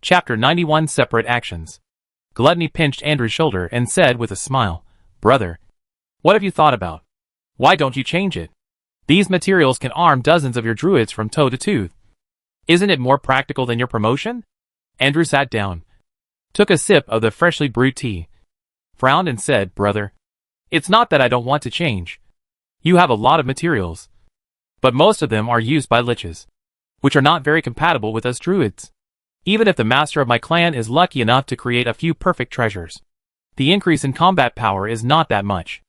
Chapter 91 Separate Actions. Gluttony pinched Andrew's shoulder and said with a smile, "Brother, what have you thought about? Why don't you change it? These materials can arm dozens of your druids from toe to tooth. Isn't it more practical than your promotion?" Andrew sat down, took a sip of the freshly brewed tea, frowned and said, "Brother, it's not that I don't want to change. You have a lot of materials, but most of them are used by liches, which are not very compatible with us druids. Even if the master of my clan is lucky enough to create a few perfect treasures, the increase in combat power is not that much.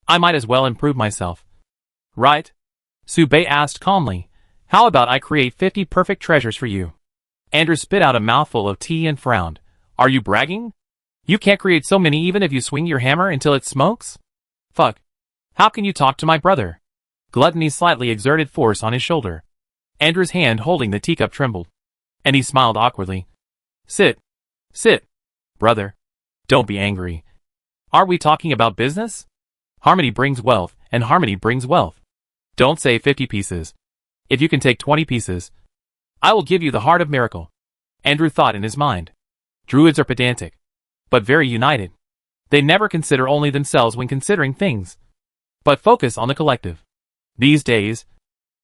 I might as well improve myself." "Right?" Subei asked calmly. "How about I create 50 perfect treasures for you?" Andrew spit out a mouthful of tea and frowned. "Are you bragging? You can't create so many even if you swing your hammer until it smokes? Fuck. How can you talk to my brother?" Gluttony slightly exerted force on his shoulder. Andrew's hand holding the teacup trembled, and he smiled awkwardly. Sit, brother. Don't be angry. Are we talking about business? Harmony brings wealth, and harmony brings wealth. Don't say 50 pieces. If you can take 20 pieces, I will give you the heart of miracle." Andrew thought in his mind. Druids are pedantic, but very united. They never consider only themselves when considering things, but focus on the collective. These days,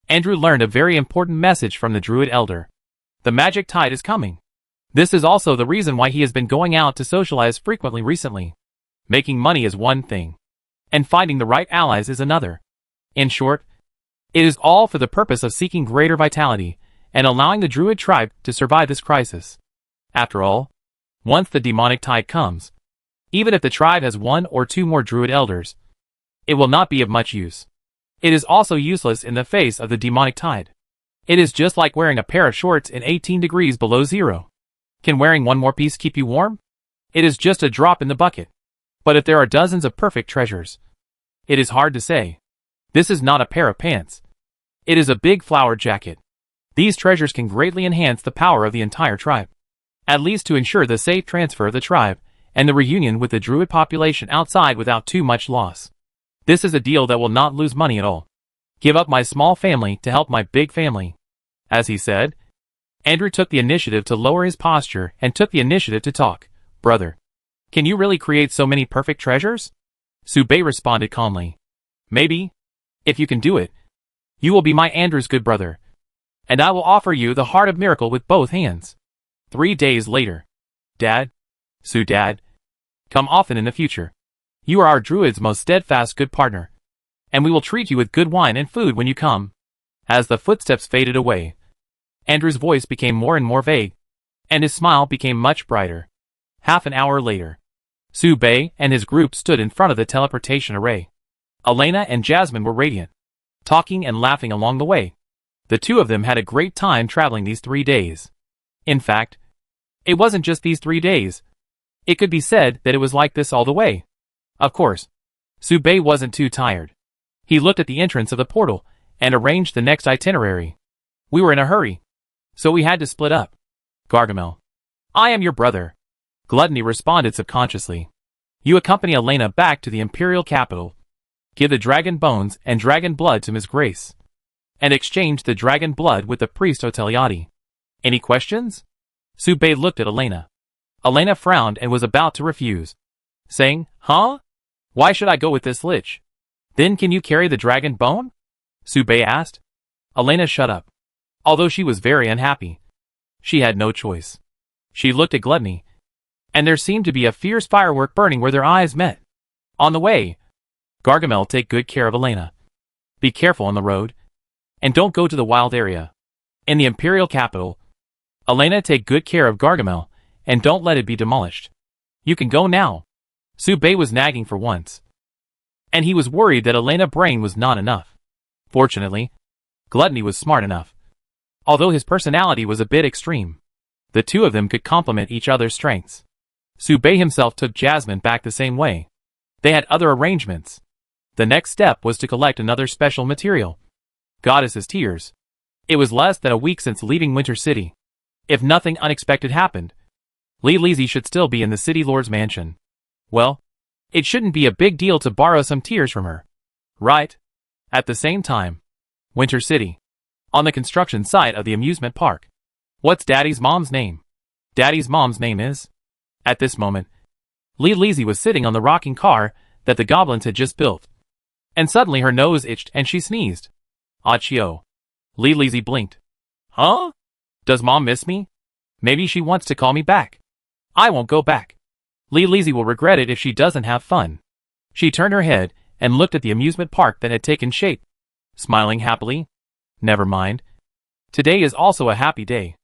Andrew learned a very important message from the druid elder. The magic tide is coming. This is also the reason why he has been going out to socialize frequently recently. Making money is one thing, and finding the right allies is another. In short, it is all for the purpose of seeking greater vitality and allowing the druid tribe to survive this crisis. After all, once the demonic tide comes, even if the tribe has 1 or 2 more druid elders, it will not be of much use. It is also useless in the face of the demonic tide. It is just like wearing a pair of shorts in 18 degrees below zero. Can wearing one more piece keep you warm? It is just a drop in the bucket. But if there are dozens of perfect treasures, it is hard to say. This is not a pair of pants. It is a big flowered jacket. These treasures can greatly enhance the power of the entire tribe, at least to ensure the safe transfer of the tribe and the reunion with the druid population outside without too much loss. This is a deal that will not lose money at all. Give up my small family to help my big family." As he said, Andrew took the initiative to lower his posture and took the initiative to talk. "Brother, can you really create so many perfect treasures?" Subei responded calmly. "Maybe. If you can do it, you will be my Andrew's good brother, and I will offer you the heart of miracle with both hands." 3 days later. "Dad, Dad, come often in the future. You are our druid's most steadfast good partner, and we will treat you with good wine and food when you come." As the footsteps faded away, Andrew's voice became more and more vague, and his smile became much brighter. Half an hour later, Subei and his group stood in front of the teleportation array. Elena and Jasmine were radiant, talking and laughing along the way. The two of them had a great time traveling these 3 days. In fact, it wasn't just these 3 days. It could be said that it was like this all the way. Of course, Subei wasn't too tired. He looked at the entrance of the portal and arranged the next itinerary. "We were in a hurry, so we had to split up." "Gargamel, I am your brother," Gluttony responded subconsciously. "You accompany Elena back to the imperial capital. Give the dragon bones and dragon blood to Miss Grace, and exchange the dragon blood with the priest Oteliati. Any questions?" Subei looked at Elena. Elena frowned and was about to refuse, saying, "Huh? Why should I go with this lich?" "Then can you carry the dragon bone?" Subei asked. Elena shut up. Although she was very unhappy, she had no choice. She looked at Gluttony, and there seemed to be a fierce firework burning where their eyes met. "On the way, Gargamel, take good care of Elena. Be careful on the road, and don't go to the wild area. In the imperial capital, Elena, take good care of Gargamel, and don't let it be demolished. You can go now." Subei was nagging for once, and he was worried that Elena's brain was not enough. Fortunately, Gluttony was smart enough. Although his personality was a bit extreme, the two of them could complement each other's strengths. Subei himself took Jasmine back the same way. They had other arrangements. The next step was to collect another special material, Goddess's Tears. It was less than a week since leaving Winter City. If nothing unexpected happened, Lizzie should still be in the City Lord's mansion. Well, it shouldn't be a big deal to borrow some tears from her, right? At the same time, Winter City, on the construction site of the amusement park. "What's Daddy's mom's name?" Daddy's mom's name is? At this moment, Lee Leezy was sitting on the rocking car that the goblins had just built. And suddenly her nose itched and she sneezed. Achio. Lee Leezy blinked. Huh? Does mom miss me? Maybe she wants to call me back. I won't go back. Lee Leezy will regret it if she doesn't have fun. She turned her head and looked at the amusement park that had taken shape, smiling happily. Never mind. Today is also a happy day.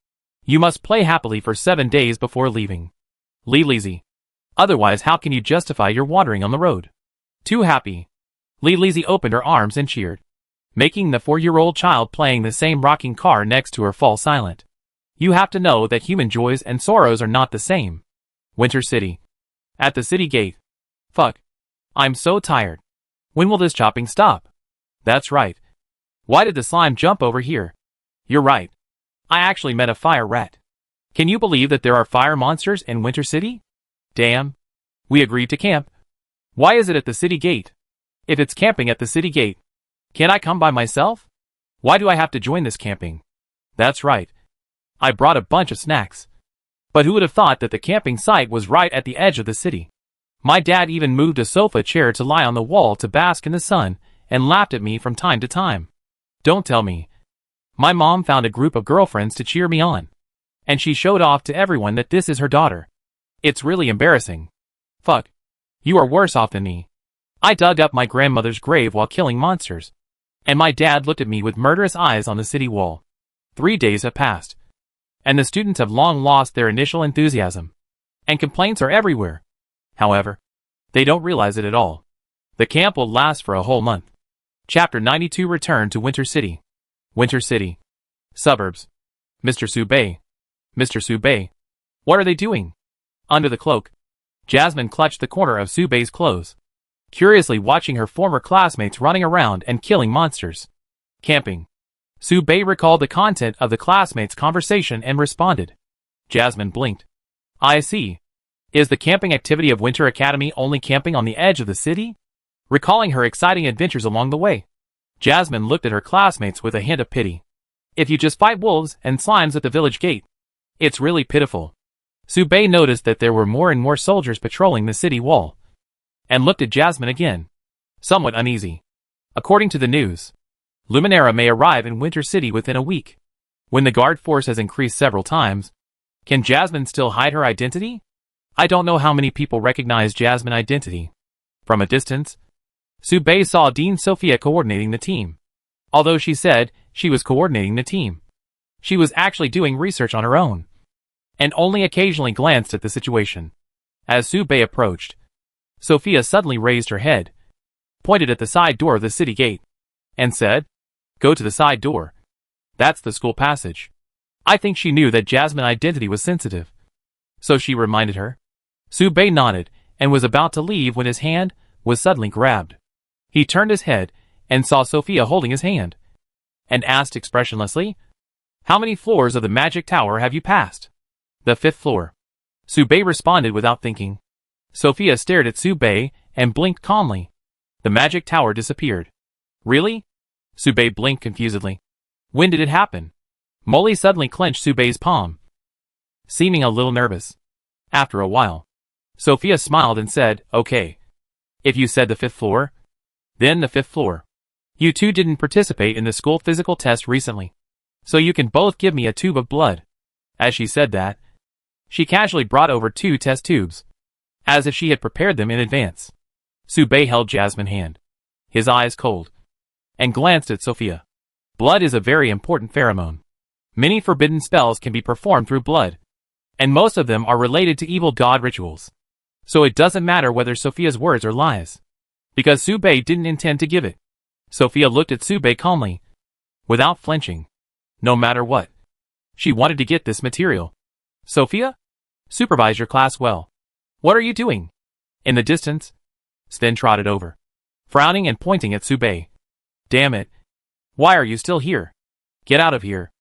You must play happily for 7 days before leaving. Lee Leezy. Otherwise, how can you justify your wandering on the road? Too happy. Lee Leezy opened her arms and cheered, making the 4-year-old child playing the same rocking car next to her fall silent. You have to know that human joys and sorrows are not the same. Winter City. At the city gate. Fuck. I'm so tired. When will this chopping stop? That's right. Why did the slime jump over here? You're right. I actually met a fire rat. Can you believe that there are fire monsters in Winter City? Damn. We agreed to camp. Why is it at the city gate? If it's camping at the city gate, can't I come by myself? Why do I have to join this camping? That's right. I brought a bunch of snacks. But who would have thought that the camping site was right at the edge of the city? My dad even moved a sofa chair to lie on the wall to bask in the sun and laughed at me from time to time. Don't tell me. My mom found a group of girlfriends to cheer me on. And she showed off to everyone that this is her daughter. It's really embarrassing. Fuck. You are worse off than me. I dug up my grandmother's grave while killing monsters. And my dad looked at me with murderous eyes on the city wall. 3 days have passed. And the students have long lost their initial enthusiasm. And complaints are everywhere. However, they don't realize it at all. The camp will last for a whole month. Chapter 92. Return to Winter City. Winter City. Suburbs. Mr. Subei. Mr. Subei. What are they doing? Under the cloak, Jasmine clutched the corner of Subei's clothes, curiously watching her former classmates running around and killing monsters. Camping. Subei recalled the content of the classmates' conversation and responded. Jasmine blinked. I see. Is the camping activity of Winter Academy only camping on the edge of the city? Recalling her exciting adventures along the way, Jasmine looked at her classmates with a hint of pity. If you just fight wolves and slimes at the village gate, it's really pitiful. Subei noticed that there were more and more soldiers patrolling the city wall, and looked at Jasmine again, somewhat uneasy. According to the news, Luminera may arrive in Winter City within a week. When the guard force has increased several times, can Jasmine still hide her identity? I don't know how many people recognize Jasmine's identity. From a distance, Subei saw Dean Sophia coordinating the team. Although she said she was coordinating the team, she was actually doing research on her own, and only occasionally glanced at the situation. As Subei approached, Sophia suddenly raised her head, pointed at the side door of the city gate, and said, "Go to the side door. That's the school passage." I think she knew that Jasmine's identity was sensitive, so she reminded her. Subei nodded and was about to leave when his hand was suddenly grabbed. He turned his head and saw Sophia holding his hand, and asked expressionlessly, "How many floors of the magic tower have you passed?" "The 5th floor." Subei responded without thinking. Sophia stared at Subei and blinked calmly. The magic tower disappeared. Really? Subei blinked confusedly. When did it happen? Molly suddenly clenched Subei's palm, seeming a little nervous. After a while, Sophia smiled and said, "Okay. If you said the 5th floor, then the 5th floor. You two didn't participate in the school physical test recently, so you can both give me a tube of blood." As she said that, she casually brought over 2 test tubes, as if she had prepared them in advance. Subei held Jasmine's hand, his eyes cold, and glanced at Sophia. Blood is a very important pheromone. Many forbidden spells can be performed through blood, and most of them are related to evil god rituals. So it doesn't matter whether Sophia's words are lies, because Subei didn't intend to give it. Sophia looked at Subei calmly, without flinching. No matter what, she wanted to get this material. "Sophia? Supervise your class well. What are you doing?" In the distance, Sven trotted over, frowning and pointing at Subei. "Damn it. Why are you still here? Get out of here.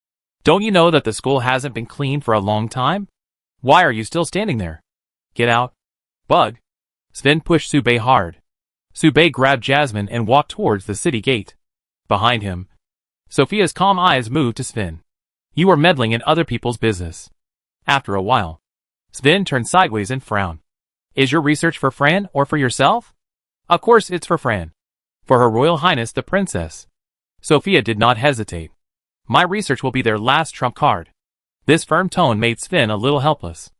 Don't you know that the school hasn't been cleaned for a long time? Why are you still standing there? Get out. Bug." Sven pushed Subei hard. Subei grabbed Jasmine and walked towards the city gate. Behind him, Sophia's calm eyes moved to Sven. "You are meddling in other people's business." After a while, Sven turned sideways and frowned. Is your research for Fran or for yourself? Of course it's for Fran. For Her Royal Highness the Princess. Sophia did not hesitate. My research will be their last trump card. This firm tone made Sven a little helpless.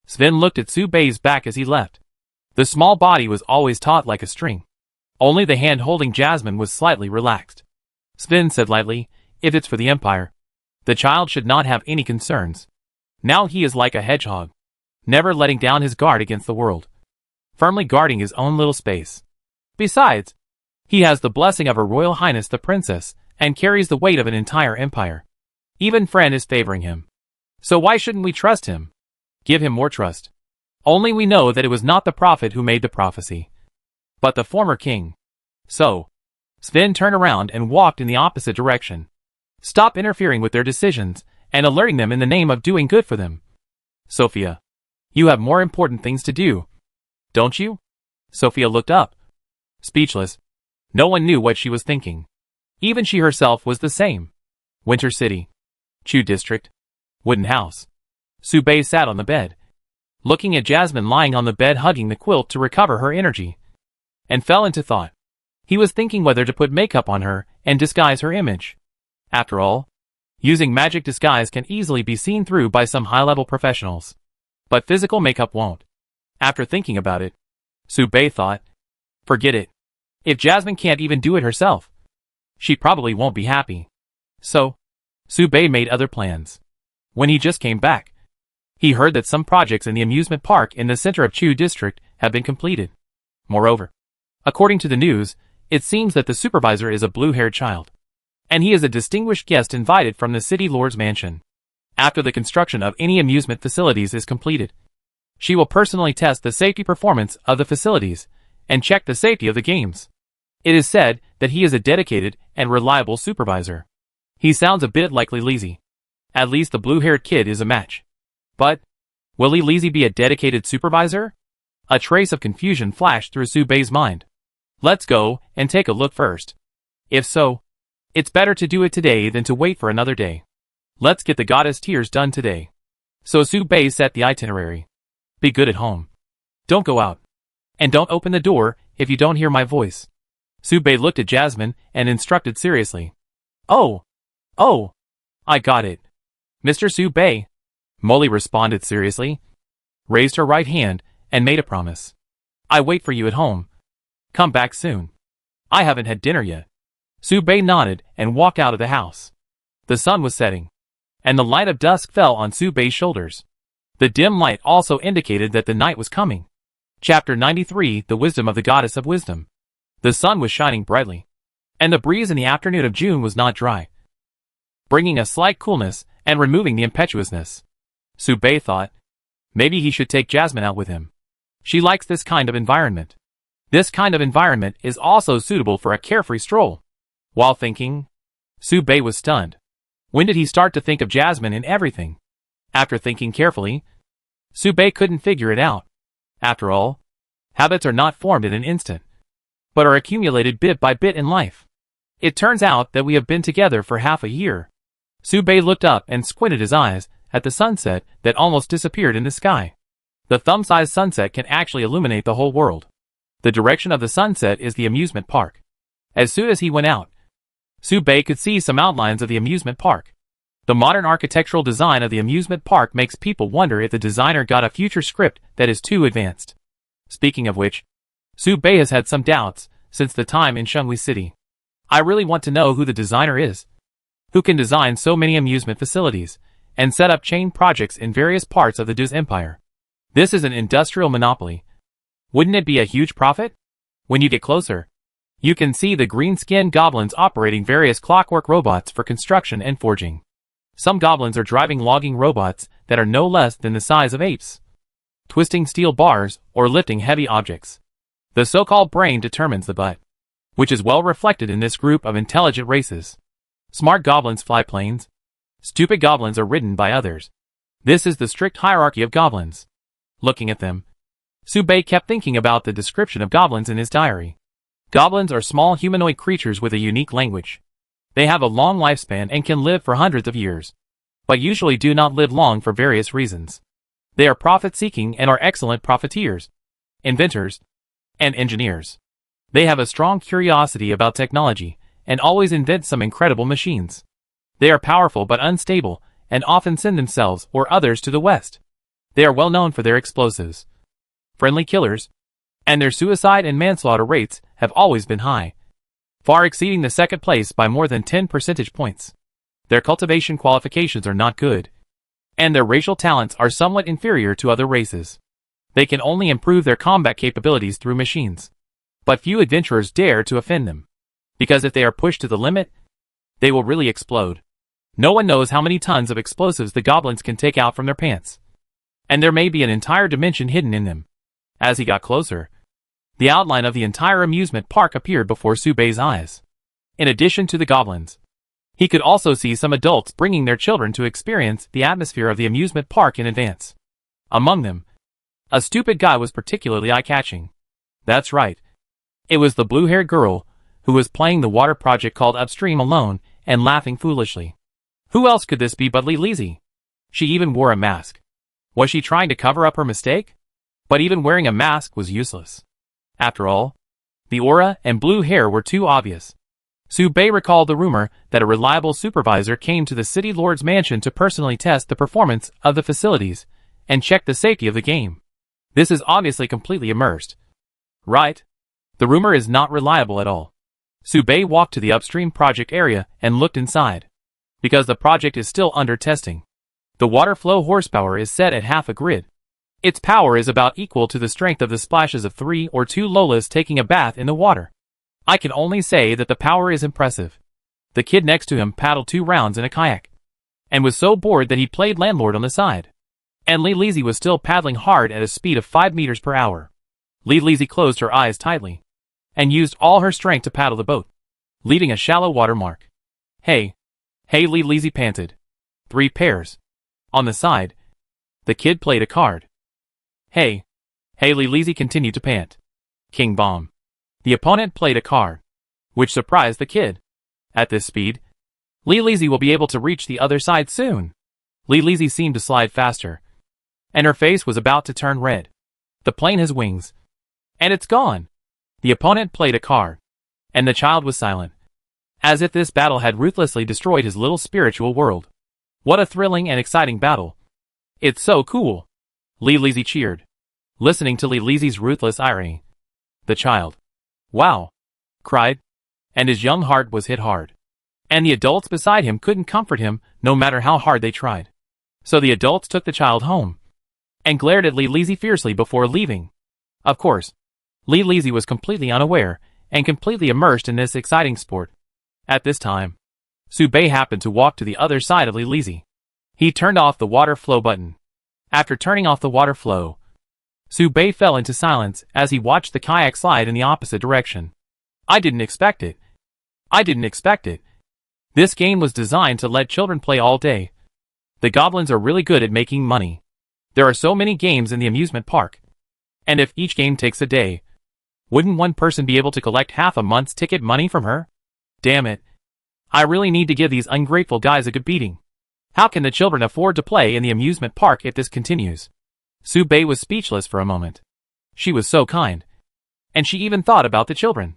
Sven looked at Su Bei's back as he left. The small body was always taut like a string. Only the hand holding Jasmine was slightly relaxed. Sven said lightly, if it's for the Empire, the child should not have any concerns. Now he is like a hedgehog, never letting down his guard against the world, firmly guarding his own little space. Besides, he has the blessing of Her Royal Highness the Princess, and carries the weight of an entire empire. Even Fran is favoring him. So why shouldn't we trust him? Give him more trust. Only we know that it was not the prophet who made the prophecy, but the former king. So, Sven turned around and walked in the opposite direction. Stop interfering with their decisions, and alerting them in the name of doing good for them. Sophia, you have more important things to do, don't you? Sophia looked up. Speechless. No one knew what she was thinking. Even she herself was the same. Winter City. Chu District. Wooden house. Su Bei sat on the bed, looking at Jasmine lying on the bed hugging the quilt to recover her energy, and fell into thought. He was thinking whether to put makeup on her and disguise her image. After all, using magic disguise can easily be seen through by some high-level professionals, but physical makeup won't. After thinking about it, Su Bei thought, forget it. If Jasmine can't even do it herself, she probably won't be happy. So, Su Bei made other plans. When he just came back, he heard that some projects in the amusement park in the center of Chu District have been completed. Moreover, according to the news, it seems that the supervisor is a blue-haired child, and he is a distinguished guest invited from the city lord's mansion. After the construction of any amusement facilities is completed, she will personally test the safety performance of the facilities and check the safety of the games. It is said that he is a dedicated and reliable supervisor. He sounds a bit like Lili. At least the blue-haired kid is a match. But, will Lili be a dedicated supervisor? A trace of confusion flashed through Su Bei's mind. Let's go and take a look first. If so, it's better to do it today than to wait for another day. Let's get the goddess tears done today. So Su Bei set the itinerary. Be good at home. Don't go out. And don't open the door if you don't hear my voice. Su Bei looked at Jasmine and instructed seriously. Oh, I got it. Mr. Su Bei, Molly responded seriously, raised her right hand, and made a promise. I wait for you at home. Come back soon. I haven't had dinner yet. Su Bei nodded and walked out of the house. The sun was setting, and the light of dusk fell on Su Bei's shoulders. The dim light also indicated that the night was coming. Chapter 93, The Wisdom of the Goddess of Wisdom. The sun was shining brightly, and the breeze in the afternoon of June was not dry, bringing a slight coolness and removing the impetuousness. Su Bei thought, maybe he should take Jasmine out with him. She likes this kind of environment. This kind of environment is also suitable for a carefree stroll. While thinking, Su Bei was stunned. When did he start to think of Jasmine in everything? After thinking carefully, Su Bei couldn't figure it out. After all, habits are not formed in an instant, but are accumulated bit by bit in life. It turns out that we have been together for half a year. Su Bei looked up and squinted his eyes at the sunset that almost disappeared in the sky. The thumb-sized sunset can actually illuminate the whole world. The direction of the sunset is the amusement park. As soon as he went out, Su Bei could see some outlines of the amusement park. The modern architectural design of the amusement park makes people wonder if the designer got a future script that is too advanced. Speaking of which, Su Bei has had some doubts since the time in Shengli City. I really want to know who the designer is, who can design so many amusement facilities and set up chain projects in various parts of the Duz Empire. This is an industrial monopoly. Wouldn't it be a huge profit? When you get closer, you can see the green-skinned goblins operating various clockwork robots for construction and forging. Some goblins are driving logging robots that are no less than the size of apes, twisting steel bars or lifting heavy objects. The so-called brain determines the butt, which is well reflected in this group of intelligent races. Smart goblins fly planes. Stupid goblins are ridden by others. This is the strict hierarchy of goblins. Looking at them, Su Bei kept thinking about the description of goblins in his diary. Goblins are small humanoid creatures with a unique language. They have a long lifespan and can live for hundreds of years, but usually do not live long for various reasons. They are profit-seeking and are excellent profiteers, inventors, and engineers. They have a strong curiosity about technology and always invent some incredible machines. They are powerful but unstable and often send themselves or others to the West. They are well known for their explosives, friendly killers, and their suicide and manslaughter rates have always been high, far exceeding the second place by more than 10 percentage points. Their cultivation qualifications are not good, and their racial talents are somewhat inferior to other races. They can only improve their combat capabilities through machines. But few adventurers dare to offend them, because if they are pushed to the limit, they will really explode. No one knows how many tons of explosives the goblins can take out from their pants, and there may be an entire dimension hidden in them. As he got closer, the outline of the entire amusement park appeared before Subei's eyes. In addition to the goblins, he could also see some adults bringing their children to experience the atmosphere of the amusement park in advance. Among them, a stupid guy was particularly eye-catching. That's right. It was the blue-haired girl who was playing the water project called Upstream alone and laughing foolishly. Who else could this be but Lizzie? She even wore a mask. Was she trying to cover up her mistake? But even wearing a mask was useless. After all, the aura and blue hair were too obvious. Subei recalled the rumor that a reliable supervisor came to the city lord's mansion to personally test the performance of the facilities and check the safety of the game. This is obviously completely immersed. Right? The rumor is not reliable at all. Subei walked to the Upstream project area and looked inside. Because the project is still under testing, the water flow horsepower is set at half a grid. Its power is about equal to the strength of the splashes of 3 or 2 Lolas taking a bath in the water. I can only say that the power is impressive. The kid next to him paddled 2 rounds in a kayak, and was so bored that he played landlord on the side. And Lizzie was still paddling hard at a speed of 5 meters per hour. Lizzie closed her eyes tightly, and used all her strength to paddle the boat, leaving a shallow watermark. Hey, Lizzie panted. 3 pairs. On the side, the kid played a card. Hey, Lizzie continued to pant. King bomb. The opponent played a card, which surprised the kid. At this speed, Lizzie will be able to reach the other side soon. Lizzie seemed to slide faster, and her face was about to turn red. The plane has wings, and it's gone. The opponent played a card, and the child was silent, as if this battle had ruthlessly destroyed his little spiritual world. What a thrilling and exciting battle. It's so cool. Lizzie cheered, listening to Lizzie's ruthless irony. The child, wow, cried, and his young heart was hit hard. And the adults beside him couldn't comfort him, no matter how hard they tried. So the adults took the child home, and glared at Lizzie fiercely before leaving. Of course, Lizzie was completely unaware, and completely immersed in this exciting sport. At this time, Subei happened to walk to the other side of Lizzie. He turned off the water flow button. After turning off the water flow, Subei fell into silence as he watched the kayak slide in the opposite direction. I didn't expect it. This game was designed to let children play all day. The goblins are really good at making money. There are so many games in the amusement park, and if each game takes a day, wouldn't one person be able to collect half a month's ticket money from her? Damn it. I really need to give these ungrateful guys a good beating. How can the children afford to play in the amusement park if this continues? Subei was speechless for a moment. She was so kind, and she even thought about the children.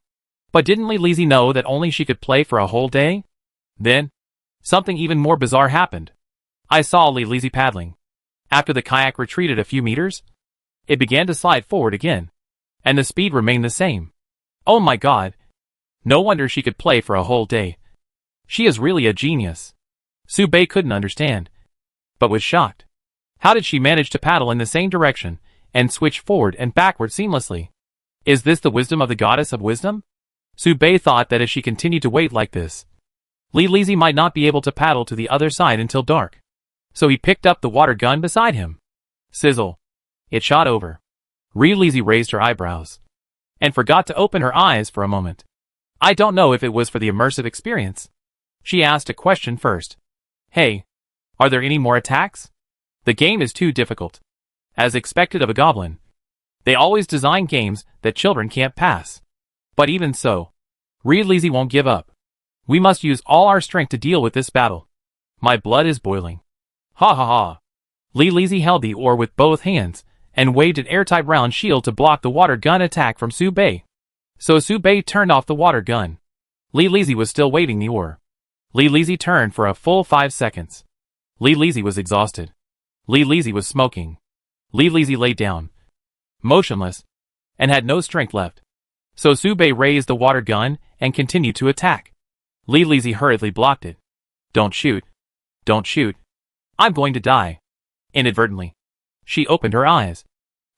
But didn't Lizzie know that only she could play for a whole day? Then, something even more bizarre happened. I saw Lizzie paddling. After the kayak retreated a few meters, it began to slide forward again, and the speed remained the same. Oh my god. No wonder she could play for a whole day. She is really a genius. Subei couldn't understand, but was shocked. How did she manage to paddle in the same direction and switch forward and backward seamlessly? Is this the wisdom of the goddess of wisdom? Subei thought that if she continued to wait like this, Lizzie might not be able to paddle to the other side until dark. So he picked up the water gun beside him. Sizzle. It shot over. Lizzie raised her eyebrows and forgot to open her eyes for a moment. I don't know if it was for the immersive experience. She asked a question first. Hey, are there any more attacks? The game is too difficult. As expected of a goblin, they always design games that children can't pass. But even so, Lizzie won't give up. We must use all our strength to deal with this battle. My blood is boiling. Ha ha ha. Li Lizzie held the oar with both hands, and waved an airtight round shield to block the water gun attack from Su Bei. So Su Bei turned off the water gun. Li Lizzie was still waving the oar. Li Lizzie turned for a full 5 seconds. Li Lizzie was exhausted. Li Lizzie was smoking. Li Lizzie lay down, motionless, and had no strength left. So Su Bei raised the water gun and continued to attack. Li Lizzie hurriedly blocked it. Don't shoot. Don't shoot. I'm going to die. Inadvertently, she opened her eyes,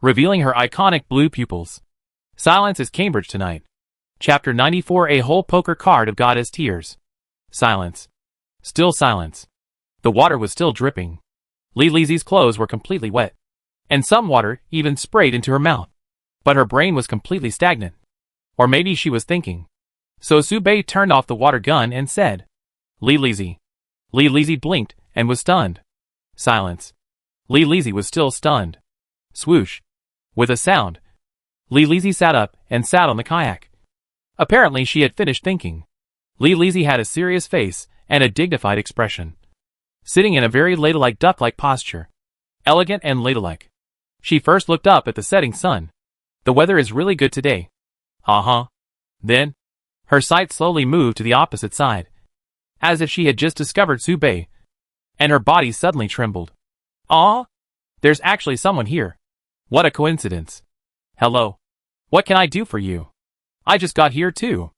revealing her iconic blue pupils. Silence is Cambridge tonight. Chapter 94, a whole poker card of Goddess Tears. Silence. Still silence. The water was still dripping. Li Lizzie's clothes were completely wet, and some water even sprayed into her mouth. But her brain was completely stagnant. Or maybe she was thinking. So Su Bei turned off the water gun and said, Li Lizzie. Li Lizzie blinked and was stunned. Silence. Li Lizzie was still stunned. Swoosh. With a sound, Li Lizzie sat up and sat on the kayak. Apparently she had finished thinking. Li Lizzie had a serious face and a dignified expression, sitting in a very ladylike duck-like posture. Elegant and ladylike. She first looked up at the setting sun. The weather is really good today. Then, her sight slowly moved to the opposite side, as if she had just discovered Su Bei, and her body suddenly trembled. There's actually someone here. What a coincidence. Hello. What can I do for you? I just got here too.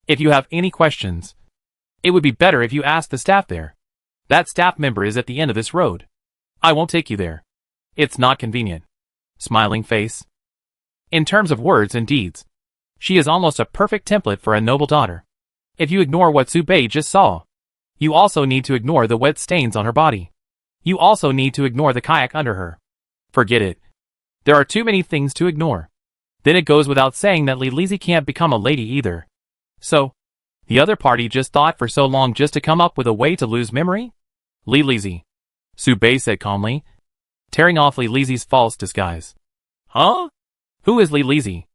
If you have any questions, it would be better if you asked the staff there. That staff member is at the end of this road. I won't take you there. It's not convenient. Smiling face. In terms of words and deeds, she is almost a perfect template for a noble daughter. If you ignore what Su Bei just saw, you also need to ignore the wet stains on her body. You also need to ignore the kayak under her. Forget it. There are too many things to ignore. Then it goes without saying that Li Lizzie can't become a lady either. So, the other party just thought for so long just to come up with a way to lose memory? Li Lizzie, Su Bei said calmly, tearing off Li Lizzie's false disguise. Huh? Who is Li Lizzie?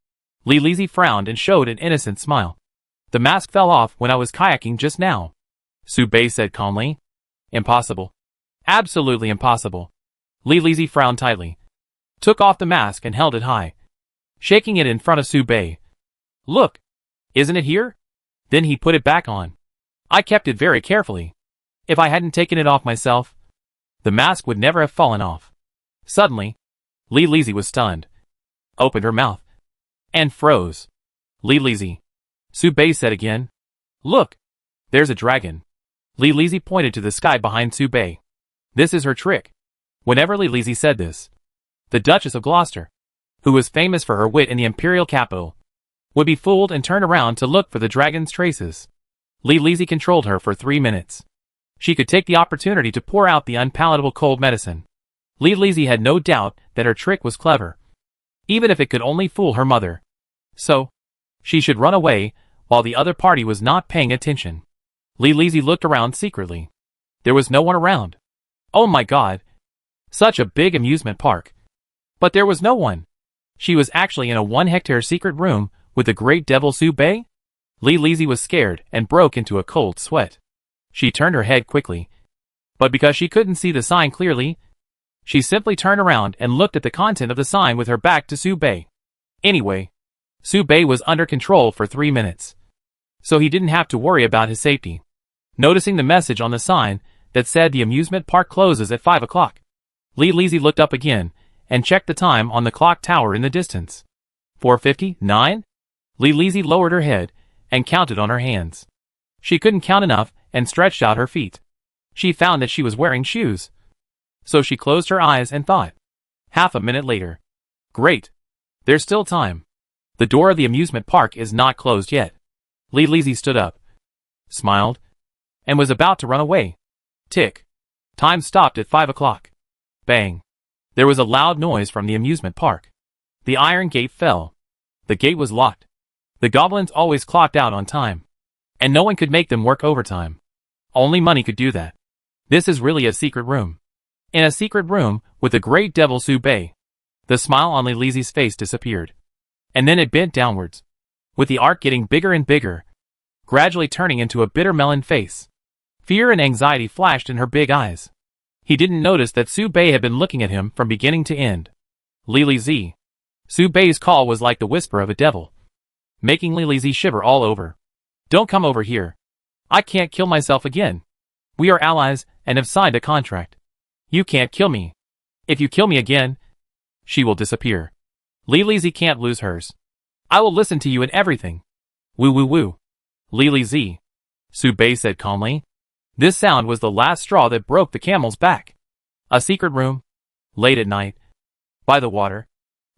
Li Lizzie frowned and showed an innocent smile. The mask fell off when I was kayaking just now, Su Bei said calmly. Impossible. Absolutely impossible. Li Lizzie frowned tightly, took off the mask and held it high, shaking it in front of Su Bei. Look, isn't it here? Then he put it back on. I kept it very carefully. If I hadn't taken it off myself, the mask would never have fallen off. Suddenly, Li Lizzie was stunned, opened her mouth, and froze. Li Lizzie, Su Bei said again. Look, there's a dragon. Li Lizzie pointed to the sky behind Su Bei. This is her trick. Whenever Li Lizzie said this, the Duchess of Gloucester, who was famous for her wit in the imperial capital, would be fooled and turn around to look for the dragon's traces. Li Lizzie controlled her for 3 minutes. She could take the opportunity to pour out the unpalatable cold medicine. Li Lizzie had no doubt that her trick was clever, even if it could only fool her mother. So, she should run away while the other party was not paying attention. Li Lizzie looked around secretly. There was no one around. Oh my god. Such a big amusement park. But there was no one. She was actually in a 1-hectare secret room with the great devil Su Bei? Li Lizzie was scared and broke into a cold sweat. She turned her head quickly, but because she couldn't see the sign clearly, she simply turned around and looked at the content of the sign with her back to Su Bei. Anyway, Su Bei was under control for 3 minutes, so he didn't have to worry about his safety. Noticing the message on the sign that said the amusement park closes at 5 o'clock, Li Lizzie looked up again and checked the time on the clock tower in the distance. 4:59? Li Lizzie lowered her head and counted on her hands. She couldn't count enough and stretched out her feet. She found that she was wearing shoes. So she closed her eyes and thought. Half a minute later. Great. There's still time. The door of the amusement park is not closed yet. Li Lizzie stood up, smiled, and was about to run away. Tick. Time stopped at 5 o'clock. Bang. There was a loud noise from the amusement park. The iron gate fell. The gate was locked. The goblins always clocked out on time, and no one could make them work overtime. Only money could do that. This is really a secret room. In a secret room with the great devil Su Bei. The smile on Li Lizzie's face disappeared, and then it bent downwards, with the arc getting bigger and bigger, gradually turning into a bitter melon face. Fear and anxiety flashed in her big eyes. He didn't notice that Su Bei had been looking at him from beginning to end. Lily Z. Su Bei's call was like the whisper of a devil, making Lily Z shiver all over. Don't come over here. I can't kill myself again. We are allies and have signed a contract. You can't kill me. If you kill me again, she will disappear. Lily Z can't lose hers. I will listen to you in everything. Woo woo woo. Lily Z. Su Bei said calmly. This sound was the last straw that broke the camel's back. A secret room. Late at night. By the water.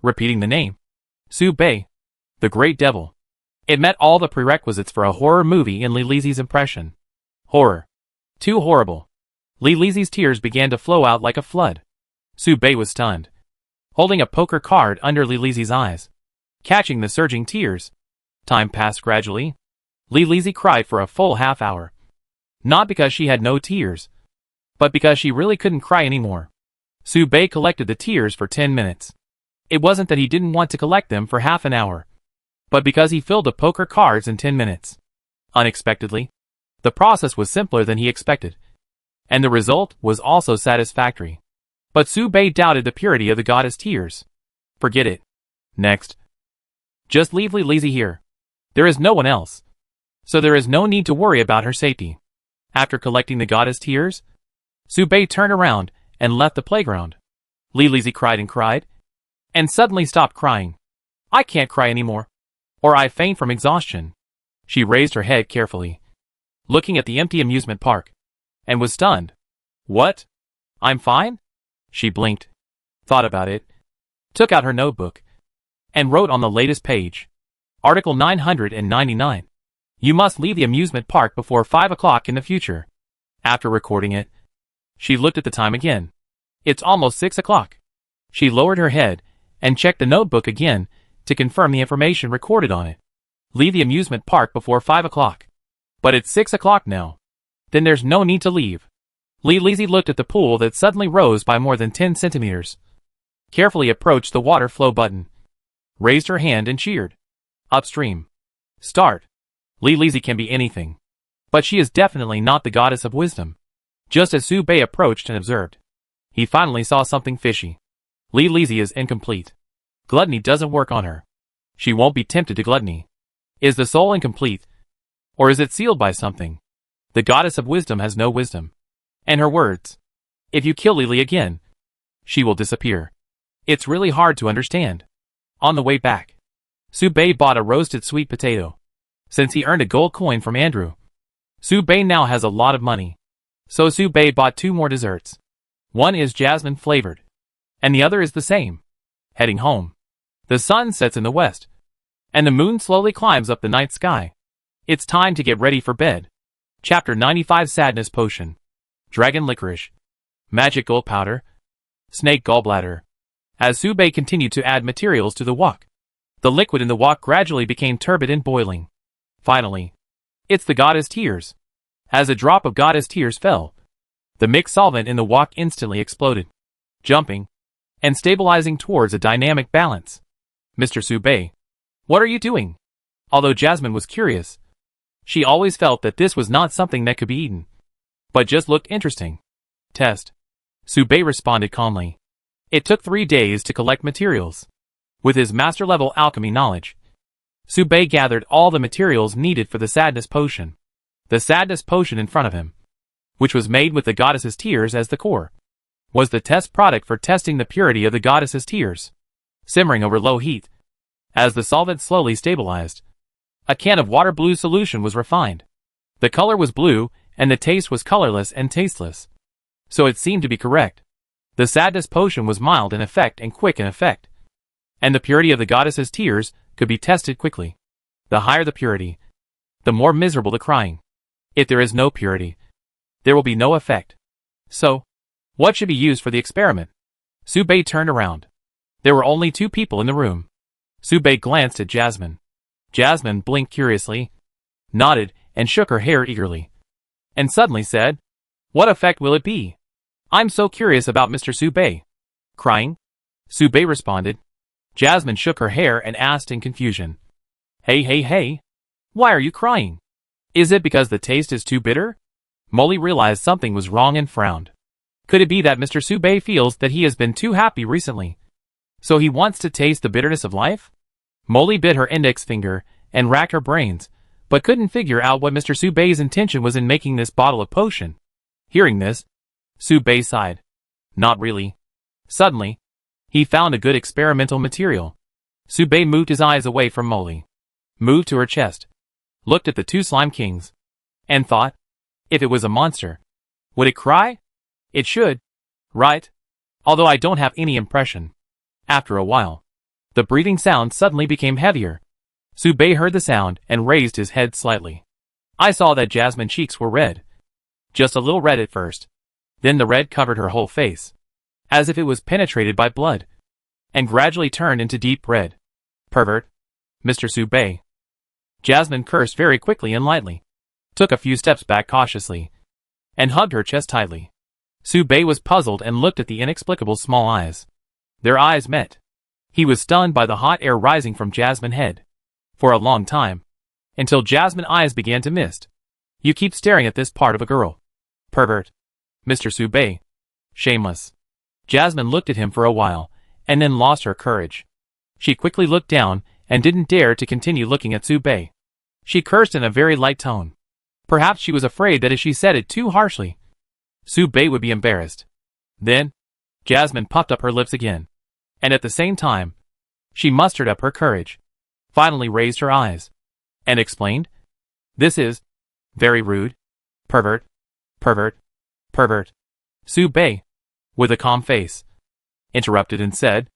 Repeating the name. Su Bei. The Great Devil. It met all the prerequisites for a horror movie in Lily Z's impression. Horror. Too horrible. Lily Z's tears began to flow out like a flood. Su Bei was stunned, holding a poker card under Lily Z's eyes, catching the surging tears. Time passed gradually. Lily Z cried for a full half hour. Not because she had no tears, but because she really couldn't cry anymore. Su Bei collected the tears for 10 minutes. It wasn't that he didn't want to collect them for half an hour, but because he filled the poker cards in 10 minutes. Unexpectedly, the process was simpler than he expected, and the result was also satisfactory. But Su Bei doubted the purity of the goddess tears. Forget it. Next. Just leave Lily Z here. There is no one else, so there is no need to worry about her safety. After collecting the goddess tears, Su Bei turned around and left the playground. Lily Z cried and suddenly stopped crying. I can't cry anymore, or I faint from exhaustion. She raised her head carefully, looking at the empty amusement park, and was stunned. What? I'm fine? She blinked, thought about it, took out her notebook, and wrote on the latest page. Article 999. You must leave the amusement park before 5 o'clock in the future. After recording it, she looked at the time again. It's almost 6 o'clock. She lowered her head and checked the notebook again to confirm the information recorded on it. Leave the amusement park before 5 o'clock. But it's 6 o'clock now. Then there's no need to leave. Lily Z looked at the pool that suddenly rose by more than 10 centimeters. Carefully approached the water flow button. Raised her hand and cheered. Upstream. Start. Lily Z can be anything, but she is definitely not the goddess of wisdom. Just as Su Bei approached and observed, he finally saw something fishy. Lily Z is incomplete. Gluttony doesn't work on her. She won't be tempted to gluttony. Is the soul incomplete? Or is it sealed by something? The goddess of wisdom has no wisdom. And her words. If you kill Lily again, she will disappear. It's really hard to understand. On the way back, Su Bei bought a roasted sweet potato. Since he earned a gold coin from Andrew, Su Bei now has a lot of money. So Su Bei bought 2 more desserts. One is jasmine flavored, and the other is the same. Heading home, the sun sets in the west, and the moon slowly climbs up the night sky. It's time to get ready for bed. Chapter 95. Sadness Potion. Dragon Licorice. Magic Gold Powder. Snake Gallbladder. As Su Bei continued to add materials to the wok, the liquid in the wok gradually became turbid and boiling. Finally, it's the goddess tears. As a drop of goddess tears fell, the mixed solvent in the wok instantly exploded, jumping and stabilizing towards a dynamic balance. Mr. Su Bei, what are you doing? Although Jasmine was curious, she always felt that this was not something that could be eaten, but just looked interesting. Test. Su Bei responded calmly. It took 3 days to collect materials. With his master-level alchemy knowledge, Su Bei gathered all the materials needed for the sadness potion. The sadness potion in front of him, which was made with the goddess's tears as the core, was the test product for testing the purity of the goddess's tears. Simmering over low heat, as the solvent slowly stabilized, a can of water blue solution was refined. The color was blue, and the taste was colorless and tasteless. So it seemed to be correct. The sadness potion was mild in effect and quick in effect, and the purity of the goddess's tears could be tested quickly. The higher the purity, the more miserable the crying. If there is no purity, there will be no effect. So, what should be used for the experiment? Su Bei turned around. There were only 2 people in the room. Su Bei glanced at Jasmine. Jasmine blinked curiously, nodded, and shook her hair eagerly, and suddenly said, "What effect will it be? I'm so curious about Mr. Su Bei." Crying? Su Bei responded. Jasmine shook her hair and asked in confusion, Hey, why are you crying? Is it because the taste is too bitter?" Molly realized something was wrong and frowned. Could it be that Mr. Subei feels that he has been too happy recently, so he wants to taste the bitterness of life? Molly bit her index finger and racked her brains, but couldn't figure out what Mr. Subei's intention was in making this bottle of potion. Hearing this, Subei sighed. Not really. Suddenly, he found a good experimental material. Subei moved his eyes away from Molly, moved to her chest, looked at the two slime kings, and thought, if it was a monster, would it cry? It should, right? Although I don't have any impression. After a while, the breathing sound suddenly became heavier. Subei heard the sound and raised his head slightly. I saw that Jasmine's cheeks were red. Just a little red at first. Then the red covered her whole face, as if it was penetrated by blood, and gradually turned into deep red. Pervert. Mr. Subei. Jasmine cursed very quickly and lightly, took a few steps back cautiously, and hugged her chest tightly. Subei was puzzled and looked at the inexplicable small eyes. Their eyes met. He was stunned by the hot air rising from Jasmine's head. For a long time. Until Jasmine's eyes began to mist. You keep staring at this part of a girl. Pervert. Mr. Subei. Shameless. Jasmine looked at him for a while, and then lost her courage. She quickly looked down, and didn't dare to continue looking at Subei. She cursed in a very light tone. Perhaps she was afraid that if she said it too harshly, Subei would be embarrassed. Then, Jasmine puffed up her lips again. And at the same time, she mustered up her courage, finally raised her eyes, and explained, this is very rude. Pervert. Pervert. Pervert. Subei, with a calm face, interrupted and said,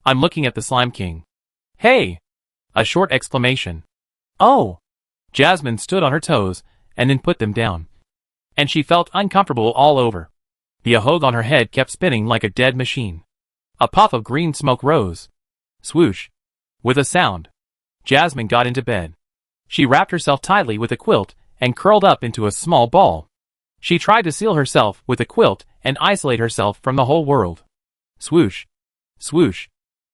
I'm looking at the Slime King. Hey! A short exclamation. Oh! Jasmine stood on her toes, and then put them down. And she felt uncomfortable all over. The ahog on her head kept spinning like a dead machine. A puff of green smoke rose. Swoosh. With a sound, Jasmine got into bed. She wrapped herself tightly with a quilt and curled up into a small ball. She tried to seal herself with a quilt and isolate herself from the whole world. Swoosh. Swoosh.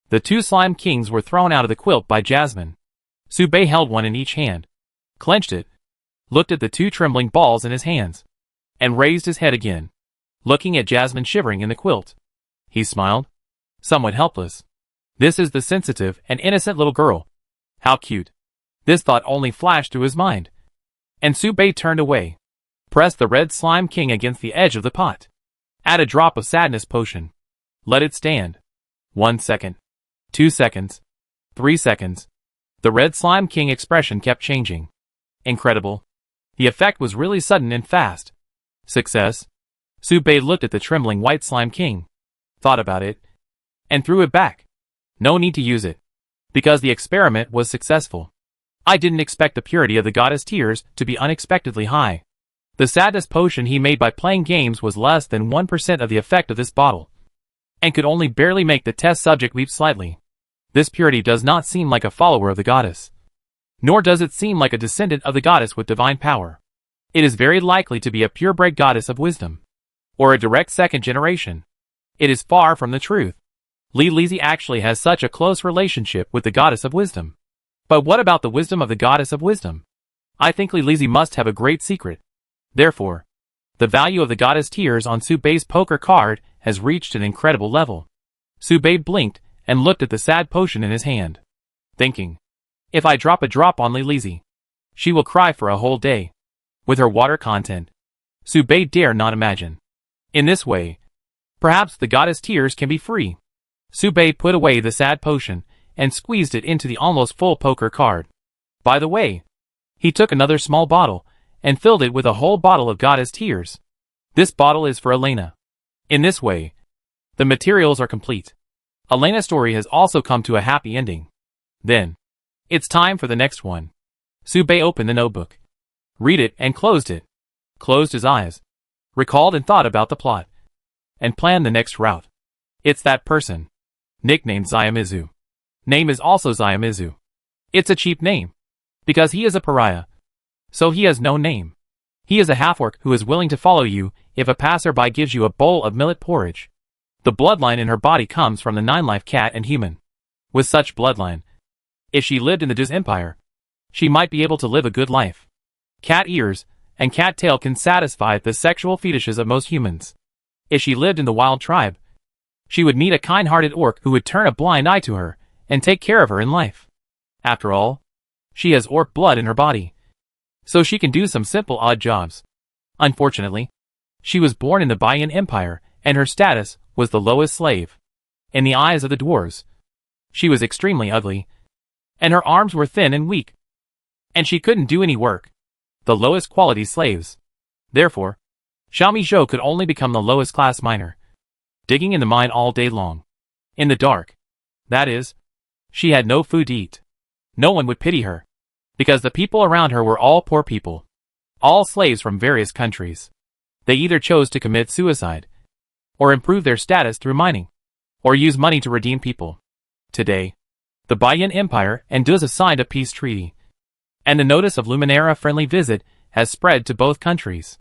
The two slime kings were thrown out of the quilt by Jasmine. Subei held one in each hand, clenched it, looked at the two trembling balls in his hands, and raised his head again, looking at Jasmine shivering in the quilt. He smiled, somewhat helpless. This is the sensitive and innocent little girl. How cute. This thought only flashed through his mind. And Subei turned away, pressed the red slime king against the edge of the pot. Add a drop of sadness potion. Let it stand. 1 second. 2 seconds. 3 seconds. The red slime king expression kept changing. Incredible. The effect was really sudden and fast. Success. Subei looked at the trembling white slime king, thought about it, and threw it back. No need to use it, because the experiment was successful. I didn't expect the purity of the goddess tears to be unexpectedly high. The sadness potion he made by playing games was less than 1% of the effect of this bottle, and could only barely make the test subject weep slightly. This purity does not seem like a follower of the goddess, nor does it seem like a descendant of the goddess with divine power. It is very likely to be a purebred goddess of wisdom, or a direct second generation. It is far from the truth. Li Lizzie actually has such a close relationship with the goddess of wisdom. But what about the wisdom of the goddess of wisdom? I think Li Lizzie must have a great secret. Therefore, the value of the goddess tears on Subei's poker card has reached an incredible level. Subei blinked and looked at the sad potion in his hand, thinking, if I drop a drop on Li Lizzie, she will cry for a whole day. With her water content, Subei dare not imagine. In this way, perhaps the goddess tears can be free. Subei put away the sad potion and squeezed it into the almost full poker card. By the way, he took another small bottle and filled it with a whole bottle of goddess tears. This bottle is for Elena. In this way, the materials are complete. Elena's story has also come to a happy ending. Then, it's time for the next one. Subei opened the notebook, read it and closed it, closed his eyes, recalled and thought about the plot, and planned the next route. It's that person. Nicknamed Zayamizu. Name is also Zayamizu. It's a cheap name, because he is a pariah. So he has no name. He is a half-orc who is willing to follow you if a passerby gives you a bowl of millet porridge. The bloodline in her body comes from the 9-life cat and human. With such bloodline, if she lived in the Duz Empire, she might be able to live a good life. Cat ears and cat tail can satisfy the sexual fetishes of most humans. If she lived in the wild tribe, she would meet a kind-hearted orc who would turn a blind eye to her and take care of her in life. After all, she has orc blood in her body, so she can do some simple odd jobs. Unfortunately, she was born in the Bayan Empire, and her status was the lowest slave. In the eyes of the dwarves, she was extremely ugly, and her arms were thin and weak, and she couldn't do any work. The lowest quality slaves. Therefore, Xiaomi Zhou could only become the lowest class miner, digging in the mine all day long. In the dark. That is, she had no food to eat. No one would pity her, because the people around her were all poor people. All slaves from various countries. They either chose to commit suicide, or improve their status through mining, or use money to redeem people. Today, the Bayan Empire and Duz have signed a peace treaty, and the notice of Luminara friendly visit has spread to both countries.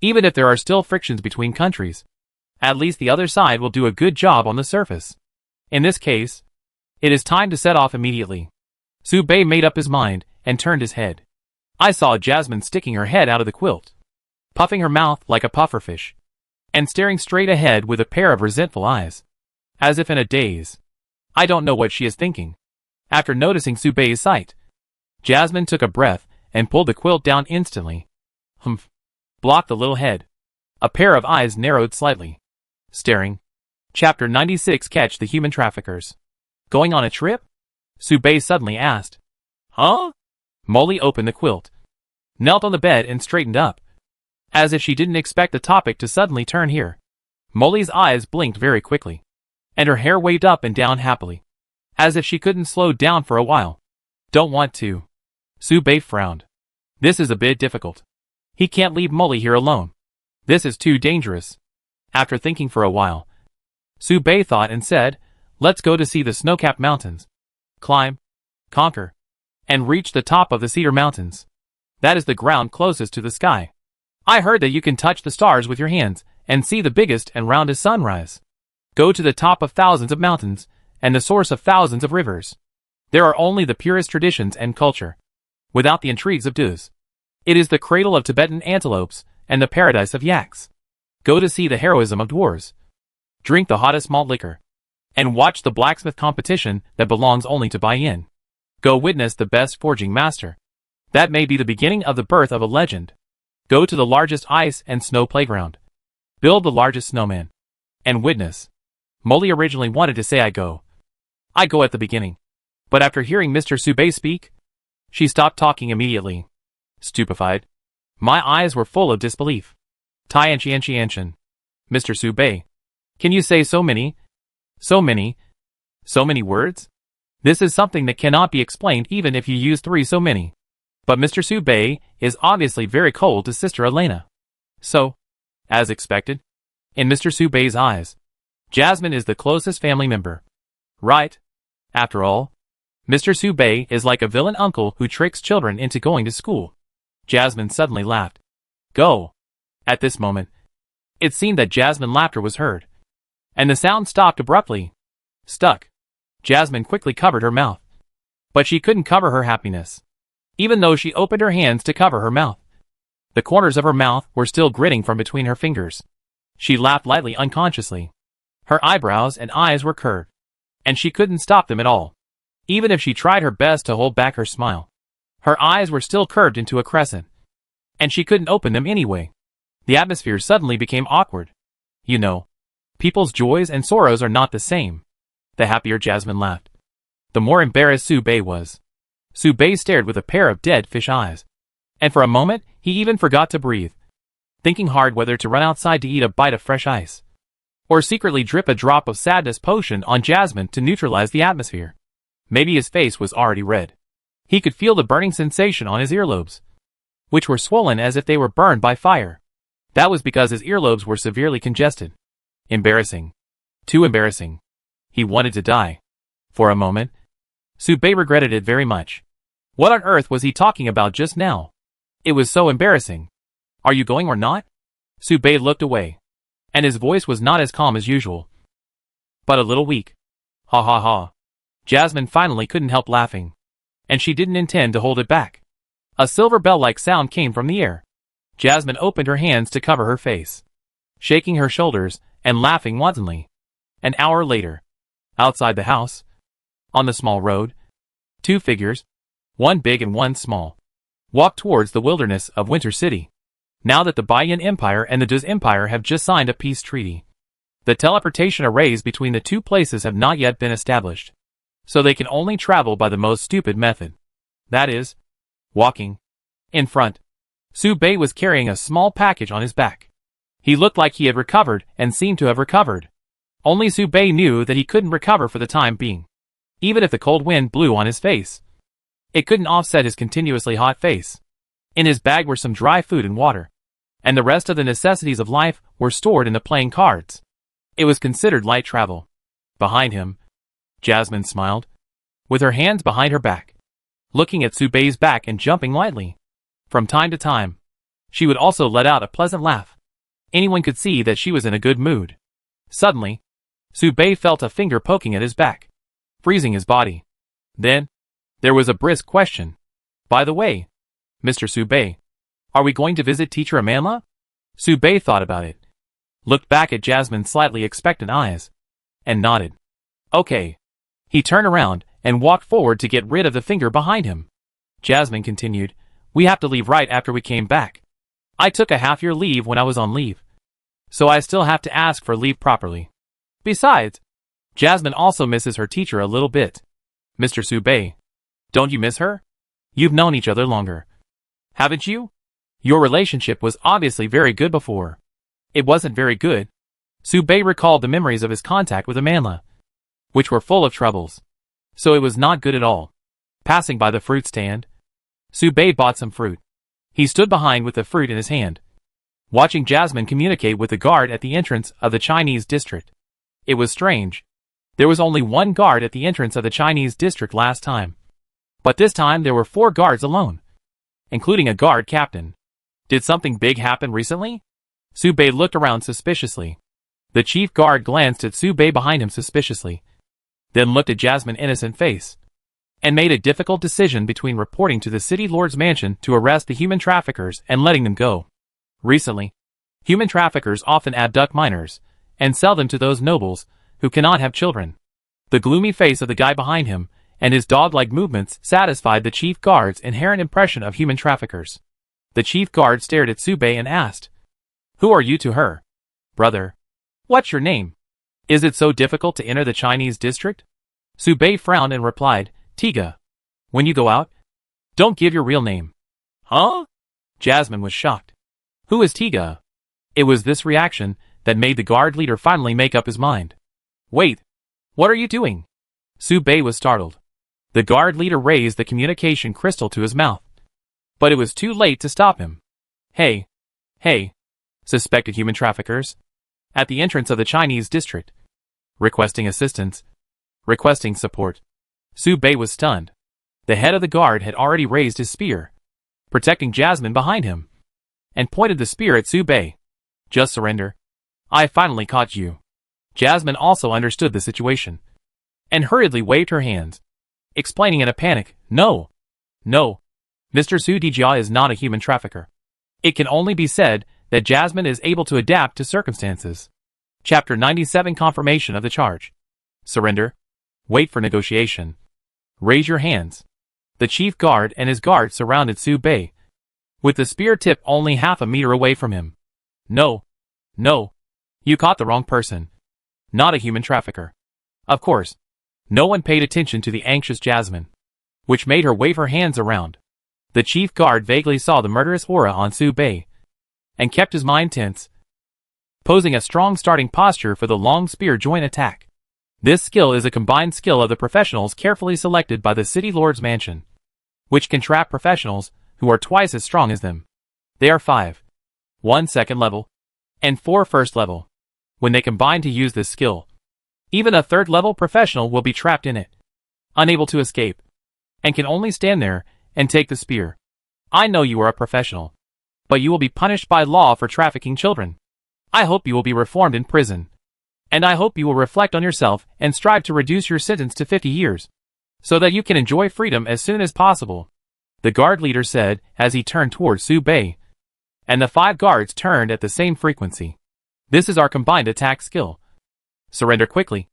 Even if there are still frictions between countries, at least the other side will do a good job on the surface. In this case, it is time to set off immediately. Su Bei made up his mind and turned his head. I saw Jasmine sticking her head out of the quilt, puffing her mouth like a pufferfish, and staring straight ahead with a pair of resentful eyes, as if in a daze. I don't know what she is thinking. After noticing Su Bei's sight, Jasmine took a breath and pulled the quilt down instantly. Humph. Blocked the little head. A pair of eyes narrowed slightly. Staring. Chapter 96 Catch the Human Traffickers. Going on a trip? Su Bei suddenly asked. Huh? Molly opened the quilt, knelt on the bed and straightened up, as if she didn't expect the topic to suddenly turn here. Molly's eyes blinked very quickly, and her hair waved up and down happily, as if she couldn't slow down for a while. Don't want to. Su Bei frowned. This is a bit difficult. He can't leave Molly here alone. This is too dangerous. After thinking for a while, Su Bei thought and said, let's go to see the snow-capped mountains. Climb, conquer, and reach the top of the Cedar Mountains. That is the ground closest to the sky. I heard that you can touch the stars with your hands and see the biggest and roundest sunrise. Go to the top of thousands of mountains and the source of thousands of rivers. There are only the purest traditions and culture, without the intrigues of Duz. It is the cradle of Tibetan antelopes and the paradise of yaks. Go to see the heroism of dwarves. Drink the hottest malt liquor, and watch the blacksmith competition that belongs only to Bayan. Go witness the best forging master. That may be the beginning of the birth of a legend. Go to the largest ice and snow playground. Build the largest snowman. And witness. Molly originally wanted to say I go at the beginning. But after hearing Mr. Su Bei speak, she stopped talking immediately. Stupefied. My eyes were full of disbelief. Tianqian. Mr. Su Bei. Can you say so many words? This is something that cannot be explained even if you use so many. But Mr. Su Bei is obviously very cold to Sister Elena. So, as expected, in Mr. Su Bei's eyes, Jasmine is the closest family member. Right? After all, Mr. Su Bei is like a villain uncle who tricks children into going to school. Jasmine suddenly laughed. Go. At this moment, it seemed that Jasmine's laughter was heard, and the sound stopped abruptly. Stuck. Jasmine quickly covered her mouth. But she couldn't cover her happiness, even though she opened her hands to cover her mouth. The corners of her mouth were still gritting from between her fingers. She laughed lightly unconsciously. Her eyebrows and eyes were curved, and she couldn't stop them at all. Even if she tried her best to hold back her smile, her eyes were still curved into a crescent, and she couldn't open them anyway. The atmosphere suddenly became awkward. You know, people's joys and sorrows are not the same. The happier Jasmine laughed, the more embarrassed Su Bei was. Su Bei stared with a pair of dead fish eyes, and for a moment he even forgot to breathe, thinking hard whether to run outside to eat a bite of fresh ice, or secretly drip a drop of sadness potion on Jasmine to neutralize the atmosphere. Maybe his face was already red. He could feel the burning sensation on his earlobes, which were swollen as if they were burned by fire. That was because his earlobes were severely congested. Embarrassing. Too embarrassing. He wanted to die. For a moment, Su Bei regretted it very much. What on earth was he talking about just now? It was so embarrassing. Are you going or not? Su Bei looked away, and his voice was not as calm as usual, but a little weak. Ha ha ha. Jasmine finally couldn't help laughing, and she didn't intend to hold it back. A silver bell-like sound came from the air. Jasmine opened her hands to cover her face, shaking her shoulders and laughing wantonly. An hour later, outside the house, on the small road, two figures, one big and one small, walked towards the wilderness of Winter City. Now that the Baiyan Empire and the Duz Empire have just signed a peace treaty, the teleportation arrays between the two places have not yet been established, so they can only travel by the most stupid method. That is, walking. In front, Su Bei was carrying a small package on his back. He looked like he had recovered and seemed to have recovered. Only Su Bei knew that he couldn't recover for the time being. Even if the cold wind blew on his face, it couldn't offset his continuously hot face. In his bag were some dry food and water, and the rest of the necessities of life were stored in the playing cards. It was considered light travel. Behind him, Jasmine smiled, with her hands behind her back, looking at Su Bei's back and jumping lightly. From time to time, she would also let out a pleasant laugh. Anyone could see that she was in a good mood. Suddenly, Su Bei felt a finger poking at his back, freezing his body. Then, there was a brisk question. By the way, Mr. Su Bei, are we going to visit Teacher Amanla? Su Bei thought about it, looked back at Jasmine's slightly expectant eyes, and nodded. Okay. He turned around and walked forward to get rid of the finger behind him. Jasmine continued, we have to leave right after we came back. I took a half-year leave when I was on leave, so I still have to ask for leave properly. Besides, Jasmine also misses her teacher a little bit. Mr. Su Bei, don't you miss her? You've known each other longer, haven't you? Your relationship was obviously very good before. It wasn't very good. Su Bei recalled the memories of his contact with Amanla, which were full of troubles. So it was not good at all. Passing by the fruit stand, Su Bei bought some fruit. He stood behind with the fruit in his hand, watching Jasmine communicate with the guard at the entrance of the Chinese district. It was strange. There was only one guard at the entrance of the Chinese district last time, but this time there were 4 guards alone, including a guard captain. Did something big happen recently? Su Bei looked around suspiciously. The chief guard glanced at Su Bei behind him suspiciously, then looked at Jasmine's innocent face, and made a difficult decision between reporting to the city lord's mansion to arrest the human traffickers and letting them go. Recently, human traffickers often abduct minors and sell them to those nobles who cannot have children. The gloomy face of the guy behind him and his dog-like movements satisfied the chief guard's inherent impression of human traffickers. The chief guard stared at Su Bei and asked, "Who are you to her? Brother, what's your name? Is it so difficult to enter the Chinese district?" Su Bei frowned and replied, "Tiga. When you go out, don't give your real name." Huh? Jasmine was shocked. Who is Tiga? It was this reaction that made the guard leader finally make up his mind. Wait, what are you doing? Su Bei was startled. The guard leader raised the communication crystal to his mouth, but it was too late to stop him. Hey, suspected human traffickers, at the entrance of the Chinese district, requesting assistance, requesting support. Su Bei was stunned. The head of the guard had already raised his spear, protecting Jasmine behind him, and pointed the spear at Su Bei. Just surrender. I finally caught you. Jasmine also understood the situation, and hurriedly waved her hands, explaining in a panic, No, Mr. Su Dijia is not a human trafficker. It can only be said that Jasmine is able to adapt to circumstances. Chapter 97 Confirmation of the charge. Surrender. Wait for negotiation. Raise your hands. The chief guard and his guards surrounded Su Bei, with the spear tip only half a meter away from him. No. You caught the wrong person. Not a human trafficker. Of course, no one paid attention to the anxious Jasmine, which made her wave her hands around. The chief guard vaguely saw the murderous aura on Su Bei, and kept his mind tense, posing a strong starting posture for the long spear joint attack. This skill is a combined skill of the professionals carefully selected by the city lord's mansion, which can trap professionals who are twice as strong as them. They are 5, 1 second level, and 4 first level. When they combine to use this skill, even a 3rd level professional will be trapped in it, unable to escape, and can only stand there and take the spear. I know you are a professional, but you will be punished by law for trafficking children. I hope you will be reformed in prison, and I hope you will reflect on yourself and strive to reduce your sentence to 50 years, so that you can enjoy freedom as soon as possible, the guard leader said as he turned towards Su Bei, and the 5 guards turned at the same frequency. This is our combined attack skill. Surrender quickly.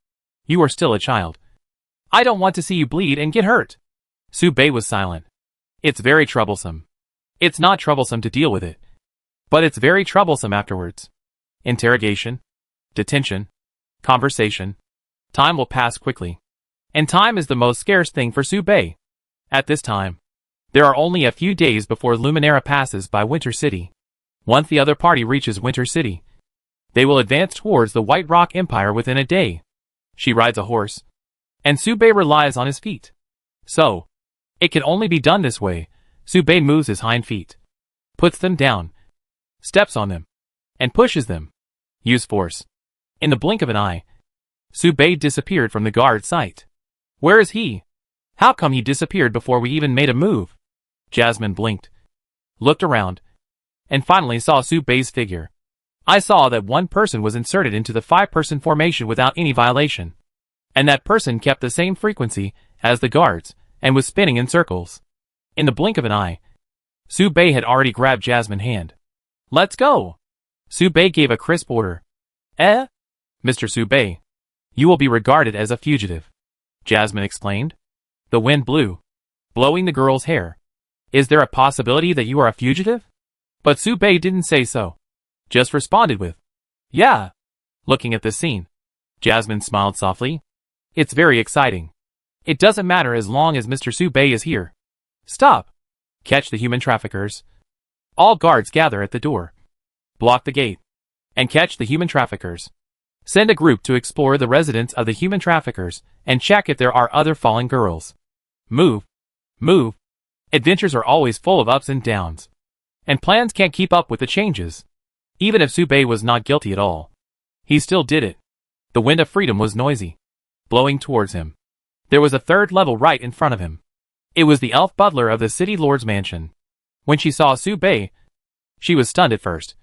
You are still a child. I don't want to see you bleed and get hurt. Su Bei was silent. It's very troublesome. It's not troublesome to deal with it. But it's very troublesome afterwards. Interrogation. Detention. Conversation. Time will pass quickly. And time is the most scarce thing for Su Bei. At this time, there are only a few days before Luminara passes by Winter City. Once the other party reaches Winter City, they will advance towards the White Rock Empire within a day. She rides a horse, and Su Bei relies on his feet. So, it can only be done this way. Su Bei moves his hind feet, puts them down, steps on them, and pushes them. Use force. In the blink of an eye, Su Bei disappeared from the guard's sight. Where is he? How come he disappeared before we even made a move? Jasmine blinked, looked around, and finally saw Su Bei's figure. I saw that one person was inserted into the 5-person formation without any violation. And that person kept the same frequency as the guards, and was spinning in circles. In the blink of an eye, Su Bei had already grabbed Jasmine's hand. Let's go! Su Bei gave a crisp order. Mr. Su Bei, you will be regarded as a fugitive, Jasmine explained. The wind blew, blowing the girl's hair. Is there a possibility that you are a fugitive? But Su Bei didn't say so. Just responded with, yeah. Looking at the scene, Jasmine smiled softly. It's very exciting. It doesn't matter as long as Mr. Su Bei is here. Stop. Catch the human traffickers. All guards gather at the door. Block the gate. And catch the human traffickers. Send a group to explore the residence of the human traffickers and check if there are other fallen girls. Move. Move. Adventures are always full of ups and downs. And plans can't keep up with the changes. Even if Su Bei was not guilty at all, he still did it. The wind of freedom was noisy, blowing towards him. There was a third level right in front of him. It was the elf butler of the city lord's mansion. When she saw Su Bei, she was stunned at first,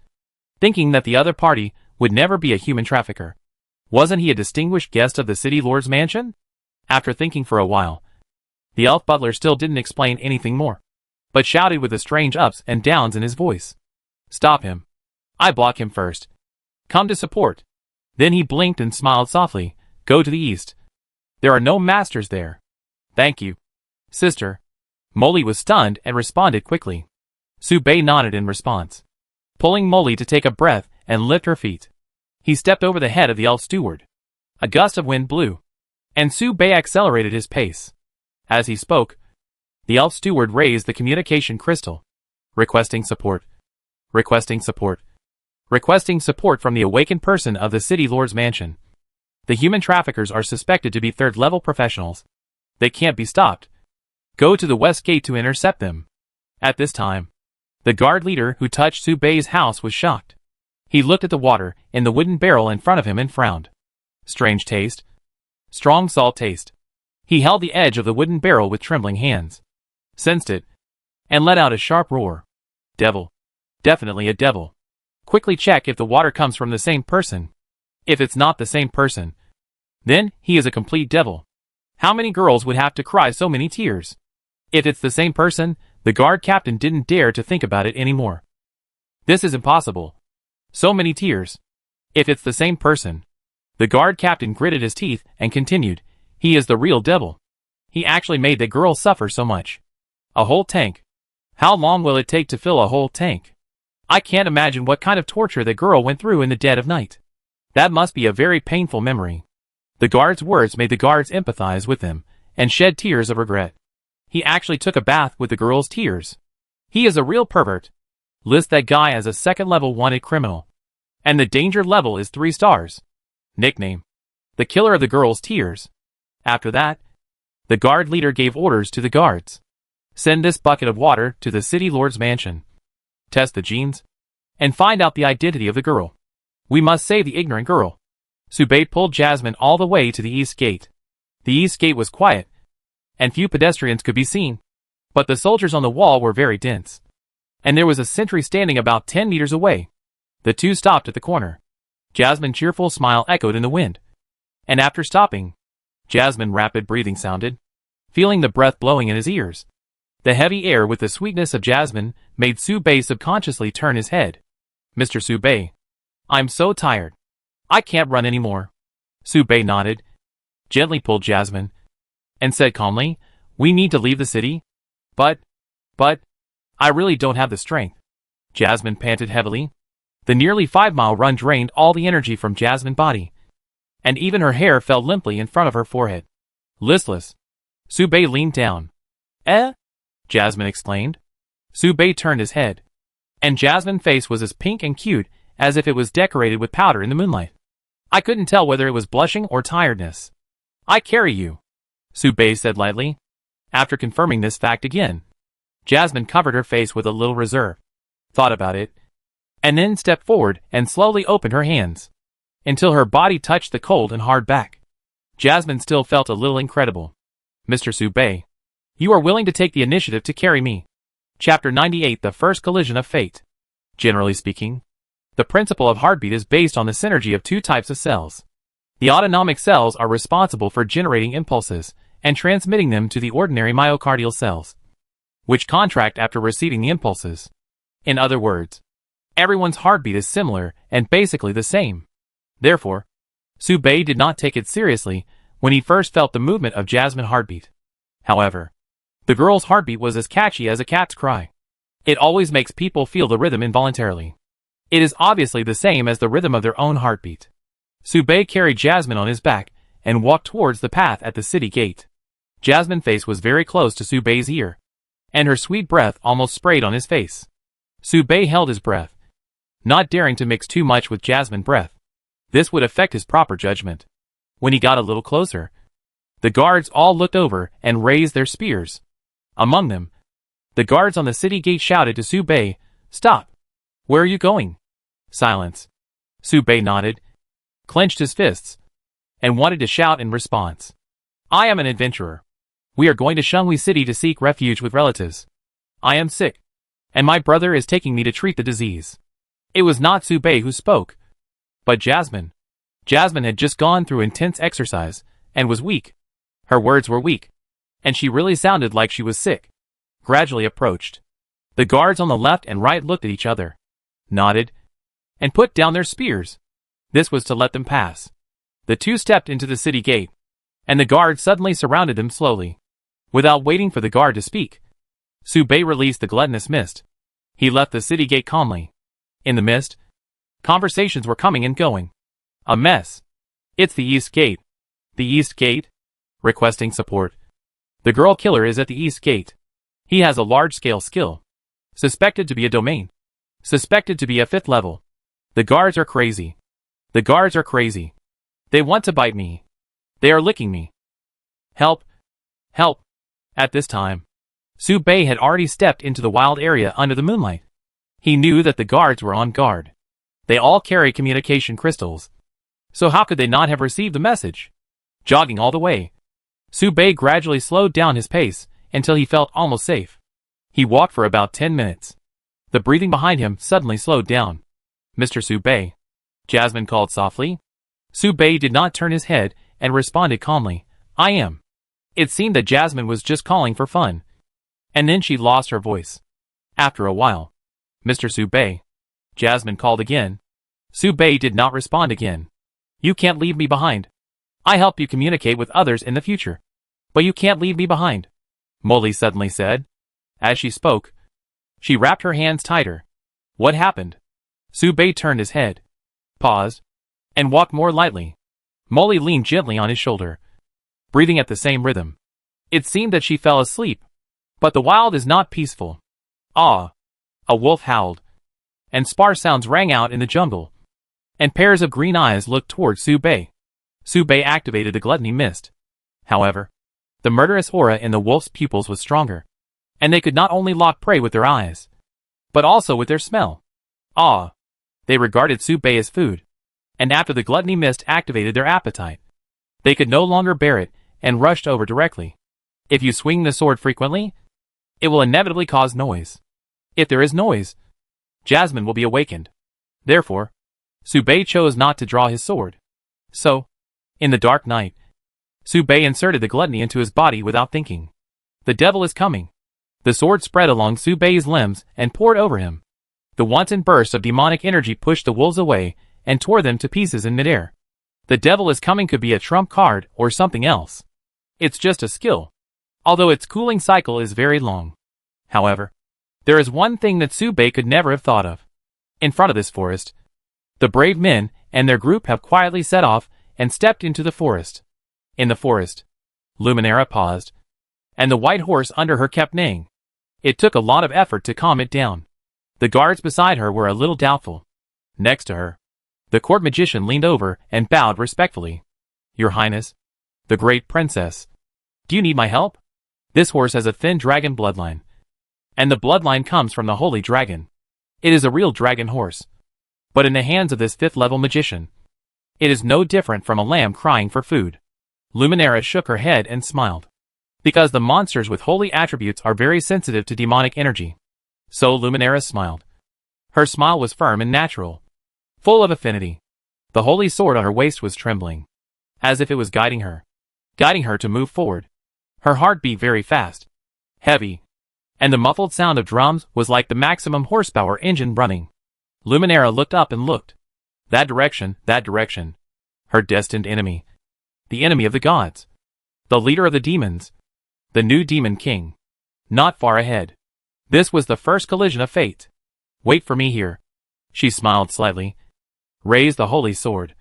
thinking that the other party would never be a human trafficker. Wasn't he a distinguished guest of the city lord's mansion? After thinking for a while, the elf butler still didn't explain anything more, but shouted with the strange ups and downs in his voice. Stop him. I block him first. Come to support. Then he blinked and smiled softly. Go to the east. There are no masters there. Thank you, sister. Molly was stunned and responded quickly. Su Bei nodded in response, pulling Molly to take a breath and lift her feet. He stepped over the head of the elf steward. A gust of wind blew, and Su Bei accelerated his pace. As he spoke, the elf steward raised the communication crystal. Requesting support. Requesting support. Requesting support from the awakened person of the city lord's mansion. The human traffickers are suspected to be third-level professionals. They can't be stopped. Go to the west gate to intercept them. At this time, the guard leader who touched Su Bei's house was shocked. He looked at the water in the wooden barrel in front of him and frowned. Strange taste. Strong salt taste. He held the edge of the wooden barrel with trembling hands, sensed it, and let out a sharp roar. Devil. Definitely a devil. Quickly check if the water comes from the same person. If it's not the same person, then he is a complete devil. How many girls would have to cry so many tears? If it's the same person, the guard captain didn't dare to think about it anymore. This is impossible. So many tears. If it's the same person. The guard captain gritted his teeth and continued, he is the real devil. He actually made the girl suffer so much. A whole tank. How long will it take to fill a whole tank? I can't imagine what kind of torture the girl went through in the dead of night. That must be a very painful memory. The guard's words made the guards empathize with him, and shed tears of regret. He actually took a bath with the girl's tears. He is a real pervert. List that guy as a second-level wanted criminal. And the danger level is 3 stars. Nickname: the killer of the girl's tears. After that, the guard leader gave orders to the guards. Send this bucket of water to the city lord's mansion. Test the genes, and find out the identity of the girl. We must save the ignorant girl. Su Bei pulled Jasmine all the way to the east gate. The east gate was quiet, and few pedestrians could be seen, but the soldiers on the wall were very dense, and there was a sentry standing about 10 meters away. The two stopped at the corner. Jasmine's cheerful smile echoed in the wind, and after stopping, Jasmine's rapid breathing sounded, feeling the breath blowing in his ears. The heavy air with the sweetness of jasmine made Su Bei subconsciously turn his head. Mr. Su Bei, I'm so tired. I can't run anymore. Su Bei nodded, gently pulled Jasmine, and said calmly, we need to leave the city? But, I really don't have the strength. Jasmine panted heavily. The nearly 5-mile run drained all the energy from Jasmine's body, and even her hair fell limply in front of her forehead. Listless, Su Bei leaned down. Jasmine exclaimed. Su Bei turned his head, and Jasmine's face was as pink and cute as if it was decorated with powder in the moonlight. I couldn't tell whether it was blushing or tiredness. I carry you, Su Bei said lightly. After confirming this fact again, Jasmine covered her face with a little reserve, thought about it, and then stepped forward and slowly opened her hands, until her body touched the cold and hard back. Jasmine still felt a little incredible. Mr. Su Bei, you are willing to take the initiative to carry me. Chapter 98 The First Collision of Fate. Generally speaking, the principle of heartbeat is based on the synergy of two types of cells. The autonomic cells are responsible for generating impulses and transmitting them to the ordinary myocardial cells, which contract after receiving the impulses. In other words, everyone's heartbeat is similar and basically the same. Therefore, Su Bei did not take it seriously when he first felt the movement of Jasmine's heartbeat. However, the girl's heartbeat was as catchy as a cat's cry. It always makes people feel the rhythm involuntarily. It is obviously the same as the rhythm of their own heartbeat. Su Bei carried Jasmine on his back and walked towards the path at the city gate. Jasmine's face was very close to Su Bei's ear, and her sweet breath almost sprayed on his face. Su Bei held his breath, not daring to mix too much with Jasmine's breath. This would affect his proper judgment. When he got a little closer, the guards all looked over and raised their spears. Among them, the guards on the city gate shouted to Su Bei, "Stop! Where are you going?" Silence. Su Bei nodded, clenched his fists, and wanted to shout in response. I am an adventurer. We are going to Shenghui City to seek refuge with relatives. I am sick, and my brother is taking me to treat the disease. It was not Su Bei who spoke, but Jasmine. Jasmine had just gone through intense exercise, and was weak. Her words were weak, and she really sounded like she was sick. Gradually approached. The guards on the left and right looked at each other, nodded, and put down their spears. This was to let them pass. The two stepped into the city gate, and the guard suddenly surrounded them slowly. Without waiting for the guard to speak, Su Bei released the gluttonous mist. He left the city gate calmly. In the mist, conversations were coming and going. A mess. It's the East Gate. The East Gate? Requesting support. The girl killer is at the East Gate. He has a large-scale skill. Suspected to be a domain. Suspected to be a 5th level. The guards are crazy. The guards are crazy. They want to bite me. They are licking me. Help! Help! At this time, Su Bei had already stepped into the wild area under the moonlight. He knew that the guards were on guard. They all carry communication crystals. So how could they not have received the message? Jogging all the way, Su Bei gradually slowed down his pace until he felt almost safe. He walked for about 10 minutes. The breathing behind him suddenly slowed down. Mr. Su Bei, Jasmine called softly. Su Bei did not turn his head and responded calmly, I am. It seemed that Jasmine was just calling for fun. And then she lost her voice. After a while, Mr. Su Bei, Jasmine called again. Su Bei did not respond again. You can't leave me behind. I help you communicate with others in the future. But you can't leave me behind, Molly suddenly said. As she spoke, she wrapped her hands tighter. What happened? Su Bei turned his head, paused, and walked more lightly. Molly leaned gently on his shoulder, breathing at the same rhythm. It seemed that she fell asleep. But the wild is not peaceful. Ah! A wolf howled, and sparse sounds rang out in the jungle, and pairs of green eyes looked toward Su Bei. Su Bei activated the gluttony mist. However, the murderous aura in the wolf's pupils was stronger, and they could not only lock prey with their eyes, but also with their smell. Ah! They regarded Su Bei as food, and after the gluttony mist activated their appetite, they could no longer bear it and rushed over directly. If you swing the sword frequently, it will inevitably cause noise. If there is noise, Jasmine will be awakened. Therefore, Su Bei chose not to draw his sword. So, in the dark night, Su Bei inserted the gluttony into his body without thinking. The devil is coming. The sword spread along Su Bei's limbs and poured over him. The wanton burst of demonic energy pushed the wolves away and tore them to pieces in midair. The devil is coming could be a trump card or something else. It's just a skill, although its cooling cycle is very long. However, there is one thing that Sube could never have thought of. In front of this forest, the brave men and their group have quietly set off and stepped into the forest. In the forest, Luminara paused, and the white horse under her kept neighing. It took a lot of effort to calm it down. The guards beside her were a little doubtful. Next to her, the court magician leaned over and bowed respectfully. "Your Highness, the great princess, do you need my help? This horse has a thin dragon bloodline, and the bloodline comes from the holy dragon. It is a real dragon horse. But in the hands of this 5th-level magician, it is no different from a lamb crying for food." Luminara shook her head and smiled. Because the monsters with holy attributes are very sensitive to demonic energy. So Luminara smiled. Her smile was firm and natural, full of affinity. The holy sword on her waist was trembling, as if it was guiding her to move forward. Her heart beat very fast, heavy, and the muffled sound of drums was like the maximum horsepower engine running. Luminara looked up and looked. That direction. Her destined enemy. The enemy of the gods. The leader of the demons. The new demon king. Not far ahead. This was the first collision of fate. "Wait for me here." She smiled slightly, raised the holy sword,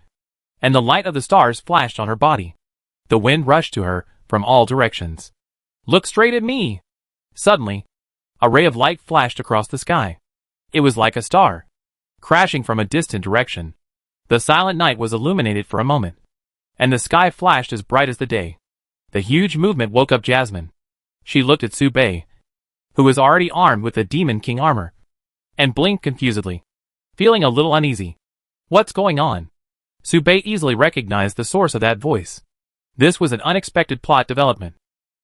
and the light of the stars flashed on her body. The wind rushed to her from all directions. "Look straight at me!" Suddenly, a ray of light flashed across the sky. It was like a star, crashing from a distant direction. The silent night was illuminated for a moment, and the sky flashed as bright as the day. The huge movement woke up Jasmine. She looked at Sube, who was already armed with the Demon King armor, and blinked confusedly, feeling a little uneasy. "What's going on?" Sube easily recognized the source of that voice. This was an unexpected plot development.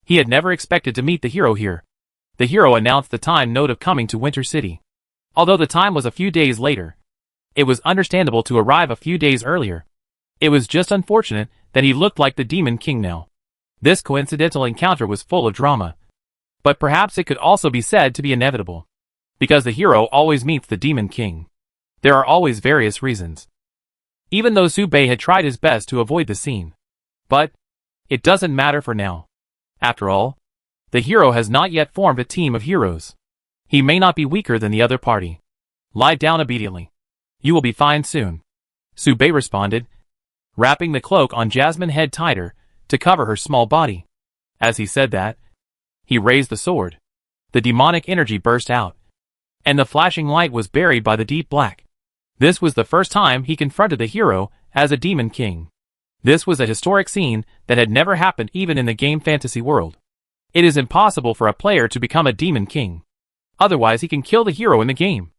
He had never expected to meet the hero here. The hero announced the time note of coming to Winter City. Although the time was a few days later, it was understandable to arrive a few days earlier. It was just unfortunate that he looked like the Demon King now. This coincidental encounter was full of drama, but perhaps it could also be said to be inevitable. Because the hero always meets the Demon King, there are always various reasons. Even though Sube had tried his best to avoid the scene. But it doesn't matter for now. After all, the hero has not yet formed a team of heroes. He may not be weaker than the other party. Lie down obediently. You will be fine soon. Sube responded, wrapping the cloak on Jasmine's head tighter to cover her small body. As he said that, he raised the sword. The demonic energy burst out, and the flashing light was buried by the deep black. This was the first time he confronted the hero as a demon king. This was a historic scene that had never happened even in the game fantasy world. It is impossible for a player to become a demon king. Otherwise he can kill the hero in the game,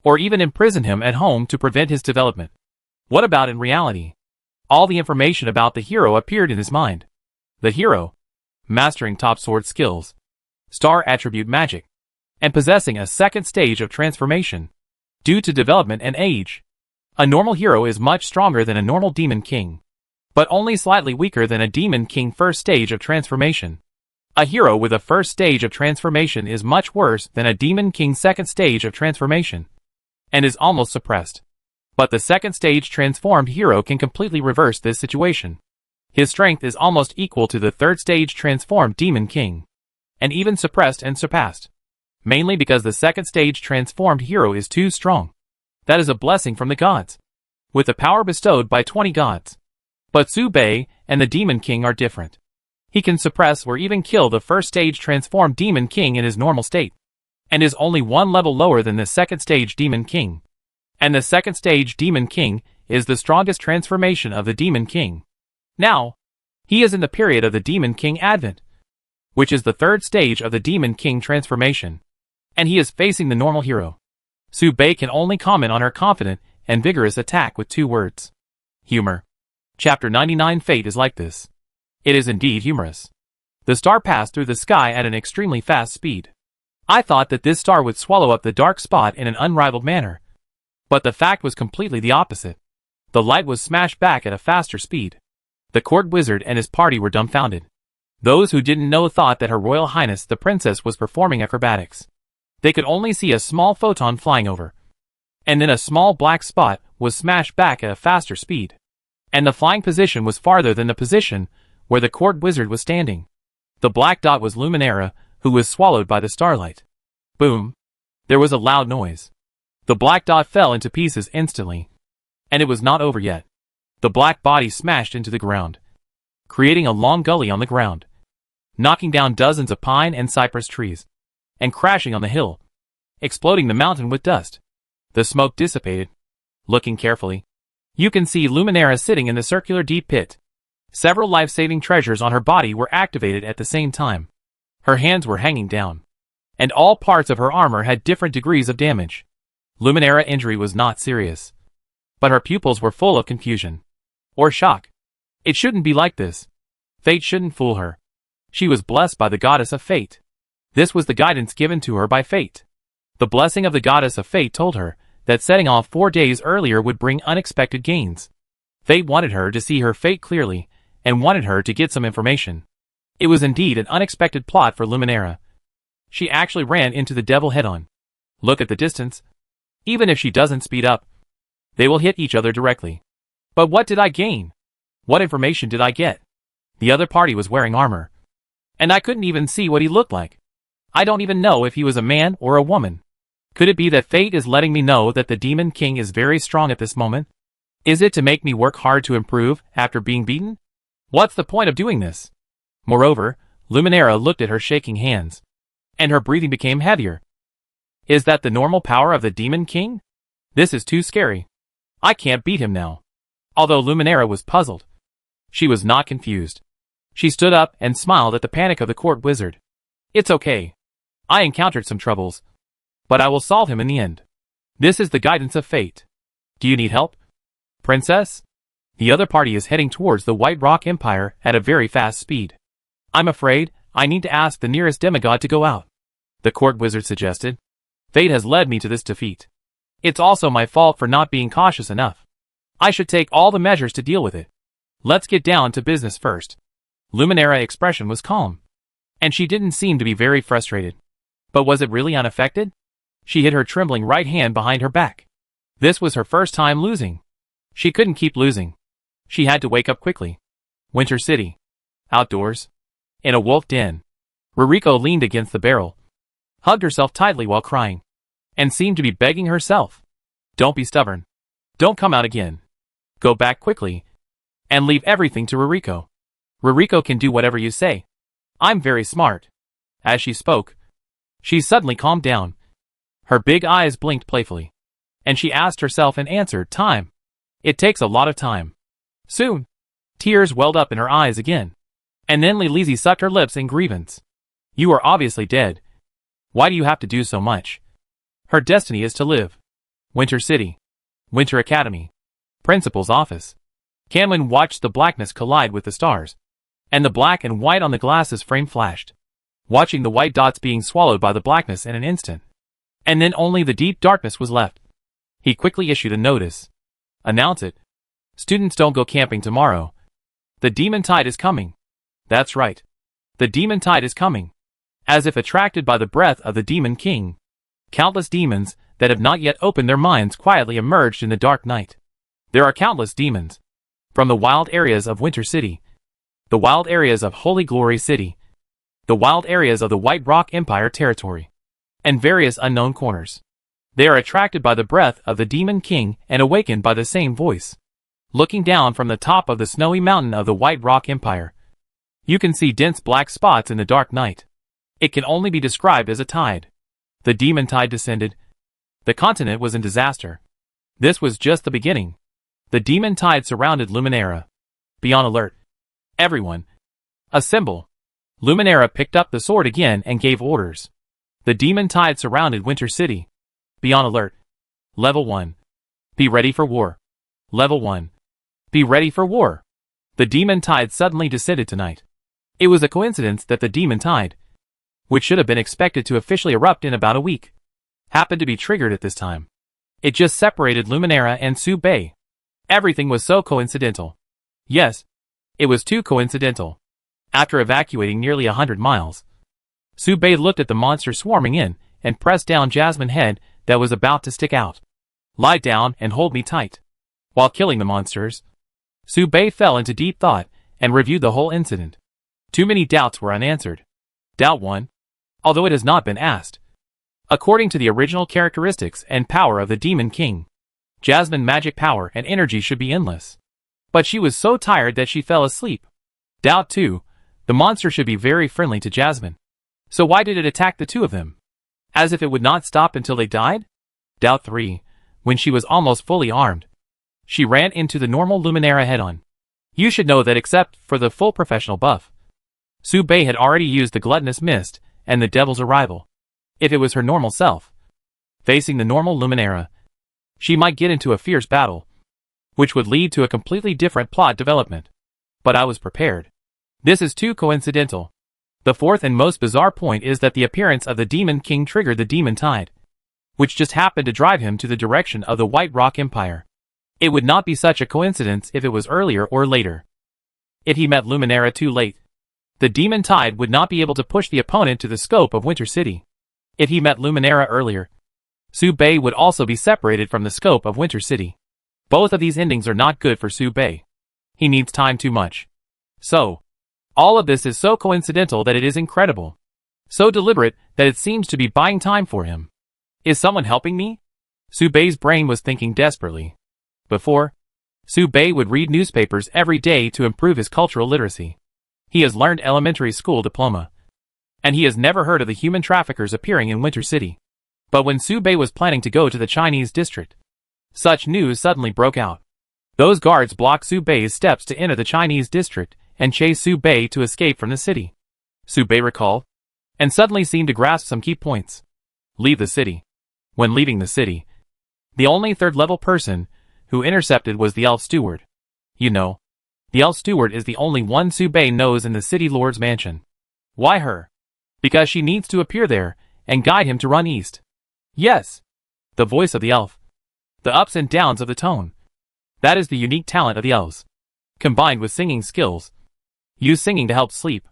or even imprison him at home to prevent his development. What about in reality? All the information about the hero appeared in his mind. The hero, mastering top sword skills, star attribute magic, and possessing a second stage of transformation. Due to development and age, a normal hero is much stronger than a normal demon king, but only slightly weaker than a demon king first stage of transformation. A hero with a first stage of transformation is much worse than a demon king second stage of transformation, and is almost suppressed. But the second stage transformed hero can completely reverse this situation. His strength is almost equal to the third stage transformed demon king, and even suppressed and surpassed. Mainly because the second stage transformed hero is too strong. That is a blessing from the gods, with the power bestowed by 20 gods. But Sube and the demon king are different. He can suppress or even kill the first stage transformed demon king in his normal state, and is only one level lower than the second stage demon king. And the second stage demon king is the strongest transformation of the demon king. Now, he is in the period of the demon king advent, which is the third stage of the demon king transformation, and he is facing the normal hero. Sube can only comment on her confident and vigorous attack with 2 words. Humor. Chapter 99 Fate is like this. It is indeed humorous. The star passed through the sky at an extremely fast speed. I thought that this star would swallow up the dark spot in an unrivaled manner, but the fact was completely the opposite. The light was smashed back at a faster speed. The court wizard and his party were dumbfounded. Those who didn't know thought that Her Royal Highness the Princess was performing acrobatics. They could only see a small photon flying over, and then a small black spot was smashed back at a faster speed. And the flying position was farther than the position where the court wizard was standing. The black dot was Luminera, who was swallowed by the starlight. Boom! There was a loud noise. The black dot fell into pieces instantly. And it was not over yet. The black body smashed into the ground, creating a long gully on the ground, knocking down dozens of pine and cypress trees, and crashing on the hill, exploding the mountain with dust. The smoke dissipated. Looking carefully, you can see Luminera sitting in the circular deep pit. Several life-saving treasures on her body were activated at the same time. Her hands were hanging down, and all parts of her armor had different degrees of damage. Luminera's injury was not serious, but her pupils were full of confusion or shock. It shouldn't be like this. Fate shouldn't fool her. She was blessed by the goddess of fate. This was the guidance given to her by fate. The blessing of the goddess of fate told her that setting off 4 days earlier would bring unexpected gains. Fate wanted her to see her fate clearly and wanted her to get some information. It was indeed an unexpected plot for Luminera. She actually ran into the devil head-on. Look at the distance. Even if she doesn't speed up, they will hit each other directly. But what did I gain? What information did I get? The other party was wearing armor, and I couldn't even see what he looked like. I don't even know if he was a man or a woman. Could it be that fate is letting me know that the Demon King is very strong at this moment? Is it to make me work hard to improve after being beaten? What's the point of doing this? Moreover, Luminera looked at her shaking hands, and her breathing became heavier. Is that the normal power of the Demon King? This is too scary. I can't beat him now. Although Luminera was puzzled, she was not confused. She stood up and smiled at the panic of the court wizard. It's okay. I encountered some troubles, but I will solve him in the end. This is the guidance of fate. Do you need help, princess? The other party is heading towards the White Rock Empire at a very fast speed. I'm afraid I need to ask the nearest demigod to go out, the court wizard suggested. Fate has led me to this defeat. It's also my fault for not being cautious enough. I should take all the measures to deal with it. Let's get down to business first. Luminera's expression was calm, and she didn't seem to be very frustrated. But was it really unaffected? She hid her trembling right hand behind her back. This was her first time losing. She couldn't keep losing. She had to wake up quickly. Winter City. Outdoors. In a wolf den. Ruriko leaned against the barrel, hugged herself tightly while crying, and seemed to be begging herself. Don't be stubborn. Don't come out again. Go back quickly, and leave everything to Ruriko. Ruriko can do whatever you say. I'm very smart. As she spoke, she suddenly calmed down. Her big eyes blinked playfully, and she asked herself and answered, time. It takes a lot of time. Soon. Tears welled up in her eyes again. And then Lilizi sucked her lips in grievance. You are obviously dead. Why do you have to do so much? Her destiny is to live. Winter City. Winter Academy. Principal's office. Canwin watched the blackness collide with the stars, and the black and white on the glasses frame flashed, watching the white dots being swallowed by the blackness in an instant. And then only the deep darkness was left. He quickly issued a notice. Announce it. Students don't go camping tomorrow. The demon tide is coming. That's right. The demon tide is coming. As if attracted by the breath of the Demon King, countless demons that have not yet opened their minds quietly emerged in the dark night. There are countless demons. From the wild areas of Winter City, the wild areas of Holy Glory City, the wild areas of the White Rock Empire territory, and various unknown corners. They are attracted by the breath of the Demon King and awakened by the same voice. Looking down from the top of the snowy mountain of the White Rock Empire, you can see dense black spots in the dark night. It can only be described as a tide. The demon tide descended. The continent was in disaster. This was just the beginning. The demon tide surrounded Luminera. Be on alert. Everyone. Assemble. Luminera picked up the sword again and gave orders. The demon tide surrounded Winter City. Be on alert. Level 1. Be ready for war. Level 1. Be ready for war. The demon tide suddenly descended tonight. It was a coincidence that the demon tide, which should have been expected to officially erupt in about a week, happened to be triggered at this time. It just separated Luminera and Su Bei. Everything was so coincidental. Yes, it was too coincidental. After evacuating nearly 100 miles, Su Bei looked at the monster swarming in and pressed down Jasmine's head that was about to stick out. Lie down and hold me tight. While killing the monsters, Su Bei fell into deep thought and reviewed the whole incident. Too many doubts were unanswered. Doubt 1. Although it has not been asked. According to the original characteristics and power of the Demon King, Jasmine's magic power and energy should be endless. But she was so tired that she fell asleep. Doubt 2. The monster should be very friendly to Jasmine. So why did it attack the two of them? As if it would not stop until they died? Doubt 3. When she was almost fully armed, she ran into the normal Luminara head-on. You should know that except for the full professional buff, Su Bei had already used the Gluttonous Mist and the Devil's Arrival. If it was her normal self, facing the normal Luminara, she might get into a fierce battle, which would lead to a completely different plot development. But I was prepared. This is too coincidental. The fourth and most bizarre point is that the appearance of the Demon King triggered the Demon Tide, which just happened to drive him to the direction of the White Rock Empire. It would not be such a coincidence if it was earlier or later. If he met Luminara too late, the Demon Tide would not be able to push the opponent to the scope of Winter City. If he met Luminara earlier, Su Bei would also be separated from the scope of Winter City. Both of these endings are not good for Su Bei. He needs time too much. So, all of this is so coincidental that it is incredible. So deliberate that it seems to be buying time for him. Is someone helping me? Su Bei's brain was thinking desperately. Before, Su Bei would read newspapers every day to improve his cultural literacy. He has learned elementary school diploma, and he has never heard of the human traffickers appearing in Winter City. But when Su Bei was planning to go to the Chinese district, such news suddenly broke out. Those guards blocked Su Bei's steps to enter the Chinese district and chased Su Bei to escape from the city. Su Bei recalled, and suddenly seemed to grasp some key points. Leave the city. When leaving the city, the only third-level person who intercepted was the elf steward. You know, the elf steward is the only one Su Bei knows in the city lord's mansion. Why her? Because she needs to appear there and guide him to run east. Yes. The voice of the elf. The ups and downs of the tone. That is the unique talent of the elves. Combined with singing skills. Use singing to help sleep.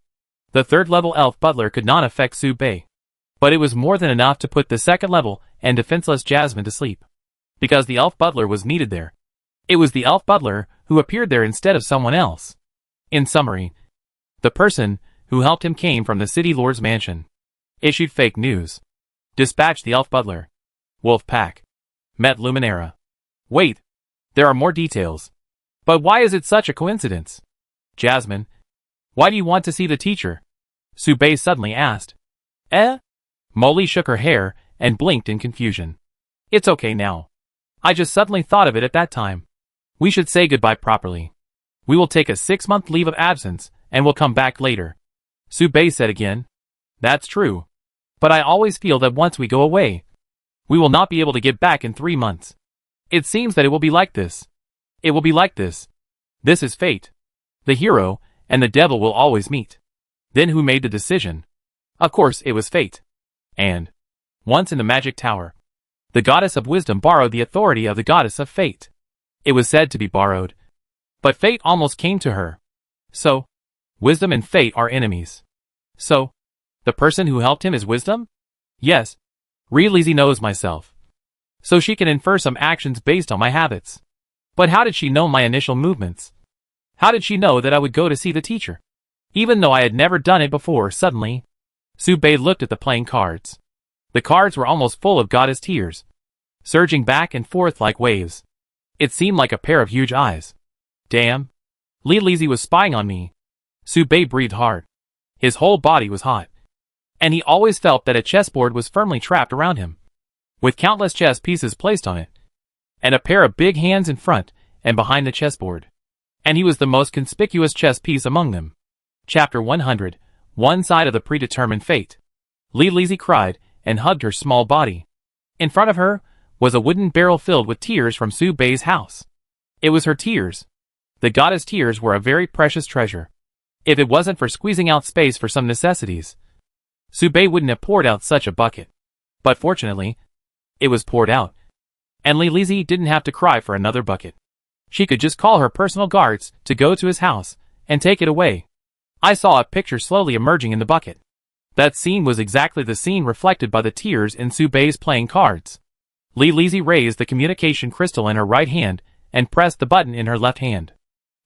The third-level elf butler could not affect Su Bei. But it was more than enough to put the second-level and defenseless Jasmine to sleep. Because the elf butler was needed there. It was the elf butler who appeared there instead of someone else. In summary, the person who helped him came from the city lord's mansion. Issued fake news. Dispatched the elf butler. Wolf pack. Met Luminara. Wait. There are more details. But why is it such a coincidence? Jasmine. Why do you want to see the teacher? Su Bei suddenly asked. Molly shook her hair and blinked in confusion. It's okay now. I just suddenly thought of it at that time. We should say goodbye properly. We will take a 6-month leave of absence and we'll come back later. Su Bei said again. That's true. But I always feel that once we go away, we will not be able to get back in 3 months. It seems that it will be like this. It will be like this. This is fate. The hero and the devil will always meet. Then who made the decision? Of course it was fate. And, once in the magic tower, the goddess of wisdom borrowed the authority of the goddess of fate. It was said to be borrowed. But fate almost came to her. So, wisdom and fate are enemies. So, the person who helped him is wisdom? Yes. Lizzie knows myself. So she can infer some actions based on my habits. But how did she know my initial movements? How did she know that I would go to see the teacher? Even though I had never done it before, suddenly, Su Bei looked at the playing cards. The cards were almost full of goddess tears, surging back and forth like waves. It seemed like a pair of huge eyes. Damn. Lizzie was spying on me. Su Bei breathed hard. His whole body was hot. And he always felt that a chessboard was firmly trapped around him, with countless chess pieces placed on it, and a pair of big hands in front and behind the chessboard. And he was the most conspicuous chess piece among them. Chapter 100, One Side of the Predetermined Fate. Lizzie cried and hugged her small body. In front of her was a wooden barrel filled with tears from Su Bei's house. It was her tears. The goddess tears were a very precious treasure. If it wasn't for squeezing out space for some necessities, Su Bei wouldn't have poured out such a bucket. But fortunately, it was poured out. And Lizzie didn't have to cry for another bucket. She could just call her personal guards to go to his house and take it away. I saw a picture slowly emerging in the bucket. That scene was exactly the scene reflected by the tears in Su Bei's playing cards. Lizzie raised the communication crystal in her right hand and pressed the button in her left hand.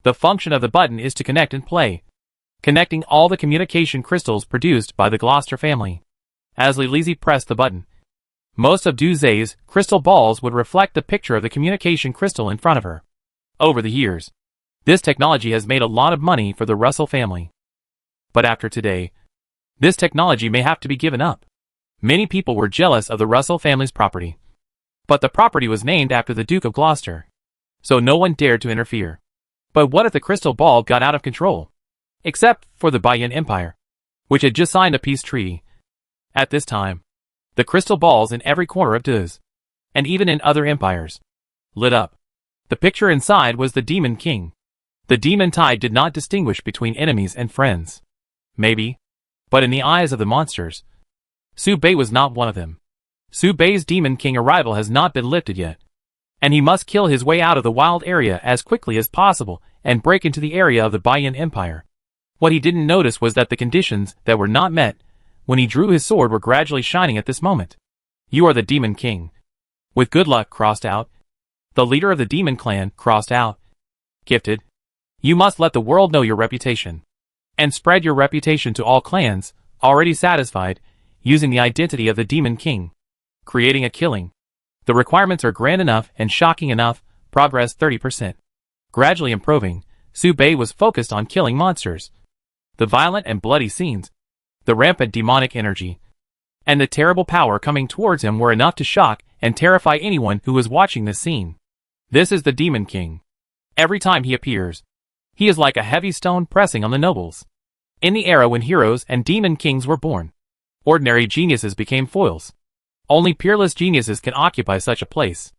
The function of the button is to connect and play, connecting all the communication crystals produced by the Gloucester family. As Lizzie pressed the button, most of Duzay's crystal balls would reflect the picture of the communication crystal in front of her. Over the years, this technology has made a lot of money for the Russell family. But after today, this technology may have to be given up. Many people were jealous of the Russell family's property. But the property was named after the Duke of Gloucester, so no one dared to interfere. But what if the crystal ball got out of control? Except for the Bayan Empire, which had just signed a peace treaty. At this time, the crystal balls in every corner of Duz, and even in other empires, lit up. The picture inside was the Demon King. The demon tide did not distinguish between enemies and friends. Maybe, but in the eyes of the monsters, Su Bei was not one of them. Su Bei's Demon King arrival has not been lifted yet, and he must kill his way out of the wild area as quickly as possible and break into the area of the Bayan Empire. What he didn't notice was that the conditions that were not met when he drew his sword were gradually shining at this moment. You are the Demon King. With good luck crossed out. The leader of the Demon Clan crossed out. Gifted. You must let the world know your reputation, and spread your reputation to all clans, already satisfied, using the identity of the Demon King. Creating a killing. The requirements are grand enough and shocking enough, progress 30%. Gradually improving, Su Bei was focused on killing monsters. The violent and bloody scenes, the rampant demonic energy, and the terrible power coming towards him were enough to shock and terrify anyone who was watching this scene. This is the Demon King. Every time he appears, he is like a heavy stone pressing on the nobles. In the era when heroes and demon kings were born, ordinary geniuses became foils. Only peerless geniuses can occupy such a place.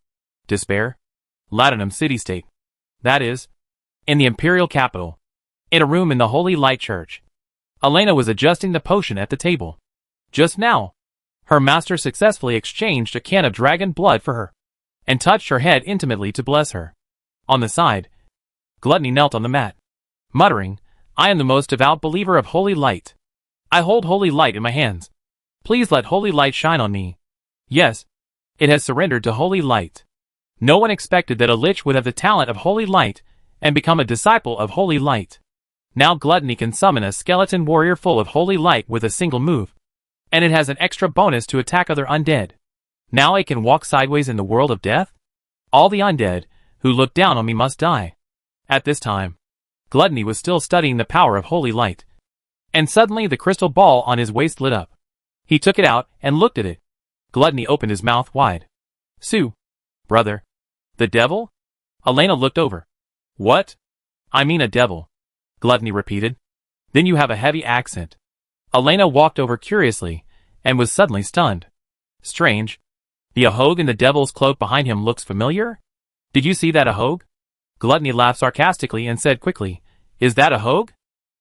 Despair? Latinum city-state. That is, in the imperial capital, in a room in the Holy Light Church. Elena was adjusting the potion at the table. Just now, her master successfully exchanged a can of dragon blood for her, and touched her head intimately to bless her. On the side, Gluttony knelt on the mat, muttering, I am the most devout believer of holy light. I hold holy light in my hands. Please let holy light shine on me. Yes, it has surrendered to holy light. No one expected that a lich would have the talent of holy light and become a disciple of holy light. Now Gluttony can summon a skeleton warrior full of holy light with a single move, and it has an extra bonus to attack other undead. Now it can walk sideways in the world of death? All the undead who look down on me must die. At this time, Gluttony was still studying the power of holy light, and suddenly the crystal ball on his waist lit up. He took it out and looked at it. Gluttony opened his mouth wide. Su, brother, the devil? Elena looked over. What? I mean a devil, Gluttony repeated. Then you have a heavy accent. Elena walked over curiously, and was suddenly stunned. Strange. The Ahogue in the devil's cloak behind him looks familiar? Did you see that Ahogue? Gluttony laughed sarcastically and said quickly, Is that Ahogue?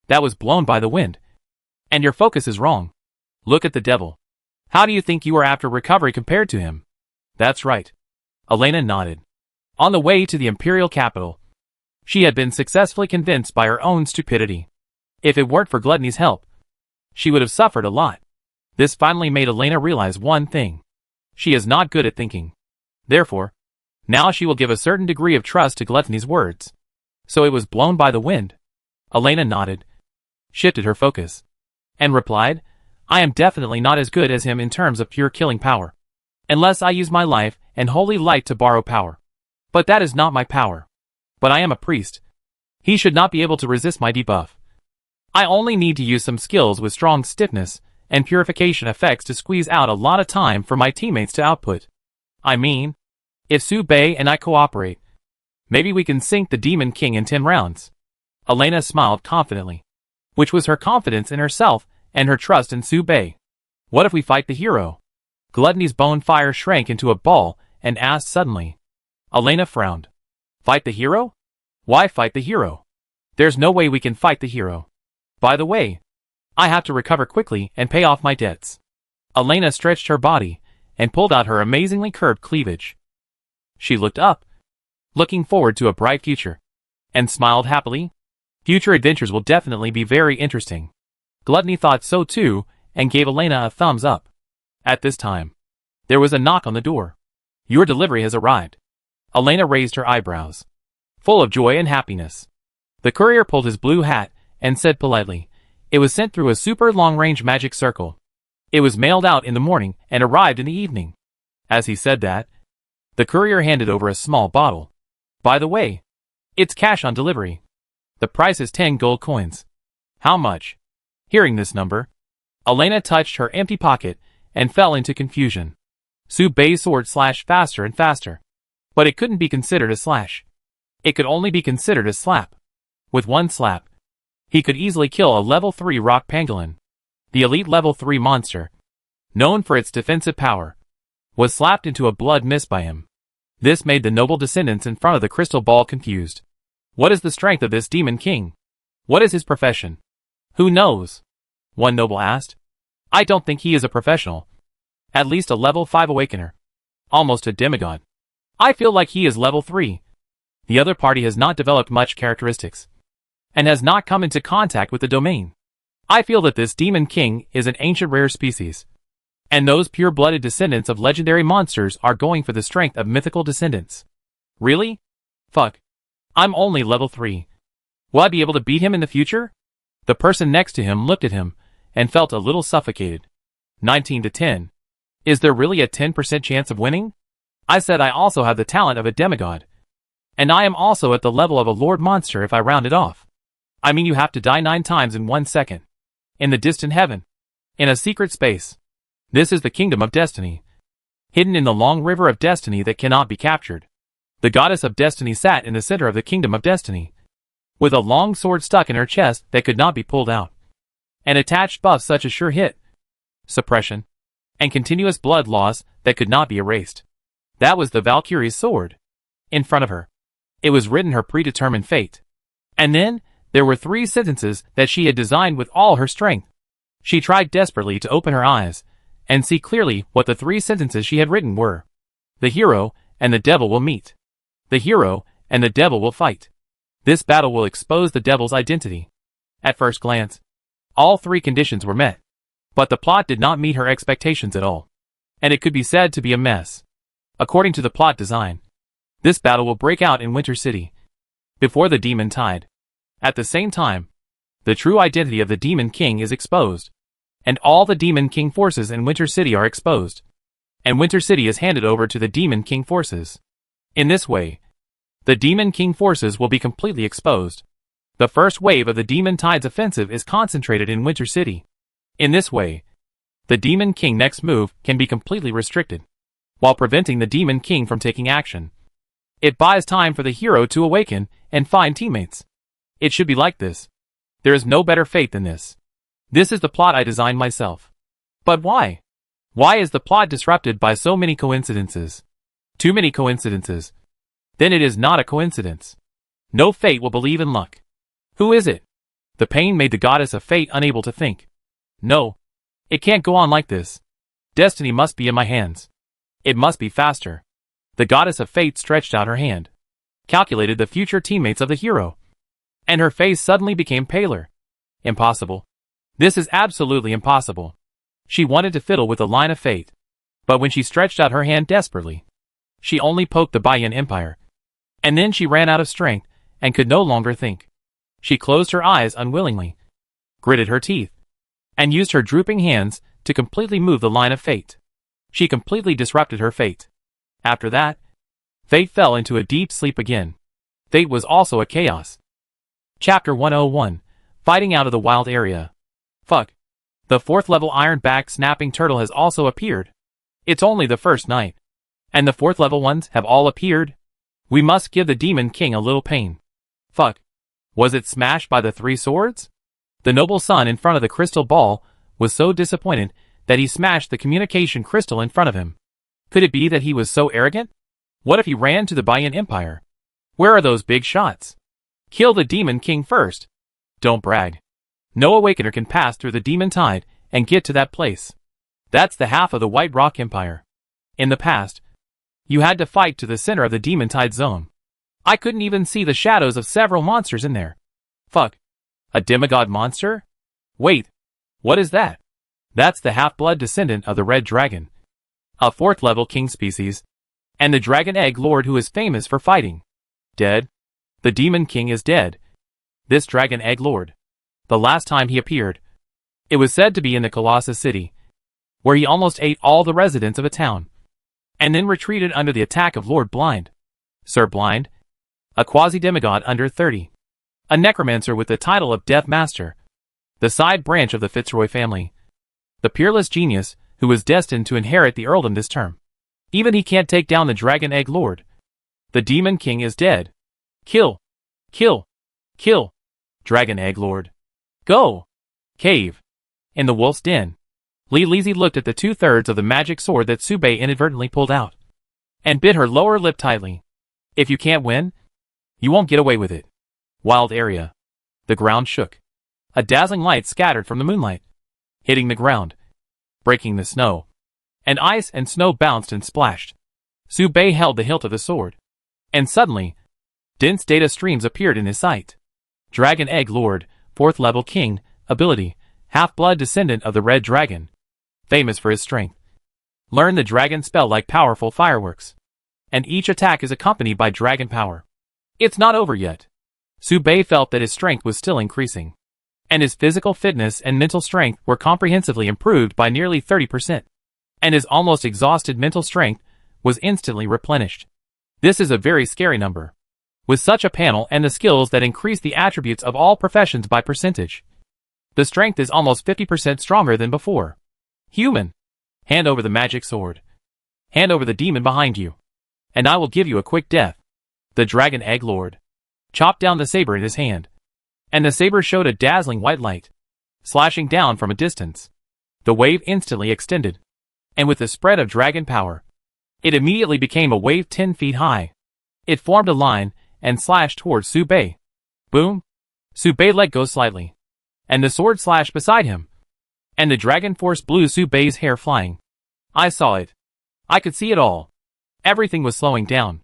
That was blown by the wind. And your focus is wrong. Look at the devil. How do you think you are after recovery compared to him? That's right. Elena nodded. On the way to the imperial capital, she had been successfully convinced by her own stupidity. If it weren't for Gluttony's help, she would have suffered a lot. This finally made Elena realize one thing. She is not good at thinking. Therefore, now she will give a certain degree of trust to Gluttony's words. So it was blown by the wind. Elena nodded, shifted her focus, and replied, I am definitely not as good as him in terms of pure killing power, unless I use my life and holy light to borrow power. But that is not my power. But I am a priest. He should not be able to resist my debuff. I only need to use some skills with strong stiffness and purification effects to squeeze out a lot of time for my teammates to output. I mean, if Su Bei and I cooperate, maybe we can sink the Demon King in 10 rounds. Elena smiled confidently, which was her confidence in herself and her trust in Su Bei. What if we fight the hero? Gluttony's bone fire shrank into a ball and asked suddenly. Elena frowned. Fight the hero? Why fight the hero? There's no way we can fight the hero. By the way, I have to recover quickly and pay off my debts. Elena stretched her body and pulled out her amazingly curved cleavage. She looked up, looking forward to a bright future, and smiled happily. Future adventures will definitely be very interesting. Gluttony thought so too, and gave Elena a thumbs up. At this time, there was a knock on the door. Your delivery has arrived. Elena raised her eyebrows. full of joy and happiness. The courier pulled his blue hat and said politely, "It was sent through a super long-range magic circle. It was mailed out in the morning and arrived in the evening." As he said that, the courier handed over a small bottle. "By the way, it's cash on delivery. The price is 10 gold coins." "How much?" Hearing this number, Elena touched her empty pocket and fell into confusion. Su Bei's sword slashed faster and faster. But it couldn't be considered a slash. It could only be considered a slap. With one slap, he could easily kill a level 3 rock pangolin. The elite level 3 monster, known for its defensive power, was slapped into a blood mist by him. This made the noble descendants in front of the crystal ball confused. What is the strength of this demon king? What is his profession? Who knows? One noble asked. I don't think he is a professional. At least a level 5 awakener. Almost a demigod. I feel like he is level 3. The other party has not developed much characteristics, and has not come into contact with the domain. I feel that this demon king is an ancient rare species, and those pure-blooded descendants of legendary monsters are going for the strength of mythical descendants. Really? Fuck. I'm only level 3. Will I be able to beat him in the future? The person next to him looked at him and felt a little suffocated. 19 to 10. Is there really a 10% chance of winning? I said I also have the talent of a demigod. And I am also at the level of a lord monster if I round it off. I mean, you have to die 9 times in 1 second. In the distant heaven. In a secret space. This is the kingdom of destiny. Hidden in the long river of destiny that cannot be captured. The goddess of destiny sat in the center of the kingdom of destiny, with a long sword stuck in her chest that could not be pulled out, and attached buffs such as sure hit, suppression, and continuous blood loss that could not be erased. That was the Valkyrie's sword. In front of her, it was written her predetermined fate. And then, there were 3 sentences that she had designed with all her strength. She tried desperately to open her eyes, and see clearly what the 3 sentences she had written were. The hero and the devil will meet. The hero and the devil will fight. This battle will expose the devil's identity. At first glance, all 3 conditions were met. But the plot did not meet her expectations at all. And it could be said to be a mess. According to the plot design, this battle will break out in Winter City, before the Demon Tide. At the same time, the true identity of the Demon King is exposed, and all the Demon King forces in Winter City are exposed, and Winter City is handed over to the Demon King forces. In this way, the Demon King forces will be completely exposed. The first wave of the Demon Tide's offensive is concentrated in Winter City. In this way, the Demon King next move can be completely restricted, while preventing the Demon King from taking action. It buys time for the hero to awaken and find teammates. It should be like this. There is no better fate than this. This is the plot I designed myself. But why? Why is the plot disrupted by so many coincidences? Too many coincidences. Then it is not a coincidence. No fate will believe in luck. Who is it? The pain made the goddess of fate unable to think. No. It can't go on like this. Destiny must be in my hands. It must be faster. The goddess of fate stretched out her hand, calculated the future teammates of the hero, and her face suddenly became paler. Impossible. This is absolutely impossible. She wanted to fiddle with the line of fate, but when she stretched out her hand desperately, she only poked the Bayan Empire. And then she ran out of strength and could no longer think. She closed her eyes unwillingly, gritted her teeth, and used her drooping hands to completely move the line of fate. She completely disrupted her fate. After that, fate fell into a deep sleep again. Fate was also a chaos. Chapter 101, Fighting Out of the Wild Area. Fuck. The 4th level iron-backed snapping turtle has also appeared. It's only the first night. And the 4th level ones have all appeared. We must give the Demon King a little pain. Fuck. Was it smashed by the 3 swords? The noble son in front of the crystal ball was so disappointed that he smashed the communication crystal in front of him. Could it be that he was so arrogant? What if he ran to the Bayan Empire? Where are those big shots? Kill the Demon King first. Don't brag. No awakener can pass through the Demon Tide and get to that place. That's the half of the White Rock Empire. In the past, you had to fight to the center of the Demon Tide zone. I couldn't even see the shadows of several monsters in there. Fuck. A demigod monster? Wait. What is that? That's the half-blood descendant of the Red Dragon, a 4th level king species, and the Dragon Egg Lord who is famous for fighting. Dead? The Demon King is dead. This Dragon Egg Lord. The last time he appeared, it was said to be in the Colossus City, where he almost ate all the residents of a town, and then retreated under the attack of Lord Blind. Sir Blind, a quasi-demigod under 30, a necromancer with the title of Death Master, the side branch of the Fitzroy family, the peerless genius who was destined to inherit the earldom this term. Even he can't take down the Dragon Egg Lord. The Demon King is dead. Kill! Kill! Kill! Dragon Egg Lord. Go! Cave. In the wolf's den, Li Lizzie looked at the 2/3 of the magic sword that Subei inadvertently pulled out, and bit her lower lip tightly. If you can't win, you won't get away with it. Wild area. The ground shook. A dazzling light scattered from the moonlight, hitting the ground, breaking the snow, and ice and snow bounced and splashed. Subei held the hilt of the sword, and suddenly, dense data streams appeared in his sight. Dragon Egg Lord, 4th level king, ability, half-blood descendant of the Red Dragon, famous for his strength. Learn the dragon spell like powerful fireworks, and each attack is accompanied by dragon power. It's not over yet. Subei felt that his strength was still increasing, and his physical fitness and mental strength were comprehensively improved by nearly 30%, and his almost exhausted mental strength was instantly replenished. This is a very scary number. With such a panel and the skills that increase the attributes of all professions by percentage, the strength is almost 50% stronger than before. Human, hand over the magic sword. Hand over the demon behind you, and I will give you a quick death. The Dragon Egg Lord chopped down the saber in his hand, and the saber showed a dazzling white light, slashing down from a distance. The wave instantly extended, and with the spread of dragon power, it immediately became a wave 10 feet high. It formed a line and slashed towards Subei. Boom! Subei let go slightly, and the sword slashed beside him, and the dragon force blew Subei's hair flying. I saw it. I could see it all. Everything was slowing down.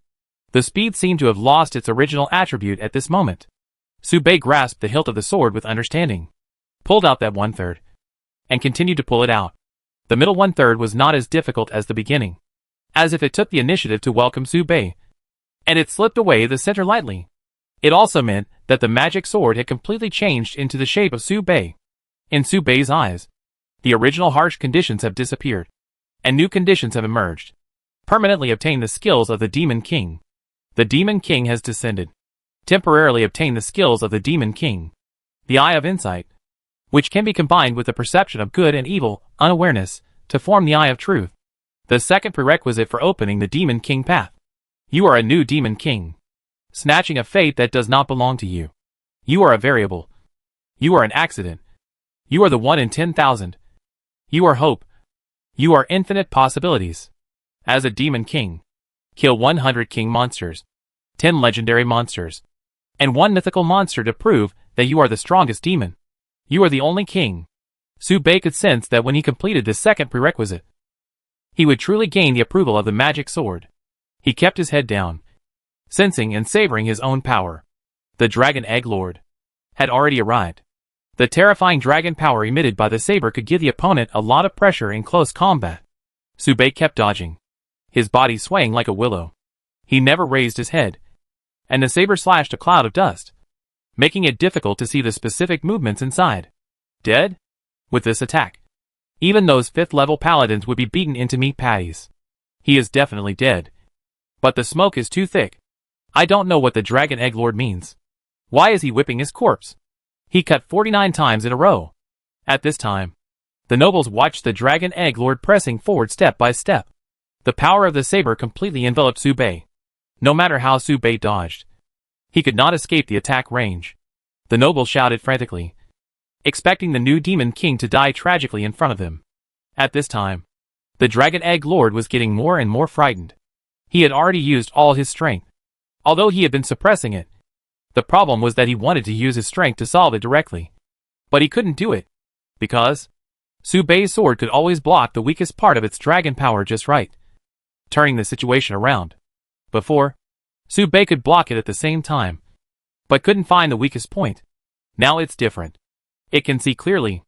The speed seemed to have lost its original attribute at this moment. Subei grasped the hilt of the sword with understanding, pulled out that 1/3, and continued to pull it out. The middle 1/3 was not as difficult as the beginning, as if it took the initiative to welcome Subei, and it slipped away the center lightly. It also meant that the magic sword had completely changed into the shape of Subei. In Subei's eyes, the original harsh conditions have disappeared, and new conditions have emerged. Permanently obtain the skills of the Demon King. The Demon King has descended. Temporarily obtain the skills of the Demon King. The Eye of Insight, which can be combined with the perception of good and evil, unawareness, to form the Eye of Truth. The second prerequisite for opening the Demon King path. You are a new Demon King, snatching a fate that does not belong to you. You are a variable. You are an accident. You are the 1 in 10,000. You are hope. You are infinite possibilities. As a Demon King, kill 100 king monsters, 10 legendary monsters, and 1 mythical monster to prove that you are the strongest demon. You are the only king. Subei could sense that when he completed this second prerequisite, he would truly gain the approval of the magic sword. He kept his head down, sensing and savoring his own power. The Dragon Egg Lord had already arrived. The terrifying dragon power emitted by the saber could give the opponent a lot of pressure in close combat. Subei kept dodging, his body swaying like a willow. He never raised his head, and the saber slashed a cloud of dust, making it difficult to see the specific movements inside. Dead? With this attack, even those 5th level paladins would be beaten into meat patties. He is definitely dead. But the smoke is too thick. I don't know what the Dragon Egg Lord means. Why is he whipping his corpse? He cut 49 times in a row. At this time, the nobles watched the Dragon Egg Lord pressing forward step by step. The power of the saber completely enveloped Subei. No matter how Subei dodged, he could not escape the attack range. The nobles shouted frantically, expecting the new Demon King to die tragically in front of them. At this time, the Dragon Egg Lord was getting more and more frightened. He had already used all his strength, although he had been suppressing it. The problem was that he wanted to use his strength to solve it directly, but he couldn't do it, because Subei's sword could always block the weakest part of its dragon power just right, turning the situation around. Before, Subei could block it at the same time, but couldn't find the weakest point. Now it's different. It can see clearly.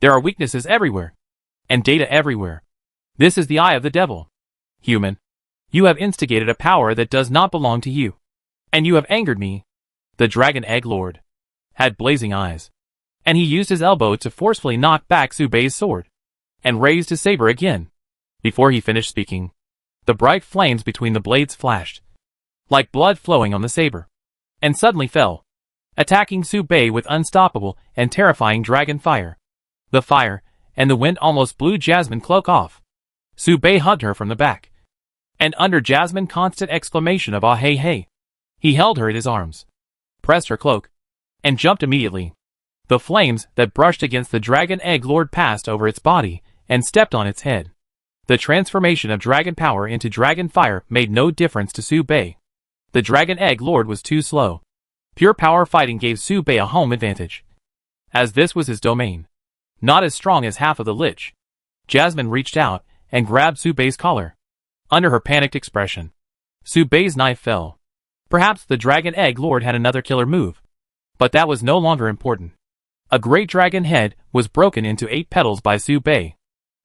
There are weaknesses everywhere, and data everywhere. This is the eye of the devil. Human, you have instigated a power that does not belong to you, and you have angered me. The Dragon Egg Lord had blazing eyes, and he used his elbow to forcefully knock back Su Bei's sword, and raised his saber again. Before he finished speaking, the bright flames between the blades flashed, like blood flowing on the saber, and suddenly fell, attacking Su Bei with unstoppable and terrifying dragon fire. The fire and the wind almost blew Jasmine's cloak off. Su Bei hugged her from the back, and under Jasmine's constant exclamation of "Ah hey hey," he held her in his arms, pressed her cloak, and jumped immediately. The flames that brushed against the Dragon Egg Lord passed over its body and stepped on its head. The transformation of dragon power into dragon fire made no difference to Su Bei. The Dragon Egg Lord was too slow. Pure power fighting gave Su Bei a home advantage, as this was his domain. Not as strong as half of the Lich. Jasmine reached out and grabbed Su Bei's collar. Under her panicked expression, Su Bei's knife fell. Perhaps the Dragon Egg Lord had another killer move, but that was no longer important. A great dragon head was broken into 8 petals by Su Bei.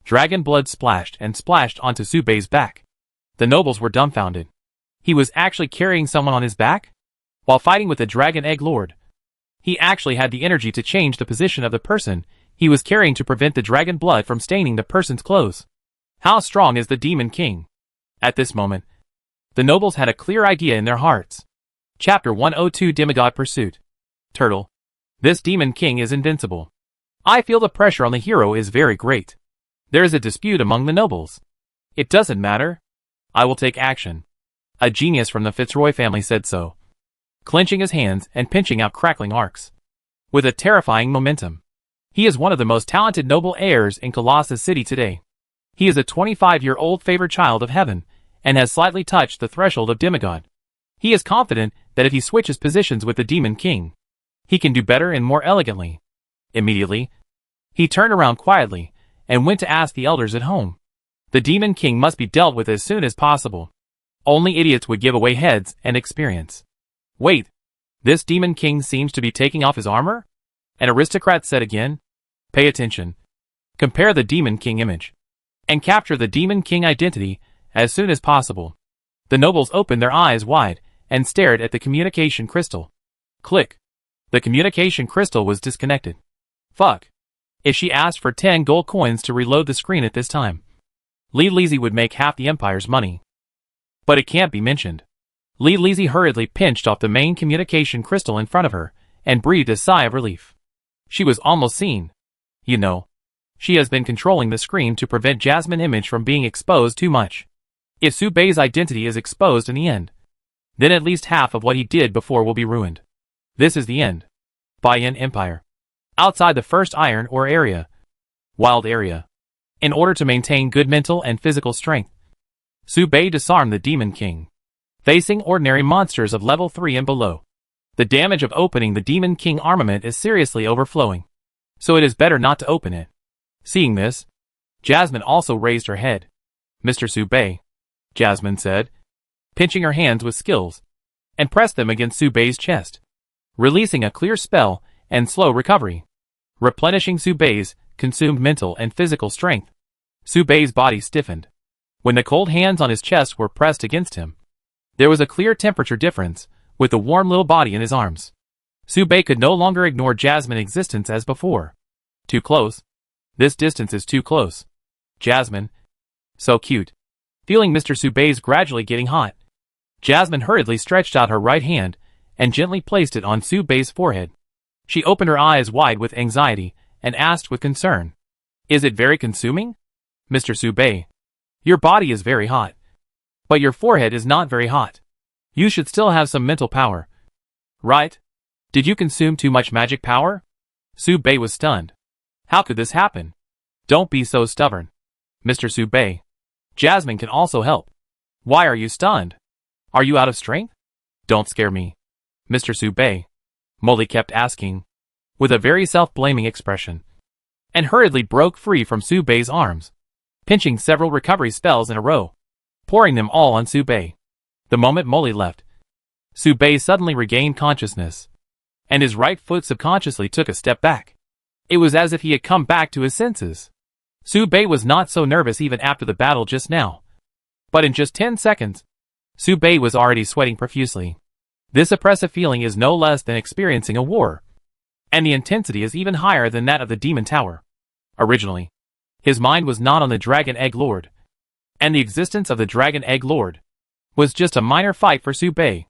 Dragon blood splashed and splashed onto Su Bei's back. The nobles were dumbfounded. He was actually carrying someone on his back? While fighting with the Dragon Egg Lord, he actually had the energy to change the position of the person he was carrying to prevent the dragon blood from staining the person's clothes. How strong is the Demon King? At this moment, the nobles had a clear idea in their hearts. Chapter 102 Demigod Pursuit. Turtle. This Demon King is invincible. I feel the pressure on the hero is very great. There is a dispute among the nobles. It doesn't matter. I will take action. A genius from the Fitzroy family said so, clenching his hands and pinching out crackling arcs. With a terrifying momentum. He is one of the most talented noble heirs in Colossus City today. He is a 25-year-old favored child of heaven, and has slightly touched the threshold of demigod. He is confident that if he switches positions with the Demon King, he can do better and more elegantly. Immediately, he turned around quietly, and went to ask the elders at home. The Demon King must be dealt with as soon as possible. Only idiots would give away heads and experience. Wait, this Demon King seems to be taking off his armor? An aristocrat said again. Pay attention. Compare the Demon King image, and capture the Demon King identity as soon as possible. The nobles opened their eyes wide and stared at the communication crystal. Click. The communication crystal was disconnected. Fuck. If she asked for 10 gold coins to reload the screen at this time, Li Lizzie would make half the Empire's money. But it can't be mentioned. Li Lizzie hurriedly pinched off the main communication crystal in front of her and breathed a sigh of relief. She was almost seen. You know, she has been controlling the screen to prevent Jasmine's image from being exposed too much. If Su Bei's identity is exposed in the end, then at least half of what he did before will be ruined. This is the end. Buy-in Empire. Outside the first iron ore area. Wild area. In order to maintain good mental and physical strength, Su Bei disarmed the Demon King, facing ordinary monsters of level 3 and below. The damage of opening the Demon King armament is seriously overflowing, so it is better not to open it. Seeing this, Jasmine also raised her head. Mr. Su Bei, Jasmine said, pinching her hands with skills, and pressed them against Su Bei's chest, releasing a clear spell and slow recovery, replenishing Su Bei's consumed mental and physical strength. Su Bei's body stiffened. When the cold hands on his chest were pressed against him, there was a clear temperature difference with the warm little body in his arms. Su Bei could no longer ignore Jasmine's existence as before. Too close. This distance is too close. Jasmine. So cute. Feeling Mr. Su Bei's gradually getting hot, Jasmine hurriedly stretched out her right hand and gently placed it on Su Bei's forehead. She opened her eyes wide with anxiety and asked with concern, Is it very consuming? Mr. Su Bei, your body is very hot, but your forehead is not very hot. You should still have some mental power. Right? Did you consume too much magic power? Su Bei was stunned. How could this happen? Don't be so stubborn. Mr. Su Bei, Jasmine can also help. Why are you stunned? Are you out of strength? Don't scare me. Mr. Su Bei, Molly kept asking, with a very self-blaming expression, and hurriedly broke free from Su Bei's arms, pinching several recovery spells in a row, pouring them all on Su Bei. The moment Molly left, Su Bei suddenly regained consciousness, and his right foot subconsciously took a step back. It was as if he had come back to his senses. Su Bei was not so nervous even after the battle just now. But in just 10 seconds, Su Bei was already sweating profusely. This oppressive feeling is no less than experiencing a war, and the intensity is even higher than that of the Demon Tower. Originally, his mind was not on the Dragon Egg Lord, and the existence of the Dragon Egg Lord was just a minor fight for Su Bei.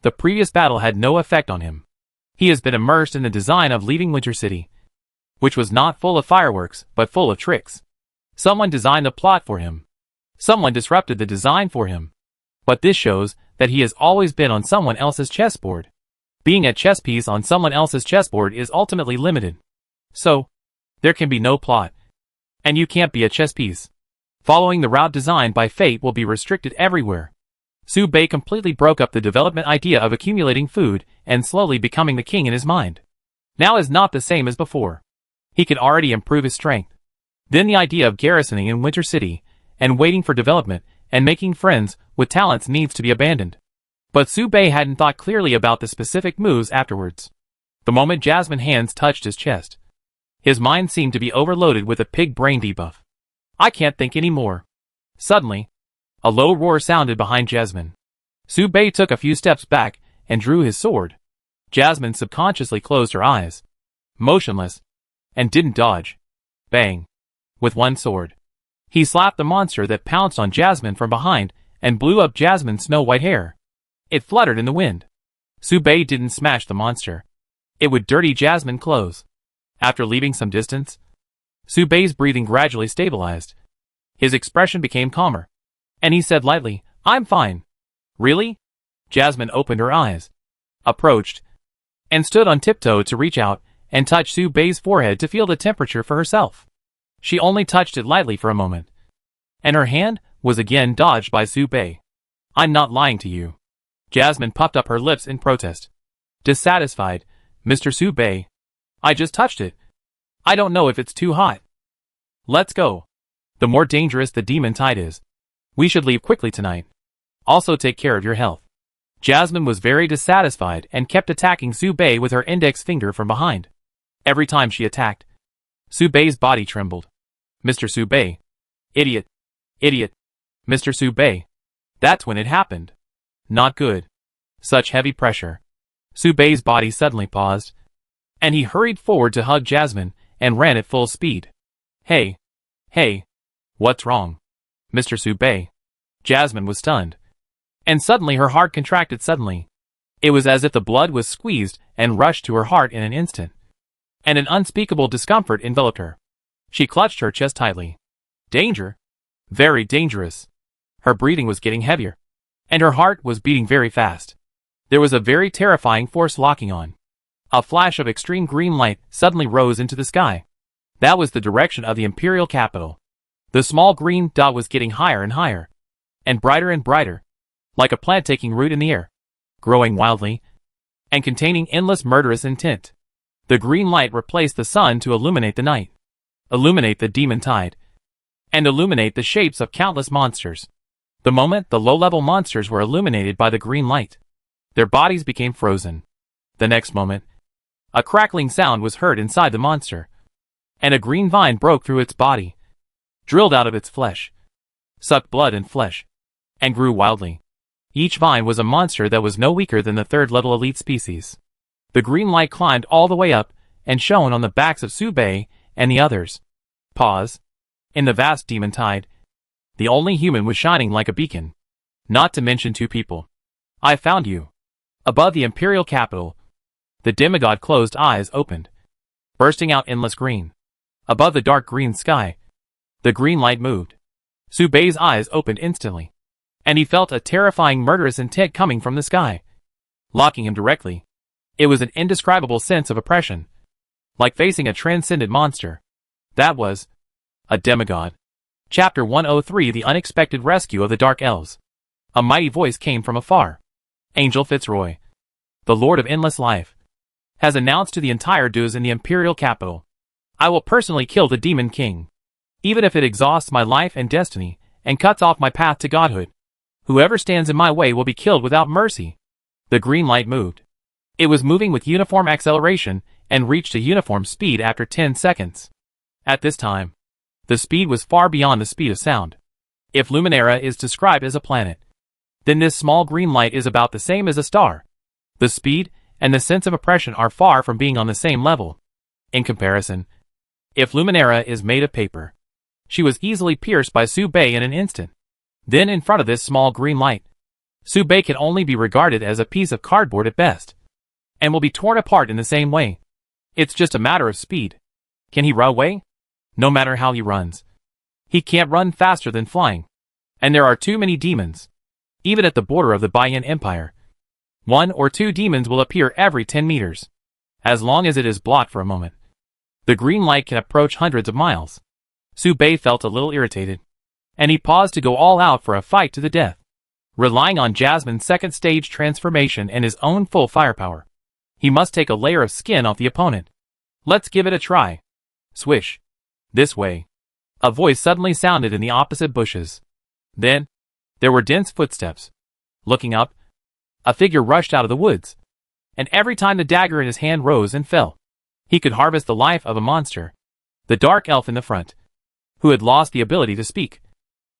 The previous battle had no effect on him. He has been immersed in the design of leaving Winter City, which was not full of fireworks, but full of tricks. Someone designed the plot for him. Someone disrupted the design for him. But this shows that he has always been on someone else's chessboard. Being a chess piece on someone else's chessboard is ultimately limited. So, there can be no plot. And you can't be a chess piece. Following the route designed by fate will be restricted everywhere. Su Bei completely broke up the development idea of accumulating food and slowly becoming the king in his mind. Now is not the same as before. He could already improve his strength. Then the idea of garrisoning in Winter City and waiting for development and making friends with talents needs to be abandoned. But Su Bei hadn't thought clearly about the specific moves afterwards. The moment Jasmine's hands touched his chest, his mind seemed to be overloaded with a pig brain debuff. I can't think anymore. Suddenly, a low roar sounded behind Jasmine. Su Bei took a few steps back and drew his sword. Jasmine subconsciously closed her eyes, motionless, and didn't dodge. Bang. With one sword, he slapped the monster that pounced on Jasmine from behind and blew up Jasmine's snow-white hair. It fluttered in the wind. Su Bei didn't smash the monster. It would dirty Jasmine's clothes. After leaving some distance, Su Bei's breathing gradually stabilized. His expression became calmer, and he said lightly, "I'm fine." "Really?" Jasmine opened her eyes, approached, and stood on tiptoe to reach out and touch Su Bei's forehead to feel the temperature for herself. She only touched it lightly for a moment, and her hand was again dodged by Su Bei. "I'm not lying to you." Jasmine puffed up her lips in protest. Dissatisfied, "Mr. Su Bei, I just touched it. I don't know if it's too hot." "Let's go. The more dangerous the demon tide is, we should leave quickly tonight. Also take care of your health." Jasmine was very dissatisfied and kept attacking Su Bei with her index finger from behind. Every time she attacked, Su Bei's body trembled. "Mr. Su Bei. Idiot. Idiot. Mr. Su Bei." That's when it happened. Not good. Such heavy pressure. Su Bei's body suddenly paused, and he hurried forward to hug Jasmine and ran at full speed. Hey. Hey. What's wrong? Mr. Su Bei. Jasmine was stunned. And suddenly her heart contracted suddenly. It was as if the blood was squeezed and rushed to her heart in an instant. And an unspeakable discomfort enveloped her. She clutched her chest tightly. Danger? Very dangerous. Her breathing was getting heavier, and her heart was beating very fast. There was a very terrifying force locking on. A flash of extreme green light suddenly rose into the sky. That was the direction of the Imperial capital. The small green dot was getting higher and brighter, like a plant taking root in the air, growing wildly, and containing endless murderous intent. The green light replaced the sun to illuminate the night, illuminate the demon tide, and illuminate the shapes of countless monsters. The moment the low-level monsters were illuminated by the green light, their bodies became frozen. The next moment, a crackling sound was heard inside the monster, and a green vine broke through its body, drilled out of its flesh, sucked blood and flesh, and grew wildly. Each vine was a monster that was no weaker than the third-level elite species. The green light climbed all the way up and shone on the backs of Su Bei and the others. Pause. In the vast demon tide, the only human was shining like a beacon. Not to mention two people. I found you. Above the Imperial capital, the demigod closed eyes opened, bursting out endless green. Above the dark green sky, the green light moved. Su Bei's eyes opened instantly, and he felt a terrifying murderous intent coming from the sky, locking him directly. It was an indescribable sense of oppression, like facing a transcendent monster. That was a demigod. Chapter 103: The Unexpected Rescue of the Dark Elves. A mighty voice came from afar. Angel Fitzroy, the Lord of Endless Life, has announced to the entire dues in the Imperial capital, I will personally kill the Demon King, even if it exhausts my life and destiny and cuts off my path to godhood. Whoever stands in my way will be killed without mercy. The green light moved. It was moving with uniform acceleration and reached a uniform speed after 10 seconds. At this time, the speed was far beyond the speed of sound. If Luminara is described as a planet, then this small green light is about the same as a star. The speed and the sense of oppression are far from being on the same level. In comparison, if Luminera is made of paper, she was easily pierced by Su Bei in an instant. Then in front of this small green light, Su Bei can only be regarded as a piece of cardboard at best, and will be torn apart in the same way. It's just a matter of speed. Can he run away? No matter how he runs, he can't run faster than flying. And there are too many demons. Even at the border of the Baiyan Empire, 1 or 2 demons will appear every 10 meters. As long as it is blocked for a moment, the green light can approach hundreds of miles. Su Bei felt a little irritated, and he paused to go all out for a fight to the death. Relying on Jasmine's second stage transformation and his own full firepower, he must take a layer of skin off the opponent. Let's give it a try. Swish. This way. A voice suddenly sounded in the opposite bushes. Then, there were dense footsteps. Looking up, a figure rushed out of the woods, and every time the dagger in his hand rose and fell, he could harvest the life of a monster. The dark elf in the front, who had lost the ability to speak,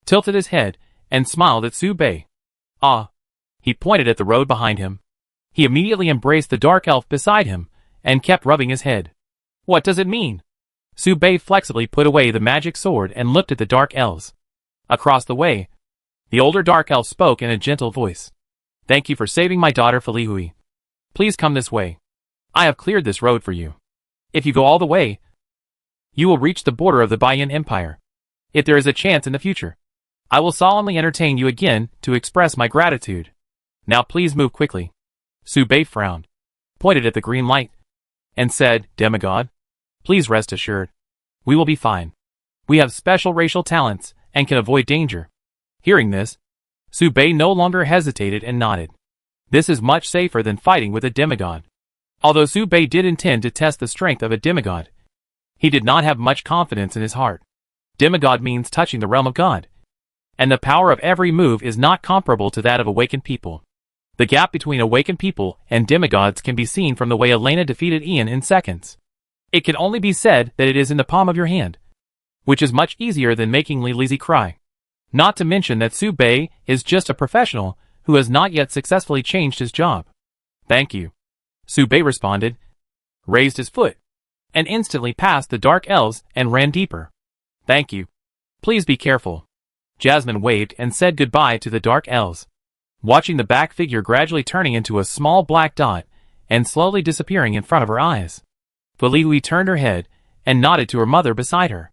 tilted his head and smiled at Su Bei. Ah! He pointed at the road behind him. He immediately embraced the dark elf beside him and kept rubbing his head. What does it mean? Su Bei flexibly put away the magic sword and looked at the dark elves. Across the way, the older dark elf spoke in a gentle voice. Thank you for saving my daughter Felihui. Please come this way. I have cleared this road for you. If you go all the way, you will reach the border of the Baiyan Empire. If there is a chance in the future, I will solemnly entertain you again to express my gratitude. Now please move quickly. Su Bei frowned, pointed at the green light, and said, Demigod, please rest assured. We will be fine. We have special racial talents and can avoid danger. Hearing this, Su Bei no longer hesitated and nodded. This is much safer than fighting with a demigod. Although Su Bei did intend to test the strength of a demigod, he did not have much confidence in his heart. Demigod means touching the realm of God, and the power of every move is not comparable to that of awakened people. The gap between awakened people and demigods can be seen from the way Elena defeated Ian in seconds. It can only be said that it is in the palm of your hand, which is much easier than making Li Lizzie cry. Not to mention that Su Bei is just a professional who has not yet successfully changed his job. Thank you. Su Bei responded, raised his foot, and instantly passed the dark elves and ran deeper. Thank you. Please be careful. Jasmine waved and said goodbye to the dark elves, watching the back figure gradually turning into a small black dot and slowly disappearing in front of her eyes. Felihui turned her head and nodded to her mother beside her.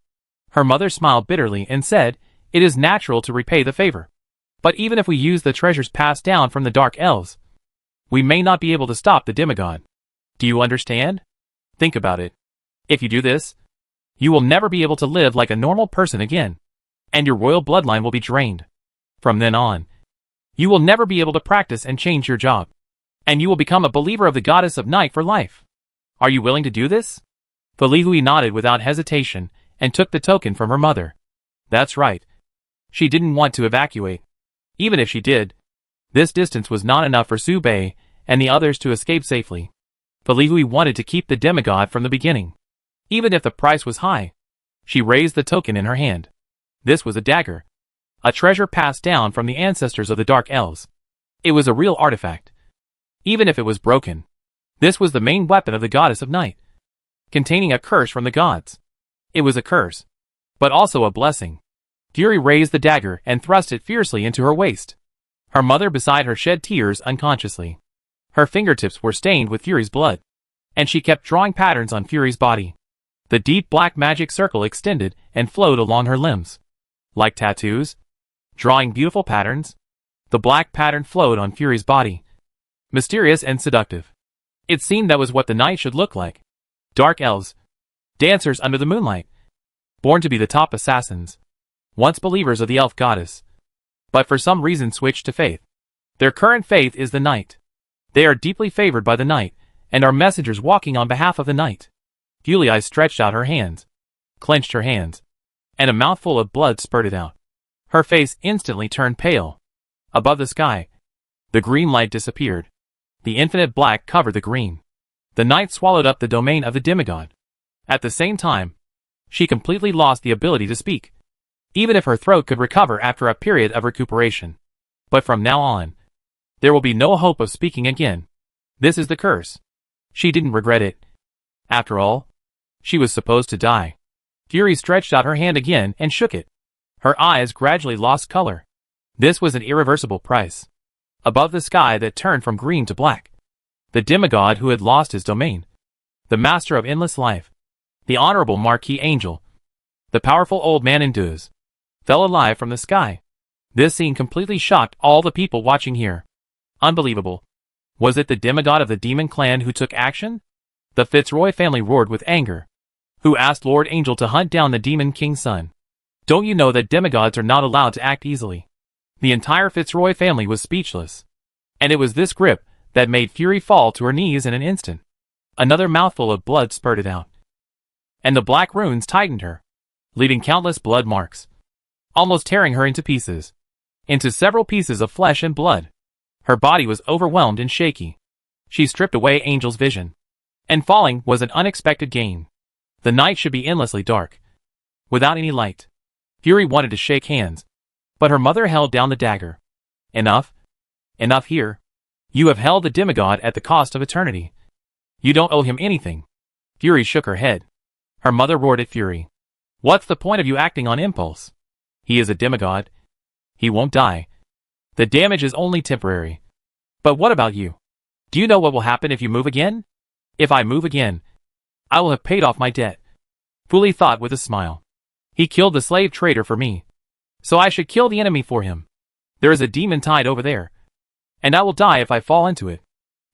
Her mother smiled bitterly and said, it is natural to repay the favor. But even if we use the treasures passed down from the dark elves, we may not be able to stop the demigod. Do you understand? Think about it. If you do this, you will never be able to live like a normal person again, and your royal bloodline will be drained. From then on, you will never be able to practice and change your job, and you will become a believer of the goddess of night for life. Are you willing to do this? Felihui nodded without hesitation and took the token from her mother. That's right. She didn't want to evacuate. Even if she did, this distance was not enough for Su Bei and the others to escape safely. Felihui wanted to keep the demigod from the beginning, even if the price was high. She raised the token in her hand. This was a dagger, a treasure passed down from the ancestors of the Dark Elves. It was a real artifact. Even if it was broken, this was the main weapon of the goddess of night, containing a curse from the gods. It was a curse, but also a blessing. Fury raised the dagger and thrust it fiercely into her waist. Her mother beside her shed tears unconsciously. Her fingertips were stained with Fury's blood, and she kept drawing patterns on Fury's body. The deep black magic circle extended and flowed along her limbs. Like tattoos, drawing beautiful patterns, the black pattern flowed on Fury's body. Mysterious and seductive. It seemed that was what the night should look like. Dark elves, dancers under the moonlight, born to be the top assassins, once believers of the elf goddess, but for some reason switched to faith. Their current faith is the night. They are deeply favored by the night, and are messengers walking on behalf of the night. Fulii stretched out her hands, clenched her hands, and a mouthful of blood spurted out. Her face instantly turned pale. Above the sky, the green light disappeared. The infinite black covered the green. The night swallowed up the domain of the demigod. At the same time, she completely lost the ability to speak, even if her throat could recover after a period of recuperation. But from now on, there will be no hope of speaking again. This is the curse. She didn't regret it. After all, she was supposed to die. Fury stretched out her hand again and shook it. Her eyes gradually lost color. This was an irreversible price. Above the sky that turned from green to black. The demigod who had lost his domain. The master of endless life. The honorable Marquis Angel. The powerful old man in Duz. Fell alive from the sky. This scene completely shocked all the people watching here. Unbelievable. Was it the demigod of the demon clan who took action? The Fitzroy family roared with anger. Who asked Lord Angel to hunt down the demon king's son? Don't you know that demigods are not allowed to act easily? The entire Fitzroy family was speechless. And it was this grip that made Fury fall to her knees in an instant. Another mouthful of blood spurted out. And the black runes tightened her, leaving countless blood marks, almost tearing her into pieces. Into several pieces of flesh and blood. Her body was overwhelmed and shaky. She stripped away Angel's vision. And falling was an unexpected gain. The night should be endlessly dark, without any light. Fury wanted to shake hands, but her mother held down the dagger. Enough. Enough here. You have held the demigod at the cost of eternity. You don't owe him anything. Fury shook her head. Her mother roared at Fury. What's the point of you acting on impulse? He is a demigod. He won't die. The damage is only temporary. But what about you? Do you know what will happen if you move again? If I move again, I will have paid off my debt. Fuli thought with a smile. He killed the slave trader for me. So I should kill the enemy for him. There is a demon tide over there. And I will die if I fall into it.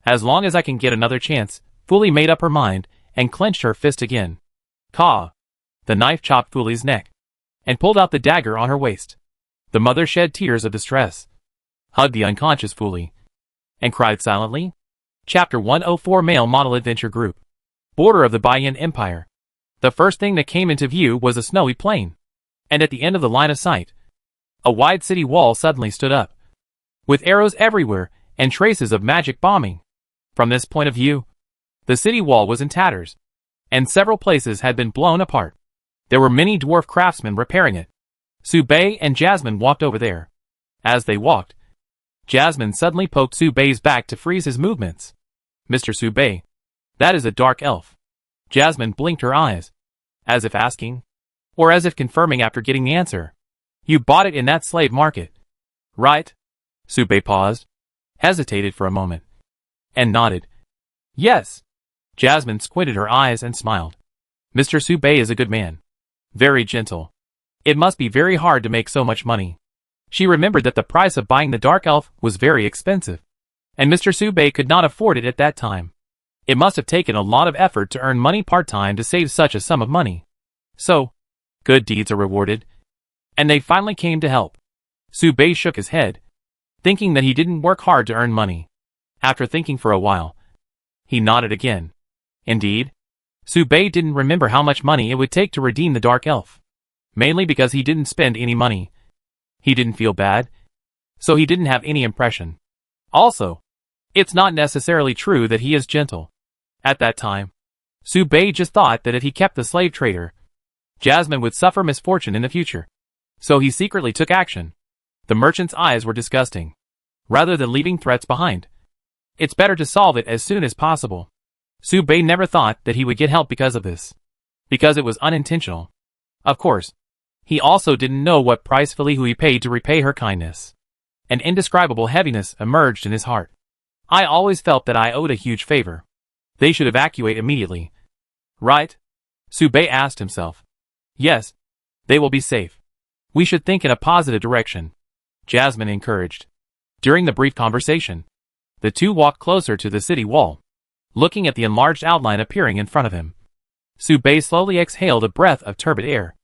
As long as I can get another chance, Fuli made up her mind, and clenched her fist again. Caw! The knife chopped Fuli's neck, and pulled out the dagger on her waist. The mother shed tears of distress, hugged the unconscious Fuli, and cried silently. Chapter 104 Male Model Adventure Group. Border of the Bayan Empire. The first thing that came into view was a snowy plain. And at the end of the line of sight, a wide city wall suddenly stood up, with arrows everywhere and traces of magic bombing. From this point of view, the city wall was in tatters, and several places had been blown apart. There were many dwarf craftsmen repairing it. Subei and Jasmine walked over there. As they walked, Jasmine suddenly poked Subei's back to freeze his movements. Mr. Subei, that is a dark elf. Jasmine blinked her eyes, as if asking, or as if confirming after getting the answer. You bought it in that slave market, right? Subei paused, hesitated for a moment, and nodded. Yes. Jasmine squinted her eyes and smiled. Mr. Subei is a good man. Very gentle. It must be very hard to make so much money. She remembered that the price of buying the dark elf was very expensive, and Mr. Subei could not afford it at that time. It must have taken a lot of effort to earn money part-time to save such a sum of money. So, good deeds are rewarded, and they finally came to help. Subei shook his head, thinking that he didn't work hard to earn money. After thinking for a while, he nodded again. Indeed, Subei didn't remember how much money it would take to redeem the dark elf, mainly because he didn't spend any money. He didn't feel bad, so he didn't have any impression. Also, it's not necessarily true that he is gentle. At that time, Subei just thought that if he kept the slave trader, Jasmine would suffer misfortune in the future. So he secretly took action. The merchant's eyes were disgusting. Rather than leaving threats behind, it's better to solve it as soon as possible. Subei never thought that he would get help because of this, because it was unintentional. Of course, he also didn't know what price Felihui paid to repay her kindness. An indescribable heaviness emerged in his heart. I always felt that I owed a huge favor. They should evacuate immediately. Right? Subei asked himself. Yes, they will be safe. We should think in a positive direction, Jasmine encouraged. During the brief conversation, the two walked closer to the city wall, looking at the enlarged outline appearing in front of him. Subei slowly exhaled a breath of turbid air.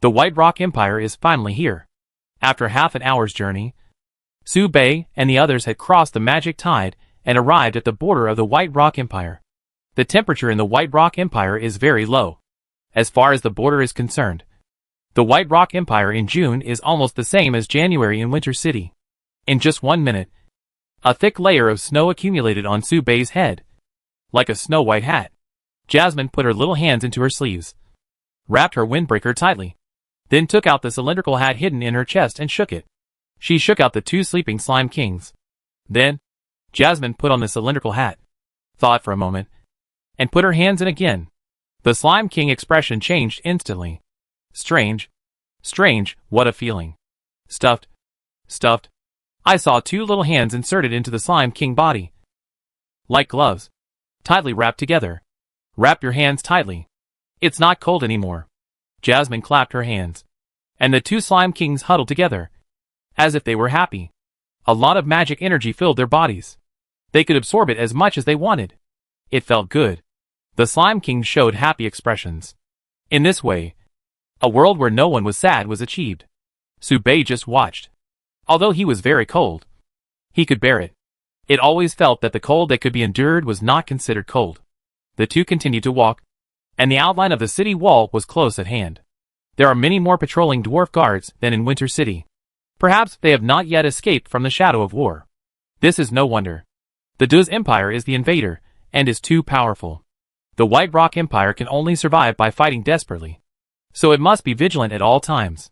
The White Rock Empire is finally here. After half an hour's journey, Subei and the others had crossed the magic tide and arrived at the border of the White Rock Empire. The temperature in the White Rock Empire is very low. As far as the border is concerned, the White Rock Empire in June is almost the same as January in Winter City. In just 1 minute, a thick layer of snow accumulated on Subei's head, like a snow-white hat. Jasmine put her little hands into her sleeves, wrapped her windbreaker tightly, then took out the cylindrical hat hidden in her chest and shook it. She shook out the two sleeping slime kings. Then, Jasmine put on the cylindrical hat. thought for a moment, and put her hands in again. The Slime King expression changed instantly. Strange. Strange, what a feeling. Stuffed. Stuffed. I saw two little hands inserted into the Slime King body. Like gloves. Tightly wrapped together. Wrap your hands tightly. It's not cold anymore. Jasmine clapped her hands. And the two Slime Kings huddled together. As if they were happy. A lot of magic energy filled their bodies. They could absorb it as much as they wanted. It felt good. The Slime King showed happy expressions. In this way, a world where no one was sad was achieved. Subei just watched. Although he was very cold, he could bear it. It always felt that the cold that could be endured was not considered cold. The two continued to walk, and the outline of the city wall was close at hand. There are many more patrolling dwarf guards than in Winter City. Perhaps they have not yet escaped from the shadow of war. This is no wonder. The Duz Empire is the invader, and is too powerful. The White Rock Empire can only survive by fighting desperately. So it must be vigilant at all times.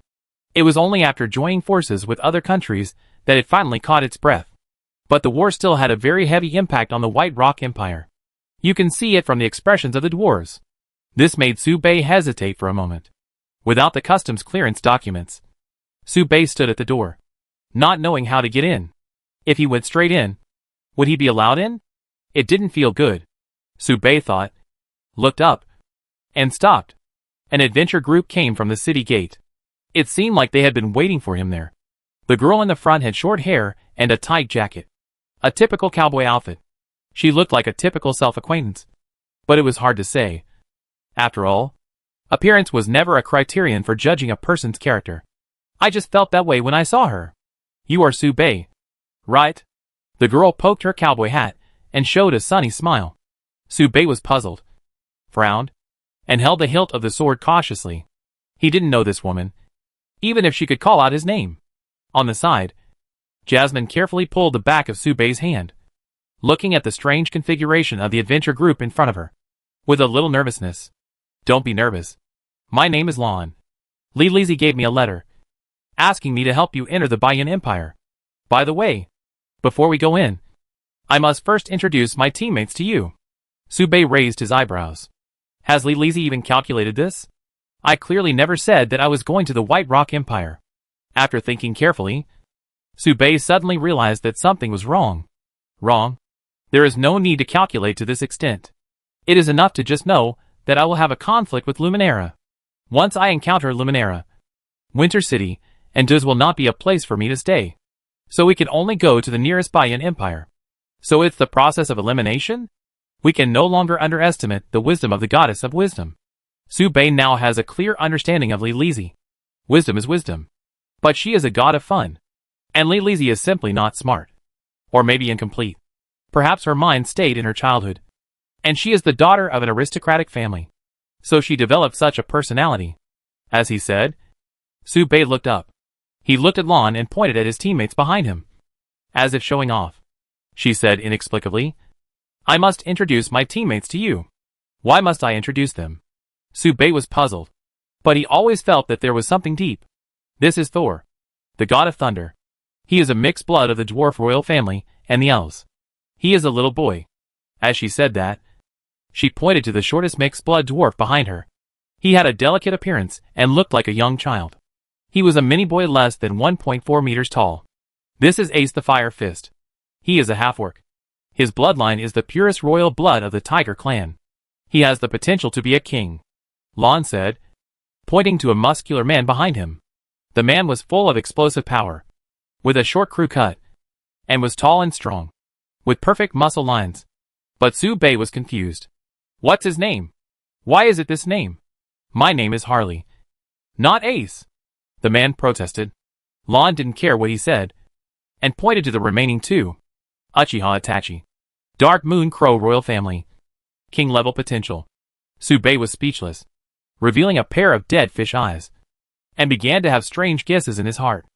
It was only after joining forces with other countries that it finally caught its breath. But the war still had a very heavy impact on the White Rock Empire. You can see it from the expressions of the dwarves. This made Subei hesitate for a moment. Without the customs clearance documents, Subei stood at the door, not knowing how to get in. If he went straight in, would he be allowed in? It didn't feel good. Subei thought, looked up, and stopped. An adventure group came from the city gate. It seemed like they had been waiting for him there. The girl in the front had short hair and a tight jacket. A typical cowboy outfit. She looked like a typical self-acquaintance. But it was hard to say. After all, appearance was never a criterion for judging a person's character. I just felt that way when I saw her. You are Subei, right? The girl poked her cowboy hat and showed a sunny smile. Subei was puzzled, frowned, and held the hilt of the sword cautiously. He didn't know this woman, even if she could call out his name. On the side, Jasmine carefully pulled the back of Subei's hand, looking at the strange configuration of the adventure group in front of her, with a little nervousness. Don't be nervous. My name is Lon. Li Lizzie gave me a letter, asking me to help you enter the Baiyan Empire. By the way, before we go in, I must first introduce my teammates to you. Subei raised his eyebrows. Has Li Lizzie even calculated this? I clearly never said that I was going to the White Rock Empire. After thinking carefully, Subei suddenly realized that something was wrong. Wrong? There is no need to calculate to this extent. It is enough to just know that I will have a conflict with Luminera. Once I encounter Luminera, Winter City and Duz will not be a place for me to stay. So we can only go to the nearest Baiyan Empire. So it's the process of elimination? We can no longer underestimate the wisdom of the Goddess of Wisdom. Subei now has a clear understanding of Li Lizzie. Wisdom is wisdom. But she is a god of fun. And Li Lizzie is simply not smart. Or maybe incomplete. Perhaps her mind stayed in her childhood. And she is the daughter of an aristocratic family. So she developed such a personality. As he said, Subei looked up. He looked at Lon and pointed at his teammates behind him. As if showing off. She said inexplicably, I must introduce my teammates to you. Why must I introduce them? Subei was puzzled. But he always felt that there was something deep. This is Thor, the god of thunder. He is a mixed blood of the dwarf royal family and the elves. He is a little boy. As she said that, she pointed to the shortest mixed blood dwarf behind her. He had a delicate appearance and looked like a young child. He was a mini boy less than 1.4 meters tall. This is Ace the Fire Fist. He is a half-orc. His bloodline is the purest royal blood of the Tiger clan. He has the potential to be a king. Lon said, pointing to a muscular man behind him. The man was full of explosive power, with a short crew cut, and was tall and strong, with perfect muscle lines. But Subei was confused. What's his name? Why is it this name? My name is Harley. Not Ace. The man protested. Lon didn't care what he said, and pointed to the remaining two. Uchiha Itachi. Dark Moon Crow Royal Family. King level potential. Subei was speechless, revealing a pair of dead fish eyes, and began to have strange guesses in his heart.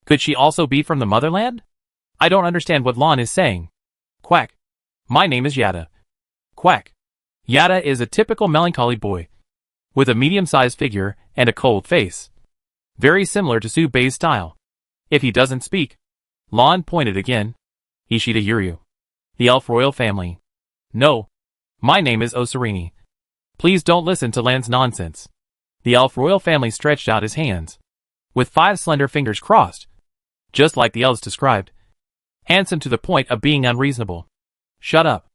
Could she also be from the motherland? I don't understand what Lon is saying. Quack. My name is Yada. Quack. Yada is a typical melancholy boy, with a medium-sized figure and a cold face. Very similar to Subei's style. If he doesn't speak, Lon pointed again. Ishida Yuryu. The elf royal family. No. My name is Osarini. Please don't listen to Lan's nonsense. The elf royal family stretched out his hands, with 5 slender fingers crossed, just like the elves described. Handsome to the point of being unreasonable. Shut up.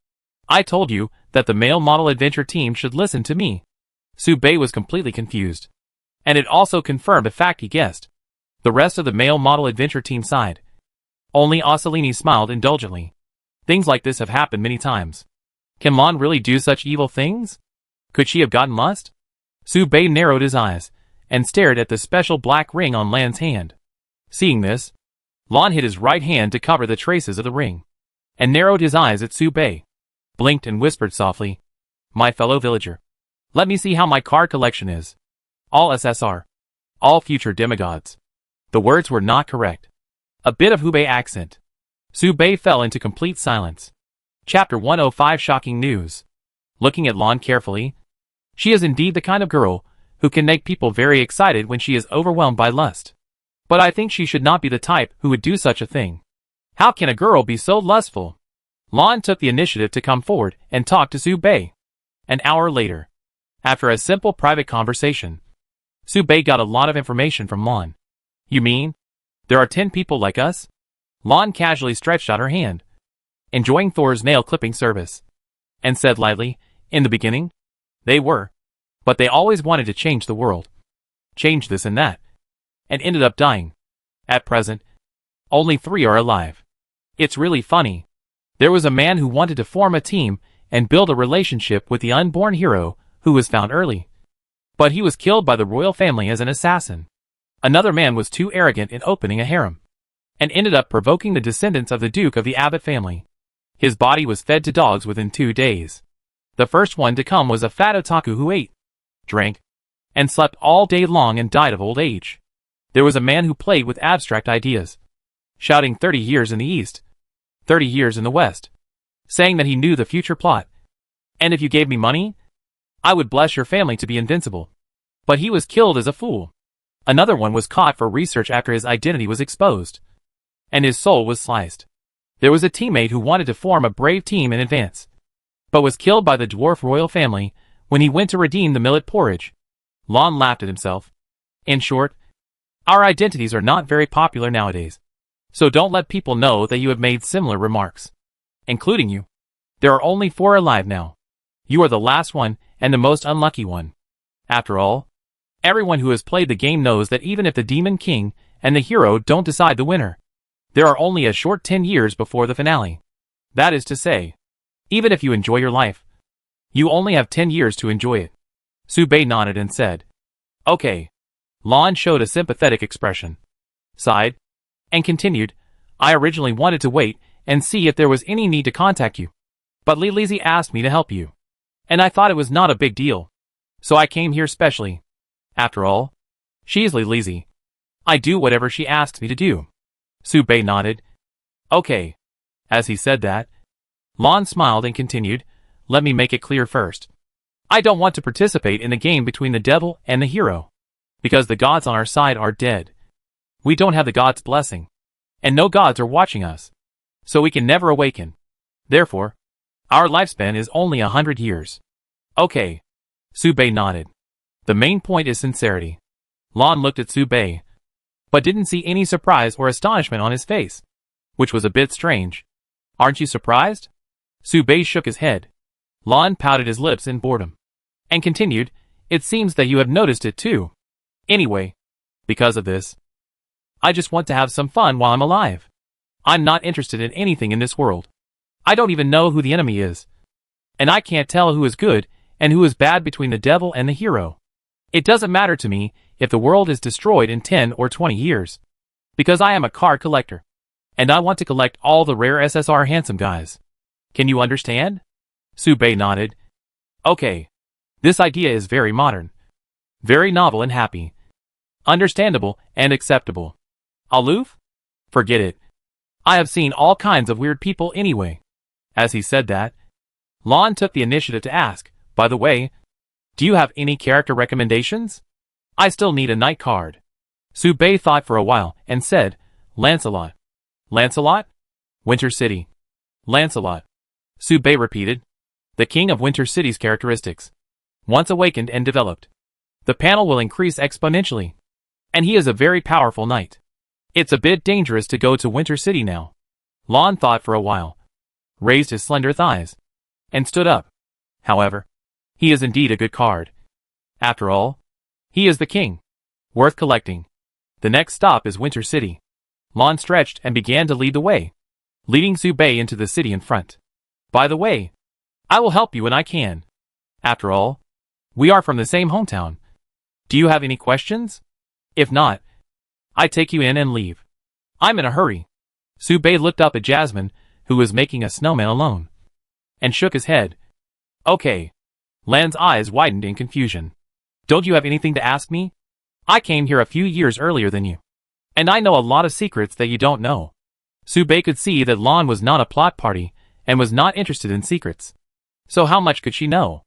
I told you that the male model adventure team should listen to me. Subei was completely confused. And it also confirmed a fact he guessed. The rest of the male model adventure team sighed. Only Osalini smiled indulgently. Things like this have happened many times. Can Lan really do such evil things? Could she have gotten lust? Subei narrowed his eyes, and stared at the special black ring on Lan's hand. Seeing this, Lan hid his right hand to cover the traces of the ring, and narrowed his eyes at Subei, blinked and whispered softly, "My fellow villager, let me see how my card collection is. All SSR. All future demigods." The words were not correct. A bit of Hubei accent. Subei fell into complete silence. Chapter 105 Shocking News. Looking at Lan carefully, she is indeed the kind of girl who can make people very excited when she is overwhelmed by lust. But I think she should not be the type who would do such a thing. How can a girl be so lustful? Lan took the initiative to come forward and talk to Subei. An hour later, after a simple private conversation, Subei got a lot of information from Lan. You mean, there are 10 people like us? Lan casually stretched out her hand, enjoying Thor's nail-clipping service, and said lightly, in the beginning, they were. But they always wanted to change the world. Change this and that. And ended up dying. At present, only 3 are alive. It's really funny. There was a man who wanted to form a team and build a relationship with the unborn hero who was found early. But he was killed by the royal family as an assassin. Another man was too arrogant in opening a harem, and ended up provoking the descendants of the Duke of the Abbott family. His body was fed to dogs within 2 days. The first one to come was a fat otaku who ate, drank, and slept all day long and died of old age. There was a man who played with abstract ideas, shouting 30 years in the east, 30 years in the west, saying that he knew the future plot. And if you gave me money, I would bless your family to be invincible. But he was killed as a fool. Another one was caught for research after his identity was exposed, and his soul was sliced. There was a teammate who wanted to form a brave team in advance, but was killed by the dwarf royal family when he went to redeem the millet porridge. Lan laughed at himself. In short, our identities are not very popular nowadays. So don't let people know that you have made similar remarks. Including you. There are only 4 alive now. You are the last one and the most unlucky one. After all, everyone who has played the game knows that even if the Demon King and the hero don't decide the winner, there are only a short 10 years before the finale. That is to say, even if you enjoy your life, you only have 10 years to enjoy it. Subei nodded and said, "Okay." Lan showed a sympathetic expression, sighed, and continued, "I originally wanted to wait and see if there was any need to contact you. But Lilizi asked me to help you, and I thought it was not a big deal. So I came here specially. After all, she's Lilizi. I do whatever she asks me to do." Subei nodded. "Okay." As he said that, Lan smiled and continued, "Let me make it clear first. I don't want to participate in the game between the devil and the hero, because the gods on our side are dead. We don't have the gods' blessing, and no gods are watching us, so we can never awaken. Therefore, our lifespan is only 100 years. Okay." Subei nodded. The main point is sincerity. Lan looked at Subei, but didn't see any surprise or astonishment on his face, which was a bit strange. "Aren't you surprised?" Subei shook his head. Lan pouted his lips in boredom, and continued, "It seems that you have noticed it too. Anyway, because of this, I just want to have some fun while I'm alive. I'm not interested in anything in this world. I don't even know who the enemy is. And I can't tell who is good and who is bad between the devil and the hero. It doesn't matter to me if the world is destroyed in 10 or 20 years. Because I am a card collector. And I want to collect all the rare SSR handsome guys. Can you understand?" Subei nodded. "Okay. This idea is very modern. Very novel and happy. Understandable and acceptable. Aloof? Forget it. I have seen all kinds of weird people anyway." As he said that, Lan took the initiative to ask, "By the way, do you have any character recommendations? I still need a knight card." Subei thought for a while and said, "Lancelot." "Lancelot? Winter City." "Lancelot." Subei repeated. The King of Winter City's characteristics. Once awakened and developed, the panel will increase exponentially. And he is a very powerful knight. It's a bit dangerous to go to Winter City now. Lon thought for a while, raised his slender thighs, and stood up. However, he is indeed a good card. After all, he is the king. Worth collecting. The next stop is Winter City. Lon stretched and began to lead the way, leading Su Bei into the city in front. By the way, I will help you when I can. After all, we are from the same hometown. Do you have any questions? If not, I take you in and leave. I'm in a hurry. Su Bei looked up at Jasmine, who was making a snowman alone, and shook his head. Okay. Lan's eyes widened in confusion. Don't you have anything to ask me? I came here a few years earlier than you, and I know a lot of secrets that you don't know. Su Bei could see that Lan was not a plot party and was not interested in secrets. So how much could she know?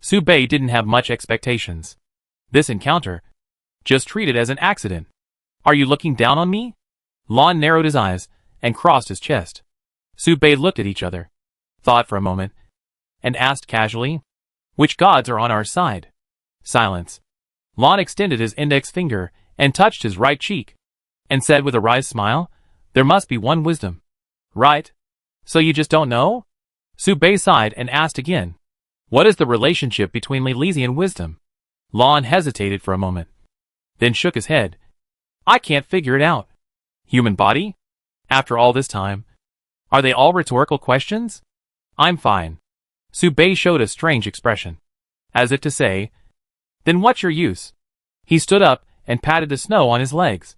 Su Bei didn't have much expectations. This encounter, just treat it as an accident. Are you looking down on me? Lan narrowed his eyes and crossed his chest. Su Bei looked at each other, thought for a moment, and asked casually, which gods are on our side? Silence. Lan extended his index finger and touched his right cheek, and said with a wry smile, there must be one wisdom. Right? So you just don't know? Su Bei sighed and asked again, what is the relationship between Lilizi and wisdom? Lan hesitated for a moment, then shook his head. I can't figure it out. Human body? After all this time? Are they all rhetorical questions? I'm fine. Su Bei showed a strange expression, as if to say, then what's your use? He stood up and patted the snow on his legs.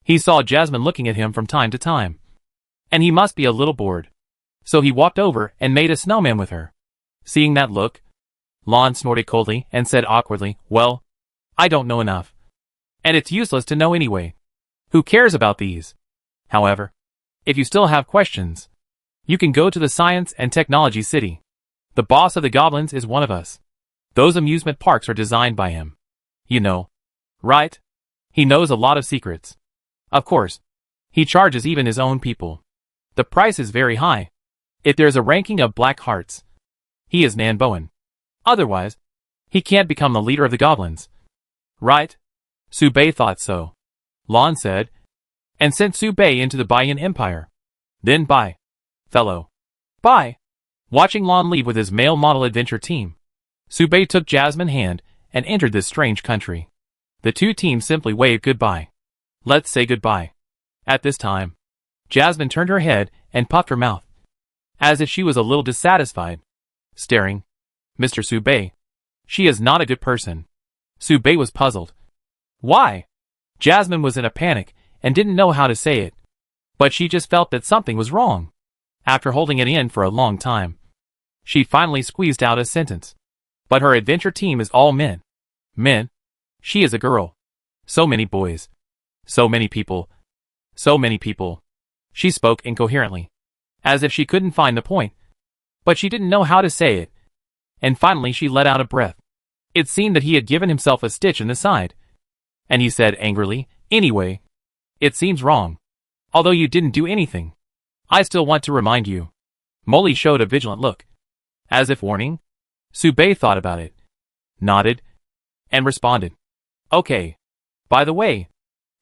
He saw Jasmine looking at him from time to time, and he must be a little bored. So he walked over and made a snowman with her. Seeing that look, Lan snorted coldly and said awkwardly, well, I don't know enough. And it's useless to know anyway. Who cares about these? However, if you still have questions, you can go to the Science and Technology City. The boss of the goblins is one of us. Those amusement parks are designed by him. You know, right? He knows a lot of secrets. Of course, he charges even his own people. The price is very high. If there's a ranking of black hearts, he is Nan Bowen. Otherwise, he can't become the leader of the goblins. Right? Su Bei thought so. Lan said, and sent Su Bei into the Baiyan Empire. Then bye, fellow. Bye. Watching Lan leave with his male model adventure team, Su Bei took Jasmine's hand and entered this strange country. The two teams simply waved goodbye. Let's say goodbye. At this time, Jasmine turned her head and puffed her mouth, as if she was a little dissatisfied. Staring. Mr. Su Bei. She is not a good person. Su Bei was puzzled. Why? Jasmine was in a panic and didn't know how to say it. But she just felt that something was wrong. After holding it in for a long time, she finally squeezed out a sentence. But her adventure team is all men. Men? She is a girl. So many boys. So many people. So many people. She spoke incoherently, as if she couldn't find the point. But she didn't know how to say it. And finally she let out a breath. It seemed that he had given himself a stitch in the side. And he said angrily, anyway, it seems wrong. Although you didn't do anything, I still want to remind you. Molly showed a vigilant look, as if warning. Su Bei thought about it, nodded, and responded. Okay. By the way,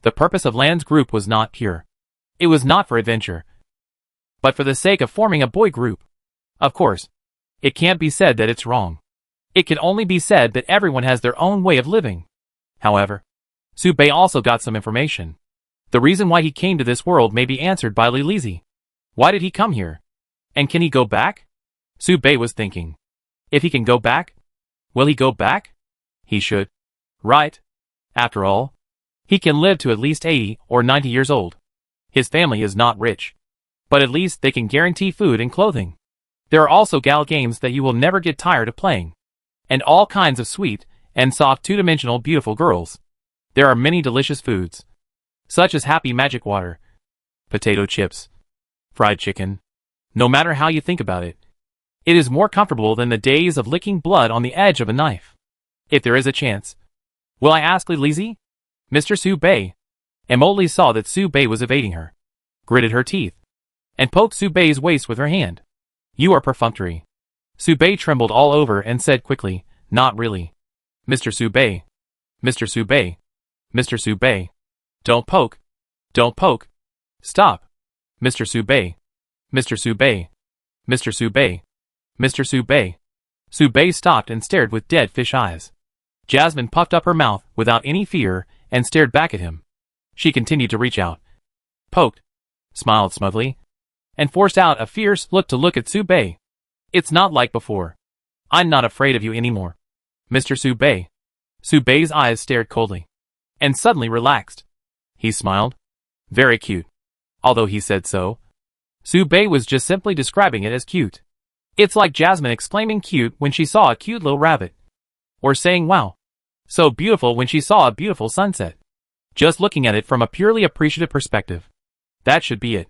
the purpose of Lan's group was not pure. It was not for adventure, but for the sake of forming a boy group. Of course, it can't be said that it's wrong. It can only be said that everyone has their own way of living. However, Su Bei also got some information. The reason why he came to this world may be answered by Lilizi. Why did he come here? And can he go back? Su Bei was thinking. If he can go back, will he go back? He should. Right? After all, he can live to at least 80 or 90 years old. His family is not rich, but at least they can guarantee food and clothing. There are also gal games that you will never get tired of playing, and all kinds of sweet and soft two-dimensional beautiful girls. There are many delicious foods, such as happy magic water, potato chips, fried chicken. No matter how you think about it, it is more comfortable than the days of licking blood on the edge of a knife. If there is a chance, will I ask Lilizi? Mr. Su Bei. Emily saw that Su Bei was evading her, gritted her teeth, and poked Su Bei's waist with her hand. You are perfunctory. Subei trembled all over and said quickly, "Not really. Mr. Subei. Mr. Subei. Mr. Subei. Don't poke. Don't poke. Stop. Mr. Subei. Mr. Subei. Mr. Subei. Mr. Subei." Subei stopped and stared with dead fish eyes. Jasmine puffed up her mouth without any fear and stared back at him. She continued to reach out, poked, smiled smugly, and forced out a fierce look at Subei. "It's not like before. I'm not afraid of you anymore. Mr. Subei." Subei's eyes stared coldly, and suddenly relaxed. He smiled. Very cute. Although he said so, Subei was just simply describing it as cute. It's like Jasmine exclaiming cute when she saw a cute little rabbit. Or saying wow, so beautiful when she saw a beautiful sunset. Just looking at it from a purely appreciative perspective. That should be it.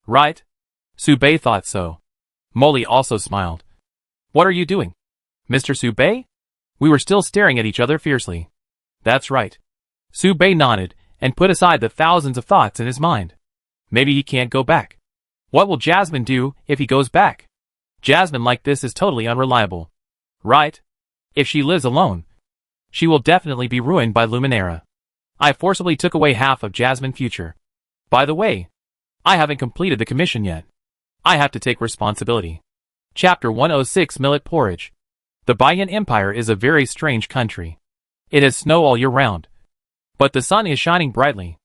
Right? Subei thought so. Molly also smiled. "What are you doing, Mr. Subei?" We were still staring at each other fiercely. "That's right." Subei nodded and put aside the thousands of thoughts in his mind. Maybe he can't go back. What will Jasmine do if he goes back? Jasmine like this is totally unreliable. Right? If she lives alone, she will definitely be ruined by Luminera. I forcibly took away half of Jasmine's future. By the way, I haven't completed the commission yet. I have to take responsibility. Chapter 106 Millet Porridge. The Baiyan Empire is a very strange country. It has snow all year round. But the sun is shining brightly.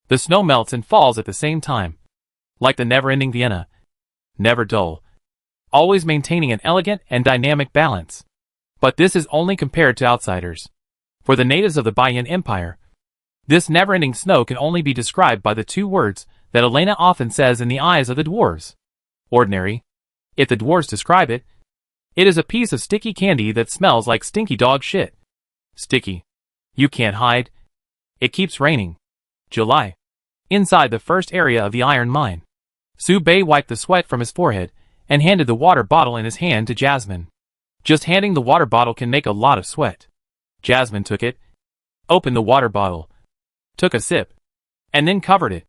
The snow melts and falls at the same time. Like the never-ending Vienna. Never dull. Always maintaining an elegant and dynamic balance. But this is only compared to outsiders. For the natives of the Baiyan Empire, this never-ending snow can only be described by the two words that Elena often says in the eyes of the dwarves. Ordinary. If the dwarves describe it, it is a piece of sticky candy that smells like stinky dog shit. Sticky. You can't hide. It keeps raining. July. Inside the first area of the iron mine. Subei wiped the sweat from his forehead and handed the water bottle in his hand to Jasmine. Just handing the water bottle can make a lot of sweat. Jasmine took it, opened the water bottle, took a sip, and then covered it.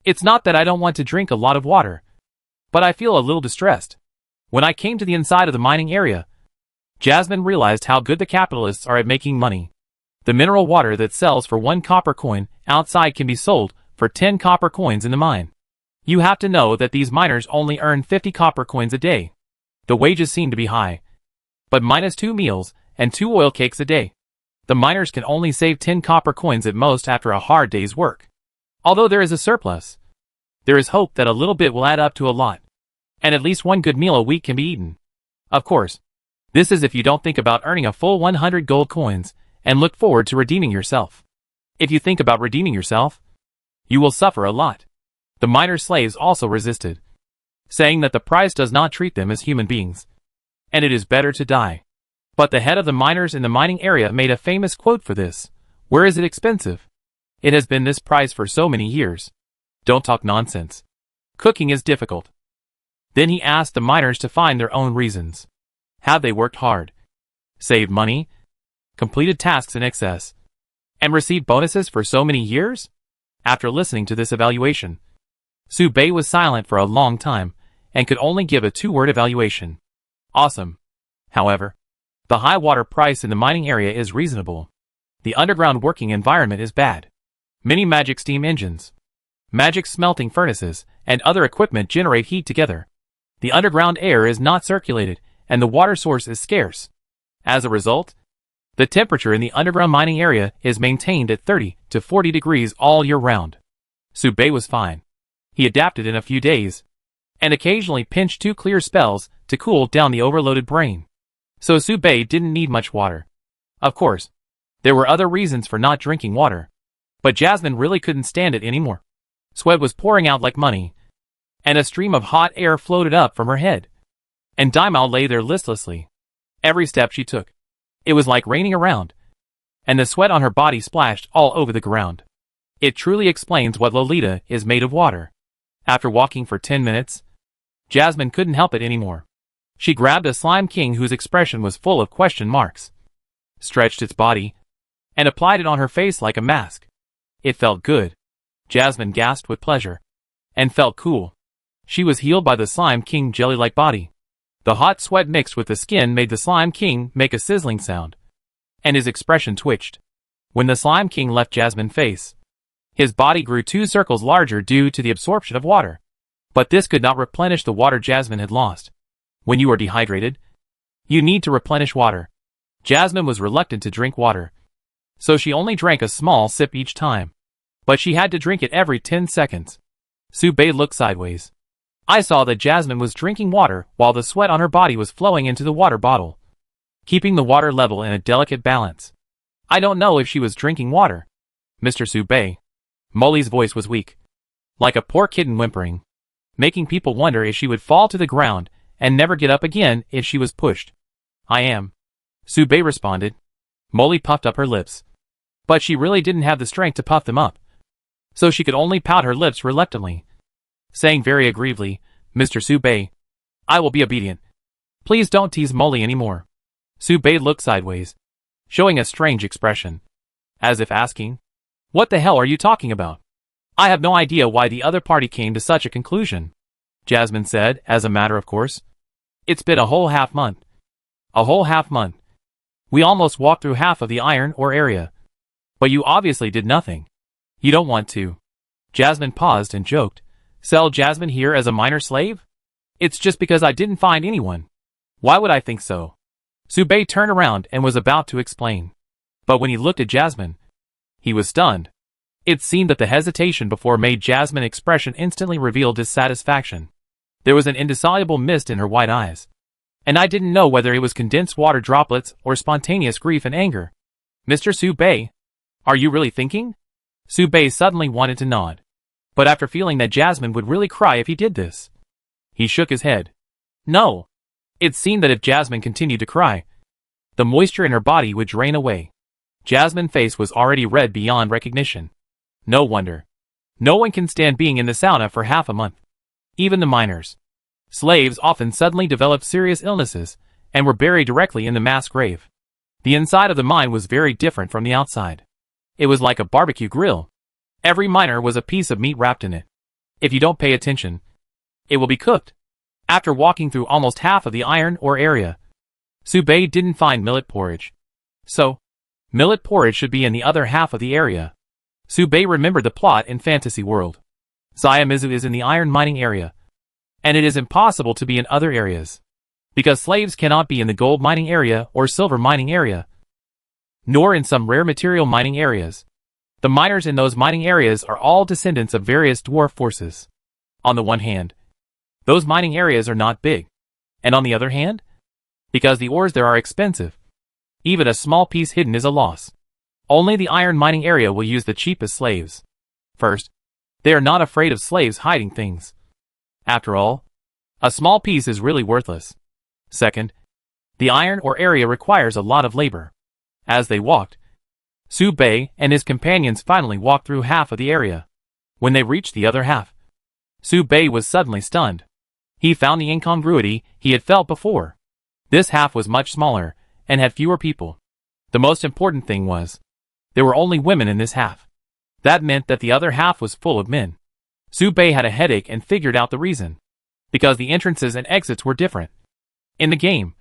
It's not that I don't want to drink a lot of water, but I feel a little distressed. When I came to the inside of the mining area, Jasmine realized how good the capitalists are at making money. The mineral water that sells for 1 copper coin outside can be sold for 10 copper coins in the mine. You have to know that these miners only earn 50 copper coins a day. The wages seem to be high, but minus 2 meals and 2 oil cakes a day. The miners can only save 10 copper coins at most after a hard day's work. Although there is a surplus, there is hope that a little bit will add up to a lot, and at least 1 good meal a week can be eaten. Of course, this is if you don't think about earning a full 100 gold coins and look forward to redeeming yourself. If you think about redeeming yourself, you will suffer a lot. The miner slaves also resisted, saying that the price does not treat them as human beings, and it is better to die. But the head of the miners in the mining area made a famous quote for this. "Where is it expensive? It has been this price for so many years. Don't talk nonsense. Cooking is difficult." Then he asked the miners to find their own reasons. Have they worked hard, saved money, completed tasks in excess, and received bonuses for so many years? After listening to this evaluation, Subei was silent for a long time and could only give a 2-word evaluation. Awesome. However, the high water price in the mining area is reasonable. The underground working environment is bad. Many magic steam engines, magic smelting furnaces, and other equipment generate heat together. The underground air is not circulated, and the water source is scarce. As a result, the temperature in the underground mining area is maintained at 30 to 40 degrees all year round. Subei was fine. He adapted in a few days, and occasionally pinched 2 clear spells to cool down the overloaded brain. So Subei didn't need much water. Of course, there were other reasons for not drinking water, but Jasmine really couldn't stand it anymore. Sweat was pouring out like money, and a stream of hot air floated up from her head. And Daimao lay there listlessly. Every step she took, it was like raining around, and the sweat on her body splashed all over the ground. It truly explains what Lolita is made of water. After walking for 10 minutes, Jasmine couldn't help it anymore. She grabbed a slime king whose expression was full of question marks, stretched its body, and applied it on her face like a mask. It felt good. Jasmine gasped with pleasure, and felt cool. She was healed by the slime king jelly-like body. The hot sweat mixed with the skin made the Slime King make a sizzling sound, and his expression twitched. When the Slime King left Jasmine's face, his body grew 2 circles larger due to the absorption of water. But this could not replenish the water Jasmine had lost. When you are dehydrated, you need to replenish water. Jasmine was reluctant to drink water, so she only drank a small sip each time. But she had to drink it every 10 seconds. Subei looked sideways. I saw that Jasmine was drinking water while the sweat on her body was flowing into the water bottle, keeping the water level in a delicate balance. I don't know if she was drinking water. Mr. Subei. Molly's voice was weak, like a poor kitten whimpering, making people wonder if she would fall to the ground and never get up again if she was pushed. I am. Subei responded. Molly puffed up her lips, but she really didn't have the strength to puff them up, so she could only pout her lips reluctantly, saying very aggrievedly, Mr. Subei, I will be obedient. Please don't tease Molly anymore. Subei looked sideways, showing a strange expression, as if asking, what the hell are you talking about? I have no idea why the other party came to such a conclusion, Jasmine said, as a matter of course. It's been a whole half month. A whole half month. We almost walked through half of the iron ore area. But you obviously did nothing. You don't want to. Jasmine paused and joked. Sell Jasmine here as a minor slave? It's just because I didn't find anyone. Why would I think so? Subei turned around and was about to explain. But when he looked at Jasmine, he was stunned. It seemed that the hesitation before made Jasmine's expression instantly revealed dissatisfaction. There was an indissoluble mist in her white eyes, and I didn't know whether it was condensed water droplets or spontaneous grief and anger. Mr. Subei, are you really thinking? Subei suddenly wanted to nod, but after feeling that Jasmine would really cry if he did this, he shook his head. No. It seemed that if Jasmine continued to cry, the moisture in her body would drain away. Jasmine's face was already red beyond recognition. No wonder. No one can stand being in the sauna for half a month. Even the miners. Slaves often suddenly developed serious illnesses and were buried directly in the mass grave. The inside of the mine was very different from the outside. It was like a barbecue grill. Every miner was a piece of meat wrapped in it. If you don't pay attention, it will be cooked. After walking through almost half of the iron ore area, Subei didn't find millet porridge. So, millet porridge should be in the other half of the area. Subei remembered the plot in Fantasy World. Sayamizu is in the iron mining area, and it is impossible to be in other areas, because slaves cannot be in the gold mining area or silver mining area, nor in some rare material mining areas. The miners in those mining areas are all descendants of various dwarf forces. On the one hand, those mining areas are not big, and on the other hand, because the ores there are expensive, even a small piece hidden is a loss. Only the iron mining area will use the cheapest slaves. First, they are not afraid of slaves hiding things. After all, a small piece is really worthless. Second, the iron ore area requires a lot of labor. As they walked, Subei and his companions finally walked through half of the area. When they reached the other half, Subei was suddenly stunned. He found the incongruity he had felt before. This half was much smaller and had fewer people. The most important thing was, there were only women in this half. That meant that the other half was full of men. Subei had a headache and figured out the reason. Because the entrances and exits were different. In the game,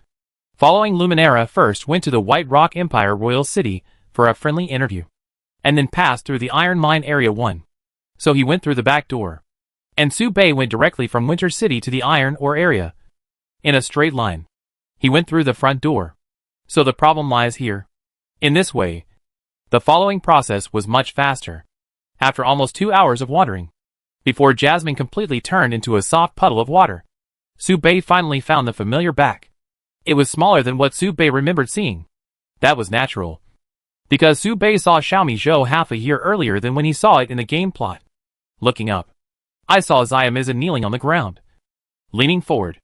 following Luminara first went to the White Rock Empire Royal City for a friendly interview, and then passed through the Iron Mine Area 1. So he went through the back door. And Subei went directly from Winter City to the Iron Ore area. In a straight line. He went through the front door. So the problem lies here. In this way, the following process was much faster. After almost 2 hours of wandering, before Jasmine completely turned into a soft puddle of water, Subei finally found the familiar back. It was smaller than what Subei remembered seeing. That was natural, because Subei saw Xiaomi Zhou half a year earlier than when he saw it in the game plot. Looking up, I saw Sayamizu kneeling on the ground, leaning forward.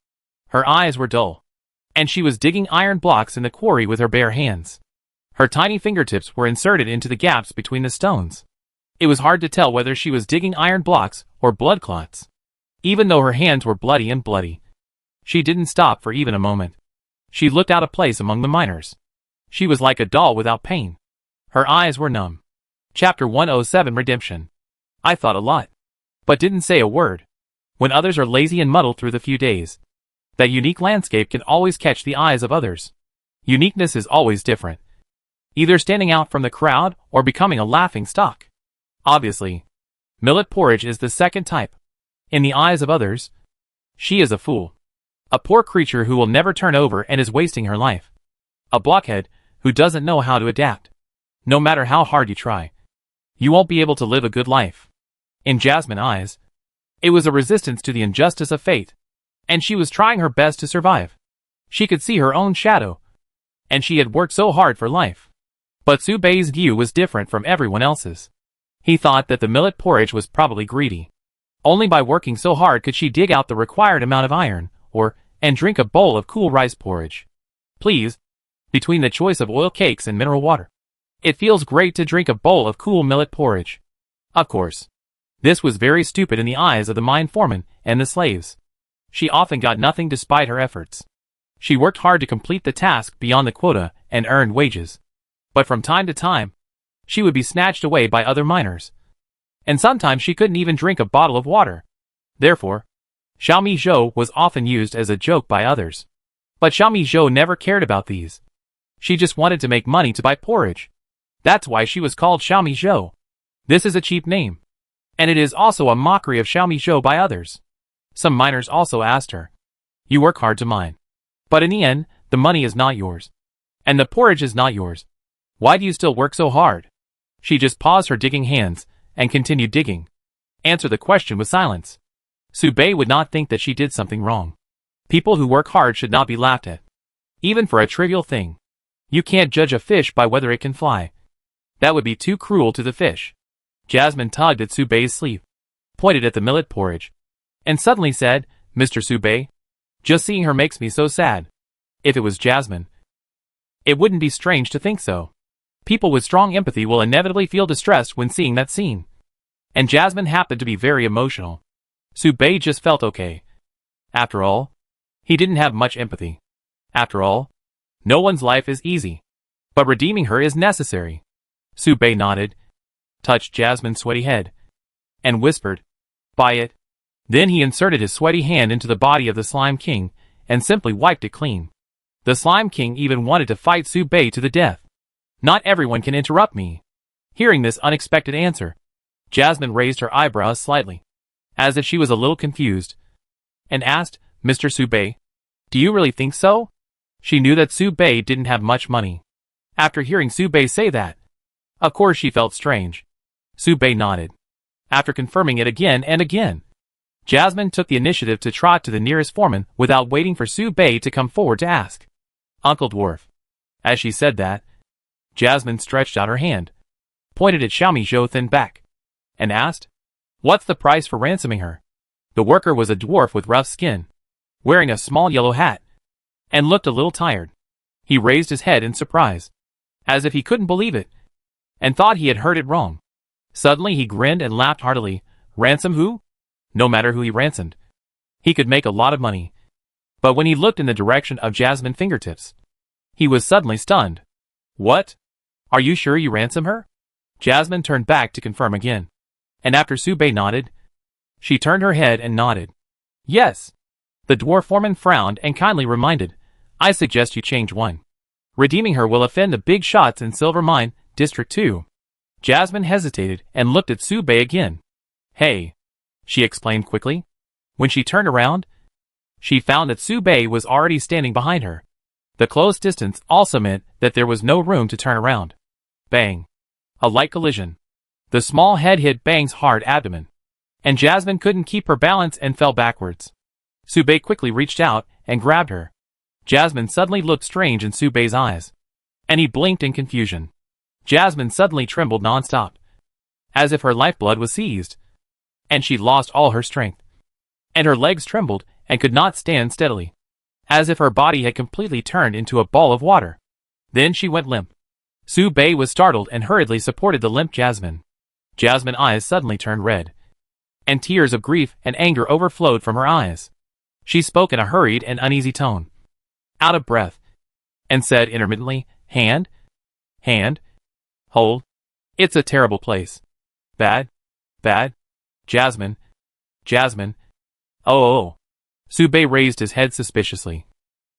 Her eyes were dull, and she was digging iron blocks in the quarry with her bare hands. Her tiny fingertips were inserted into the gaps between the stones. It was hard to tell whether she was digging iron blocks or blood clots. Even though her hands were bloody, she didn't stop for even a moment. She looked out of place among the miners. She was like a doll without pain. Her eyes were numb. Chapter 107 Redemption. I thought a lot, but didn't say a word. When others are lazy and muddle through the few days, That unique landscape can always catch the eyes of others. Uniqueness is always different. Either standing out from the crowd or becoming a laughing stock. Obviously, millet porridge is the second type. In the eyes of others, she is a fool. A poor creature who will never turn over and is wasting her life. A blockhead who doesn't know how to adapt. No matter how hard you try, you won't be able to live a good life. In Jasmine's eyes, it was a resistance to the injustice of fate, and she was trying her best to survive. She could see her own shadow, and she had worked so hard for life. But Su Bei's view was different from everyone else's. He thought that the millet porridge was probably greedy. Only by working so hard could she dig out the required amount of iron, and drink a bowl of cool rice porridge. Please, between the choice of oil cakes and mineral water. It feels great to drink a bowl of cool millet porridge. Of course, this was very stupid in the eyes of the mine foreman and the slaves. She often got nothing despite her efforts. She worked hard to complete the task beyond the quota and earned wages. But from time to time, she would be snatched away by other miners. And sometimes she couldn't even drink a bottle of water. Therefore, Xiaomi Zhou was often used as a joke by others. But Xiaomi Zhou never cared about these. She just wanted to make money to buy porridge. That's why she was called Xiaomi Zhou. This is a cheap name. And it is also a mockery of Xiaomi Zhou by others. Some miners also asked her, "You work hard to mine. But in the end, the money is not yours. And the porridge is not yours. Why do you still work so hard?" She just paused her digging hands and continued digging. Answer the question with silence. Su Bei would not think that she did something wrong. People who work hard should not be laughed at. Even for a trivial thing. You can't judge a fish by whether it can fly. That would be too cruel to the fish. Jasmine tugged at Su Bei's sleeve, pointed at the millet porridge, and suddenly said, "Mr. Su Bei, just seeing her makes me so sad." If it was Jasmine, it wouldn't be strange to think so. People with strong empathy will inevitably feel distressed when seeing that scene. And Jasmine happened to be very emotional. Su Bei just felt okay. After all, he didn't have much empathy. After all, no one's life is easy. But redeeming her is necessary. Su Bei nodded, touched Jasmine's sweaty head, and whispered, "Buy it." Then he inserted his sweaty hand into the body of the Slime King and simply wiped it clean. The Slime King even wanted to fight Su Bei to the death. "Not everyone can interrupt me." Hearing this unexpected answer, Jasmine raised her eyebrows slightly, as if she was a little confused, and asked, "Mr. Su Bei, do you really think so?" She knew that Su Bei didn't have much money. After hearing Su Bei say that, of course she felt strange. Su Bei nodded. After confirming it again and again, Jasmine took the initiative to trot to the nearest foreman without waiting for Su Bei to come forward to ask, "Uncle Dwarf." As she said that, Jasmine stretched out her hand, pointed at Xiaomi Zhou thin back, and asked, "What's the price for ransoming her?" The worker was a dwarf with rough skin, wearing a small yellow hat, and looked a little tired. He raised his head in surprise, as if he couldn't believe it, and thought he had heard it wrong. Suddenly he grinned and laughed heartily. Ransom who? No matter who he ransomed, he could make a lot of money. But when he looked in the direction of Jasmine's fingertips, he was suddenly stunned. "What? Are you sure you ransom her?" Jasmine turned back to confirm again, and after Su Bei nodded, she turned her head and nodded. "Yes." The dwarf foreman frowned and kindly reminded, "I suggest you change one. Redeeming her will offend the big shots in Silver Mine, District 2. Jasmine hesitated and looked at Su Bei again. "Hey," she explained quickly. When she turned around, she found that Su Bei was already standing behind her. The close distance also meant that there was no room to turn around. Bang. A light collision. The small head hit Bang's hard abdomen, and Jasmine couldn't keep her balance and fell backwards. Su Bei quickly reached out and grabbed her. Jasmine suddenly looked strange in Su Bei's eyes, and he blinked in confusion. Jasmine suddenly trembled non-stop, as if her lifeblood was seized, and she lost all her strength. And her legs trembled and could not stand steadily, as if her body had completely turned into a ball of water. Then she went limp. Su Bei was startled and hurriedly supported the limp Jasmine. Jasmine's eyes suddenly turned red, and tears of grief and anger overflowed from her eyes. She spoke in a hurried and uneasy tone, out of breath, and said intermittently, "Hand? Hand? Hold. It's a terrible place. Bad? Bad? Jasmine? Jasmine? Oh, oh, oh." Bei raised his head suspiciously,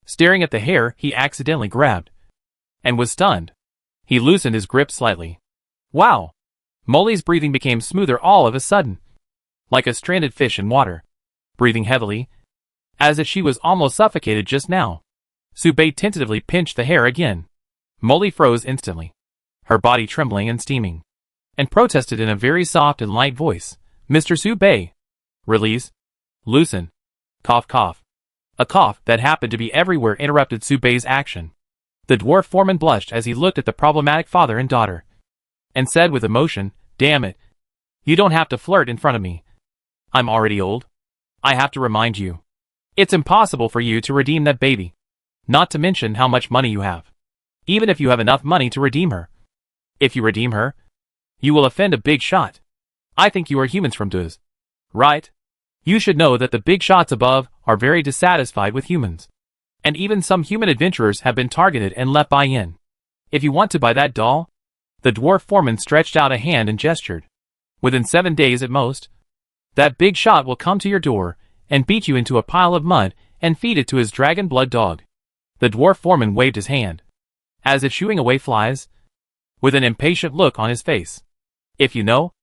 staring at the hair he accidentally grabbed, and was stunned. He loosened his grip slightly. Wow! Molly's breathing became smoother all of a sudden, like a stranded fish in water, breathing heavily, as if she was almost suffocated just now. Bei tentatively pinched the hair again. Molly froze instantly, her body trembling and steaming, and protested in a very soft and light voice, Mr. Bei, release, loosen, cough cough. A cough that happened to be everywhere interrupted Bei's action. The dwarf foreman blushed as he looked at the problematic father and daughter, and said with emotion, damn it. You don't have to flirt in front of me. I'm already old. I have to remind you. It's impossible for you to redeem that baby. Not to mention how much money you have. Even if you have enough money to redeem her. If you redeem her, you will offend a big shot. I think you are humans from Duz. Right? You should know that the big shots above are very dissatisfied with humans. And even some human adventurers have been targeted and let buy in. If you want to buy that doll, the dwarf foreman stretched out a hand and gestured. Within 7 days at most, that big shot will come to your door and beat you into a pile of mud and feed it to his dragon blood dog. The dwarf foreman waved his hand, as if shooing away flies, with an impatient look on his face. If you know,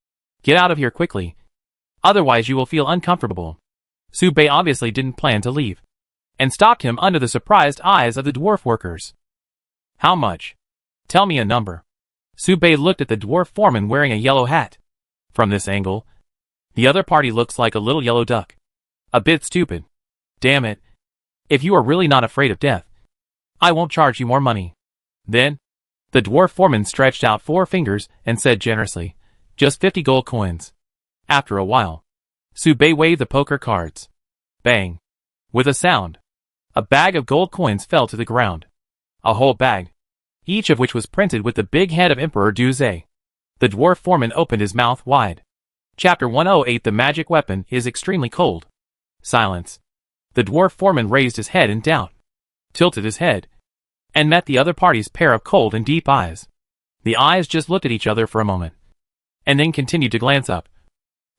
get out of here quickly. Otherwise you will feel uncomfortable. Bei obviously didn't plan to leave, and stopped him under the surprised eyes of the dwarf workers. How much? Tell me a number. Bei looked at the dwarf foreman wearing a yellow hat. From this angle, the other party looks like a little yellow duck. A bit stupid. Damn it. If you are really not afraid of death, I won't charge you more money. Then, the dwarf foreman stretched out 4 fingers and said generously, just 50 gold coins. After a while, Bei waved the poker cards. Bang. With a sound, a bag of gold coins fell to the ground. A whole bag, each of which was printed with the big head of Emperor Duze. The dwarf foreman opened his mouth wide. Chapter 108. The magic weapon is extremely cold. Silence. The dwarf foreman raised his head in doubt, tilted his head, and met the other party's pair of cold and deep eyes. The eyes just looked at each other for a moment, and then continued to glance up,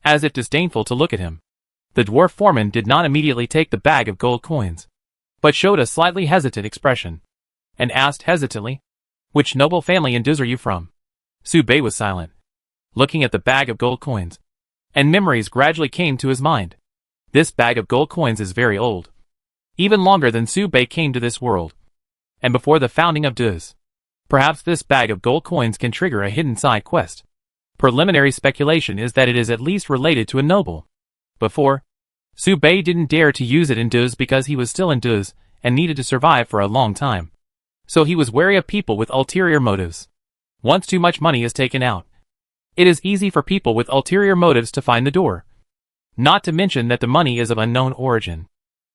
as if disdainful to look at him. The dwarf foreman did not immediately take the bag of gold coins, but showed a slightly hesitant expression, and asked hesitantly, which noble family in Duz are you from? Bei was silent, looking at the bag of gold coins, and memories gradually came to his mind. This bag of gold coins is very old, even longer than Bei came to this world, and before the founding of Duz. Perhaps this bag of gold coins can trigger a hidden side quest. Preliminary speculation is that it is at least related to a noble. Before, Bei didn't dare to use it in Duz because he was still in Duz and needed to survive for a long time. So he was wary of people with ulterior motives. Once too much money is taken out, it is easy for people with ulterior motives to find the door. Not to mention that the money is of unknown origin.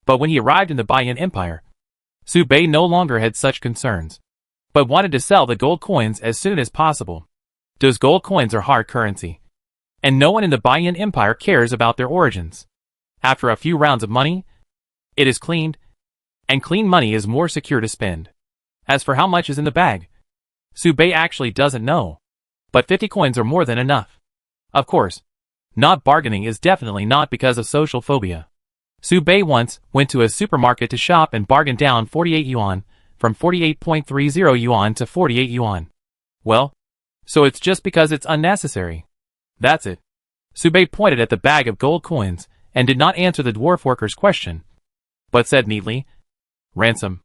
But when he arrived in the Baiyan Empire, Bei no longer had such concerns, but wanted to sell the gold coins as soon as possible. Duz gold coins are hard currency, and no one in the Baiyan Empire cares about their origins. After a few rounds of money, it is cleaned, and clean money is more secure to spend. As for how much is in the bag, Bei actually doesn't know, but 50 coins are more than enough. Of course, not bargaining is definitely not because of social phobia. Bei once went to a supermarket to shop and bargained down 48 yuan, from 48.30 yuan to 48 yuan. Well, so it's just because it's unnecessary. That's it. Bei pointed at the bag of gold coins and did not answer the dwarf worker's question, but said neatly, ransom.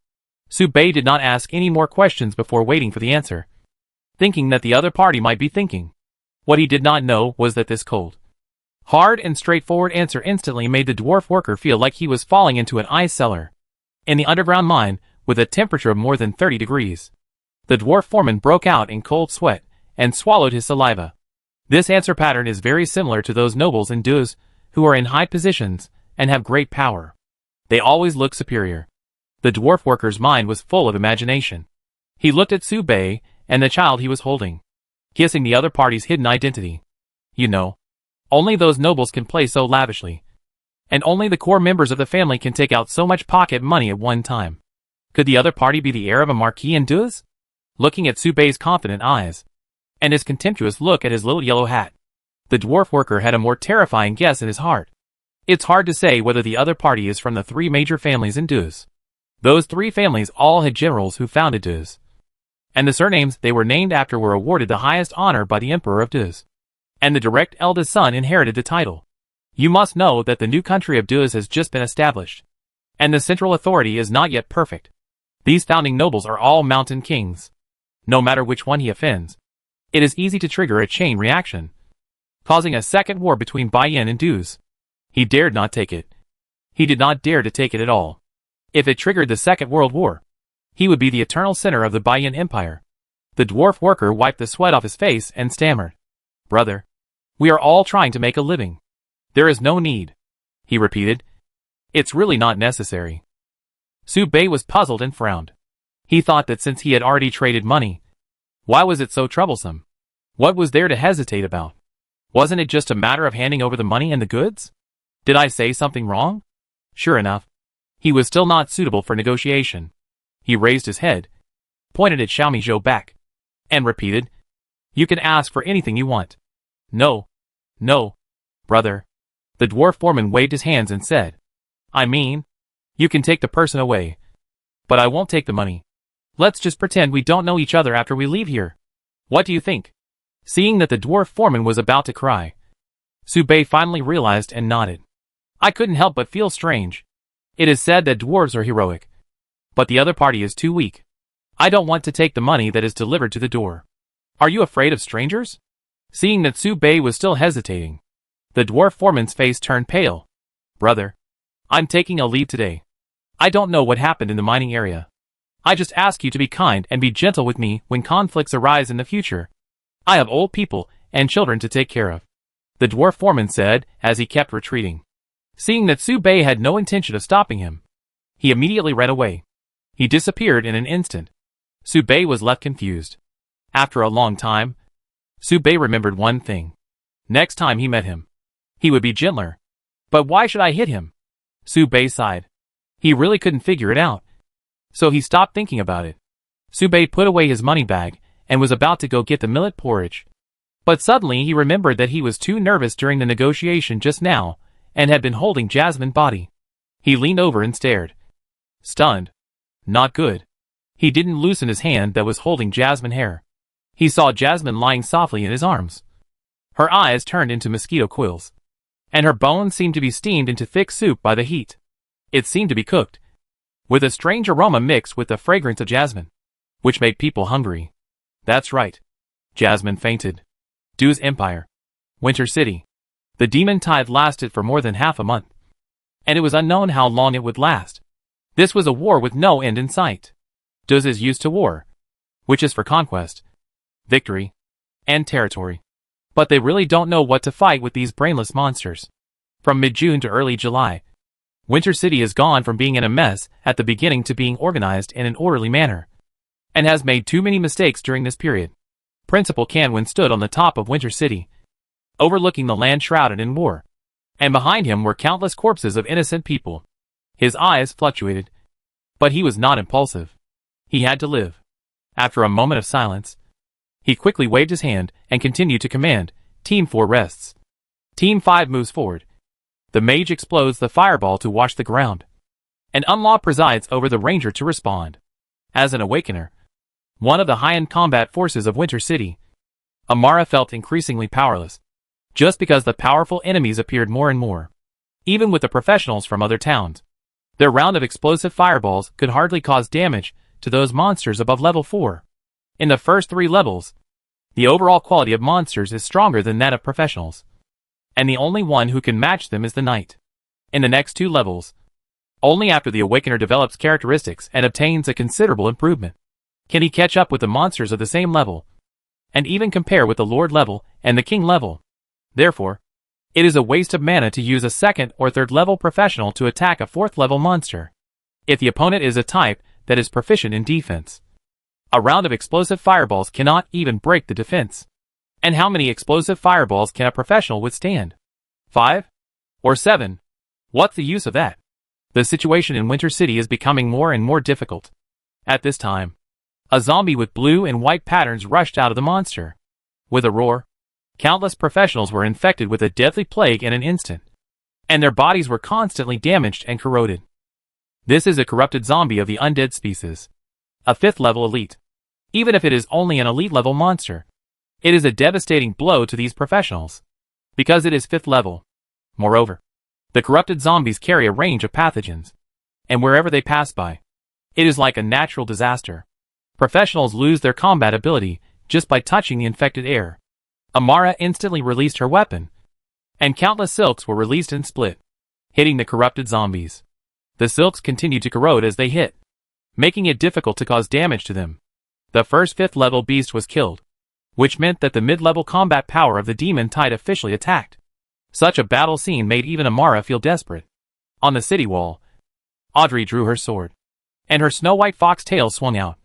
Bei did not ask any more questions before waiting for the answer, thinking that the other party might be thinking. What he did not know was that this cold, hard and straightforward answer instantly made the dwarf worker feel like he was falling into an ice cellar in the underground mine with a temperature of more than 30 degrees. The dwarf foreman broke out in cold sweat and swallowed his saliva. This answer pattern is very similar to those nobles in Duz who are in high positions and have great power. They always look superior. The dwarf worker's mind was full of imagination. He looked at Bei and the child he was holding, kissing the other party's hidden identity. You know, only those nobles can play so lavishly, and only the core members of the family can take out so much pocket money at one time. Could the other party be the heir of a marquis in Duz? Looking at Bei's confident eyes, and his contemptuous look at his little yellow hat, the dwarf worker had a more terrifying guess in his heart. It's hard to say whether the other party is from the three major families in Duz. Those three families all had generals who founded Duz, and the surnames they were named after were awarded the highest honor by the Emperor of Duz, and the direct eldest son inherited the title. You must know that the new country of Duz has just been established, and the central authority is not yet perfect. These founding nobles are all mountain kings. No matter which one he offends, it is easy to trigger a chain reaction, causing a second war between Bayan and Duz. He dared not take it. He did not dare to take it at all. If it triggered the Second World War, he would be the eternal center of the Bayan Empire. The dwarf worker wiped the sweat off his face and stammered. Brother, we are all trying to make a living. There is no need, he repeated. It's really not necessary. Su Bei was puzzled and frowned. He thought that since he had already traded money, why was it so troublesome? What was there to hesitate about? Wasn't it just a matter of handing over the money and the goods? Did I say something wrong? Sure enough, he was still not suitable for negotiation. He raised his head, pointed at Xiaomi Zhou back, and repeated, You can ask for anything you want. No, brother. The dwarf foreman waved his hands and said, I mean, you can take the person away, but I won't take the money. Let's just pretend we don't know each other after we leave here. What do you think? Seeing that the dwarf foreman was about to cry, Su Bei finally realized and nodded. I couldn't help but feel strange. It is said that dwarves are heroic, but the other party is too weak. I don't want to take the money that is delivered to the door. Are you afraid of strangers? Seeing that Su Bei was still hesitating, the dwarf foreman's face turned pale. Brother, I'm taking a leave today. I don't know what happened in the mining area. I just ask you to be kind and be gentle with me when conflicts arise in the future. I have old people and children to take care of, the dwarf foreman said as he kept retreating. Seeing that Su Bei had no intention of stopping him, he immediately ran away. He disappeared in an instant. Su Bei was left confused. After a long time, Su Bei remembered one thing. Next time he met him, he would be gentler. But why should I hit him? Su Bei sighed. He really couldn't figure it out. So he stopped thinking about it. Su Bei put away his money bag and was about to go get the millet porridge. But suddenly he remembered that he was too nervous during the negotiation just now and had been holding Jasmine's body. He leaned over and stared. Stunned. Not good. He didn't loosen his hand that was holding Jasmine's hair. He saw Jasmine lying softly in his arms. Her eyes turned into mosquito quills, and her bones seemed to be steamed into thick soup by the heat. It seemed to be cooked, with a strange aroma mixed with the fragrance of jasmine, which made people hungry. That's right. Jasmine fainted. Du's Empire. Winter City. The demon tide lasted for more than half a month, and it was unknown how long it would last. This was a war with no end in sight. Duz is used to war, which is for conquest, victory, and territory. But they really don't know what to fight with these brainless monsters. From mid-June to early July, Winter City has gone from being in a mess at the beginning to being organized in an orderly manner, and has made too many mistakes during this period. Principal Canwin stood on the top of Winter City, overlooking the land shrouded in war, and behind him were countless corpses of innocent people. His eyes fluctuated, but he was not impulsive. He had to live. After a moment of silence, he quickly waved his hand and continued to command, Team 4 rests. Team 5 moves forward. The mage explodes the fireball to wash the ground, and Unlaw presides over the ranger to respond. As an awakener, one of the high-end combat forces of Winter City, Amara felt increasingly powerless, just because the powerful enemies appeared more and more. Even with the professionals from other towns, their round of explosive fireballs could hardly cause damage to those monsters above level 4. In the first 3 levels, the overall quality of monsters is stronger than that of professionals, and the only one who can match them is the knight. In the next 2 levels, only after the awakener develops characteristics and obtains a considerable improvement, can he catch up with the monsters of the same level, and even compare with the lord level and the king level. Therefore, it is a waste of mana to use a 2nd or 3rd level professional to attack a 4th level monster, if the opponent is a type that is proficient in defense. A round of explosive fireballs cannot even break the defense. And how many explosive fireballs can a professional withstand? 5? Or 7? What's the use of that? The situation in Winter City is becoming more and more difficult. At this time, a zombie with blue and white patterns rushed out of the monster. With a roar, countless professionals were infected with a deadly plague in an instant, and their bodies were constantly damaged and corroded. This is a corrupted zombie of the undead species. A 5th level elite. Even if it is only an elite level monster, it is a devastating blow to these professionals, because it is 5th level. Moreover, the corrupted zombies carry a range of pathogens, and wherever they pass by, it is like a natural disaster. Professionals lose their combat ability just by touching the infected air. Amara instantly released her weapon, and countless silks were released and split, hitting the corrupted zombies. The silks continued to corrode as they hit, making it difficult to cause damage to them. The first 5th level beast was killed, which meant that the mid-level combat power of the demon tide officially attacked. Such a battle scene made even Amara feel desperate. On the city wall, Audrey drew her sword, and her snow-white fox tails swung out,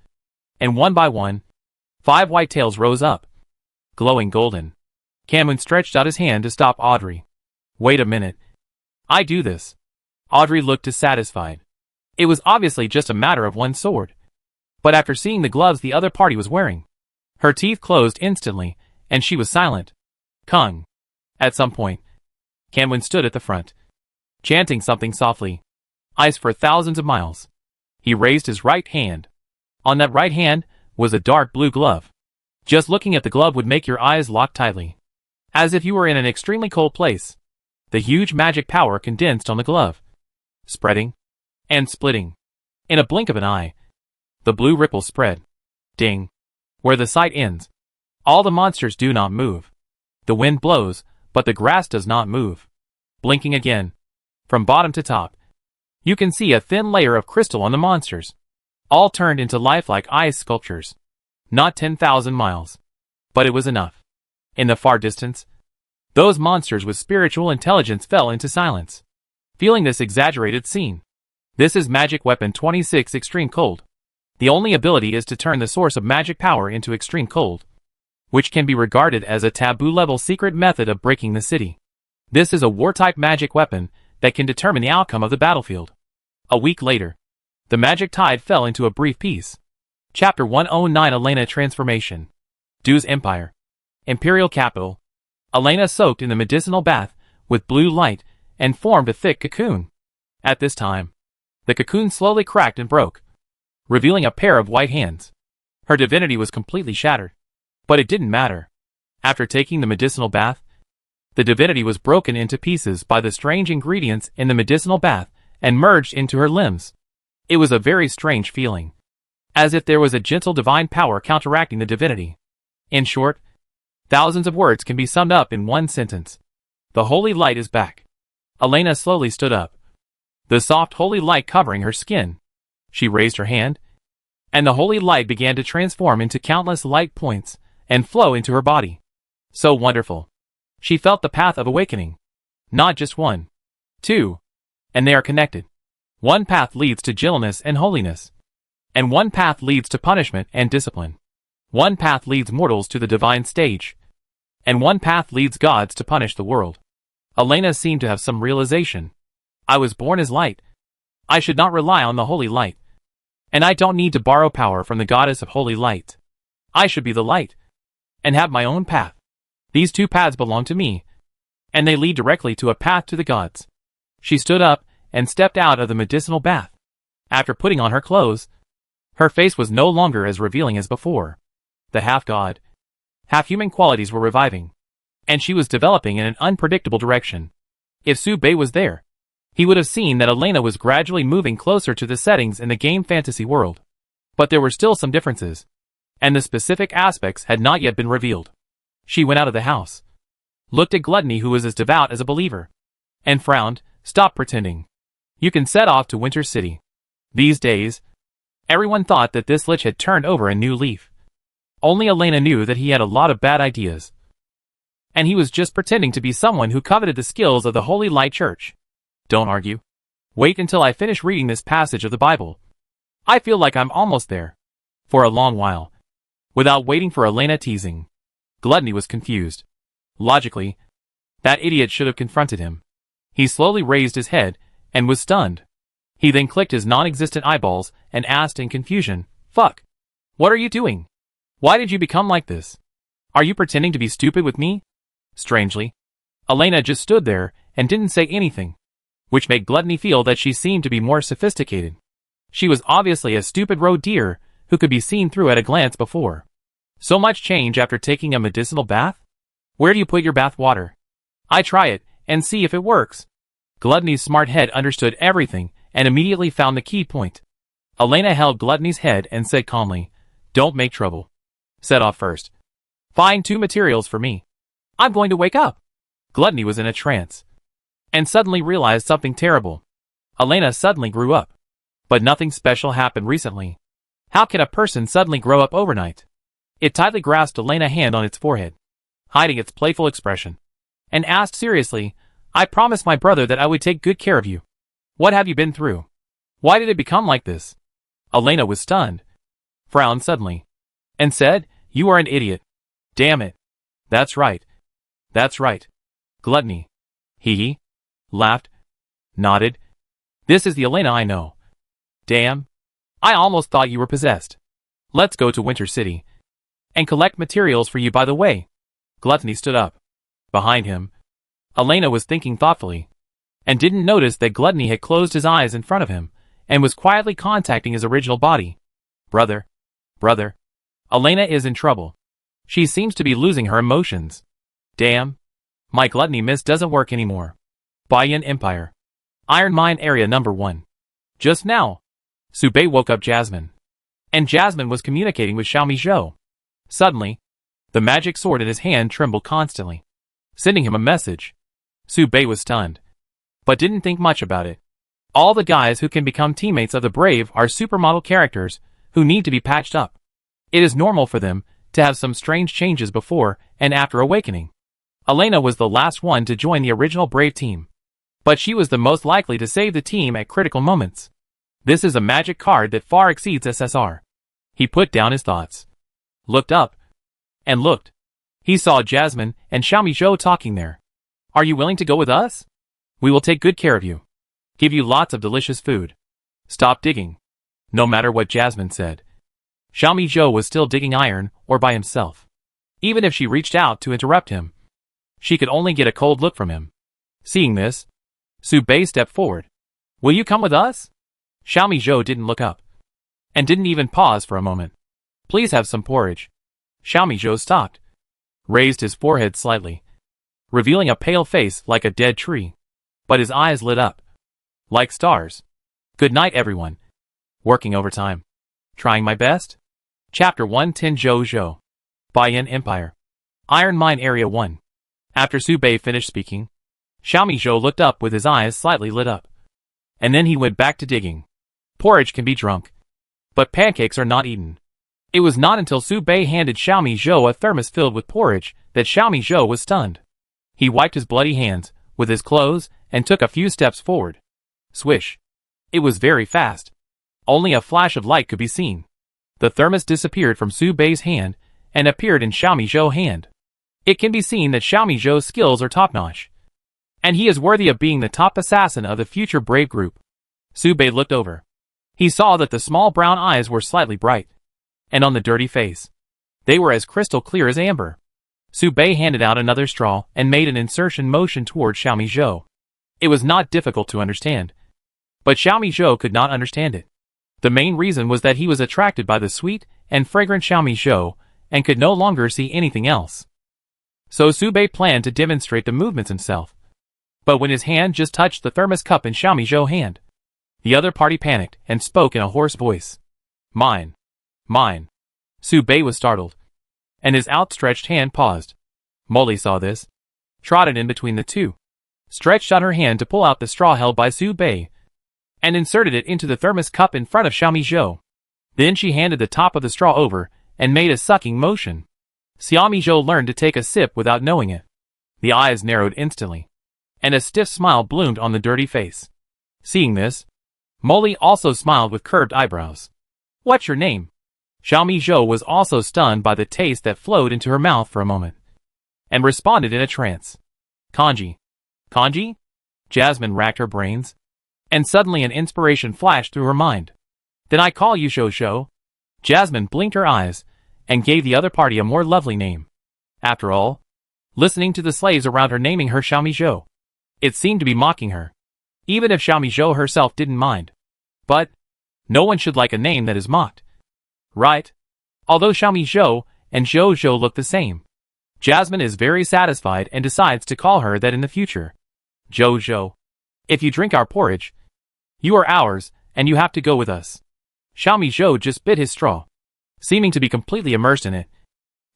and one by one, 5 white tails rose up, glowing golden. Cameron stretched out his hand to stop Audrey. Wait a minute. I do this. Audrey looked dissatisfied. It was obviously just a matter of one sword. But after seeing the gloves the other party was wearing, her teeth closed instantly, and she was silent. Kung. At some point, Cameron stood at the front, chanting something softly. Ice for thousands of miles. He raised his right hand. On that right hand was a dark blue glove. Just looking at the glove would make your eyes lock tightly, as if you were in an extremely cold place. The huge magic power condensed on the glove, spreading and splitting. In a blink of an eye, the blue ripples spread. Ding. Where the sight ends, all the monsters do not move. The wind blows, but the grass does not move. Blinking again. From bottom to top, you can see a thin layer of crystal on the monsters, all turned into lifelike ice sculptures. Not 10,000 miles. But it was enough. In the far distance, those monsters with spiritual intelligence fell into silence, feeling this exaggerated scene. This is Magic Weapon 26 Extreme Cold. The only ability is to turn the source of magic power into extreme cold, which can be regarded as a taboo-level secret method of breaking the city. This is a war-type magic weapon that can determine the outcome of the battlefield. A week later, the magic tide fell into a brief peace. Chapter 109 Elena Transformation. Du's Empire. Imperial Capital. Elena soaked in the medicinal bath with blue light and formed a thick cocoon. At this time, the cocoon slowly cracked and broke, revealing a pair of white hands. Her divinity was completely shattered. But it didn't matter. After taking the medicinal bath, the divinity was broken into pieces by the strange ingredients in the medicinal bath and merged into her limbs. It was a very strange feeling, as if there was a gentle divine power counteracting the divinity. In short, thousands of words can be summed up in one sentence. The holy light is back. Elena slowly stood up, the soft holy light covering her skin. She raised her hand, and the holy light began to transform into countless light points and flow into her body. So wonderful. She felt the path of awakening. Not just one, two, and they are connected. One path leads to gentleness and holiness, and one path leads to punishment and discipline. One path leads mortals to the divine stage, and one path leads gods to punish the world. Elena seemed to have some realization. I was born as light. I should not rely on the holy light, and I don't need to borrow power from the goddess of holy light. I should be the light, and have my own path. These two paths belong to me, and they lead directly to a path to the gods. She stood up and stepped out of the medicinal bath. After putting on her clothes, her face was no longer as revealing as before. The half-god, half-human qualities were reviving, and she was developing in an unpredictable direction. If Su Bei was there, he would have seen that Elena was gradually moving closer to the settings in the game fantasy world. But there were still some differences, and the specific aspects had not yet been revealed. She went out of the house, looked at Gluttony, who was as devout as a believer, and frowned. Stop pretending. You can set off to Winter City. These days, everyone thought that this lich had turned over a new leaf. Only Elena knew that he had a lot of bad ideas, and he was just pretending to be someone who coveted the skills of the Holy Light Church. Don't argue. Wait until I finish reading this passage of the Bible. I feel like I'm almost there. For a long while, without waiting for Elena teasing, Gluttony was confused. Logically, that idiot should have confronted him. He slowly raised his head and was stunned. He then clicked his non-existent eyeballs and asked in confusion, "Fuck. What are you doing? Why did you become like this? Are you pretending to be stupid with me?" Strangely, Elena just stood there and didn't say anything, which made Gluttony feel that she seemed to be more sophisticated. She was obviously a stupid road deer who could be seen through at a glance before. So much change after taking a medicinal bath? Where do you put your bath water? I try it, and see if it works. Gluttony's smart head understood everything, and immediately found the key point. Elena held Gluttony's head and said calmly, "Don't make trouble. Set off first. Find 2 materials for me. I'm going to wake up." Gluttony was in a trance, and suddenly realized something terrible. Elena suddenly grew up. But nothing special happened recently. How can a person suddenly grow up overnight? It tightly grasped Elena's hand on its forehead, hiding its playful expression, and asked seriously, "I promised my brother that I would take good care of you. What have you been through? Why did it become like this?" Elena was stunned, frowned suddenly, and said, "You are an idiot. Damn it. That's right. That's right. Gluttony." He laughed, nodded. "This is the Elena I know. Damn. I almost thought you were possessed. Let's go to Winter City and collect materials for you by the way." Gluttony stood up. Behind him, Elena was thinking thoughtfully, and didn't notice that Gluttony had closed his eyes in front of him, and was quietly contacting his original body. Brother. Elena is in trouble. She seems to be losing her emotions. Damn. My Gluttony mist doesn't work anymore. Bayan Empire. Iron Mine Area Number 1. Just now, Subei woke up Jasmine, and Jasmine was communicating with Xiaomi Zhou. Suddenly, the magic sword in his hand trembled constantly, sending him a message. Subei was stunned, but didn't think much about it. All the guys who can become teammates of the brave are supermodel characters who need to be patched up. It is normal for them to have some strange changes before and after awakening. Elena was the last one to join the original brave team, but she was the most likely to save the team at critical moments. This is a magic card that far exceeds SSR. He put down his thoughts, looked up, and looked. He saw Jasmine and Xiaomi Zhou talking there. "Are you willing to go with us? We will take good care of you. Give you lots of delicious food. Stop digging." No matter what Jasmine said, Xiaomi Zhou was still digging iron ore by himself. Even if she reached out to interrupt him, she could only get a cold look from him. Seeing this, Subei stepped forward. "Will you come with us?" Xiaomi Zhou didn't look up, and didn't even pause for a moment. "Please have some porridge." Xiaomi Zhou stopped, raised his forehead slightly, revealing a pale face like a dead tree, but his eyes lit up like stars. "Good night, everyone. Working overtime. Trying my best." Chapter 110 Zhou. Bayan Empire. Iron Mine Area 1. After Subei finished speaking, Xiaomi Zhou looked up with his eyes slightly lit up, and then he went back to digging. Porridge can be drunk, but pancakes are not eaten. It was not until Subei handed Xiaomi Zhou a thermos filled with porridge that Xiaomi Zhou was stunned. He wiped his bloody hands with his clothes and took a few steps forward. Swish. It was very fast. Only a flash of light could be seen. The thermos disappeared from Subei's hand and appeared in Xiaomi Zhou's hand. It can be seen that Xiaomi Zhou's skills are top-notch, and he is worthy of being the top assassin of the future brave group. Subei looked over. He saw that the small brown eyes were slightly bright, and on the dirty face, they were as crystal clear as amber. Subei handed out another straw and made an insertion motion toward Xiaomi Zhou. It was not difficult to understand, but Xiaomi Zhou could not understand it. The main reason was that he was attracted by the sweet and fragrant Xiaomi Zhou and could no longer see anything else. So Subei planned to demonstrate the movements himself. But when his hand just touched the thermos cup in Xiaomi Zhou's hand, the other party panicked and spoke in a hoarse voice. "Mine. Mine." Subei was startled, and his outstretched hand paused. Molly saw this, trotted in between the two, stretched out her hand to pull out the straw held by Subei, and inserted it into the thermos cup in front of Xiaomi Zhou. Then she handed the top of the straw over and made a sucking motion. Xiaomi Zhou learned to take a sip without knowing it. The eyes narrowed instantly, and a stiff smile bloomed on the dirty face. Seeing this, Molly also smiled with curved eyebrows. "What's your name?" Xiaomi Zhou was also stunned by the taste that flowed into her mouth for a moment, and responded in a trance. "Kanji." "Kanji?" Jasmine racked her brains, and suddenly an inspiration flashed through her mind. "Then I call you Shou." Jasmine blinked her eyes, and gave the other party a more lovely name. After all, listening to the slaves around her naming her Xiaomi Zhou, It seemed to be mocking her. Even if Xiaomi Zhou herself didn't mind. But no one should like a name that is mocked. Right? Although Xiaomi Zhou and Zhou Zhou look the same. Jasmine is very satisfied and decides to call her that in the future. Zhou Zhou. If you drink our porridge, you are ours, and you have to go with us. Xiaomi Zhou just bit his straw, seeming to be completely immersed in it,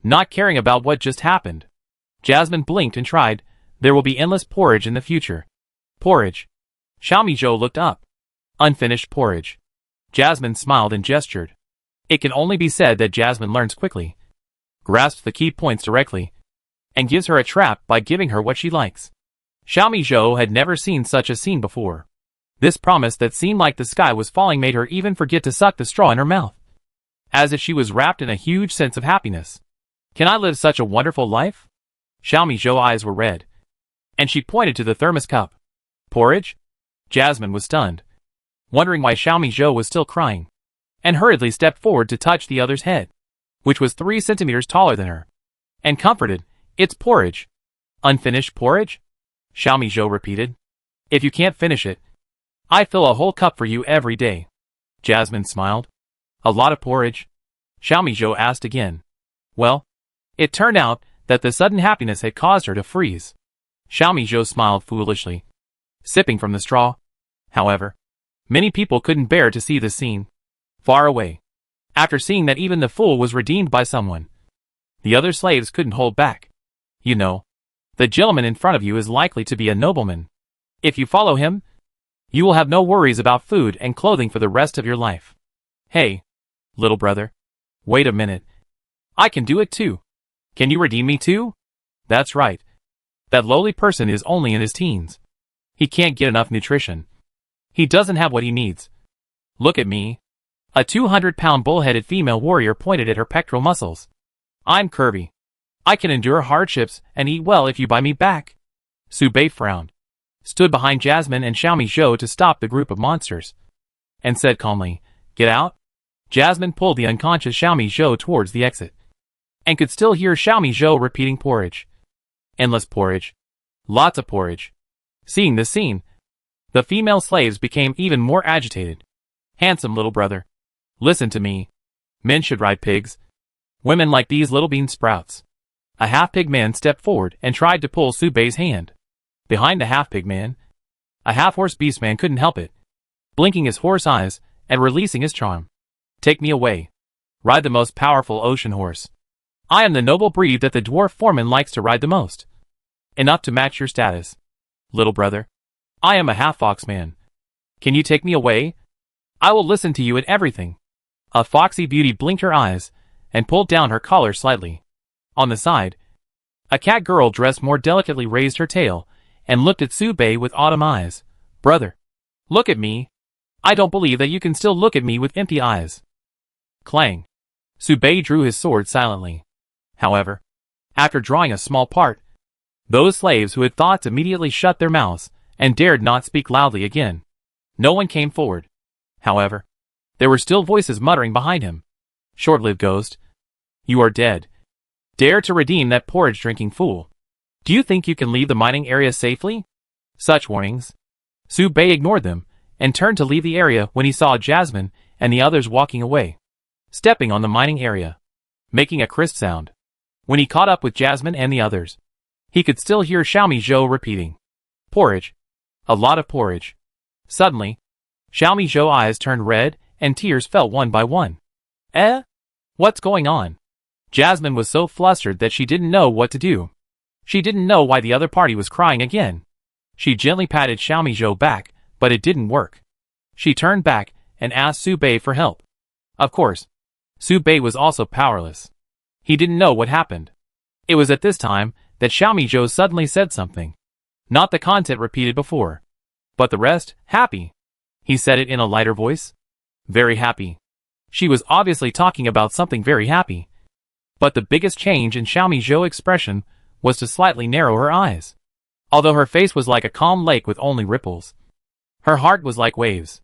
not caring about what just happened. Jasmine blinked and tried. There will be endless porridge in the future. Porridge. Xiaomi Zhou looked up. Unfinished porridge. Jasmine smiled and gestured. It can only be said that Jasmine learns quickly, grasps the key points directly, and gives her a trap by giving her what she likes. Xiaomi Zhou had never seen such a scene before. This promise that seemed like the sky was falling made her even forget to suck the straw in her mouth, as if she was wrapped in a huge sense of happiness. Can I live such a wonderful life? Xiaomi Zhou's eyes were red, and she pointed to the thermos cup. Porridge? Jasmine was stunned, wondering why Xiaomi Zhou was still crying, and hurriedly stepped forward to touch the other's head, which was 3 centimeters taller than her, and comforted. It's porridge. Unfinished porridge? Xiaomi Zhou repeated. If you can't finish it, I fill a whole cup for you every day. Jasmine smiled. A lot of porridge? Xiaomi Zhou asked again. Well, it turned out that the sudden happiness had caused her to freeze. Xiaomi Zhou smiled foolishly, sipping from the straw. However, many people couldn't bear to see the scene. Far away, after seeing that even the fool was redeemed by someone, the other slaves couldn't hold back. You know, the gentleman in front of you is likely to be a nobleman. If you follow him, you will have no worries about food and clothing for the rest of your life. Hey, little brother. Wait a minute. I can do it too. Can you redeem me too? That's right. That lowly person is only in his teens. He can't get enough nutrition. He doesn't have what he needs. Look at me. A 200-pound bull-headed female warrior pointed at her pectoral muscles. I'm curvy. I can endure hardships and eat well if you buy me back. Su Bei frowned, stood behind Jasmine and Xiaomi Zhou to stop the group of monsters, and said calmly, Get out? Jasmine pulled the unconscious Xiaomi Zhou towards the exit, and could still hear Xiaomi Zhou repeating porridge. Endless porridge. Lots of porridge. Seeing this scene, the female slaves became even more agitated. Handsome little brother. Listen to me. Men should ride pigs. Women like these little bean sprouts. A half-pig man stepped forward and tried to pull Su Bei's hand. Behind the half-pig man, a half-horse beast man couldn't help it, blinking his horse eyes and releasing his charm. Take me away. Ride the most powerful ocean horse. I am the noble breed that the dwarf foreman likes to ride the most. Enough to match your status. Little brother. I am a half-fox man. Can you take me away? I will listen to you in everything. A foxy beauty blinked her eyes and pulled down her collar slightly. On the side, a cat girl dressed more delicately raised her tail and looked at Su Bei with autumn eyes. Brother. Look at me. I don't believe that you can still look at me with empty eyes. Clang. Su Bei drew his sword silently. However, after drawing a small part, those slaves who had thoughts immediately shut their mouths and dared not speak loudly again. No one came forward. However, there were still voices muttering behind him. Short-lived ghost. You are dead. Dare to redeem that porridge-drinking fool. Do you think you can leave the mining area safely? Such warnings. Su Bei ignored them and turned to leave the area when he saw Jasmine and the others walking away, stepping on the mining area, making a crisp sound. When he caught up with Jasmine and the others, he could still hear Xiaomi Zhou repeating, Porridge. A lot of porridge. Suddenly, Xiaomi Zhou's eyes turned red and tears fell one by one. What's going on? Jasmine was so flustered that she didn't know what to do. She didn't know why the other party was crying again. She gently patted Xiaomi Zhou back, but it didn't work. She turned back and asked Su Bei for help. Of course, Su Bei was also powerless. He didn't know what happened. It was at this time that Xiaomi Zhou suddenly said something. Not the content repeated before, but the rest, happy. He said it in a lighter voice. Very happy. She was obviously talking about something very happy. But the biggest change in Xiaomi Zhou's expression was to slightly narrow her eyes. Although her face was like a calm lake with only ripples, her heart was like waves.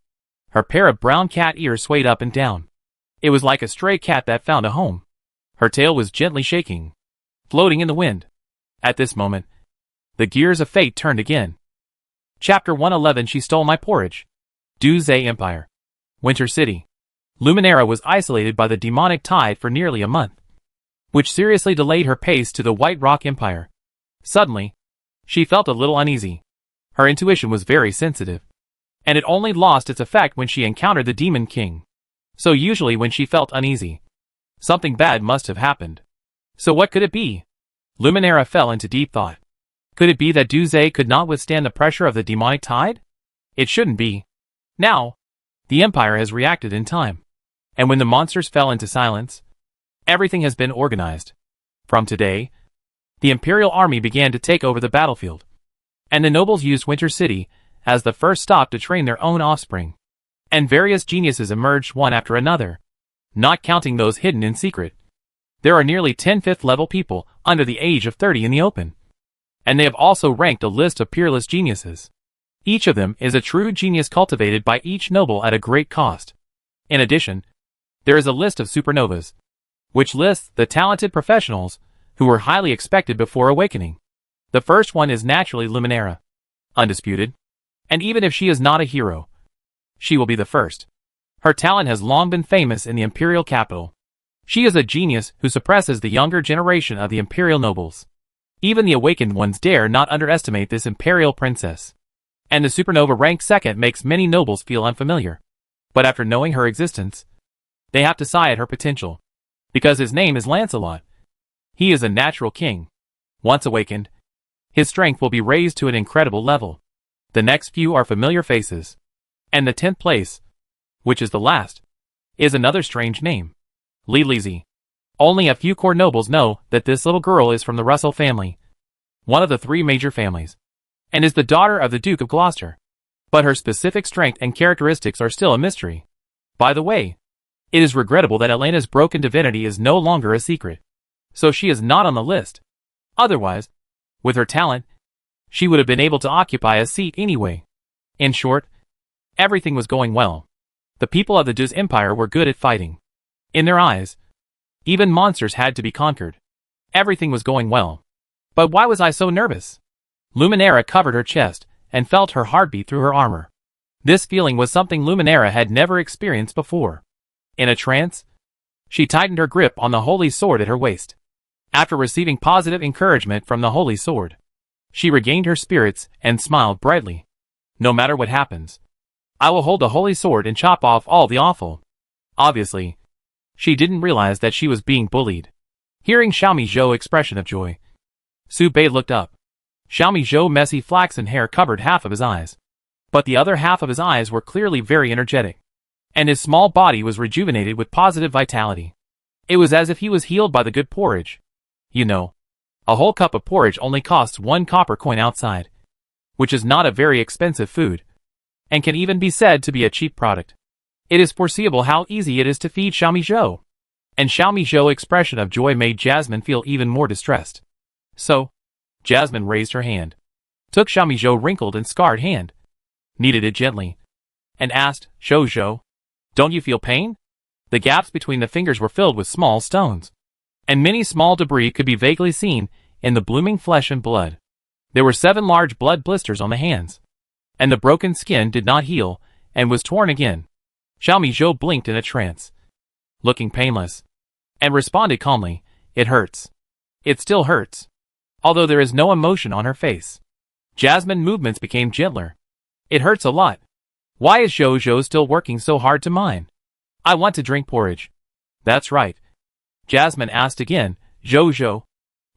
Her pair of brown cat ears swayed up and down. It was like a stray cat that found a home. Her tail was gently shaking, floating in the wind. At this moment, the gears of fate turned again. Chapter 111. She stole my porridge. Duzay Empire. Winter City. Luminera was isolated by the demonic tide for nearly a month, which seriously delayed her pace to the White Rock Empire. Suddenly, she felt a little uneasy. Her intuition was very sensitive, and it only lost its effect when she encountered the Demon King. So usually when she felt uneasy, something bad must have happened. So what could it be? Luminera fell into deep thought. Could it be that Duzay could not withstand the pressure of the demonic tide? It shouldn't be. Now, the Empire has reacted in time, and when the monsters fell into silence, everything has been organized. From today, the Imperial Army began to take over the battlefield, and the nobles used Winter City as the first stop to train their own offspring. And various geniuses emerged one after another, not counting those hidden in secret. There are nearly 10 fifth-level people under the age of 30 in the open, and they have also ranked a list of peerless geniuses. Each of them is a true genius cultivated by each noble at a great cost. In addition, there is a list of supernovas, which lists the talented professionals who were highly expected before awakening. The first one is naturally Luminera, undisputed, and even if she is not a hero, she will be the first. Her talent has long been famous in the imperial capital. She is a genius who suppresses the younger generation of the imperial nobles. Even the awakened ones dare not underestimate this imperial princess. And the supernova ranked second makes many nobles feel unfamiliar. But after knowing her existence, they have to sigh at her potential. Because his name is Lancelot. He is a natural king. Once awakened, his strength will be raised to an incredible level. The next few are familiar faces. And the 10th place, which is the last, is another strange name. Lilizi. Only a few core nobles know that this little girl is from the Russell family, one of the 3 major families, and is the daughter of the Duke of Gloucester. But her specific strength and characteristics are still a mystery. By the way, it is regrettable that Elena's broken divinity is no longer a secret, so she is not on the list. Otherwise, with her talent, she would have been able to occupy a seat anyway. In short, everything was going well. The people of the Duz Empire were good at fighting. In their eyes, even monsters had to be conquered. Everything was going well. But why was I so nervous? Luminera covered her chest and felt her heartbeat through her armor. This feeling was something Luminera had never experienced before. In a trance, she tightened her grip on the holy sword at her waist. After receiving positive encouragement from the holy sword, she regained her spirits and smiled brightly. No matter what happens, I will hold the holy sword and chop off all the awful. Obviously, she didn't realize that she was being bullied. Hearing Xiaomi Zhou's expression of joy, Su Bei looked up. Xiaomi Zhou's messy flaxen hair covered half of his eyes, but the other half of his eyes were clearly very energetic, and his small body was rejuvenated with positive vitality. It was as if he was healed by the good porridge. You know, a whole cup of porridge only costs 1 copper coin outside, which is not a very expensive food, and can even be said to be a cheap product. It is foreseeable how easy it is to feed Xiaomi Zhou. And Xiaomi Zhou's expression of joy made Jasmine feel even more distressed. So, Jasmine raised her hand, took Xiaomi Zhou's wrinkled and scarred hand, kneaded it gently, and asked, Zhou, don't you feel pain? The gaps between the fingers were filled with small stones, and many small debris could be vaguely seen in the blooming flesh and blood. There were 7 large blood blisters on the hands, and the broken skin did not heal and was torn again. Xiaomi Zhou blinked in a trance, looking painless, and responded calmly, it hurts. It still hurts, although there is no emotion on her face. Jasmine's movements became gentler. It hurts a lot. Why is Zhou still working so hard to mine? I want to drink porridge. That's right. Jasmine asked again, Zhou,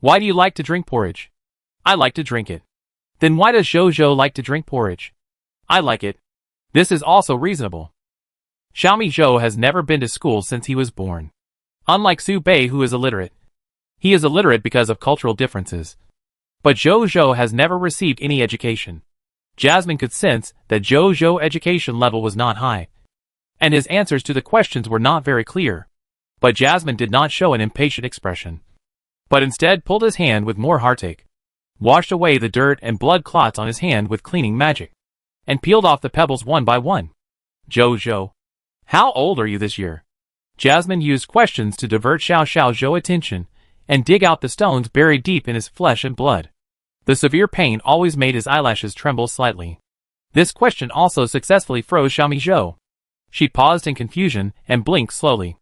why do you like to drink porridge? I like to drink it. Then why does Zhou like to drink porridge? I like it. This is also reasonable. Xiaomi Zhou has never been to school since he was born. Unlike Su Bei, who is illiterate. He is illiterate because of cultural differences. But Zhou has never received any education. Jasmine could sense that Zhou's education level was not high, and his answers to the questions were not very clear. But Jasmine did not show an impatient expression, but instead pulled his hand with more heartache, washed away the dirt and blood clots on his hand with cleaning magic, and peeled off the pebbles one by one. Zhou, how old are you this year? Jasmine used questions to divert Xiao Zhou's attention and dig out the stones buried deep in his flesh and blood. The severe pain always made his eyelashes tremble slightly. This question also successfully froze Xiaomi Zhou. She paused in confusion and blinked slowly.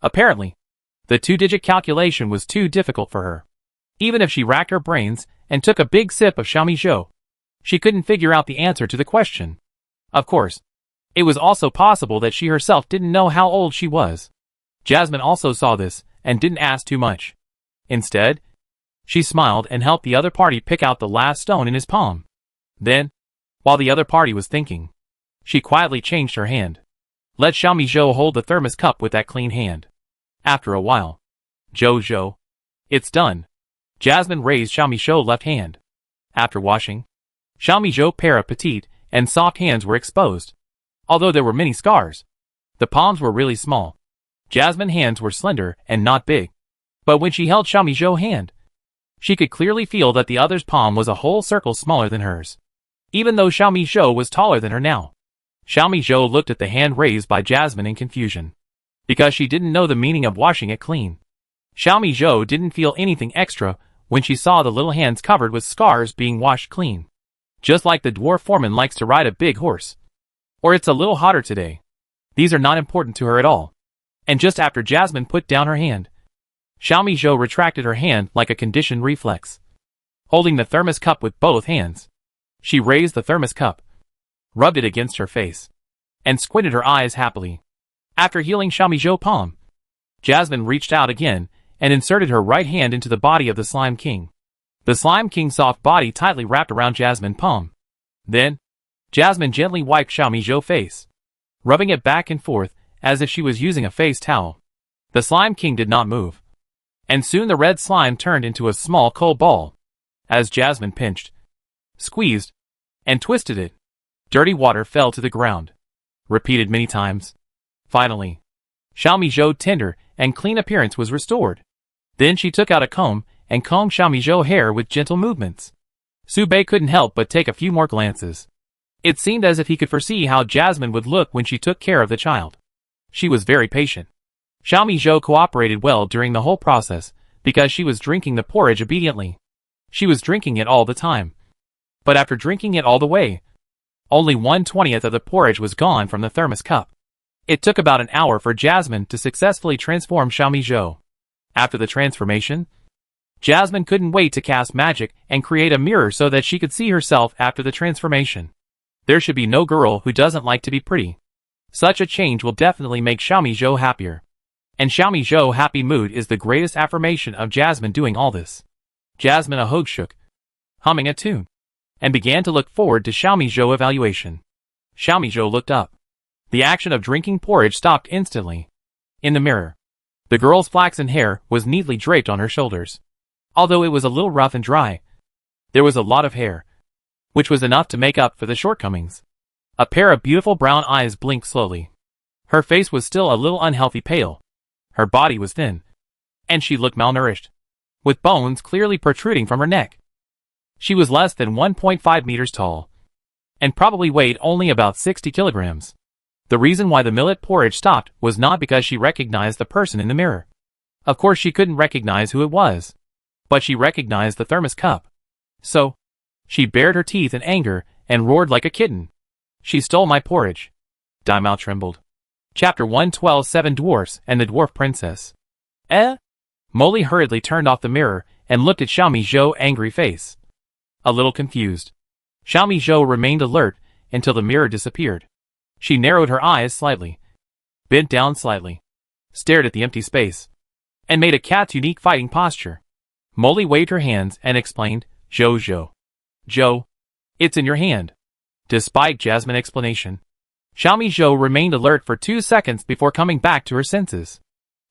Apparently, the two-digit calculation was too difficult for her. Even if she racked her brains and took a big sip of Xiaomi Zhou, she couldn't figure out the answer to the question. Of course, it was also possible that she herself didn't know how old she was. Jasmine also saw this and didn't ask too much. Instead, she smiled and helped the other party pick out the last stone in his palm. Then, while the other party was thinking, she quietly changed her hand. Let Xiaomi Zhou hold the thermos cup with that clean hand. After a while, Zhou, it's done. Jasmine raised Xiaomi Zhou's left hand. After washing, Xiaomi Zhou's pair of petite and soft hands were exposed. Although there were many scars, the palms were really small. Jasmine's hands were slender and not big. But when she held Xiaomi Zhou's hand, she could clearly feel that the other's palm was a whole circle smaller than hers. Even though Xiaomi Zhou was taller than her now. Xiaomi Zhou looked at the hand raised by Jasmine in confusion, because she didn't know the meaning of washing it clean. Xiaomi Zhou didn't feel anything extra when she saw the little hands covered with scars being washed clean. Just like the dwarf foreman likes to ride a big horse. Or it's a little hotter today. These are not important to her at all. And just after Jasmine put down her hand, Xiaomi Zhou retracted her hand like a conditioned reflex. Holding the thermos cup with both hands, she raised the thermos cup, rubbed it against her face, and squinted her eyes happily. After healing Xiaomi Zhou's palm, Jasmine reached out again and inserted her right hand into the body of the Slime King. The Slime King's soft body tightly wrapped around Jasmine's palm. Then, Jasmine gently wiped Xiaomi Zhou's face, rubbing it back and forth as if she was using a face towel. The Slime King did not move. And soon the red slime turned into a small cold ball. As Jasmine pinched, squeezed, and twisted it, dirty water fell to the ground. Repeated many times. Finally, Xiaomi Zhou's tender and clean appearance was restored. Then she took out a comb and combed Xiaomi Zhou's hair with gentle movements. Su Bei couldn't help but take a few more glances. It seemed as if he could foresee how Jasmine would look when she took care of the child. She was very patient. Xiaomi Zhou cooperated well during the whole process because she was drinking the porridge obediently. She was drinking it all the time. But after drinking it all the way, only 1/20th of the porridge was gone from the thermos cup. It took about an hour for Jasmine to successfully transform Xiaomi Zhou. After the transformation, Jasmine couldn't wait to cast magic and create a mirror so that she could see herself after the transformation. There should be no girl who doesn't like to be pretty. Such a change will definitely make Xiaomi Zhou happier. And Xiaomi Zhou's happy mood is the greatest affirmation of Jasmine doing all this. Jasmine shook, humming a tune, and began to look forward to Xiaomi Zhou's evaluation. Xiaomi Zhou looked up. The action of drinking porridge stopped instantly. In the mirror, the girl's flaxen hair was neatly draped on her shoulders. Although it was a little rough and dry, there was a lot of hair, which was enough to make up for the shortcomings. A pair of beautiful brown eyes blinked slowly. Her face was still a little unhealthy pale. Her body was thin, and she looked malnourished, with bones clearly protruding from her neck. She was less than 1.5 meters tall, and probably weighed only about 60 kilograms. The reason why the millet porridge stopped was not because she recognized the person in the mirror. Of course she couldn't recognize who it was, but she recognized the thermos cup. So, she bared her teeth in anger and roared like a kitten. She stole my porridge. Daimao trembled. Chapter 112 Seven Dwarfs and the Dwarf Princess. Molly hurriedly turned off the mirror and looked at Xiaomi Zhou's angry face. A little confused, Xiaomi Zhou remained alert until the mirror disappeared. She narrowed her eyes slightly, bent down slightly, stared at the empty space, and made a cat's unique fighting posture. Molly waved her hands and explained, Zhou. Zhou, it's in your hand. Despite Jasmine's explanation, Xiaomi Zhou remained alert for 2 seconds before coming back to her senses.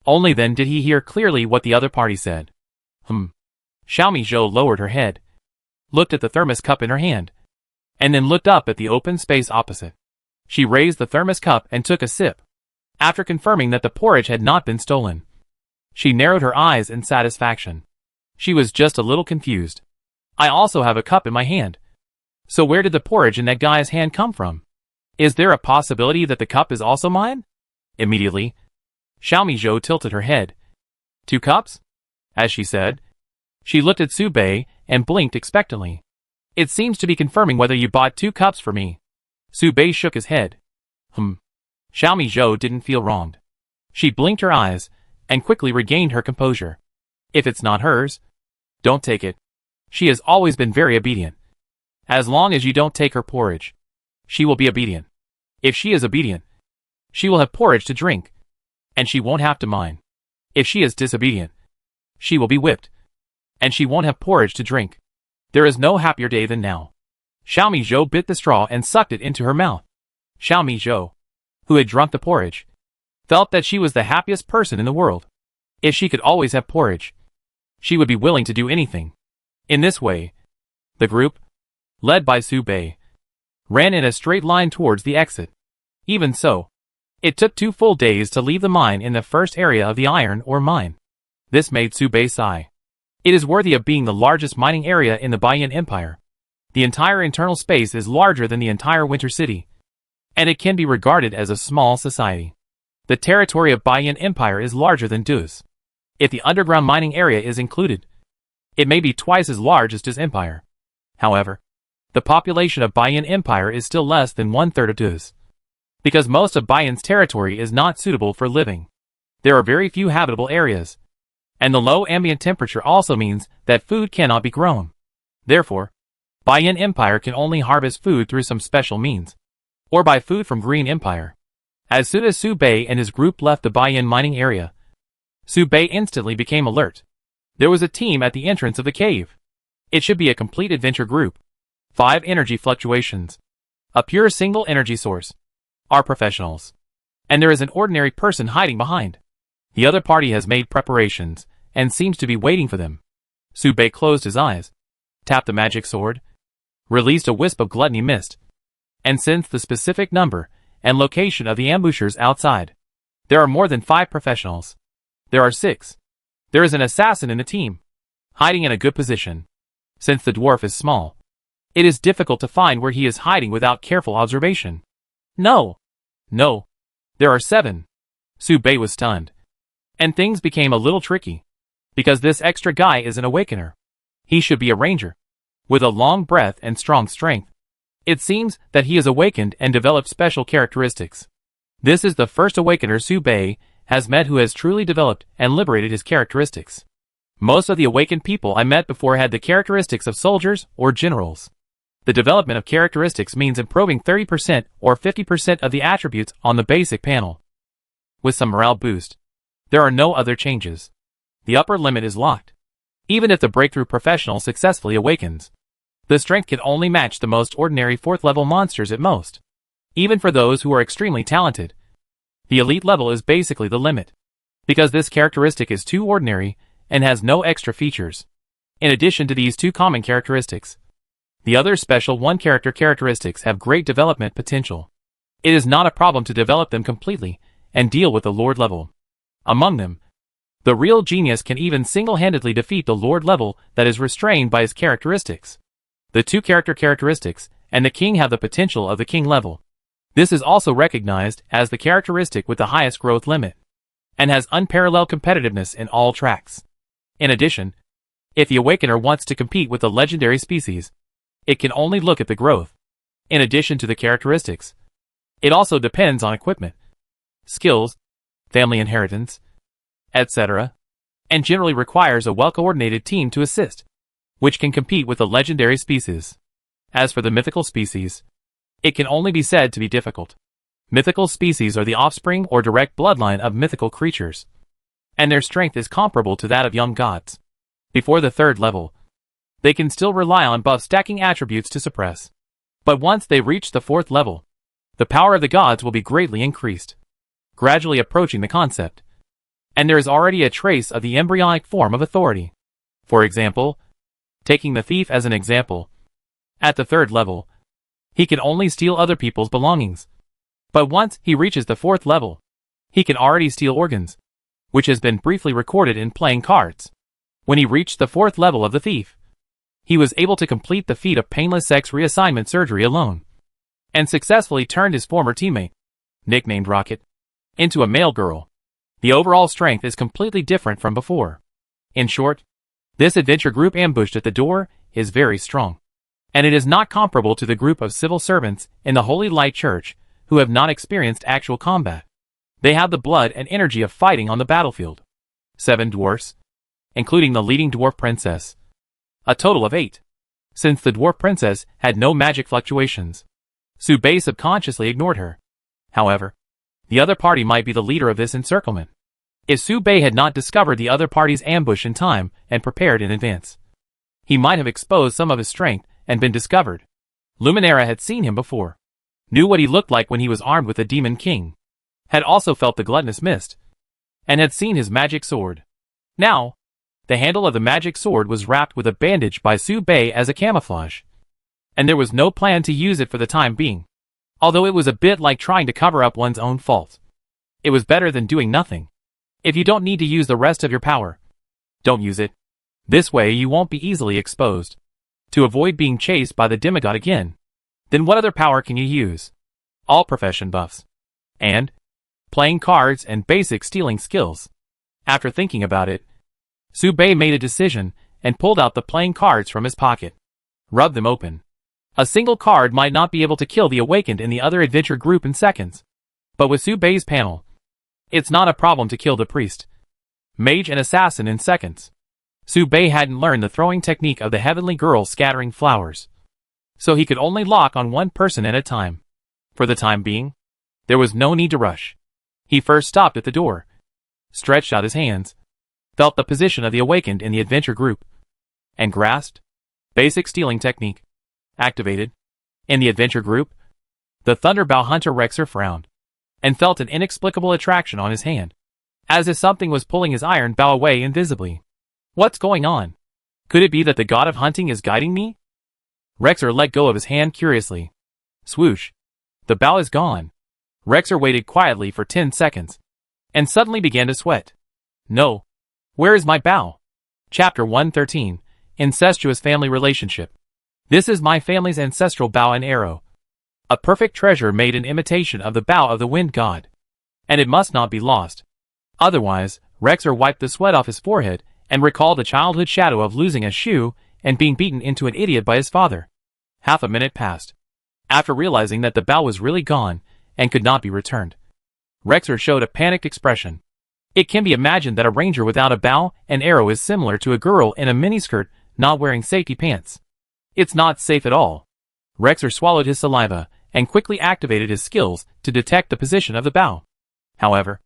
Only then did he hear clearly what the other party said. Xiaomi Zhou lowered her head, looked at the thermos cup in her hand, and then looked up at the open space opposite. She raised the thermos cup and took a sip. After confirming that the porridge had not been stolen, she narrowed her eyes in satisfaction. She was just a little confused. I also have a cup in my hand. So where did the porridge in that guy's hand come from? Is there a possibility that the cup is also mine? Immediately, Xiaomi Zhou tilted her head. 2 cups? As she said. She looked at Su Bei and blinked expectantly. It seems to be confirming whether you bought 2 cups for me. Su Bei shook his head. Xiaomi Zhou didn't feel wronged. She blinked her eyes, and quickly regained her composure. If it's not hers, don't take it. She has always been very obedient. As long as you don't take her porridge, she will be obedient. If she is obedient, she will have porridge to drink, and she won't have to mind. If she is disobedient, she will be whipped, and she won't have porridge to drink. There is no happier day than now. Xiaomi Zhou bit the straw and sucked it into her mouth. Xiaomi Zhou, who had drunk the porridge, felt that she was the happiest person in the world. If she could always have porridge, she would be willing to do anything. In this way, the group, led by Su Bei, ran in a straight line towards the exit. Even so, it took 2 full days to leave the mine in the first area of the iron ore mine. This made Su Bei sigh. It is worthy of being the largest mining area in the Baiyan Empire. The entire internal space is larger than the entire Winter City, and it can be regarded as a small society. The territory of Baiyan Empire is larger than Du's. If the underground mining area is included, it may be twice as large as Du's empire. However, the population of Baiyan Empire is still less than 1/3 of Du's. Because most of Baiyan's territory is not suitable for living, there are very few habitable areas, and the low ambient temperature also means that food cannot be grown. Therefore, Baiyan Empire can only harvest food through some special means, or buy food from Green Empire. As soon as Su Bei and his group left the Baiyan mining area, Su Bei instantly became alert. There was a team at the entrance of the cave. It should be a complete adventure group. 5 energy fluctuations. A pure single energy source. Are professionals. And there is an ordinary person hiding behind. The other party has made preparations, and seems to be waiting for them. Su Bei closed his eyes, tapped the magic sword, released a wisp of gluttony mist, and sensed the specific number and location of the ambushers outside. There are more than 5 professionals. There are 6. There is an assassin in the team, hiding in a good position. Since the dwarf is small, it is difficult to find where he is hiding without careful observation. No. There are 7. Su Bei was stunned. And things became a little tricky. Because this extra guy is an awakener. He should be a ranger, with a long breath and strong strength. It seems that he is awakened and developed special characteristics. This is the first awakener Su Bei has met who has truly developed and liberated his characteristics. Most of the awakened people I met before had the characteristics of soldiers or generals. The development of characteristics means improving 30% or 50% of the attributes on the basic panel. With some morale boost, there are no other changes. The upper limit is locked. Even if the breakthrough professional successfully awakens, the strength can only match the most ordinary 4th level monsters at most. Even for those who are extremely talented, the elite level is basically the limit. Because this characteristic is too ordinary and has no extra features. In addition to these 2 common characteristics, the other special 1 character characteristics have great development potential. It is not a problem to develop them completely and deal with the Lord level. Among them, the real genius can even single-handedly defeat the Lord level that is restrained by his characteristics. The 2 character characteristics and the king have the potential of the king level. This is also recognized as the characteristic with the highest growth limit, and has unparalleled competitiveness in all tracks. In addition, if the awakener wants to compete with the legendary species, it can only look at the growth. In addition to the characteristics, it also depends on equipment, skills, family inheritance, etc., and generally requires a well-coordinated team to assist, which can compete with the legendary species. As for the mythical species, it can only be said to be difficult. Mythical species are the offspring or direct bloodline of mythical creatures, and their strength is comparable to that of young gods. Before the 3rd level, they can still rely on buff stacking attributes to suppress. But once they reach the 4th level, the power of the gods will be greatly increased, gradually approaching the concept. And there is already a trace of the embryonic form of authority. For example, taking the thief as an example, at the 3rd level, he can only steal other people's belongings. But once he reaches the 4th level, he can already steal organs, which has been briefly recorded in playing cards. When he reached the 4th level of the thief, he was able to complete the feat of painless sex reassignment surgery alone, and successfully turned his former teammate, nicknamed Rocket, into a male girl. The overall strength is completely different from before. In short, this adventure group ambushed at the door is very strong, and it is not comparable to the group of civil servants in the Holy Light Church who have not experienced actual combat. They have the blood and energy of fighting on the battlefield. 7 dwarfs, including the leading dwarf princess. A total of 8. Since the dwarf princess had no magic fluctuations, Su Bei subconsciously ignored her. However, the other party might be the leader of this encirclement. If Su Bei had not discovered the other party's ambush in time and prepared in advance, he might have exposed some of his strength and been discovered. Luminara had seen him before, knew what he looked like when he was armed with the Demon King, had also felt the gluttonous mist, and had seen his magic sword. Now, the handle of the magic sword was wrapped with a bandage by Su Bei as a camouflage, and there was no plan to use it for the time being. Although it was a bit like trying to cover up one's own fault, it was better than doing nothing. If you don't need to use the rest of your power, don't use it. This way you won't be easily exposed. To avoid being chased by the demigod again. Then what other power can you use? All profession buffs. And playing cards and basic stealing skills. After thinking about it, Su Bei made a decision and pulled out the playing cards from his pocket. Rubbed them open. A single card might not be able to kill the awakened in the other adventure group in seconds. But with Su Bei's panel, it's not a problem to kill the priest, mage and assassin in seconds. Su Bei hadn't learned the throwing technique of the heavenly girl scattering flowers, so he could only lock on one person at a time. For the time being, there was no need to rush. He first stopped at the door, stretched out his hands, felt the position of the awakened in the adventure group, and grasped. Basic stealing technique activated. In the adventure group, the Thunderbow Hunter Rexer frowned, and felt an inexplicable attraction on his hand, as if something was pulling his iron bow away invisibly. What's going on? Could it be that the god of hunting is guiding me? Rexer let go of his hand curiously. Swoosh. The bow is gone. Rexer waited quietly for 10 seconds, and suddenly began to sweat. No. Where is my bow? Chapter 113, Incestuous Family Relationship. This is my family's ancestral bow and arrow. A perfect treasure made in imitation of the bow of the wind god. And it must not be lost. Otherwise, Rexer wiped the sweat off his forehead and recalled the childhood shadow of losing a shoe and being beaten into an idiot by his father. Half a minute passed. After realizing that the bow was really gone and could not be returned, Rexer showed a panicked expression. It can be imagined that a ranger without a bow and arrow is similar to a girl in a miniskirt not wearing safety pants. It's not safe at all. Rexer swallowed his saliva and quickly activated his skills to detect the position of the bow. However,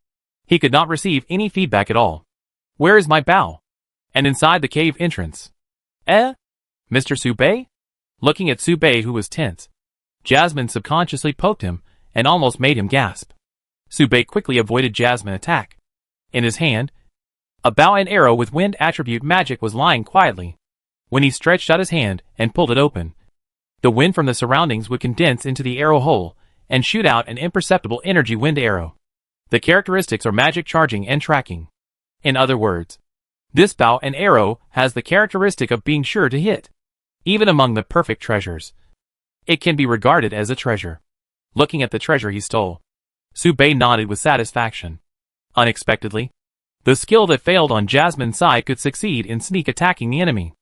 he could not receive any feedback at all. Where is my bow? And inside the cave entrance. Mr. Su Bei? Looking at Su Bei, who was tense, Jasmine subconsciously poked him and almost made him gasp. Su Bei quickly avoided Jasmine's attack. In his hand, a bow and arrow with wind attribute magic was lying quietly. When he stretched out his hand and pulled it open, the wind from the surroundings would condense into the arrow hole and shoot out an imperceptible energy wind arrow. The characteristics are magic charging and tracking. In other words, this bow and arrow has the characteristic of being sure to hit. Even among the perfect treasures, it can be regarded as a treasure. Looking at the treasure he stole, Su Bei nodded with satisfaction. Unexpectedly, the skill that failed on Jasmine's side could succeed in sneak attacking the enemy.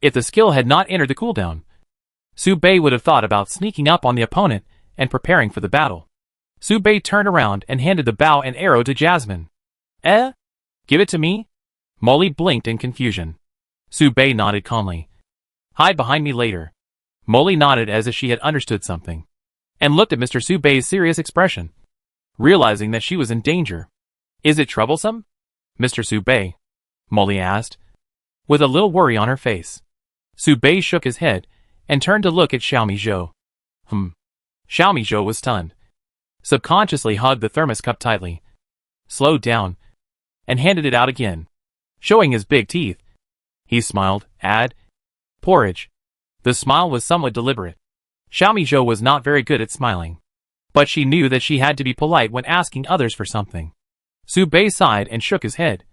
If the skill had not entered the cooldown, Su Bei would have thought about sneaking up on the opponent and preparing for the battle. Su Bei turned around and handed the bow and arrow to Jasmine. Give it to me? Molly blinked in confusion. Su Bei nodded calmly. Hide behind me later. Molly nodded as if she had understood something, and looked at Mr. Su Bei's serious expression, realizing that she was in danger. Is it troublesome, Mr. Su Bei? Molly asked, with a little worry on her face. Su Bei shook his head and turned to look at Xiaomi Zhou. Xiaomi Zhou was stunned, subconsciously hugged the thermos cup tightly, slowed down, and handed it out again, showing his big teeth. He smiled, add, porridge. The smile was somewhat deliberate. Xiaomi Zhou was not very good at smiling, but she knew that she had to be polite when asking others for something. Su Bei sighed and shook his head.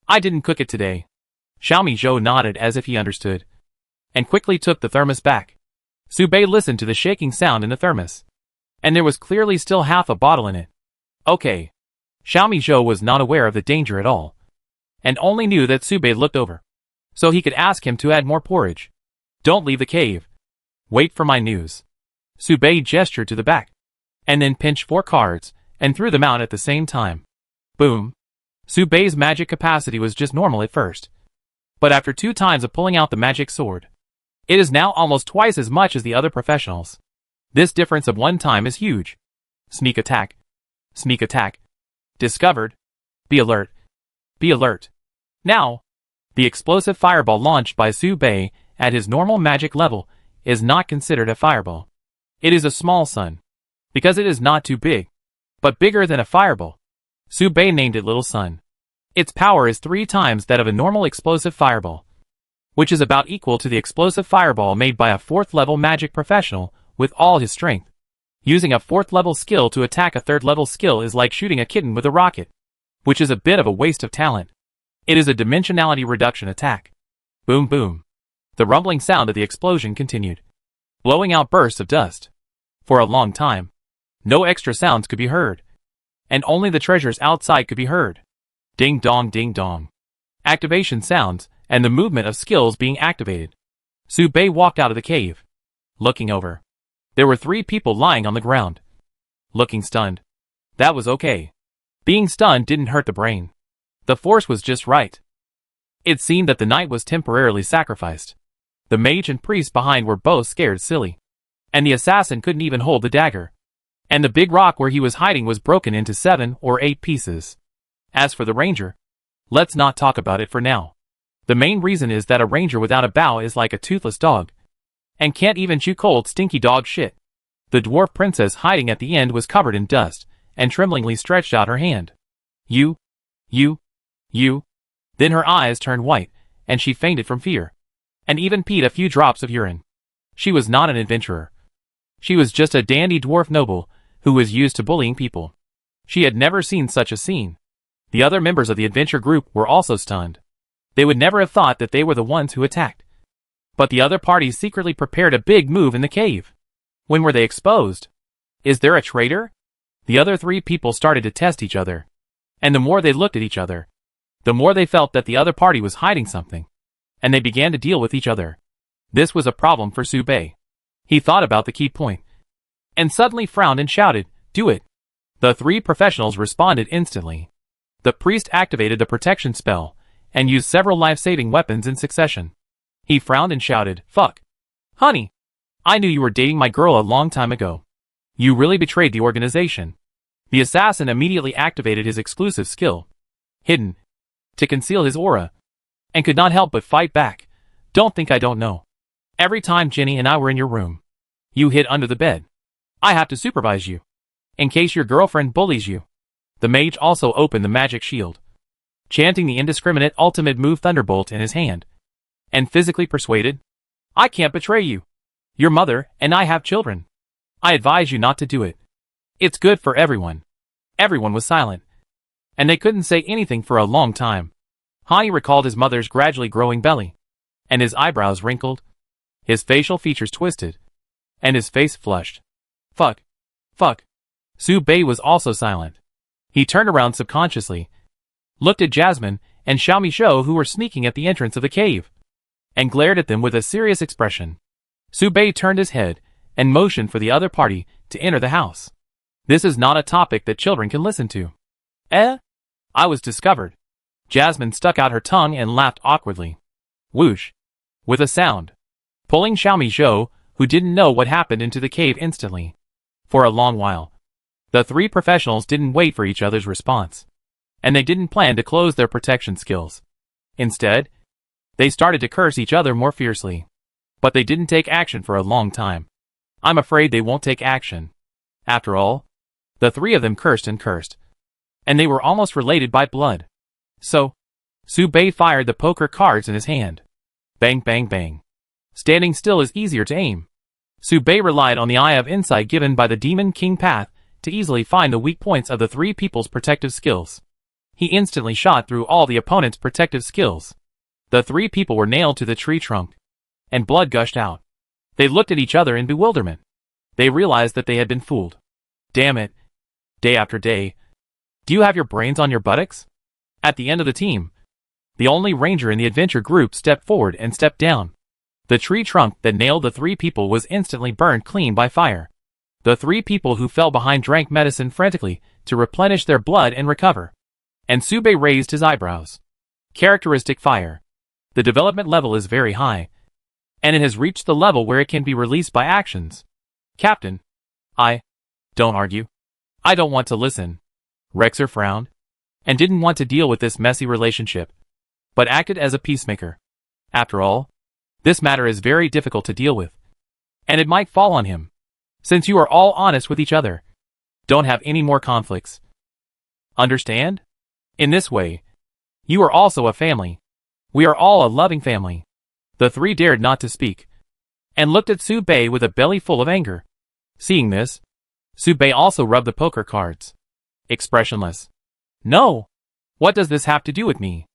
I didn't cook it today. Xiaomi Zhou nodded as if he understood, and quickly took the thermos back. Su Bei listened to the shaking sound in the thermos, and there was clearly still half a bottle in it. Okay. Xiaomi Zhou was not aware of the danger at all, and only knew that Su Bei looked over, so he could ask him to add more porridge. Don't leave the cave. Wait for my news. Subei gestured to the back, and then pinched 4 cards, and threw them out at the same time. Boom. Subei's magic capacity was just normal at first. But after 2 times of pulling out the magic sword, it is now almost twice as much as the other professionals. This difference of 1 time is huge. Sneak attack. Sneak attack. Discovered. Be alert. Be alert. Now, the explosive fireball launched by Subei at his normal magic level is not considered a fireball. It is a small sun, because it is not too big, but bigger than a fireball. Subei named it Little Sun. Its power is 3 times that of a normal explosive fireball, which is about equal to the explosive fireball made by a 4th level magic professional with all his strength. Using a 4th level skill to attack a 3rd level skill is like shooting a kitten with a rocket, which is a bit of a waste of talent. It is a dimensionality reduction attack. Boom boom. The rumbling sound of the explosion continued, blowing out bursts of dust. For a long time, no extra sounds could be heard, and only the treasures outside could be heard. Ding dong ding dong. Activation sounds, and the movement of skills being activated. Subei walked out of the cave. Looking over, there were 3 people lying on the ground, looking stunned. That was okay. Being stunned didn't hurt the brain. The force was just right. It seemed that the knight was temporarily sacrificed. The mage and priest behind were both scared silly, and the assassin couldn't even hold the dagger. And the big rock where he was hiding was broken into 7 or 8 pieces. As for the ranger, let's not talk about it for now. The main reason is that a ranger without a bow is like a toothless dog, and can't even chew cold stinky dog shit. The dwarf princess hiding at the end was covered in dust, and tremblingly stretched out her hand. You. Then her eyes turned white, and she fainted from fear, and even peed a few drops of urine. She was not an adventurer. She was just a dandy dwarf noble, who was used to bullying people. She had never seen such a scene. The other members of the adventure group were also stunned. They would never have thought that they were the ones who attacked. But the other parties secretly prepared a big move in the cave. When were they exposed? Is there a traitor? The other 3 people started to test each other. And the more they looked at each other, the more they felt that the other party was hiding something. And they began to deal with each other. This was a problem for Subei. He thought about the key point, and suddenly frowned and shouted, "Do it!" The 3 professionals responded instantly. The priest activated the protection spell, and used several life-saving weapons in succession. He frowned and shouted, "Fuck! Honey! I knew you were dating my girl a long time ago. You really betrayed the organization." The assassin immediately activated his exclusive skill, Hidden, to conceal his aura, and could not help but fight back. "Don't think I don't know. Every time Jenny and I were in your room, you hid under the bed. I have to supervise you, in case your girlfriend bullies you." The mage also opened the magic shield, chanting the indiscriminate ultimate move Thunderbolt in his hand, and physically persuaded, "I can't betray you. Your mother and I have children. I advise you not to do it. It's good for everyone." Everyone was silent, and they couldn't say anything for a long time. Hani recalled his mother's gradually growing belly, and his eyebrows wrinkled, his facial features twisted, and his face flushed. Fuck. Subei was also silent. He turned around subconsciously, looked at Jasmine and Xiaomi Shou who were sneaking at the entrance of the cave, and glared at them with a serious expression. Subei turned his head and motioned for the other party to enter the house. This is not a topic that children can listen to. I was discovered. Jasmine stuck out her tongue and laughed awkwardly. Whoosh. With a sound, pulling Xiaomi Shou, who didn't know what happened, into the cave instantly. For a long while, the 3 professionals didn't wait for each other's response, and they didn't plan to close their protection skills. Instead, they started to curse each other more fiercely. But they didn't take action for a long time. I'm afraid they won't take action. After all, the 3 of them cursed and cursed, and they were almost related by blood. So, Subei fired the poker cards in his hand. Bang bang bang. Standing still is easier to aim. Subei relied on the eye of insight given by the Demon King path to easily find the weak points of the 3 people's protective skills. He instantly shot through all the opponent's protective skills. The 3 people were nailed to the tree trunk, and blood gushed out. They looked at each other in bewilderment. They realized that they had been fooled. Damn it. Day after day. Do you have your brains on your buttocks? At the end of the team, the only ranger in the adventure group stepped forward and stepped down. The tree trunk that nailed the 3 people was instantly burned clean by fire. The 3 people who fell behind drank medicine frantically to replenish their blood and recover. And Sube raised his eyebrows. Characteristic fire. The development level is very high, and it has reached the level where it can be released by actions. Captain. Don't argue. I don't want to listen. Rexer frowned, and didn't want to deal with this messy relationship, but acted as a peacemaker. After all, this matter is very difficult to deal with, and it might fall on him. Since you are all honest with each other, don't have any more conflicts. Understand? In this way, you are also a family. We are all a loving family. The 3 dared not to speak, and looked at Sube with a belly full of anger. Seeing this, Sube also rubbed the poker cards. Expressionless. No! What does this have to do with me?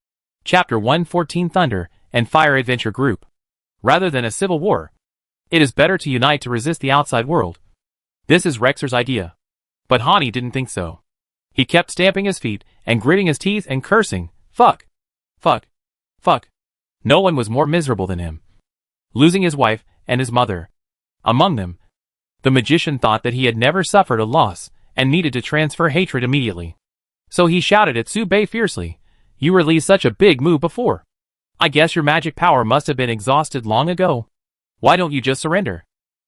Chapter 114 Thunder and Fire Adventure Group. Rather than a civil war, it is better to unite to resist the outside world. This is Rexer's idea. But Hani didn't think so. He kept stamping his feet and gritting his teeth and cursing, fuck, fuck, fuck. No one was more miserable than him. Losing his wife and his mother. Among them, the magician thought that he had never suffered a loss and needed to transfer hatred immediately. So he shouted at Sube fiercely, "You released such a big move before. I guess your magic power must have been exhausted long ago. Why don't you just surrender?"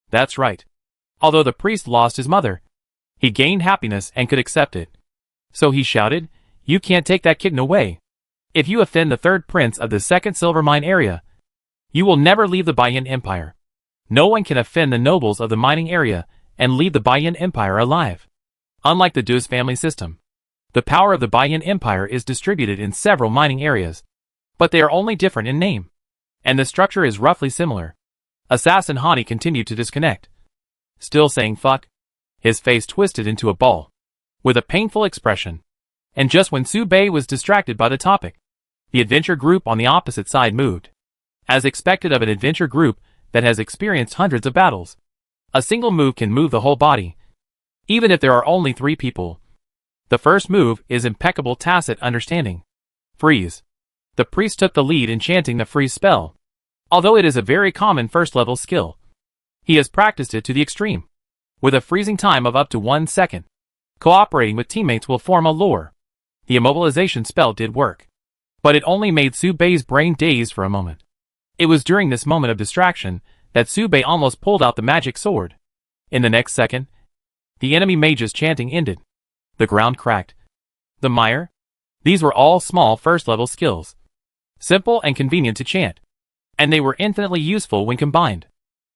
That's right. Although the priest lost his mother, he gained happiness and could accept it. So he shouted, "You can't take that kitten away. If you offend the 3rd prince of the 2nd silver mine area, you will never leave the Baiyan Empire. No one can offend the nobles of the mining area and leave the Baiyan Empire alive. Unlike the Duz family system, the power of the Baiyan Empire is distributed in several mining areas, but they are only different in name, and the structure is roughly similar." Assassin Hani continued to disconnect. Still saying fuck, his face twisted into a ball, with a painful expression. And just when Sube was distracted by the topic, the adventure group on the opposite side moved. As expected of an adventure group that has experienced hundreds of battles, a single move can move the whole body, even if there are only 3 people. The first move is impeccable tacit understanding. Freeze. The priest took the lead in chanting the freeze spell. Although it is a very common first-level skill, he has practiced it to the extreme, with a freezing time of up to 1 second. Cooperating with teammates will form a lure. The immobilization spell did work, but it only made Sube's brain dazed for a moment. It was during this moment of distraction that Sube almost pulled out the magic sword. In the next second, the enemy mage's chanting ended. The ground cracked. The mire? These were all small first-level skills. Simple and convenient to chant, and they were infinitely useful when combined.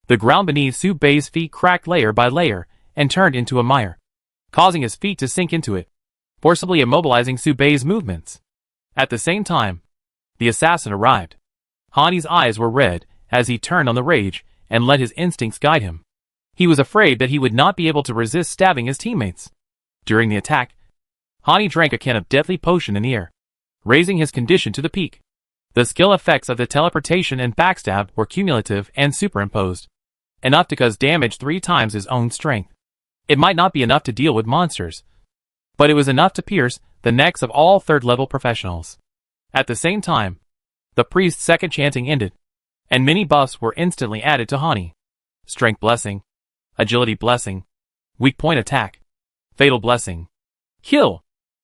The ground beneath Sube's feet cracked layer by layer and turned into a mire, causing his feet to sink into it, forcibly immobilizing Sube's movements. At the same time, the assassin arrived. Hani's eyes were red as he turned on the rage and let his instincts guide him. He was afraid that he would not be able to resist stabbing his teammates. During the attack, Hani drank a can of deadly potion in the air, raising his condition to the peak. The skill effects of the teleportation and backstab were cumulative and superimposed, enough to cause damage 3 times his own strength. It might not be enough to deal with monsters, but it was enough to pierce the necks of all 3rd-level professionals. At the same time, the priest's second chanting ended, and many buffs were instantly added to Hani. Strength Blessing, Agility Blessing, Weak Point Attack, Fatal Blessing. Kill!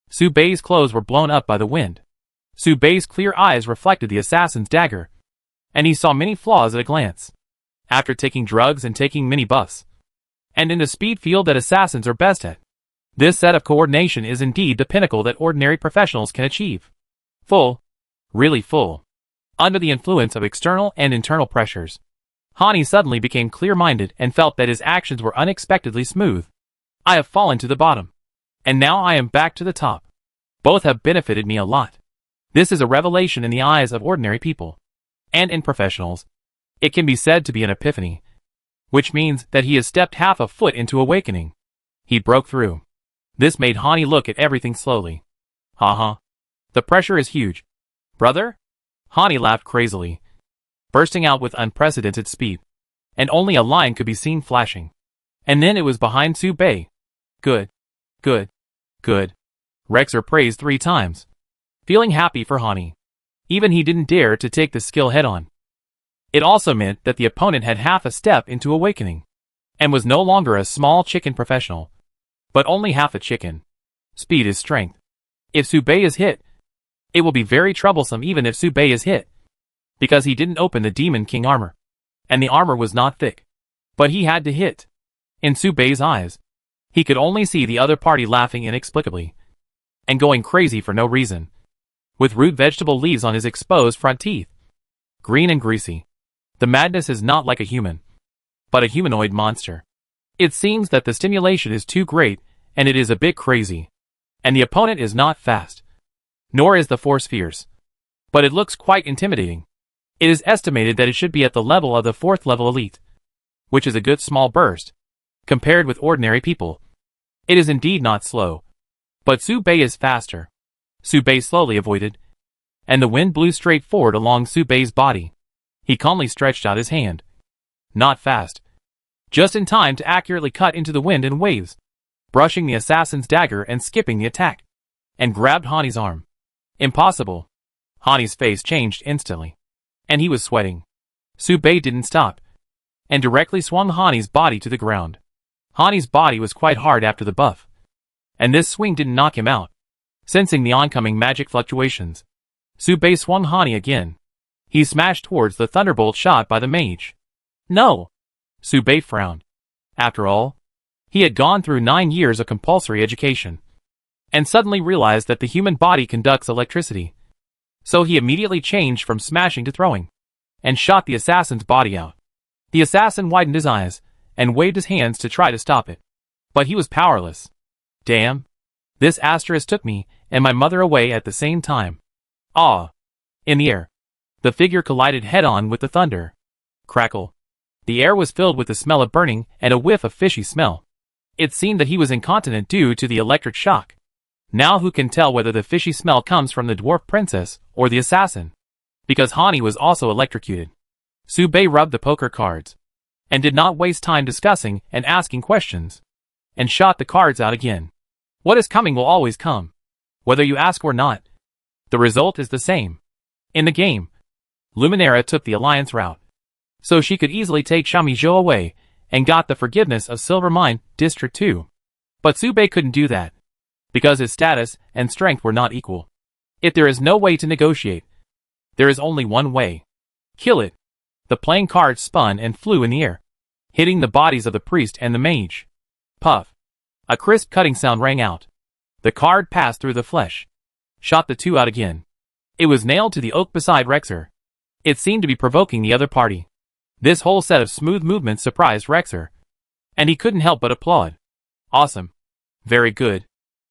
Sube's clothes were blown up by the wind. Sube's clear eyes reflected the assassin's dagger, and he saw many flaws at a glance. After taking drugs and taking many buffs, and in the speed field that assassins are best at, this set of coordination is indeed the pinnacle that ordinary professionals can achieve. Full. Really full. Under the influence of external and internal pressures, Hani suddenly became clear-minded and felt that his actions were unexpectedly smooth. I have fallen to the bottom, and now I am back to the top. Both have benefited me a lot. This is a revelation in the eyes of ordinary people, and in professionals, it can be said to be an epiphany, which means that he has stepped half a foot into awakening. He broke through. This made Hani look at everything slowly. Haha. The pressure is huge. Brother? Hani laughed crazily, bursting out with unprecedented speed, and only a line could be seen flashing. And then it was behind Sube. Good. Good. Good. Rexer praised 3 times, feeling happy for Hani. Even he didn't dare to take the skill head-on. It also meant that the opponent had half a step into awakening, and was no longer a small chicken professional, but only half a chicken. Speed is strength. If Subei is hit, it will be very troublesome even if Subei is hit, because he didn't open the Demon King armor, and the armor was not thick. But he had to hit. In Subei's eyes, he could only see the other party laughing inexplicably, and going crazy for no reason, with root vegetable leaves on his exposed front teeth, green and greasy. The madness is not like a human, but a humanoid monster. It seems that the stimulation is too great, and it is a bit crazy. And the opponent is not fast, nor is the force fierce, but it looks quite intimidating. It is estimated that it should be at the level of the 4th level elite, which is a good small burst, compared with ordinary people. It is indeed not slow, but Subei is faster. Subei slowly avoided, and the wind blew straight forward along Subei's body. He calmly stretched out his hand. Not fast. Just in time to accurately cut into the wind and waves, brushing the assassin's dagger and skipping the attack, and grabbed Hani's arm. Impossible. Hani's face changed instantly, and he was sweating. Subei didn't stop, and directly swung Hani's body to the ground. Hani's body was quite hard after the buff, and this swing didn't knock him out. Sensing the oncoming magic fluctuations, Subei swung Hani again. He smashed towards the thunderbolt shot by the mage. No! Subei frowned. After all, he had gone through 9 years of compulsory education, and suddenly realized that the human body conducts electricity. So he immediately changed from smashing to throwing, and shot the assassin's body out. The assassin widened his eyes, and waved his hands to try to stop it. But he was powerless. Damn. This asterisk took me and my mother away at the same time. Ah! In the air, the figure collided head-on with the thunder. Crackle. The air was filled with the smell of burning and a whiff of fishy smell. It seemed that he was incontinent due to the electric shock. Now who can tell whether the fishy smell comes from the dwarf princess or the assassin? Because Hani was also electrocuted. Subei rubbed the poker cards, and did not waste time discussing and asking questions, and shot the cards out again. What is coming will always come, whether you ask or not. The result is the same. In the game, Luminera took the alliance route, so she could easily take Xiaomizhou away, and got the forgiveness of Silver Mine District 2. But Subei couldn't do that, because his status and strength were not equal. If there is no way to negotiate, there is only one way. Kill it. The playing cards spun and flew in the air, hitting the bodies of the priest and the mage. Puff. A crisp cutting sound rang out. The card passed through the flesh, shot the two out again. It was nailed to the oak beside Rexer. It seemed to be provoking the other party. This whole set of smooth movements surprised Rexer, and he couldn't help but applaud. Awesome. Very good.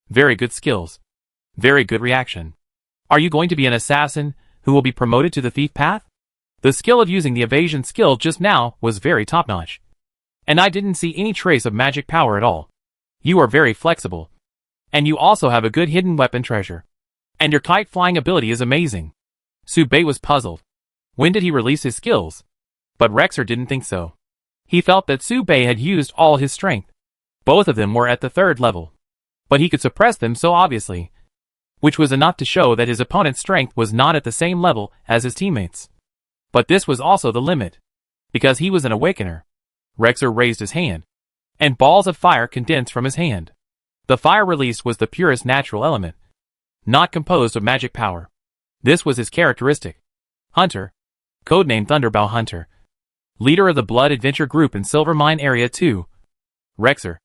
Very good skills. Very good reaction. Are you going to be an assassin who will be promoted to the thief path? The skill of using the evasion skill just now was very top-notch, and I didn't see any trace of magic power at all. You are very flexible, and you also have a good hidden weapon treasure, and your kite-flying ability is amazing. Subei was puzzled. When did he release his skills? But Rexer didn't think so. He felt that Subei had used all his strength. Both of them were at the 3rd level, but he could suppress them so obviously, which was enough to show that his opponent's strength was not at the same level as his teammates. But this was also the limit, because he was an awakener. Rexer raised his hand, and balls of fire condensed from his hand. The fire released was the purest natural element, not composed of magic power. This was his characteristic. Hunter, codenamed Thunderbow Hunter, leader of the Blood Adventure Group in Silver Mine Area 2. Rexer,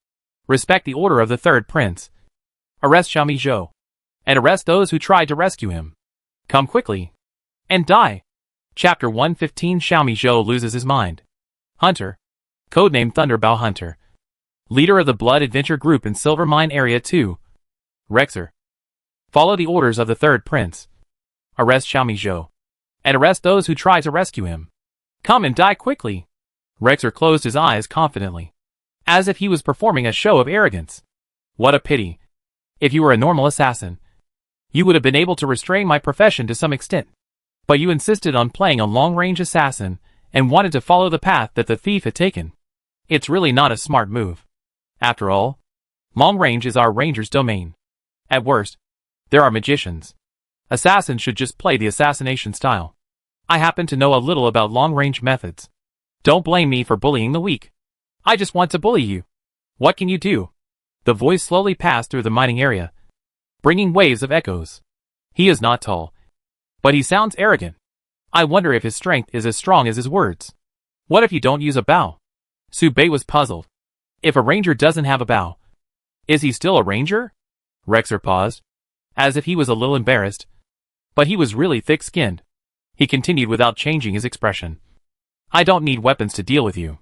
respect the order of the 3rd Prince. Arrest Xiaomizhou, and arrest those who tried to rescue him. Come quickly, and die. Chapter 115. Xiaomizhou loses his mind. Hunter, codenamed Thunderbow Hunter, leader of the Blood Adventure Group in Silver Mine Area 2. Rexer, follow the orders of the 3rd Prince. Arrest Xiaomizhou, and arrest those who try to rescue him. Come and die quickly. Rexer closed his eyes confidently, as if he was performing a show of arrogance. What a pity. If you were a normal assassin, you would have been able to restrain my profession to some extent. But you insisted on playing a long-range assassin, and wanted to follow the path that the thief had taken. It's really not a smart move. After all, long range is our ranger's domain. At worst, there are magicians. Assassins should just play the assassination style. I happen to know a little about long-range methods. Don't blame me for bullying the weak. I just want to bully you. What can you do? The voice slowly passed through the mining area, bringing waves of echoes. He is not tall, but he sounds arrogant. I wonder if his strength is as strong as his words. What if you don't use a bow? Subei was puzzled. If a ranger doesn't have a bow, is he still a ranger? Rexer paused, as if he was a little embarrassed, but he was really thick-skinned. He continued without changing his expression. I don't need weapons to deal with you.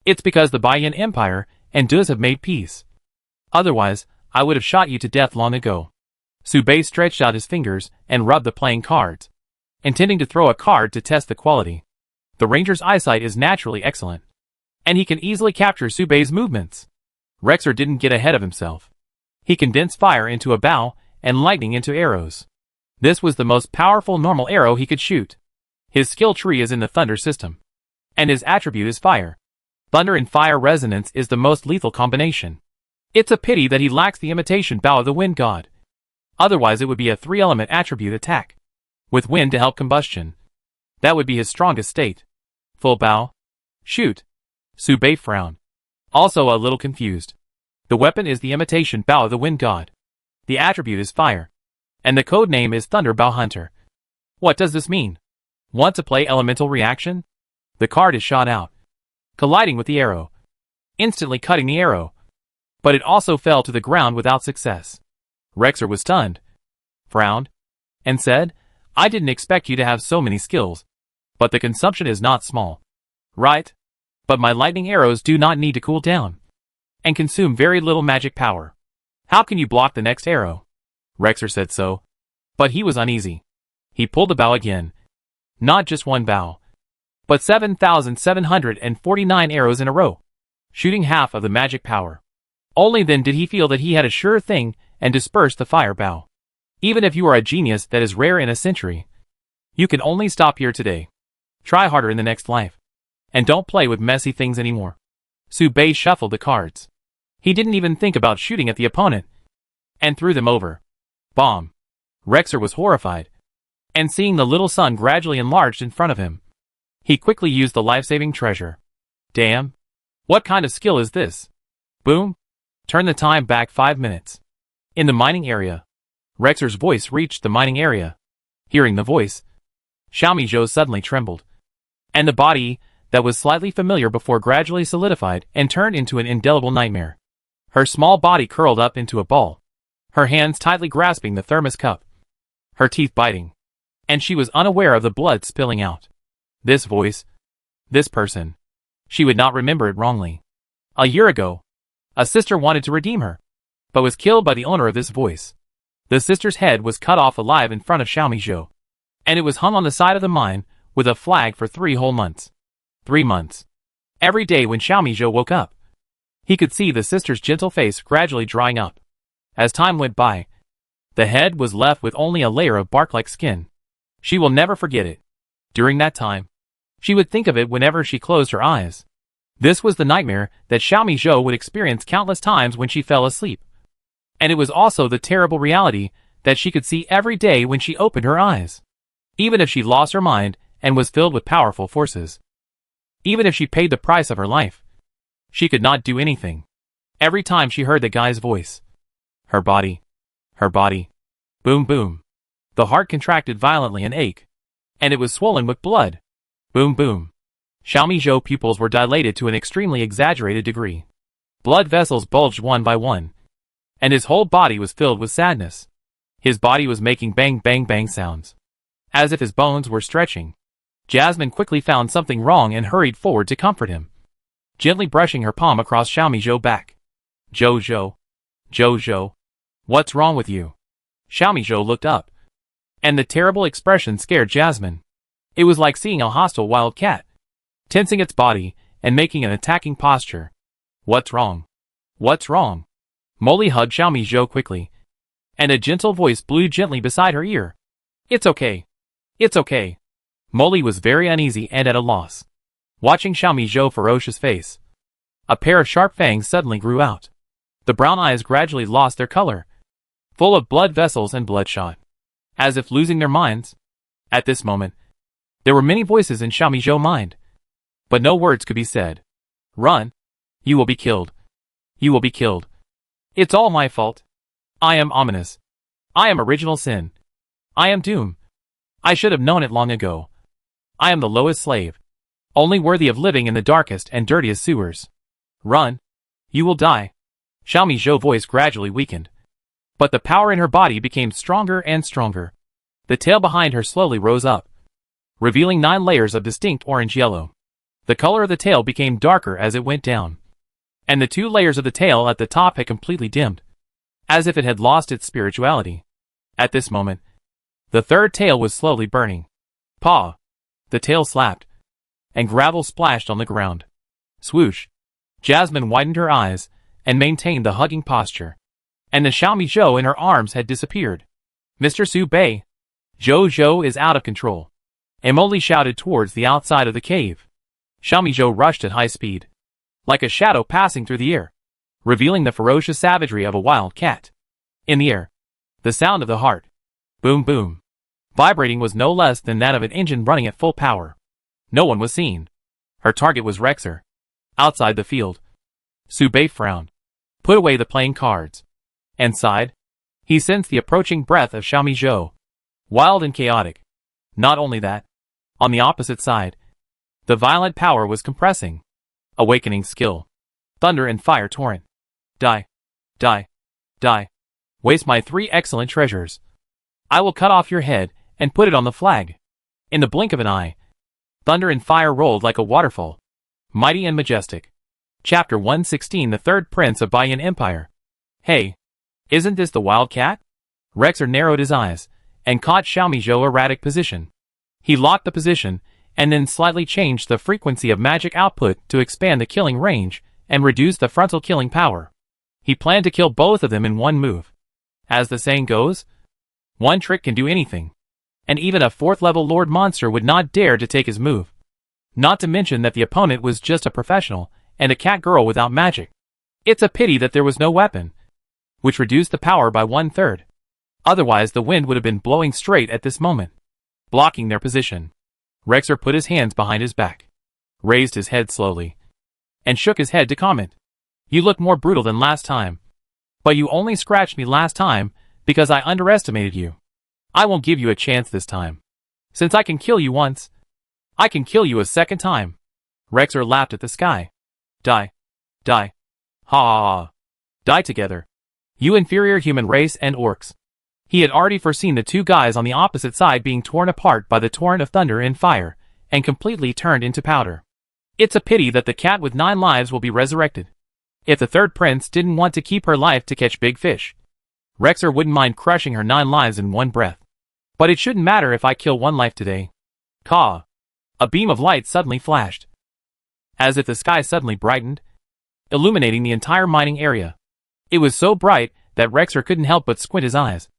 It's because the Baiyan Empire and Dus have made peace. Otherwise, I would have shot you to death long ago. Subei stretched out his fingers and rubbed the playing cards, intending to throw a card to test the quality. The ranger's eyesight is naturally excellent, and he can easily capture Subei's movements. Rexer didn't get ahead of himself. He condensed fire into a bow and lightning into arrows. This was the most powerful normal arrow he could shoot. His skill tree is in the thunder system, and his attribute is fire. Thunder and fire resonance is the most lethal combination. It's a pity that he lacks the imitation bow of the wind god. Otherwise it would be a 3-element attribute attack, with wind to help combustion. That would be his strongest state. Full bow? Shoot. Subei frowned, also a little confused. The weapon is the imitation bow of the wind god. The attribute is fire, and the code name is Thunder Bow Hunter. What does this mean? Want to play elemental reaction? The card is shot out, colliding with the arrow, instantly cutting the arrow. But it also fell to the ground without success. Rexer was stunned, frowned, and said, I didn't expect you to have so many skills. But the consumption is not small. Right? But my lightning arrows do not need to cool down, and consume very little magic power. How can you block the next arrow? Rexer said so, but he was uneasy. He pulled the bow again. Not just one bow, but 7,749 arrows in a row, shooting half of the magic power. Only then did he feel that he had a sure thing and dispersed the fire bow. Even if you are a genius that is rare in a century, you can only stop here today. Try harder in the next life, and don't play with messy things anymore. Subei shuffled the cards. He didn't even think about shooting at the opponent, and threw them over. Bomb. Rexer was horrified, and seeing the little sun gradually enlarged in front of him, he quickly used the life-saving treasure. Damn. What kind of skill is this? Boom. Turn the time back 5 minutes. In the mining area. Rexer's voice reached the mining area. Hearing the voice, Xiaomi Zhou suddenly trembled, and the body that was slightly familiar before gradually solidified and turned into an indelible nightmare. Her small body curled up into a ball, her hands tightly grasping the thermos cup, her teeth biting, and she was unaware of the blood spilling out. This voice, this person, she would not remember it wrongly. A year ago, a sister wanted to redeem her, but was killed by the owner of this voice. The sister's head was cut off alive in front of Xiaomi Zhou, and it was hung on the side of the mine with a flag for 3 whole months. 3 months. Every day when Xiaomi Zhou woke up, he could see the sister's gentle face gradually drying up. As time went by, the head was left with only a layer of bark-like skin. She will never forget it. During that time, she would think of it whenever she closed her eyes. This was the nightmare that Xiaomi Zhou would experience countless times when she fell asleep. And it was also the terrible reality that she could see every day when she opened her eyes. Even if she lost her mind and was filled with powerful forces. Even if she paid the price of her life, she could not do anything. Every time she heard the guy's voice, her body, boom boom. The heart contracted violently and ached, and it was swollen with blood. Boom boom. Xiaomi Zhou pupils were dilated to an extremely exaggerated degree. Blood vessels bulged one by one, and his whole body was filled with sadness. His body was making bang bang bang sounds, as if his bones were stretching. Jasmine quickly found something wrong and hurried forward to comfort him, gently brushing her palm across Xiaomi Zhou's back. Zhou, what's wrong with you? Xiaomi Zhou looked up, and the terrible expression scared Jasmine. It was like seeing a hostile wild cat, tensing its body and making an attacking posture. What's wrong? What's wrong? Molly hugged Xiaomi Zhou quickly, and a gentle voice blew gently beside her ear. It's okay. It's okay. Molly was very uneasy and at a loss, watching Xiaomi Zhou's ferocious face. A pair of sharp fangs suddenly grew out. The brown eyes gradually lost their color, full of blood vessels and bloodshot, as if losing their minds. At this moment, There were many voices in Xiao Mizhou's mind, but no words could be said. Run! You will be killed. You will be killed. It's all my fault. I am ominous. I am original sin. I am doom. I should have known it long ago. I am the lowest slave, only worthy of living in the darkest and dirtiest sewers. Run! You will die. Xiao Mizhou's voice gradually weakened, but the power in her body became stronger and stronger. The tail behind her slowly rose up, revealing 9 layers of distinct orange-yellow. The color of the tail became darker as it went down, and the 2 layers of the tail at the top had completely dimmed, as if it had lost its spirituality. At this moment, the 3rd tail was slowly burning. Paw! The tail slapped, and gravel splashed on the ground. Swoosh! Jasmine widened her eyes and maintained the hugging posture, and the Xiao Mizhou in her arms had disappeared. Mr. Su Bei, Zhou is out of control. Emily shouted towards the outside of the cave. Xiao Mizhou rushed at high speed, like a shadow passing through the air, revealing the ferocious savagery of a wild cat. In the air, the sound of the heart, boom boom, vibrating was no less than that of an engine running at full power. No one was seen. Her target was Rexer, outside the field. Su Bei frowned, put away the playing cards, and sighed. He sensed the approaching breath of Xiao Mizhou, wild and chaotic. Not only that, on the opposite side, the violent power was compressing, awakening skill. Thunder and fire torrent. Die. Die. Die. Waste my 3 excellent treasures. I will cut off your head and put it on the flag. In the blink of an eye, thunder and fire rolled like a waterfall, mighty and majestic. Chapter 116. The Third Prince of Baiyan Empire. Hey, isn't this the wild cat? Rexer narrowed his eyes and caught Xiao Mizhou's erratic position. He locked the position and then slightly changed the frequency of magic output to expand the killing range and reduce the frontal killing power. He planned to kill both of them in one move. As the saying goes, one trick can do anything, and even a 4th-level Lord Monster would not dare to take his move. Not to mention that the opponent was just a professional and a cat girl without magic. It's a pity that there was no weapon, which reduced the power by 1/3. Otherwise the wind would have been blowing straight at this moment, blocking their position. Rexer put his hands behind his back, raised his head slowly, and shook his head to comment. You look more brutal than last time. But you only scratched me last time because I underestimated you. I won't give you a chance this time. Since I can kill you once, I can kill you a second time. Rexer laughed at the sky. Die. Die. Ha ha ha. Die together. You inferior human race and orcs. He had already foreseen the 2 guys on the opposite side being torn apart by the torrent of thunder and fire, and completely turned into powder. It's a pity that the cat with 9 lives will be resurrected. If the 3rd prince didn't want to keep her life to catch big fish, Rexer wouldn't mind crushing her 9 lives in one breath. But it shouldn't matter if I kill 1 life today. Caw! A beam of light suddenly flashed, as if the sky suddenly brightened, illuminating the entire mining area. It was so bright that Rexer couldn't help but squint his eyes.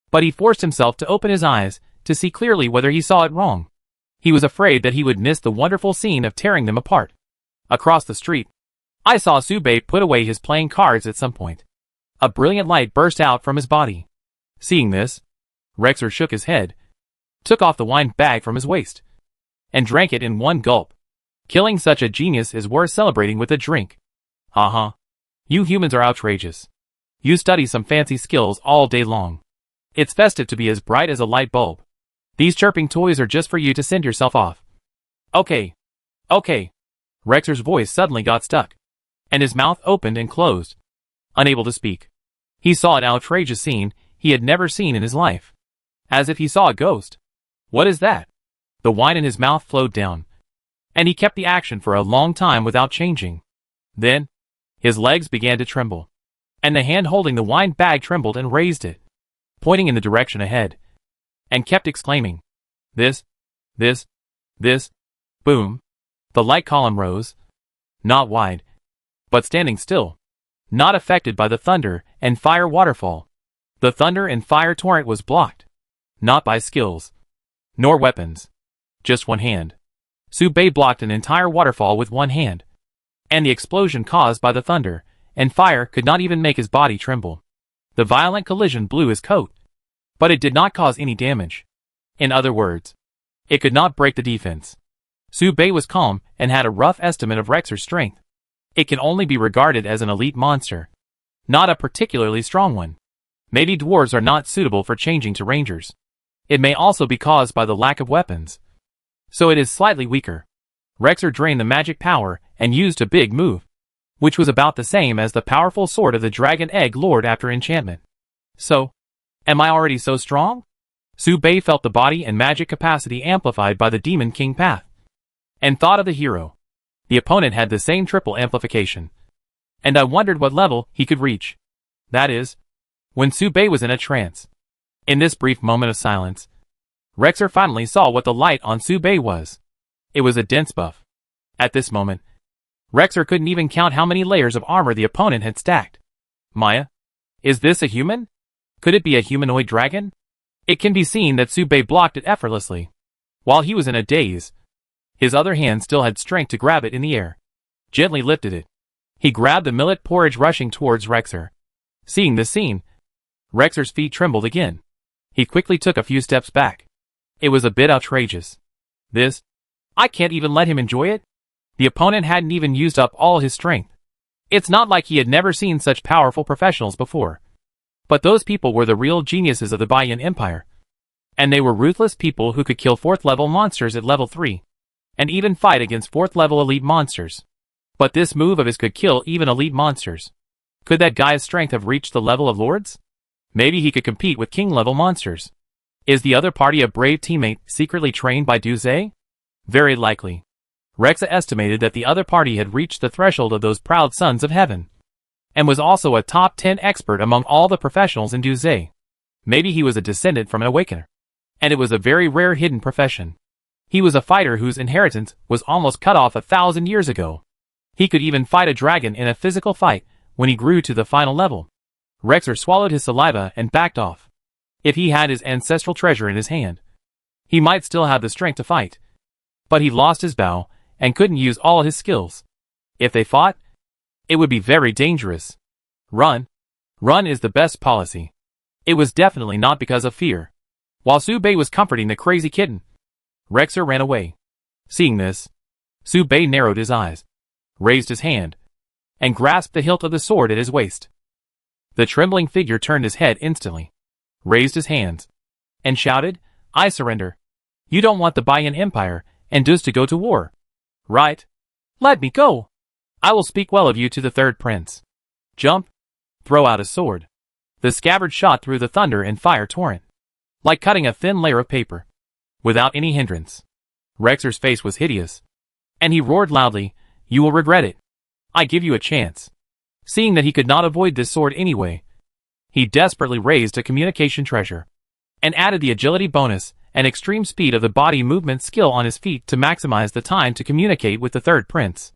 But he forced himself to open his eyes to see clearly whether he saw it wrong. He was afraid that he would miss the wonderful scene of tearing them apart. Across the street, I saw Su Bei put away his playing cards at some point. A brilliant light burst out from his body. Seeing this, Rexer shook his head, took off the wine bag from his waist, and drank it in one gulp. Killing such a genius is worth celebrating with a drink. Uh-huh. You humans are outrageous. You study some fancy skills all day long. It's festive to be as bright as a light bulb. These chirping toys are just for you to send yourself off. Okay. Okay. Rexer's voice suddenly got stuck, and his mouth opened and closed, unable to speak. He saw an outrageous scene he had never seen in his life. As if he saw a ghost. What is that? The wine in his mouth flowed down, and he kept the action for a long time without changing. Then, his legs began to tremble, and the hand holding the wine bag trembled and raised it, pointing in the direction ahead, and kept exclaiming, This. Boom. The light column rose, not wide, but standing still, not affected by the thunder and fire waterfall. The thunder and fire torrent was blocked, not by skills, nor weapons, just one hand. Su Bei blocked an entire waterfall with one hand, and the explosion caused by the thunder and fire could not even make his body tremble. The violent collision blew his coat, but it did not cause any damage. In other words, It could not break the defense. Su Bei was calm and had a rough estimate of Rexer's strength. It can only be regarded as an elite monster, not a particularly strong one. Maybe dwarves are not suitable for changing to rangers. It may also be caused by the lack of weapons, so it is slightly weaker. Rexer drained the magic power and used a big move, which was about the same as the powerful sword of the Dragon Egg Lord after enchantment. So, am I already so strong? Su Bei felt the body and magic capacity amplified by the Demon King path, and thought of the hero. The opponent had the same triple amplification, and I wondered what level he could reach. That is, when Su Bei was in a trance. In this brief moment of silence, Rexer finally saw what the light on Su Bei was. It was a dense buff. At this moment, Rexer couldn't even count how many layers of armor the opponent had stacked. Maya? Is this a human? Could it be a humanoid dragon? It can be seen that Su Bei blocked it effortlessly. While he was in a daze, his other hand still had strength to grab it in the air. Gently lifted it. He grabbed the millet porridge rushing towards Rexer. Seeing this scene, Rexer's feet trembled again. He quickly took a few steps back. It was a bit outrageous. This? I can't even let him enjoy it? The opponent hadn't even used up all his strength. It's not like he had never seen such powerful professionals before. But those people were the real geniuses of the Baiyan Empire. And they were ruthless people who could kill 4th level monsters at level 3. And even fight against 4th level elite monsters. But this move of his could kill even elite monsters. Could that guy's strength have reached the level of lords? Maybe he could compete with king level monsters. Is the other party a brave teammate secretly trained by Du Zhe? Very likely. Rexa estimated that the other party had reached the threshold of those proud sons of heaven, and was also a top 10 expert among all the professionals in Du Zhe. Maybe he was a descendant from an awakener, and it was a very rare hidden profession. He was a fighter whose inheritance was almost cut off 1,000 years ago. He could even fight a dragon in a physical fight when he grew to the final level. Rexer swallowed his saliva and backed off. If he had his ancestral treasure in his hand, he might still have the strength to fight. But he lost his bow and couldn't use all his skills. If they fought, it would be very dangerous. Run. Run is the best policy. It was definitely not because of fear. While Su Bei was comforting the crazy kitten, Rexer ran away. Seeing this, Su Bei narrowed his eyes, raised his hand, and grasped the hilt of the sword at his waist. The trembling figure turned his head instantly, raised his hands, and shouted, "I surrender. You don't want the Baiyan Empire and Dus to go to war, right? Let me go. I will speak well of you to the third prince. Jump. Throw out his sword." The scabbard shot through the thunder and fire torrent, like cutting a thin layer of paper, without any hindrance. Rexer's face was hideous, and he roared loudly, "You will regret it. I give you a chance." Seeing that he could not avoid this sword anyway, he desperately raised a communication treasure, and added the agility bonus and extreme speed of the body movement skill on his feet to maximize the time to communicate with the third prince.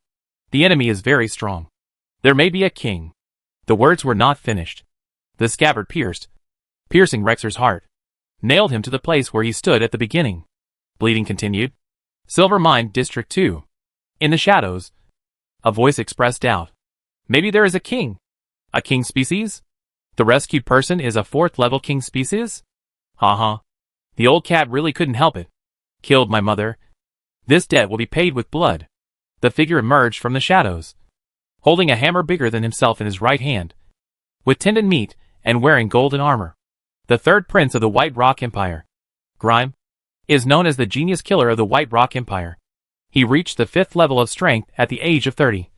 The enemy is very strong. There may be a king. The words were not finished. The scabbard piercing Rexer's heart, nailed him to the place where he stood at the beginning. Bleeding continued. Silver Mine District 2. In the shadows, a voice expressed doubt. Maybe there is a king. A king species? The rescued person is a 4th level king species? Haha. The old cat really couldn't help it. Killed my mother. This debt will be paid with blood. The figure emerged from the shadows, holding a hammer bigger than himself in his right hand, with tendon meat and wearing golden armor. The third prince of the White Rock Empire, Grime, is known as the genius killer of the White Rock Empire. He reached the 5th level of strength at the age of 30.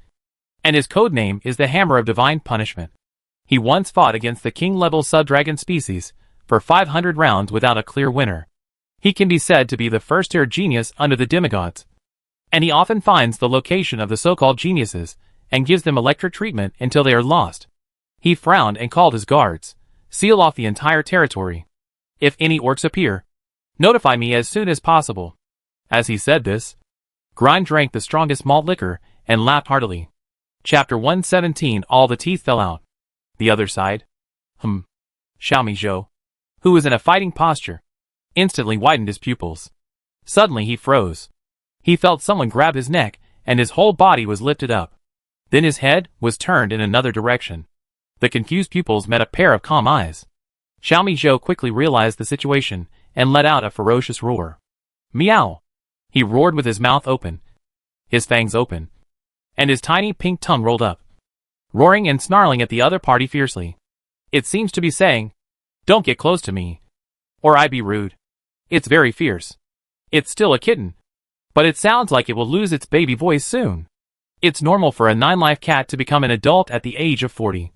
And his codename is the Hammer of Divine Punishment. He once fought against the king-level subdragon species for 500 rounds without a clear winner. He can be said to be the first-tier genius under the demigods, and he often finds the location of the so-called geniuses and gives them electric treatment until they are lost. He frowned and called his guards, "Seal off the entire territory. If any orcs appear, notify me as soon as possible." As he said this, Grime drank the strongest malt liquor and laughed heartily. Chapter 117. All the teeth fell out. The other side. Xiaomi Zhou, who was in a fighting posture, instantly widened his pupils. Suddenly he froze. He felt someone grab his neck, and his whole body was lifted up. Then his head was turned in another direction. The confused pupils met a pair of calm eyes. Xiaomi Zhou quickly realized the situation, and let out a ferocious roar. Meow! He roared with his mouth open, his fangs open, and his tiny pink tongue rolled up, roaring and snarling at the other party fiercely. It seems to be saying, "Don't get close to me, or I be rude." It's very fierce. It's still a kitten, but it sounds like it will lose its baby voice soon. It's normal for a 9-life cat to become an adult at the age of 40.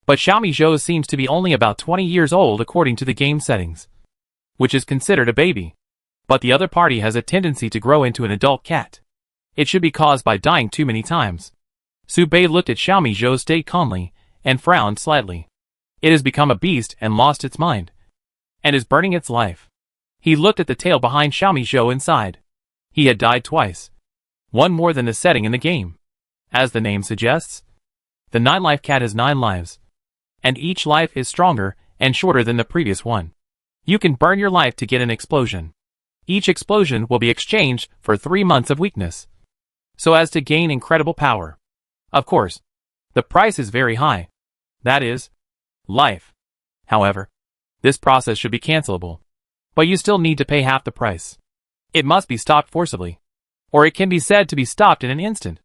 But Xiaomi Zhou seems to be only about 20 years old according to the game settings, which is considered a baby. But the other party has a tendency to grow into an adult cat. It should be caused by dying too many times. Su Bei looked at Xiaomi Zhou's state calmly, and frowned slightly. It has become a beast and lost its mind, and is burning its life. He looked at the tail behind Xiaomi Zhou and sighed. He had died twice. One more than the setting in the game. As the name suggests, the 9-life cat has 9 lives, and each life is stronger and shorter than the previous one. You can burn your life to get an explosion. Each explosion will be exchanged for 3 months of weakness, so as to gain incredible power. Of course, the price is very high. That is, life. However, this process should be cancelable, but you still need to pay half the price. It must be stopped forcibly, or it can be said to be stopped in an instant.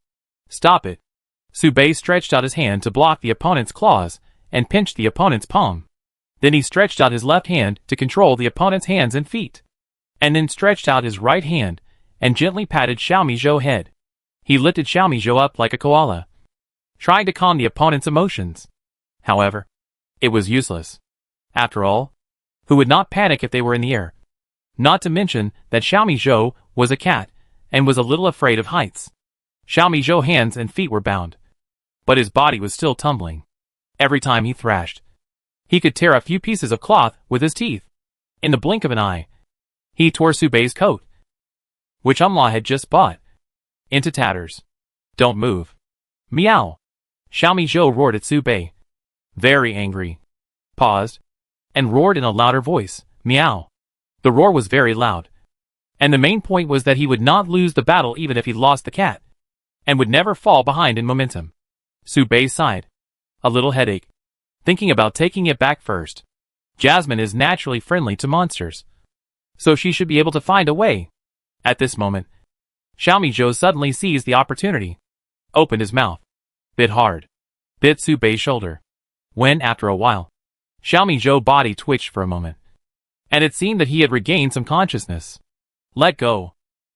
Stop it. Su Bei stretched out his hand to block the opponent's claws and pinched the opponent's palm. Then he stretched out his left hand to control the opponent's hands and feet, and then stretched out his right hand and gently patted Xiaomi Zhou's head. He lifted Xiaomi Zhou up like a koala, trying to calm the opponent's emotions. However, it was useless. After all, who would not panic if they were in the air? Not to mention that Xiaomi Zhou was a cat and was a little afraid of heights. Xiaomi Zhou's hands and feet were bound, but his body was still tumbling. Every time he thrashed, he could tear a few pieces of cloth with his teeth. In the blink of an eye, he tore Su Bei's coat, which Umla had just bought, into tatters. Don't move. Meow. Xiaomi Zhou roared at Su Bei, very angry, paused, and roared in a louder voice, meow. The roar was very loud, and the main point was that he would not lose the battle even if he lost the cat, and would never fall behind in momentum. Su Bei sighed, a little headache, thinking about taking it back first. Jasmine is naturally friendly to monsters, so she should be able to find a way. At this moment, Xiaomi Zhou suddenly seized the opportunity, opened his mouth, bit hard, bit Su Bei's shoulder. When, after a while, Xiaomi Zhou's body twitched for a moment, and it seemed that he had regained some consciousness. Let go.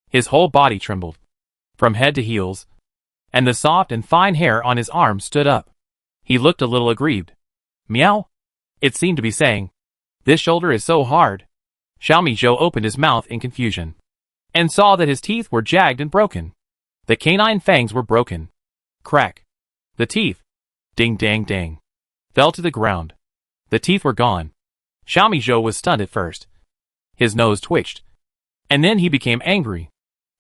His whole body trembled, from head to heels, and the soft and fine hair on his arms stood up. He looked a little aggrieved. Meow? It seemed to be saying, "This shoulder is so hard." Xiaomi Zhou opened his mouth in confusion, and saw that his teeth were jagged and broken. The canine fangs were broken. Crack. The teeth, ding dang dang, fell to the ground. The teeth were gone. Xiaomi Zhou was stunned at first. His nose twitched, and then he became angry.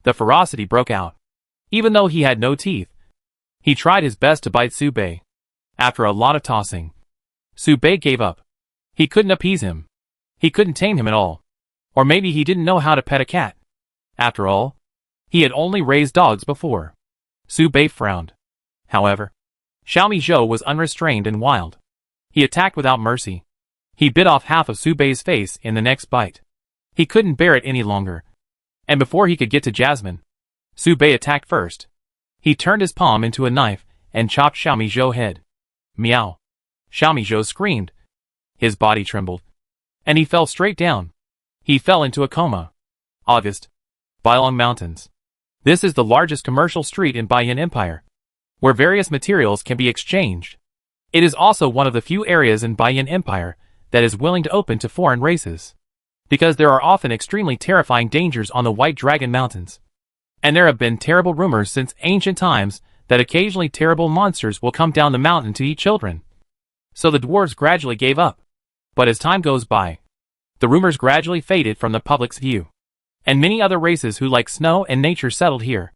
The ferocity broke out. Even though he had no teeth, he tried his best to bite Su Bei. After a lot of tossing, Su Bei gave up. He couldn't appease him. He couldn't tame him at all. Or maybe he didn't know how to pet a cat. After all, he had only raised dogs before. Su Bei frowned. However, Xiaomi Zhou was unrestrained and wild. He attacked without mercy. He bit off half of Su Bei's face in the next bite. He couldn't bear it any longer, and before he could get to Jasmine, Su Bei attacked first. He turned his palm into a knife and chopped Xiaomi Zhou's head. Meow. Xiaomi Zhou screamed. His body trembled, and he fell straight down. He fell into a coma. August. Bailong Mountains. This is the largest commercial street in Baiyan Empire, where various materials can be exchanged. It is also one of the few areas in Baiyan Empire that is willing to open to foreign races, because there are often extremely terrifying dangers on the White Dragon Mountains. And there have been terrible rumors since ancient times that occasionally terrible monsters will come down the mountain to eat children. So the dwarves gradually gave up. But as time goes by, the rumors gradually faded from the public's view, and many other races who like snow and nature settled here,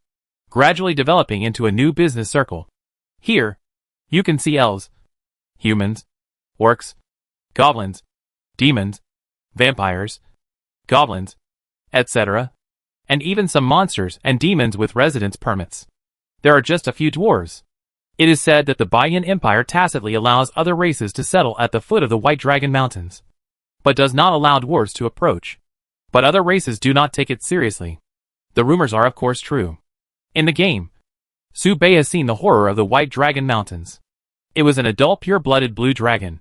gradually developing into a new business circle. Here, you can see elves, humans, orcs, goblins, demons, vampires, goblins, etc., and even some monsters and demons with residence permits. There are just a few dwarves. It is said that the Baiyan Empire tacitly allows other races to settle at the foot of the White Dragon Mountains, but does not allow dwarves to approach. But other races do not take it seriously. The rumors are of course true. In the game, Su Bei has seen the horror of the White Dragon Mountains. It was an adult pure-blooded blue dragon.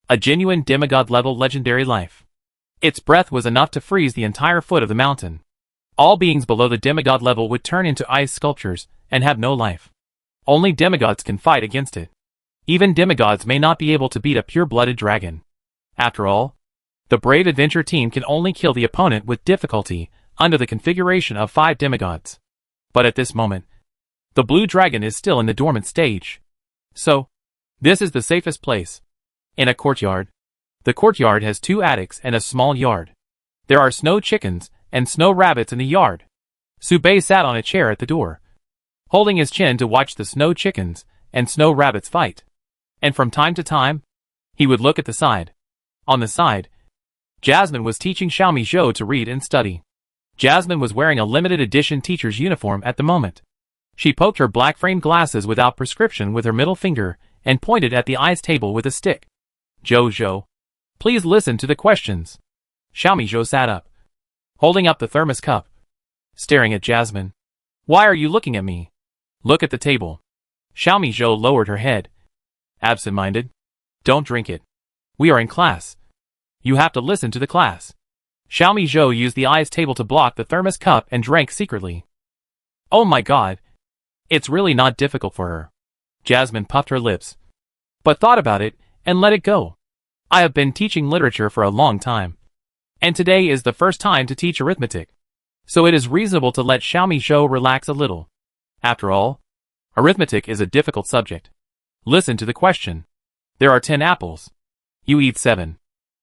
A genuine demigod-level legendary life. Its breath was enough to freeze the entire foot of the mountain. All beings below the demigod level would turn into ice sculptures and have no life. Only demigods can fight against it. Even demigods may not be able to beat a pure-blooded dragon. After all, the brave adventure team can only kill the opponent with difficulty under the configuration of 5 demigods. But at this moment, the blue dragon is still in the dormant stage. So, this is the safest place. In a courtyard. The courtyard has 2 attics and a small yard. There are snow chickens and snow rabbits in the yard. Su Bei sat on a chair at the door, holding his chin to watch the snow chickens and snow rabbits fight. And from time to time, he would look at the side. On the side, Jasmine was teaching Xiaomi Zhou to read and study. Jasmine was wearing a limited edition teacher's uniform at the moment. She poked her black framed glasses without prescription with her middle finger and pointed at the ice table with a stick. Zhou, please listen to the questions. Xiaomi Zhou sat up, holding up the thermos cup, staring at Jasmine. Why are you looking at me? Look at the table. Xiaomi Zhou lowered her head. Absent-minded. Don't drink it. We are in class. You have to listen to the class. Xiaomi Zhou used the ice table to block the thermos cup and drank secretly. Oh my god. It's really not difficult for her. Jasmine puffed her lips, but thought about it and let it go. I have been teaching literature for a long time, and today is the first time to teach arithmetic. So it is reasonable to let Xiaomi Zhou relax a little. After all, arithmetic is a difficult subject. Listen to the question. There are 10 apples. You eat 7.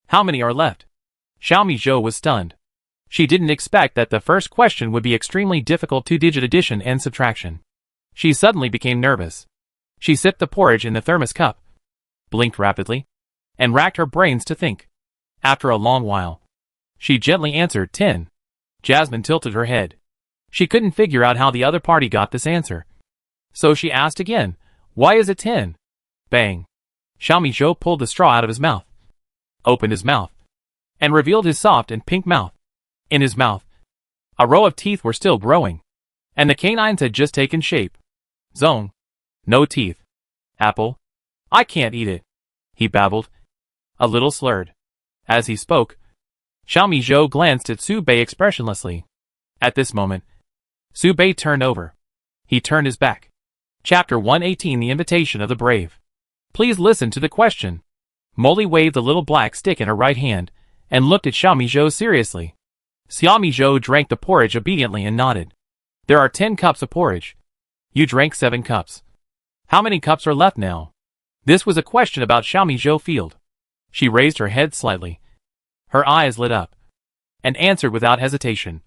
How many are left? Xiaomi Zhou was stunned. She didn't expect that the first question would be extremely difficult 2-digit addition and subtraction. She suddenly became nervous. She sipped the porridge in the thermos cup, blinked rapidly, and racked her brains to think. After a long while, she gently answered 10. Jasmine tilted her head. She couldn't figure out how the other party got this answer. So she asked again, why is it 10? Bang. Xiaomi Zhou pulled the straw out of his mouth, opened his mouth, and revealed his soft and pink mouth. In his mouth, a row of teeth were still growing, and the canines had just taken shape. Zone. No teeth. Apple. I can't eat it, he babbled, a little slurred. As he spoke, Xiaomi Zhou glanced at Su Bei expressionlessly. At this moment, Su Bei turned over. He turned his back. Chapter 118 The Invitation of the Brave. Please listen to the question. Molly waved the little black stick in her right hand and looked at Xiaomi Zhou seriously. Xiaomi Zhou drank the porridge obediently and nodded. There are 10 cups of porridge. You drank 7 cups. How many cups are left now? This was a question about Xiaomi Zhou Field. She raised her head slightly. Her eyes lit up, and answered without hesitation.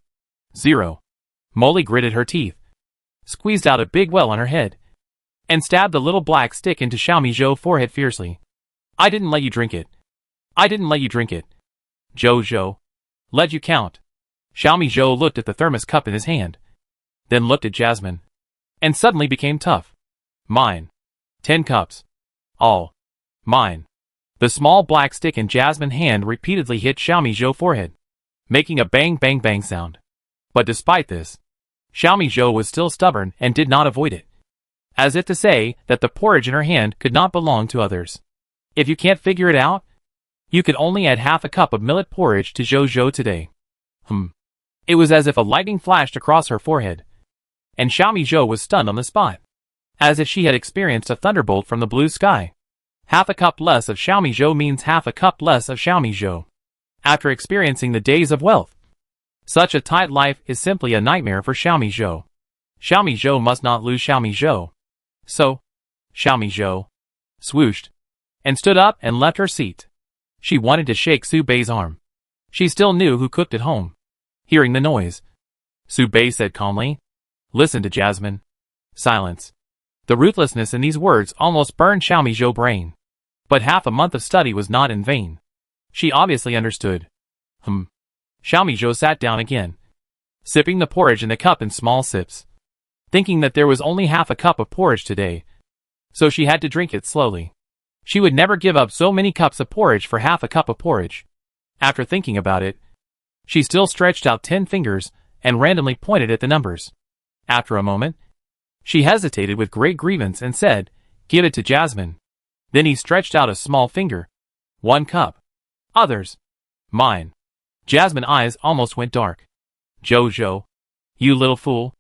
0. Molly gritted her teeth, squeezed out a big well on her head, and stabbed the little black stick into Xiaomi Zhou's forehead fiercely. I didn't let you drink it. I didn't let you drink it. Zhou. Let you count. Xiaomi Zhou looked at the thermos cup in his hand, then looked at Jasmine, and suddenly became tough. Mine. 10 cups. All. Mine. The small black stick in Jasmine's hand repeatedly hit Xiaomi Zhou's forehead, making a bang bang bang sound. But despite this, Xiaomi Zhou was still stubborn and did not avoid it, as if to say that the porridge in her hand could not belong to others. If you can't figure it out, you could only add half a cup of millet porridge to Zhou today. It was as if a lightning flashed across her forehead, and Xiaomi Zhou was stunned on the spot, as if she had experienced a thunderbolt from the blue sky. Half a cup less of Xiaomi Zhou means half a cup less of Xiaomi Zhou. After experiencing the days of wealth, such a tight life is simply a nightmare for Xiaomi Zhou. Xiaomi Zhou must not lose Xiaomi Zhou. So, Xiaomi Zhou swooshed and stood up and left her seat. She wanted to shake Su Bei's arm. She still knew who cooked at home. Hearing the noise, Su Bei said calmly, "Listen to Jasmine." Silence. The ruthlessness in these words almost burned Xiaomi Zhou's brain. But half a month of study was not in vain. She obviously understood. Xiaomi Zhou sat down again, sipping the porridge in the cup in small sips, thinking that there was only half a cup of porridge today, so she had to drink it slowly. She would never give up so many cups of porridge for half a cup of porridge. After thinking about it, She still stretched out 10 fingers and randomly pointed at the numbers. After a moment, she hesitated with great grievance and said, "Give it to Jasmine." Then he stretched out a small finger. 1 cup. Others. Mine. Jasmine's eyes almost went dark. "Jojo. You little fool."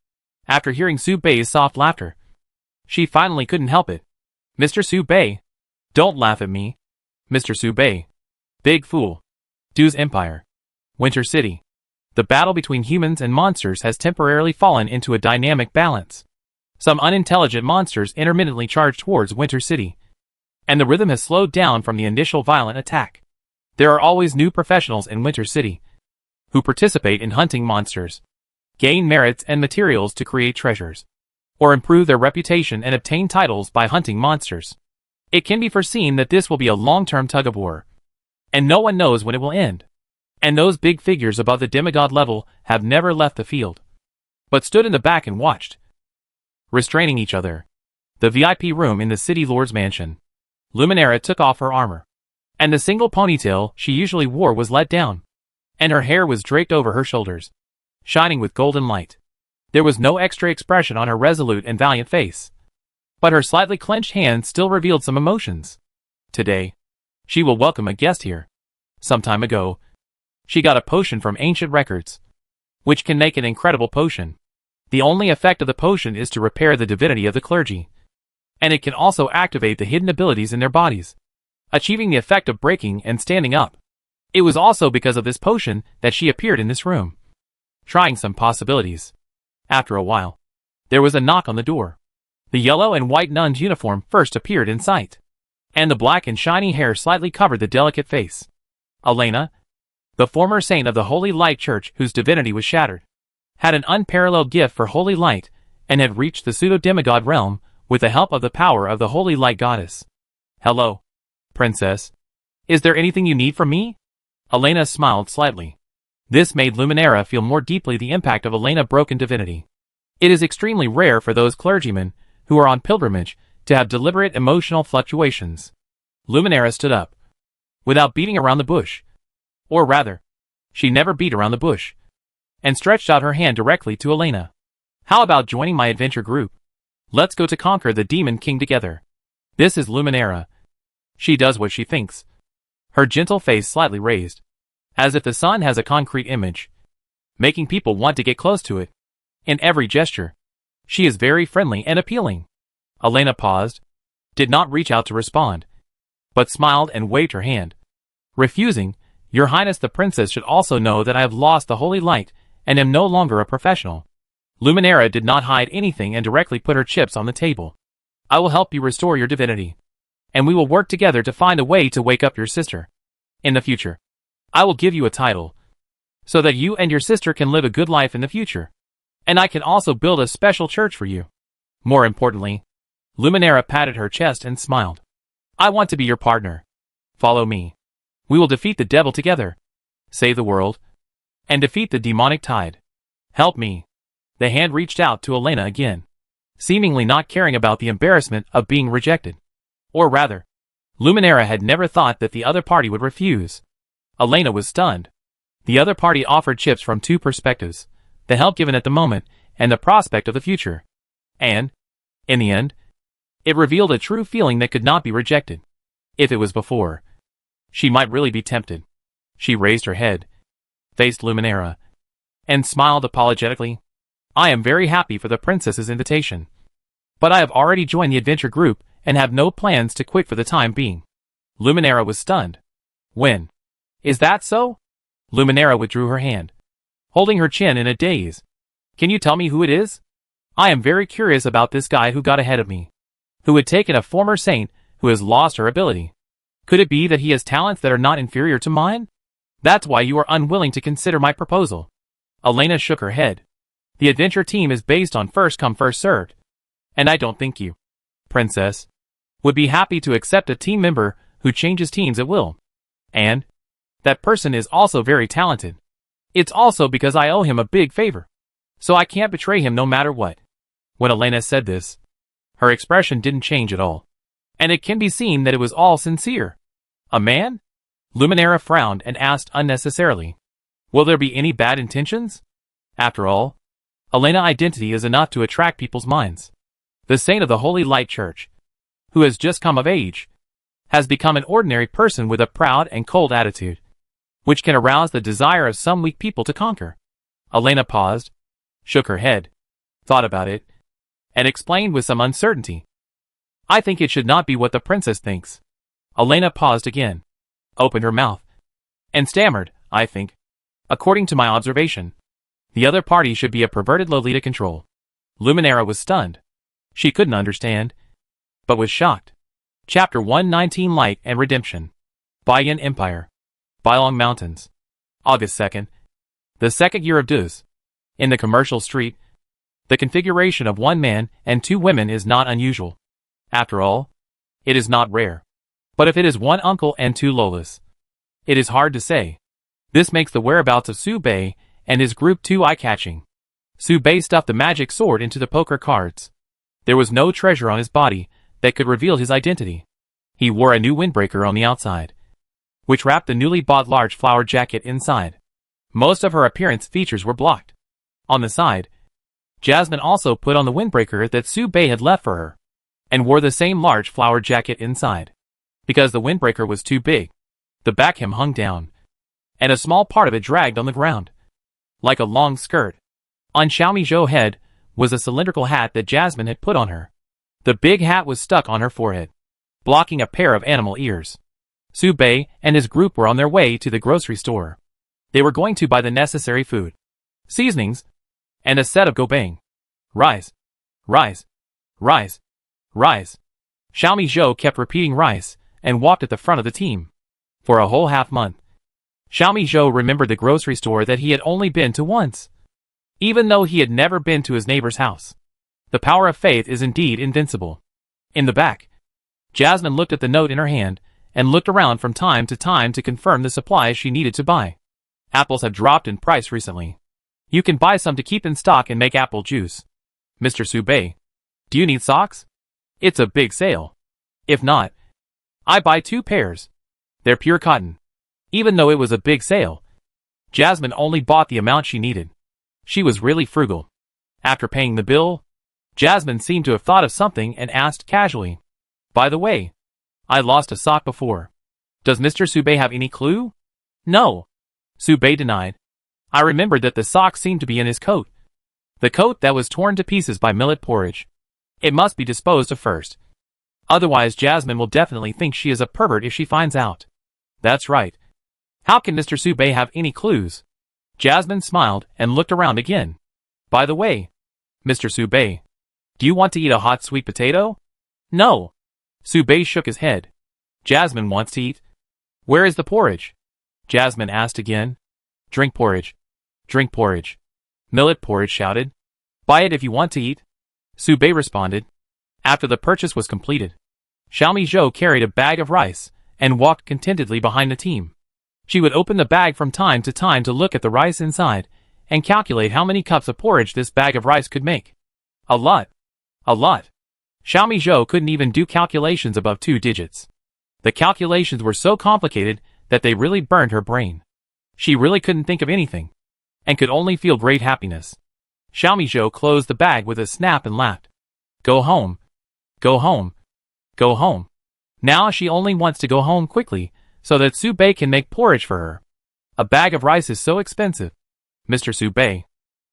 After hearing Su Bei's soft laughter, she finally couldn't help it. "Mr. Su Bei. Don't laugh at me. Mr. Su Bei. Big fool. Du's Empire. Winter City. The battle between humans and monsters has temporarily fallen into a dynamic balance. Some unintelligent monsters intermittently charge towards Winter City, and the rhythm has slowed down from the initial violent attack. There are always new professionals in Winter City who participate in hunting monsters, gain merits and materials to create treasures, or improve their reputation and obtain titles by hunting monsters. It can be foreseen that this will be a long-term tug-of-war, and no one knows when it will end. And those big figures above the demigod level have never left the field, but stood in the back and watched, restraining each other. The VIP room in the City Lord's mansion. Luminera took off her armor, and the single ponytail she usually wore was let down, and her hair was draped over her shoulders, shining with golden light. There was no extra expression on her resolute and valiant face, but her slightly clenched hands still revealed some emotions. Today, she will welcome a guest here. Some time ago, she got a potion from ancient records, which can make an incredible potion. The only effect of the potion is to repair the divinity of the clergy, and it can also activate the hidden abilities in their bodies, achieving the effect of breaking and standing up. It was also because of this potion that she appeared in this room, trying some possibilities. After a while, there was a knock on the door. The yellow and white nun's uniform first appeared in sight, and the black and shiny hair slightly covered the delicate face. Elena, the former saint of the Holy Light Church whose divinity was shattered, had an unparalleled gift for holy light and had reached the pseudo-demigod realm with the help of the power of the Holy Light Goddess. "Hello, Princess. Is there anything you need from me?" Elena smiled slightly. This made Luminera feel more deeply the impact of Elena's broken divinity. It is extremely rare for those clergymen who are on pilgrimage to have deliberate emotional fluctuations. Luminera stood up, without beating around the bush. Or rather, she never beat around the bush, and stretched out her hand directly to Elena. "How about joining my adventure group? Let's go to conquer the Demon King together." This is Luminera. She does what she thinks. Her gentle face slightly raised, as if the sun has a concrete image, making people want to get close to it. In every gesture, she is very friendly and appealing. Elena paused, did not reach out to respond, but smiled and waved her hand, refusing. "Your Highness the Princess should also know that I have lost the holy light and am no longer a professional." Luminera did not hide anything and directly put her chips on the table. "I will help you restore your divinity, and we will work together to find a way to wake up your sister. In the future, I will give you a title, so that you and your sister can live a good life in the future. And I can also build a special church for you. More importantly," Luminera patted her chest and smiled, "I want to be your partner. Follow me. We will defeat the devil together, save the world, and defeat the demonic tide. Help me." The hand reached out to Elena again, seemingly not caring about the embarrassment of being rejected. Or rather, Luminera had never thought that the other party would refuse. Elena was stunned. The other party offered chips from two perspectives: the help given at the moment and the prospect of the future. And, in the end, it revealed a true feeling that could not be rejected. If it was before, she might really be tempted. She raised her head, faced Luminera, and smiled apologetically. "I am very happy for the princess's invitation, but I have already joined the adventure group and have no plans to quit for the time being." Luminera was stunned. "When? Is that so?" Luminera withdrew her hand, holding her chin in a daze. "Can you tell me who it is? I am very curious about this guy who got ahead of me, who had taken a former saint who has lost her ability. Could it be that he has talents that are not inferior to mine? That's why you are unwilling to consider my proposal." Elena shook her head. "The adventure team is based on first come first served, and I don't think you, Princess, would be happy to accept a team member who changes teams at will. And that person is also very talented. It's also because I owe him a big favor, so I can't betray him no matter what." When Elena said this, her expression didn't change at all, and it can be seen that it was all sincere. "A man?" Luminera frowned and asked unnecessarily. Will there be any bad intentions? After all, Elena's identity is enough to attract people's minds. The saint of the Holy Light Church, who has just come of age, has become an ordinary person with a proud and cold attitude, which can arouse the desire of some weak people to conquer. Elena paused, shook her head, thought about it, and explained with some uncertainty. I think it should not be what the princess thinks. Elena paused again, opened her mouth, and stammered, I think, according to my observation, the other party should be a perverted Lolita control. Luminara was stunned. She couldn't understand, but was shocked. Chapter 119 Light and Redemption. Bayan Empire. Bailong Mountains. August 2nd. The second year of Duz. In the commercial street, the configuration of one man and two women is not unusual. After all, it is not rare. But if it is one uncle and two Lolas, it is hard to say. This makes the whereabouts of Su Bei and his group too eye-catching. Su Bei stuffed the magic sword into the poker cards. There was no treasure on his body that could reveal his identity. He wore a new windbreaker on the outside, which wrapped the newly bought large flowered jacket inside. Most of her appearance features were blocked. On the side, Jasmine also put on the windbreaker that Su Bei had left for her, and wore the same large flowered jacket inside. Because the windbreaker was too big, the back hem hung down, and a small part of it dragged on the ground, like a long skirt. On Xiaomi Zhou's head was a cylindrical hat that Jasmine had put on her. The big hat was stuck on her forehead, blocking a pair of animal ears. Su Bei and his group were on their way to the grocery store. They were going to buy the necessary food, seasonings, and a set of gobang. Rice, rice, rice, rice. Xiaomi Zhou kept repeating rice and walked at the front of the team. For a whole half-month, Xiaomi Zhou remembered the grocery store that he had only been to once, even though he had never been to his neighbor's house. The power of faith is indeed invincible. In the back, Jasmine looked at the note in her hand and looked around from time to time to confirm the supplies she needed to buy. Apples have dropped in price recently. You can buy some to keep in stock and make apple juice. Mr. Su Bei, do you need socks? It's a big sale. If not, I buy 2 pairs. They're pure cotton. Even though it was a big sale, Jasmine only bought the amount she needed. She was really frugal. After paying the bill, Jasmine seemed to have thought of something and asked casually, by the way, I lost a sock before. Does Mr. Su Bei have any clue? No. Su Bei denied. I remembered that the sock seemed to be in his coat. The coat that was torn to pieces by millet porridge. It must be disposed of first. Otherwise Jasmine will definitely think she is a pervert if she finds out. That's right. How can Mr. Su Bei have any clues? Jasmine smiled and looked around again. By the way, Mr. Su Bei, do you want to eat a hot sweet potato? No. Su Bei shook his head. Jasmine wants to eat. Where is the porridge? Jasmine asked again. Drink porridge. Drink porridge. Millet porridge shouted. Buy it if you want to eat. Su Bei responded. After the purchase was completed, Xiaomi Zhou carried a bag of rice and walked contentedly behind the team. She would open the bag from time to time to look at the rice inside and calculate how many cups of porridge this bag of rice could make. A lot. A lot. Xiaomi Zhou couldn't even do calculations above 2 digits. The calculations were so complicated that they really burned her brain. She really couldn't think of anything, and could only feel great happiness. Xiaomi Zhou closed the bag with a snap and laughed. Go home. Go home. Go home. Now she only wants to go home quickly, so that Su Bei can make porridge for her. A bag of rice is so expensive. Mr. Su Bei.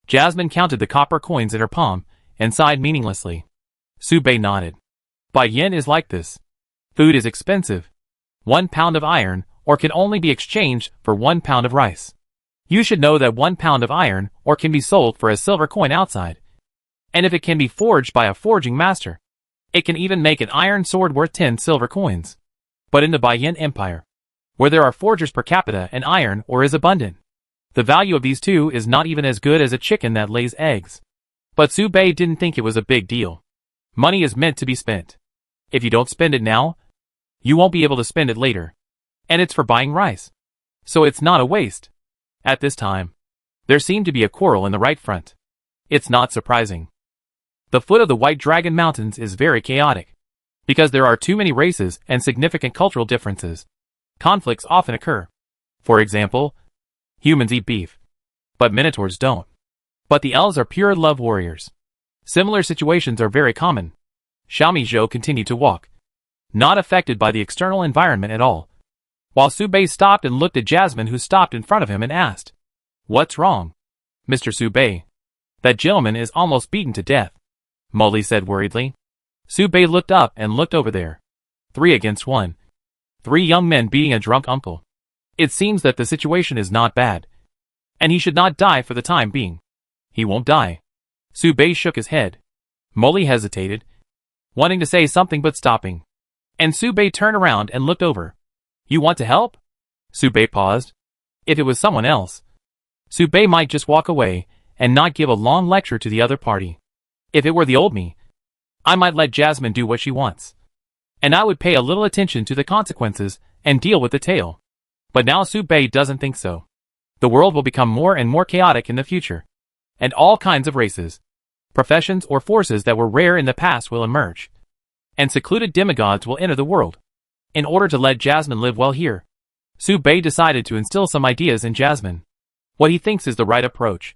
Jasmine counted the copper coins in her palm, and sighed meaninglessly. Su Bei nodded. Bai Yin is like this. Food is expensive. 1 pound of iron ore can only be exchanged for 1 pound of rice. You should know that 1 pound of iron ore can be sold for a silver coin outside. And if it can be forged by a forging master, it can even make an iron sword worth 10 silver coins. But in the Bai Yin Empire, where there are forgers per capita and iron ore is abundant, the value of these two is not even as good as a chicken that lays eggs. But Su Bei didn't think it was a big deal. Money is meant to be spent. If you don't spend it now, you won't be able to spend it later. And it's for buying rice. So it's not a waste. At this time, there seemed to be a quarrel in the right front. It's not surprising. The foot of the White Dragon Mountains is very chaotic. Because there are too many races and significant cultural differences, conflicts often occur. For example, Humans eat beef, but minotaurs don't. But the elves are pure love warriors. Similar situations are very common. Xiaomi Zhou continued to walk, not affected by the external environment at all, while Su Bei stopped and looked at Jasmine, who stopped in front of him and asked, "What's wrong, Mr. Su Bei?" "That gentleman is almost beaten to death," Molly said worriedly. Su Bei looked up and looked over there. 3 against 1. 3 young men beating a drunk uncle. It seems that the situation is not bad, and he should not die for the time being. He won't die. Su Bei shook his head. Molly hesitated, wanting to say something but stopping. And Su Bei turned around and looked over. "You want to help?" Su Bei paused. If it was someone else, Su Bei might just walk away and not give a long lecture to the other party. If it were the old me, I might let Jasmine do what she wants, and I would pay a little attention to the consequences and deal with the tail. But now Su Bei doesn't think so. The world will become more and more chaotic in the future, and all kinds of races, professions or forces that were rare in the past will emerge, and secluded demigods will enter the world. In order to let Jasmine live well here, Su Bei decided to instill some ideas in Jasmine. What he thinks is the right approach.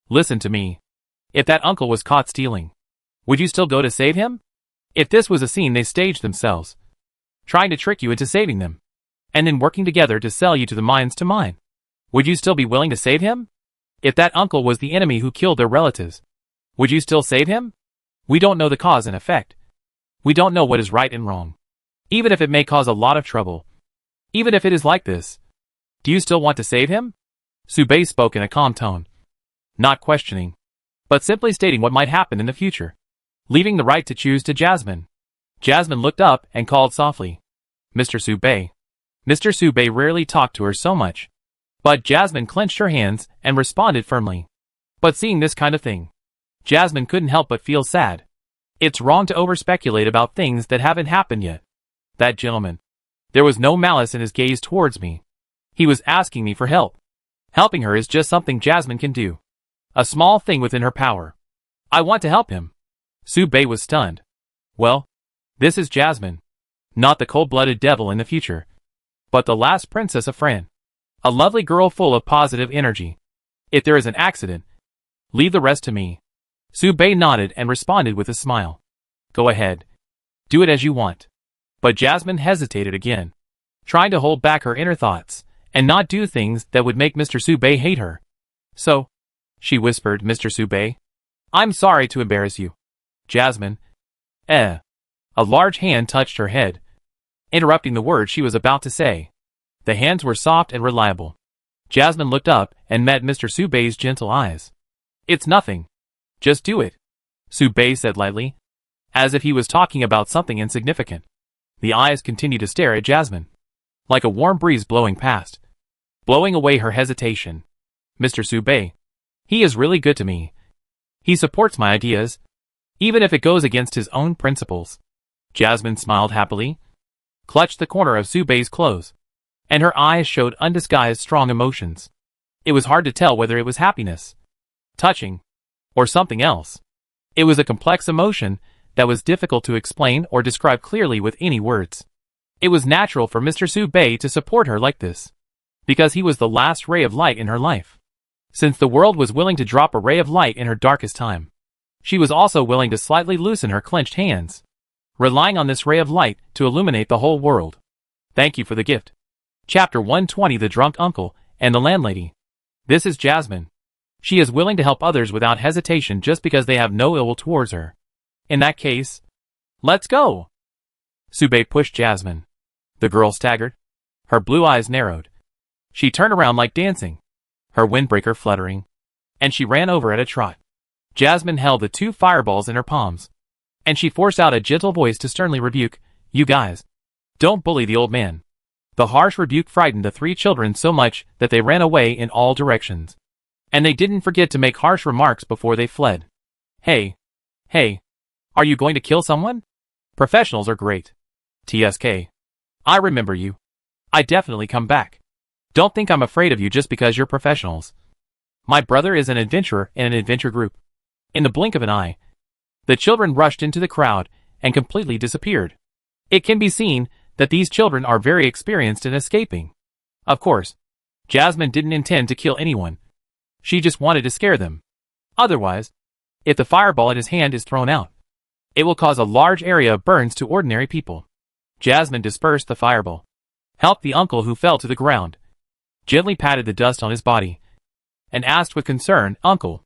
Listen to me. If that uncle was caught stealing, would you still go to save him? If this was a scene they staged themselves, trying to trick you into saving them, and then working together to sell you to the mines to mine, would you still be willing to save him? If that uncle was the enemy who killed their relatives, would you still save him? We don't know the cause and effect. We don't know what is right and wrong. Even if it may cause a lot of trouble, even if it is like this, do you still want to save him? Su Bei spoke in a calm tone, not questioning, but simply stating what might happen in the future, leaving the right to choose to Jasmine. Jasmine looked up and called softly, "Mr. Su Bei." Mr. Su Bei rarely talked to her so much, but Jasmine clenched her hands and responded firmly. But seeing this kind of thing, Jasmine couldn't help but feel sad. It's wrong to over-speculate about things that haven't happened yet. That gentleman, there was no malice in his gaze towards me. He was asking me for help. Helping her is just something Jasmine can do. A small thing within her power. I want to help him. Su Bei was stunned. Well, this is Jasmine. Not the cold-blooded devil in the future, but the last princess of Fran. A lovely girl full of positive energy. If there is an accident, leave the rest to me. Su Bei nodded and responded with a smile. Go ahead. Do it as you want. But Jasmine hesitated again, trying to hold back her inner thoughts and not do things that would make Mr. Su Bei hate her. "So," she whispered, "Mr. Su Bei, I'm sorry to embarrass you." Jasmine. A large hand touched her head, interrupting the words she was about to say. The hands were soft and reliable. Jasmine looked up and met Mr. Su Bei's gentle eyes. "It's nothing. Just do it," Su Bei said lightly, as if he was talking about something insignificant. The eyes continued to stare at Jasmine, like a warm breeze blowing past, blowing away her hesitation. "Mr. Su Bei, he is really good to me. He supports my ideas, even if it goes against his own principles." Jasmine smiled happily, clutched the corner of Su Bei's clothes, and her eyes showed undisguised strong emotions. It was hard to tell whether it was happiness, touching, or something else. It was a complex emotion that was difficult to explain or describe clearly with any words. It was natural for Mr. Su Bei to support her like this, because he was the last ray of light in her life. Since the world was willing to drop a ray of light in her darkest time, she was also willing to slightly loosen her clenched hands, relying on this ray of light to illuminate the whole world. Thank you for the gift. Chapter 120: The Drunk Uncle and the Landlady. This is Jasmine. She is willing to help others without hesitation just because they have no ill will towards her. In that case, let's go. Su Bei pushed Jasmine. The girl staggered. Her blue eyes narrowed. She turned around like dancing, her windbreaker fluttering, and she ran over at a trot. Jasmine held the 2 fireballs in her palms, and she forced out a gentle voice to sternly rebuke, "You guys, don't bully the old man." The harsh rebuke frightened the 3 children so much that they ran away in all directions. And they didn't forget to make harsh remarks before they fled. Hey, are you going to kill someone? Professionals are great. TSK. I remember you. I definitely come back. Don't think I'm afraid of you just because you're professionals. My brother is an adventurer in an adventure group. In the blink of an eye, the children rushed into the crowd and completely disappeared. It can be seen that these children are very experienced in escaping. Of course, Jasmine didn't intend to kill anyone. She just wanted to scare them. Otherwise, if the fireball in his hand is thrown out, it will cause a large area of burns to ordinary people. Jasmine dispersed the fireball, helped the uncle who fell to the ground, gently patted the dust on his body, and asked with concern, "Uncle,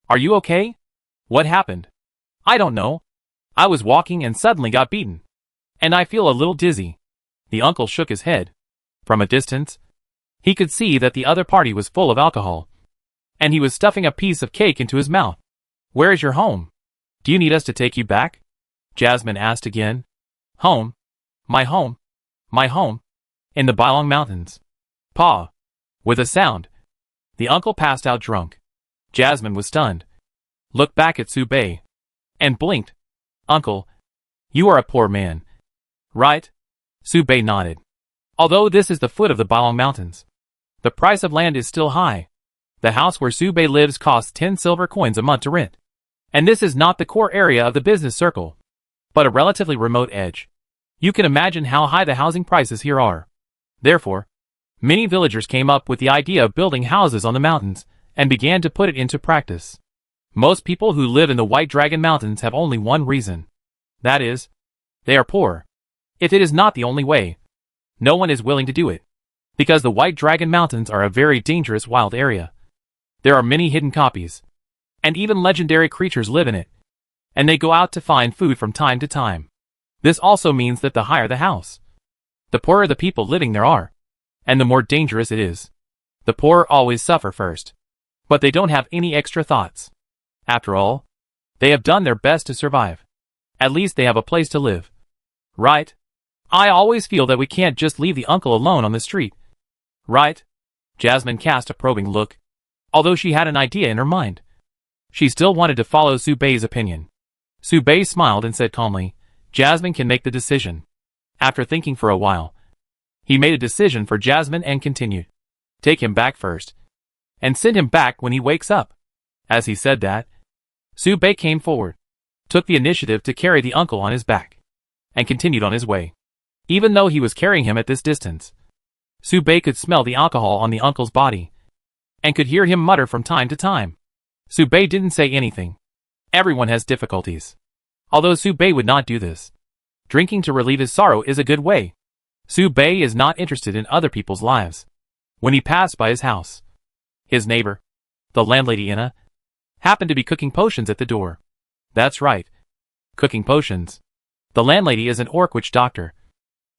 are you okay? What happened?" "I don't know. I was walking and suddenly got beaten. And I feel a little dizzy." The uncle shook his head. From a distance, he could see that the other party was full of alcohol, and he was stuffing a piece of cake into his mouth. "Where is your home? Do you need us to take you back?" Jasmine asked again. "Home? My home? My home? In the Bailong Mountains." "Pa." With a sound, the uncle passed out drunk. Jasmine was stunned, looked back at Su Bei, and blinked. "Uncle, you are a poor man, right?" Su Bei nodded. "Although this is the foot of the Bailong Mountains, the price of land is still high. The house where Su Bei lives costs 10 silver coins a month to rent. And this is not the core area of the business circle, but a relatively remote edge. You can imagine how high the housing prices here are. Therefore, many villagers came up with the idea of building houses on the mountains and began to put it into practice. Most people who live in the White Dragon Mountains have only one reason. That is, they are poor. If it is not the only way, no one is willing to do it, because the White Dragon Mountains are a very dangerous wild area. There are many hidden copies, and even legendary creatures live in it, and they go out to find food from time to time. This also means that the higher the house, the poorer the people living there are, and the more dangerous it is. The poor always suffer first, but they don't have any extra thoughts. After all, they have done their best to survive. At least they have a place to live. Right? I always feel that we can't just leave the uncle alone on the street. Right? Jasmine cast a probing look. Although she had an idea in her mind, she still wanted to follow Su Bei's opinion. Su Bei smiled and said calmly, "Jasmine can make the decision." After thinking for a while, he made a decision for Jasmine and continued, "Take him back first, and send him back when he wakes up." As he said that, Su Bei came forward, took the initiative to carry the uncle on his back, and continued on his way. Even though he was carrying him at this distance, Su Bei could smell the alcohol on the uncle's body, and could hear him mutter from time to time. Su Bei didn't say anything. Everyone has difficulties. Although Su Bei would not do this. Drinking to relieve his sorrow is a good way. Su Bei is not interested in other people's lives. When he passed by his house, his neighbor, the landlady Ina, happened to be cooking potions at the door. That's right. Cooking potions. The landlady is an orc witch doctor,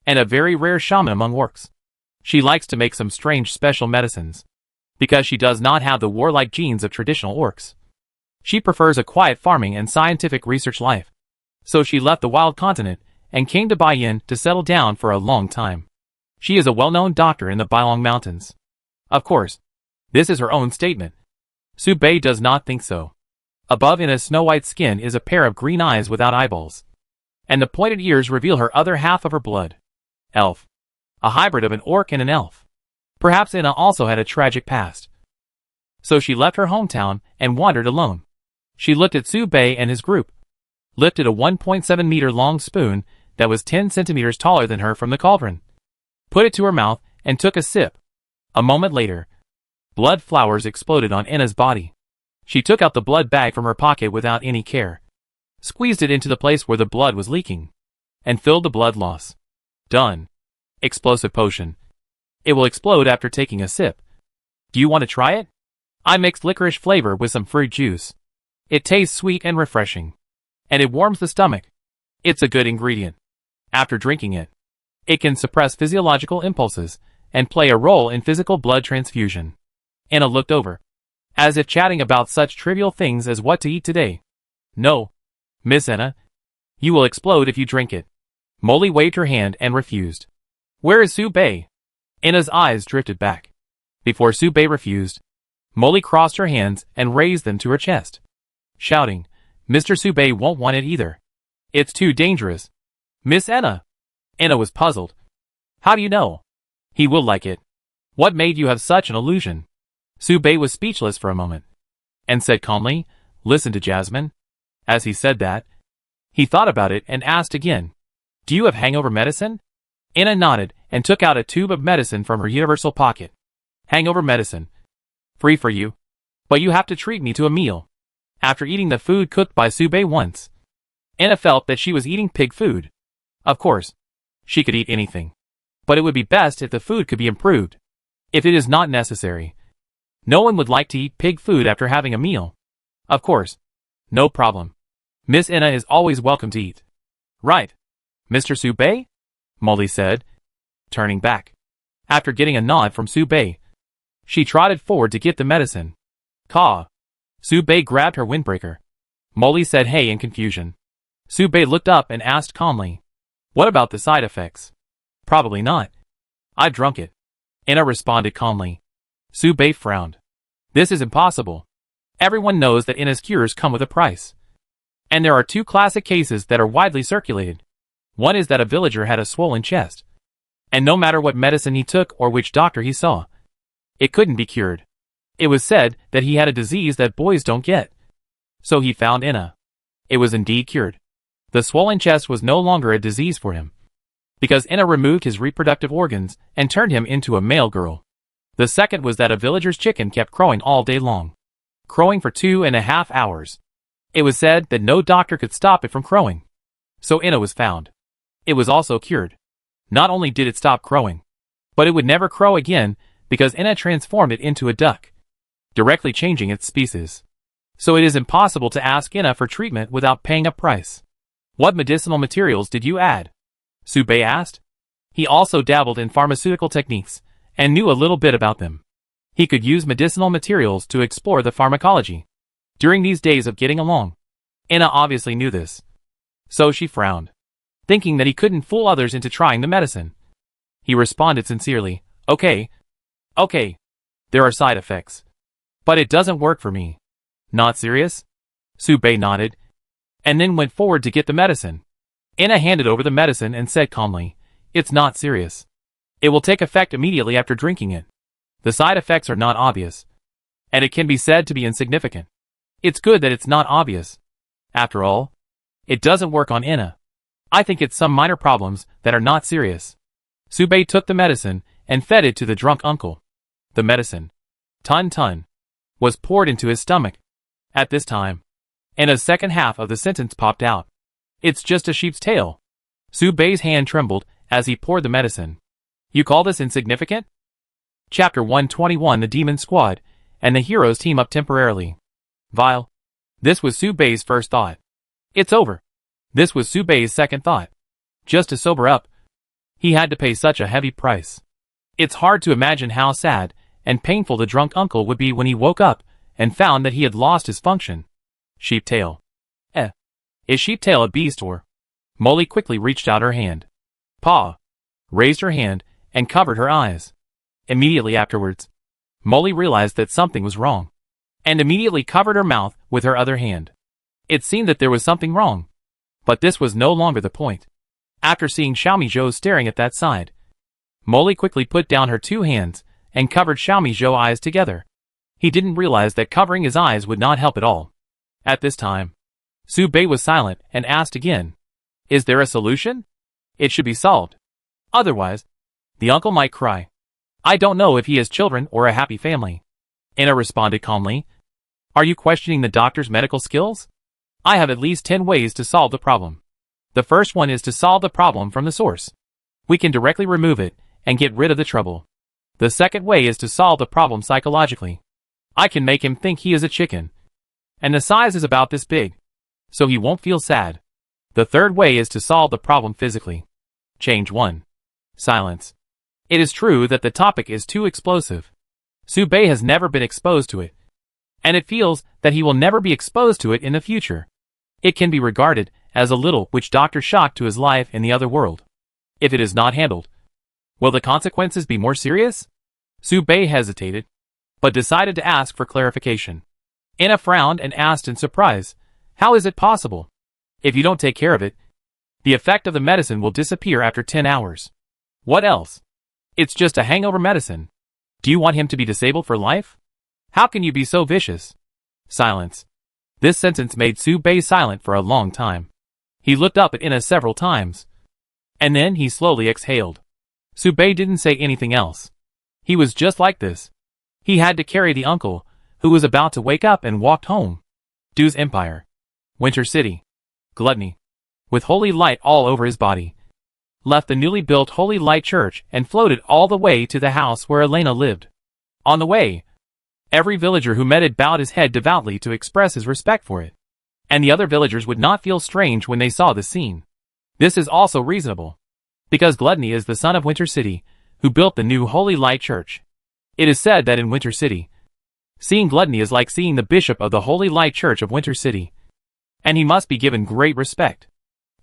and a very rare shaman among orcs. She likes to make some strange special medicines, because she does not have the warlike genes of traditional orcs. She prefers a quiet farming and scientific research life. So she left the wild continent and came to Baiyin to settle down for a long time. She is a well-known doctor in the Bailong Mountains. Of course, this is her own statement. Su Bei does not think so. Above Ina's snow-white skin is a pair of green eyes without eyeballs, and the pointed ears reveal her other half of her blood. Elf. A hybrid of an orc and an elf. Perhaps Ina also had a tragic past. So she left her hometown and wandered alone. She looked at Su Bei and his group, lifted a 1.7-meter long spoon that was 10 centimeters taller than her from the cauldron, put it to her mouth, and took a sip. A moment later, blood flowers exploded on Ina's body. She took out the blood bag from her pocket without any care, squeezed it into the place where the blood was leaking, and filled the blood loss. Done. Explosive potion. It will explode after taking a sip. Do you want to try it? I mixed licorice flavor with some fruit juice. It tastes sweet and refreshing, and it warms the stomach. It's a good ingredient. After drinking it, it can suppress physiological impulses and play a role in physical blood transfusion. Anna looked over, as if chatting about such trivial things as what to eat today. No, Miss Anna, you will explode if you drink it. Molly waved her hand and refused. Where is Su Bei? Anna's eyes drifted back. Before Su Bei refused, Molly crossed her hands and raised them to her chest, shouting, Mr. Su Bei won't want it either. It's too dangerous. Miss Anna. Anna was puzzled. How do you know? He will like it. What made you have such an illusion? Su Bei was speechless for a moment, and said calmly, Listen to Jasmine. As he said that, he thought about it and asked again, Do you have hangover medicine? Anna nodded and took out a tube of medicine from her universal pocket. Hangover medicine. Free for you. But you have to treat me to a meal. After eating the food cooked by Sube once, Anna felt that she was eating pig food. Of course, she could eat anything. But it would be best if the food could be improved. If it is not necessary. No one would like to eat pig food after having a meal. Of course. No problem. Miss Anna is always welcome to eat. Right. Mr. Sube? Molly said, turning back. After getting a nod from Sube, she trotted forward to get the medicine. Caw. Sube grabbed her windbreaker. Molly said hey in confusion. Sube looked up and asked calmly, what about the side effects? Probably not. I've drunk it. Anna responded calmly. Sube frowned. This is impossible. Everyone knows that Anna's cures come with a price. And there are two classic cases that are widely circulated. One is that a villager had a swollen chest. And no matter what medicine he took or which doctor he saw, it couldn't be cured. It was said that he had a disease that boys don't get. So he found Anna. It was indeed cured. The swollen chest was no longer a disease for him, because Anna removed his reproductive organs and turned him into a male girl. The second was that a villager's chicken kept crowing all day long, crowing for 2.5 hours. It was said that no doctor could stop it from crowing. So Anna was found. It was also cured. Not only did it stop crowing, but it would never crow again because Anna transformed it into a duck, directly changing its species. So it is impossible to ask Anna for treatment without paying a price. What medicinal materials did you add? Sube asked. He also dabbled in pharmaceutical techniques and knew a little bit about them. He could use medicinal materials to explore the pharmacology. During these days of getting along, Anna obviously knew this. So she frowned, thinking that he couldn't fool others into trying the medicine. He responded sincerely, okay. There are side effects. But it doesn't work for me. Not serious? Sube nodded, and then went forward to get the medicine. Anna handed over the medicine and said calmly, it's not serious. It will take effect immediately after drinking it. The side effects are not obvious, and it can be said to be insignificant. It's good that it's not obvious. After all, it doesn't work on Anna. I think it's some minor problems that are not serious. Sube took the medicine and fed it to the drunk uncle. The medicine, ton, was poured into his stomach. At this time, Anna's second half of the sentence popped out. It's just a sheep's tail. Sube's hand trembled as he poured the medicine. You call this insignificant? Chapter 121. The Demon Squad and the heroes team up temporarily. Vile. This was Sube's first thought. It's over. This was Sube's second thought. Just to sober up, he had to pay such a heavy price. It's hard to imagine how sad and painful the drunk uncle would be when he woke up and found that he had lost his function. Sheep tail. Is sheep tail a beast or? Molly quickly reached out her hand. Paw raised her hand and covered her eyes. Immediately afterwards, Molly realized that something was wrong, and immediately covered her mouth with her other hand. It seemed that there was something wrong, but this was no longer the point. After seeing Xiaomi Zhou staring at that side, Molly quickly put down her two hands and covered Xiaomi Zhou's eyes together. He didn't realize that covering his eyes would not help at all. At this time, Sube was silent and asked again, is there a solution? It should be solved. Otherwise, the uncle might cry. I don't know if he has children or a happy family. Anna responded calmly. Are you questioning the doctor's medical skills? I have at least 10 ways to solve the problem. The first one is to solve the problem from the source. We can directly remove it and get rid of the trouble. The second way is to solve the problem psychologically. I can make him think he is a chicken, and the size is about this big, so he won't feel sad. The third way is to solve the problem physically. Change 1. Silence. It is true that the topic is too explosive. Sube has never been exposed to it, and it feels that he will never be exposed to it in the future. It can be regarded as a little witch-doctor shock to his life in the other world. If it is not handled, will the consequences be more serious? Sube hesitated, but decided to ask for clarification. Anna frowned and asked in surprise, how is it possible? If you don't take care of it, the effect of the medicine will disappear after 10 hours. What else? It's just a hangover medicine. Do you want him to be disabled for life? How can you be so vicious? Silence. This sentence made Sube silent for a long time. He looked up at Anna several times, and then he slowly exhaled. Sube didn't say anything else. He was just like this, He had to carry the uncle, who was about to wake up and walked home. Du's Empire. Winter City. Gluttony. With holy light all over his body. Left the newly built Holy Light Church and floated all the way to the house where Elena lived. On the way, every villager who met it bowed his head devoutly to express his respect for it. And the other villagers would not feel strange when they saw the scene. This is also reasonable, because Gluttony is the son of Winter City, who built the new Holy Light Church. It is said that in Winter City, seeing Gluttony is like seeing the bishop of the Holy Light Church of Winter City, and he must be given great respect.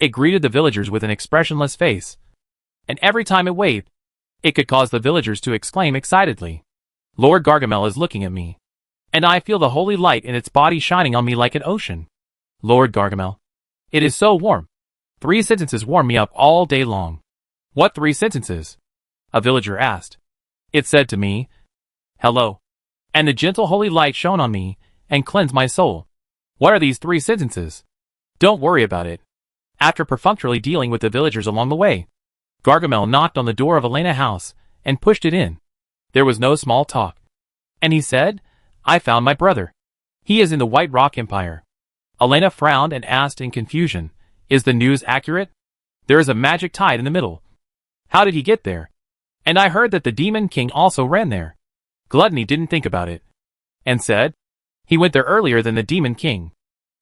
It greeted the villagers with an expressionless face, and every time it waved, it could cause the villagers to exclaim excitedly, "Lord Gargamel is looking at me, and I feel the holy light in its body shining on me like an ocean. Lord Gargamel, it is so warm. 3 sentences warm me up all day long." "What 3 sentences?" a villager asked. "It said to me, 'Hello,' and the gentle holy light shone on me and cleansed my soul." "What are these 3 sentences?" "Don't worry about it." After perfunctorily dealing with the villagers along the way, Gargamel knocked on the door of Elena's house and pushed it in. There was no small talk. And he said, "I found my brother. He is in the White Rock Empire." Elena frowned and asked in confusion, "Is the news accurate? There is a magic tide in the middle. How did he get there? And I heard that the Demon King also ran there." Gluttony didn't think about it, and said, "He went there earlier than the Demon King.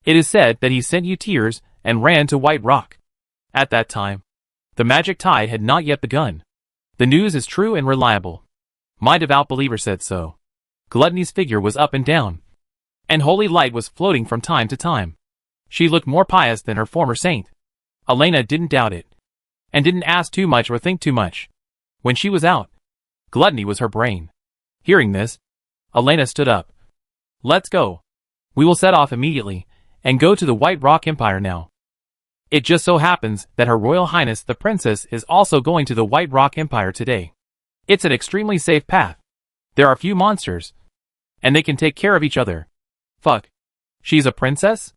It is said that he sent you tears and ran to White Rock. At that time, the magic tide had not yet begun. The news is true and reliable. My devout believer said so." Gluttony's figure was up and down, and holy light was floating from time to time. She looked more pious than her former saint. Elena didn't doubt it, and didn't ask too much or think too much. When she was out, Gluttony was her brain. Hearing this, Elena stood up. "Let's go. We will set off immediately, and go to the White Rock Empire now. It just so happens that Her Royal Highness the Princess is also going to the White Rock Empire today. It's an extremely safe path. There are few monsters, and they can take care of each other." "Fuck. She's a princess?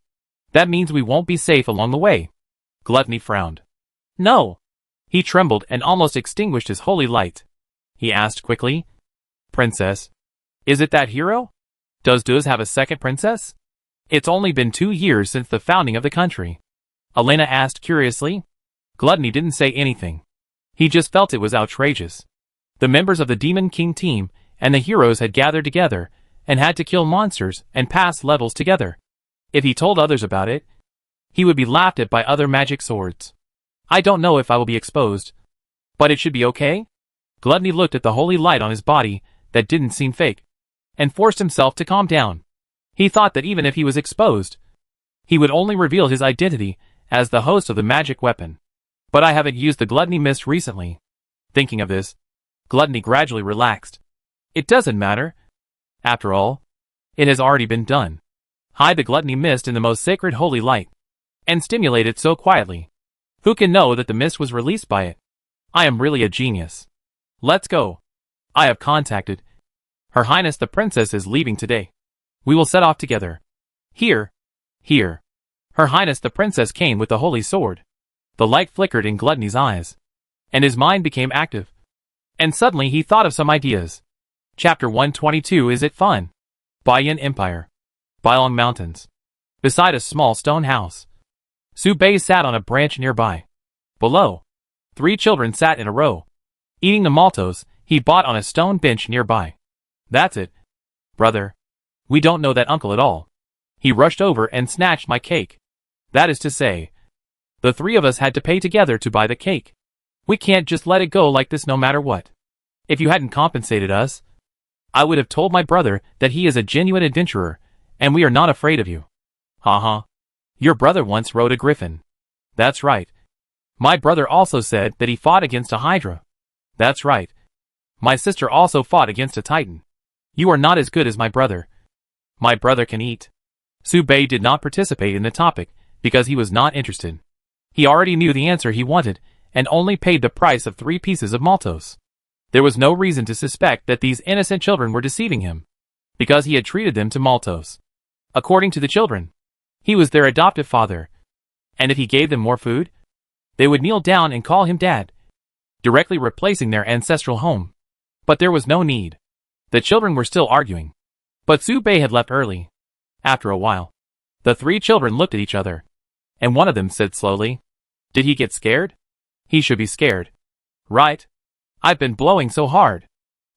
That means we won't be safe along the way." Gluttony frowned. "No." He trembled and almost extinguished his holy light. He asked quickly, "Princess, is it that hero? Does Duz have a second princess? It's only been 2 years since the founding of the country." Elena asked curiously. Gluttony didn't say anything. He just felt it was outrageous. The members of the Demon King team and the heroes had gathered together and had to kill monsters and pass levels together. If he told others about it, he would be laughed at by other magic swords. "I don't know if I will be exposed, but it should be okay?" Gluttony looked at the holy light on his body that didn't seem fake, and forced himself to calm down. He thought that even if he was exposed, he would only reveal his identity as the host of the magic weapon. "But I haven't used the Gluttony Mist recently." Thinking of this, Gluttony gradually relaxed. "It doesn't matter. After all, it has already been done. Hide the Gluttony Mist in the most sacred holy light, and stimulate it so quietly. Who can know that the mist was released by it? I am really a genius. Let's go. I have contacted. Her Highness the Princess is leaving today. We will set off together. Here. Here." Her Highness the Princess came with the holy sword. The light flickered in Gluttony's eyes, and his mind became active. And suddenly he thought of some ideas. Chapter 122. Is it fun? Bayan Empire. Bailong Mountains. Beside a small stone house, Su Bei sat on a branch nearby. Below, 3 children sat in a row, eating the maltos he bought on a stone bench nearby. "That's it, brother. We don't know that uncle at all. He rushed over and snatched my cake. That is to say, the 3 of us had to pay together to buy the cake. We can't just let it go like this no matter what. If you hadn't compensated us, I would have told my brother that he is a genuine adventurer, and we are not afraid of you." "Ha. Your brother once rode a griffin." "That's right. My brother also said that he fought against a hydra." "That's right. My sister also fought against a titan. You are not as good as my brother." "My brother can eat." Su Bei did not participate in the topic because he was not interested. He already knew the answer he wanted and only paid the price of 3 pieces of maltos. There was no reason to suspect that these innocent children were deceiving him, because he had treated them to maltos. According to the children, he was their adoptive father, and if he gave them more food, they would kneel down and call him dad, directly replacing their ancestral home. But there was no need. The children were still arguing. But Su-bei had left early. After a while, the three children looked at each other, and one of them said slowly, "Did he get scared? He should be scared. Right? I've been blowing so hard.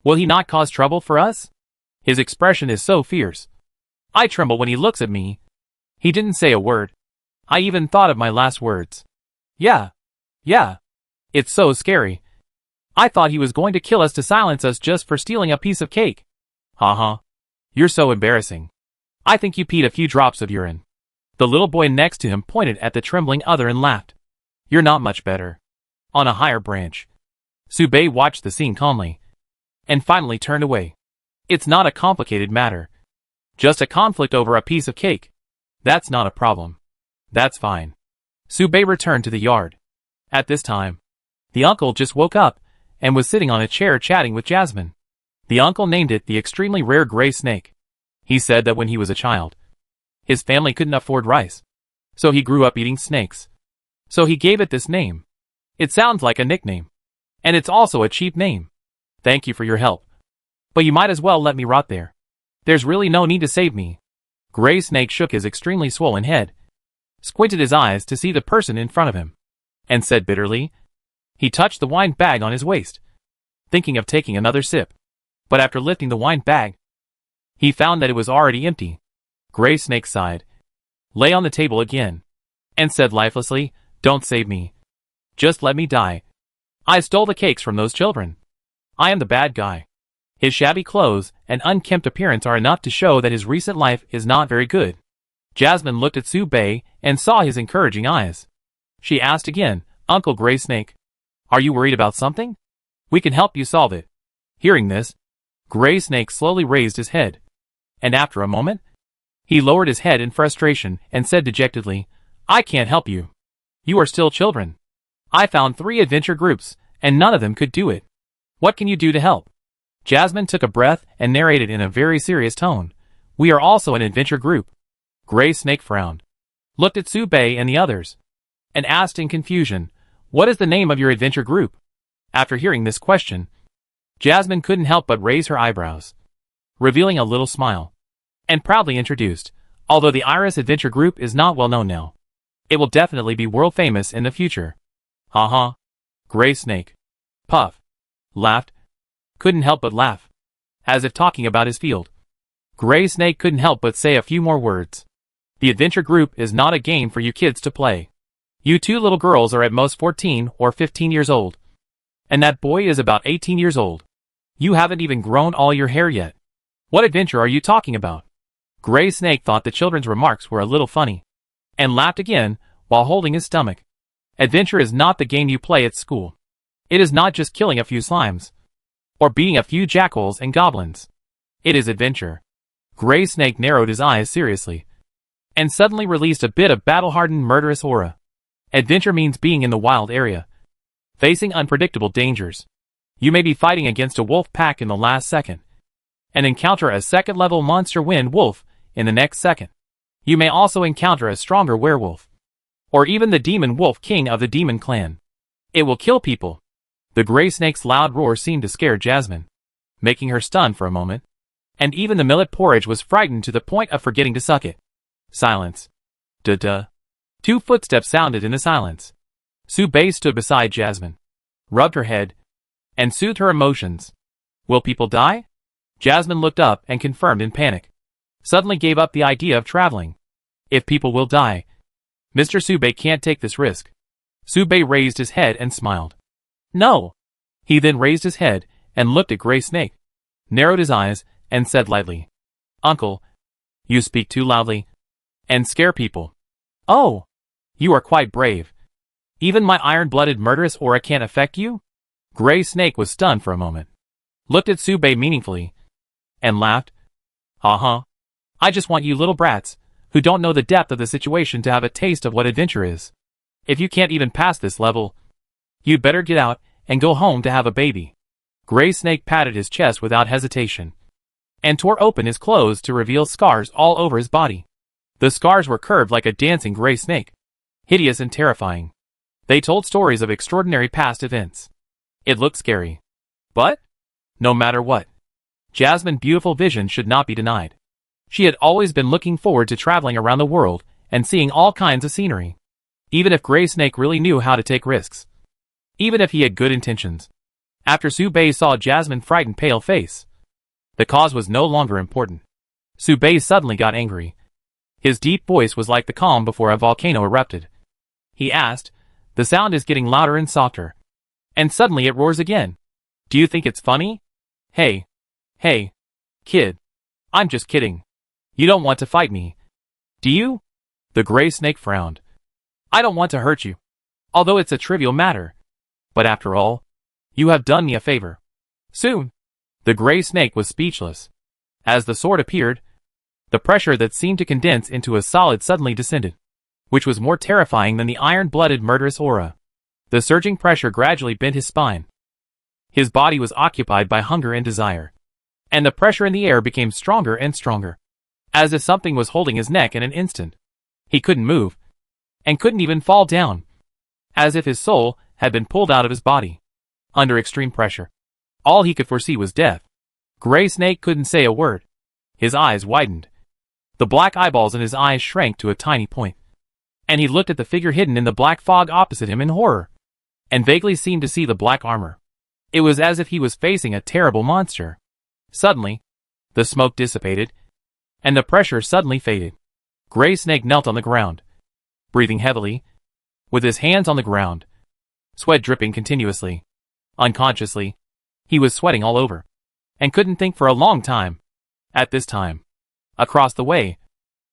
Will he not cause trouble for us? His expression is so fierce. I tremble when he looks at me." He didn't say a word. I even thought of my last words. Yeah. It's so scary. I thought he was going to kill us to silence us just for stealing a piece of cake. Haha. You're so embarrassing. I think you peed a few drops of urine. The little boy next to him pointed at the trembling other and laughed. You're not much better. On a higher branch. Su-bei watched the scene calmly, and finally turned away. It's not a complicated matter. Just a conflict over a piece of cake. That's not a problem. That's fine. Su-bei returned to the yard. At this time, the uncle just woke up and was sitting on a chair chatting with Jasmine. The uncle named it the extremely rare gray snake. He said that when he was a child, his family couldn't afford rice, so he grew up eating snakes. So he gave it this name. It sounds like a nickname, and it's also a cheap name. Thank you for your help. But you might as well let me rot there. There's really no need to save me. Gray Snake shook his extremely swollen head, squinted his eyes to see the person in front of him, and said bitterly. He touched the wine bag on his waist, thinking of taking another sip. But after lifting the wine bag, he found that it was already empty. Gray Snake sighed, lay on the table again, and said lifelessly, "Don't save me. Just let me die. I stole the cakes from those children. I am the bad guy." His shabby clothes and unkempt appearance are enough to show that his recent life is not very good. Jasmine looked at Su-bei and saw his encouraging eyes. She asked again, "Uncle Gray Snake, are you worried about something? We can help you solve it." Hearing this, Gray Snake slowly raised his head, and after a moment, he lowered his head in frustration and said dejectedly, "I can't help you. You are still children. I found 3 adventure groups, and none of them could do it. What can you do to help?" Jasmine took a breath and narrated in a very serious tone, "We are also an adventure group." Gray Snake frowned, looked at Su-bei and the others, and asked in confusion, "What is the name of your adventure group?" After hearing this question, Jasmine couldn't help but raise her eyebrows, revealing a little smile, and proudly introduced, "Although the Iris Adventure Group is not well known now, it will definitely be world famous in the future." Haha. Gray Snake, puff, laughed, couldn't help but laugh, as if talking about his field. Gray Snake couldn't help but say a few more words. "The adventure group is not a game for you kids to play. You 2 little girls are at most 14 or 15 years old, and that boy is about 18 years old. You haven't even grown all your hair yet. What adventure are you talking about?" Gray Snake thought the children's remarks were a little funny, and laughed again while holding his stomach. Adventure is not the game you play at school. It is not just killing a few slimes, or beating a few jackals and goblins. It is adventure. Gray Snake narrowed his eyes seriously, and suddenly released a bit of battle-hardened murderous aura. Adventure means being in the wild area, facing unpredictable dangers. You may be fighting against a wolf pack in the last second, and encounter a second-level monster wind wolf in the next second. You may also encounter a stronger werewolf, or even the demon wolf king of the demon clan. It will kill people. The Gray Snake's loud roar seemed to scare Jasmine, making her stunned for a moment, and even the millet porridge was frightened to the point of forgetting to suck it. Silence. Duh. 2 footsteps sounded in the silence. Su-bei stood beside Jasmine, rubbed her head, and soothed her emotions. "Will people die?" Jasmine looked up and confirmed in panic. Suddenly gave up the idea of traveling. "If people will die, Mr. Su-bei can't take this risk." Su-bei raised his head and smiled. "No." He then raised his head and looked at Gray Snake, narrowed his eyes, and said lightly, "Uncle, you speak too loudly and scare people." "Oh, you are quite brave. Even my iron-blooded murderous aura can't affect you?" Gray Snake was stunned for a moment, looked at Su-bei meaningfully, and laughed. "Uh-huh. I just want you little brats, who don't know the depth of the situation, to have a taste of what adventure is. If you can't even pass this level, you'd better get out and go home to have a baby." Gray Snake patted his chest without hesitation, and tore open his clothes to reveal scars all over his body. The scars were curved like a dancing gray snake, hideous and terrifying. They told stories of extraordinary past events. It looked scary. But, no matter what, Jasmine's beautiful vision should not be denied. She had always been looking forward to traveling around the world and seeing all kinds of scenery. Even if Gray Snake really knew how to take risks. Even if he had good intentions. After Su Bei saw Jasmine's frightened pale face, the cause was no longer important. Su Bei suddenly got angry. His deep voice was like the calm before a volcano erupted. He asked, "The sound is getting louder and softer. And suddenly it roars again. Do you think it's funny? Hey, kid. I'm just kidding. You don't want to fight me. Do you?" The Gray Snake frowned. "I don't want to hurt you. Although it's a trivial matter. But after all, you have done me a favor." Soon, the Gray Snake was speechless. As the sword appeared, the pressure that seemed to condense into a solid suddenly descended, which was more terrifying than the iron-blooded murderous aura. The surging pressure gradually bent his spine. His body was occupied by hunger and desire, and the pressure in the air became stronger and stronger, as if something was holding his neck in an instant. He couldn't move, and couldn't even fall down, as if his soul had been pulled out of his body. Under extreme pressure, all he could foresee was death. Gray Snake couldn't say a word. His eyes widened. The black eyeballs in his eyes shrank to a tiny point, and he looked at the figure hidden in the black fog opposite him in horror, and vaguely seemed to see the black armor. It was as if he was facing a terrible monster. Suddenly, the smoke dissipated, and the pressure suddenly faded. Gray Snake knelt on the ground, breathing heavily, with his hands on the ground, sweat dripping continuously. Unconsciously, he was sweating all over, and couldn't think for a long time. At this time, across the way,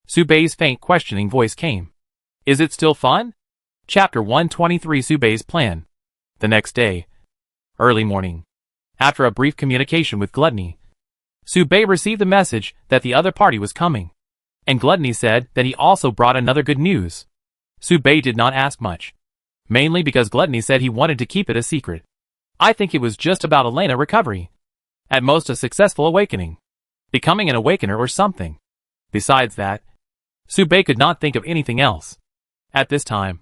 Su Bei's faint questioning voice came. "Is it still fun?" Chapter 123 Su Bei's Plan. The next day, early morning, after a brief communication with Gluttony, Su Bei received a message that the other party was coming, and Gluttony said that he also brought another good news. Su Bei did not ask much, mainly because Gluttony said he wanted to keep it a secret. I think it was just about Elena recovery. At most a successful awakening. Becoming an awakener or something. Besides that, Su Bei could not think of anything else. At this time,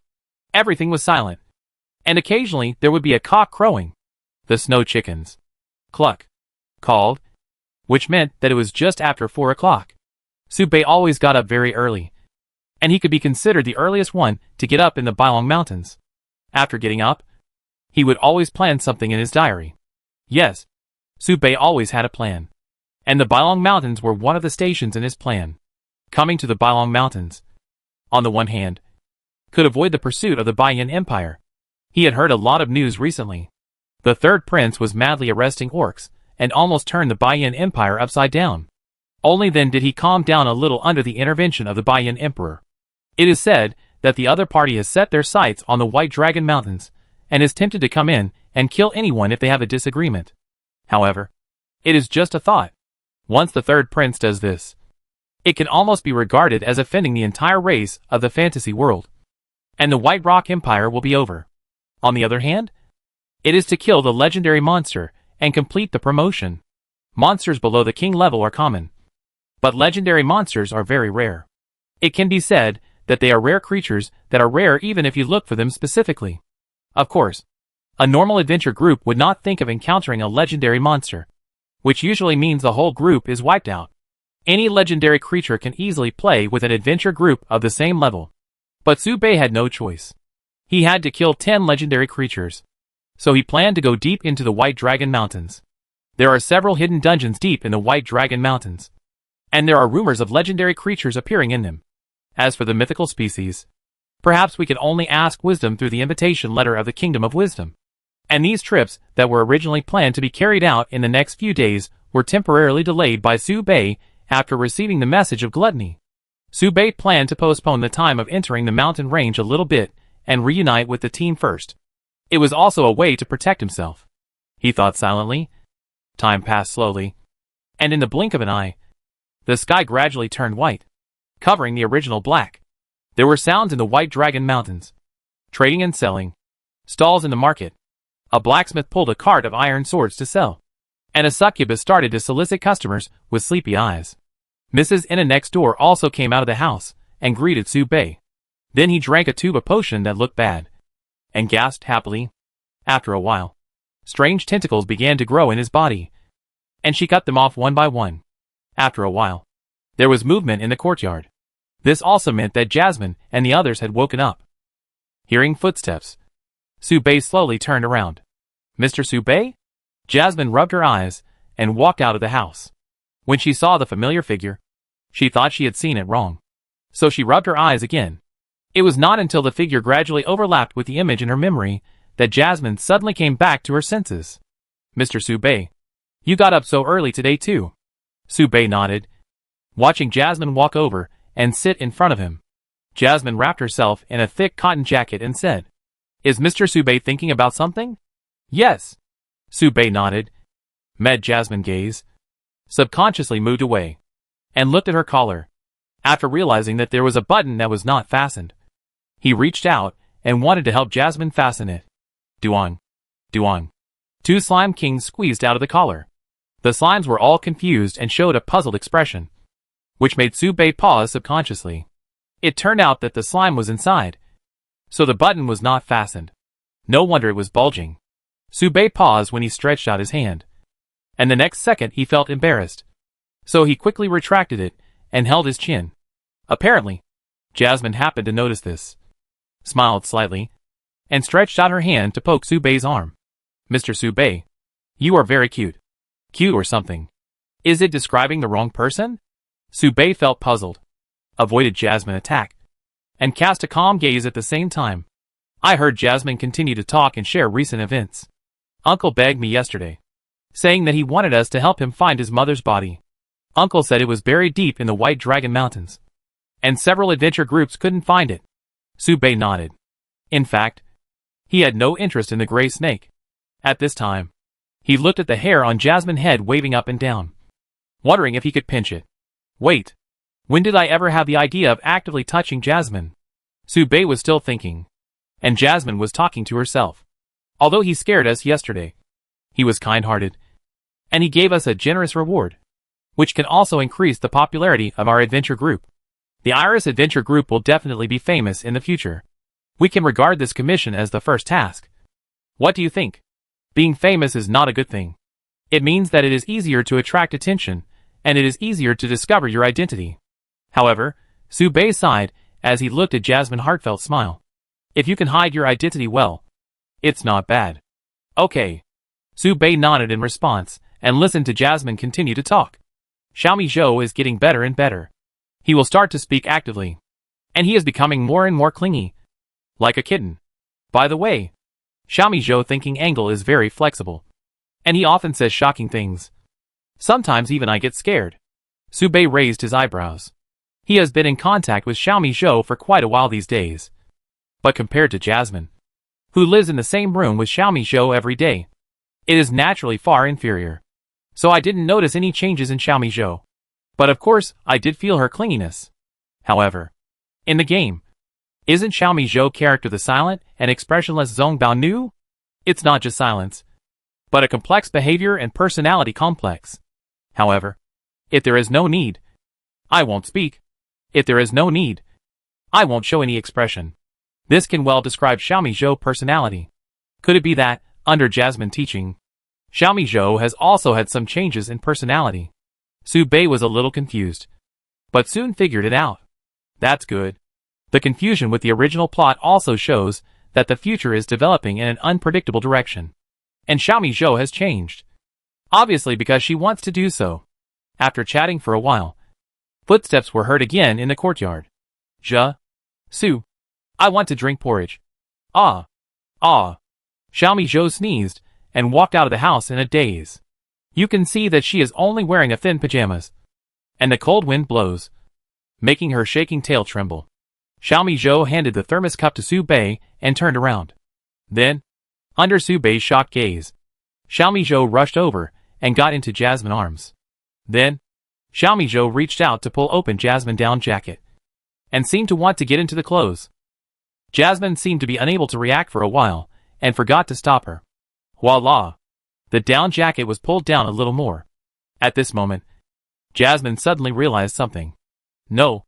everything was silent, and occasionally there would be a cock crowing. The snow chickens, cluck, called, which meant that it was just after 4 o'clock. Su Bei always got up very early, and he could be considered the earliest one to get up in the Bailong Mountains. After getting up, he would always plan something in his diary. Yes, Su Bei always had a plan, and the Bailong Mountains were one of the stations in his plan. Coming to the Bailong Mountains, on the one hand, could avoid the pursuit of the Baiyan Empire. He had heard a lot of news recently. The third prince was madly arresting orcs, and almost turned the Baiyan Empire upside down. Only then did he calm down a little under the intervention of the Baiyan Emperor. It is said that the other party has set their sights on the White Dragon Mountains, and is tempted to come in and kill anyone if they have a disagreement. However, it is just a thought. Once the third prince does this, it can almost be regarded as offending the entire race of the fantasy world, and the White Rock Empire will be over. On the other hand, it is to kill the legendary monster and complete the promotion. Monsters below the king level are common, but legendary monsters are very rare. It can be said that they are rare creatures that are rare even if you look for them specifically. Of course, a normal adventure group would not think of encountering a legendary monster, which usually means the whole group is wiped out. Any legendary creature can easily play with an adventure group of the same level. But Su Bei had no choice. He had to kill 10 legendary creatures. So he planned to go deep into the White Dragon Mountains. There are several hidden dungeons deep in the White Dragon Mountains, and there are rumors of legendary creatures appearing in them. As for the mythical species, perhaps we can only ask wisdom through the invitation letter of the Kingdom of Wisdom. And these trips that were originally planned to be carried out in the next few days were temporarily delayed by Su Bei after receiving the message of Gluttony. Su Bei planned to postpone the time of entering the mountain range a little bit and reunite with the team first. It was also a way to protect himself. He thought silently. Time passed slowly, and in the blink of an eye, the sky gradually turned white, covering the original black. There were sounds in the White Dragon Mountains. Trading and selling. Stalls in the market. A blacksmith pulled a cart of iron swords to sell, and a succubus started to solicit customers with sleepy eyes. Mrs. Inna next door also came out of the house and greeted Su Bei. Then he drank a tube of potion that looked bad, and gasped happily. After a while, strange tentacles began to grow in his body, and she cut them off one by one. After a while, there was movement in the courtyard. This also meant that Jasmine and the others had woken up. Hearing footsteps, Subei slowly turned around. Mr. Subei? Jasmine rubbed her eyes and walked out of the house. When she saw the familiar figure, she thought she had seen it wrong. So she rubbed her eyes again. It was not until the figure gradually overlapped with the image in her memory that Jasmine suddenly came back to her senses. Mr. Subei, you got up so early today too. Subei nodded, watching Jasmine walk over and sit in front of him. Jasmine wrapped herself in a thick cotton jacket and said, Is Mr. Subei thinking about something? Yes. Subei nodded, met Jasmine's gaze, subconsciously moved away, and looked at her collar. After realizing that there was a button that was not fastened, he reached out and wanted to help Jasmine fasten it. Duong. Duong. Two slime kings squeezed out of the collar. The slimes were all confused and showed a puzzled expression, which made Subei pause subconsciously. It turned out that the slime was inside, so the button was not fastened. No wonder it was bulging. Subei paused when he stretched out his hand, and the next second he felt embarrassed. So he quickly retracted it and held his chin. Apparently, Jasmine happened to notice this, smiled slightly, and stretched out her hand to poke Subei's arm. Mr. Subei, you are very cute. Cute or something. Is it describing the wrong person? Subei felt puzzled, avoided Jasmine's attack, and cast a calm gaze at the same time. I heard Jasmine continue to talk and share recent events. Uncle begged me yesterday, saying that he wanted us to help him find his mother's body. Uncle said it was buried deep in the White Dragon Mountains, and several adventure groups couldn't find it. Subei nodded. In fact, he had no interest in the gray snake. At this time, he looked at the hair on Jasmine's head waving up and down, wondering if he could pinch it. Wait, when did I ever have the idea of actively touching Jasmine? Subei was still thinking, and Jasmine was talking to herself. Although he scared us yesterday, he was kind-hearted, and he gave us a generous reward, which can also increase the popularity of our adventure group. The Iris Adventure Group will definitely be famous in the future. We can regard this commission as the first task. What do you think? Being famous is not a good thing. It means that it is easier to attract attention, and it is easier to discover your identity. However, Subei sighed as he looked at Jasmine's heartfelt smile. If you can hide your identity well, it's not bad. Okay. Subei nodded in response and listened to Jasmine continue to talk. Xiaomi Zhou is getting better and better. He will start to speak actively, and he is becoming more and more clingy, like a kitten. By the way, Xiaomi Zhou thinking angle is very flexible, and he often says shocking things. Sometimes even I get scared. Subei raised his eyebrows. He has been in contact with Xiaomi Zhou for quite a while these days. But compared to Jasmine, who lives in the same room with Xiaomi Zhou every day, it is naturally far inferior. So I didn't notice any changes in Xiaomi Zhou. But of course, I did feel her clinginess. However, in the game, isn't Xiaomi Zhou character the silent and expressionless Zongbao Nu? It's not just silence, but a complex behavior and personality complex. However, if there is no need, I won't speak. If there is no need, I won't show any expression. This can well describe Xiaomi Zhou's personality. Could it be that, under Jasmine teaching, Xiaomi Zhou has also had some changes in personality? Subei was a little confused, but soon figured it out. That's good. The confusion with the original plot also shows that the future is developing in an unpredictable direction. And Xiaomi Zhou has changed. Obviously because she wants to do so. After chatting for a while, footsteps were heard again in the courtyard. Su, I want to drink porridge. Ah. Xiaomi Zhou sneezed and walked out of the house in a daze. You can see that she is only wearing a thin pajamas, and the cold wind blows, making her shaking tail tremble. Xiaomi Zhou handed the thermos cup to Subei and turned around. Then, under Subei's shocked gaze, Xiaomi Zhou rushed over and got into Jasmine's arms. Then, Xiaomi Zhou reached out to pull open Jasmine's down jacket, and seemed to want to get into the clothes. Jasmine seemed to be unable to react for a while, and forgot to stop her. Voila! The down jacket was pulled down a little more. At this moment, Jasmine suddenly realized something. No.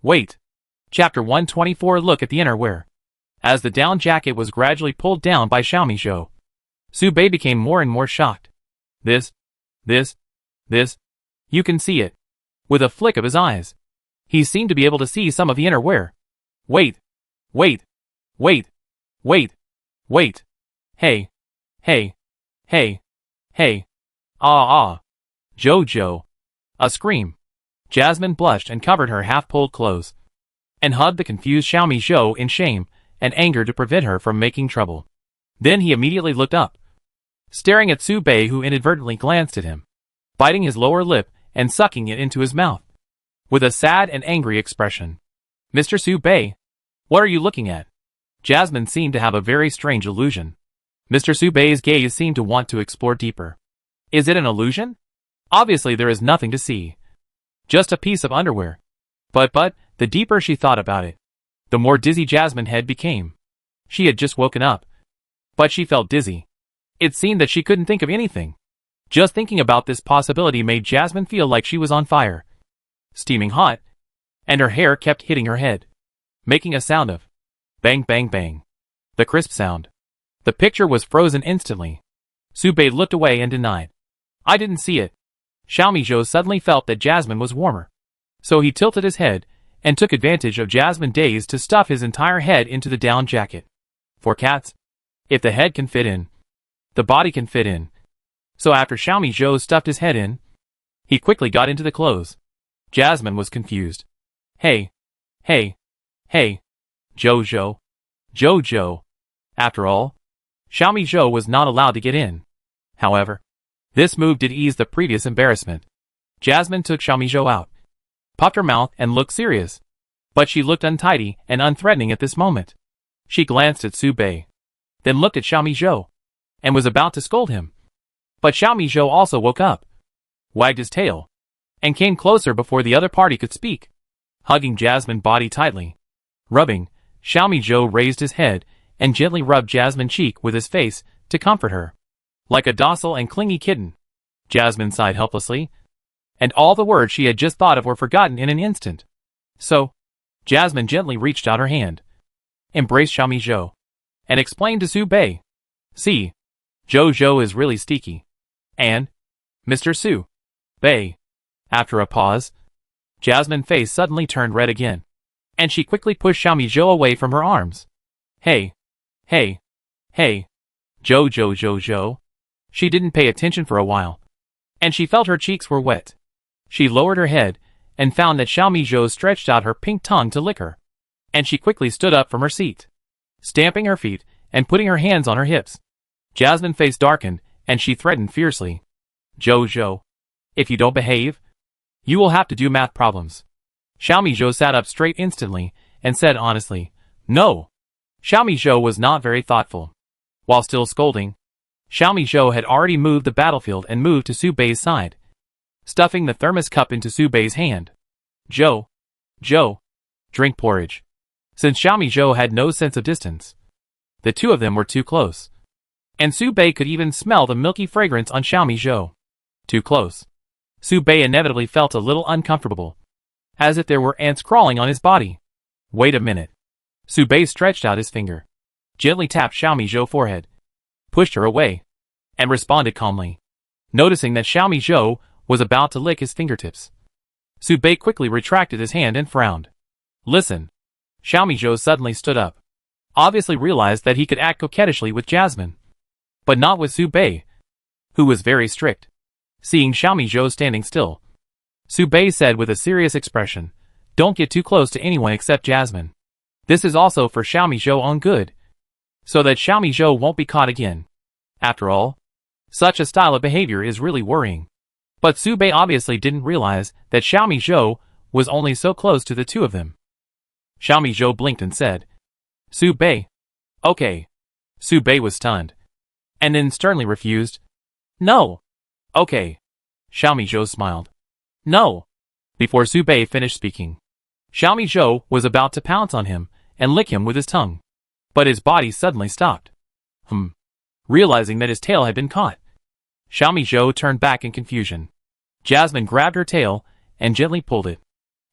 Wait. Chapter 124. Look at the innerwear. As the down jacket was gradually pulled down by Xiaomi Zhou, Subei became more and more shocked. This This, you can see it. With a flick of his eyes. He seemed to be able to see some of the inner wear. Wait. Wait. Wait. Wait. Wait. Hey. Hey. Hey. Hey. Ah. Jojo. A scream. Jasmine blushed and covered her half-pulled clothes. And hugged the confused Xiaomi Zhou in shame and anger to prevent her from making trouble. Then he immediately looked up. Staring at Su Bei, who inadvertently glanced at him. Biting his lower lip and sucking it into his mouth. With a sad and angry expression. Mr. Su Bei, what are you looking at? Jasmine seemed to have a very strange illusion. Mr. Su Bei's gaze seemed to want to explore deeper. Is it an illusion? Obviously there is nothing to see. Just a piece of underwear. But, the deeper she thought about it, the more dizzy Jasmine's head became. She had just woken up. But she felt dizzy. It seemed that she couldn't think of anything. Just thinking about this possibility made Jasmine feel like she was on fire. Steaming hot. And her hair kept hitting her head. Making a sound of bang bang bang. The crisp sound. The picture was frozen instantly. Su Bei looked away and denied. I didn't see it. Xiaomi Zhou suddenly felt that Jasmine was warmer. So he tilted his head and took advantage of Jasmine's daze to stuff his entire head into the down jacket. For cats, if the head can fit in, the body can fit in. So after Xiaomi Zhou stuffed his head in, he quickly got into the clothes. Jasmine was confused. Hey. Jojo. After all, Xiaomi Zhou was not allowed to get in. However, this move did ease the previous embarrassment. Jasmine took Xiaomi Zhou out, puffed her mouth and looked serious. But she looked untidy and unthreatening at this moment. She glanced at Su Bei, then looked at Xiaomi Zhou, and was about to scold him. But Xiaomi Zhou also woke up, wagged his tail, and came closer before the other party could speak. Hugging Jasmine's body tightly. Rubbing, Xiaomi Zhou raised his head and gently rubbed Jasmine's cheek with his face to comfort her. Like a docile and clingy kitten. Jasmine sighed helplessly. And all the words she had just thought of were forgotten in an instant. So, Jasmine gently reached out her hand, embraced Xiaomi Zhou, and explained to Su Bei. See, Jojo is really steaky. And, Mr. Su Bei. After a pause, Jasmine's face suddenly turned red again, and she quickly pushed Xiaomi Zhou away from her arms. Hey. Jojo. She didn't pay attention for a while, and she felt her cheeks were wet. She lowered her head and found that Xiaomi Zhou stretched out her pink tongue to lick her, and she quickly stood up from her seat, stamping her feet and putting her hands on her hips. Jasmine's face darkened, and she threatened fiercely. Jojo, if you don't behave, you will have to do math problems. Xiaomi Zhou sat up straight instantly and said honestly, no. Xiaomi Zhou was not very thoughtful. While still scolding, Xiaomi Zhou had already moved the battlefield and moved to Su Bei's side, stuffing the thermos cup into Su Bei's hand. Zhou, drink porridge. Since Xiaomi Zhou had no sense of distance, the two of them were too close. And Su Bei could even smell the milky fragrance on Xiaomi Zhou. Too close. Su Bei inevitably felt a little uncomfortable, as if there were ants crawling on his body. Wait a minute. Su Bei stretched out his finger, gently tapped Xiaomi Zhou's forehead, pushed her away, and responded calmly. Noticing that Xiaomi Zhou was about to lick his fingertips, Su Bei quickly retracted his hand and frowned. Listen. Xiaomi Zhou suddenly stood up, obviously realized that he could act coquettishly with Jasmine, but not with Su Bei, who was very strict. Seeing Xiaomi Zhou standing still, Su Bei said with a serious expression, don't get too close to anyone except Jasmine. This is also for Xiaomi Zhou's own good, so that Xiaomi Zhou won't be caught again. After all, such a style of behavior is really worrying. But Su Bei obviously didn't realize that Xiaomi Zhou was only so close to the two of them. Xiaomi Zhou blinked and said, Su Bei. Okay. Su Bei was stunned, and then sternly refused. No. Okay. Xiaomi Zhou smiled. No. Before Su Bei finished speaking, Xiaomi Zhou was about to pounce on him and lick him with his tongue. But his body suddenly stopped. Realizing that his tail had been caught, Xiaomi Zhou turned back in confusion. Jasmine grabbed her tail and gently pulled it.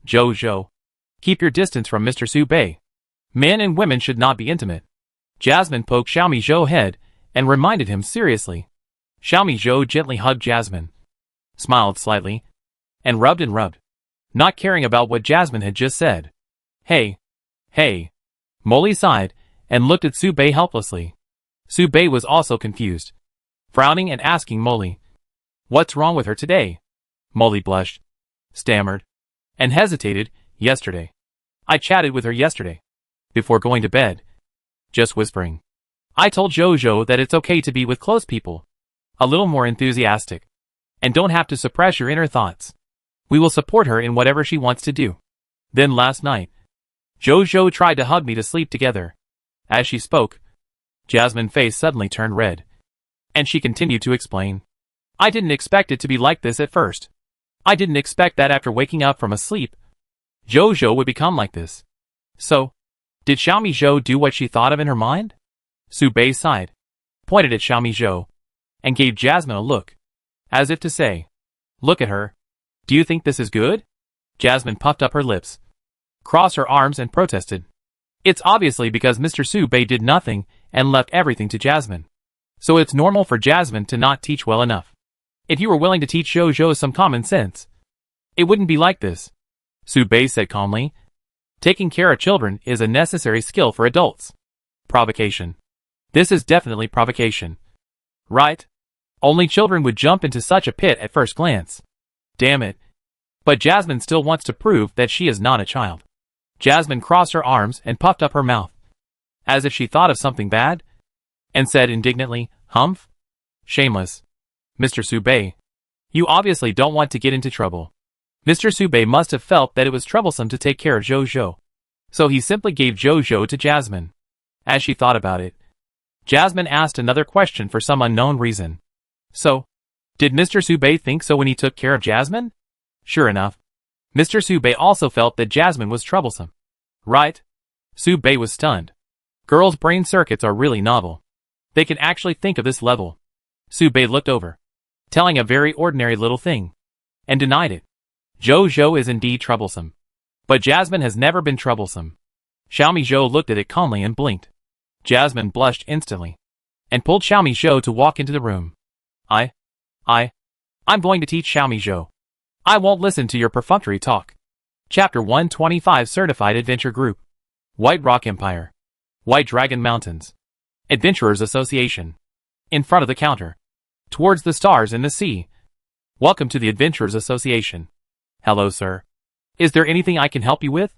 Jojo, keep your distance from Mr. Su Bei. Men and women should not be intimate. Jasmine poked Xiaomi Zhou's head and reminded him seriously. Xiaomi Zhou gently hugged Jasmine, smiled slightly, and rubbed, not caring about what Jasmine had just said. Hey. Molly sighed, and looked at Su Bei helplessly. Su Bei was also confused, frowning and asking Molly, "What's wrong with her today?" Molly blushed, stammered, and hesitated. "Yesterday. I chatted with her yesterday, before going to bed. Just whispering. I told Jojo that it's okay to be with close people. A little more enthusiastic. And don't have to suppress your inner thoughts. We will support her in whatever she wants to do. Then last night, Jojo tried to hug me to sleep together." As she spoke, Jasmine's face suddenly turned red, and she continued to explain. "I didn't expect it to be like this at first. I didn't expect that after waking up from a sleep, Jojo would become like this. So, did Xiaomi Zhou do what she thought of in her mind?" Su Bei sighed, pointed at Xiaomi Zhou, and gave Jasmine a look, as if to say, "Look at her. Do you think this is good?" Jasmine puffed up her lips, crossed her arms and protested. It's obviously because Mr. Su Bei did nothing and left everything to Jasmine. So it's normal for Jasmine to not teach well enough. If you were willing to teach Jojo some common sense, it wouldn't be like this, Su Bei said calmly. Taking care of children is a necessary skill for adults. Provocation. This is definitely provocation. Right? Only children would jump into such a pit at first glance. Damn it. But Jasmine still wants to prove that she is not a child. Jasmine crossed her arms and puffed up her mouth, as if she thought of something bad, and said indignantly, "Humph? Shameless. Mr. Su Bei, you obviously don't want to get into trouble." Mr. Su Bei must have felt that it was troublesome to take care of Jojo, so he simply gave Jojo to Jasmine. As she thought about it, Jasmine asked another question for some unknown reason. So, did Mr. Su Bei think so when he took care of Jasmine? Sure enough, Mr. Su Bei also felt that Jasmine was troublesome. Right? Su Bei was stunned. Girls' brain circuits are really novel. They can actually think of this level. Su Bei looked over, telling a very ordinary little thing, and denied it. Jojo is indeed troublesome. But Jasmine has never been troublesome. Xiaomi Zhou looked at it calmly and blinked. Jasmine blushed instantly, and pulled Xiaomi Zhou to walk into the room. I'm going to teach Xiaomi Zhou. I won't listen to your perfunctory talk. Chapter 125 Certified Adventure Group. White Rock Empire. White Dragon Mountains. Adventurers Association. In front of the counter. Towards the stars and the sea. Welcome to the Adventurers Association. Hello, sir. Is there anything I can help you with?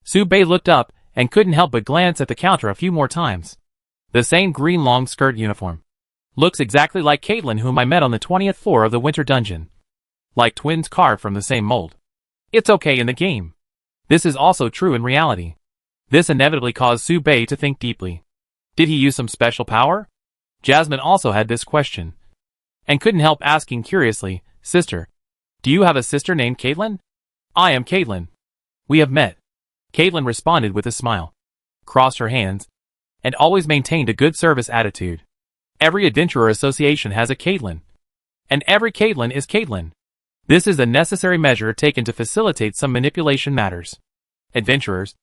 Su Bei looked up and couldn't help but glance at the counter a few more times. The same green long skirt uniform. Looks exactly like Caitlin, whom I met on the 20th floor of the Winter Dungeon. Like twins carved from the same mold. It's okay in the game. This is also true in reality. This inevitably caused Su Bei to think deeply. Did he use some special power? Jasmine also had this question, and couldn't help asking curiously, "Sister, do you have a sister named Caitlin?" "I am Caitlin. We have met." Caitlin responded with a smile, crossed her hands, and always maintained a good service attitude. Every Adventurer Association has a Caitlin, and every Caitlin is Caitlin. This is a necessary measure taken to facilitate some manipulation matters. Adventurers,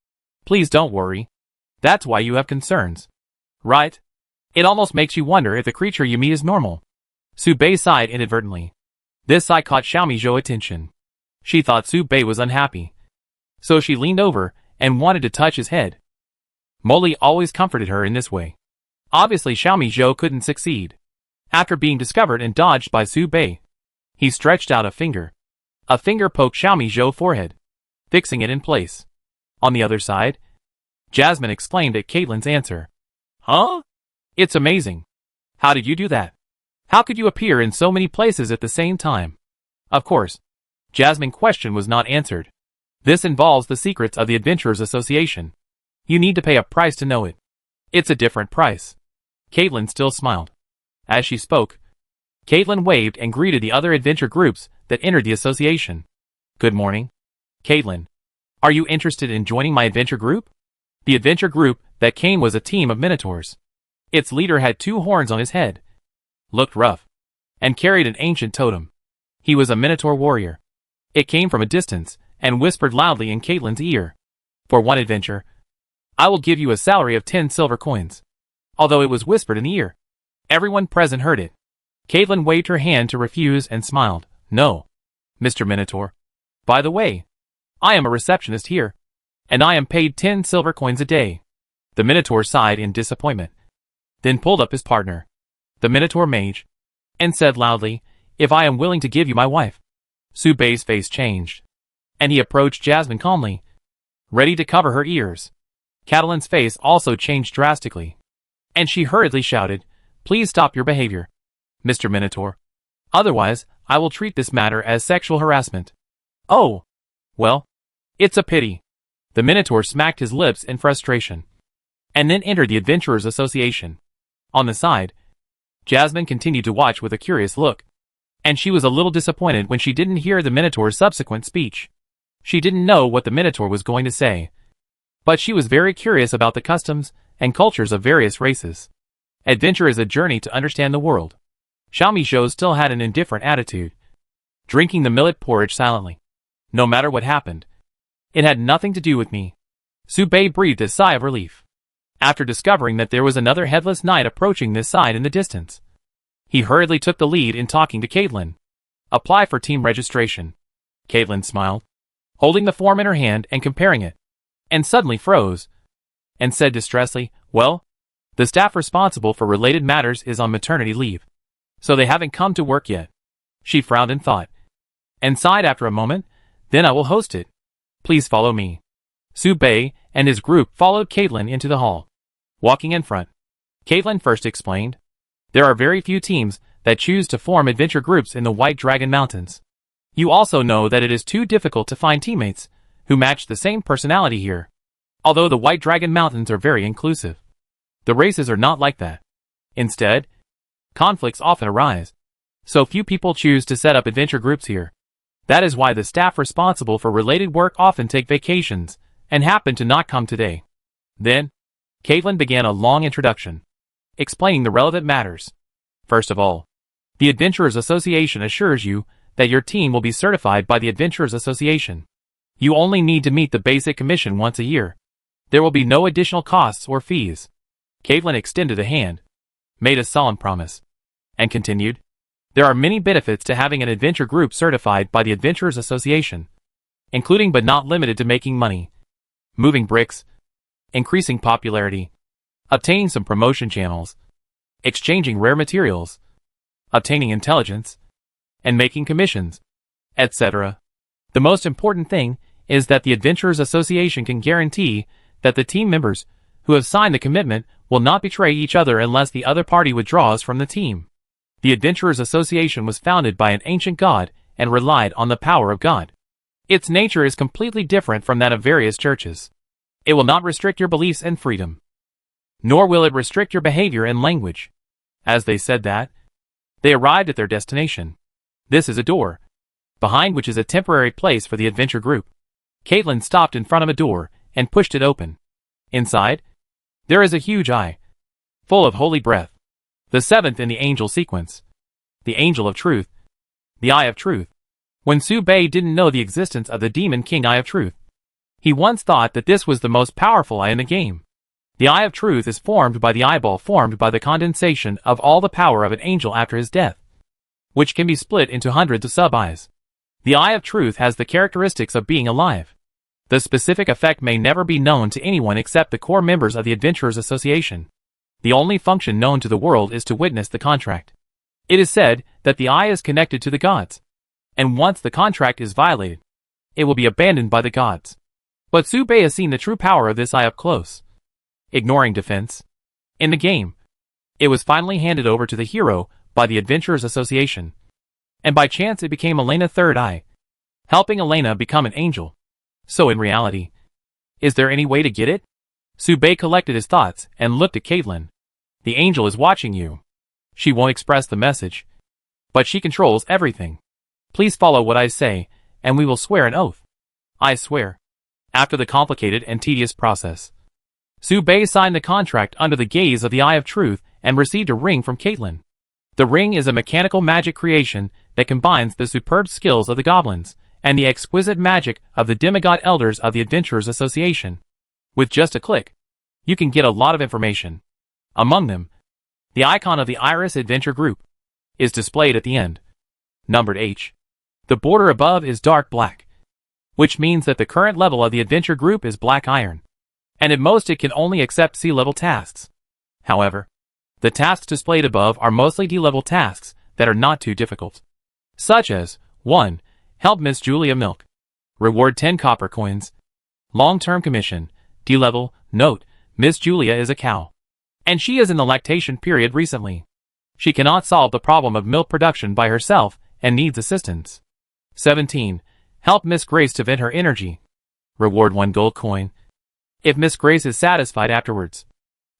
please don't worry. That's why you have concerns. Right? It almost makes you wonder if the creature you meet is normal. Su Bei sighed inadvertently. This sigh caught Xiaomi Zhou's attention. She thought Su Bei was unhappy, so she leaned over and wanted to touch his head. Molly always comforted her in this way. Obviously Xiaomi Zhou couldn't succeed. After being discovered and dodged by Su Bei, he stretched out a finger. A finger poked Xiaomi Zhou's forehead, fixing it in place. On the other side, Jasmine exclaimed at Caitlin's answer. "Huh? It's amazing. How did you do that? How could you appear in so many places at the same time?" Of course, Jasmine's question was not answered. This involves the secrets of the Adventurers Association. You need to pay a price to know it. It's a different price. Caitlin still smiled. As she spoke, Caitlin waved and greeted the other adventure groups that entered the association. "Good morning. Caitlin, are you interested in joining my adventure group?" The adventure group that came was a team of minotaurs. Its leader had 2 horns on his head, looked rough, and carried an ancient totem. He was a minotaur warrior. It came from a distance and whispered loudly in Caitlin's ear. "For one adventure, I will give you a salary of 10 silver coins." Although it was whispered in the ear, everyone present heard it. Caitlin waved her hand to refuse and smiled. No, Mr. Minotaur. By the way, I am a receptionist here, and I am paid 10 silver coins a day. The Minotaur sighed in disappointment, then pulled up his partner, the Minotaur mage, and said loudly, "If I am willing to give you my wife." Subei's face changed, and he approached Jasmine calmly, ready to cover her ears. Catalin's face also changed drastically, and she hurriedly shouted, "Please stop your behavior, Mr. Minotaur. Otherwise, I will treat this matter as sexual harassment." "Oh, well, it's a pity." The Minotaur smacked his lips in frustration, and then entered the Adventurers Association. On the side, Jasmine continued to watch with a curious look, and she was a little disappointed when she didn't hear the Minotaur's subsequent speech. She didn't know what the Minotaur was going to say, but she was very curious about the customs and cultures of various races. Adventure is a journey to understand the world. Xiaomi still had an indifferent attitude, drinking the millet porridge silently. No matter what happened, it had nothing to do with me. Subei breathed a sigh of relief, after discovering that there was another headless knight approaching this side in the distance. He hurriedly took the lead in talking to Caitlin. "Apply for team registration." Caitlin smiled, holding the form in her hand and comparing it, and suddenly froze, and said distressfully, "Well, the staff responsible for related matters is on maternity leave, so they haven't come to work yet." She frowned in thought, and sighed after a moment, "Then I will host it. Please follow me." Subei and his group followed Caitlin into the hall. Walking in front, Caitlin first explained, "There are very few teams that choose to form adventure groups in the White Dragon Mountains. You also know that it is too difficult to find teammates who match the same personality here. Although the White Dragon Mountains are very inclusive, the races are not like that. Instead, conflicts often arise, so few people choose to set up adventure groups here. That is why the staff responsible for related work often take vacations and happen to not come today." Then, Caitlin began a long introduction, explaining the relevant matters. "First of all, the Adventurers Association assures you that your team will be certified by the Adventurers Association. You only need to meet the basic commission once a year. There will be no additional costs or fees." Caitlin extended a hand, made a solemn promise, and continued, "There are many benefits to having an adventure group certified by the Adventurers Association, including but not limited to making money, moving bricks, increasing popularity, obtaining some promotion channels, exchanging rare materials, obtaining intelligence, and making commissions, etc. The most important thing is that the Adventurers Association can guarantee that the team members who have signed the commitment will not betray each other unless the other party withdraws from the team. The Adventurers Association was founded by an ancient god and relied on the power of God. Its nature is completely different from that of various churches. It will not restrict your beliefs and freedom, nor will it restrict your behavior and language." As they said that, they arrived at their destination. This is a door, behind which is a temporary place for the adventure group. Caitlin stopped in front of a door and pushed it open. Inside, there is a huge eye, full of holy breath, the seventh in the angel sequence, the angel of truth, the eye of truth. When Subei didn't know the existence of the Demon King Eye of Truth, he once thought that this was the most powerful eye in the game. The Eye of Truth is formed by the eyeball formed by the condensation of all the power of an angel after his death, which can be split into hundreds of sub-eyes. The Eye of Truth has the characteristics of being alive. The specific effect may never be known to anyone except the core members of the Adventurers Association. The only function known to the world is to witness the contract. It is said that the eye is connected to the gods, and once the contract is violated, it will be abandoned by the gods. But Subei has seen the true power of this eye up close. Ignoring defense in the game, it was finally handed over to the hero by the Adventurers Association, and by chance it became Elena's third eye, helping Elena become an angel. So in reality, is there any way to get it? Subei collected his thoughts and looked at Caitlin. The angel is watching you. She won't express the message, but she controls everything. Please follow what I say, and we will swear an oath. I swear. After the complicated and tedious process, Subei signed the contract under the gaze of the Eye of Truth and received a ring from Caitlin. The ring is a mechanical magic creation that combines the superb skills of the goblins and the exquisite magic of the demigod elders of the Adventurers Association. With just a click, you can get a lot of information. Among them, the icon of the Iris Adventure Group is displayed at the end, numbered H. The border above is dark black, which means that the current level of the adventure group is black iron, and at most it can only accept C-level tasks. However, the tasks displayed above are mostly D-level tasks that are not too difficult, such as 1. Help Miss Julia milk. Reward 10 copper coins. Long-term commission, D-level. Note, Miss Julia is a cow, and she is in the lactation period recently. She cannot solve the problem of milk production by herself and needs assistance. 17. Help Miss Grace to vent her energy. Reward 1 gold coin. If Miss Grace is satisfied afterwards,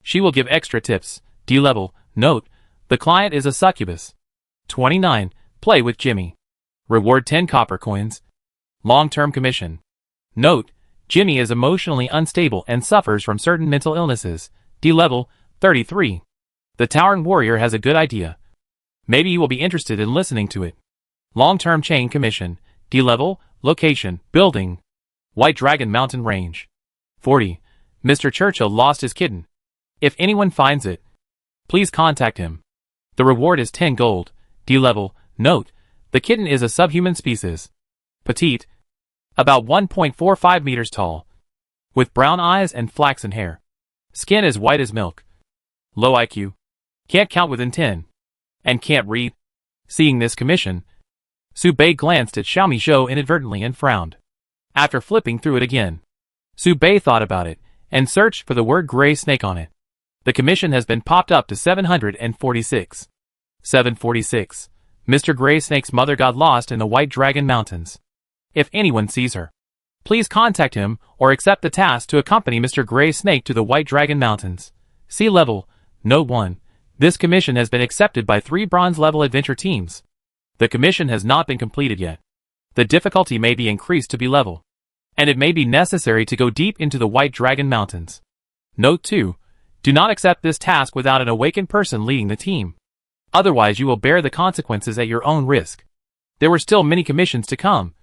she will give extra tips. D-level. Note, the client is a succubus. 29. Play with Jimmy. Reward 10 copper coins. Long-term commission. Note, Jimmy is emotionally unstable and suffers from certain mental illnesses. D-level. 33. The Towering Warrior has a good idea. Maybe you will be interested in listening to it. Long-term chain commission. D-level. Location. Building. White Dragon Mountain Range. 40. Mr. Churchill lost his kitten. If anyone finds it, please contact him. The reward is 10 gold. D-level. Note, the kitten is a subhuman species. Petite. About 1.45 meters tall. With brown eyes and flaxen hair. Skin as white as milk. Low IQ. Can't count within 10. And can't read. Seeing this commission, Su Bei glanced at Xiaomi Zhou inadvertently and frowned. After flipping through it again, Su Bei thought about it and searched for the word gray snake on it. The commission has been popped up to 746. 746. Mr. Gray Snake's mother got lost in the White Dragon Mountains. If anyone sees her, please contact him or accept the task to accompany Mr. Gray Snake to the White Dragon Mountains. Sea level. Note 1. This commission has been accepted by 3 bronze-level adventure teams. The commission has not been completed yet. The difficulty may be increased to B-level, and it may be necessary to go deep into the White Dragon Mountains. Note 2. Do not accept this task without an awakened person leading the team. Otherwise you will bear the consequences at your own risk. There were still many commissions to come,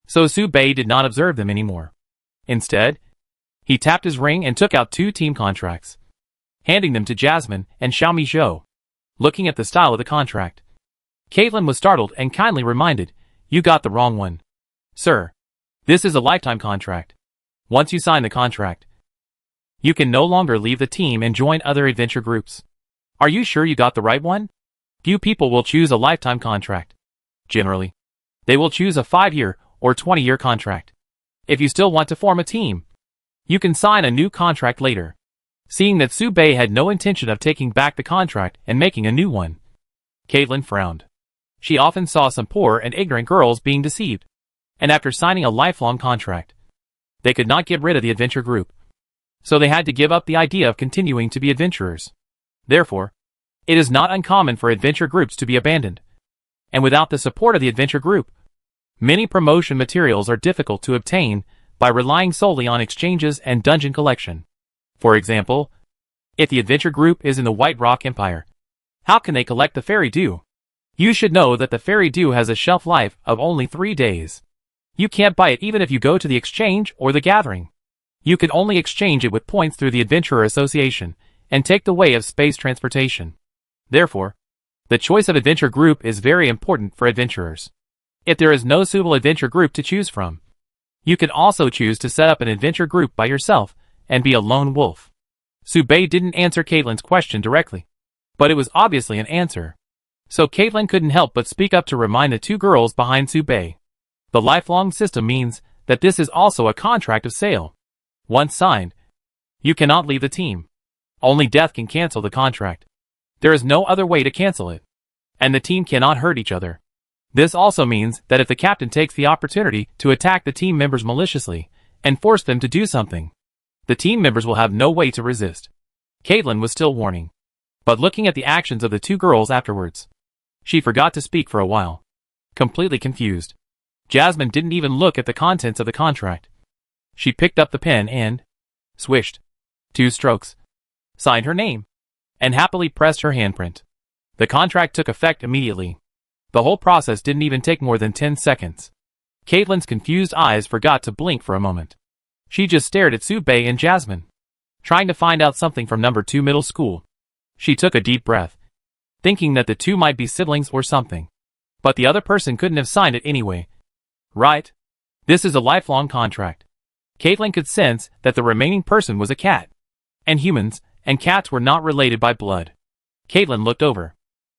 so Su Bei did not observe them anymore. Instead, he tapped his ring and took out 2 team contracts, handing them to Jasmine and Xiaomi Zhou. Looking at the style of the contract, Caitlin was startled and kindly reminded, "You got the wrong one. Sir, this is a lifetime contract. Once you sign the contract, you can no longer leave the team and join other adventure groups. Are you sure you got the right one? Few people will choose a lifetime contract. Generally, they will choose a 5-year or 20-year contract. If you still want to form a team, you can sign a new contract later." Seeing that Su Bei had no intention of taking back the contract and making a new one, Caitlin frowned. She often saw some poor and ignorant girls being deceived, and after signing a lifelong contract, they could not get rid of the adventure group. So they had to give up the idea of continuing to be adventurers. Therefore, it is not uncommon for adventure groups to be abandoned. And without the support of the adventure group, many promotion materials are difficult to obtain by relying solely on exchanges and dungeon collection. For example, if the adventure group is in the White Rock Empire, how can they collect the fairy dew? You should know that the fairy dew has a shelf life of only 3 days. You can't buy it even if you go to the exchange or the gathering. You can only exchange it with points through the Adventurer Association and take the way of space transportation. Therefore, the choice of adventure group is very important for adventurers. If there is no suitable adventure group to choose from, you can also choose to set up an adventure group by yourself and be a lone wolf. Su Bei didn't answer Caitlin's question directly, but it was obviously an answer. So Caitlin couldn't help but speak up to remind the 2 girls behind Su Bei. The lifelong system means that this is also a contract of sale. Once signed, you cannot leave the team. Only death can cancel the contract. There is no other way to cancel it, and the team cannot hurt each other. This also means that if the captain takes the opportunity to attack the team members maliciously and force them to do something, the team members will have no way to resist. Caitlin was still warning, but looking at the actions of the 2 girls afterwards, she forgot to speak for a while. Completely confused, Jasmine didn't even look at the contents of the contract. She picked up the pen and swished 2 strokes, signed her name, and happily pressed her handprint. The contract took effect immediately. The whole process didn't even take more than 10 seconds. Caitlin's confused eyes forgot to blink for a moment. She just stared at Su Bei and Jasmine, trying to find out something from number 2 middle school. She took a deep breath, thinking that the 2 might be siblings or something. But the other person couldn't have signed it anyway. Right? This is a lifelong contract. Caitlin could sense that the remaining person was a cat. And humans and cats were not related by blood. Caitlin looked over.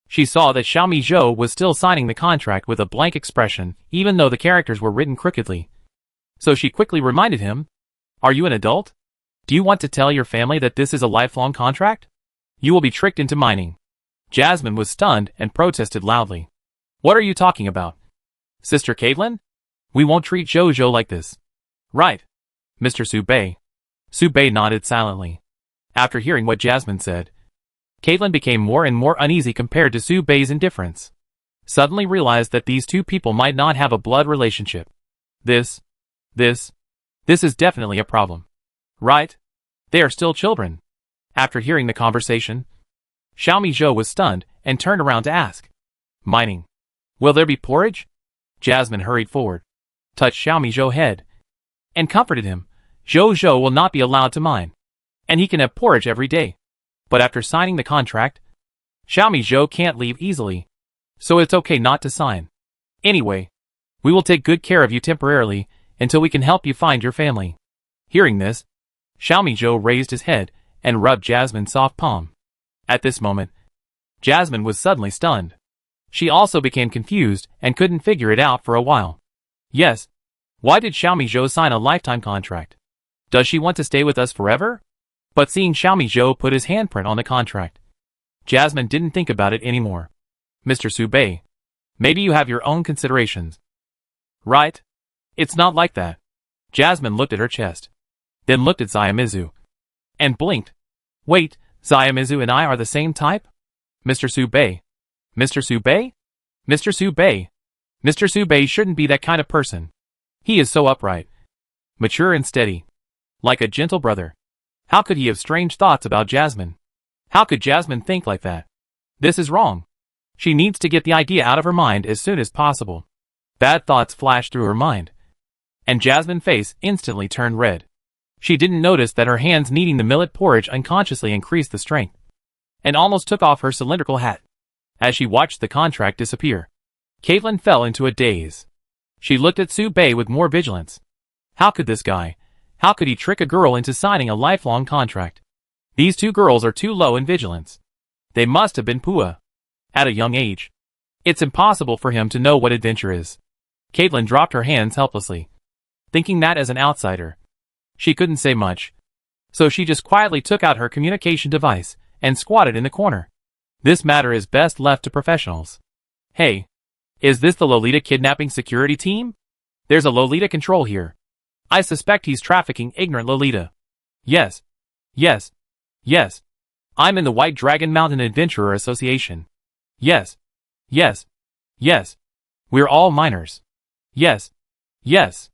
She saw that Xiaomi Zhou was still signing the contract with a blank expression, even though the characters were written crookedly. So she quickly reminded him, "Are you an adult? Do you want to tell your family that this is a lifelong contract? You will be tricked into mining." Jasmine was stunned and protested loudly. "What are you talking about? Sister Caitlin? We won't treat Zhou like this." "Right, Mr. Su Bei." Su Bei nodded silently. After hearing what Jasmine said, Caitlin became more and more uneasy compared to Su Bei's indifference. Suddenly realized that these two people might not have a blood relationship. This is definitely a problem. Right? They are still children. After hearing the conversation, Xiaomi Zhou was stunned and turned around to ask, "Mining? Will there be porridge?" Jasmine hurried forward, touched Xiaomi Zhou's head, and comforted him. Zhou will not be allowed to mine, and he can have porridge every day. But after signing the contract, Xiaomi Zhou can't leave easily, so it's okay not to sign. Anyway, we will take good care of you temporarily until we can help you find your family. Hearing this, Xiaomi Zhou raised his head and rubbed Jasmine's soft palm. At this moment, Jasmine was suddenly stunned. She also became confused and couldn't figure it out for a while. Yes, why did Xiaomi Zhou sign a lifetime contract? Does she want to stay with us forever? But seeing Xiaomi Zhou put his handprint on the contract, Jasmine didn't think about it anymore. "Mr. Su Bei, maybe you have your own considerations. Right? It's not like that." Jasmine looked at her chest, then looked at Xiaomizu, and blinked. "Wait, Xiaomizu and I are the same type? Mr. Su Bei? Mr. Su Bei? Mr. Su Bei? Mr. Su Bei shouldn't be that kind of person. He is so upright, mature and steady, like a gentle brother. How could he have strange thoughts about Jasmine? How could Jasmine think like that? This is wrong. She needs to get the idea out of her mind as soon as possible." Bad thoughts flashed through her mind, and Jasmine's face instantly turned red. She didn't notice that her hands kneading the millet porridge unconsciously increased the strength, and almost took off her cylindrical hat. As she watched the contract disappear, Caitlin fell into a daze. She looked at Su Bei with more vigilance. How could this guy? How could he trick a girl into signing a lifelong contract? These two girls are too low in vigilance. They must have been Pua at a young age. It's impossible for him to know what adventure is. Caitlin dropped her hands helplessly, thinking that as an outsider, she couldn't say much. So she just quietly took out her communication device and squatted in the corner. This matter is best left to professionals. "Hey, is this the Lolita kidnapping security team? There's a Lolita control here. I suspect he's trafficking ignorant Lolita. Yes. Yes. Yes. I'm in the White Dragon Mountain Adventurer Association. Yes. Yes. Yes. We're all minors. Yes. Yes."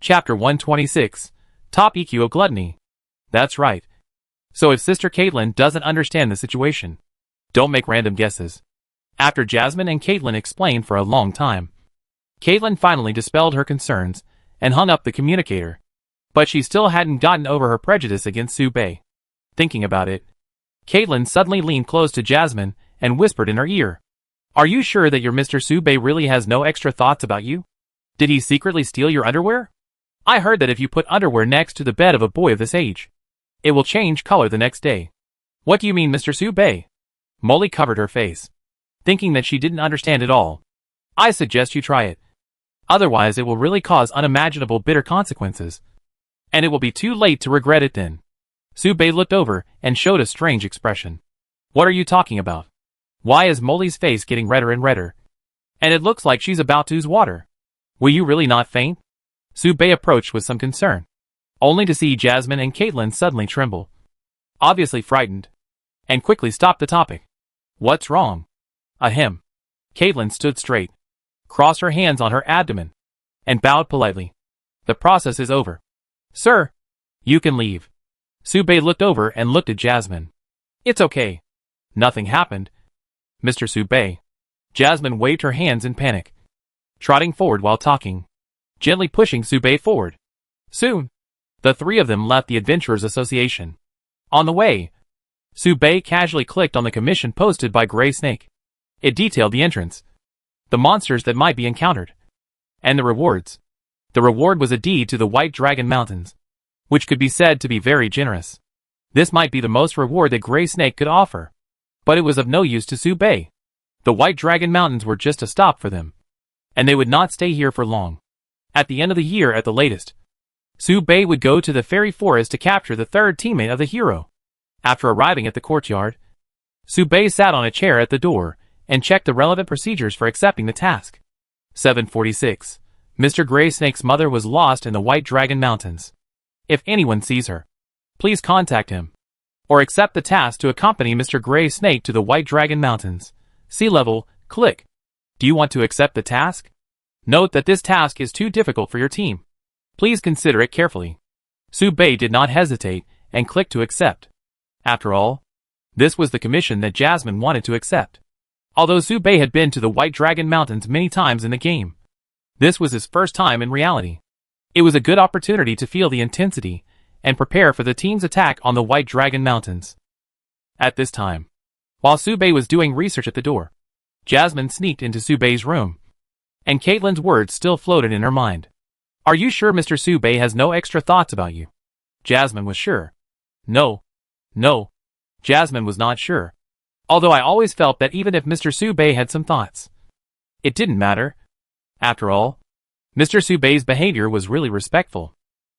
Chapter 126, Top EQ of Gluttony. That's right. So if Sister Caitlin doesn't understand the situation, don't make random guesses. After Jasmine and Caitlin explained for a long time, Caitlin finally dispelled her concerns and hung up the communicator. But she still hadn't gotten over her prejudice against Su Bei. Thinking about it, Caitlin suddenly leaned close to Jasmine and whispered in her ear, "Are you sure that your Mr. Su Bei really has no extra thoughts about you? Did he secretly steal your underwear? I heard that if you put underwear next to the bed of a boy of this age, it will change color the next day." "What do you mean, Mr. Su Bei?" Molly covered her face, thinking that she didn't understand it all. "I suggest you try it. Otherwise it will really cause unimaginable bitter consequences, and it will be too late to regret it then." Su Bei looked over and showed a strange expression. "What are you talking about? Why is Molly's face getting redder and redder? And it looks like she's about to ooze water. Will you really not faint?" Su Bei approached with some concern, only to see Jasmine and Caitlin suddenly tremble, obviously frightened, and quickly stopped the topic. "What's wrong?" "Ahem." Caitlin stood straight, crossed her hands on her abdomen, and bowed politely. "The process is over. Sir, you can leave." Su Bei looked over and looked at Jasmine. "It's okay. Nothing happened. Mr. Su Bei." Jasmine waved her hands in panic, trotting forward while talking, gently pushing Su Bei forward. Soon, the three of them left the Adventurers Association. On the way, Su Bei casually clicked on the commission posted by Gray Snake. It detailed the entrance. the monsters that might be encountered, and the rewards. The reward was a deed to the White Dragon Mountains, which could be said to be very generous. This might be the most reward that Gray Snake could offer, but it was of no use to Su Bei. The White Dragon Mountains were just a stop for them, and they would not stay here for long. At the end of the year at the latest, Su Bei would go to the fairy forest to capture the third teammate of the hero. After arriving at the courtyard, Su Bei sat on a chair at the door and checked the relevant procedures for accepting the task. 746. Mr. Gray Snake's mother was lost in the White Dragon Mountains. If anyone sees her, please contact him, or accept the task to accompany Mr. Gray Snake to the White Dragon Mountains. Sea level, click. Do you want to accept the task? Note that this task is too difficult for your team. Please consider it carefully. Su Bei did not hesitate and clicked to accept. After all, this was the commission that Jasmine wanted to accept. Although Su Bei had been to the White Dragon Mountains many times in the game, this was his first time in reality. It was a good opportunity to feel the intensity and prepare for the team's attack on the White Dragon Mountains. At this time, while Su Bei was doing research at the door, Jasmine sneaked into Su Bei's room, and Caitlin's words still floated in her mind. Are you sure Mr. Su Bei has no extra thoughts about you? Jasmine was sure. No. Jasmine was not sure. Although I always felt that even if Mr. Su Bei had some thoughts, it didn't matter. After all, Mr. Su Bei's behavior was really respectful.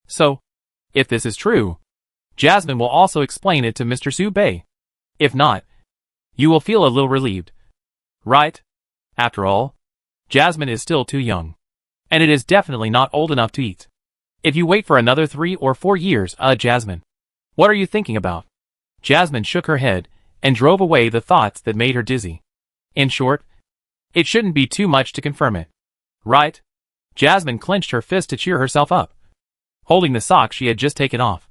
So, if this is true, Jasmine will also explain it to Mr. Su Bei. If not, you will feel a little relieved. Right? After all, Jasmine is still too young, and it is definitely not old enough to eat. If you wait for another 3 or 4 years, Jasmine, what are you thinking about? Jasmine shook her head and drove away the thoughts that made her dizzy. In short, it shouldn't be too much to confirm it. Right? Jasmine clenched her fist to cheer herself up, holding the sock she had just taken off,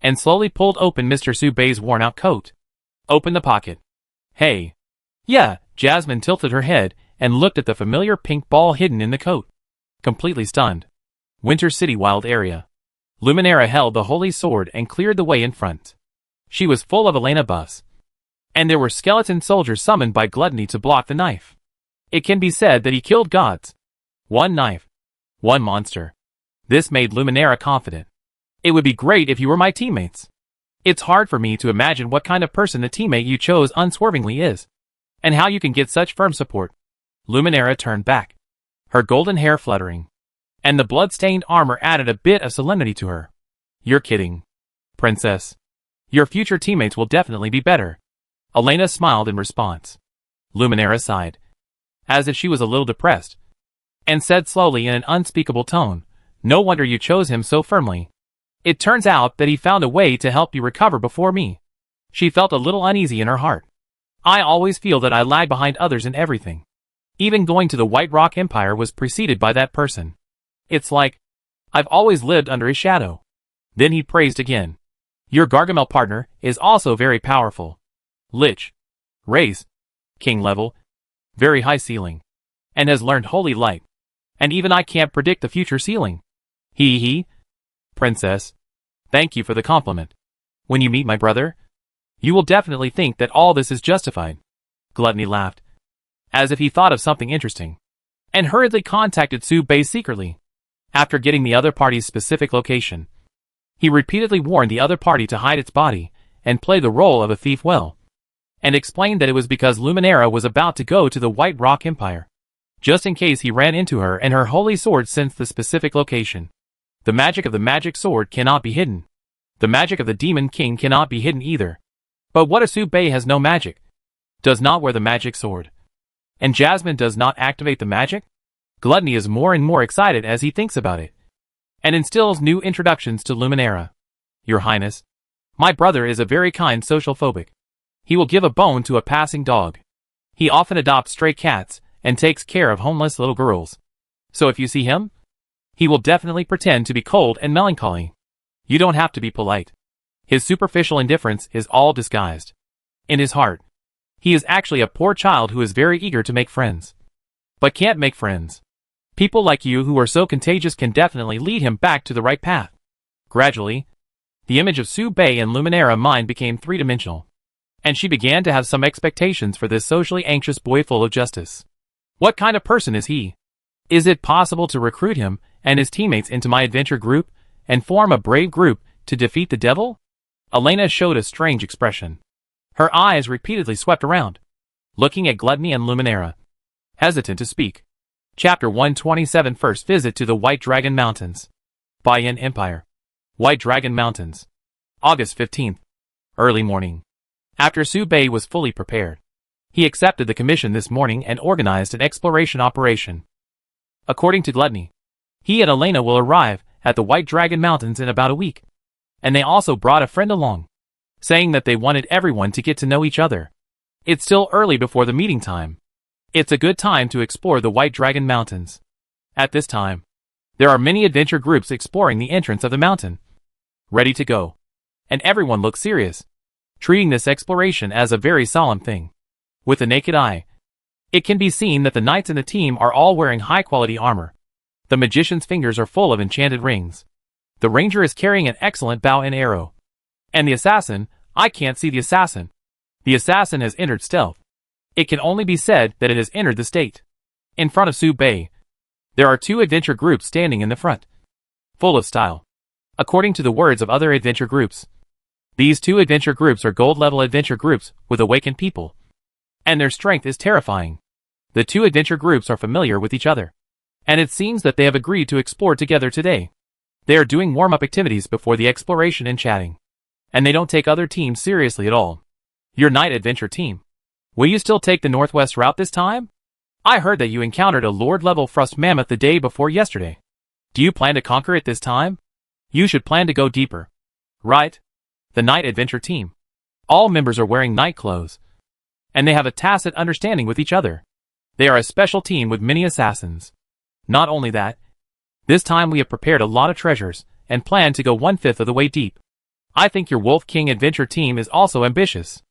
and slowly pulled open Mr. Su Bei's worn-out coat. Open the pocket. Hey. Yeah, Jasmine tilted her head and looked at the familiar pink ball hidden in the coat. Completely stunned. Winter City Wild Area. Luminera held the holy sword and cleared the way in front. She was full of Elena buffs, and there were skeleton soldiers summoned by Gluttony to block the knife. It can be said that he killed gods. 1 knife. 1 monster. This made Luminera confident. It would be great if you were my teammates. It's hard for me to imagine what kind of person the teammate you chose unswervingly is, and how you can get such firm support. Luminera turned back, her golden hair fluttering, and the blood-stained armor added a bit of solemnity to her. You're kidding, princess. Your future teammates will definitely be better. Elena smiled in response. Luminera sighed, as if she was a little depressed, and said slowly in an unspeakable tone, no wonder you chose him so firmly. It turns out that he found a way to help you recover before me. She felt a little uneasy in her heart. I always feel that I lag behind others in everything. Even going to the White Rock Empire was preceded by that person. It's like I've always lived under his shadow. Then he praised again. Your Gargamel partner is also very powerful. Lich. Race. King level. Very high ceiling. And has learned Holy Light. And even I can't predict the future ceiling. Hee. Princess. Thank you for the compliment. When you meet my brother, you will definitely think that all this is justified. Gluttony laughed, as if he thought of something interesting, and hurriedly contacted Su Bei secretly. After getting the other party's specific location, he repeatedly warned the other party to hide its body and play the role of a thief well, and explained that it was because Luminera was about to go to the White Rock Empire, just in case he ran into her and her holy sword sensed the specific location. The magic of the magic sword cannot be hidden. The magic of the Demon King cannot be hidden either. But what if Su Bei has no magic? Does not wear the magic sword? And Jasmine does not activate the magic? Gluttony is more and more excited as he thinks about it, and instills new introductions to Luminera. Your Highness, my brother is a very kind social phobic. He will give a bone to a passing dog. He often adopts stray cats and takes care of homeless little girls. So if you see him, he will definitely pretend to be cold and melancholy. You don't have to be polite. His superficial indifference is all disguised. In his heart, he is actually a poor child who is very eager to make friends, but can't make friends. People like you who are so contagious can definitely lead him back to the right path. Gradually, the image of Su Bei and Luminera mind became three-dimensional, and she began to have some expectations for this socially anxious boy full of justice. What kind of person is he? Is it possible to recruit him and his teammates into my adventure group and form a brave group to defeat the devil? Elena showed a strange expression. Her eyes repeatedly swept around, looking at Gluttony and Luminera, hesitant to speak. Chapter 127 First Visit to the White Dragon Mountains. By Yin Empire. White Dragon Mountains. August 15th. Early morning. After Su Bei was fully prepared, he accepted the commission this morning and organized an exploration operation. According to Gluttony, he and Elena will arrive at the White Dragon Mountains in about a week, and they also brought a friend along, saying that they wanted everyone to get to know each other. It's still early before the meeting time. It's a good time to explore the White Dragon Mountains. At this time, there are many adventure groups exploring the entrance of the mountain, ready to go, and everyone looks serious, treating this exploration as a very solemn thing. With the naked eye, it can be seen that the knights in the team are all wearing high-quality armor. The magician's fingers are full of enchanted rings. The ranger is carrying an excellent bow and arrow. And the assassin, I can't see the assassin. The assassin has entered stealth. It can only be said that it has entered the state. In front of Su Bei, there are two adventure groups standing in the front, full of style. According to the words of other adventure groups, these two adventure groups are gold-level adventure groups with awakened people, and their strength is terrifying. The two adventure groups are familiar with each other, and it seems that they have agreed to explore together today. They are doing warm-up activities before the exploration and chatting, and they don't take other teams seriously at all. Your night adventure team, will you still take the northwest route this time? I heard that you encountered a Lord-level frost mammoth the day before yesterday. Do you plan to conquer it this time? You should plan to go deeper. Right? The night adventure team. All members are wearing night clothes, and they have a tacit understanding with each other. They are a special team with many assassins. Not only that, this time we have prepared a lot of treasures and plan to go 1/5 of the way deep. I think your Wolf King adventure team is also ambitious.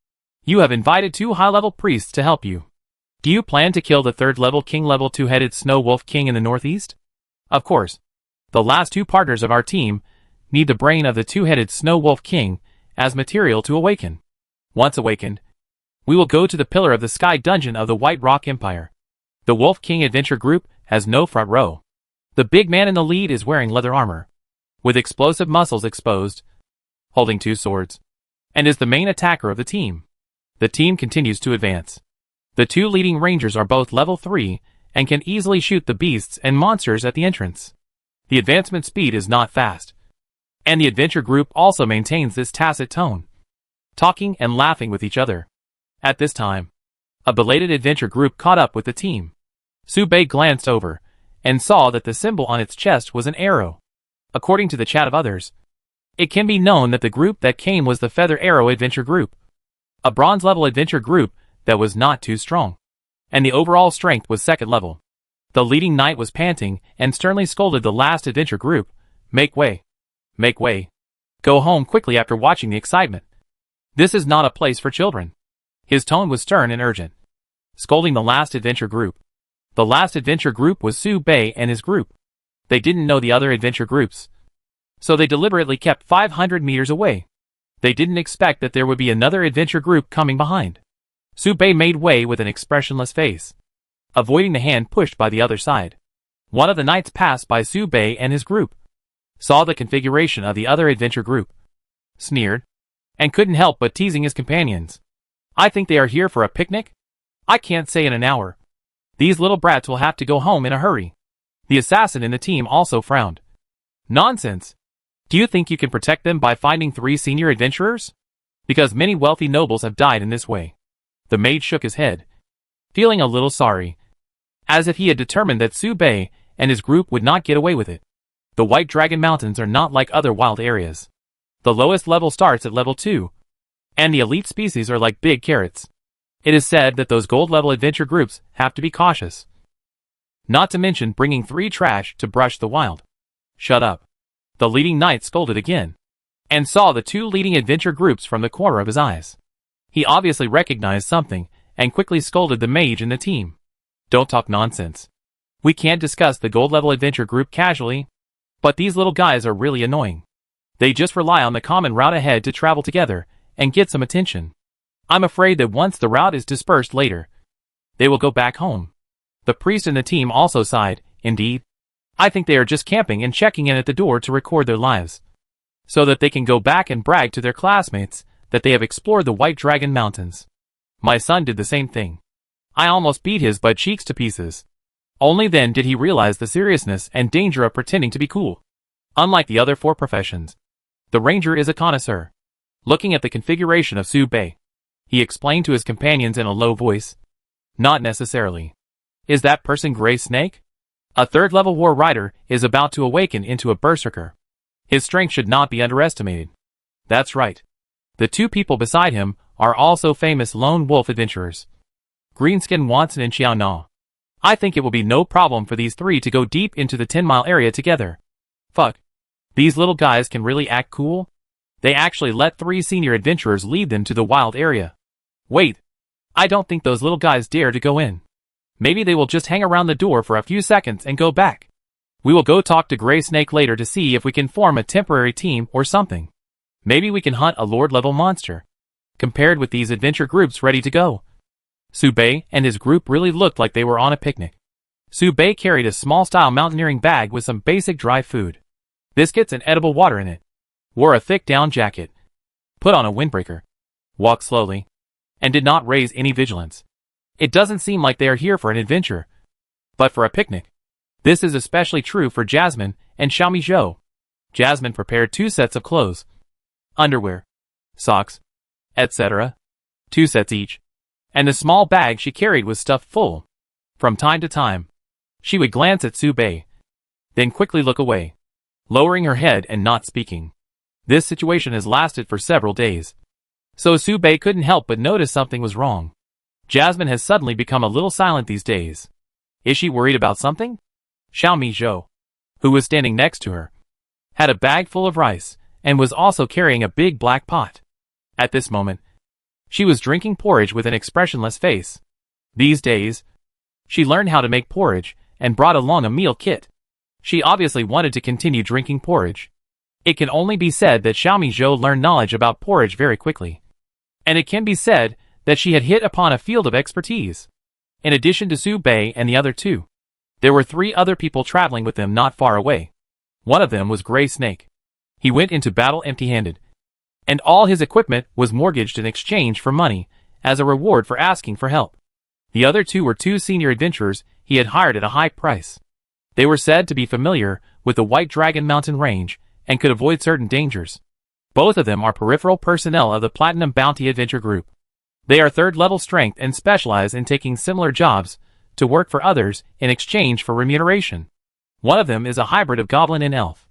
You have invited 2 high-level priests to help you. Do you plan to kill the 3rd-level king level 2-headed Snow Wolf King in the northeast? Of course. The last 2 partners of our team need the brain of the 2-headed Snow Wolf King as material to awaken. Once awakened, we will go to the Pillar of the Sky dungeon of the White Rock Empire. The Wolf King adventure group has no front row. The big man in the lead is wearing leather armor, with explosive muscles exposed, holding 2 swords, and is the main attacker of the team. The team continues to advance. The 2 leading rangers are both level 3 and can easily shoot the beasts and monsters at the entrance. The advancement speed is not fast, and the adventure group also maintains this tacit tone, talking and laughing with each other. At this time, a belated adventure group caught up with the team. Su Bei glanced over and saw that the symbol on its chest was an arrow. According to the chat of others, it can be known that the group that came was the Feather Arrow adventure group, a bronze-level adventure group that was not too strong, and the overall strength was 2nd level. The leading knight was panting and sternly scolded the last adventure group, "Make way. Make way. Go home quickly after watching the excitement. This is not a place for children." His tone was stern and urgent, scolding the last adventure group. The last adventure group was Su Bei and his group. They didn't know the other adventure groups, so they deliberately kept 500 meters away. They didn't expect that there would be another adventure group coming behind. Su Bei made way with an expressionless face, avoiding the hand pushed by the other side. One of the knights passed by Su Bei and his group, saw the configuration of the other adventure group, sneered, and couldn't help but teasing his companions. "I think they are here for a picnic? I can't say in an hour. These little brats will have to go home in a hurry." The assassin in the team also frowned. "Nonsense. Do you think you can protect them by finding 3 senior adventurers? Because many wealthy nobles have died in this way." The mage shook his head, feeling a little sorry, as if he had determined that Su Bei and his group would not get away with it. The White Dragon Mountains are not like other wild areas. The lowest level starts at level 2, and the elite species are like big carrots. It is said that those gold-level adventure groups have to be cautious, not to mention bringing 3 trash to brush the wild. "Shut up." The leading knight scolded again, and saw the 2 leading adventure groups from the corner of his eyes. He obviously recognized something, and quickly scolded the mage in the team. "Don't talk nonsense. We can't discuss the gold-level adventure group casually, but these little guys are really annoying. They just rely on the common route ahead to travel together and get some attention. I'm afraid that once the route is dispersed later, they will go back home. The priest and the team also sighed. Indeed. I think they are just camping and checking in at the door to record their lives, so that they can go back and brag to their classmates that they have explored the White Dragon Mountains. My son did the same thing. I almost beat his butt cheeks to pieces. Only then did he realize the seriousness and danger of pretending to be cool. Unlike the other 4 professions, the ranger is a connoisseur. Looking at the configuration of Su Bei, he explained to his companions in a low voice. Not necessarily. Is that person Gray Snake? A 3rd-level war rider is about to awaken into a berserker. His strength should not be underestimated. That's right. The 2 people beside him are also famous lone wolf adventurers, Greenskin Watson and Xiao Na. I think it will be no problem for these 3 to go deep into the 10-mile area together. Fuck. These little guys can really act cool? They actually let 3 senior adventurers lead them to the wild area. Wait. I don't think those little guys dare to go in. Maybe they will just hang around the door for a few seconds and go back. We will go talk to Gray Snake later to see if we can form a temporary team or something. Maybe we can hunt a Lord-level monster. Compared with these adventure groups ready to go, Su Bei and his group really looked like they were on a picnic. Su Bei carried a small-style mountaineering bag with some basic dry food, biscuits and edible water in it, wore a thick down jacket, put on a windbreaker, walked slowly, and did not raise any vigilance. It doesn't seem like they are here for an adventure, but for a picnic. This is especially true for Jasmine and Xiaomi Zhou. Jasmine prepared 2 sets of clothes, underwear, socks, etc. 2 sets each, and the small bag she carried was stuffed full. From time to time, she would glance at Su Bei, then quickly look away, lowering her head and not speaking. This situation has lasted for several days, so Su Bei couldn't help but notice something was wrong. Jasmine has suddenly become a little silent these days. Is she worried about something? Xiaomi Zhou, who was standing next to her, had a bag full of rice and was also carrying a big black pot. At this moment, she was drinking porridge with an expressionless face. These days, she learned how to make porridge and brought along a meal kit. She obviously wanted to continue drinking porridge. It can only be said that Xiaomi Zhou learned knowledge about porridge very quickly. And it can be said that she had hit upon a field of expertise. In addition to Su Bei and the other 2, there were 3 other people traveling with them not far away. One of them was Gray Snake. He went into battle empty-handed, and all his equipment was mortgaged in exchange for money as a reward for asking for help. The other 2 were 2 senior adventurers he had hired at a high price. They were said to be familiar with the White Dragon Mountain range and could avoid certain dangers. Both of them are peripheral personnel of the Platinum Bounty Adventure Group. They are 3rd-level strength and specialize in taking similar jobs to work for others in exchange for remuneration. One of them is a hybrid of goblin and elf,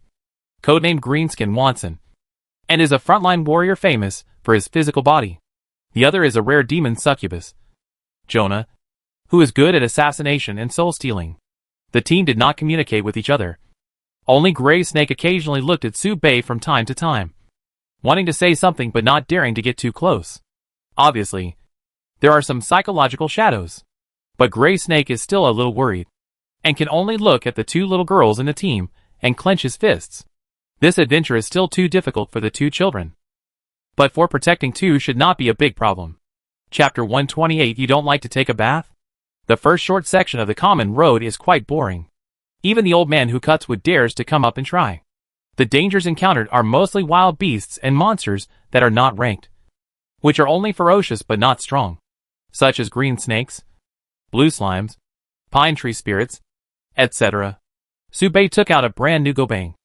codenamed Greenskin Watson, and is a frontline warrior famous for his physical body. The other is a rare demon succubus, Jonah, who is good at assassination and soul-stealing. The team did not communicate with each other. Only Gray Snake occasionally looked at Su Bei from time to time, wanting to say something but not daring to get too close. Obviously, there are some psychological shadows, but Gray Snake is still a little worried, and can only look at the 2 little girls in the team and clench his fists. This adventure is still too difficult for the 2 children, but for protecting 2 should not be a big problem. Chapter 128. You don't like to take a bath? The first short section of the common road is quite boring. Even the old man who cuts wood dares to come up and try. The dangers encountered are mostly wild beasts and monsters that are not ranked, which are only ferocious but not strong, such as green snakes, blue slimes, pine tree spirits, etc. Su Bei took out a brand new gobang,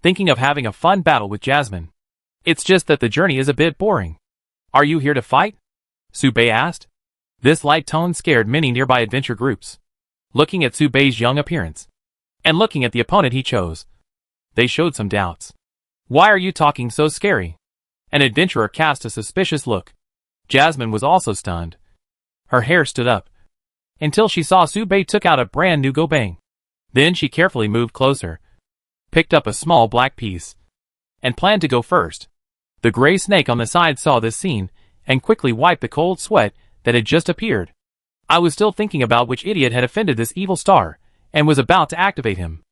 thinking of having a fun battle with Jasmine. It's just that the journey is a bit boring. Are you here to fight? Su Bei asked. This light tone scared many nearby adventure groups. Looking at Su Bei's young appearance, and looking at the opponent he chose, they showed some doubts. Why are you talking so scary? An adventurer cast a suspicious look. Jasmine was also stunned. Her hair stood up, until she saw Su Bei took out a brand new gobang. Then she carefully moved closer, picked up a small black piece, and planned to go first. The gray snake on the side saw this scene, and quickly wiped the cold sweat that had just appeared. I was still thinking about which idiot had offended this evil star, and was about to activate him.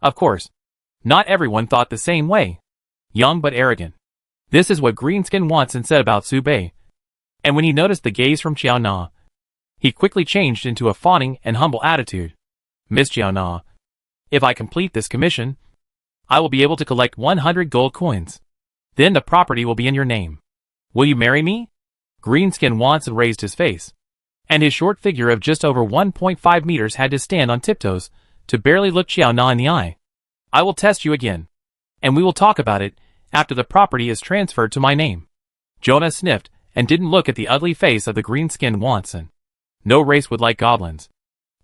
Of course, not everyone thought the same way. Young but arrogant. This is what Greenskin Watson said about Su Bei. And when he noticed the gaze from Xiao Na, He quickly changed into a fawning and humble attitude. Miss Jiaona, if I complete this commission, I will be able to collect 100 gold coins. Then the property will be in your name. Will you marry me? Greenskin Watson raised his face, and his short figure of just over 1.5 meters had to stand on tiptoes to barely look Jiaona in the eye. I will test you again, and we will talk about it after the property is transferred to my name. Jonah sniffed and didn't look at the ugly face of the green-skinned Watson. No race would like goblins,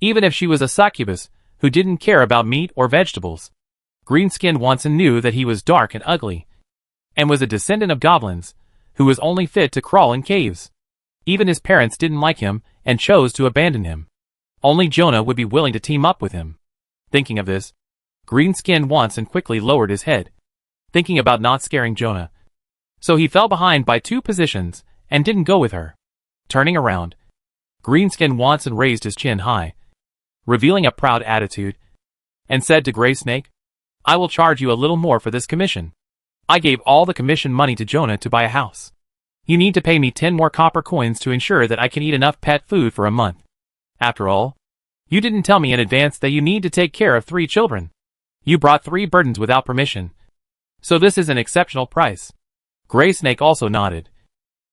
even if she was a succubus who didn't care about meat or vegetables. Green-skinned Watson knew that he was dark and ugly, and was a descendant of goblins, who was only fit to crawl in caves. Even his parents didn't like him and chose to abandon him. Only Jonah would be willing to team up with him. Thinking of this, Green-skinned Watson quickly lowered his head, thinking about not scaring Jonah. So he fell behind by 2 positions and didn't go with her. Turning around, Green-skinned Watson raised his chin high, revealing a proud attitude, and said to Gray Snake, I will charge you a little more for this commission. I gave all the commission money to Jonah to buy a house. You need to pay me 10 more copper coins to ensure that I can eat enough pet food for a month. After all, you didn't tell me in advance that you need to take care of 3 children. You brought 3 burdens without permission. So this is an exceptional price. Gray Snake also nodded,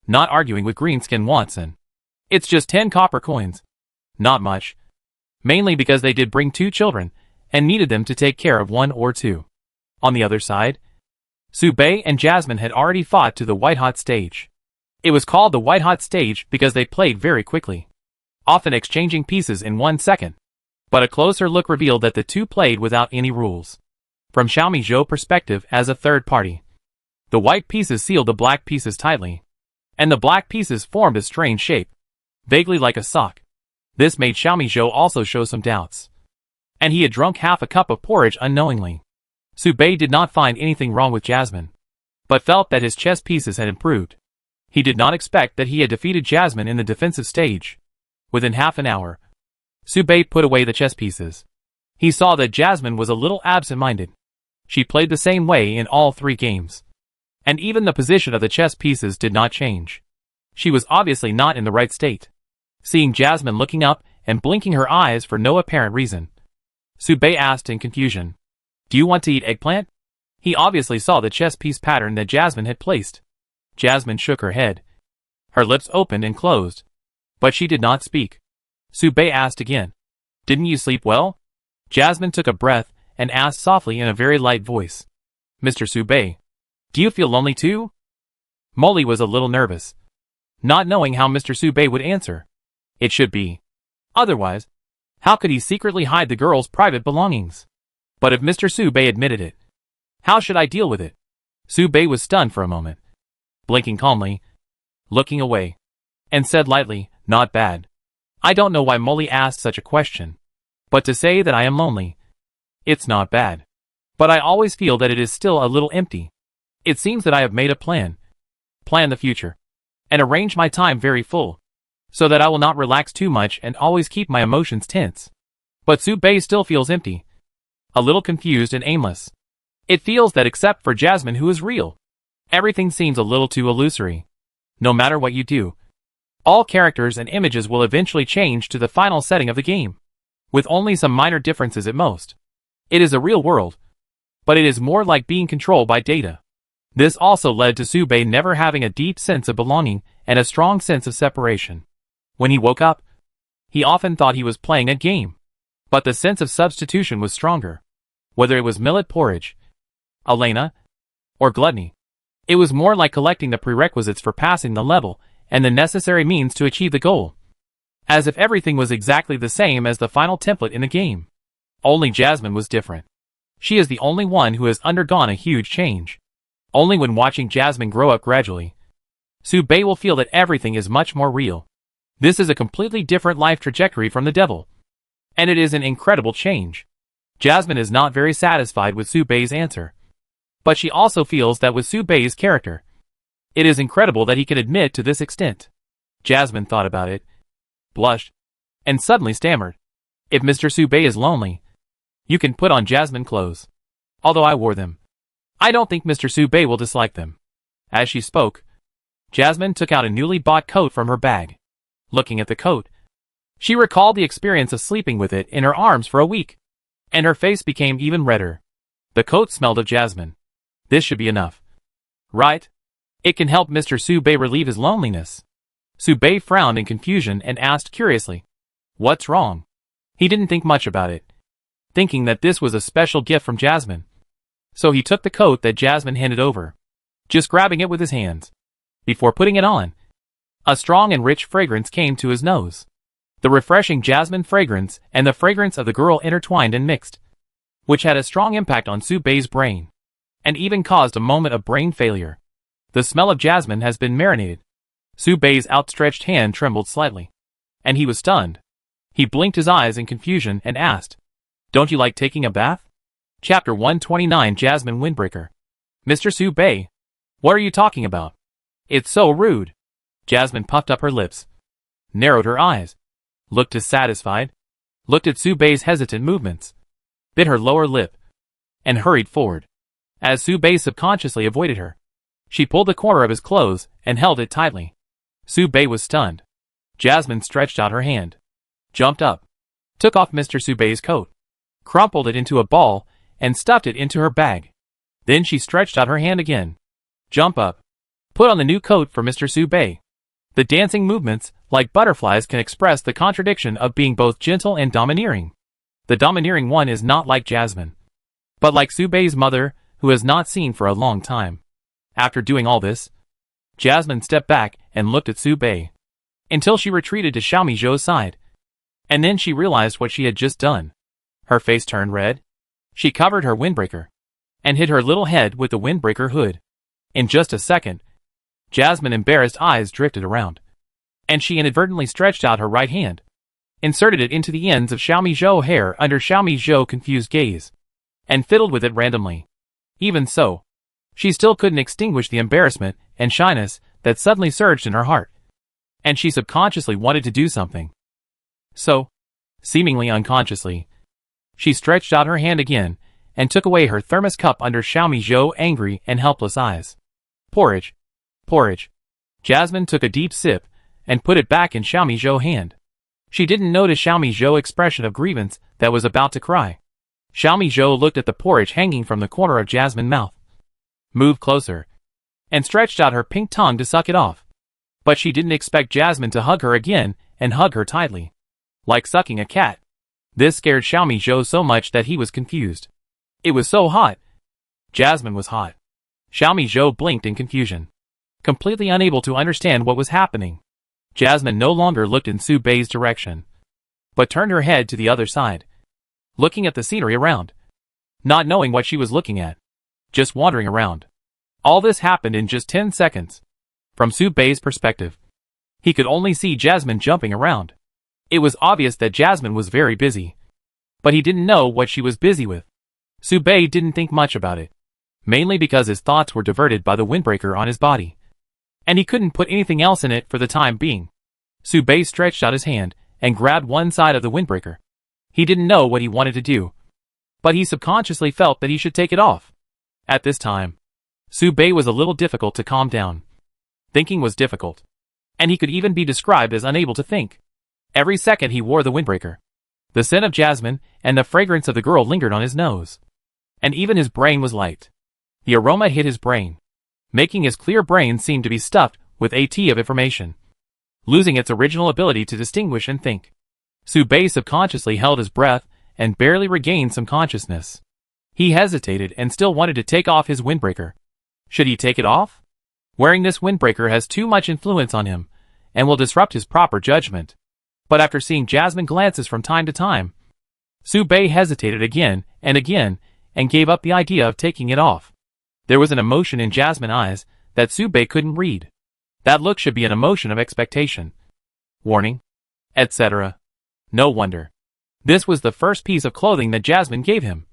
not arguing with Greenskin Watson. It's just 10 copper coins. Not much. Mainly because they did bring 2 children, and needed them to take care of 1 or 2. On the other side, Subei and Jasmine had already fought to the white-hot stage. It was called the white-hot stage because they played very quickly, often exchanging pieces in 1 second. But a closer look revealed that the 2 played without any rules. From Xiaomi Zhou perspective as a third party, the white pieces sealed the black pieces tightly, and the black pieces formed a strange shape, vaguely like a sock. This made Xiaomi Zhou also show some doubts, and he had drunk half a cup of porridge unknowingly. Subei did not find anything wrong with Jasmine, but felt that his chess pieces had improved. He did not expect that he had defeated Jasmine in the defensive stage. Within half an hour, Subei put away the chess pieces. He saw that Jasmine was a little absent-minded. She played the same way in all 3 games, and even the position of the chess pieces did not change. She was obviously not in the right state. Seeing Jasmine looking up and blinking her eyes for no apparent reason, Subei asked in confusion, Do you want to eat eggplant? He obviously saw the chess piece pattern that Jasmine had placed. Jasmine shook her head. Her lips opened and closed, but she did not speak. Subei asked again, Didn't you sleep well? Jasmine took a breath and asked softly in a very light voice, Mr. Subei, do you feel lonely too? Molly was a little nervous, not knowing how Mr. Subei would answer. It should be. Otherwise, how could he secretly hide the girl's private belongings? But if Mr. Subei admitted it, how should I deal with it? Subei was stunned for a moment, blinking calmly, looking away, and said lightly, Not bad. I don't know why Molly asked such a question, but to say that I am lonely, it's not bad. But I always feel that it is still a little empty. It seems that I have made a plan the future, and arrange my time very full, so that I will not relax too much and always keep my emotions tense. But Subei still feels empty, a little confused and aimless. It feels that except for Jasmine, who is real, everything seems a little too illusory. No matter what you do, all characters and images will eventually change to the final setting of the game, with only some minor differences at most. It is a real world, but it is more like being controlled by data. This also led to Subei never having a deep sense of belonging and a strong sense of separation. When he woke up, he often thought he was playing a game, but the sense of substitution was stronger. Whether it was millet porridge, Elena, or gluttony, it was more like collecting the prerequisites for passing the level and the necessary means to achieve the goal. As if everything was exactly the same as the final template in the game. Only Jasmine was different. She is the only one who has undergone a huge change. Only when watching Jasmine grow up gradually, Subei will feel that everything is much more real. This is a completely different life trajectory from the devil, and it is an incredible change. Jasmine is not very satisfied with Subei's answer, but she also feels that with Subei's character, it is incredible that he can admit to this extent. Jasmine thought about it, blushed, and suddenly stammered. If Mr. Subei is lonely, you can put on Jasmine clothes. Although I wore them, I don't think Mr. Subei will dislike them. As she spoke, Jasmine took out a newly bought coat from her bag. Looking at the coat, She recalled the experience of sleeping with it in her arms for a week, and her face became even redder. The coat smelled of jasmine. This should be enough. Right? It can help Mr. Sube relieve his loneliness. Sube frowned in confusion and asked curiously, "What's wrong?" He didn't think much about it, thinking that this was a special gift from Jasmine. So he took the coat that Jasmine handed over, just grabbing it with his hands. Before putting it on, a strong and rich fragrance came to his nose. The refreshing jasmine fragrance and the fragrance of the girl intertwined and mixed, which had a strong impact on Sube's brain, and even caused a moment of brain failure. The smell of jasmine has been marinated. Sube's outstretched hand trembled slightly, and he was stunned. He blinked his eyes in confusion and asked, "Don't you like taking a bath?" Chapter 129 Jasmine Windbreaker. Mr. Sube, what are you talking about? It's so rude. Jasmine puffed up her lips, narrowed her eyes, looked dissatisfied, looked at Sube's hesitant movements, bit her lower lip, and hurried forward. As Sube subconsciously avoided her, she pulled the corner of his clothes and held it tightly. Sube was stunned. Jasmine stretched out her hand, jumped up, took off Mr. Sube's coat, crumpled it into a ball, and stuffed it into her bag. Then she stretched out her hand again. Jump up. Put on the new coat for Mr. Sube. The dancing movements, like butterflies, can express the contradiction of being both gentle and domineering. The domineering one is not like Jasmine, but like Sube's mother, who has not seen for a long time. After doing all this, Jasmine stepped back and looked at Sube, until she retreated to Xiaomi Zhou's side. And then she realized what she had just done. Her face turned red. She covered her windbreaker, and hid her little head with the windbreaker hood. In just a second, Jasmine's embarrassed eyes drifted around, and she inadvertently stretched out her right hand, inserted it into the ends of Xiaomi Zhou's hair under Xiaomi Zhou's confused gaze, and fiddled with it randomly. Even so, she still couldn't extinguish the embarrassment and shyness that suddenly surged in her heart, and she subconsciously wanted to do something. So, seemingly unconsciously, she stretched out her hand again and took away her thermos cup under Xiaomi Zhou's angry and helpless eyes. Porridge. Porridge. Jasmine took a deep sip and put it back in Xiaomi Zhou's hand. She didn't notice Xiaomi Zhou's expression of grievance that was about to cry. Xiaomi Zhou looked at the porridge hanging from the corner of Jasmine's mouth, moved closer, and stretched out her pink tongue to suck it off. But she didn't expect Jasmine to hug her again and hug her tightly, like sucking a cat. This scared Xiaomi Zhou so much that he was confused. It was so hot. Jasmine was hot. Xiaomi Zhou blinked in confusion, completely unable to understand what was happening. Jasmine no longer looked in Sube's direction, but turned her head to the other side, looking at the scenery around, not knowing what she was looking at, just wandering around. All this happened in just 10 seconds. From Sube's perspective, he could only see Jasmine jumping around. It was obvious that Jasmine was very busy, but he didn't know what she was busy with. Sube didn't think much about it, mainly because his thoughts were diverted by the windbreaker on his body, and he couldn't put anything else in it for the time being. Sube stretched out his hand and grabbed one side of the windbreaker. He didn't know what he wanted to do, but he subconsciously felt that he should take it off. At this time, Sube was a little difficult to calm down. Thinking was difficult, and he could even be described as unable to think. Every second he wore the windbreaker, the scent of jasmine and the fragrance of the girl lingered on his nose, and even his brain was light. The aroma hit his brain, making his clear brain seem to be stuffed with a tea of information, losing its original ability to distinguish and think. Sube subconsciously held his breath and barely regained some consciousness. He hesitated and still wanted to take off his windbreaker. Should he take it off? Wearing this windbreaker has too much influence on him and will disrupt his proper judgment. But after seeing Jasmine glances from time to time, Sube hesitated again and gave up the idea of taking it off. There was an emotion in Jasmine's eyes that Sube couldn't read. That look should be an emotion of expectation, warning, etc. No wonder. This was the first piece of clothing that Jasmine gave him,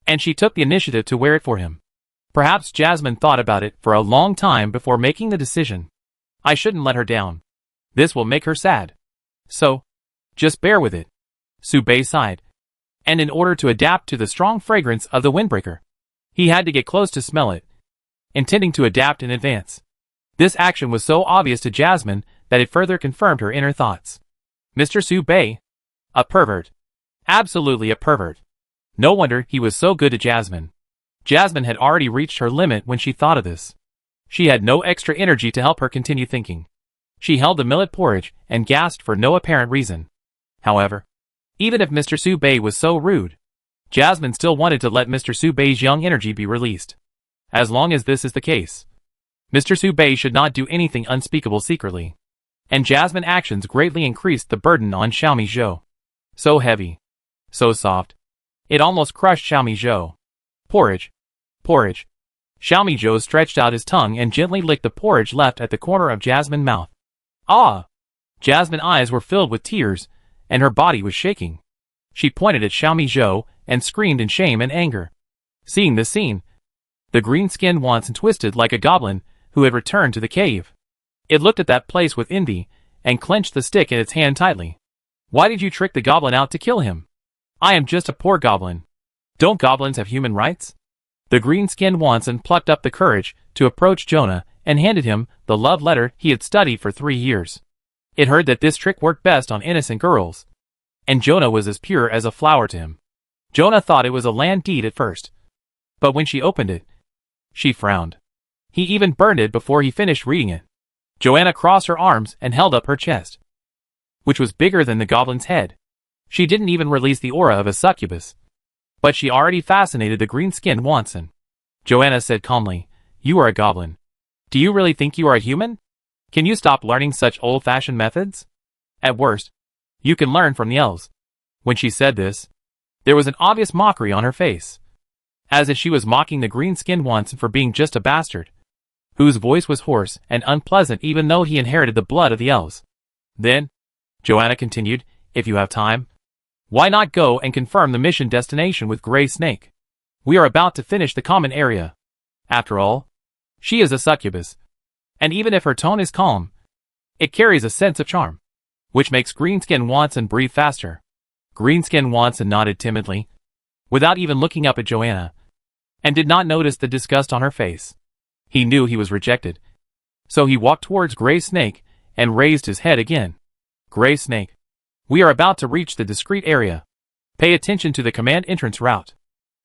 and she took the initiative to wear it for him. Perhaps Jasmine thought about it for a long time before making the decision. I shouldn't let her down. This will make her sad. So, just bear with it. Sube sighed, and in order to adapt to the strong fragrance of the windbreaker, he had to get close to smell it, intending to adapt in advance. This action was so obvious to Jasmine that it further confirmed her inner thoughts. Mr. Su Bei? A pervert. Absolutely a pervert. No wonder he was so good to Jasmine. Jasmine had already reached her limit when she thought of this. She had no extra energy to help her continue thinking. She held the millet porridge and gasped for no apparent reason. However, even if Mr. Su Bei was so rude, Jasmine still wanted to let Mr. Su Bei's young energy be released. As long as this is the case, Mr. Su Bei should not do anything unspeakable secretly. And Jasmine's actions greatly increased the burden on Xiaomi Zhou. So heavy. So soft. It almost crushed Xiaomi Zhou. Porridge. Porridge. Xiaomi Zhou stretched out his tongue and gently licked the porridge left at the corner of Jasmine's mouth. Ah! Jasmine's eyes were filled with tears, and her body was shaking. She pointed at Xiaomi Zhou and screamed in shame and anger. Seeing this scene, the green-skinned Wanson twisted like a goblin who had returned to the cave. It looked at that place with envy, and clenched the stick in its hand tightly. Why did you trick the goblin out to kill him? I am just a poor goblin. Don't goblins have human rights? The green-skinned Wanson plucked up the courage to approach Jonah and handed him the love letter he had studied for 3 years. It heard that this trick worked best on innocent girls, and Jonah was as pure as a flower to him. Jonah thought it was a land deed at first, but when she opened it, she frowned. He even burned it before he finished reading it. Joanna crossed her arms and held up her chest, which was bigger than the goblin's head. She didn't even release the aura of a succubus, but she already fascinated the green-skinned Wanson. Joanna said calmly, "You are a goblin. Do you really think you are a human? Can you stop learning such old-fashioned methods? At worst, you can learn from the elves." When she said this, there was an obvious mockery on her face, as if she was mocking the green-skinned Wanson for being just a bastard, whose voice was hoarse and unpleasant even though he inherited the blood of the elves. Then, Joanna continued, "If you have time, why not go and confirm the mission destination with Gray Snake? We are about to finish the common area. After all, she is a succubus, and even if her tone is calm, it carries a sense of charm, which makes Greenskin Wanson breathe faster." Greenskin Wanson nodded timidly, without even looking up at Joanna, and did not notice the disgust on her face. He knew he was rejected, so he walked towards Gray Snake and raised his head again. "Gray Snake, we are about to reach the discreet area. Pay attention to the command entrance route.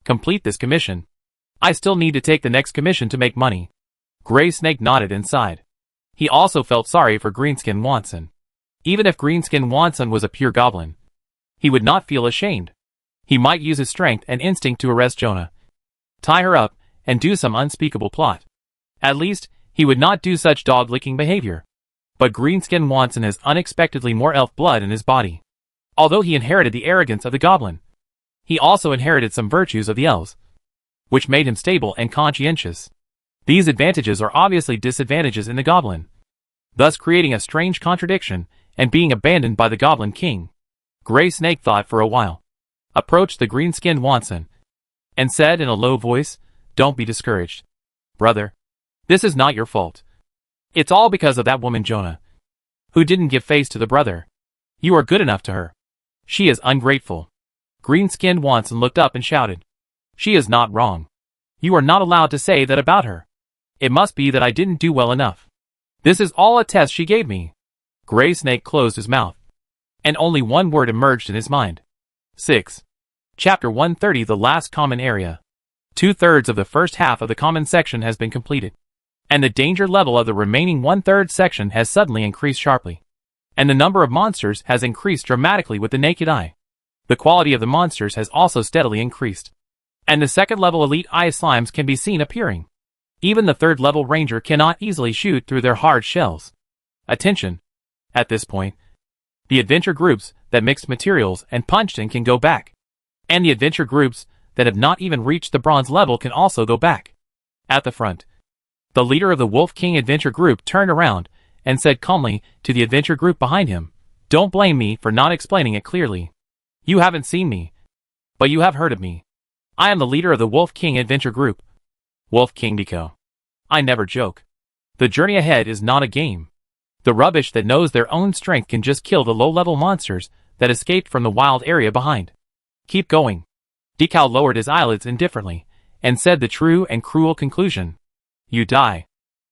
Complete this commission. I still need to take the next commission to make money." Gray Snake nodded and sighed. He also felt sorry for Greenskin Wanson. Even if Greenskin Wanson was a pure goblin, he would not feel ashamed. He might use his strength and instinct to arrest Jonah, tie her up, and do some unspeakable plot. At least, he would not do such dog-licking behavior. But Greenskin Wanson has unexpectedly more elf blood in his body. Although he inherited the arrogance of the goblin, he also inherited some virtues of the elves, which made him stable and conscientious. These advantages are obviously disadvantages in the goblin, thus creating a strange contradiction and being abandoned by the Goblin King. Gray Snake thought for a while, approached the green-skinned Wanson, and said in a low voice, "Don't be discouraged, brother. This is not your fault. It's all because of that woman Jonah, who didn't give face to the brother. You are good enough to her. She is ungrateful." Green-skinned Wanson looked up and shouted, "She is not wrong. You are not allowed to say that about her. It must be that I didn't do well enough. This is all a test she gave me." Gray Snake closed his mouth, and only one word emerged in his mind. 6. Chapter 130, The Last Common Area. 2/3 of the first half of the common section has been completed, and the danger level of the remaining 1/3 section has suddenly increased sharply, and the number of monsters has increased dramatically with the naked eye. The quality of the monsters has also steadily increased, and the second-level elite ice slimes can be seen appearing. Even the third-level ranger cannot easily shoot through their hard shells. Attention! At this point, the adventure groups that mixed materials and punched in can go back, and the adventure groups that have not even reached the bronze level can also go back. At the front, the leader of the Wolf King adventure group turned around and said calmly to the adventure group behind him, "Don't blame me for not explaining it clearly. You haven't seen me, but you have heard of me. I am the leader of the Wolf King adventure group." Wolf King Deco. I never joke. The journey ahead is not a game. The rubbish that knows their own strength can just kill the low-level monsters that escaped from the wild area behind. Keep going. Decal lowered his eyelids indifferently, and said the true and cruel conclusion. You die.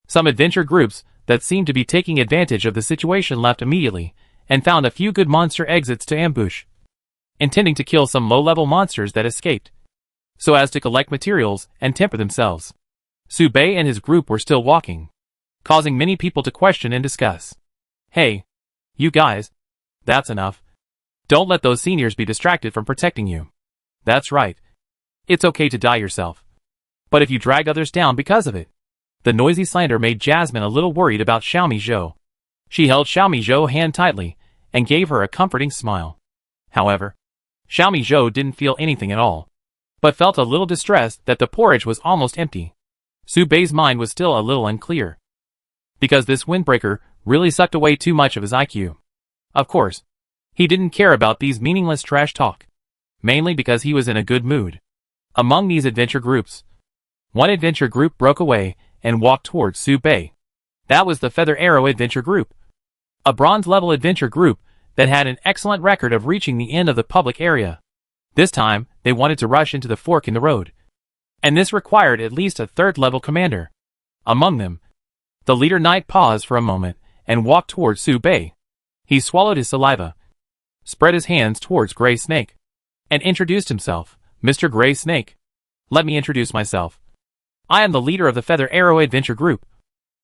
Some adventure groups that seemed to be taking advantage of the situation left immediately, and found a few good monster exits to ambush, intending to kill some low-level monsters that escaped, so as to collect materials and temper themselves. Subei and his group were still walking, causing many people to question and discuss. Hey, you guys, that's enough. Don't let those seniors be distracted from protecting you. That's right. It's okay to die yourself. But if you drag others down because of it. The noisy slander made Jasmine a little worried about Xiaomi Zhou. She held Xiaomi Zhou's hand tightly and gave her a comforting smile. However, Xiaomi Zhou didn't feel anything at all, but felt a little distressed that the porridge was almost empty. Subei's mind was still a little unclear, because this windbreaker really sucked away too much of his IQ. Of course, he didn't care about these meaningless trash talk, mainly because he was in a good mood. Among these adventure groups, one adventure group broke away and walked towards Subei. That was the Feather Arrow Adventure Group, a bronze-level adventure group that had an excellent record of reaching the end of the public area. This time, they wanted to rush into the fork in the road, and this required at least a third-level commander. Among them, the leader knight paused for a moment and walked towards Subei. He swallowed his saliva, spread his hands towards Gray Snake, and introduced himself. Mr. Gray Snake. Let me introduce myself. I am the leader of the Feather Arrow Adventure Group.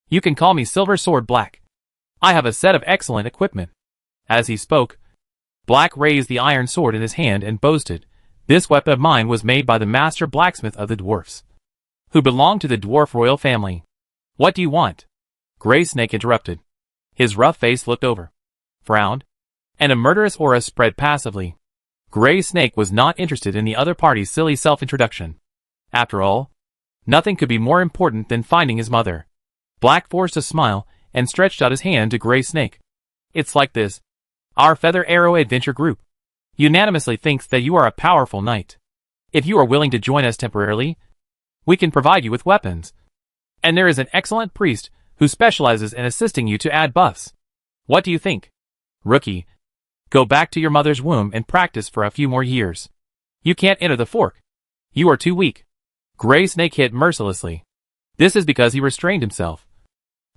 You can call me Silver Sword Black. I have a set of excellent equipment. As he spoke, Black raised the iron sword in his hand and boasted, "This weapon of mine was made by the master blacksmith of the dwarfs, who belonged to the dwarf royal family." "What do you want?" Gray Snake interrupted. His rough face looked over, frowned, and a murderous aura spread passively. Gray Snake was not interested in the other party's silly self-introduction. After all, nothing could be more important than finding his mother. Black forced a smile and stretched out his hand to Gray Snake. "It's like this. Our Feather Arrow Adventure Group unanimously thinks that you are a powerful knight. If you are willing to join us temporarily, we can provide you with weapons. And there is an excellent priest who specializes in assisting you to add buffs. What do you think? Rookie, go back to your mother's womb and practice for a few more years. You can't enter the fork. You are too weak." Gray Snake hit mercilessly. This is because he restrained himself.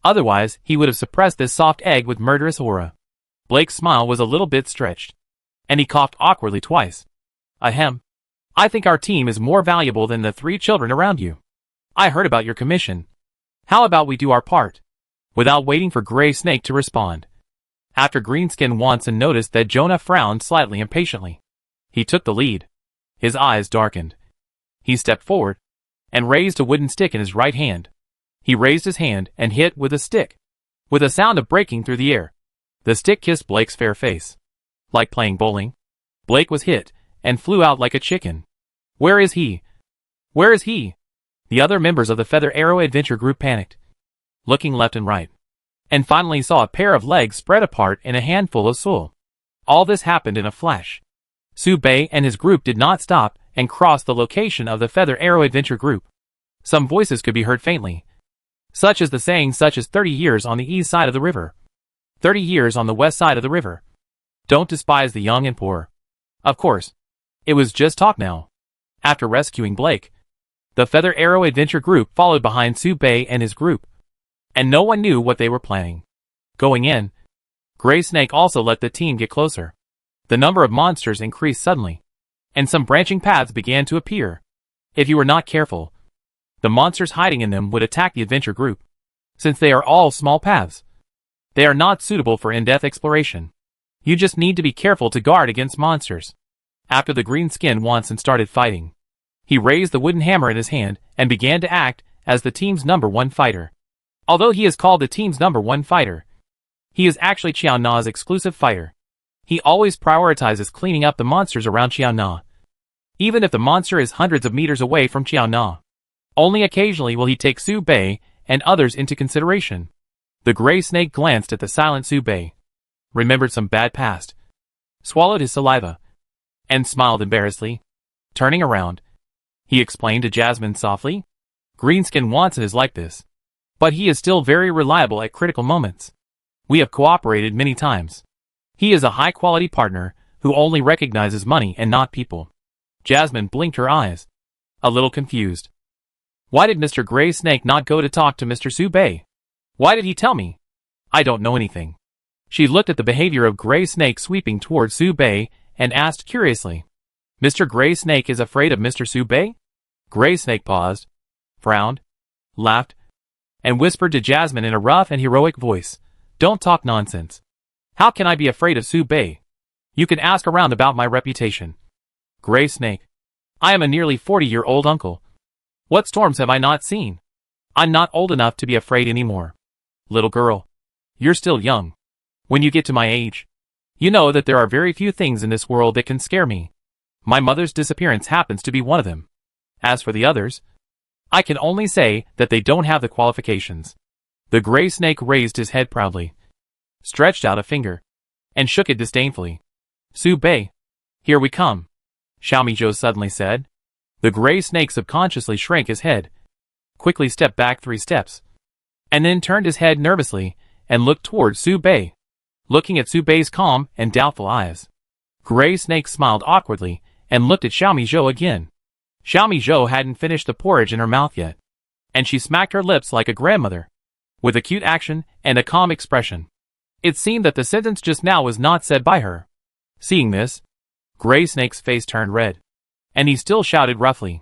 Otherwise, he would have suppressed this soft egg with murderous aura. Blake's smile was a little bit stretched, and he coughed awkwardly twice. "Ahem. I think our team is more valuable than the 3 children around you. I heard about your commission. How about we do our part?" Without waiting for Gray Snake to respond, after Greenskin Watson noticed that Jonah frowned slightly impatiently, he took the lead. His eyes darkened. He stepped forward and raised a wooden stick in his right hand. He raised his hand and hit with the stick, with a sound of breaking through the air. The stick kissed Blake's fair face. Like playing bowling, Blake was hit and flew out like a chicken. "Where is he? Where is he?" The other members of the Feather Arrow Adventure Group panicked, looking left and right, and finally saw a pair of legs spread apart in a handful of soil. All this happened in a flash. Subei and his group did not stop and cross the location of the Feather Arrow Adventure Group. Some voices could be heard faintly, such as the saying such as 30 years on the east side of the river, 30 years on the west side of the river. Don't despise the young and poor. Of course, it was just talk now. After rescuing Blake, the Feather Arrow Adventure Group followed behind Subei and his group, and no one knew what they were planning. Going in, Gray Snake also let the team get closer. The number of monsters increased suddenly, and some branching paths began to appear. If you were not careful, the monsters hiding in them would attack the adventure group. Since they are all small paths, they are not suitable for in-depth exploration. You just need to be careful to guard against monsters. After the green-skinned Watson started fighting, he raised the wooden hammer in his hand and began to act as the team's #1 fighter. Although he is called the team's #1 fighter, he is actually Qiao Na's exclusive fighter. He always prioritizes cleaning up the monsters around Qiao Na, even if the monster is hundreds of meters away from Qiao Na. Only occasionally will he take Subei and others into consideration. The Gray Snake glanced at the silent Subei, remembered some bad past, swallowed his saliva, and smiled embarrassedly. Turning around, he explained to Jasmine softly, "Greenskin Watson is like this, but he is still very reliable at critical moments. We have cooperated many times. He is a high-quality partner who only recognizes money and not people." Jasmine blinked her eyes, a little confused. Why did Mr. Gray Snake not go to talk to Mr. Subei? Why did he tell me? I don't know anything. She looked at the behavior of Gray Snake sweeping towards Su Bei and asked curiously, "Mr. Gray Snake is afraid of Mr. Su Bei?" Gray Snake paused, frowned, laughed, and whispered to Jasmine in a rough and heroic voice, "Don't talk nonsense. How can I be afraid of Su Bei? You can ask around about my reputation. Gray Snake. I am a nearly 40-year-old uncle. What storms have I not seen? I'm not old enough to be afraid anymore. Little girl, you're still young. When you get to my age, you know that there are very few things in this world that can scare me. My mother's disappearance happens to be one of them. As for the others, I can only say that they don't have the qualifications." The Gray Snake raised his head proudly, stretched out a finger, and shook it disdainfully. "Su Bei, here we come," Xiaomi Zhou suddenly said. The Gray Snake subconsciously shrank his head, quickly stepped back 3 steps, and then turned his head nervously and looked towards Su Bei, looking at Su Bei's calm and doubtful eyes. Gray Snake smiled awkwardly and looked at Xiaomi Zhou again. Xiaomi Zhou hadn't finished the porridge in her mouth yet, and she smacked her lips like a grandmother, with a cute action and a calm expression. It seemed that the sentence just now was not said by her. Seeing this, Gray Snake's face turned red, and he still shouted roughly,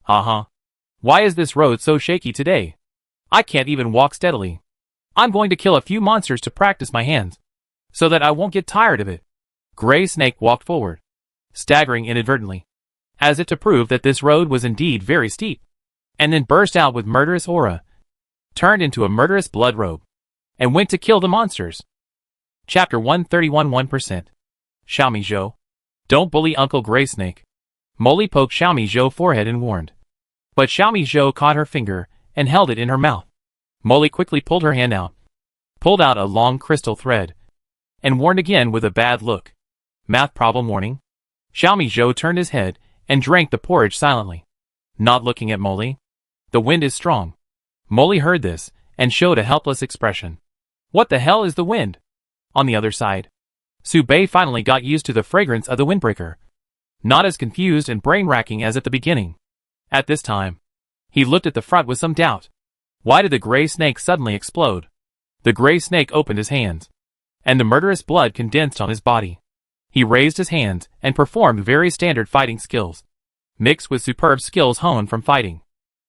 Why is this road so shaky today? I can't even walk steadily. I'm going to kill a few monsters to practice my hands, so that I won't get tired of it." Gray Snake walked forward, staggering inadvertently, as if to prove that this road was indeed very steep, and then burst out with murderous aura, turned into a murderous blood robe, and went to kill the monsters. Chapter 131 1%. Xiaomi Zhou. "Don't bully Uncle Gray Snake." Molly poked Xiaomi Zhou's forehead and warned. But Xiaomi Zhou caught her finger and held it in her mouth. Molly quickly pulled her hand out, pulled out a long crystal thread, and warned again with a bad look. "Math problem warning." Xiaomi Zhou turned his head and drank the porridge silently, not looking at Molly. "The wind is strong." Molly heard this and showed a helpless expression. "What the hell is the wind?" On the other side, Su Bei finally got used to the fragrance of the windbreaker, not as confused and brain-racking as at the beginning. At this time, he looked at the front with some doubt. Why did the Gray Snake suddenly explode? The Gray Snake opened his hands, and the murderous blood condensed on his body. He raised his hands and performed very standard fighting skills, mixed with superb skills honed from fighting.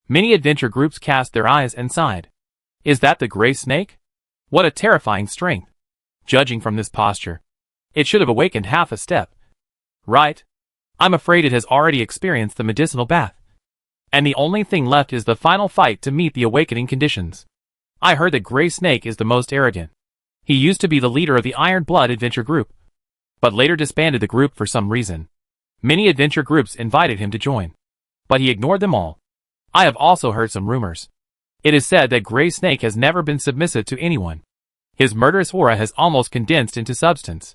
Many adventure groups cast their eyes and sighed. Is that the Gray Snake? What a terrifying strength. Judging from this posture, it should have awakened half a step. Right? I'm afraid it has already experienced the medicinal bath, and the only thing left is the final fight to meet the awakening conditions. I heard that Gray Snake is the most arrogant. He used to be the leader of the Iron Blood Adventure Group, but later disbanded the group for some reason. Many adventure groups invited him to join, but he ignored them all. I have also heard some rumors. It is said that Gray Snake has never been submissive to anyone. His murderous aura has almost condensed into substance.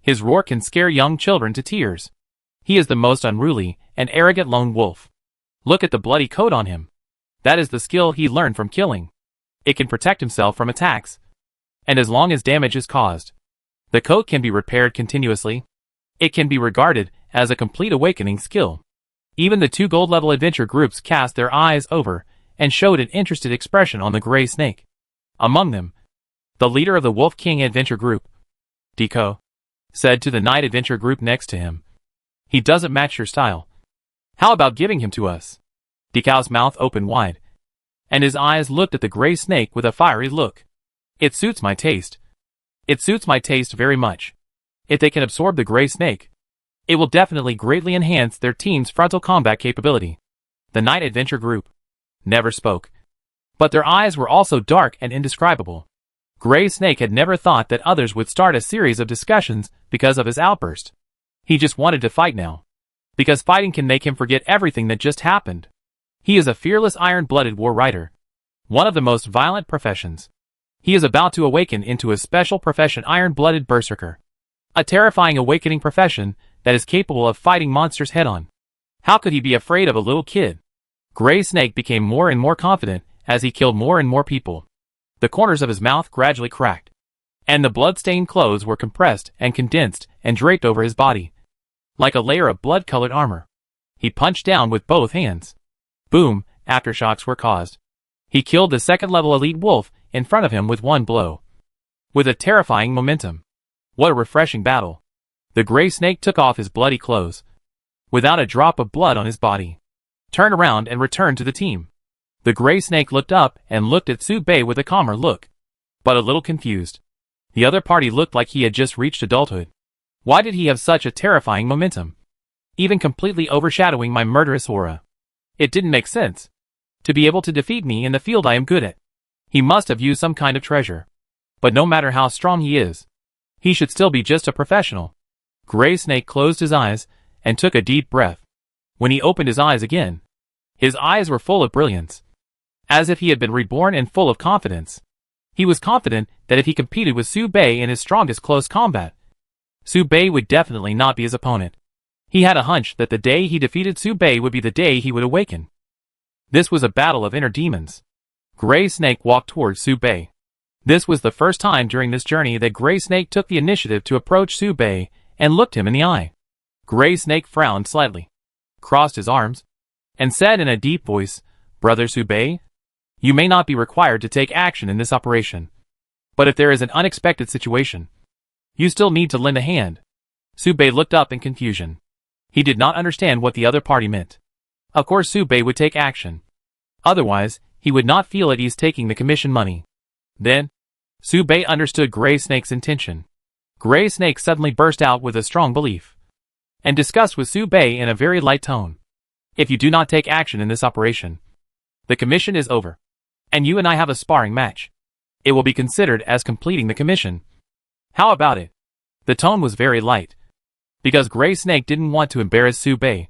His roar can scare young children to tears. He is the most unruly and arrogant lone wolf. Look at the bloody coat on him. That is the skill he learned from killing. It can protect himself from attacks, and as long as damage is caused, the coat can be repaired continuously. It can be regarded as a complete awakening skill. Even the 2 gold-level adventure groups cast their eyes over and showed an interested expression on the Gray Snake. Among them, the leader of the Wolf King Adventure Group, Deco, said to the Night Adventure Group next to him, "He doesn't match your style. How about giving him to us?" Deco's mouth opened wide, and his eyes looked at the Gray Snake with a fiery look. "It suits my taste. It suits my taste very much. If they can absorb the Gray Snake, it will definitely greatly enhance their team's frontal combat capability." The Night Adventure Group never spoke, but their eyes were also dark and indescribable. Gray Snake had never thought that others would start a series of discussions because of his outburst. He just wanted to fight now, because fighting can make him forget everything that just happened. He is a fearless iron-blooded war rider, one of the most violent professions. He is about to awaken into a special profession, iron-blooded berserker. A terrifying awakening profession that is capable of fighting monsters head-on. How could he be afraid of a little kid? Gray Snake became more and more confident as he killed more and more people. The corners of his mouth gradually cracked, and the blood-stained clothes were compressed and condensed and draped over his body, like a layer of blood-colored armor. He punched down with both hands. Boom, aftershocks were caused. He killed the second-level elite wolf in front of him with one blow. with a terrifying momentum. What a refreshing battle. The gray snake took off his bloody clothes, without a drop of blood on his body, turned around and returned to the team. The gray snake looked up and looked at Su Bei with a calmer look, but a little confused. The other party looked like he had just reached adulthood. Why did he have such a terrifying momentum, even completely overshadowing my murderous aura? It didn't make sense. To be able to defeat me in the field I am good at, he must have used some kind of treasure. But no matter how strong he is, he should still be just a professional. Gray Snake closed his eyes and took a deep breath. When he opened his eyes again, his eyes were full of brilliance, as if he had been reborn and full of confidence. He was confident that if he competed with Su Bei in his strongest close combat, Su Bei would definitely not be his opponent. He had a hunch that the day he defeated Su Bei would be the day he would awaken. This was a battle of inner demons. Gray Snake walked towards Su Bei. This was the first time during this journey that Gray Snake took the initiative to approach Su Bei and looked him in the eye. Gray Snake frowned slightly, crossed his arms, and said in a deep voice, "Brother Su Bei, you may not be required to take action in this operation. But if there is an unexpected situation, you still need to lend a hand." Su Bei looked up in confusion. He did not understand what the other party meant. Of course Su Bei would take action. Otherwise, he would not feel at ease taking the commission money. Then, Su Bei understood Gray Snake's intention. Gray Snake suddenly burst out with a strong belief, and discussed with Su Bei in a very light tone. "If you do not take action in this operation, the commission is over, and you and I have a sparring match. It will be considered as completing the commission. How about it?" The tone was very light, because Gray Snake didn't want to embarrass Su Bei,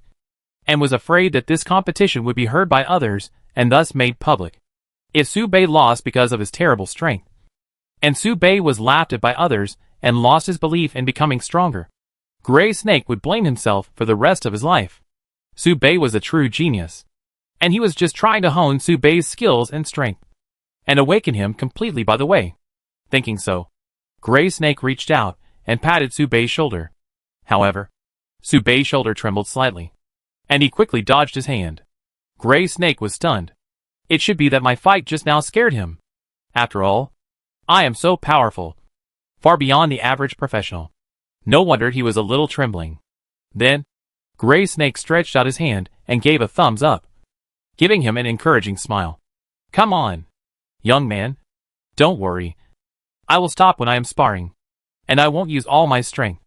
and was afraid that this competition would be heard by others and thus made public. If Su Bei lost because of his terrible strength, and Su Bei was laughed at by others and lost his belief in becoming stronger, Gray Snake would blame himself for the rest of his life. Su Bei was a true genius, and he was just trying to hone Su Bei's skills and strength, and awaken him completely by the way. Thinking so, Gray Snake reached out and patted Su Bei's shoulder. However, Su Bei's shoulder trembled slightly, and he quickly dodged his hand. Gray Snake was stunned. It should be that my fight just now scared him. After all, I am so powerful, far beyond the average professional. No wonder he was a little trembling. Then, Gray Snake stretched out his hand and gave a thumbs up, giving him an encouraging smile. "Come on, young man. Don't worry. I will stop when I am sparring, and I won't use all my strength."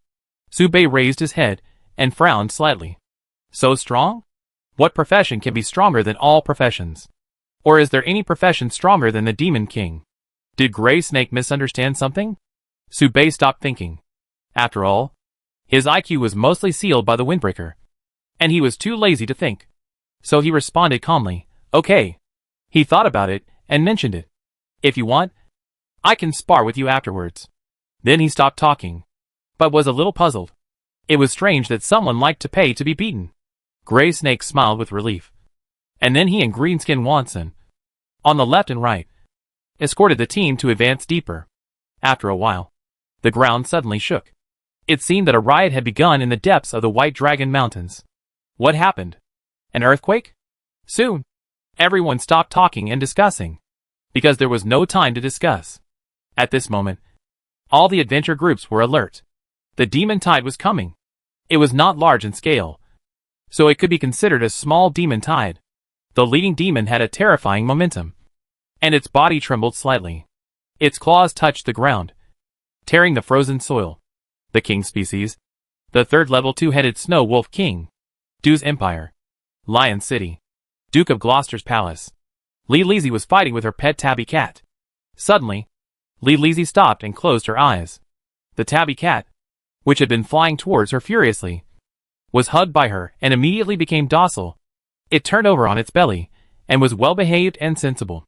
Su Bei raised his head and frowned slightly. "So strong? What profession can be stronger than all professions? Or is there any profession stronger than the Demon King?" Did Gray Snake misunderstand something? Su Bei stopped thinking. After all, his IQ was mostly sealed by the Windbreaker, and he was too lazy to think. So he responded calmly, "Okay." He thought about it and mentioned it. "If you want, I can spar with you afterwards." Then he stopped talking, but was a little puzzled. It was strange that someone liked to pay to be beaten. Gray Snake smiled with relief. And then he and Greenskin Watson, on the left and right, escorted the team to advance deeper. After a while, the ground suddenly shook. It seemed that a riot had begun in the depths of the White Dragon Mountains. What happened? An earthquake? Soon, everyone stopped talking and discussing, because there was no time to discuss. At this moment, all the adventure groups were alert. The demon tide was coming. It was not large in scale, so it could be considered a small demon tide. The leading demon had a terrifying momentum, and its body trembled slightly. Its claws touched the ground, tearing the frozen soil. The king species, the third level 2-headed Snow Wolf King, Dew's Empire, Lion City, Duke of Gloucester's Palace. Li Lizzie was fighting with her pet tabby cat. Suddenly, Li Lizzie stopped and closed her eyes. The tabby cat, which had been flying towards her furiously, was hugged by her and immediately became docile. It turned over on its belly, and was well-behaved and sensible.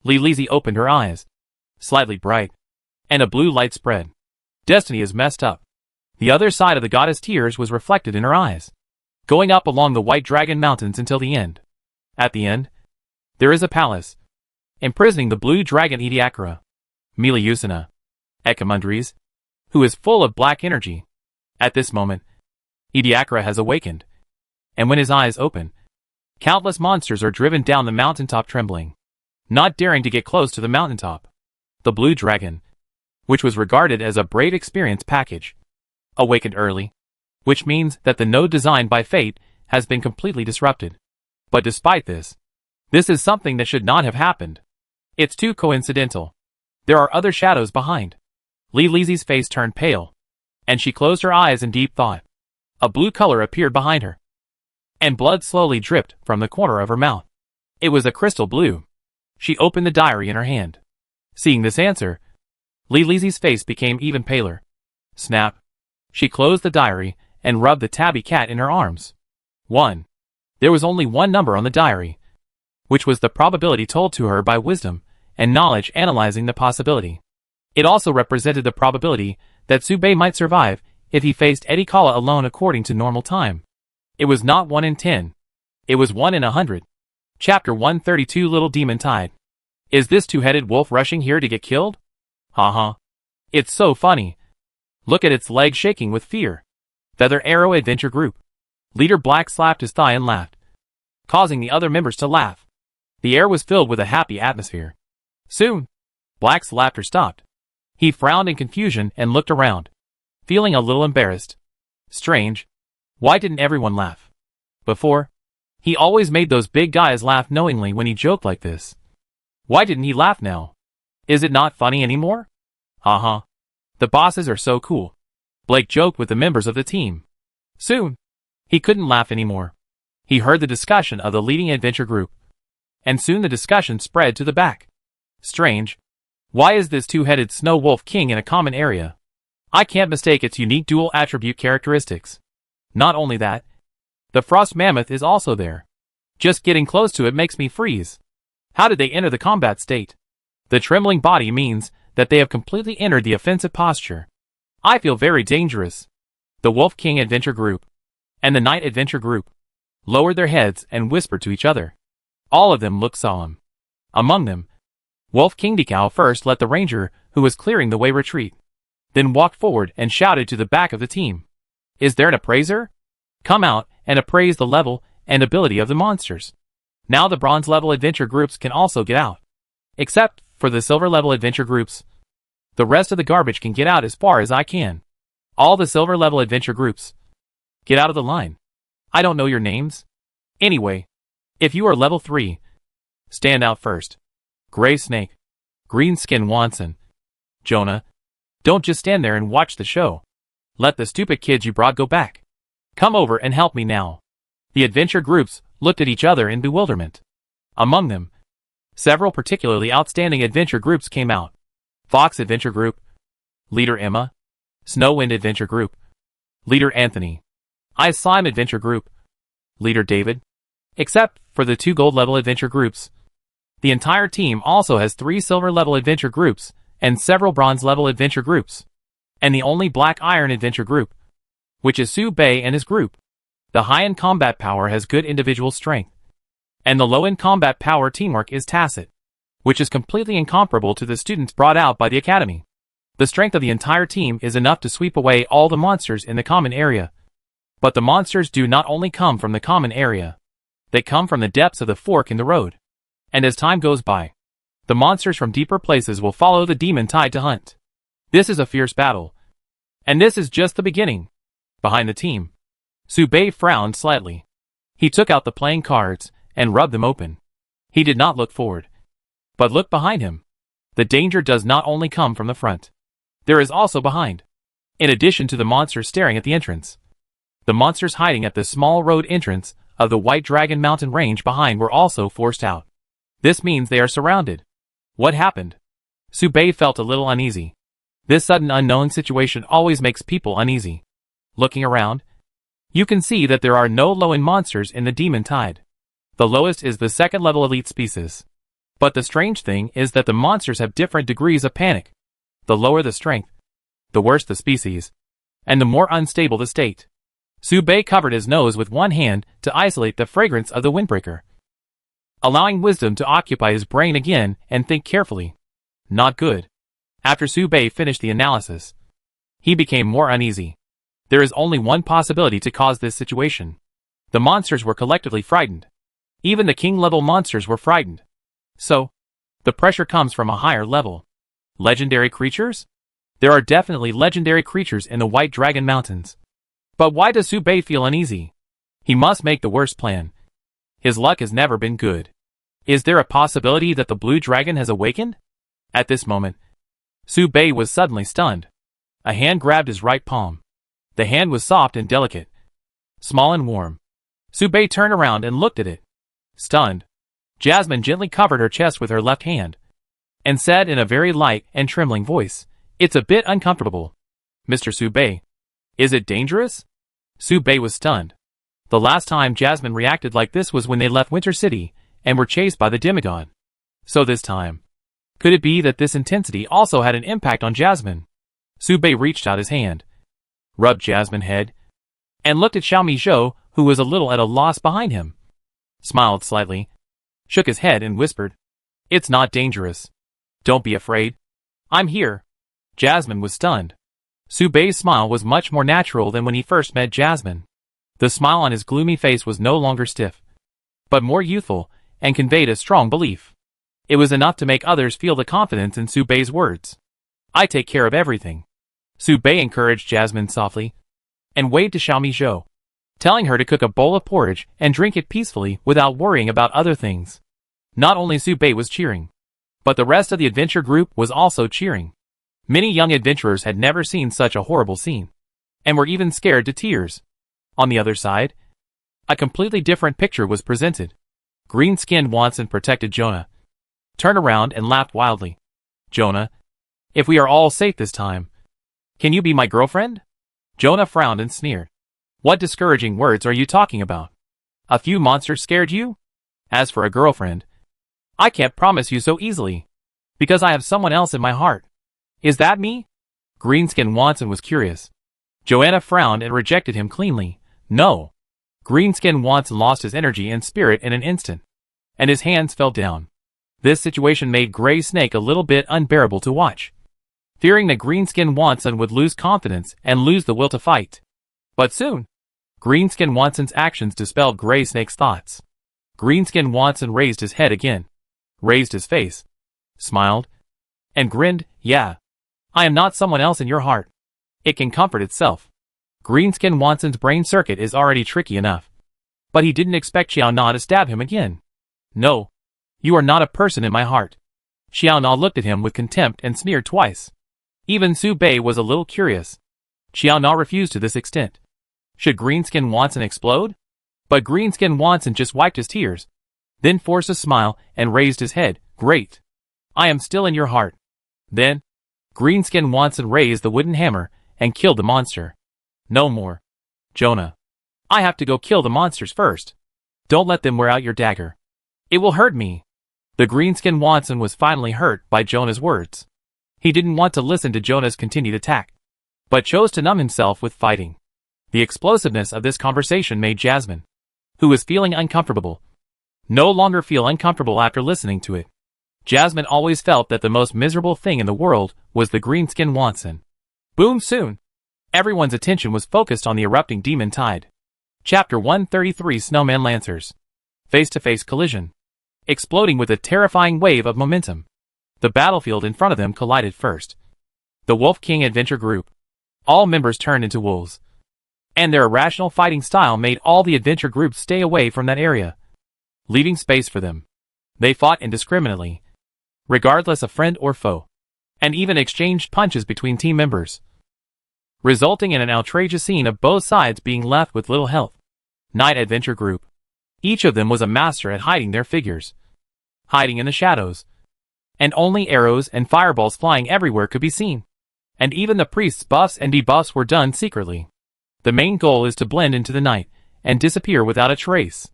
Li Lizzie opened her eyes, slightly bright, and a blue light spread. Destiny is messed up. The other side of the goddess tears was reflected in her eyes, going up along the White Dragon Mountains until the end. At the end, there is a palace, imprisoning the blue dragon Ediacara, Miliusina, Ecamundries, who is full of black energy. At this moment, Ediacara has awakened, and when his eyes open, countless monsters are driven down the mountaintop trembling, not daring to get close to the mountaintop. The blue dragon, which was regarded as a brave experience package. Awakened early, which means that the node designed by fate has been completely disrupted. But despite this is something that should not have happened. It's too coincidental. There are other shadows behind. Lizi's face turned pale, and she closed her eyes in deep thought. A blue color appeared behind her, and blood slowly dripped from the corner of her mouth. It was a crystal blue. She opened the diary in her hand. Seeing this answer, Lizi's face became even paler. Snap. She closed the diary and rubbed the tabby cat in her arms. 1. There was only one number on the diary, which was the probability told to her by wisdom and knowledge analyzing the possibility. It also represented the probability that Subei might survive if he faced Eddie Kala alone according to normal time. It was not 1 in 10. It was 1 in 100. Chapter 132 Little Demon Tide. Is this two-headed wolf rushing here to get killed? Haha. It's so funny. Look at its legs shaking with fear. Feather Arrow Adventure Group. Leader Black slapped his thigh and laughed, causing the other members to laugh. The air was filled with a happy atmosphere. Soon, Black's laughter stopped. He frowned in confusion and looked around, feeling a little embarrassed. Strange. Why didn't everyone laugh before? He always made those big guys laugh knowingly when he joked like this. Why didn't he laugh now? Is it not funny anymore? Haha. The bosses are so cool. Blake joked with the members of the team. Soon, he couldn't laugh anymore. He heard the discussion of the leading adventure group, and soon the discussion spread to the back. Strange. Why is this two-headed snow wolf king in a common area? I can't mistake its unique dual attribute characteristics. Not only that, the frost mammoth is also there. Just getting close to it makes me freeze. How did they enter the combat state? The trembling body means that they have completely entered the offensive posture. I feel very dangerous. The Wolf King Adventure Group and the Night Adventure Group lowered their heads and whispered to each other. All of them looked solemn. Among them, Wolf King Dekau first let the ranger who was clearing the way retreat, then walked forward and shouted to the back of the team. Is there an appraiser? Come out and appraise the level and ability of the monsters. Now the bronze level adventure groups can also get out. Except for the silver level adventure groups. The rest of the garbage can get out as far as I can. All the silver level adventure groups, get out of the line. I don't know your names. Anyway, if you are level 3, stand out first. Gray Snake, Green Skin Watson, Jonah, don't just stand there and watch the show. Let the stupid kids you brought go back. Come over and help me now. The adventure groups looked at each other in bewilderment. Among them, several particularly outstanding adventure groups came out. Fox Adventure Group, Leader Emma, Snowwind Adventure Group, Leader Anthony, Ice Slime Adventure Group, Leader David. Except for the 2 gold level adventure groups, the entire team also has 3 silver level adventure groups and several bronze level adventure groups, and the only black iron adventure group, which is Subei and his group. The high-end combat power has good individual strength, and the low-end combat power teamwork is tacit, which is completely incomparable to the students brought out by the academy. The strength of the entire team is enough to sweep away all the monsters in the common area. But the monsters do not only come from the common area, they come from the depths of the fork in the road. And as time goes by, the monsters from deeper places will follow the demon tide to hunt. This is a fierce battle. And this is just the beginning. Behind the team, Subei frowned slightly. He took out the playing cards and rubbed them open. He did not look forward, but looked behind him. The danger does not only come from the front. There is also behind. In addition to the monsters staring at the entrance, the monsters hiding at the small road entrance of the White Dragon Mountain range behind were also forced out. This means they are surrounded. What happened? Subei felt a little uneasy. This sudden unknown situation always makes people uneasy. Looking around, you can see that there are no low-end monsters in the Demon Tide. The lowest is the second level elite species. But the strange thing is that the monsters have different degrees of panic. The lower the strength, the worse the species, and the more unstable the state. Subei covered his nose with one hand to isolate the fragrance of the windbreaker, allowing wisdom to occupy his brain again and think carefully. Not good. After Subei finished the analysis, he became more uneasy. There is only one possibility to cause this situation. The monsters were collectively frightened. Even the king-level monsters were frightened. So, the pressure comes from a higher level. Legendary creatures? There are definitely legendary creatures in the White Dragon Mountains. But why does Su Bei feel uneasy? He must make the worst plan. His luck has never been good. Is there a possibility that the Blue Dragon has awakened? At this moment, Su Bei was suddenly stunned. A hand grabbed his right palm. The hand was soft and delicate, small and warm. Su Bei turned around and looked at it. Stunned, Jasmine gently covered her chest with her left hand and said in a very light and trembling voice, "It's a bit uncomfortable. Mr. Su Bei, is it dangerous?" Su Bei was stunned. The last time Jasmine reacted like this was when they left Winter City and were chased by the demigod. So this time, could it be that this intensity also had an impact on Jasmine? Su Bei reached out his hand, rubbed Jasmine's head, and looked at Xiaomi Zhou, who was a little at a loss behind him. Smiled slightly, shook his head and whispered, "It's not dangerous. Don't be afraid. I'm here." Jasmine was stunned. Su Bei's smile was much more natural than when he first met Jasmine. The smile on his gloomy face was no longer stiff, but more youthful, and conveyed a strong belief. It was enough to make others feel the confidence in Su Bei's words. "I take care of everything." Su Bei encouraged Jasmine softly, and waved to Xiaomi Zhou, telling her to cook a bowl of porridge and drink it peacefully without worrying about other things. Not only Su Bei was cheering, but the rest of the adventure group was also cheering. Many young adventurers had never seen such a horrible scene, and were even scared to tears. On the other side, a completely different picture was presented. Green-skinned Watson protected Jonah, turned around and laughed wildly. "Jonah, if we are all safe this time, can you be my girlfriend?" Jonah frowned and sneered. "What discouraging words are you talking about? A few monsters scared you? As for a girlfriend, I can't promise you so easily, because I have someone else in my heart." "Is that me?" Greenskin Watson was curious. Joanna frowned and rejected him cleanly. "No." Greenskin Watson lost his energy and spirit in an instant, and his hands fell down. This situation made Gray Snake a little bit unbearable to watch, fearing that Greenskin Watson would lose confidence and lose the will to fight. But soon, Greenskin Watson's actions dispelled Gray Snake's thoughts. Greenskin Watson raised his head again, raised his face, smiled, and grinned. "Yeah, I am not someone else in your heart. It can comfort itself." Greenskin Watson's brain circuit is already tricky enough, but he didn't expect Xiao Na to stab him again. "No, you are not a person in my heart." Xiao Na looked at him with contempt and sneered twice. Even Su Bei was a little curious. Xiao Na refused to this extent. Should Greenskin Watson explode? But Greenskin Watson just wiped his tears, then forced a smile and raised his head. "Great. I am still in your heart." Then, Greenskin Watson raised the wooden hammer and killed the monster. "No more. Jonah, I have to go kill the monsters first. Don't let them wear out your dagger. It will hurt me." The Greenskin Watson was finally hurt by Jonah's words. He didn't want to listen to Jonah's continued attack, but chose to numb himself with fighting. The explosiveness of this conversation made Jasmine, who was feeling uncomfortable, no longer feel uncomfortable after listening to it. Jasmine always felt that the most miserable thing in the world was the Greenskin Watson. Boom! Soon, everyone's attention was focused on the erupting demon tide. Chapter 133: Snowman Lancers. Face-to-face collision. Exploding with a terrifying wave of momentum, the battlefield in front of them collided first. The Wolf King Adventure Group. All members turned into wolves, and their irrational fighting style made all the adventure groups stay away from that area, leaving space for them. They fought indiscriminately, regardless of friend or foe, and even exchanged punches between team members, resulting in an outrageous scene of both sides being left with little health. Night Adventure Group. Each of them was a master at hiding their figures, hiding in the shadows, and only arrows and fireballs flying everywhere could be seen. And even the priests' buffs and debuffs were done secretly. The main goal is to blend into the night and disappear without a trace.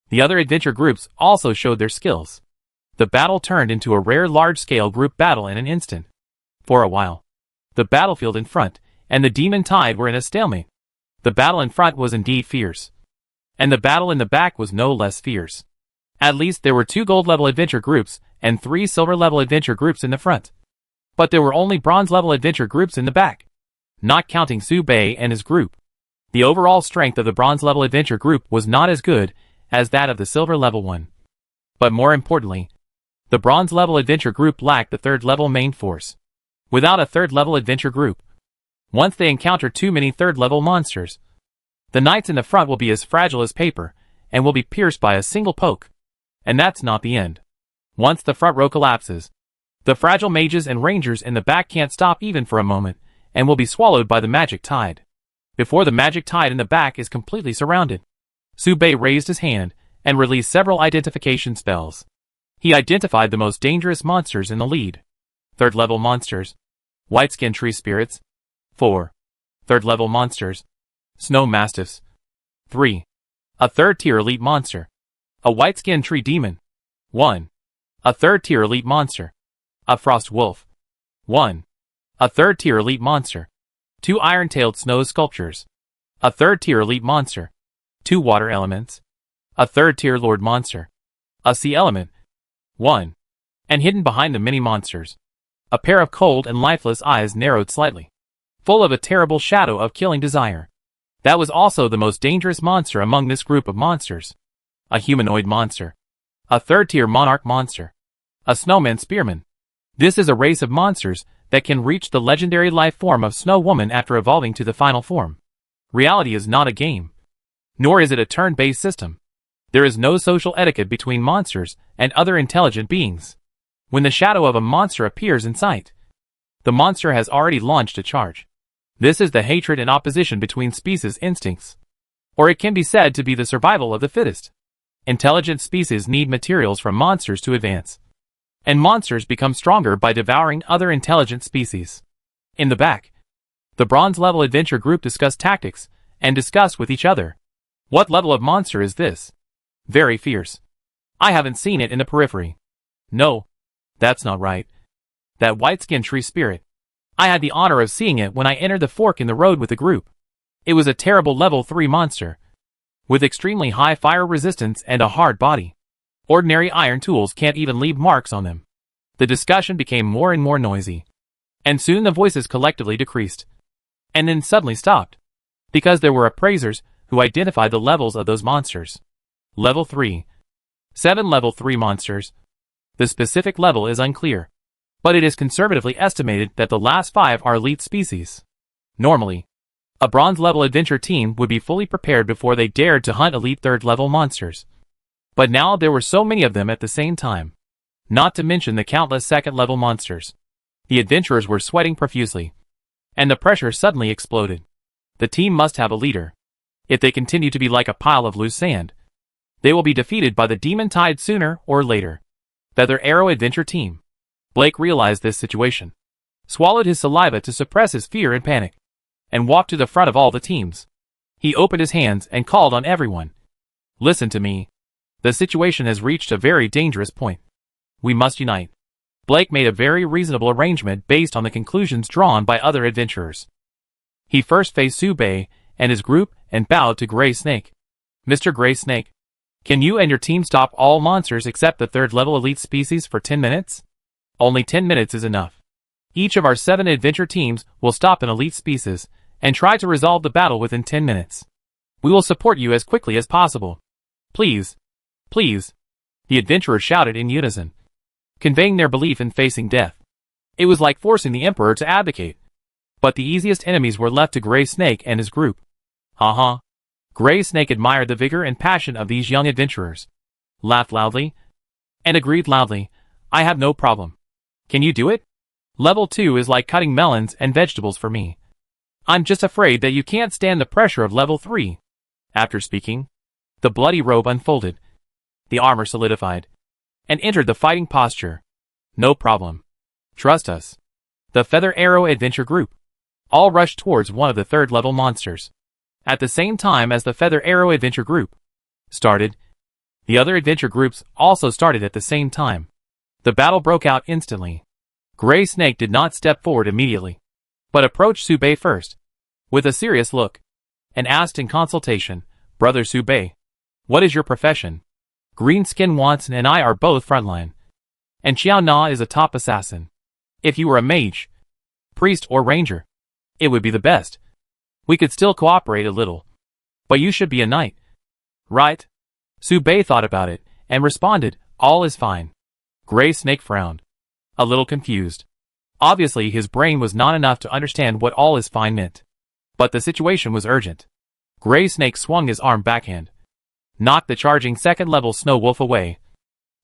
The other adventure groups also showed their skills. The battle turned into a rare large-scale group battle in an instant. For a while, the battlefield in front and the demon tide were in a stalemate. The battle in front was indeed fierce, and the battle in the back was no less fierce. At least there were 2 gold-level adventure groups and 3 silver-level adventure groups in the front. But there were only bronze-level adventure groups in the back, not counting Su Bei and his group. The overall strength of the bronze-level adventure group was not as good as that of the silver-level one. But more importantly, the bronze-level adventure group lacked the 3rd-level main force, without a third-level adventure group. Once they encounter too many third-level monsters, the knights in the front will be as fragile as paper, and will be pierced by a single poke. And that's not the end. Once the front row collapses, the fragile mages and rangers in the back can't stop even for a moment, and will be swallowed by the magic tide. Before the magic tide in the back is completely surrounded, Subei raised his hand and released several identification spells. He identified the most dangerous monsters in the lead. Third-level monsters. White-skin tree spirits. 4. Third-level monsters. Snow mastiffs. 3. A third-tier elite monster. A white-skin tree demon. 1. A third-tier elite monster. A frost wolf. 1. A third-tier elite monster. 2 iron-tailed snow sculptures. A third-tier elite monster. 2 water elements. A third-tier lord monster. A sea element. 1. And hidden behind the mini-monsters, a pair of cold and lifeless eyes narrowed slightly, full of a terrible shadow of killing desire. That was also the most dangerous monster among this group of monsters. A humanoid monster. A third-tier monarch monster. A snowman spearman. This is a race of monsters that can reach the legendary life form of Snow Woman after evolving to the final form. Reality is not a game, nor is it a turn-based system. There is no social etiquette between monsters and other intelligent beings. When the shadow of a monster appears in sight, the monster has already launched a charge. This is the hatred and opposition between species instincts. Or it can be said to be the survival of the fittest. Intelligent species need materials from monsters to advance. And monsters become stronger by devouring other intelligent species. In the back, the bronze-level adventure group discussed tactics and discussed with each other. What level of monster is this? Very fierce. I haven't seen it in the periphery. No, that's not right. That white-skin tree spirit. I had the honor of seeing it when I entered the fork in the road with the group. It was a terrible level 3 monster, with extremely high fire resistance and a hard body. Ordinary iron tools can't even leave marks on them. The discussion became more and more noisy, and soon the voices collectively decreased, and then suddenly stopped, because there were appraisers who identified the levels of those monsters. Level 3. 7 level 3 monsters. The specific level is unclear, but it is conservatively estimated that the last 5 are elite species. Normally, a bronze-level adventure team would be fully prepared before they dared to hunt elite 3rd-level monsters. But now there were so many of them at the same time, not to mention the countless 2nd-level monsters. The adventurers were sweating profusely, and the pressure suddenly exploded. The team must have a leader. If they continue to be like a pile of loose sand, they will be defeated by the demon tide sooner or later. Feather Arrow Adventure Team. Blake realized this situation, swallowed his saliva to suppress his fear and panic, and walked to the front of all the teams. He opened his hands and called on everyone. Listen to me. The situation has reached a very dangerous point. We must unite. Blake made a very reasonable arrangement based on the conclusions drawn by other adventurers. He first faced Subei and his group and bowed to Gray Snake. Mr. Gray Snake, can you and your team stop all monsters except the 3rd-level elite species for 10 minutes? Only 10 minutes is enough. Each of our 7 adventure teams will stop an elite species and try to resolve the battle within 10 minutes. We will support you as quickly as possible. Please. Please. The adventurers shouted in unison, conveying their belief in facing death. It was like forcing the Emperor to abdicate. But the easiest enemies were left to Gray Snake and his group. Haha. Gray Snake admired the vigor and passion of these young adventurers, laughed loudly, and agreed loudly, I have no problem. Can you do it? Level 2 is like cutting melons and vegetables for me. I'm just afraid that you can't stand the pressure of level 3. After speaking, the bloody robe unfolded, the armor solidified, and entered the fighting posture. No problem. Trust us. The Feather Arrow Adventure Group all rushed towards one of the 3rd-level monsters. At the same time as the Feather Arrow Adventure Group started, the other adventure groups also started at the same time. The battle broke out instantly. Gray Snake did not step forward immediately, but approached Subei first, with a serious look, and asked in consultation, Brother Subei, what is your profession? Greenskin Watson and I are both frontline, and Xiao Na is a top assassin. If you were a mage, priest or ranger, it would be the best. We could still cooperate a little. But you should be a knight. Right? Subei thought about it, and responded, all is fine. Gray Snake frowned, a little confused. Obviously his brain was not enough to understand what all is fine meant. But the situation was urgent. Gray Snake swung his arm backhand, knocked the charging second-level Snow Wolf away,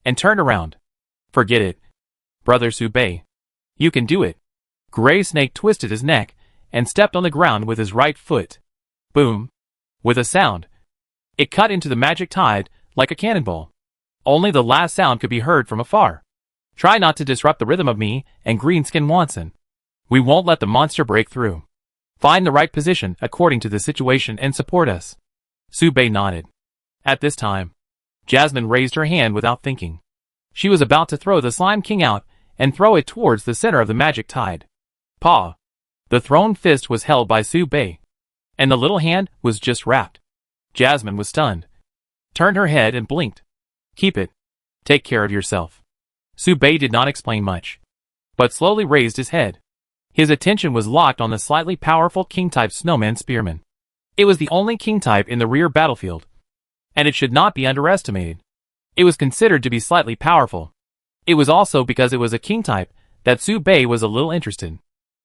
and turned around. Forget it, Brother Subei. You can do it. Gray Snake twisted his neck and stepped on the ground with his right foot. Boom! With a sound, it cut into the magic tide like a cannonball. Only the last sound could be heard from afar. Try not to disrupt the rhythm of me and Greenskin Watson. We won't let the monster break through. Find the right position according to the situation and support us. Subei nodded. At this time, Jasmine raised her hand without thinking. She was about to throw the Slime King out and throw it towards the center of the magic tide. Paw! The thrown fist was held by Subei, and the little hand was just wrapped. Jasmine was stunned, turned her head and blinked. Keep it. Take care of yourself. Subei did not explain much, but slowly raised his head. His attention was locked on the slightly powerful King-type Snowman Spearman. It was the only King-type in the rear battlefield, and it should not be underestimated. It was considered to be slightly powerful. It was also because it was a King-type that Subei was a little interested.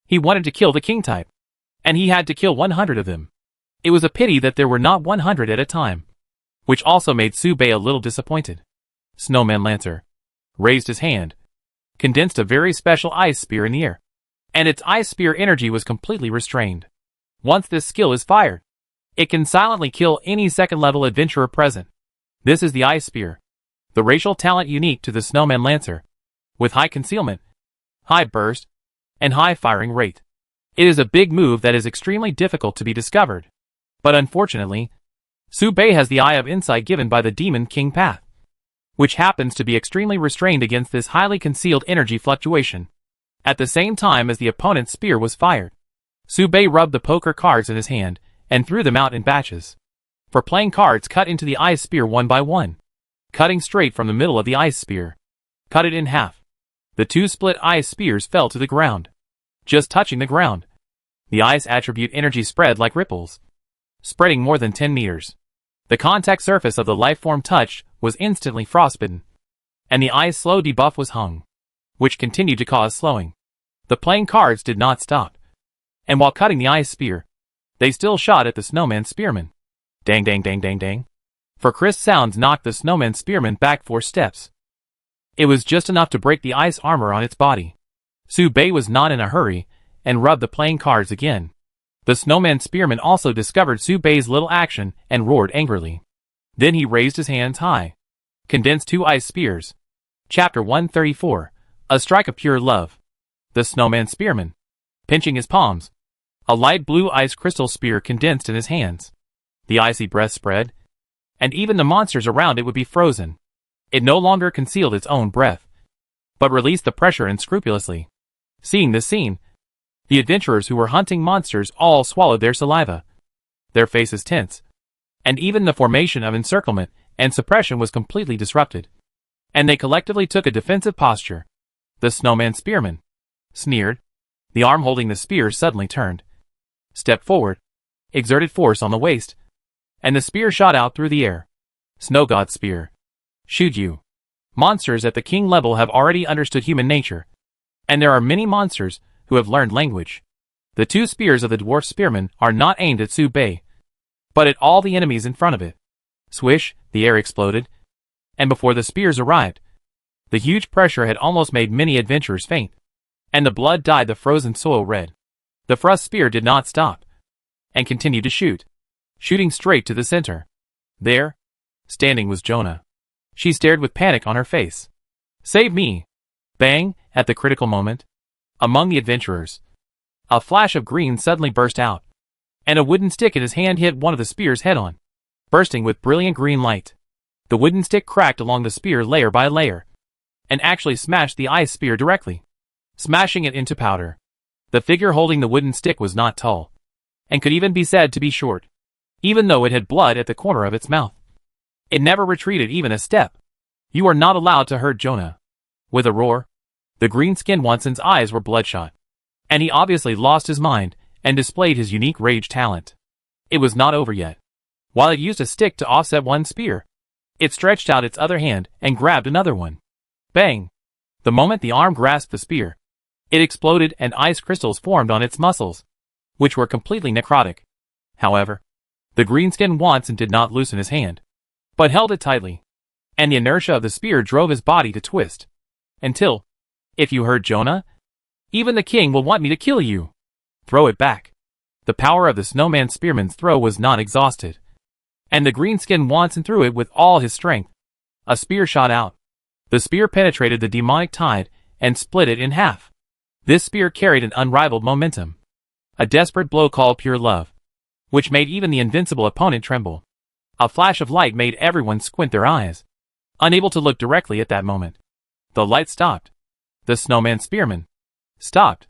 He wanted to kill the King-type, and he had to kill 100 of them. It was a pity that there were not 100 at a time, which also made Subei a little disappointed. Snowman Lancer raised his hand, condensed a very special ice spear in the air, and its ice spear energy was completely restrained. Once this skill is fired, it can silently kill any second-level adventurer present. This is the ice spear, the racial talent unique to the Snowman Lancer, with high concealment, high burst, and high firing rate. It is a big move that is extremely difficult to be discovered. But unfortunately, Subei has the Eye of Insight given by the Demon King path, which happens to be extremely restrained against this highly concealed energy fluctuation. At the same time as the opponent's spear was fired, Subei rubbed the poker cards in his hand and threw them out in batches. For playing cards, cut into the ice spear one by one, cutting straight from the middle of the ice spear. Cut it in half. The two split ice spears fell to the ground, just touching the ground. The ice attribute energy spread like ripples, spreading more than 10 meters. The contact surface of the lifeform touched was instantly frostbitten, and the ice slow debuff was hung, which continued to cause slowing. The playing cards did not stop, and while cutting the ice spear, they still shot at the Snowman Spearman. Dang dang dang dang dang. For crisp sounds knocked the Snowman Spearman back 4 steps. It was just enough to break the ice armor on its body. Subei was not in a hurry, and rubbed the playing cards again. The Snowman Spearman also discovered Subei's little action and roared angrily. Then he raised his hands high, condensed 2 ice spears. Chapter 134, A Strike of Pure Love. The Snowman Spearman, pinching his palms, a light blue ice crystal spear condensed in his hands. The icy breath spread, and even the monsters around it would be frozen. It no longer concealed its own breath, but released the pressure unscrupulously. Seeing this scene, the adventurers who were hunting monsters all swallowed their saliva. Their faces tense, and even the formation of encirclement and suppression was completely disrupted, and they collectively took a defensive posture. The Snowman Spearman sneered. The arm holding the spear suddenly turned, stepped forward, exerted force on the waist, and the spear shot out through the air. Snow God Spear. Shoot you. Monsters at the king level have already understood human nature, and there are many monsters who have learned language. The 2 spears of the dwarf spearman are not aimed at Subei, but at all the enemies in front of it. Swish, the air exploded, and before the spears arrived, the huge pressure had almost made many adventurers faint, and the blood dyed the frozen soil red. The thrust spear did not stop, and continued to shoot, shooting straight to the center. There, standing, was Jonah. She stared with panic on her face. Save me! Bang! At the critical moment, among the adventurers, a flash of green suddenly burst out, and a wooden stick in his hand hit one of the spears head-on, bursting with brilliant green light. The wooden stick cracked along the spear layer by layer, and actually smashed the ice spear directly, smashing it into powder. The figure holding the wooden stick was not tall, and could even be said to be short, even though it had blood at the corner of its mouth. It never retreated even a step. You are not allowed to hurt Jonah. With a roar, the green-skinned Watson's eyes were bloodshot, and he obviously lost his mind and displayed his unique rage talent. It was not over yet. While it used a stick to offset one spear, it stretched out its other hand and grabbed another one. Bang! The moment the arm grasped the spear, It exploded and ice crystals formed on its muscles, which were completely necrotic. However, the greenskin Watson did not loosen his hand, but held it tightly, and the inertia of the spear drove his body to twist. Until, if you heard Jonah, even the king will want me to kill you. Throw it back. The power of the snowman spearman's throw was not exhausted, and the greenskin Watson threw it with all his strength. A spear shot out. The spear penetrated the demonic tide and split it in half. This spear carried an unrivaled momentum. A desperate blow called pure love, which made even the invincible opponent tremble. A flash of light made everyone squint their eyes, unable to look directly at that moment. The light stopped. The snowman spearman stopped.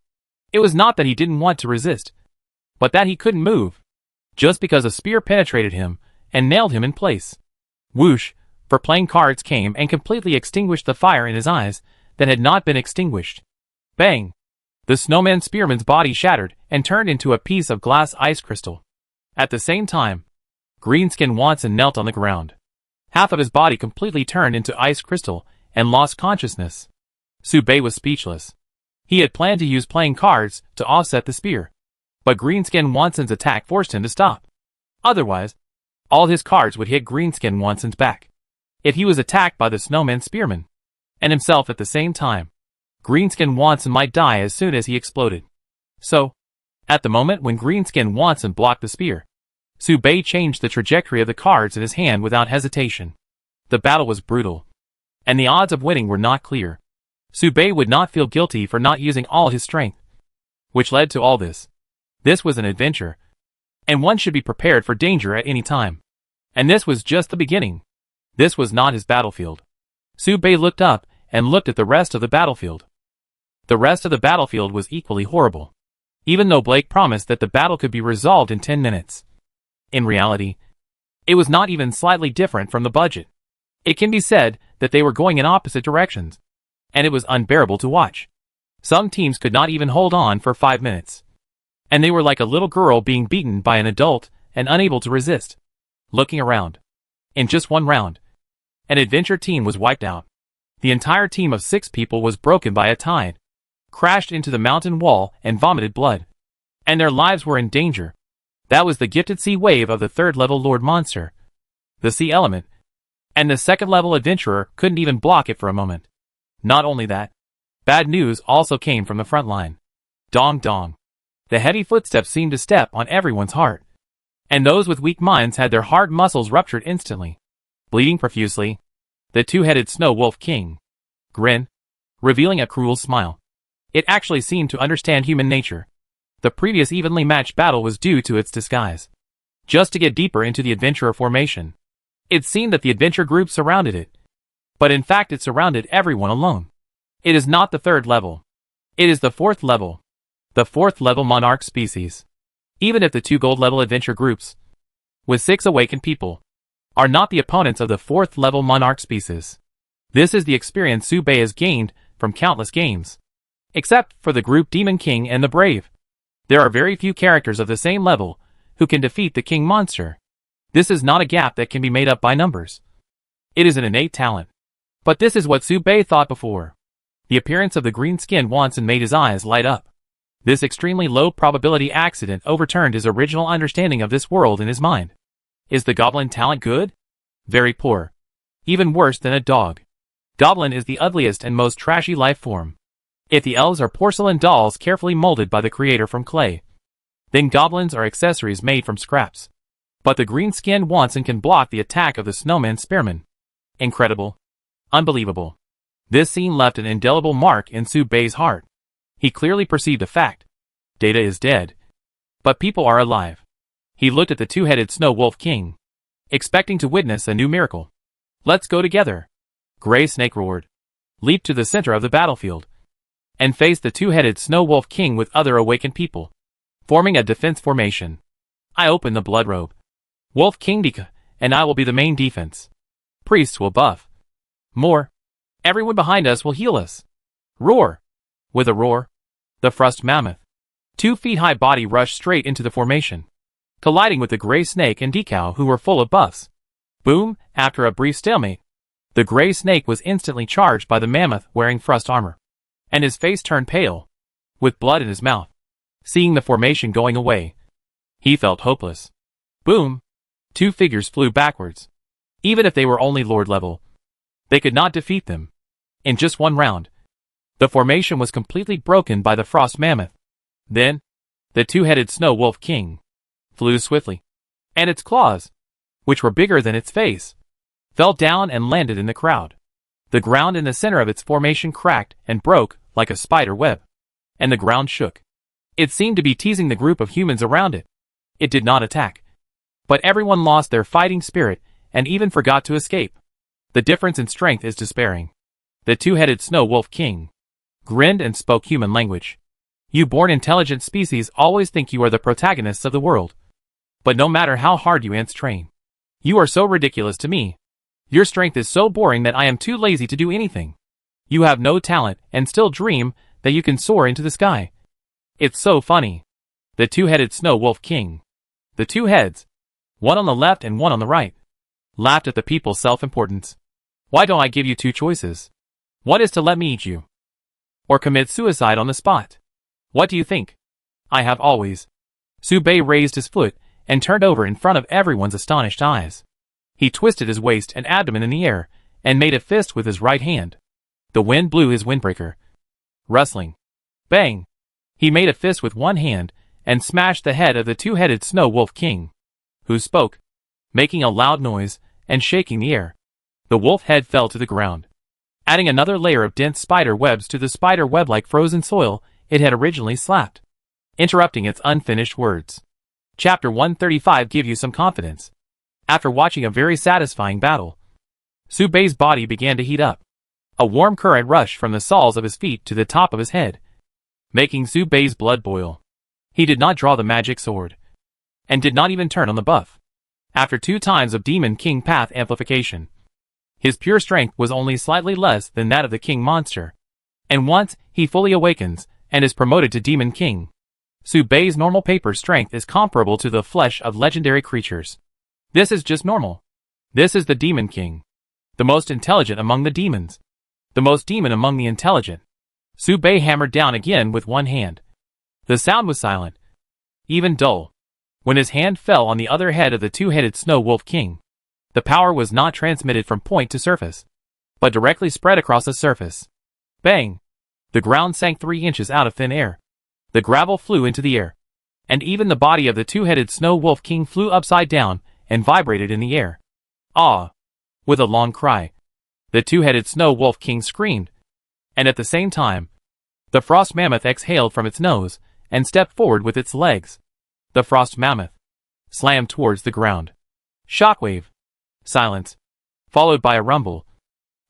It was not that he didn't want to resist, but that he couldn't move, just because a spear penetrated him and nailed him in place. Whoosh, for playing cards came and completely extinguished the fire in his eyes that had not been extinguished. Bang! The snowman spearman's body shattered and turned into a piece of glass ice crystal. At the same time, greenskin Watson knelt on the ground. Half of his body completely turned into ice crystal and lost consciousness. Subei was speechless. He had planned to use playing cards to offset the spear, but greenskin Watson's attack forced him to stop. Otherwise, all his cards would hit greenskin Watson's back. If he was attacked by the snowman spearman, and himself at the same time, greenskin Watson might die as soon as he exploded. So, at the moment when greenskin Watson blocked the spear, Subei changed the trajectory of the cards in his hand without hesitation. The battle was brutal, and the odds of winning were not clear. Subei would not feel guilty for not using all his strength, which led to all this. This was an adventure, and one should be prepared for danger at any time. And this was just the beginning. This was not his battlefield. Subei looked up and looked at the rest of the battlefield. The rest of the battlefield was equally horrible, even though Blake promised that the battle could be resolved in 10 minutes. In reality, it was not even slightly different from the budget. It can be said that they were going in opposite directions, and it was unbearable to watch. Some teams could not even hold on for 5 minutes, and they were like a little girl being beaten by an adult and unable to resist. Looking around, in just one round, an adventure team was wiped out. The entire team of 6 people was broken by a tide, crashed into the mountain wall and vomited blood, and their lives were in danger. That was the gifted sea wave of the 3rd level Lord Monster, the sea element, and the 2nd level adventurer couldn't even block it for a moment. Not only that, bad news also came from the front line. Dong dong. The heavy footsteps seemed to step on everyone's heart, and those with weak minds had their heart muscles ruptured instantly. Bleeding profusely, the 2-headed Snow Wolf King grinned, revealing a cruel smile. It actually seemed to understand human nature. The previous evenly matched battle was due to its disguise. Just to get deeper into the adventurer formation, it seemed that the adventure group surrounded it, but in fact it surrounded everyone alone. It is not the 3rd level. It is the 4th level. The 4th level monarch species. Even if the 2 gold level adventure groups, with 6 awakened people, are not the opponents of the 4th level monarch species. This is the experience Subei has gained from countless games. Except for the group Demon King and the Brave, there are very few characters of the same level who can defeat the King Monster. This is not a gap that can be made up by numbers. It is an innate talent. But this is what Subei thought before. The appearance of the green-skinned Watson made his eyes light up. This extremely low probability accident overturned his original understanding of this world in his mind. Is the goblin talent good? Very poor. Even worse than a dog. Goblin is the ugliest and most trashy life form. If the elves are porcelain dolls carefully molded by the creator from clay, then goblins are accessories made from scraps. But the green-skinned Watson can block the attack of the snowman spearman. Incredible. Unbelievable. This scene left an indelible mark in Subei's heart. He clearly perceived a fact. Data is dead, but people are alive. He looked at the 2-headed Snow Wolf King, expecting to witness a new miracle. Let's go together. Gray Snake roared, leaped to the center of the battlefield, and faced the 2-headed Snow Wolf King with other awakened people, forming a defense formation. I open the blood robe. Wolf King Dika, and I will be the main defense. Priests will buff. More. Everyone behind us will heal us. Roar. With a roar, the Frost Mammoth, 2 feet high body rushed straight into the formation, colliding with the Gray Snake and Decal, who were full of buffs. Boom! After a brief stalemate, the Gray Snake was instantly charged by the Mammoth wearing Frost armor, and his face turned pale. with blood in his mouth. Seeing the formation going away, he felt hopeless. Boom! Two figures flew backwards. Even if they were only Lord level, they could not defeat them. In just one round, the formation was completely broken by the Frost Mammoth. Then, the two-headed Snow Wolf King flew swiftly, and its claws, which were bigger than its face, fell down and landed in the crowd. The ground in the center of its formation cracked and broke like a spider web, and the ground shook. It seemed to be teasing the group of humans around it. It did not attack, but everyone lost their fighting spirit and even forgot to escape. The difference in strength is despairing. The two-headed Snow Wolf King grinned and spoke human language. You born intelligent species always think you are the protagonists of the world. But no matter how hard you ants train, you are so ridiculous to me. Your strength is so boring that I am too lazy to do anything. You have no talent and still dream that you can soar into the sky. It's so funny. The two-headed Snow Wolf King, the two heads, one on the left and one on the right, laughed at the people's self-importance. Why don't I give you two choices? One is to let me eat you, or commit suicide on the spot. What do you think? I have always. Subei raised his foot and turned over in front of everyone's astonished eyes. He twisted his waist and abdomen in the air and made a fist with his right hand. The wind blew his windbreaker. Rustling. Bang! He made a fist with one hand and smashed the head of the two-headed Snow Wolf King, who spoke, making a loud noise and shaking the air. The wolf head fell to the ground, adding another layer of dense spider webs to the spider web-like frozen soil it had originally slapped, interrupting its unfinished words. Chapter 135 give you some confidence. After watching a very satisfying battle, Subei's body began to heat up. A warm current rushed from the soles of his feet to the top of his head, making Subei's blood boil. He did not draw the magic sword, and did not even turn on the buff. After 2 times of Demon King Path amplification, his pure strength was only slightly less than that of the King monster. And once he fully awakens and is promoted to Demon King, Subei's normal paper strength is comparable to the flesh of legendary creatures. This is just normal. This is the Demon King, the most intelligent among the demons, the most demon among the intelligent. Subei hammered down again with one hand. The sound was silent, even dull. When his hand fell on the other head of the two-headed Snow Wolf King, the power was not transmitted from point to surface, but directly spread across the surface. Bang! The ground sank 3 inches out of thin air. The gravel flew into the air, and even the body of the two-headed Snow Wolf King flew upside down and vibrated in the air. Ah! With a long cry, the two-headed Snow Wolf King screamed, and at the same time, the Frost Mammoth exhaled from its nose and stepped forward with its legs. The Frost Mammoth slammed towards the ground. Shockwave. Silence, followed by a rumble.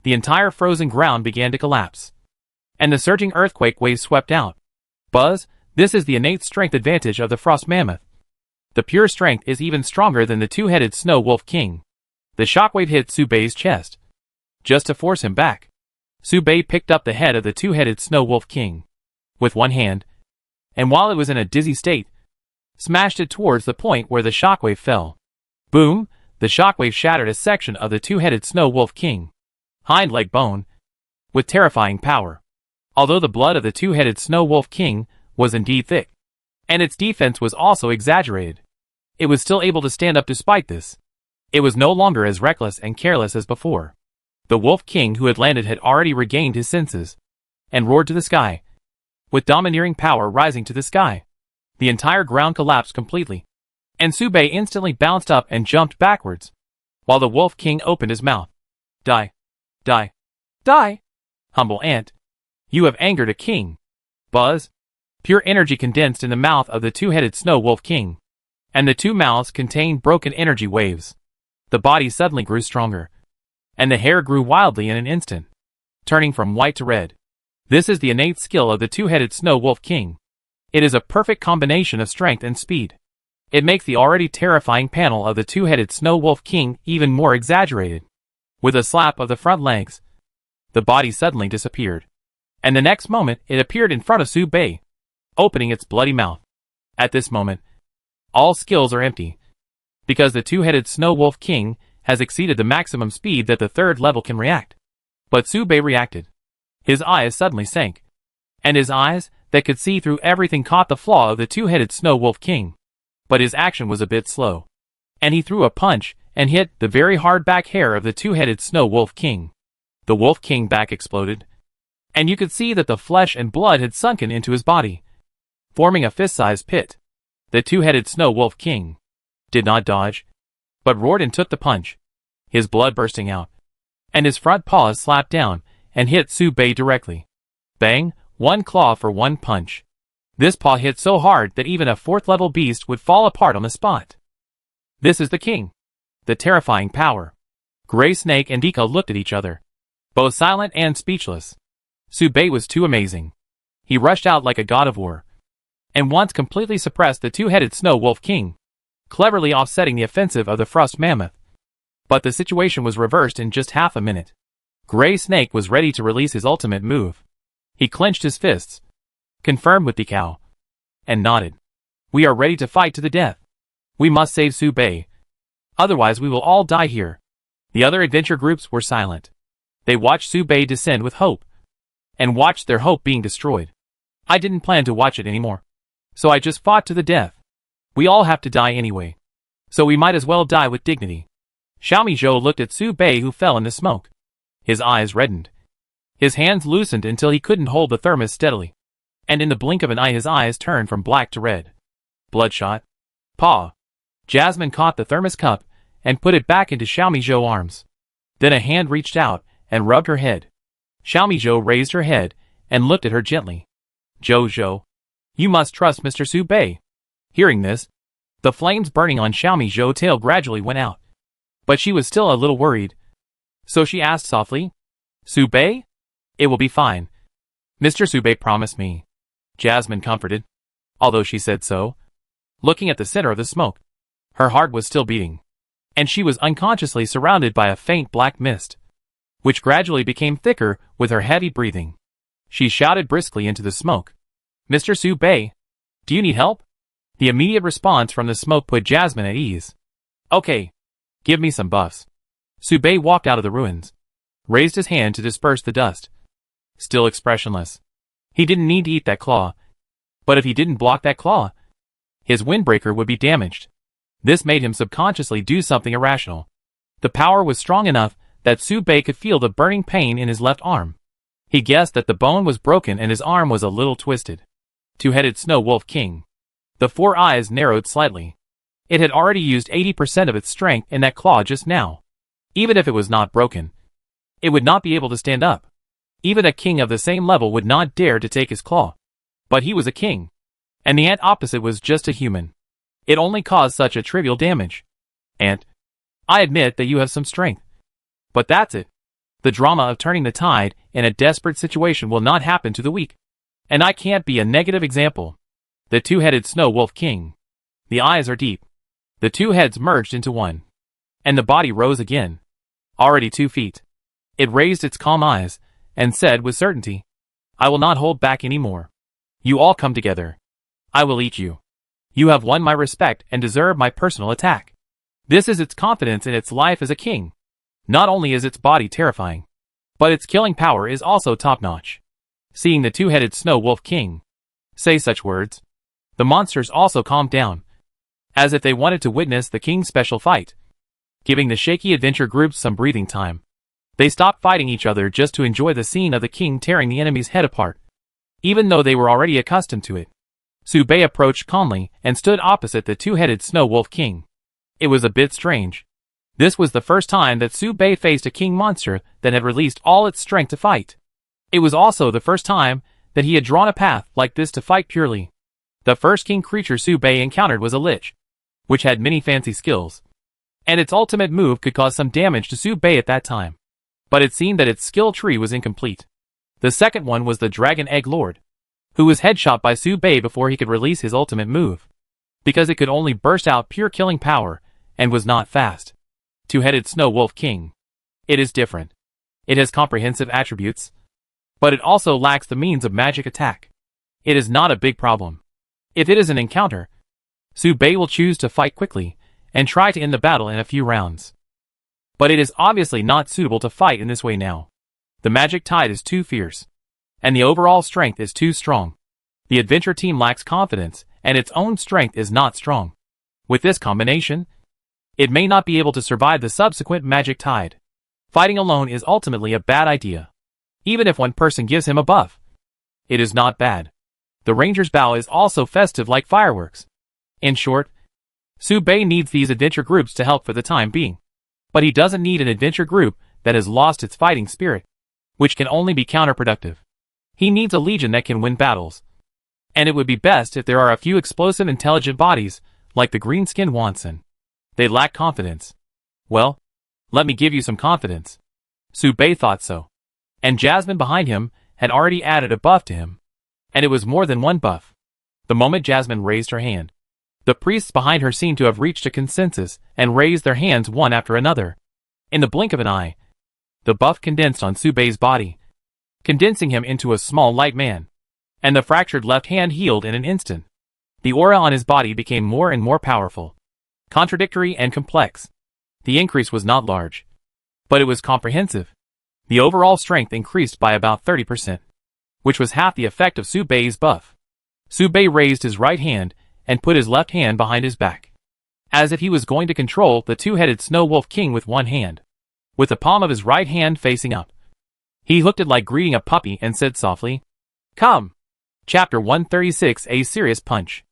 The entire frozen ground began to collapse, and the surging earthquake waves swept out. Buzz, this is the innate strength advantage of the Frost Mammoth. The pure strength is even stronger than the two-headed Snow Wolf King. The shockwave hit Subei's chest, just to force him back. Subei picked up the head of the two-headed Snow Wolf King with one hand, and while it was in a dizzy state, smashed it towards the point where the shockwave fell. Boom! The shockwave shattered a section of the two-headed Snow Wolf King hind leg bone with terrifying power. Although the blood of the two-headed Snow Wolf King was indeed thick, and its defense was also exaggerated, it was still able to stand up despite this. It was no longer as reckless and careless as before. The Wolf King who had landed had already regained his senses, and roared to the sky, with domineering power rising to the sky. The entire ground collapsed completely, and Subei instantly bounced up and jumped backwards, while the Wolf King opened his mouth. Die. Die. Die! Humble ant. You have angered a king. Buzz. Pure energy condensed in the mouth of the two-headed Snow Wolf King, and the 2 mouths contained broken energy waves. The body suddenly grew stronger, and the hair grew wildly in an instant, turning from white to red. This is the innate skill of the two-headed Snow Wolf King. It is a perfect combination of strength and speed. It makes the already terrifying panel of the two-headed Snow Wolf King even more exaggerated. With a slap of the front legs, the body suddenly disappeared, and the next moment it appeared in front of Subei, opening its bloody mouth. At this moment, all skills are empty, because the two-headed Snow Wolf King has exceeded the maximum speed that the 3rd level can react. But Subei reacted. His eyes suddenly sank, and his eyes, that could see through everything caught the flaw of the two-headed Snow Wolf King. But his action was a bit slow. And he threw a punch and hit the very hard back hair of the two-headed Snow Wolf King. The Wolf King back exploded, and you could see that the flesh and blood had sunken into his body, forming a fist-sized pit. The two-headed Snow Wolf King did not dodge, but roared and took the punch, his blood bursting out, and his front paws slapped down and hit Su Bei directly. Bang, one claw for one punch. This paw hit so hard that even a fourth-level beast would fall apart on the spot. This is the king. The terrifying power. Gray Snake and Dika looked at each other, both silent and speechless. Su Bei was too amazing. He rushed out like a god of war, and once completely suppressed the two-headed Snow Wolf King, cleverly offsetting the offensive of the Frost Mammoth. But the situation was reversed in just half a minute. Gray Snake was ready to release his ultimate move. He clenched his fists, confirmed with Dikao, and nodded. We are ready to fight to the death. We must save Su Bei. Otherwise we will all die here. The other adventure groups were silent. They watched Su Bei descend with hope, and watched their hope being destroyed. I didn't plan to watch it anymore, so I just fought to the death. We all have to die anyway, so we might as well die with dignity. Xiaomi Zhou looked at Su Bei, who fell in the smoke. His eyes reddened. His hands loosened until he couldn't hold the thermos steadily, and in the blink of an eye his eyes turned from black to red. Bloodshot. Paw. Jasmine caught the thermos cup and put it back into Xiaomi Zhou's arms. Then a hand reached out and rubbed her head. Xiaomi Zhou raised her head and looked at her gently. Zhou, you must trust Mr. Su Bei. Hearing this, the flames burning on Xiaomi Zhou's tail gradually went out. But she was still a little worried. So she asked softly, Su Bei? It will be fine. Mr. Su Bei promised me. Jasmine comforted, although she said so, looking at the center of the smoke. Her heart was still beating, and she was unconsciously surrounded by a faint black mist, which gradually became thicker with her heavy breathing. She shouted briskly into the smoke. Mr. Su Bei, do you need help? The immediate response from the smoke put Jasmine at ease. Okay, give me some buffs. Su Bei walked out of the ruins, raised his hand to disperse the dust. Still expressionless. He didn't need to eat that claw, but if he didn't block that claw, his windbreaker would be damaged. This made him subconsciously do something irrational. The power was strong enough that Su Bei could feel the burning pain in his left arm. He guessed that the bone was broken and his arm was a little twisted. Two-headed Snow Wolf King. The four eyes narrowed slightly. It had already used 80% of its strength in that claw just now. Even if it was not broken, it would not be able to stand up. Even a king of the same level would not dare to take his claw. But he was a king, and the ant opposite was just a human. It only caused such a trivial damage. Ant, I admit that you have some strength. But that's it. The drama of turning the tide in a desperate situation will not happen to the weak. And I can't be a negative example. The two-headed Snow Wolf King. The eyes are deep. The two heads merged into one. And the body rose again. Already 2 feet. It raised its calm eyes, and said with certainty, I will not hold back any more. You all come together. I will eat you. You have won my respect and deserve my personal attack. This is its confidence in its life as a king. Not only is its body terrifying, but its killing power is also top-notch. Seeing the two-headed Snow Wolf King say such words, the monsters also calmed down, as if they wanted to witness the king's special fight, giving the shaky adventure groups some breathing time. They stopped fighting each other just to enjoy the scene of the king tearing the enemy's head apart, even though they were already accustomed to it. Su Bei approached calmly and stood opposite the two-headed Snow Wolf King. It was a bit strange. This was the first time that Su Bei faced a king monster that had released all its strength to fight. It was also the first time that he had drawn a path like this to fight purely. The first king creature Su Bei encountered was a lich, which had many fancy skills, and its ultimate move could cause some damage to Su Bei at that time. But it seemed that its skill tree was incomplete. The second one was the Dragon Egg Lord, who was headshot by Su Bei before he could release his ultimate move, because it could only burst out pure killing power and was not fast. Two-headed Snow Wolf King. It is different. It has comprehensive attributes, but it also lacks the means of magic attack. It is not a big problem. If it is an encounter, Su Bei will choose to fight quickly and try to end the battle in a few rounds. But it is obviously not suitable to fight in this way now. The magic tide is too fierce, and the overall strength is too strong. The adventure team lacks confidence, and its own strength is not strong. With this combination, it may not be able to survive the subsequent magic tide. Fighting alone is ultimately a bad idea. Even if one person gives him a buff, it is not bad. The ranger's bow is also festive like fireworks. In short, Su Bei needs these adventure groups to help for the time being. But he doesn't need an adventure group that has lost its fighting spirit, which can only be counterproductive. He needs a legion that can win battles. And it would be best if there are a few explosive intelligent bodies, like the green-skinned Wanson. They lack confidence. Well, let me give you some confidence. Su Bei thought so. And Jasmine behind him had already added a buff to him. And it was more than one buff. The moment Jasmine raised her hand, the priests behind her seemed to have reached a consensus and raised their hands one after another. In the blink of an eye, the buff condensed on Su Bei's body, condensing him into a small light man. And the fractured left hand healed in an instant. The aura on his body became more and more powerful, contradictory and complex. The increase was not large, but it was comprehensive. The overall strength increased by about 30%, which was half the effect of Su Bei's buff. Su Bei raised his right hand and put his left hand behind his back, as if he was going to control the two-headed Snow Wolf King with one hand, with the palm of his right hand facing up. He looked it like greeting a puppy and said softly, "Come." Chapter 136, A Serious Punch.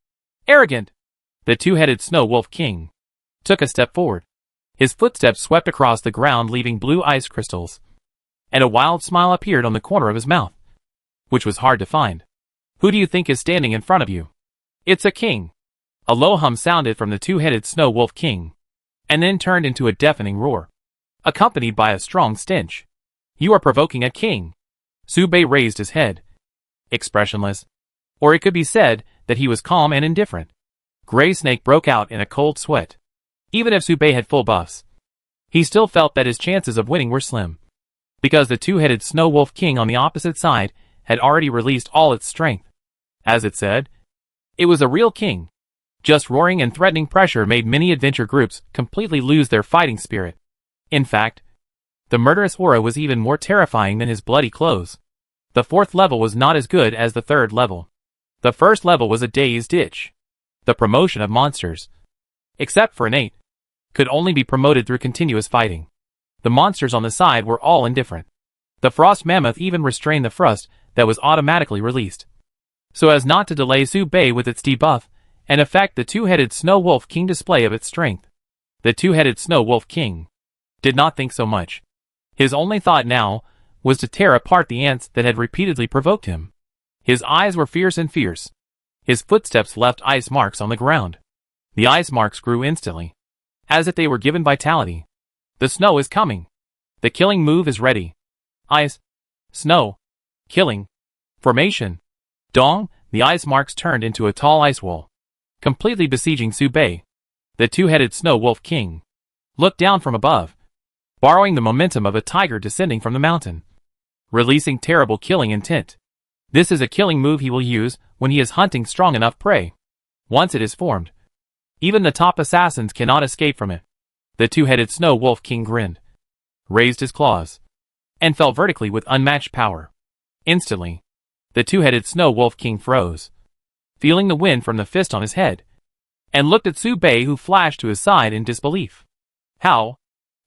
Arrogant. The two-headed Snow Wolf King took a step forward. His footsteps swept across the ground, leaving blue ice crystals, and a wild smile appeared on the corner of his mouth, which was hard to find. "Who do you think is standing in front of you?" "It's a king." A low hum sounded from the two-headed Snow Wolf King, and then turned into a deafening roar, accompanied by a strong stench. "You are provoking a king." Su Bei raised his head, expressionless, or it could be said that he was calm and indifferent. Gray Snake broke out in a cold sweat. Even if Su Bei had full buffs, he still felt that his chances of winning were slim, because the two-headed Snow Wolf King on the opposite side had already released all its strength. As it said, it was a real king. Just roaring and threatening pressure made many adventure groups completely lose their fighting spirit. In fact, the murderous aura was even more terrifying than his bloody clothes. The fourth level was not as good as the third level. The first level was a dazed ditch. The promotion of monsters, except for innate, could only be promoted through continuous fighting. The monsters on the side were all indifferent. The frost mammoth even restrained the frost that was automatically released, so as not to delay Su Bei with its debuff and affect the two-headed Snow Wolf King display of its strength. The two-headed Snow Wolf King did not think so much. His only thought now was to tear apart the ants that had repeatedly provoked him. His eyes were fierce and fierce. His footsteps left ice marks on the ground. The ice marks grew instantly, as if they were given vitality. The snow is coming. The killing move is ready. Ice, snow, killing, formation. Dong, the ice marks turned into a tall ice wall, completely besieging Su Bei. The two-headed Snow Wolf King looked down from above, borrowing the momentum of a tiger descending from the mountain, releasing terrible killing intent. This is a killing move he will use when he is hunting strong enough prey. Once it is formed, even the top assassins cannot escape from it. The two-headed Snow Wolf King grinned, raised his claws, and fell vertically with unmatched power. Instantly, the two-headed Snow Wolf King froze, feeling the wind from the fist on his head, and looked at Su Bei, who flashed to his side in disbelief. How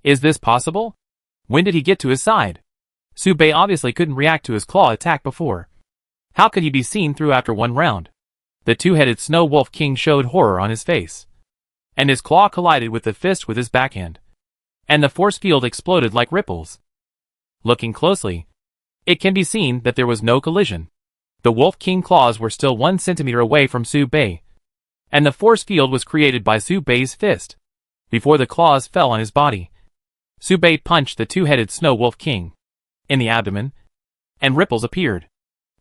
is this possible? When did he get to his side? Su Bei obviously couldn't react to his claw attack before. How could he be seen through after one round? The two-headed Snow Wolf King showed horror on his face, and his claw collided with the fist with his backhand, and the force field exploded like ripples. Looking closely, it can be seen that there was no collision. The Wolf King claws were still 1 centimeter away from Su Bei, and the force field was created by Su Bei's fist. Before the claws fell on his body, Su Bei punched the two-headed Snow Wolf King in the abdomen, and ripples appeared.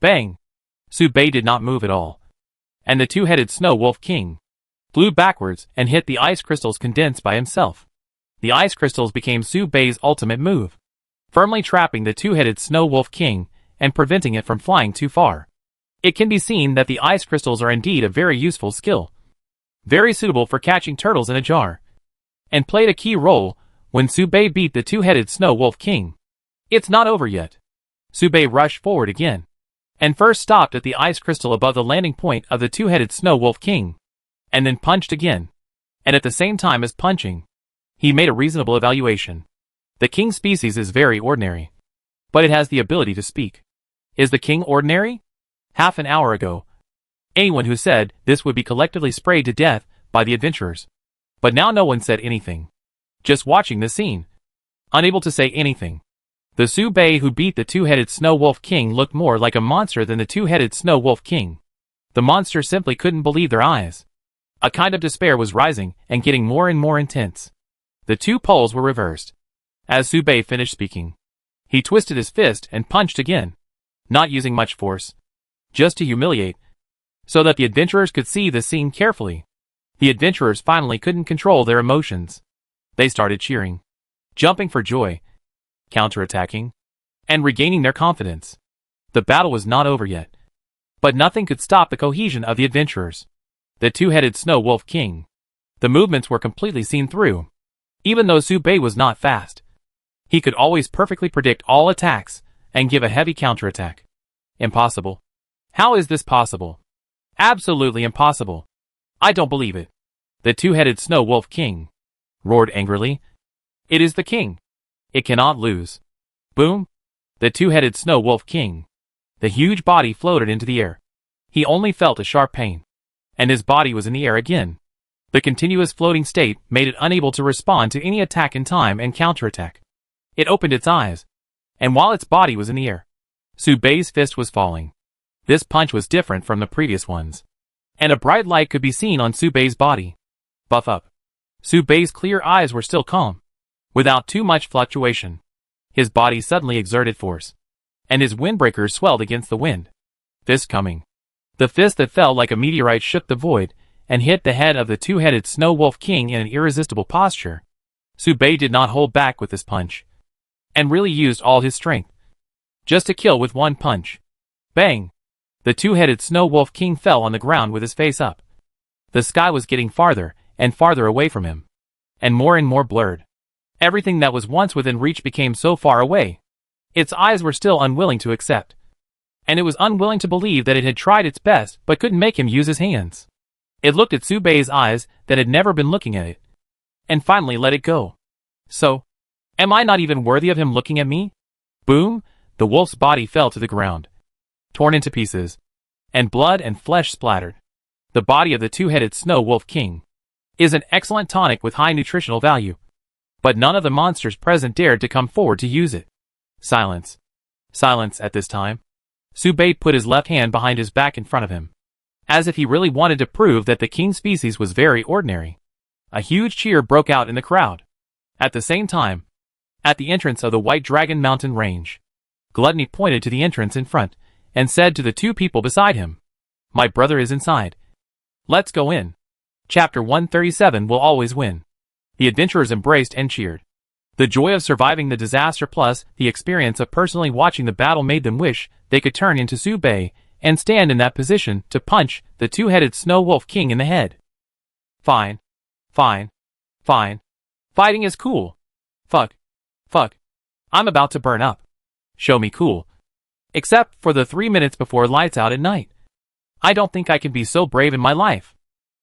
Bang! Su Bei did not move at all, and the two-headed Snow Wolf King flew backwards and hit the ice crystals condensed by himself. The ice crystals became Su Bei's ultimate move, firmly trapping the two-headed Snow Wolf King and preventing it from flying too far. It can be seen that the ice crystals are indeed a very useful skill, very suitable for catching turtles in a jar, and played a key role when Su Bei beat the two-headed Snow Wolf King. It's not over yet. Su Bei rushed forward again, and first stopped at the ice crystal above the landing point of the two-headed Snow Wolf King, and then punched again. And at the same time as punching, he made a reasonable evaluation. The king species is very ordinary, but it has the ability to speak. Is the king ordinary? Half an hour ago, anyone who said this would be collectively sprayed to death by the adventurers. But now no one said anything. Just watching the scene. Unable to say anything. The Su-Bei who beat the two-headed Snow Wolf King looked more like a monster than the two-headed Snow Wolf King. The monster simply couldn't believe their eyes. A kind of despair was rising and getting more and more intense. The two poles were reversed. As Su-Bei finished speaking, he twisted his fist and punched again, not using much force, just to humiliate, so that the adventurers could see the scene carefully. The adventurers finally couldn't control their emotions. They started cheering, jumping for joy, counterattacking, and regaining their confidence. The battle was not over yet, but nothing could stop the cohesion of the adventurers. The two-headed Snow Wolf King. The movements were completely seen through. Even though Su-Bei was not fast, he could always perfectly predict all attacks and give a heavy counterattack. Impossible. How is this possible? Absolutely impossible. I don't believe it. The two-headed Snow Wolf King roared angrily. It is the king. It cannot lose. Boom! The two-headed Snow Wolf King. The huge body floated into the air. He only felt a sharp pain, and his body was in the air again. The continuous floating state made it unable to respond to any attack in time and counterattack. It opened its eyes, and while its body was in the air, Su-Bei's fist was falling. This punch was different from the previous ones, and a bright light could be seen on Su-Bei's body. Buff up. Su-Bei's clear eyes were still calm, without too much fluctuation. His body suddenly exerted force, and his windbreakers swelled against the wind. Fist coming. The fist that fell like a meteorite shook the void and hit the head of the two-headed Snow Wolf King in an irresistible posture. Su-Bei did not hold back with this punch, and really used all his strength, just to kill with one punch. Bang! The two-headed Snow Wolf King fell on the ground with his face up. The sky was getting farther and farther away from him, and more blurred. Everything that was once within reach became so far away. Its eyes were still unwilling to accept, and it was unwilling to believe that it had tried its best but couldn't make him use his hands. It looked at Su-Bei's eyes that had never been looking at it, and finally let it go. So, am I not even worthy of him looking at me? Boom! The wolf's body fell to the ground, torn into pieces, and blood and flesh splattered. The body of the two-headed Snow Wolf King is an excellent tonic with high nutritional value, but none of the monsters present dared to come forward to use it. Silence. Silence at this time. Su-Bei put his left hand behind his back in front of him, as if he really wanted to prove that the king species was very ordinary. A huge cheer broke out in the crowd. At the same time, at the entrance of the White Dragon Mountain Range, Gluttony pointed to the entrance in front and said to the two people beside him, "My brother is inside. Let's go in." Chapter 137 will always win. The adventurers embraced and cheered. The joy of surviving the disaster plus the experience of personally watching the battle made them wish they could turn into Su-Bei and stand in that position to punch the two-headed Snow Wolf King in the head. Fine. Fine. Fine. Fighting is cool. Fuck. Fuck. I'm about to burn up. Show me cool. Except for the 3 minutes before lights out at night. I don't think I can be so brave in my life.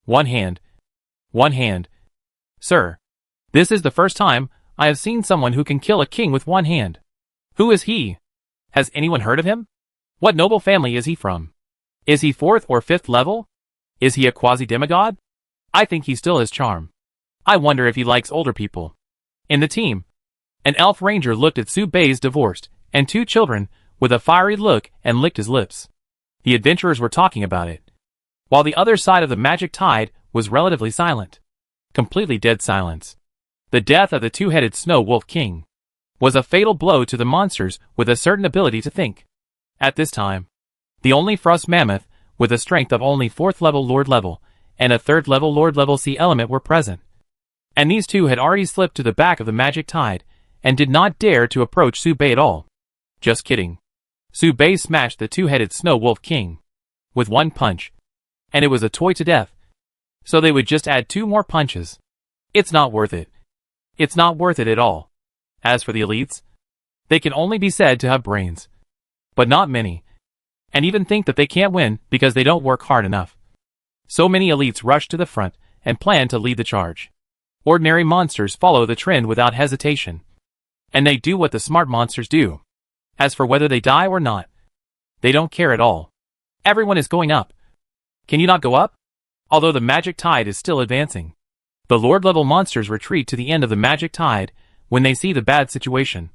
One hand. One hand. Sir. This is the first time I have seen someone who can kill a king with one hand. Who is he? Has anyone heard of him? What noble family is he from? Is he 4th or 5th level? Is he a quasi-demigod? I think he still has charm. I wonder if he likes older people. In the team, an elf ranger looked at Su-Bei's divorced and 2 children with a fiery look and licked his lips. The adventurers were talking about it, while the other side of the magic tide was relatively silent. Completely dead silence. The death of the two-headed Snow Wolf King was a fatal blow to the monsters with a certain ability to think. At this time, the only Frost Mammoth with a strength of only 4th level Lord level and a 3rd level Lord level Sea Element were present. And these two had already slipped to the back of the magic tide and did not dare to approach Su-Bei at all. Just kidding. Su-Bei smashed the two-headed Snow Wolf King with one punch, and it was a toy to death. So they would just add 2 more punches. It's not worth it. It's not worth it at all. As for the elites, they can only be said to have brains, but not many. and even think that they can't win because they don't work hard enough. So many elites rush to the front and plan to lead the charge. Ordinary monsters follow the trend without hesitation. And they do what the smart monsters do. As for whether they die or not, they don't care at all. Everyone is going up. Can you not go up? Although the magic tide is still advancing. The Lord-level monsters retreat to the end of the magic tide when they see the bad situation,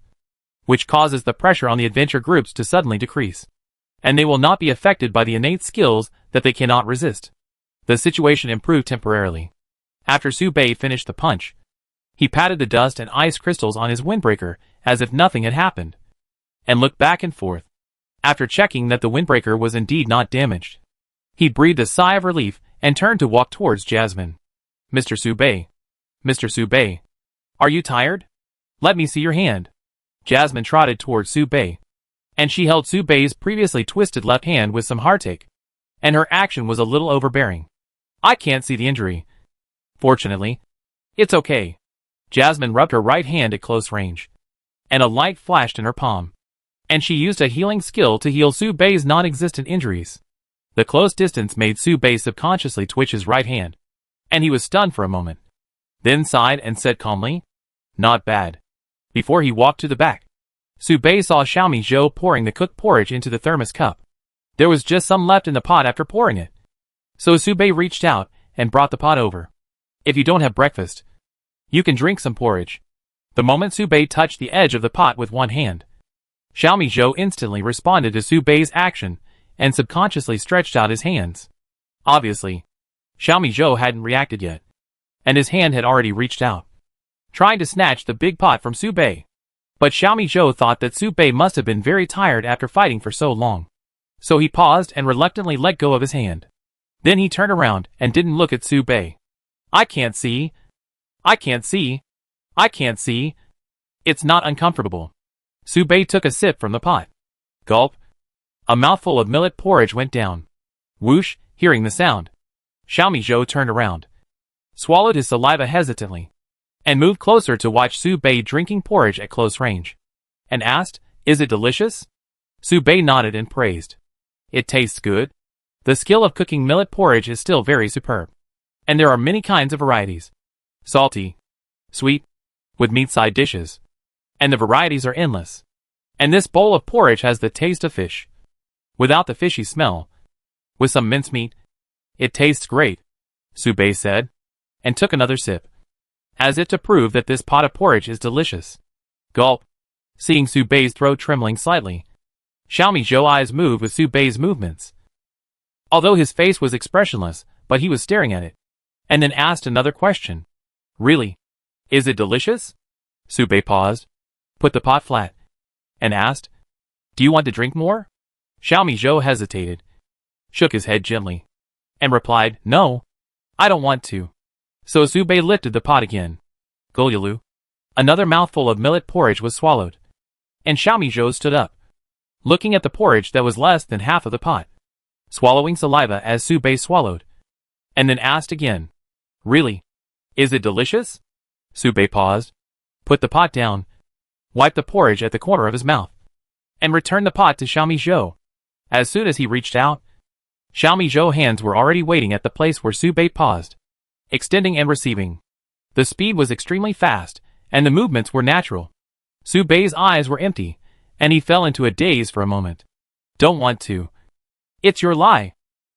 which causes the pressure on the adventure groups to suddenly decrease. And they will not be affected by the innate skills that they cannot resist. The situation improved temporarily. After Su Bei finished the punch, he patted the dust and ice crystals on his windbreaker as if nothing had happened, and looked back and forth. After checking that the windbreaker was indeed not damaged, he breathed a sigh of relief and turned to walk towards Jasmine. Mr. Su Bei. Mr. Su Bei. Are you tired? Let me see your hand. Jasmine trotted towards Su Bei, and she held Su Bei's previously twisted left hand with some heartache, and her action was a little overbearing. I can't see the injury. Fortunately, it's okay. Jasmine rubbed her right hand at close range, and a light flashed in her palm, and she used a healing skill to heal Su Bei's non-existent injuries. The close distance made Su Bei subconsciously twitch his right hand, and he was stunned for a moment, then sighed and said calmly, "Not bad." Before he walked to the back, Su Bei saw Xiaomi Zhou pouring the cooked porridge into the thermos cup. There was just some left in the pot after pouring it. So Su Bei reached out and brought the pot over. If you don't have breakfast, you can drink some porridge. The moment Su Bei touched the edge of the pot with one hand, Xiaomi Zhou instantly responded to Su Bei's action and subconsciously stretched out his hands. Obviously, Xiaomi Zhou hadn't reacted yet, and his hand had already reached out, trying to snatch the big pot from Su Bei. But Xiaomi Zhou thought that Su Bei must have been very tired after fighting for so long. So he paused and reluctantly let go of his hand. Then he turned around and didn't look at Su Bei. I can't see. I can't see. I can't see. It's not uncomfortable. Su Bei took a sip from the pot. Gulp. A mouthful of millet porridge went down. Whoosh, hearing the sound, Xiaomi Zhou turned around, swallowed his saliva hesitantly, and moved closer to watch Su Bei drinking porridge at close range, and asked, "Is it delicious?" Su Bei nodded and praised. "It tastes good." The skill of cooking millet porridge is still very superb, and there are many kinds of varieties. Salty, sweet, with meat side dishes, and the varieties are endless. And this bowl of porridge has the taste of fish, without the fishy smell, with some mincemeat. It tastes great, Su Bei said, and took another sip, as if to prove that this pot of porridge is delicious. Gulp. Seeing Su Bei's throat trembling slightly, Xiaomi Zhou's eyes moved with Su Bei's movements. Although his face was expressionless, but he was staring at it, and then asked another question. Really? Is it delicious? Su Bei paused, put the pot flat, and asked, "Do you want to drink more?" Xiaomi Zhou hesitated, shook his head gently, and replied, "No, I don't want to." So Su Bei lifted the pot again. Gulyalu. Another mouthful of millet porridge was swallowed, and Xiaomi Zhou stood up, looking at the porridge that was less than half of the pot, swallowing saliva as Su Bei swallowed, and then asked again, "Really? Is it delicious?" Su Bei paused, put the pot down, wiped the porridge at the corner of his mouth, and returned the pot to Xiaomi Zhou. As soon as he reached out, Xiaomi Zhou's hands were already waiting at the place where Su Bei paused, extending and receiving. The speed was extremely fast, and the movements were natural. Su Bei's eyes were empty, and he fell into a daze for a moment. "Don't want to." "It's your lie."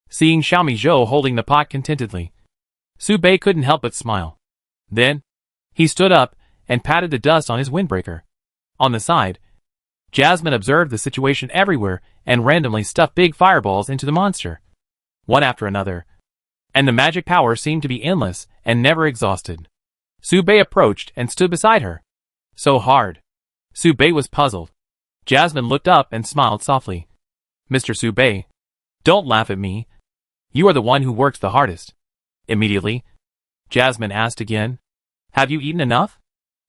Seeing Xiaomi Zhou holding the pot contentedly, Su Bei couldn't help but smile. Then, he stood up and patted the dust on his windbreaker. On the side, Jasmine observed the situation everywhere and randomly stuffed big fireballs into the monster, one after another, and the magic power seemed to be endless and never exhausted. Su Bei approached and stood beside her. "So hard." Su Bei was puzzled. Jasmine looked up and smiled softly. "Mr. Su Bei, don't laugh at me. You are the one who works the hardest." Immediately, Jasmine asked again, "Have you eaten enough?"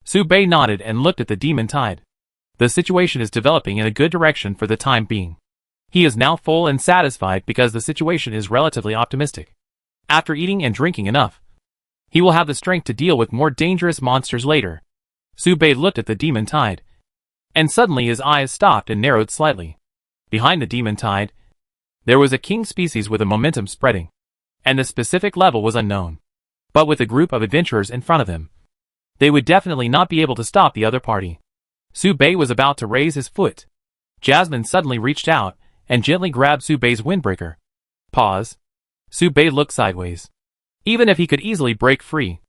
Su Bei nodded and looked at the demon tide. The situation is developing in a good direction for the time being. He is now full and satisfied because the situation is relatively optimistic. After eating and drinking enough, he will have the strength to deal with more dangerous monsters later. Su Bei looked at the demon tide, and suddenly his eyes stopped and narrowed slightly. Behind the demon tide, There was a king species with a momentum spreading, and the specific level was unknown. But with a group of adventurers in front of him, they would definitely not be able to stop the other party. Su Bei was about to raise his foot. Jasmine suddenly reached out and gently grabbed Su Bei's windbreaker. Pause. Su Bei looked sideways. Even if he could easily break free,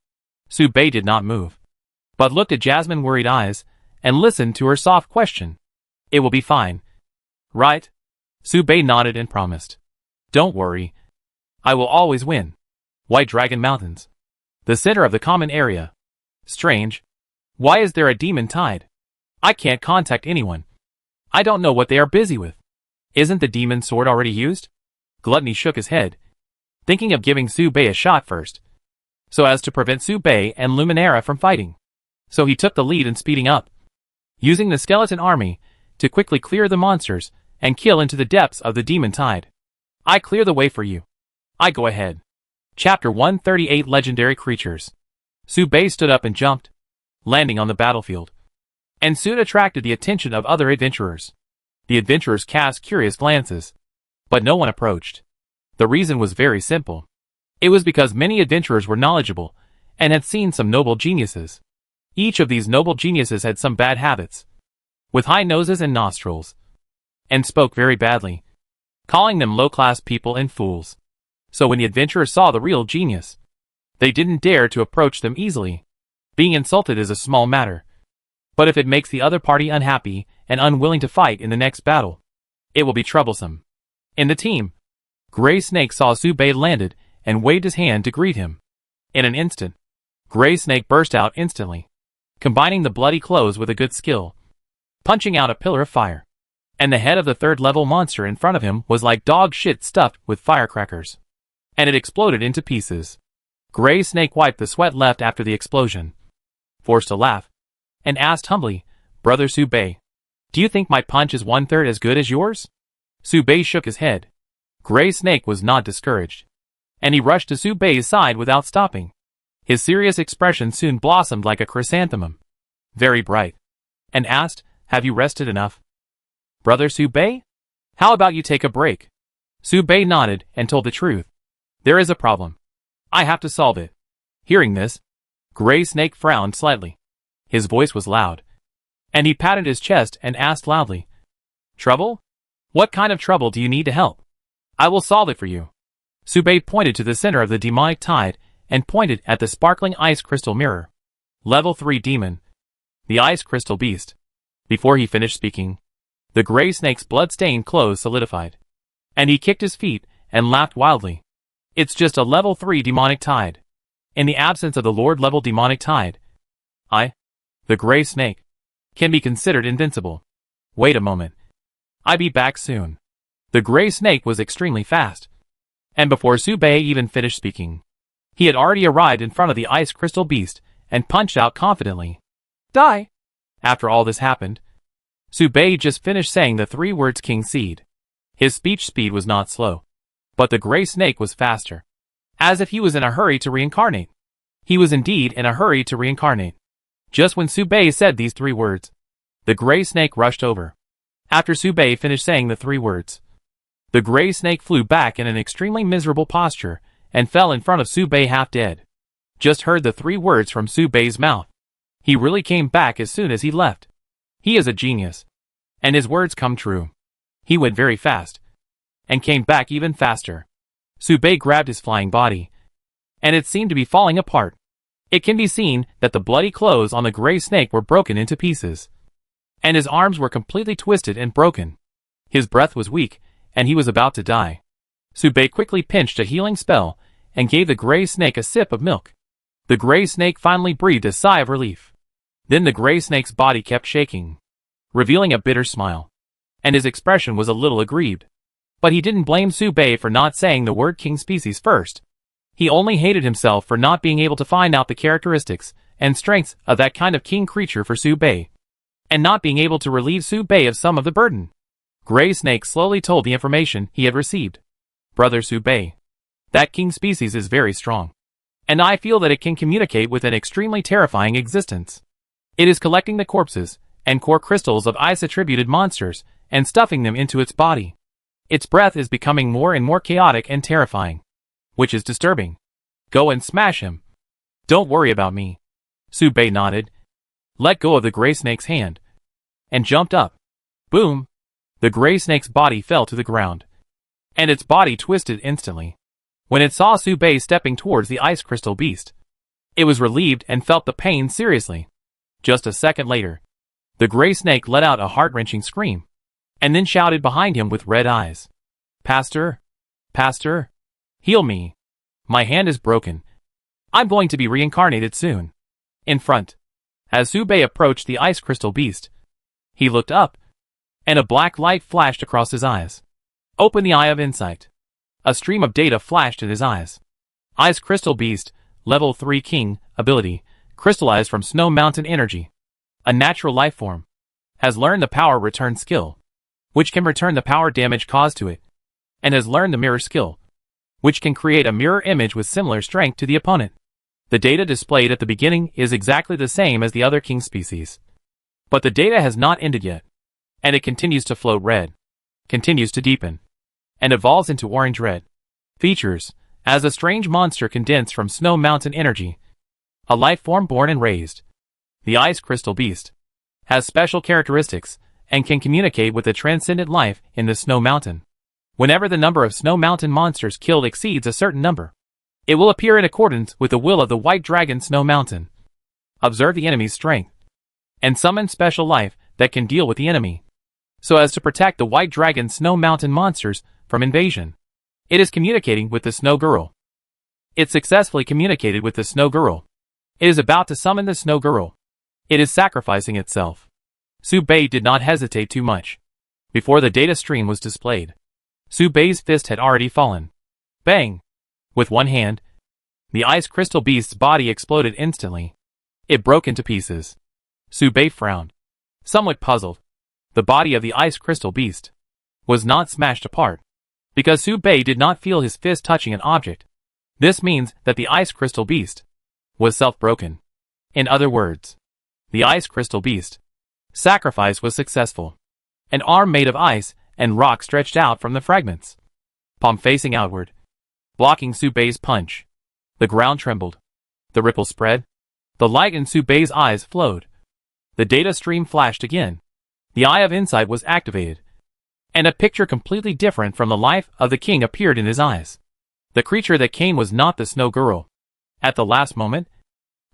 Su Bei did not move, but looked at Jasmine's worried eyes and listened to her soft question. It will be fine, right? Su Bei nodded and promised. Don't worry. I will always win. White Dragon Mountains. The center of the common area. Strange. Why is there a demon tide? I can't contact anyone. I don't know what they are busy with. Isn't the demon sword already used? Gluttony shook his head, thinking of giving Su Bei a shot first, so as to prevent Su Bei and Luminara from fighting. So he took the lead in speeding up, using the skeleton army to quickly clear the monsters and kill into the depths of the demon tide. I clear the way for you. I go ahead. Chapter 138 Legendary Creatures. Su Bei stood up and jumped, landing on the battlefield, and soon attracted the attention of other adventurers. The adventurers cast curious glances, but no one approached. The reason was very simple. It was because many adventurers were knowledgeable and had seen some noble geniuses. Each of these noble geniuses had some bad habits, with high noses and nostrils, and spoke very badly, calling them low-class people and fools. So when the adventurers saw the real genius, they didn't dare to approach them easily. Being insulted is a small matter, but if it makes the other party unhappy and unwilling to fight in the next battle, it will be troublesome. In the team, Gray Snake saw Su Bei landed and waved his hand to greet him. In an instant, Gray Snake burst out instantly, combining the bloody clothes with a good skill, punching out a pillar of fire. And the head of the third-level monster in front of him was like dog shit stuffed with firecrackers, and it exploded into pieces. Gray Snake wiped the sweat left after the explosion, forced a laugh, and asked humbly, Brother Su Bei, do you think my punch is 1/3 as good as yours? Su Bei shook his head. Gray Snake was not discouraged, and he rushed to Su Bei's side without stopping. His serious expression soon blossomed like a chrysanthemum, very bright, and asked, have you rested enough? Brother Su Bei? How about you take a break? Su Bei nodded and told the truth. There is a problem. I have to solve it. Hearing this, Gray Snake frowned slightly. His voice was loud, and he patted his chest and asked loudly, Trouble? What kind of trouble do you need to help? I will solve it for you. Su Bei pointed to the center of the demonic tide and pointed at the sparkling ice crystal mirror. Level 3 Demon. The ice crystal beast. Before he finished speaking, the Gray Snake's blood-stained clothes solidified, and he kicked his feet and laughed wildly. It's just a level 3 demonic tide. In the absence of the Lord-level demonic tide, I, the Gray Snake, can be considered invincible. Wait a moment. I be back soon. The Gray Snake was extremely fast, and before Su Bei even finished speaking, he had already arrived in front of the ice crystal beast and punched out confidently. Die! After all this happened, Su Bei just finished saying the 3 words King Seed. His speech speed was not slow, but the Gray Snake was faster, as if he was in a hurry to reincarnate. He was indeed in a hurry to reincarnate. Just when Su Bei said these 3 words, the Gray Snake rushed over. After Su Bei finished saying the 3 words, the Gray Snake flew back in an extremely miserable posture and fell in front of Su Bei half dead. Just heard the 3 words from Su Bei's mouth. He really came back as soon as he left. He is a genius, and his words come true. He went very fast, and came back even faster. Su Bei grabbed his flying body, and it seemed to be falling apart. It can be seen that the bloody clothes on the Gray Snake were broken into pieces, and his arms were completely twisted and broken. His breath was weak, and he was about to die. Su Bei quickly pinched a healing spell and gave the Gray Snake a sip of milk. The Gray Snake finally breathed a sigh of relief. Then the Gray Snake's body kept shaking, revealing a bitter smile, and his expression was a little aggrieved. But he didn't blame Su Bei for not saying the word king species first. He only hated himself for not being able to find out the characteristics and strengths of that kind of king creature for Su Bei, and not being able to relieve Su Bei of some of the burden. Gray Snake slowly told the information he had received. Brother Su Bei, that king species is very strong, and I feel that it can communicate with an extremely terrifying existence. It is collecting the corpses and core crystals of ice-attributed monsters and stuffing them into its body. Its breath is becoming more and more chaotic and terrifying, which is disturbing. Go and smash him. Don't worry about me. Su Bei nodded, let go of the gray snake's hand, and jumped up. Boom! The gray snake's body fell to the ground, and its body twisted instantly. When it saw Su Bei stepping towards the ice crystal beast, it was relieved and felt the pain seriously. Just a second later, the gray snake let out a heart-wrenching scream, and then shouted behind him with red eyes. Pastor? Pastor? Heal me. My hand is broken. I'm going to be reincarnated soon. In front, as Su Bei approached the ice crystal beast, he looked up, and a black light flashed across his eyes. Open the Eye of Insight. A stream of data flashed in his eyes. Ice Crystal Beast, Level 3 King, ability, crystallized from Snow Mountain Energy. A natural life form. Has learned the Power Return skill, which can return the power damage caused to it, and has learned the Mirror skill, which can create a mirror image with similar strength to the opponent. The data displayed at the beginning is exactly the same as the other king species. But the data has not ended yet, and it continues to float red, continues to deepen, and evolves into orange-red. Features, as a strange monster condensed from Snow Mountain Energy. A life form born and raised. The Ice Crystal Beast has special characteristics and can communicate with the transcendent life in the Snow Mountain. Whenever the number of Snow Mountain monsters killed exceeds a certain number, it will appear in accordance with the will of the White Dragon Snow Mountain. Observe the enemy's strength, and summon special life that can deal with the enemy, so as to protect the White Dragon Snow Mountain monsters from invasion. It is communicating with the Snow Girl. It successfully communicated with the Snow Girl. It is about to summon the Snow Girl. It is sacrificing itself. Su Bei did not hesitate too much. Before the data stream was displayed, Su Bei's fist had already fallen. Bang! With one hand, the Ice Crystal Beast's body exploded instantly. It broke into pieces. Su Bei frowned, somewhat puzzled. The body of the Ice Crystal Beast was not smashed apart, because Su Bei did not feel his fist touching an object. This means that the Ice Crystal Beast was self-broken. In other words, the Ice Crystal Beast sacrifice was successful. An arm made of ice and rock stretched out from the fragments, palm facing outward, blocking Su Bei's punch. The ground trembled. The ripple spread. The light in Su Bei's eyes flowed. The data stream flashed again. The Eye of Insight was activated, and a picture completely different from the life of the king appeared in his eyes. The creature that came was not the Snow Girl. At the last moment,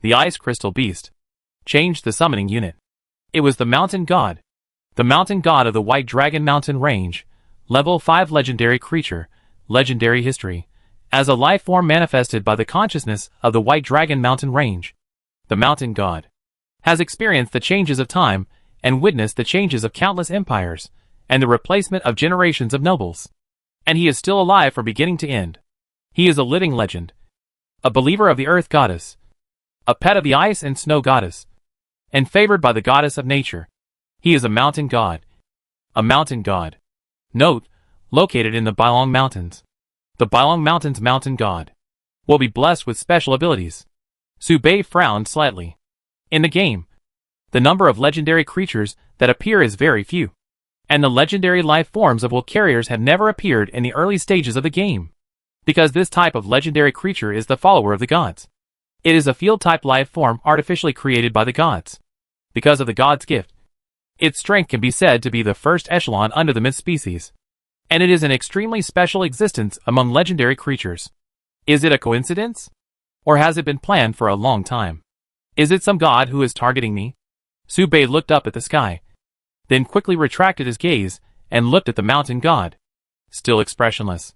the Ice Crystal Beast changed the summoning unit. It was the Mountain God. The Mountain God of the White Dragon Mountain Range, Level 5 Legendary Creature, Legendary History, as a life form manifested by the consciousness of the White Dragon Mountain Range. The Mountain God has experienced the changes of time and witnessed the changes of countless empires and the replacement of generations of nobles. And he is still alive from beginning to end. He is a living legend, a believer of the Earth Goddess, a pet of the Ice and Snow Goddess, and favored by the Goddess of Nature. He is a Mountain God. A Mountain God. Note, located in the Bailong Mountains. The Bailong Mountains Mountain God will be blessed with special abilities. Su Bei frowned slightly. In the game, the number of legendary creatures that appear is very few, and the legendary life forms of will carriers have never appeared in the early stages of the game, because this type of legendary creature is the follower of the gods. It is a field-type life form artificially created by the gods. Because of the god's gift, its strength can be said to be the first echelon under the myth species, and it is an extremely special existence among legendary creatures. Is it a coincidence? Or has it been planned for a long time? Is it some god who is targeting me? Su Bei looked up at the sky, then quickly retracted his gaze and looked at the Mountain God. Still expressionless,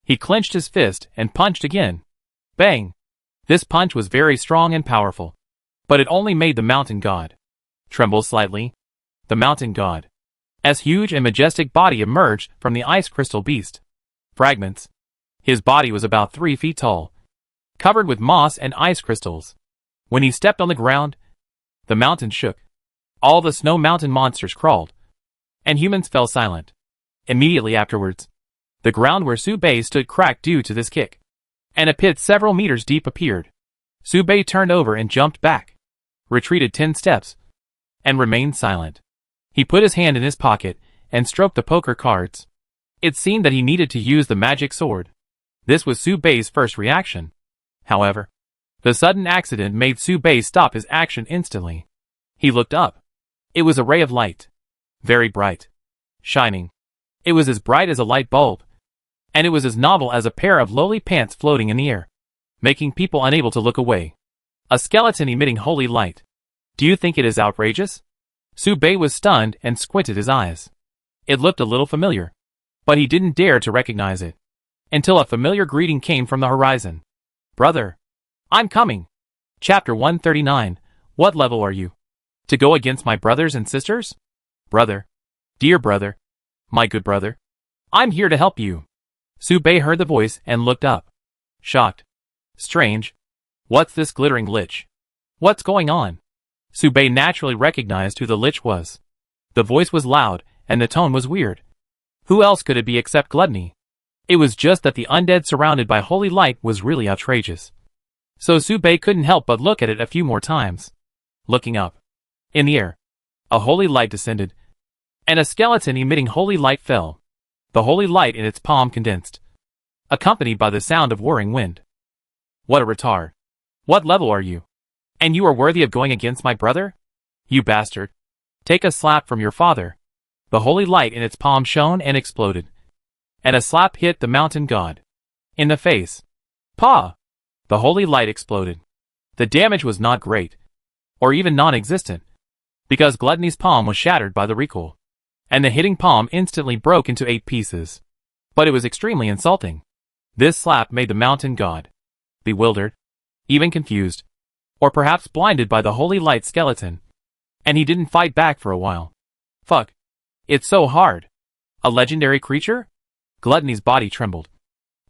he clenched his fist and punched again. Bang! This punch was very strong and powerful, but it only made the Mountain God tremble slightly. The Mountain God, as huge and majestic body emerged from the Ice Crystal Beast. Fragments. His body was about 3 feet tall, covered with moss and ice crystals. When he stepped on the ground, the mountain shook. All the Snow Mountain monsters crawled, and humans fell silent. Immediately afterwards, the ground where Su Bei stood cracked due to this kick, and a pit several meters deep appeared. Su Bei turned over and jumped back, retreated 10 steps, and remained silent. He put his hand in his pocket and stroked the poker cards. It seemed that he needed to use the magic sword. This was Su Bei's first reaction. However, the sudden accident made Su Bei stop his action instantly. He looked up. It was a ray of light. Very bright. Shining. It was as bright as a light bulb. And it was as novel as a pair of lowly pants floating in the air, making people unable to look away. A skeleton emitting holy light. Do you think it is outrageous? Su Bei was stunned and squinted his eyes. It looked a little familiar, but he didn't dare to recognize it, until a familiar greeting came from the horizon. Brother. I'm coming. Chapter 139. What level are you? To go against my brothers and sisters? Brother. Dear brother. My good brother. I'm here to help you. Su Bei heard the voice and looked up. Shocked. Strange. What's this glittering lich? What's going on? Su Bei naturally recognized who the lich was. The voice was loud, and the tone was weird. Who else could it be except Gluttony? It was just that the undead surrounded by holy light was really outrageous. So Su Bei couldn't help but look at it a few more times. Looking up. In the air, a holy light descended, and a skeleton emitting holy light fell. The holy light in its palm condensed, accompanied by the sound of whirring wind. What a retard. What level are you? And you are worthy of going against my brother? You bastard. Take a slap from your father. The holy light in its palm shone and exploded, and a slap hit the mountain god in the face. Pa! The holy light exploded. The damage was not great, or even non-existent, because Gluttony's palm was shattered by the recoil, and the hitting palm instantly broke into 8 pieces. But it was extremely insulting. This slap made the mountain god bewildered, even confused, or perhaps blinded by the holy light skeleton, and he didn't fight back for a while. Fuck. It's so hard. A legendary creature? Gluttony's body trembled,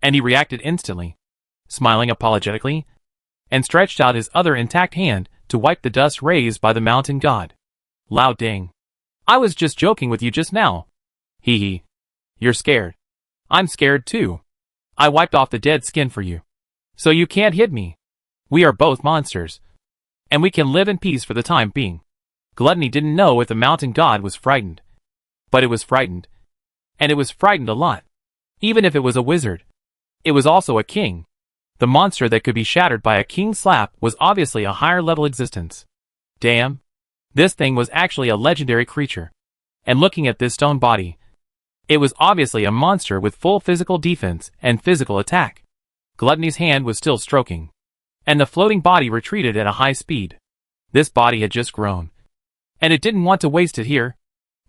and he reacted instantly, smiling apologetically, and stretched out his other intact hand to wipe the dust raised by the mountain god. Lao ding. I was just joking with you just now. Hee hee. You're scared. I'm scared too. I wiped off the dead skin for you, so you can't hit me. We are both monsters, and we can live in peace for the time being. Gluttony didn't know if the mountain god was frightened, but it was frightened, and it was frightened a lot. Even if it was a wizard, it was also a king. The monster that could be shattered by a king's slap was obviously a higher level existence. Damn. This thing was actually a legendary creature. And looking at this stone body, it was obviously a monster with full physical defense and physical attack. Gluttony's hand was still stroking, and the floating body retreated at a high speed. This body had just grown, and it didn't want to waste it here,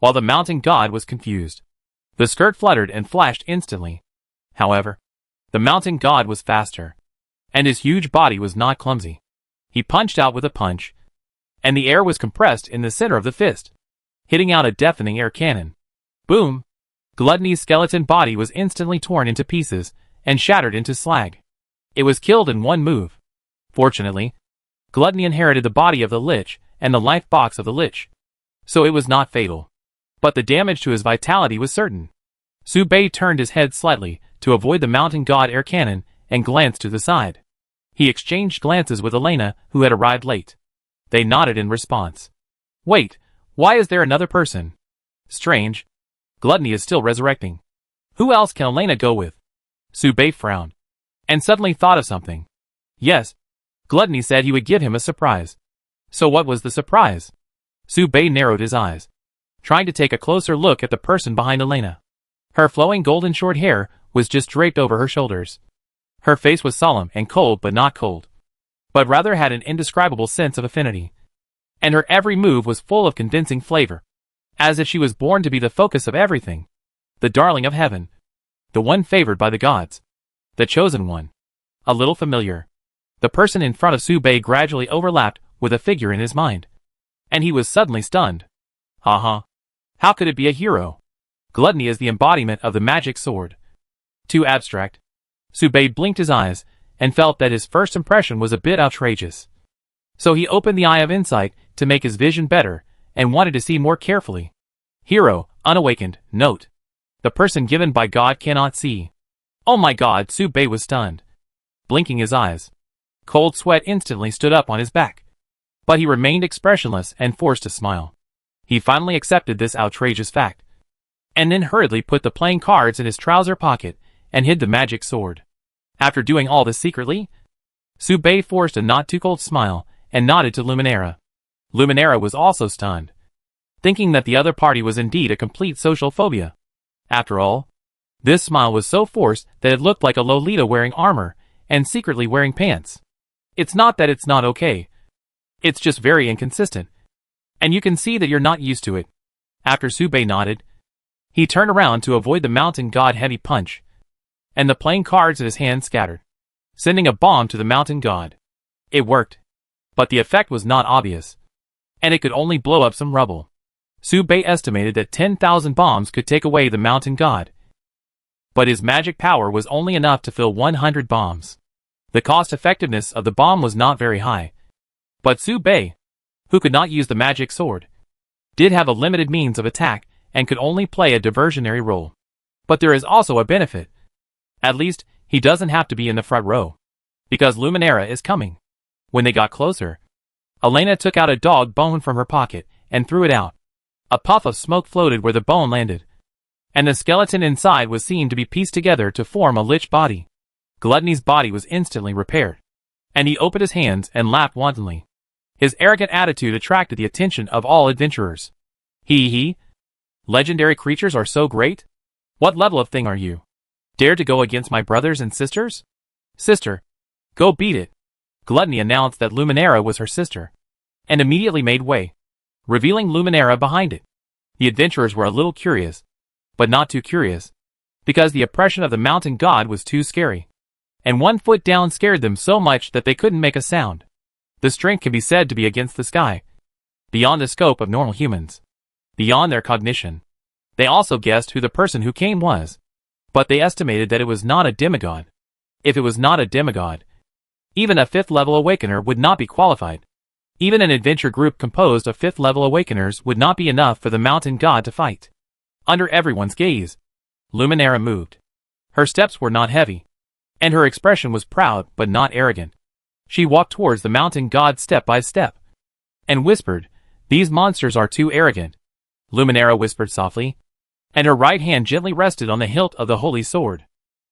while the mountain god was confused. The skirt fluttered and flashed instantly. However, the mountain god was faster, and his huge body was not clumsy. He punched out with a punch, and the air was compressed in the center of the fist, hitting out a deafening air cannon. Boom! Gluttony's skeleton body was instantly torn into pieces and shattered into slag. It was killed in one move. Fortunately, Gluttony inherited the body of the lich and the life box of the lich, so it was not fatal. But the damage to his vitality was certain. Su Bei turned his head slightly to avoid the mountain god air cannon and glanced to the side. He exchanged glances with Elena, who had arrived late. They nodded in response. Wait, why is there another person? Strange. Gluttony is still resurrecting. Who else can Elena go with? Su Bei frowned, and suddenly thought of something. Yes, Gluttony said he would give him a surprise. So what was the surprise? Su Bei narrowed his eyes, trying to take a closer look at the person behind Elena. Her flowing golden short hair was just draped over her shoulders. Her face was solemn and cold, but not cold, but rather had an indescribable sense of affinity. And her every move was full of convincing flavor, as if she was born to be the focus of everything. The darling of heaven. The one favored by the gods. The chosen one. A little familiar. The person in front of Su Bei gradually overlapped with a figure in his mind, and he was suddenly stunned. Haha. How could it be a hero? Gluttony is the embodiment of the magic sword. Too abstract. Su Bei blinked his eyes and felt that his first impression was a bit outrageous. So he opened the eye of insight to make his vision better and wanted to see more carefully. Hero, unawakened, note. The person given by God cannot see. Oh my God, Su Bei was stunned. Blinking his eyes, cold sweat instantly stood up on his back. But he remained expressionless and forced a smile. He finally accepted this outrageous fact. and then hurriedly put the playing cards in his trouser pocket and hid the magic sword. After doing all this secretly, Subei forced a not-too-cold smile and nodded to Luminera. Luminera was also stunned, thinking that the other party was indeed a complete social phobia. After all, this smile was so forced that it looked like a Lolita wearing armor and secretly wearing pants. It's not that it's not okay. It's just very inconsistent. And you can see that you're not used to it. After Subei nodded, he turned around to avoid the mountain god heavy punch, and the playing cards in his hand scattered, sending a bomb to the mountain god. It worked, but the effect was not obvious, and it could only blow up some rubble. Subei estimated that 10,000 bombs could take away the mountain god, but his magic power was only enough to fill 100 bombs. The cost-effectiveness of the bomb was not very high, but Subei, who could not use the magic sword, did have a limited means of attack and could only play a diversionary role. But there is also a benefit. At least, he doesn't have to be in the front row, because Luminera is coming. When they got closer, Elena took out a dog bone from her pocket and threw it out. A puff of smoke floated where the bone landed, and the skeleton inside was seen to be pieced together to form a lich body. Gluttony's body was instantly repaired, and he opened his hands and laughed wantonly. His arrogant attitude attracted the attention of all adventurers. He, legendary creatures are so great? What level of thing are you? Dare to go against my brothers and sisters? Sister, go beat it. Gluttony announced that Luminera was her sister, and immediately made way, revealing Luminera behind it. The adventurers were a little curious, but not too curious, because the oppression of the mountain god was too scary, and 1 foot down scared them so much that they couldn't make a sound. The strength can be said to be against the sky, beyond the scope of normal humans, beyond their cognition. They also guessed who the person who came was, but they estimated that it was not a demigod. If it was not a demigod, even a 5th level awakener would not be qualified. Even an adventure group composed of 5th level awakeners would not be enough for the mountain god to fight. Under everyone's gaze, Luminera moved. Her steps were not heavy, and her expression was proud but not arrogant. She walked towards the mountain god step by step, and whispered, "These monsters are too arrogant." Luminera whispered softly, and her right hand gently rested on the hilt of the holy sword.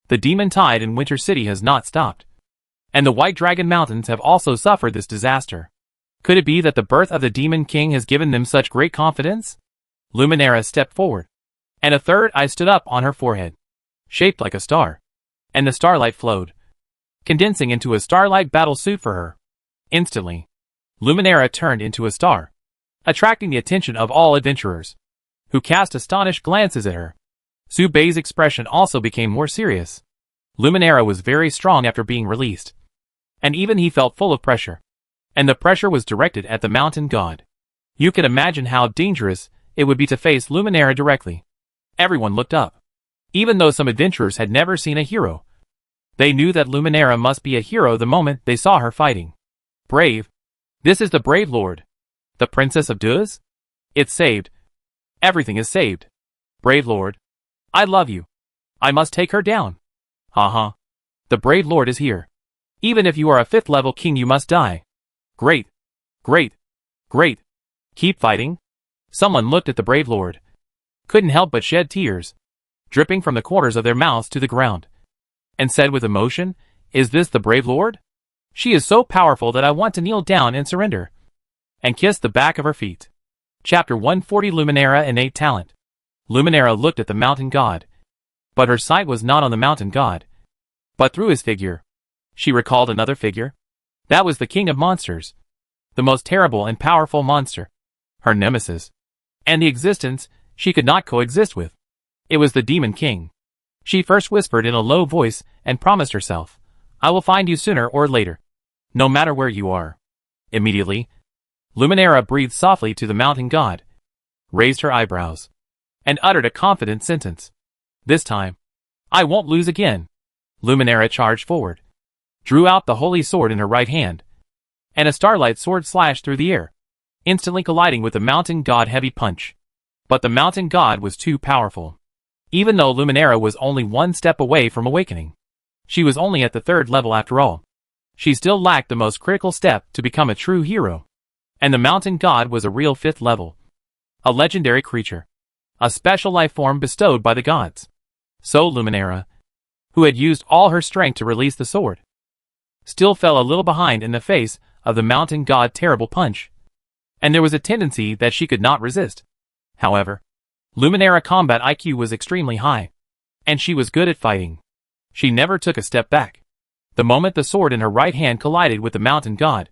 The demon tide in Winter City has not stopped, and the White Dragon Mountains have also suffered this disaster. Could it be that the birth of the Demon King has given them such great confidence? Luminera stepped forward, and a third eye stood up on her forehead, shaped like a star, and the starlight flowed, condensing into a starlight battle suit for her. Instantly, Luminera turned into a star, attracting the attention of all adventurers, who cast astonished glances at her. Subei's expression also became more serious. Luminera was very strong after being released, and even he felt full of pressure, and the pressure was directed at the mountain god. You can imagine how dangerous it would be to face Luminera directly. Everyone looked up. Even though some adventurers had never seen a hero, they knew that Luminera must be a hero the moment they saw her fighting. Brave. This is the brave lord. The Princess of Duz? It's saved. Everything is saved. Brave lord. I love you. I must take her down. Haha. The brave lord is here. Even if you are a 5th level king, you must die. Great. Great. Great. Keep fighting. Someone looked at the brave lord, couldn't help but shed tears, dripping from the corners of their mouths to the ground, and said with emotion, "Is this the brave lord? She is so powerful that I want to kneel down and surrender," and kiss the back of her feet. Chapter 140 Luminera Innate Talent. Luminera looked at the mountain god, but her sight was not on the mountain god, but through his figure. She recalled another figure. That was the king of monsters, the most terrible and powerful monster, her nemesis, and the existence she could not coexist with. It was the Demon King. She first whispered in a low voice and promised herself, "I will find you sooner or later, no matter where you are." Immediately, Luminera breathed softly to the mountain god, raised her eyebrows, and uttered a confident sentence. "This time, I won't lose again." Luminera charged forward, drew out the holy sword in her right hand, and a starlight sword slashed through the air, instantly colliding with the mountain god heavy punch. But the mountain god was too powerful. Even though Luminera was only 1 step away from awakening, she was only at the 3rd level after all. She still lacked the most critical step to become a true hero. And the mountain god was a real 5th level, a legendary creature. a special life form bestowed by the gods. So Luminera, who had used all her strength to release the sword, still fell a little behind in the face of the mountain god terrible punch, and there was a tendency that she could not resist. However, Luminera combat IQ was extremely high, and she was good at fighting. She never took a step back. The moment the sword in her right hand collided with the mountain god,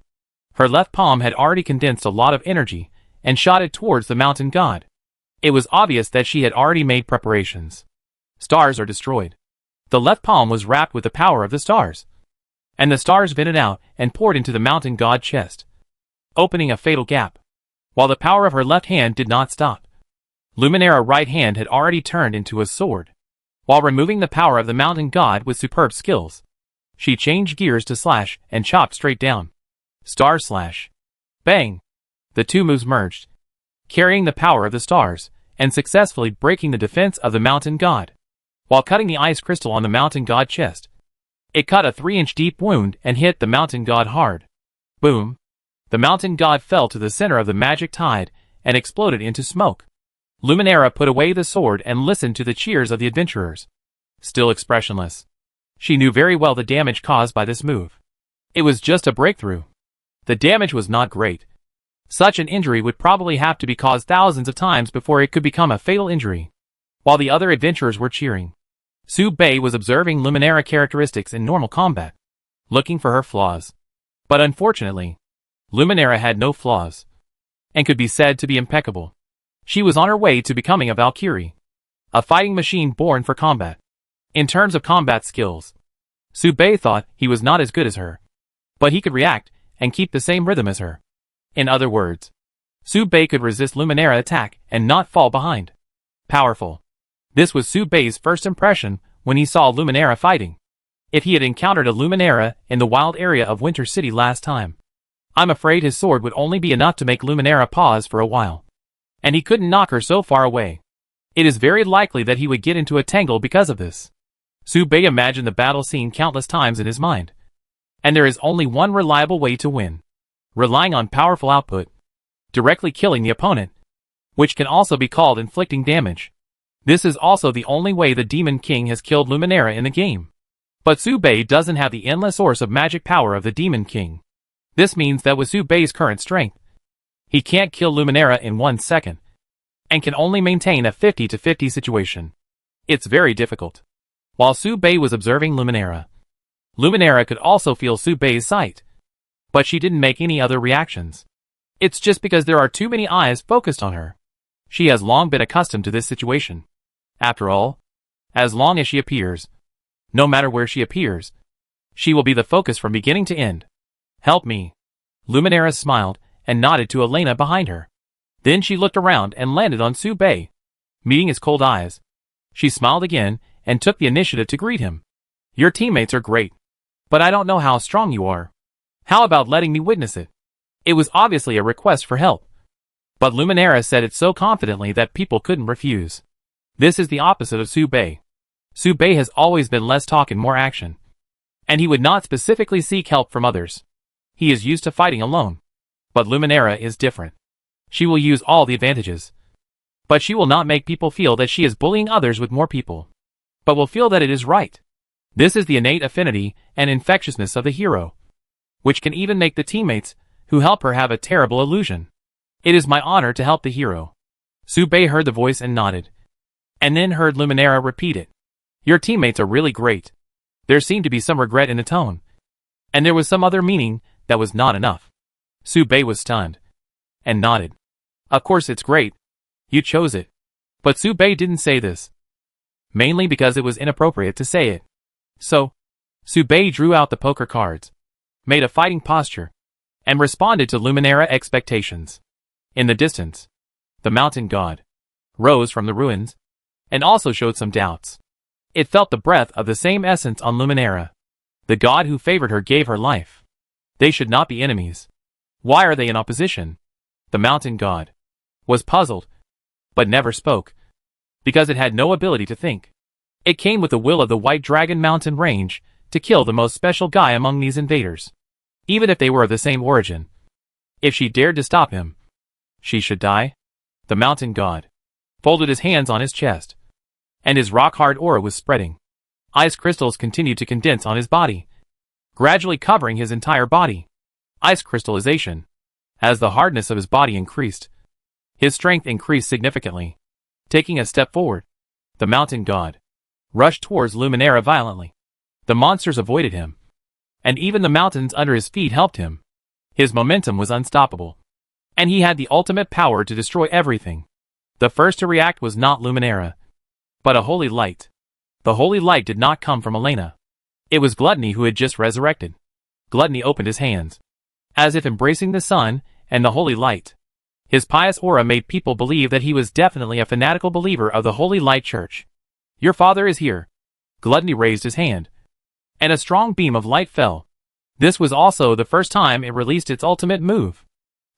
her left palm had already condensed a lot of energy and shot it towards the mountain god. It was obvious that she had already made preparations. Stars are destroyed. The left palm was wrapped with the power of the stars, and the stars vented out and poured into the mountain god chest, opening a fatal gap, while the power of her left hand did not stop. Luminera's right hand had already turned into a sword. While removing the power of the mountain god with superb skills, she changed gears to slash and chopped straight down. Star slash. Bang! The two moves merged, carrying the power of the stars, and successfully breaking the defense of the mountain god. While cutting the ice crystal on the mountain god chest, it cut a 3-inch deep wound and hit the mountain god hard. Boom! The mountain god fell to the center of the magic tide and exploded into smoke. Luminera put away the sword and listened to the cheers of the adventurers. Still expressionless, she knew very well the damage caused by this move. It was just a breakthrough. The damage was not great. Such an injury would probably have to be caused thousands of times before it could become a fatal injury. While the other adventurers were cheering, Su Bei was observing Luminera characteristics in normal combat, looking for her flaws. But unfortunately, Luminera had no flaws, and could be said to be impeccable. She was on her way to becoming a Valkyrie, a fighting machine born for combat. In terms of combat skills, Su Bei thought he was not as good as her, but he could react and keep the same rhythm as her. In other words, Su Bei could resist Luminera's attack and not fall behind. Powerful. This was Su Bei's first impression when he saw Luminera fighting. If he had encountered a Luminera in the wild area of Winter City last time, I'm afraid his sword would only be enough to make Luminera pause for a while. And he couldn't knock her so far away. It is very likely that he would get into a tangle because of this. Su Bei imagined the battle scene countless times in his mind. And there is only one reliable way to win. Relying on powerful output. Directly killing the opponent, which can also be called inflicting damage. This is also the only way the Demon King has killed Luminera in the game. But Su Bei doesn't have the endless source of magic power of the Demon King. This means that with Su Bei's current strength, he can't kill Luminera in 1 second, and can only maintain a 50-50 situation. It's very difficult. While Su Bei was observing Luminera, Luminera could also feel Su Bei's sight, but she didn't make any other reactions. It's just because there are too many eyes focused on her. She has long been accustomed to this situation. After all, as long as she appears, no matter where she appears, she will be the focus from beginning to end. Help me. Luminera smiled and nodded to Elena behind her. Then she looked around and landed on Su Bei. Meeting his cold eyes, she smiled again and took the initiative to greet him. Your teammates are great, but I don't know how strong you are. How about letting me witness it? It was obviously a request for help, but Luminera said it so confidently that people couldn't refuse. This is the opposite of Su Bei. Su Bei has always been less talk and more action, and he would not specifically seek help from others. He is used to fighting alone. But Luminera is different. She will use all the advantages. But she will not make people feel that she is bullying others with more people, but will feel that it is right. This is the innate affinity and infectiousness of the hero, which can even make the teammates who help her have a terrible illusion. It is my honor to help the hero. Su Bei heard the voice and nodded, and then heard Luminera repeat it. Your teammates are really great. There seemed to be some regret in the tone, and there was some other meaning that was not enough. Su Bei was stunned, and nodded. Of course it's great. You chose it. But Su Bei didn't say this, mainly because it was inappropriate to say it. So, Su Bei drew out the poker cards, made a fighting posture, and responded to Luminera expectations. In the distance, the mountain god rose from the ruins, and also showed some doubts. It felt the breath of the same essence on Luminera. The god who favored her gave her life. They should not be enemies. Why are they in opposition? The mountain god was puzzled, but never spoke, because it had no ability to think. It came with the will of the White Dragon Mountain Range to kill the most special guy among these invaders, even if they were of the same origin. If she dared to stop him, she should die. The mountain god folded his hands on his chest, and his rock-hard aura was spreading. Ice crystals continued to condense on his body, gradually covering his entire body. Ice crystallization. As the hardness of his body increased, his strength increased significantly. Taking a step forward, the mountain god rushed towards Luminera violently. The monsters avoided him, and even the mountains under his feet helped him. His momentum was unstoppable, and he had the ultimate power to destroy everything. The first to react was not Luminera, but a holy light. The holy light did not come from Elena. It was Gluttony, who had just resurrected. Gluttony opened his hands, as if embracing the sun and the holy light. His pious aura made people believe that he was definitely a fanatical believer of the Holy Light Church. "Your father is here." Gluttony raised his hand, and a strong beam of light fell. This was also the first time it released its ultimate move.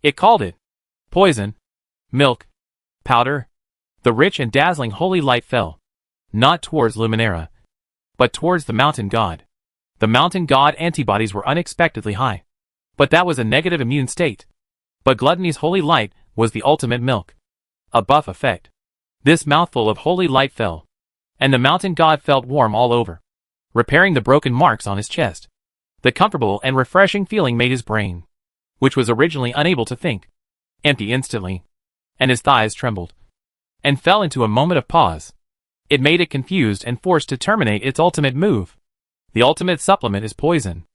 It called it poison, milk, powder. The rich and dazzling holy light fell, not towards Luminera, but towards the mountain god. The mountain god antibodies were unexpectedly high, but that was a negative immune state. But Gluttony's holy light was the ultimate milk. A buff effect. This mouthful of holy light fell, and the mountain god felt warm all over, repairing the broken marks on his chest. The comfortable and refreshing feeling made his brain, which was originally unable to think, empty instantly, and his thighs trembled, and fell into a moment of pause. It made it confused and forced to terminate its ultimate move. The ultimate supplement is poison.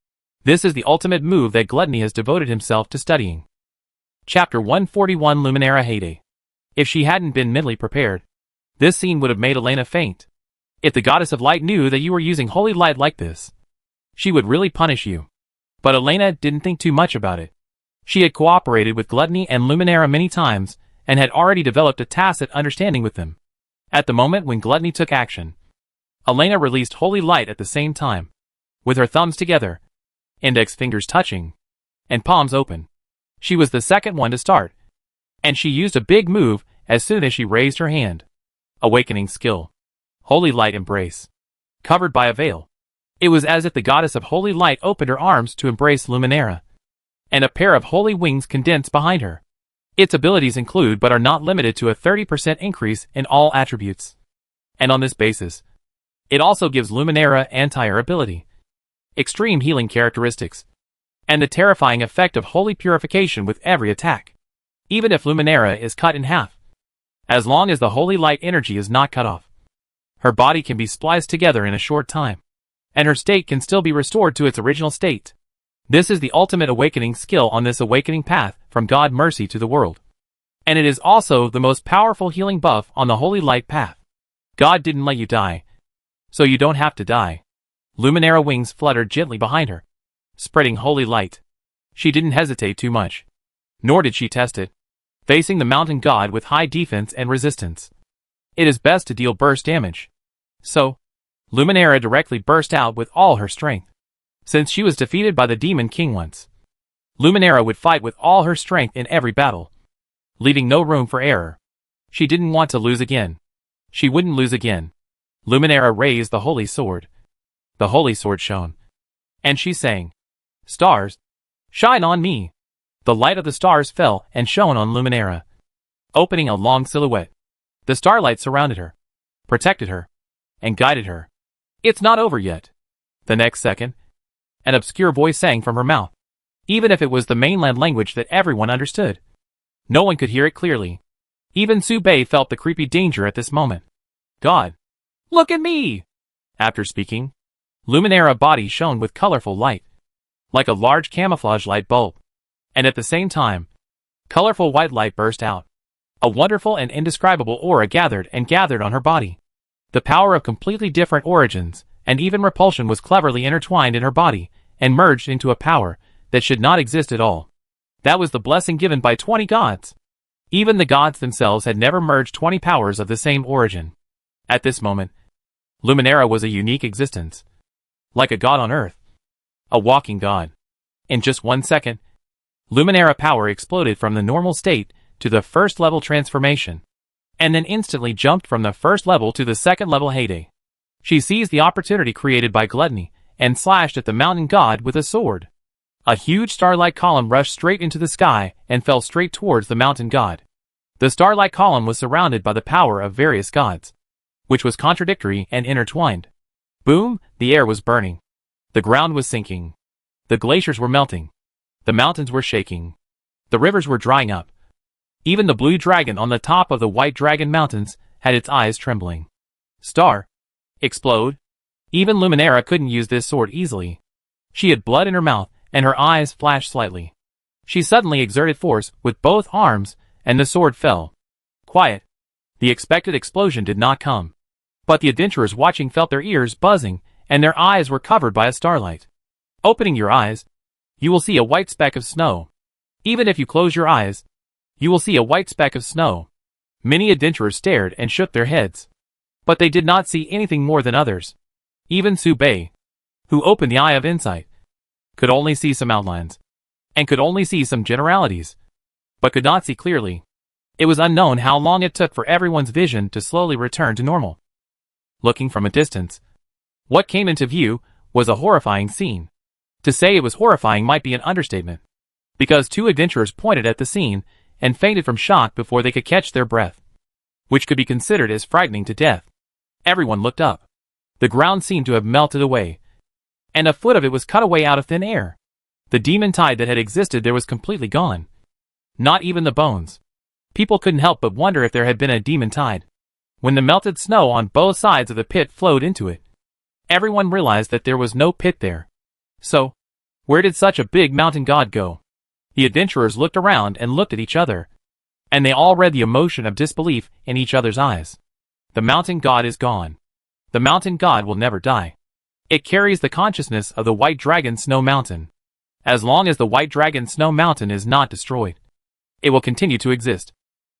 This is the ultimate move that Gluttony has devoted himself to studying. Chapter 141, Luminera Heyday. If she hadn't been mentally prepared, this scene would have made Elena faint. If the goddess of light knew that you were using holy light like this, she would really punish you. But Elena didn't think too much about it. She had cooperated with Gluttony and Luminera many times, and had already developed a tacit understanding with them. At the moment when Gluttony took action, Elena released holy light at the same time, with her thumbs together, index fingers touching, and palms open. She was the second one to start, and she used a big move as soon as she raised her hand. Awakening skill. Holy light embrace. Covered by a veil. It was as if the goddess of holy light opened her arms to embrace Luminera, and a pair of holy wings condensed behind her. Its abilities include but are not limited to a 30% increase in all attributes. And on this basis, it also gives Luminera anti-air ability, extreme healing characteristics, and the terrifying effect of holy purification with every attack. Even if Luminera is cut in half, as long as the holy light energy is not cut off, her body can be spliced together in a short time, and her state can still be restored to its original state. This is the ultimate awakening skill on this awakening path from God mercy to the world. And it is also the most powerful healing buff on the holy light path. God didn't let you die, so you don't have to die. Luminera wings fluttered gently behind her, spreading holy light. She didn't hesitate too much, nor did she test it. Facing the mountain god with high defense and resistance, it is best to deal burst damage. So, Luminera directly burst out with all her strength. Since she was defeated by the Demon King once, Luminera would fight with all her strength in every battle, leaving no room for error. She didn't want to lose again. She wouldn't lose again. Luminera raised the holy sword. The holy sword shone, and she sang, "Stars, shine on me." The light of the stars fell and shone on Luminera, opening a long silhouette. The starlight surrounded her, protected her, and guided her. "It's not over yet." The next second, an obscure voice sang from her mouth. Even if it was the mainland language that everyone understood, no one could hear it clearly. Even Su Bei felt the creepy danger at this moment. "God, look at me!" After speaking, Luminera body shone with colorful light, like a large camouflage light bulb. And at the same time, colorful white light burst out. A wonderful and indescribable aura gathered on her body. The power of completely different origins, and even repulsion, was cleverly intertwined in her body, and merged into a power that should not exist at all. That was the blessing given by 20 gods. Even the gods themselves had never merged 20 powers of the same origin. At this moment, Luminera was a unique existence. Like a god on earth. A walking god. In just 1 second, Luminera power exploded from the normal state to the first level transformation, and then instantly jumped from the first level to the second level heyday. She seized the opportunity created by Gluttony, and slashed at the mountain god with a sword. A huge starlight column rushed straight into the sky and fell straight towards the mountain god. The starlight column was surrounded by the power of various gods, which was contradictory and intertwined. Boom, the air was burning. The ground was sinking. The glaciers were melting. The mountains were shaking. The rivers were drying up. Even the blue dragon on the top of the white dragon mountains had its eyes trembling. Star. Explode. Even Luminera couldn't use this sword easily. She had blood in her mouth, and her eyes flashed slightly. She suddenly exerted force with both arms, and the sword fell. Quiet. The expected explosion did not come. But the adventurers watching felt their ears buzzing, and their eyes were covered by a starlight. Opening your eyes, you will see a white speck of snow. Even if you close your eyes, you will see a white speck of snow. Many adventurers stared and shook their heads. But they did not see anything more than others. Even Su Bei, who opened the eye of insight, could only see some outlines, and could only see some generalities, but could not see clearly. It was unknown how long it took for everyone's vision to slowly return to normal. Looking from a distance, what came into view was a horrifying scene. To say it was horrifying might be an understatement, because two adventurers pointed at the scene and fainted from shock before they could catch their breath, which could be considered as frightening to death. Everyone looked up. The ground seemed to have melted away, and a foot of it was cut away out of thin air. The demon tide that had existed there was completely gone. Not even the bones. People couldn't help but wonder if there had been a demon tide. When the melted snow on both sides of the pit flowed into it, everyone realized that there was no pit there. So, where did such a big mountain god go? The adventurers looked around and looked at each other, and they all read the emotion of disbelief in each other's eyes. The mountain god is gone. The mountain god will never die. It carries the consciousness of the white dragon snow mountain. As long as the white dragon snow mountain is not destroyed, it will continue to exist.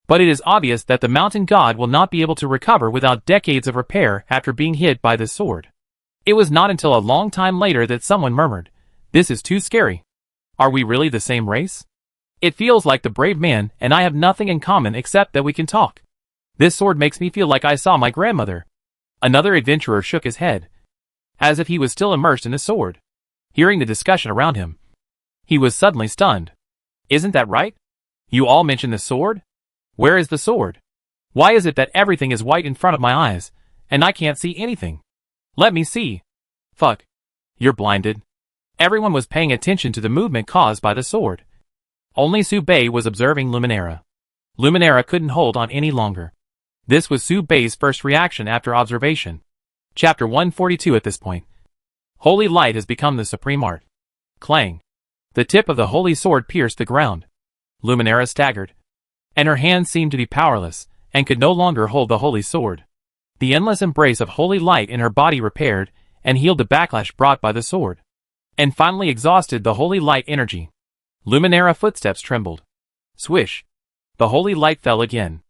But it is obvious that the mountain god will not be able to recover without decades of repair after being hit by this sword. It was not until a long time later that someone murmured, "This is too scary. Are we really the same race? It feels like the brave man and I have nothing in common except that we can talk. This sword makes me feel like I saw my grandmother." Another adventurer shook his head, as if he was still immersed in the sword. Hearing the discussion around him, he was suddenly stunned. "Isn't that right? You all mention the sword? Where is the sword? Why is it that everything is white in front of my eyes, and I can't see anything? Let me see." "Fuck. You're blinded." Everyone was paying attention to the movement caused by the sword. Only Su Bei was observing Luminera. Luminera couldn't hold on any longer. This was Su Bei's first reaction after observation. Chapter 142 at this point. Holy light has become the supreme art. Clang. The tip of the holy sword pierced the ground. Luminera staggered, and her hands seemed to be powerless, and could no longer hold the holy sword. The endless embrace of holy light in her body repaired and healed the backlash brought by the sword, and finally exhausted the holy light energy. Luminera footsteps trembled. Swish. The holy light fell again.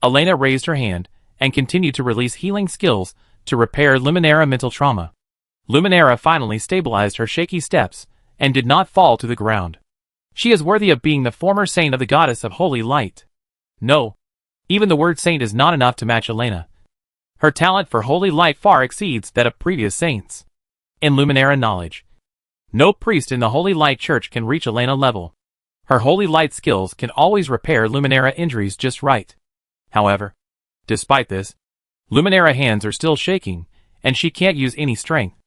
Elena raised her hand, and continued to release healing skills to repair Luminera mental trauma. Luminera finally stabilized her shaky steps, and did not fall to the ground. She is worthy of being the former saint of the goddess of holy light. No. Even the word saint is not enough to match Elena. Her talent for holy light far exceeds that of previous saints. In Luminera knowledge, no priest in the Holy Light Church can reach Elena level. Her holy light skills can always repair Luminera injuries just right. However, despite this, Luminera hands are still shaking, and she can't use any strength.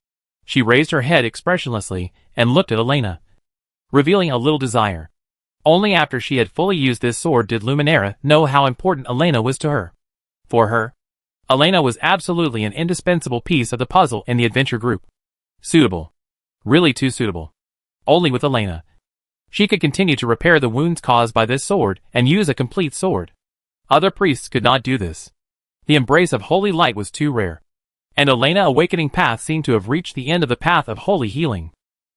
She raised her head expressionlessly and looked at Elena, revealing a little desire. Only after she had fully used this sword did Luminera know how important Elena was to her. For her, Elena was absolutely an indispensable piece of the puzzle in the adventure group. Suitable. Really too suitable. Only with Elena, she could continue to repair the wounds caused by this sword and use a complete sword. Other priests could not do this. The embrace of holy light was too rare. And Elena awakening path seemed to have reached the end of the path of holy healing,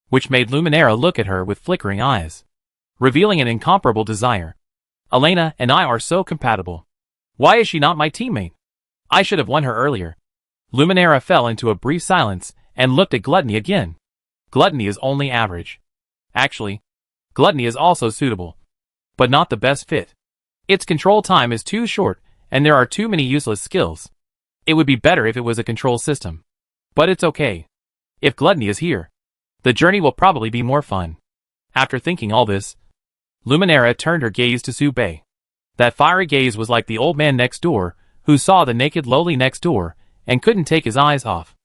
which made Luminera look at her with flickering eyes, revealing an incomparable desire. Elena and I are so compatible. Why is she not my teammate? I should have won her earlier. Luminera fell into a brief silence and looked at Gluttony again. Gluttony is only average. Actually, Gluttony is also suitable, but not the best fit. Its control time is too short, and there are too many useless skills. It would be better if it was a control system. But it's okay. If Gluttony is here, the journey will probably be more fun. After thinking all this, Luminera turned her gaze to Su Bei. That fiery gaze was like the old man next door, who saw the naked lowly next door, and couldn't take his eyes off.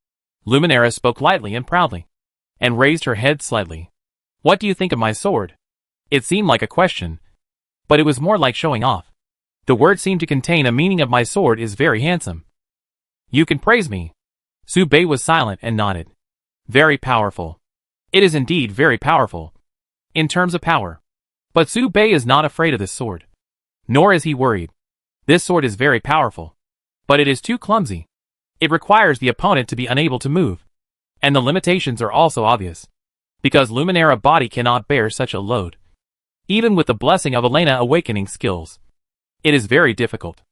Luminara spoke lightly and proudly, and raised her head slightly. What do you think of my sword? It seemed like a question, but it was more like showing off. The word seemed to contain a meaning of my sword is very handsome. You can praise me. Su Bei was silent and nodded. Very powerful. It is indeed very powerful. In terms of power. But Su Bei is not afraid of this sword. Nor is he worried. This sword is very powerful. But it is too clumsy. It requires the opponent to be unable to move. And the limitations are also obvious. Because Luminara body cannot bear such a load. Even with the blessing of Elena awakening skills. It is very difficult.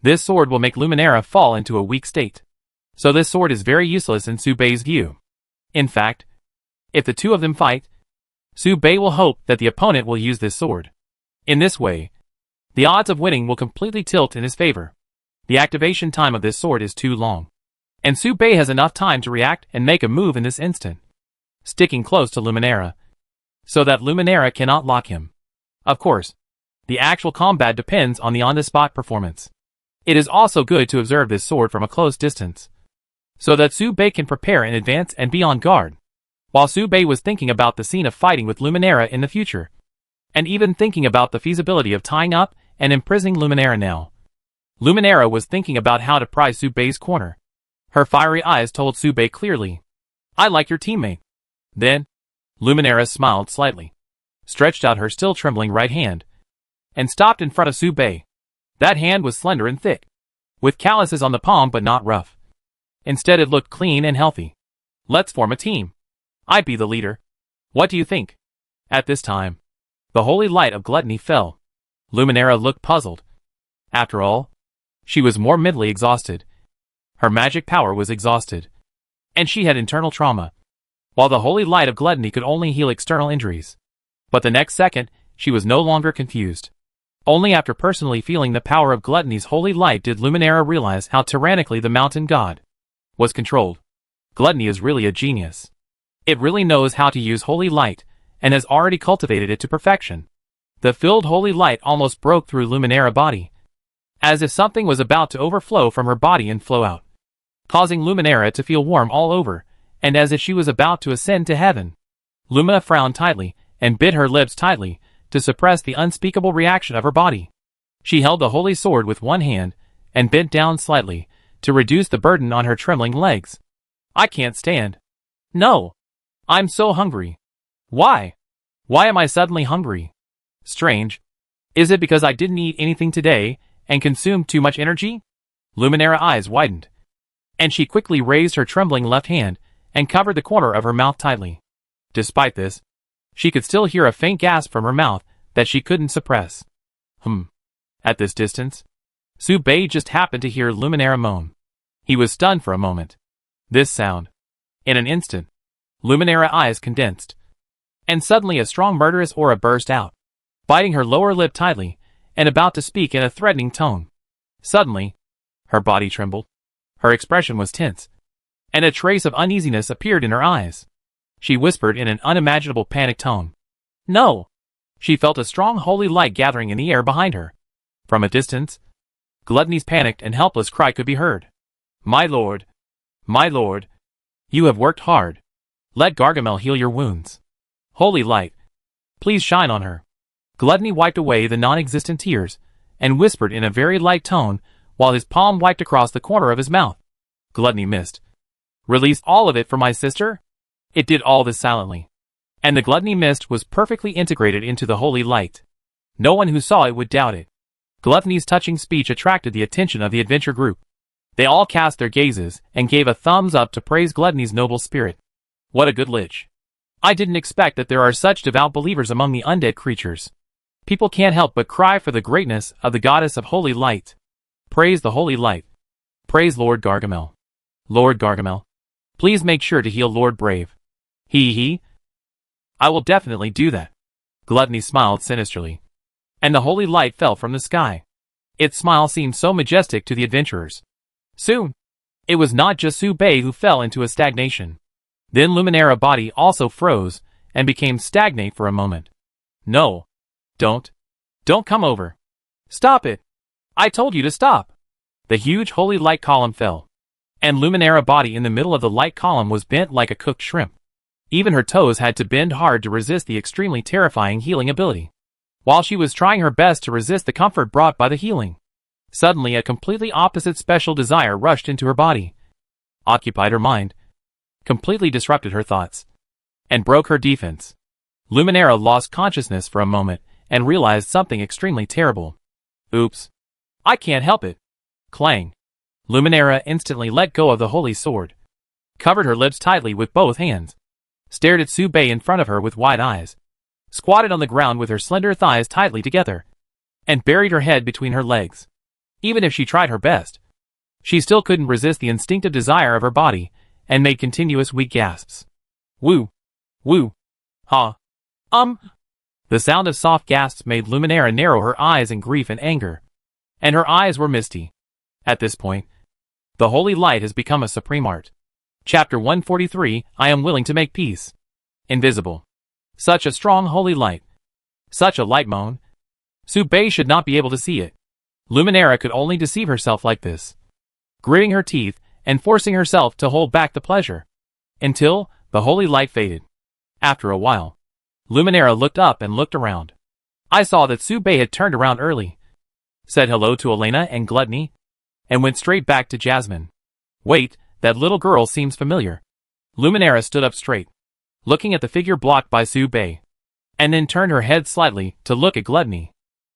This sword will make Luminara fall into a weak state. So this sword is very useless in Su Bei's view. In fact, if the two of them fight, Su Bei will hope that the opponent will use this sword. In this way, the odds of winning will completely tilt in his favor. The activation time of this sword is too long. And Su Bei has enough time to react and make a move in this instant. Sticking close to Luminara, so that Luminara cannot lock him. Of course, the actual combat depends on the on-the-spot performance. It is also good to observe this sword from a close distance, so that Su Bei can prepare in advance and be on guard. While Su Bei was thinking about the scene of fighting with Luminara in the future, and even thinking about the feasibility of tying up and imprisoning Luminara now, Luminara was thinking about how to pry Su Bei's corner. Her fiery eyes told Su Bei clearly, I like your teammate. Then, Luminara smiled slightly, stretched out her still trembling right hand, and stopped in front of Su Bei. That hand was slender and thick, with calluses on the palm but not rough. Instead it looked clean and healthy. Let's form a team. I'd be the leader. What do you think? At this time, the holy light of gluttony fell. Luminara looked puzzled. After all, she was more mentally exhausted. Her magic power was exhausted. And she had internal trauma. While the holy light of gluttony could only heal external injuries. But the next second, she was no longer confused. Only after personally feeling the power of gluttony's holy light did Luminara realize how tyrannically the mountain god was controlled. Gluttony is really a genius. It really knows how to use holy light, and has already cultivated it to perfection. The filled holy light almost broke through Luminara's body, as if something was about to overflow from her body and flow out, causing Luminara to feel warm all over, and as if she was about to ascend to heaven. Lumina frowned tightly, and bit her lips tightly, to suppress the unspeakable reaction of her body. She held the holy sword with one hand, and bent down slightly, to reduce the burden on her trembling legs. I can't stand. No. I'm so hungry. Why? Why am I suddenly hungry? Strange. Is it because I didn't eat anything today, and consumed too much energy? Luminara's eyes widened, and she quickly raised her trembling left hand, and covered the corner of her mouth tightly. Despite this, she could still hear a faint gasp from her mouth that she couldn't suppress. At this distance, Su Bei just happened to hear Luminara moan. He was stunned for a moment. This sound. In an instant, Luminara's eyes condensed, and suddenly a strong murderous aura burst out, biting her lower lip tightly, and about to speak in a threatening tone. Suddenly, her body trembled, her expression was tense, and a trace of uneasiness appeared in her eyes. She whispered in an unimaginable panic tone. No! She felt a strong holy light gathering in the air behind her. From a distance, Gluttony's panicked and helpless cry could be heard. My lord! My lord! You have worked hard. Let Gargamel heal your wounds. Holy light, please shine on her. Gluttony wiped away the non-existent tears, and whispered in a very light tone, while his palm wiped across the corner of his mouth. Gluttony mist. Release all of it for my sister? It did all this silently. And the gluttony mist was perfectly integrated into the holy light. No one who saw it would doubt it. Gluttony's touching speech attracted the attention of the adventure group. They all cast their gazes, and gave a thumbs up to praise Gluttony's noble spirit. What a good lich. I didn't expect that there are such devout believers among the undead creatures. People can't help but cry for the greatness of the goddess of holy light. Praise the holy light. Praise Lord Gargamel. Lord Gargamel, please make sure to heal Lord Brave. He. I will definitely do that. Gluttony smiled sinisterly, and the holy light fell from the sky. Its smile seemed so majestic to the adventurers. Soon, it was not just Su Bei who fell into a stagnation. Then Luminara's body also froze, and became stagnant for a moment. No. Don't come over. Stop it! I told you to stop! The huge holy light column fell, and Luminara's body in the middle of the light column was bent like a cooked shrimp. Even her toes had to bend hard to resist the extremely terrifying healing ability. While she was trying her best to resist the comfort brought by the healing, suddenly a completely opposite special desire rushed into her body, occupied her mind, completely disrupted her thoughts, and broke her defense. Luminara lost consciousness for a moment and realized something extremely terrible. Oops. I can't help it. Clang. Luminara instantly let go of the holy sword, covered her lips tightly with both hands, stared at Su Bei in front of her with wide eyes, squatted on the ground with her slender thighs tightly together, and buried her head between her legs. Even if she tried her best, she still couldn't resist the instinctive desire of her body, and made continuous weak gasps. Woo! Woo! Ha! The sound of soft gasps made Luminara narrow her eyes in grief and anger, and her eyes were misty. At this point, the holy light has become a supreme art. Chapter 143, I am willing to make peace. Invisible. Such a strong holy light. Such a light moan. Su Bei should not be able to see it. Luminara could only deceive herself like this, gritting her teeth and forcing herself to hold back the pleasure, until the holy light faded. After a while, Luminara looked up and looked around. I saw that Su Bei had turned around early, said hello to Elena and Gluttony, and went straight back to Jasmine. Wait, that little girl seems familiar. Luminara stood up straight, looking at the figure blocked by Su Bei, and then turned her head slightly to look at Gluttony.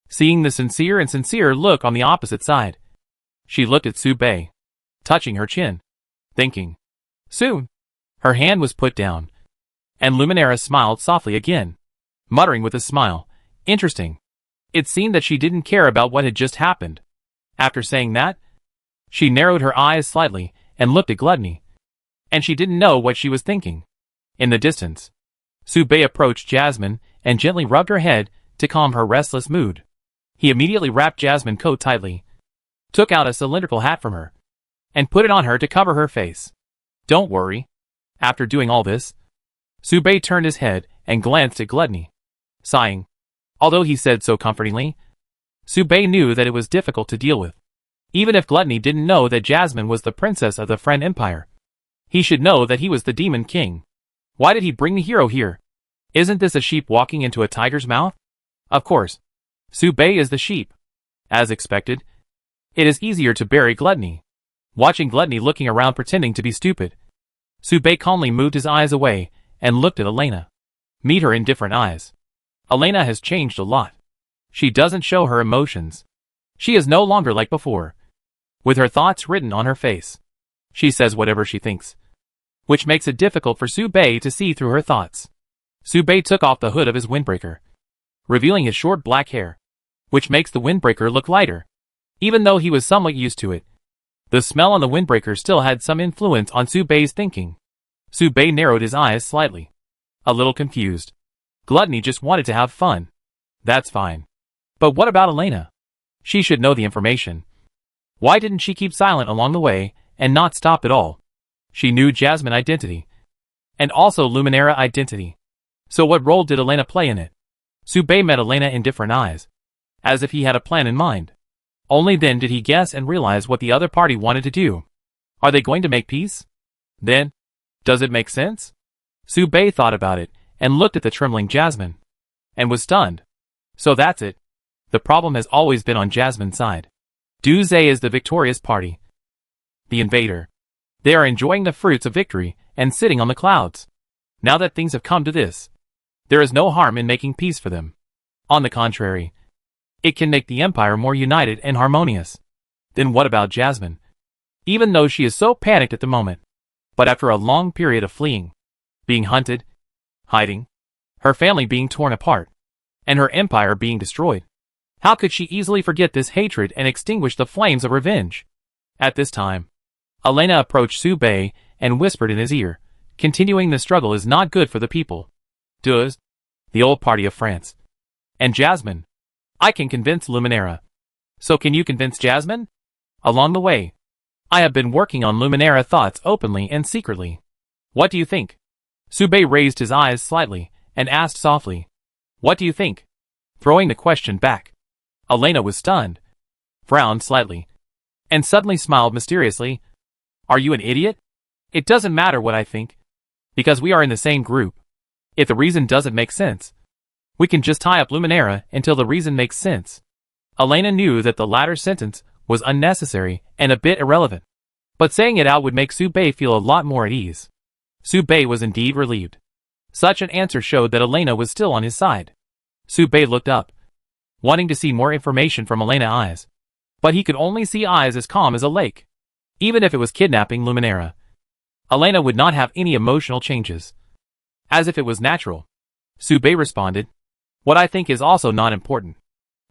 Seeing the sincere look on the opposite side, she looked at Su Bei, touching her chin, thinking. Soon, her hand was put down, and Luminara smiled softly again, muttering with a smile, interesting. It seemed that she didn't care about what had just happened. After saying that, she narrowed her eyes slightly and looked at Gluttony, and she didn't know what she was thinking. In the distance, Su Bei approached Jasmine and gently rubbed her head to calm her restless mood. He immediately wrapped Jasmine's coat tightly, took out a cylindrical hat from her, and put it on her to cover her face. Don't worry. After doing all this, Su Bei turned his head and glanced at Gluttony, sighing. Although he said so comfortingly, Su Bei knew that it was difficult to deal with. Even if Gluttony didn't know that Jasmine was the princess of the Friend Empire, he should know that he was the Demon King. Why did he bring the hero here? Isn't this a sheep walking into a tiger's mouth? Of course. Su Bei is the sheep. As expected, it is easier to bury Gluttony. Watching Gluttony looking around pretending to be stupid, Su Bei calmly moved his eyes away and looked at Elena. Meet her indifferent eyes. Elena has changed a lot. She doesn't show her emotions. She is no longer like before, with her thoughts written on her face. She says whatever she thinks, which makes it difficult for Su Bei to see through her thoughts. Su Bei took off the hood of his windbreaker, revealing his short black hair, which makes the windbreaker look lighter. Even though he was somewhat used to it, the smell on the windbreaker still had some influence on Su Bei's thinking. Su Bei narrowed his eyes slightly, a little confused. Gluttony just wanted to have fun. That's fine. But what about Elena? She should know the information. Why didn't she keep silent along the way and not stop at all? She knew Jasmine's identity, and also Luminara's identity. So what role did Elena play in it? Su Bei met Elena in different eyes, as if he had a plan in mind. Only then did he guess and realize what the other party wanted to do. Are they going to make peace? Then, does it make sense? Su Bei thought about it and looked at the trembling Jasmine, and was stunned. So that's it. The problem has always been on Jasmine's side. Du Zhe is the victorious party, the invader. They are enjoying the fruits of victory and sitting on the clouds. Now that things have come to this, there is no harm in making peace for them. On the contrary, it can make the empire more united and harmonious. Then what about Jasmine? Even though she is so panicked at the moment, but after a long period of fleeing, being hunted, hiding, her family being torn apart, and her empire being destroyed, how could she easily forget this hatred and extinguish the flames of revenge? At this time, Elena approached Su Bei and whispered in his ear, continuing the struggle is not good for the people. Does the old party of France. And Jasmine. I can convince Luminara. So can you convince Jasmine? Along the way, I have been working on Luminara thoughts openly and secretly. What do you think? Su Bei raised his eyes slightly and asked softly. What do you think? Throwing the question back. Elena was stunned, frowned slightly, and suddenly smiled mysteriously. Are you an idiot? It doesn't matter what I think, because we are in the same group. If the reason doesn't make sense, we can just tie up Luminera until the reason makes sense. Elena knew that the latter sentence was unnecessary and a bit irrelevant, but saying it out would make Su Bei feel a lot more at ease. Su Bei was indeed relieved. Such an answer showed that Elena was still on his side. Su Bei looked up, wanting to see more information from Elena's eyes, but he could only see eyes as calm as a lake. Even if it was kidnapping Luminera, Elena would not have any emotional changes. As if it was natural. Su Bei responded, what I think is also not important.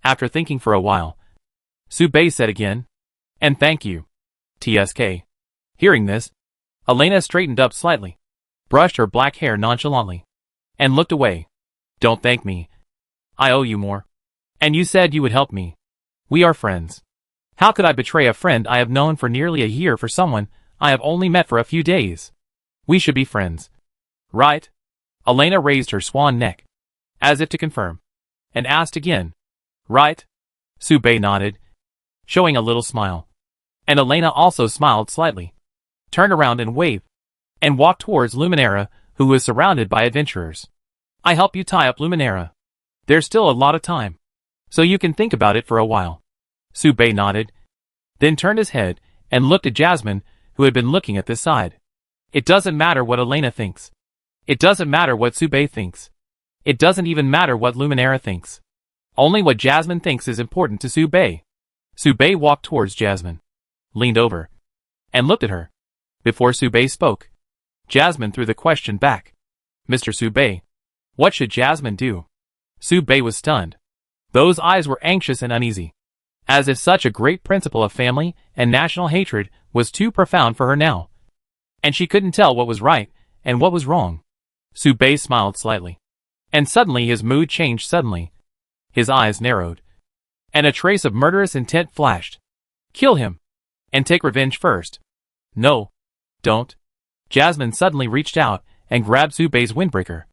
After thinking for a while, Su Bei said again, and thank you. TSK. Hearing this, Elena straightened up slightly, brushed her black hair nonchalantly, and looked away. Don't thank me. I owe you more. And you said you would help me. We are friends. How could I betray a friend I have known for nearly a year for someone I have only met for a few days? We should be friends. Right? Elena raised her swan neck, as if to confirm, and asked again. Right? Su Bei nodded, showing a little smile. And Elena also smiled slightly, turned around and waved, and walked towards Luminera, who was surrounded by adventurers. I help you tie up Luminera. There's still a lot of time, so you can think about it for a while. Su Bei nodded, then turned his head and looked at Jasmine, who had been looking at this side. It doesn't matter what Elena thinks. It doesn't matter what Su Bei thinks. It doesn't even matter what Luminera thinks. Only what Jasmine thinks is important to Su Bei. Su Bei walked towards Jasmine, leaned over, and looked at her. Before Su Bei spoke, Jasmine threw the question back. Mr. Su Bei, what should Jasmine do? Su Bei was stunned. Those eyes were anxious and uneasy, as if such a great principle of family and national hatred was too profound for her now, and she couldn't tell what was right and what was wrong. Su Bei smiled slightly, and suddenly his mood changed suddenly. His eyes narrowed, and a trace of murderous intent flashed. Kill him, and take revenge first. No, don't. Jasmine suddenly reached out and grabbed Su Bei's windbreaker,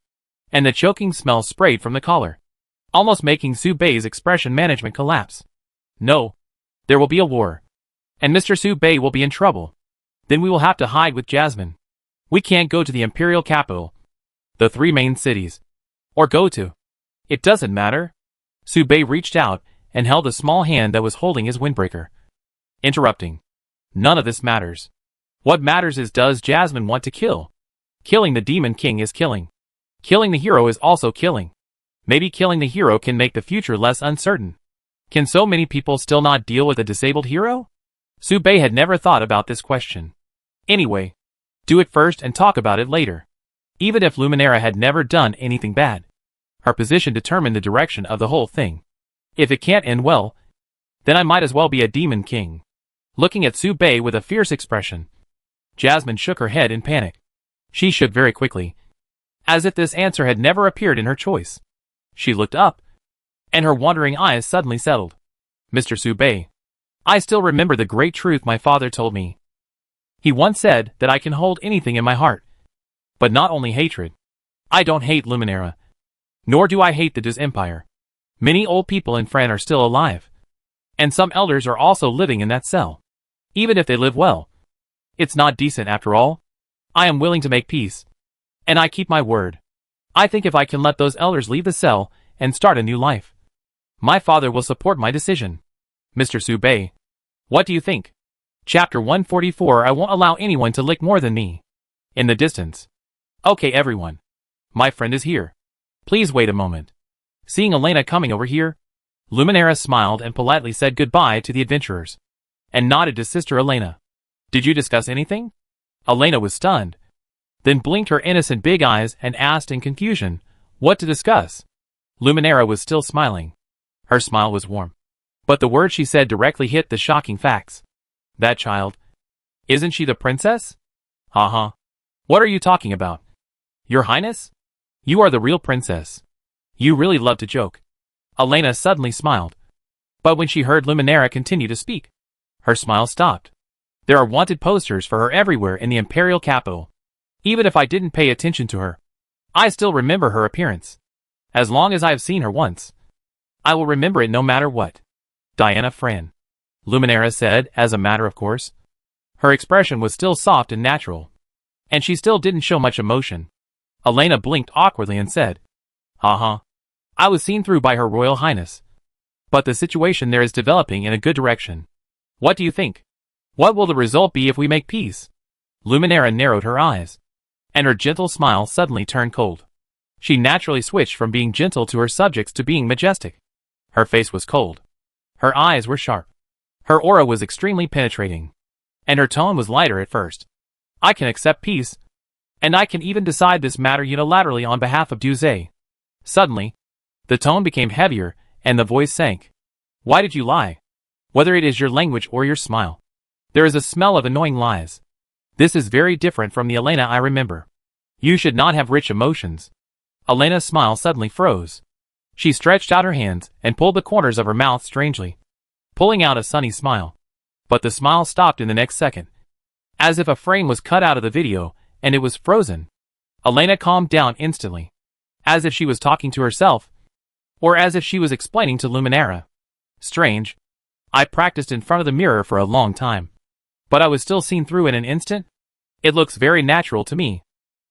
and the choking smell sprayed from the collar, almost making Su Bei's expression management collapse. No, there will be a war, and Mr. Su Bei will be in trouble. Then we will have to hide with Jasmine. We can't go to the imperial capital, the 3 main cities, or go to. It doesn't matter. Su Bei reached out and held a small hand that was holding his windbreaker, interrupting. None of this matters. What matters is, does Jasmine want to kill? Killing the Demon King is killing. Killing the hero is also killing. Maybe killing the hero can make the future less uncertain. Can so many people still not deal with a disabled hero? Su Bei had never thought about this question. Anyway, do it first and talk about it later. Even if Luminera had never done anything bad, her position determined the direction of the whole thing. If it can't end well, then I might as well be a Demon King. Looking at Su Bei with a fierce expression, Jasmine shook her head in panic. She shook very quickly, as if this answer had never appeared in her choice. She looked up, and her wandering eyes suddenly settled. Mr. Su Bei, I still remember the great truth my father told me. He once said that I can hold anything in my heart, but not only hatred. I don't hate Luminera, nor do I hate the Des Empire. Many old people in France are still alive, and some elders are also living in that cell. Even if they live well, it's not decent after all. I am willing to make peace, and I keep my word. I think if I can let those elders leave the cell and start a new life, my father will support my decision. Mr. Su Bei, what do you think? Chapter 144. I won't allow anyone to lick more than me. In the distance. Okay everyone. My friend is here. Please wait a moment. Seeing Elena coming over here, Luminera smiled and politely said goodbye to the adventurers, and nodded to Sister Elena. Did you discuss anything? Elena was stunned, then blinked her innocent big eyes and asked in confusion, what to discuss? Luminera was still smiling. Her smile was warm, but the words she said directly hit the shocking facts. That child. Isn't she the princess? Haha. What are you talking about? Your Highness? You are the real princess. You really love to joke. Elena suddenly smiled, but when she heard Luminera continue to speak, her smile stopped. There are wanted posters for her everywhere in the imperial capital. Even if I didn't pay attention to her, I still remember her appearance. As long as I have seen her once, I will remember it no matter what. Diana Fran. Luminara said, as a matter of course. Her expression was still soft and natural. And she still didn't show much emotion. Elena blinked awkwardly and said, "Uh-huh. I was seen through by Her Royal Highness. But the situation there is developing in a good direction. What do you think? What will the result be if we make peace?" Luminara narrowed her eyes, and her gentle smile suddenly turned cold. She naturally switched from being gentle to her subjects to being majestic. Her face was cold. Her eyes were sharp. Her aura was extremely penetrating. And her tone was lighter at first. "I can accept peace. And I can even decide this matter unilaterally on behalf of Duze." Suddenly, the tone became heavier, and the voice sank. "Why did you lie? Whether it is your language or your smile. There is a smell of annoying lies. This is very different from the Elena I remember. You should not have rich emotions." Elena's smile suddenly froze. She stretched out her hands and pulled the corners of her mouth strangely, pulling out a sunny smile. But the smile stopped in the next second, as if a frame was cut out of the video, and it was frozen. Elena calmed down instantly, as if she was talking to herself, or as if she was explaining to Luminara. "Strange. I practiced in front of the mirror for a long time, but I was still seen through in an instant? It looks very natural to me."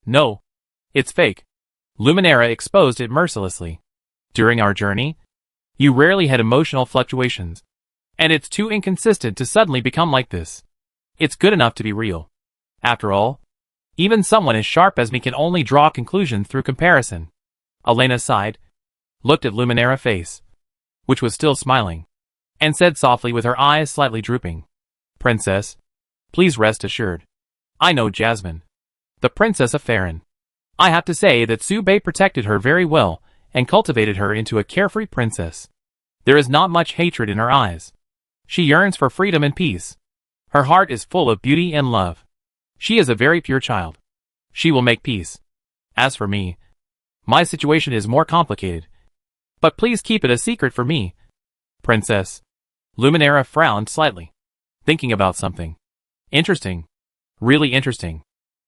"No. It's fake." Luminara exposed it mercilessly. "During our journey, you rarely had emotional fluctuations, and it's too inconsistent to suddenly become like this. It's good enough to be real. After all, even someone as sharp as me can only draw conclusions through comparison." Elena sighed, looked at Luminara's face, which was still smiling, and said softly with her eyes slightly drooping, "Princess, please rest assured. I know Jasmine, the Princess of Farron. I have to say that Sube protected her very well and cultivated her into a carefree princess. There is not much hatred in her eyes. She yearns for freedom and peace. Her heart is full of beauty and love. She is a very pure child. She will make peace. As for me, my situation is more complicated. But please keep it a secret for me, Princess." Luminara frowned slightly, thinking about something. "Interesting. Really interesting.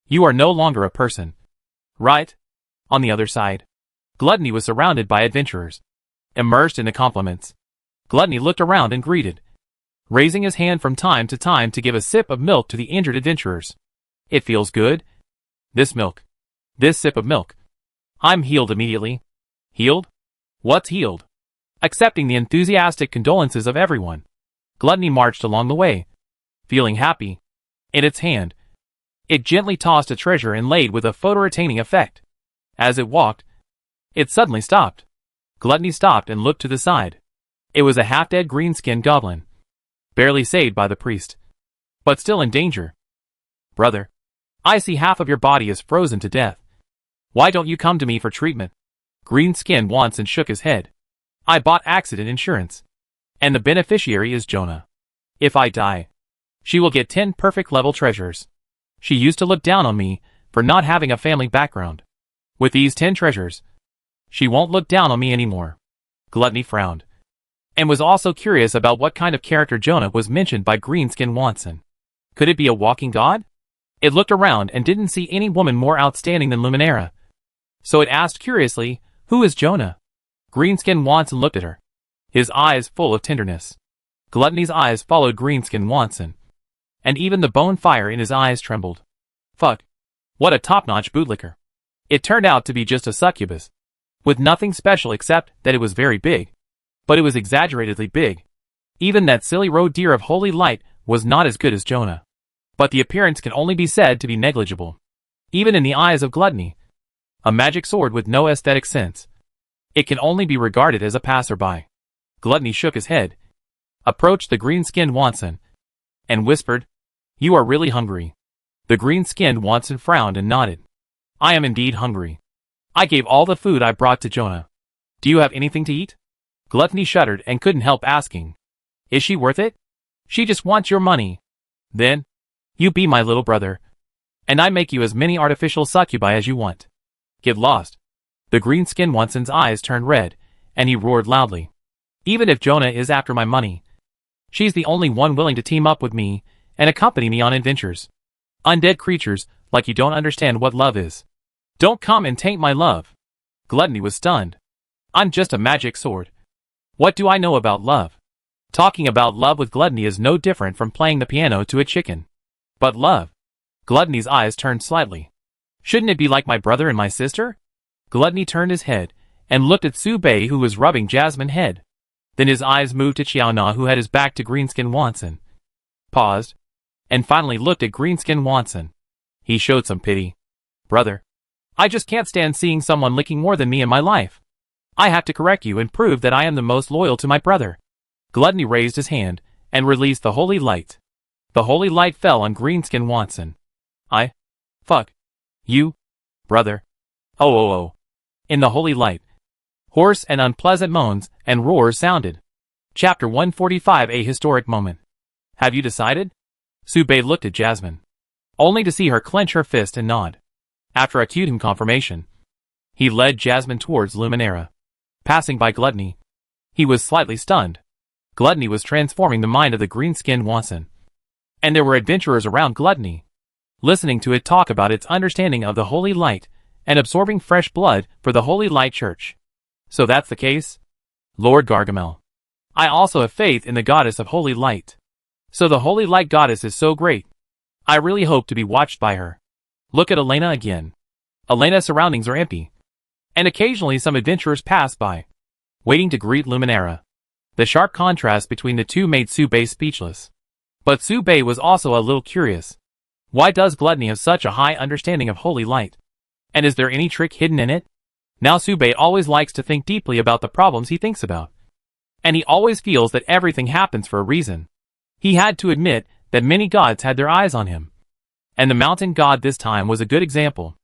You are no longer a person, right?" On the other side, Gluttony was surrounded by adventurers, immersed in the compliments. Gluttony looked around and greeted, raising his hand from time to time to give a sip of milk to the injured adventurers. "It feels good. This milk. This sip of milk. I'm healed immediately." "Healed? What's healed?" Accepting the enthusiastic condolences of everyone, Gluttony marched along the way, feeling happy. In its hand, it gently tossed a treasure inlaid with a photo-retaining effect. As it walked, it suddenly stopped. Gluttony stopped and looked to the side. It was a half-dead green-skinned goblin, barely saved by the priest, but still in danger. "Brother, I see half of your body is frozen to death. Why don't you come to me for treatment?" Green-skinned Watson shook his head. "I bought accident insurance, and the beneficiary is Jonah. If I die, she will get 10 perfect level treasures. She used to look down on me for not having a family background. With these 10 treasures, she won't look down on me anymore." Gluttony frowned, and was also curious about what kind of character Jonah was mentioned by Greenskin Watson. Could it be a walking god? It looked around and didn't see any woman more outstanding than Luminara. So it asked curiously, "Who is Jonah?" Greenskin Watson looked at her, his eyes full of tenderness. Gluttony's eyes followed Greenskin Watson, and even the bone fire in his eyes trembled. Fuck. What a top-notch bootlicker. It turned out to be just a succubus, with nothing special except that it was very big. But it was exaggeratedly big. Even that silly roe deer of holy light was not as good as Jonah. But the appearance can only be said to be negligible, even in the eyes of Gluttony. A magic sword with no aesthetic sense. It can only be regarded as a passerby. Gluttony shook his head, approached the green-skinned Watson, and whispered, "You are really hungry." The green-skinned Watson frowned and nodded. "I am indeed hungry. I gave all the food I brought to Jonah. Do you have anything to eat?" Gluttony shuddered and couldn't help asking, "Is she worth it? She just wants your money." "Then, you be my little brother, and I make you as many artificial succubi as you want. Get lost." The green-skinned Watson's eyes turned red, and he roared loudly. "Even if Jonah is after my money, she's the only one willing to team up with me and accompany me on adventures. Undead creatures like you don't understand what love is. Don't come and taint my love." Gluttony was stunned. "I'm just a magic sword. What do I know about love?" Talking about love with Gluttony is no different from playing the piano to a chicken. But love? Gluttony's eyes turned slightly. Shouldn't it be like my brother and my sister? Gluttony turned his head and looked at Su Bei, who was rubbing Jasmine's head. Then his eyes moved to Qiaona, who had his back to Greenskin Watson. Paused, and finally looked at Greenskin Watson. He showed some pity. Brother, I just can't stand seeing someone licking more than me in my life. I have to correct you and prove that I am the most loyal to my brother. Gluttony raised his hand and released the holy light. The holy light fell on Greenskin Watson. Fuck. You? Brother. Oh. In the holy light, hoarse and unpleasant moans and roars sounded. Chapter 145, A Historic Moment. Have you decided? Su Bei looked at Jasmine, only to see her clench her fist and nod. After a cue confirmation, he led Jasmine towards Luminera. Passing by Gluttony, he was slightly stunned. Gluttony was transforming the mind of the green-skinned Watson. And there were adventurers around Gluttony, listening to it talk about its understanding of the holy light and absorbing fresh blood for the Holy Light Church. So that's the case? Lord Gargamel. I also have faith in the goddess of holy light. So the holy light goddess is so great. I really hope to be watched by her. Look at Elena again. Elena's surroundings are empty, and occasionally some adventurers pass by, waiting to greet Luminera. The sharp contrast between the two made Su Bei speechless. But Su Bei was also a little curious. Why does Gluttony have such a high understanding of holy light? And is there any trick hidden in it? Now Su Bei always likes to think deeply about the problems he thinks about. And he always feels that everything happens for a reason. He had to admit that many gods had their eyes on him. And the mountain god this time was a good example.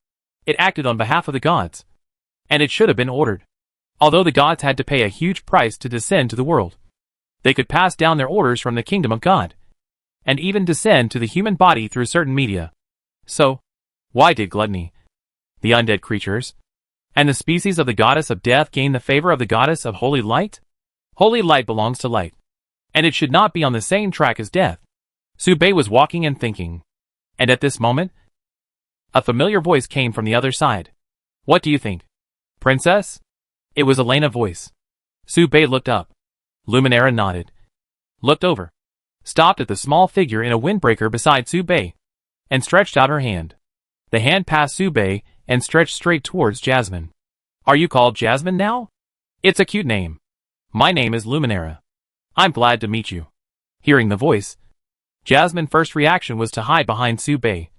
It acted on behalf of the gods. And it should have been ordered. Although the gods had to pay a huge price to descend to the world, they could pass down their orders from the kingdom of God, and even descend to the human body through certain media. So, why did Gluttony, the undead creatures, and the species of the goddess of death gain the favor of the goddess of holy light? Holy light belongs to light, and it should not be on the same track as death. Su Bei was walking and thinking, and at this moment, a familiar voice came from the other side. What do you think, Princess? It was Elena's voice. Su Bei looked up. Luminera nodded, looked over, stopped at the small figure in a windbreaker beside Su Bei, and stretched out her hand. The hand passed Su Bei and stretched straight towards Jasmine. Are you called Jasmine now? It's a cute name. My name is Luminera. I'm glad to meet you. Hearing the voice, Jasmine's first reaction was to hide behind Su Bei.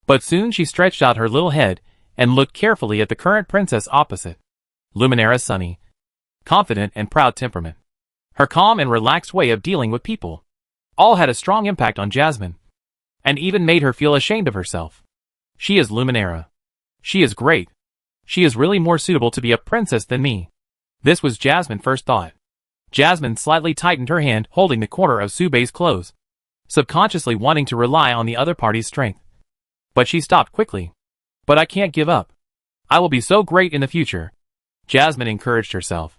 But soon she stretched out her little head and looked carefully at the current princess opposite. Luminera's sunny, confident and proud temperament, her calm and relaxed way of dealing with people, all had a strong impact on Jasmine, and even made her feel ashamed of herself. She is Luminera. She is great. She is really more suitable to be a princess than me. This was Jasmine's first thought. Jasmine slightly tightened her hand holding the corner of Su Bei's clothes, subconsciously wanting to rely on the other party's strength. But she stopped quickly. But I can't give up. I will be so great in the future. Jasmine encouraged herself,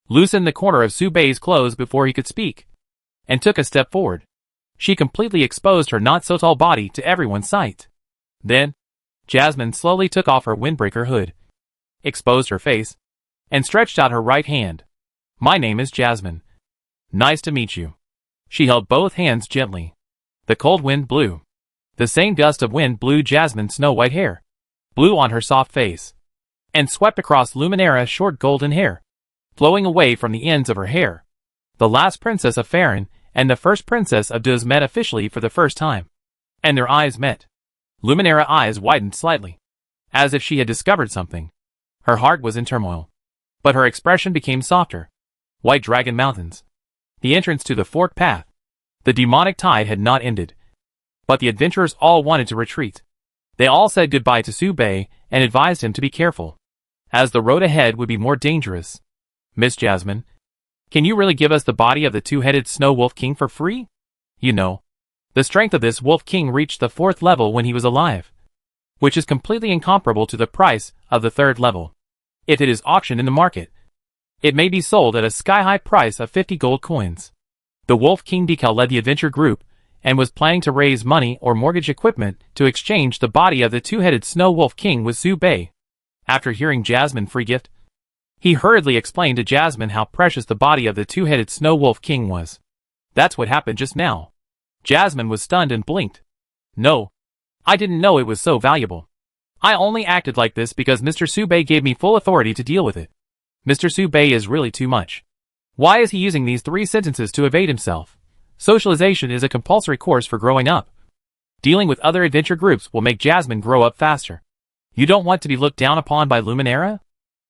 loosened the corner of Su Bei's clothes before he could speak, and took a step forward. She completely exposed her not-so-tall body to everyone's sight. Then, Jasmine slowly took off her windbreaker hood, exposed her face, and stretched out her right hand. My name is Jasmine. Nice to meet you. She held both hands gently. The cold wind blew. The same gust of wind blew Jasmine's snow-white hair, blew on her soft face, and swept across Luminera's short golden hair, flowing away from the ends of her hair. The last princess of Farron and the first princess of Duz met officially for the first time, and their eyes met. Luminera's eyes widened slightly, as if she had discovered something. Her heart was in turmoil, but her expression became softer. White Dragon Mountains. The entrance to the forked path. The demonic tide had not ended, but the adventurers all wanted to retreat. They all said goodbye to Su Bei and advised him to be careful, as the road ahead would be more dangerous. Miss Jasmine, can you really give us the body of the two-headed Snow Wolf King for free? You know, the strength of this Wolf King reached the 4th level when he was alive, which is completely incomparable to the price of the 3rd level. If it is auctioned in the market, it may be sold at a sky-high price of 50 gold coins. The Wolf King Decal led the adventure group and was planning to raise money or mortgage equipment to exchange the body of the two-headed Snow Wolf King with Su Bei. After hearing Jasmine's free gift, he hurriedly explained to Jasmine how precious the body of the two-headed Snow Wolf King was. That's what happened just now. Jasmine was stunned and blinked. No. I didn't know it was so valuable. I only acted like this because Mr. Subei gave me full authority to deal with it. Mr. Subei is really too much. Why is he using these 3 sentences to evade himself? Socialization is a compulsory course for growing up. Dealing with other adventure groups will make Jasmine grow up faster. You don't want to be looked down upon by Luminera?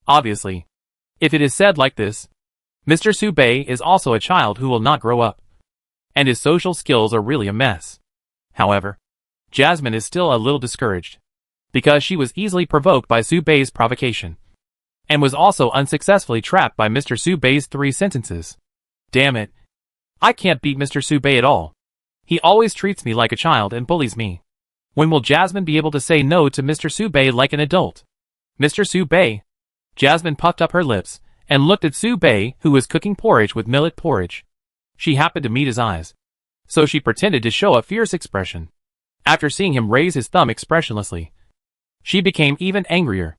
Obviously. If it is said like this, Mr. Subei is also a child who will not grow up. And his social skills are really a mess. However, Jasmine is still a little discouraged, because she was easily provoked by Subei's provocation, and was also unsuccessfully trapped by Mr. Subei's 3 sentences. Damn it. I can't beat Mr. Subei at all. He always treats me like a child and bullies me. When will Jasmine be able to say no to Mr. Subei like an adult? Mr. Subei. Jasmine puffed up her lips, and looked at Subei, who was cooking porridge with millet porridge. She happened to meet his eyes, so she pretended to show a fierce expression. After seeing him raise his thumb expressionlessly, she became even angrier.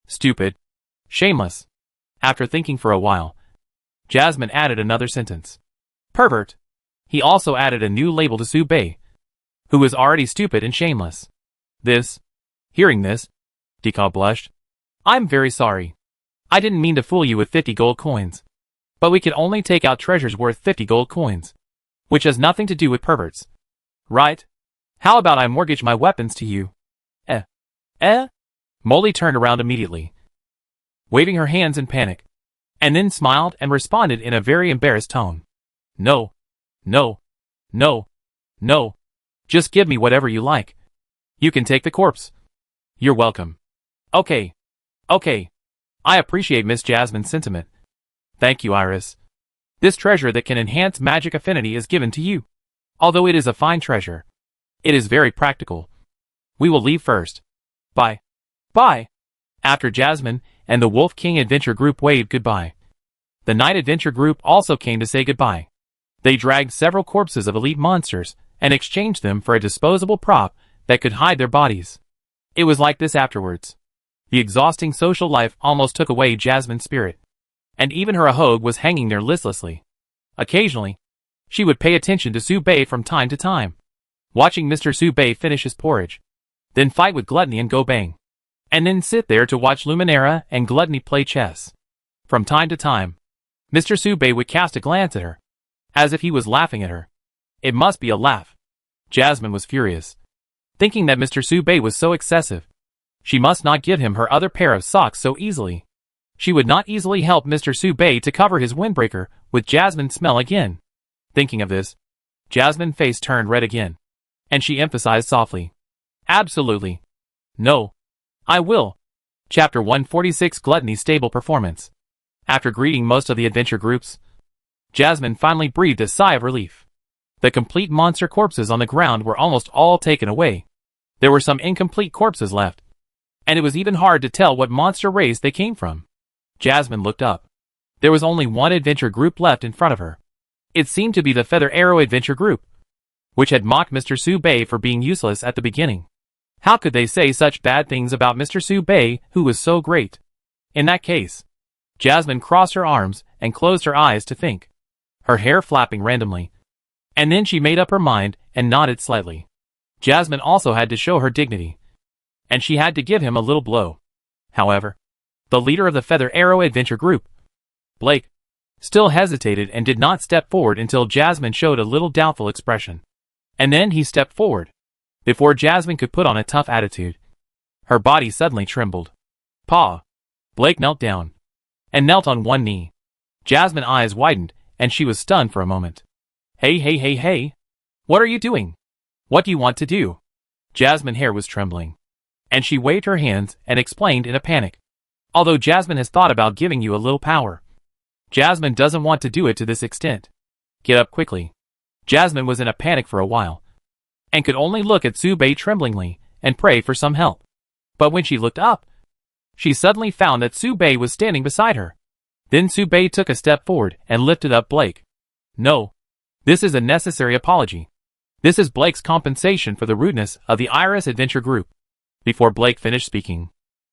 Stupid. Shameless. After thinking for a while, Jasmine added another sentence. Pervert. He also added a new label to Subei, who was already stupid and shameless. Hearing this, Dika blushed. I'm very sorry. I didn't mean to fool you with 50 gold coins. But we can only take out treasures worth 50 gold coins, which has nothing to do with perverts. Right? How about I mortgage my weapons to you? Molly turned around immediately, waving her hands in panic, and then smiled and responded in a very embarrassed tone. No. No. No. No. Just give me whatever you like. You can take the corpse. You're welcome. Okay. Okay. I appreciate Miss Jasmine's sentiment. Thank you, Iris. This treasure that can enhance magic affinity is given to you. Although it is a fine treasure, it is very practical. We will leave first. Bye. Bye. After Jasmine and the Wolf King Adventure Group waved goodbye, the Night Adventure Group also came to say goodbye. They dragged several corpses of elite monsters and exchanged them for a disposable prop that could hide their bodies. It was like this afterwards. The exhausting social life almost took away Jasmine's spirit, and even her Ahogue was hanging there listlessly. Occasionally, she would pay attention to Subei from time to time, watching Mr. Subei finish his porridge, then fight with Gluttony and go bang, and then sit there to watch Luminera and Gluttony play chess. From time to time, Mr. Subei would cast a glance at her, as if he was laughing at her. It must be a laugh. Jasmine was furious, thinking that Mr. Subei was so excessive. She must not give him her other pair of socks so easily. She would not easily help Mr. Subei to cover his windbreaker with Jasmine's smell again. Thinking of this, Jasmine's face turned red again, and she emphasized softly. Absolutely. No. I will. Chapter 146 Gluttony's Stable Performance. After greeting most of the adventure groups, Jasmine finally breathed a sigh of relief. The complete monster corpses on the ground were almost all taken away. There were some incomplete corpses left, and it was even hard to tell what monster race they came from. Jasmine looked up. There was only one adventure group left in front of her. It seemed to be the Feather Arrow Adventure Group, which had mocked Mr. Subei for being useless at the beginning. How could they say such bad things about Mr. Subei, who was so great? In that case, Jasmine crossed her arms and closed her eyes to think, her hair flapping randomly. And then she made up her mind and nodded slightly. Jasmine also had to show her dignity, and she had to give him a little blow. However, the leader of the Feather Arrow Adventure Group, Blake, still hesitated and did not step forward until Jasmine showed a little doubtful expression. And then he stepped forward. Before Jasmine could put on a tough attitude, her body suddenly trembled. Paw. Blake knelt down, and knelt on one knee. Jasmine's eyes widened, and she was stunned for a moment. Hey. What are you doing? What do you want to do? Jasmine's hair was trembling, and she waved her hands and explained in a panic. Although Jasmine has thought about giving you a little power, Jasmine doesn't want to do it to this extent. Get up quickly. Jasmine was in a panic for a while, and could only look at Subei tremblingly and pray for some help. But when she looked up, she suddenly found that Subei was standing beside her. Then Subei took a step forward and lifted up Blake. No. This is a necessary apology. This is Blake's compensation for the rudeness of the Iris Adventure Group. Before Blake finished speaking,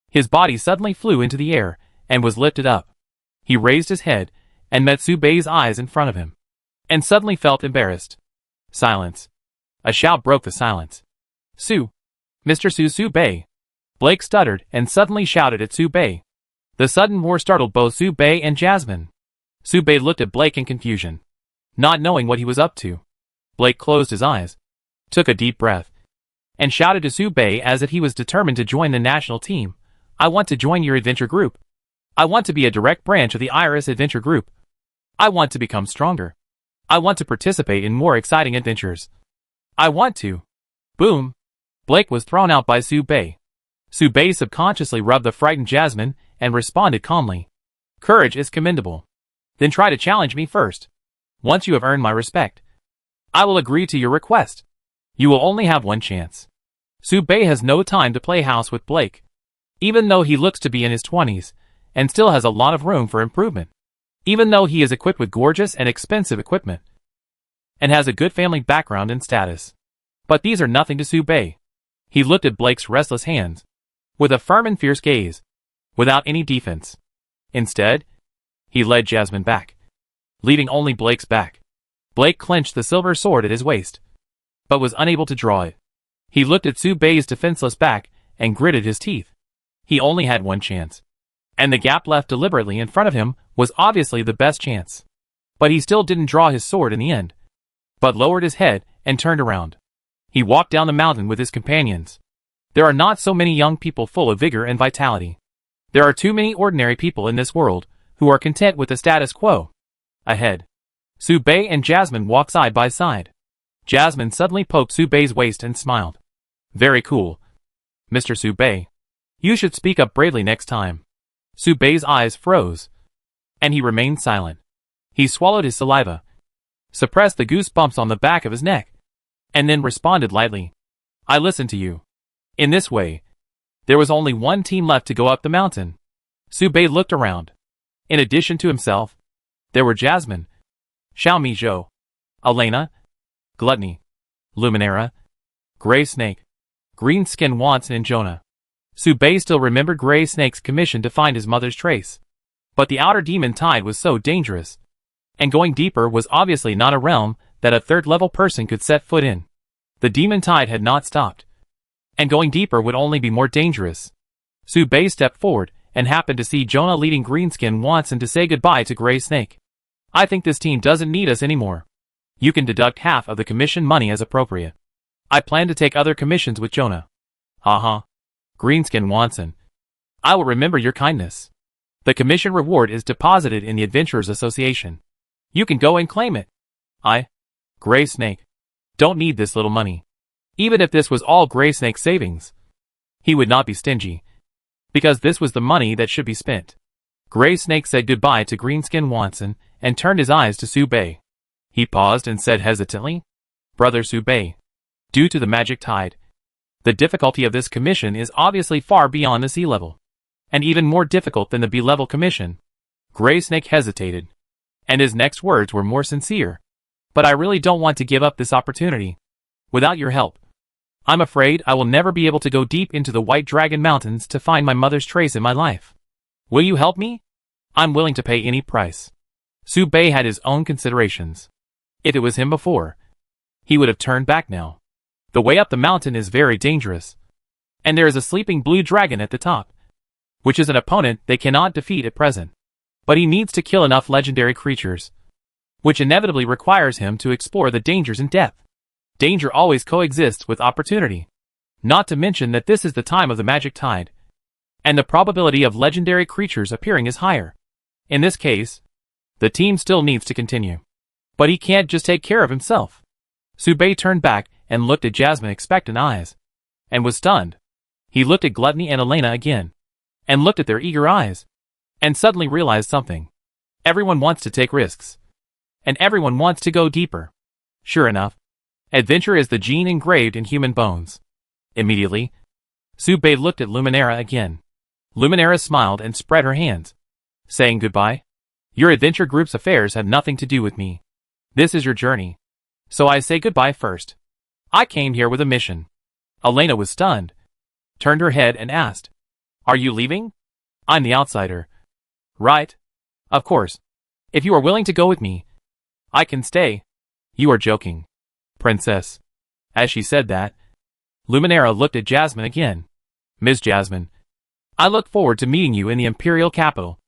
his body suddenly flew into the air and was lifted up. He raised his head and met Subei's eyes in front of him. and suddenly felt embarrassed. Silence. A shout broke the silence. Sue. Mr. Sue Bay. Blake stuttered and suddenly shouted at Sue Bay. The sudden roar startled both Sue Bay and Jasmine. Sue Bay looked at Blake in confusion, not knowing what he was up to. Blake closed his eyes, took a deep breath, and shouted to Sue Bay as if he was determined to join the national team. I want to join your adventure group. I want to be a direct branch of the Iris Adventure Group. I want to become stronger. I want to participate in more exciting adventures. I want to. Boom. Blake was thrown out by Sue Bay. Sue Bay subconsciously rubbed the frightened Jasmine and responded calmly. Courage is commendable. Then try to challenge me first. Once you have earned my respect, I will agree to your request. You will only have one chance. Sue Bay has no time to play house with Blake, even though he looks to be in his 20s and still has a lot of room for improvement. Even though he is equipped with gorgeous and expensive equipment and has a good family background and status. But these are nothing to Sue Bay. He looked at Blake's restless hands with a firm and fierce gaze, without any defense. Instead, he led Jasmine back, leaving only Blake's back. Blake clenched the silver sword at his waist, but was unable to draw it. He looked at Sue Bay's defenseless back and gritted his teeth. He only had one chance, and the gap left deliberately in front of him was obviously the best chance. But he still didn't draw his sword in the end, but lowered his head and turned around. He walked down the mountain with his companions. There are not so many young people full of vigor and vitality. There are too many ordinary people in this world who are content with the status quo. Ahead, Sue Bay and Jasmine walked side by side. Jasmine suddenly poked Sue Bay's waist and smiled. Very cool. Mr. Sue Bay. You should speak up bravely next time. Sue Bay's eyes froze, and he remained silent. He swallowed his saliva, suppressed the goosebumps on the back of his neck, and then responded lightly. I listened to you. In this way, there was only one team left to go up the mountain. Sue Bay looked around. In addition to himself, there were Jasmine, Xiaomi Zhou, Elena, Gluttony, Luminera, Gray Snake, Greenskin Watson and Jonah. Sue Bay still remembered Gray Snake's commission to find his mother's trace. But the outer demon tide was so dangerous, and going deeper was obviously not a realm that a third-level person could set foot in. The demon tide had not stopped, and going deeper would only be more dangerous. Sue Bay stepped forward and happened to see Jonah leading Greenskin Watson to say goodbye to Gray Snake. I think this team doesn't need us anymore. You can deduct half of the commission money as appropriate. I plan to take other commissions with Jonah. Greenskin Watson. I will remember your kindness. The commission reward is deposited in the Adventurers Association. You can go and claim it. Gray Snake, don't need this little money. Even if this was all Gray Snake's savings, he would not be stingy, because this was the money that should be spent. Gray Snake said goodbye to Greenskin Watson and turned his eyes to Sue Bay. He paused and said hesitantly, Brother Sue Bay, due to the magic tide, the difficulty of this commission is obviously far beyond the sea level, and even more difficult than the B-level commission. Gray Snake hesitated, and his next words were more sincere. But I really don't want to give up this opportunity. Without your help, I'm afraid I will never be able to go deep into the White Dragon Mountains to find my mother's trace in my life. Will you help me? I'm willing to pay any price. Sue Bay had his own considerations. If it was him before, he would have turned back now. The way up the mountain is very dangerous, and there is a sleeping blue dragon at the top, which is an opponent they cannot defeat at present. But he needs to kill enough legendary creatures, which inevitably requires him to explore the dangers in depth. Danger always coexists with opportunity. Not to mention that this is the time of the magic tide, and the probability of legendary creatures appearing is higher. In this case, the team still needs to continue. But he can't just take care of himself. Sue Bay turned back and looked at Jasmine expectant eyes, and was stunned. He looked at Gluttony and Elena again, and looked at their eager eyes, and suddenly realized something. Everyone wants to take risks, and everyone wants to go deeper. Sure enough, adventure is the gene engraved in human bones. Immediately, Sue Bay looked at Luminera again. Luminera smiled and spread her hands, saying goodbye. Your adventure group's affairs have nothing to do with me. This is your journey, so I say goodbye first. I came here with a mission. Elena was stunned, turned her head and asked, Are you leaving? I'm the outsider. Right. Of course. If you are willing to go with me, I can stay. You are joking, Princess. As she said that, Luminara looked at Jasmine again. Ms. Jasmine, I look forward to meeting you in the Imperial capital.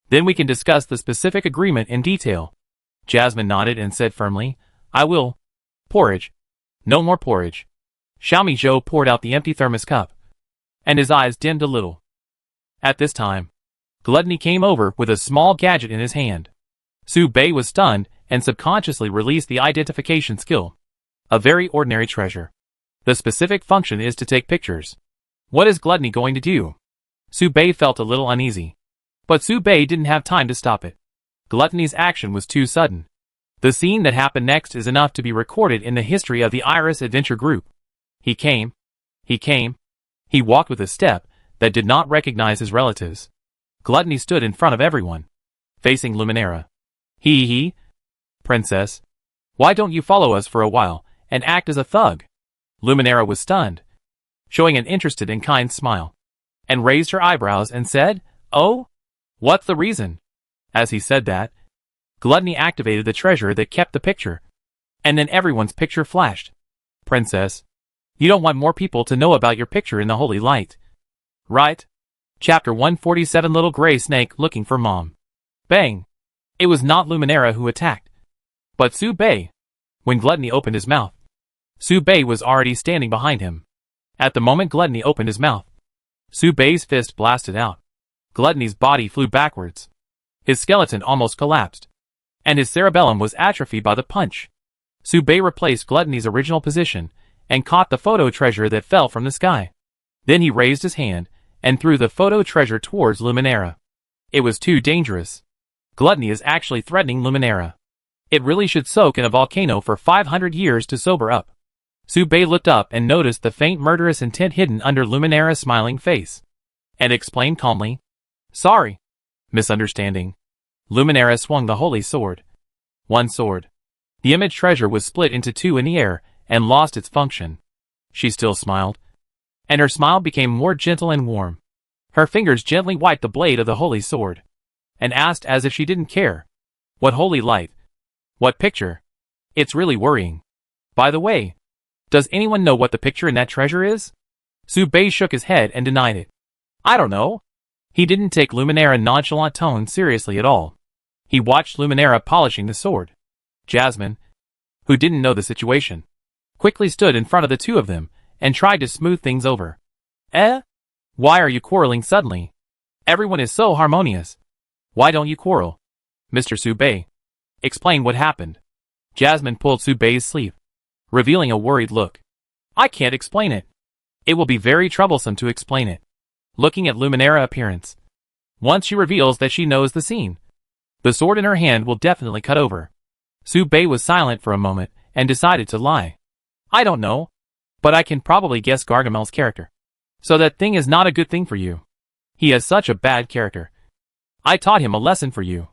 Then we can discuss the specific agreement in detail. Jasmine nodded and said firmly, I will. Porridge. No more porridge. Xiaomi Zhou poured out the empty thermos cup, and his eyes dimmed a little. At this time, Gluttony came over with a small gadget in his hand. Su Bei was stunned and subconsciously released the identification skill. A very ordinary treasure. The specific function is to take pictures. What is Gluttony going to do? Su Bei felt a little uneasy. But Su Bei didn't have time to stop it. Gluttony's action was too sudden. The scene that happened next is enough to be recorded in the history of the Iris Adventure Group. He walked with a step that did not recognize his relatives. Gluttony stood in front of everyone, facing Luminara. Princess, why don't you follow us for a while and act as a thug? Luminara was stunned, showing an interested and kind smile, and raised her eyebrows and said, Oh? What's the reason? As he said that, Gluttony activated the treasure that kept the picture, and then everyone's picture flashed. Princess, you don't want more people to know about your picture in the holy light, right? Chapter 147 Little Gray Snake Looking for Mom. Bang! It was not Luminara who attacked, but Su Bei. When Gluttony opened his mouth, Su Bei was already standing behind him. At the moment Gluttony opened his mouth, Su Bei's fist blasted out. Gluttony's body flew backwards. His skeleton almost collapsed, and his cerebellum was atrophied by the punch. Su Bei replaced Gluttony's original position and caught the photo treasure that fell from the sky. Then he raised his hand and threw the photo treasure towards Luminara. It was too dangerous. Gluttony is actually threatening Luminara. It really should soak in a volcano for 500 years to sober up. Su Bei looked up and noticed the faint murderous intent hidden under Luminara's smiling face, and explained calmly, Sorry. Misunderstanding. Luminara swung the holy sword. One sword. The image treasure was split into two in the air and lost its function. She still smiled, and her smile became more gentle and warm. Her fingers gently wiped the blade of the holy sword, and asked as if she didn't care. What holy light? What picture? It's really worrying. By the way, does anyone know what the picture in that treasure is? Su Bei shook his head and denied it. I don't know. He didn't take Luminara's nonchalant tone seriously at all. He watched Luminara polishing the sword. Jasmine, who didn't know the situation, quickly stood in front of the two of them and tried to smooth things over. Why are you quarreling suddenly? Everyone is so harmonious. Why don't you quarrel? Mr. Su Bei, explain what happened. Jasmine pulled Su Bei's sleeve, revealing a worried look. I can't explain it. It will be very troublesome to explain it. Looking at Luminara's appearance, once she reveals that she knows the scene, the sword in her hand will definitely cut over. Su Bei was silent for a moment and decided to lie. I don't know, but I can probably guess Gargamel's character. So that thing is not a good thing for you. He has such a bad character. I taught him a lesson for you.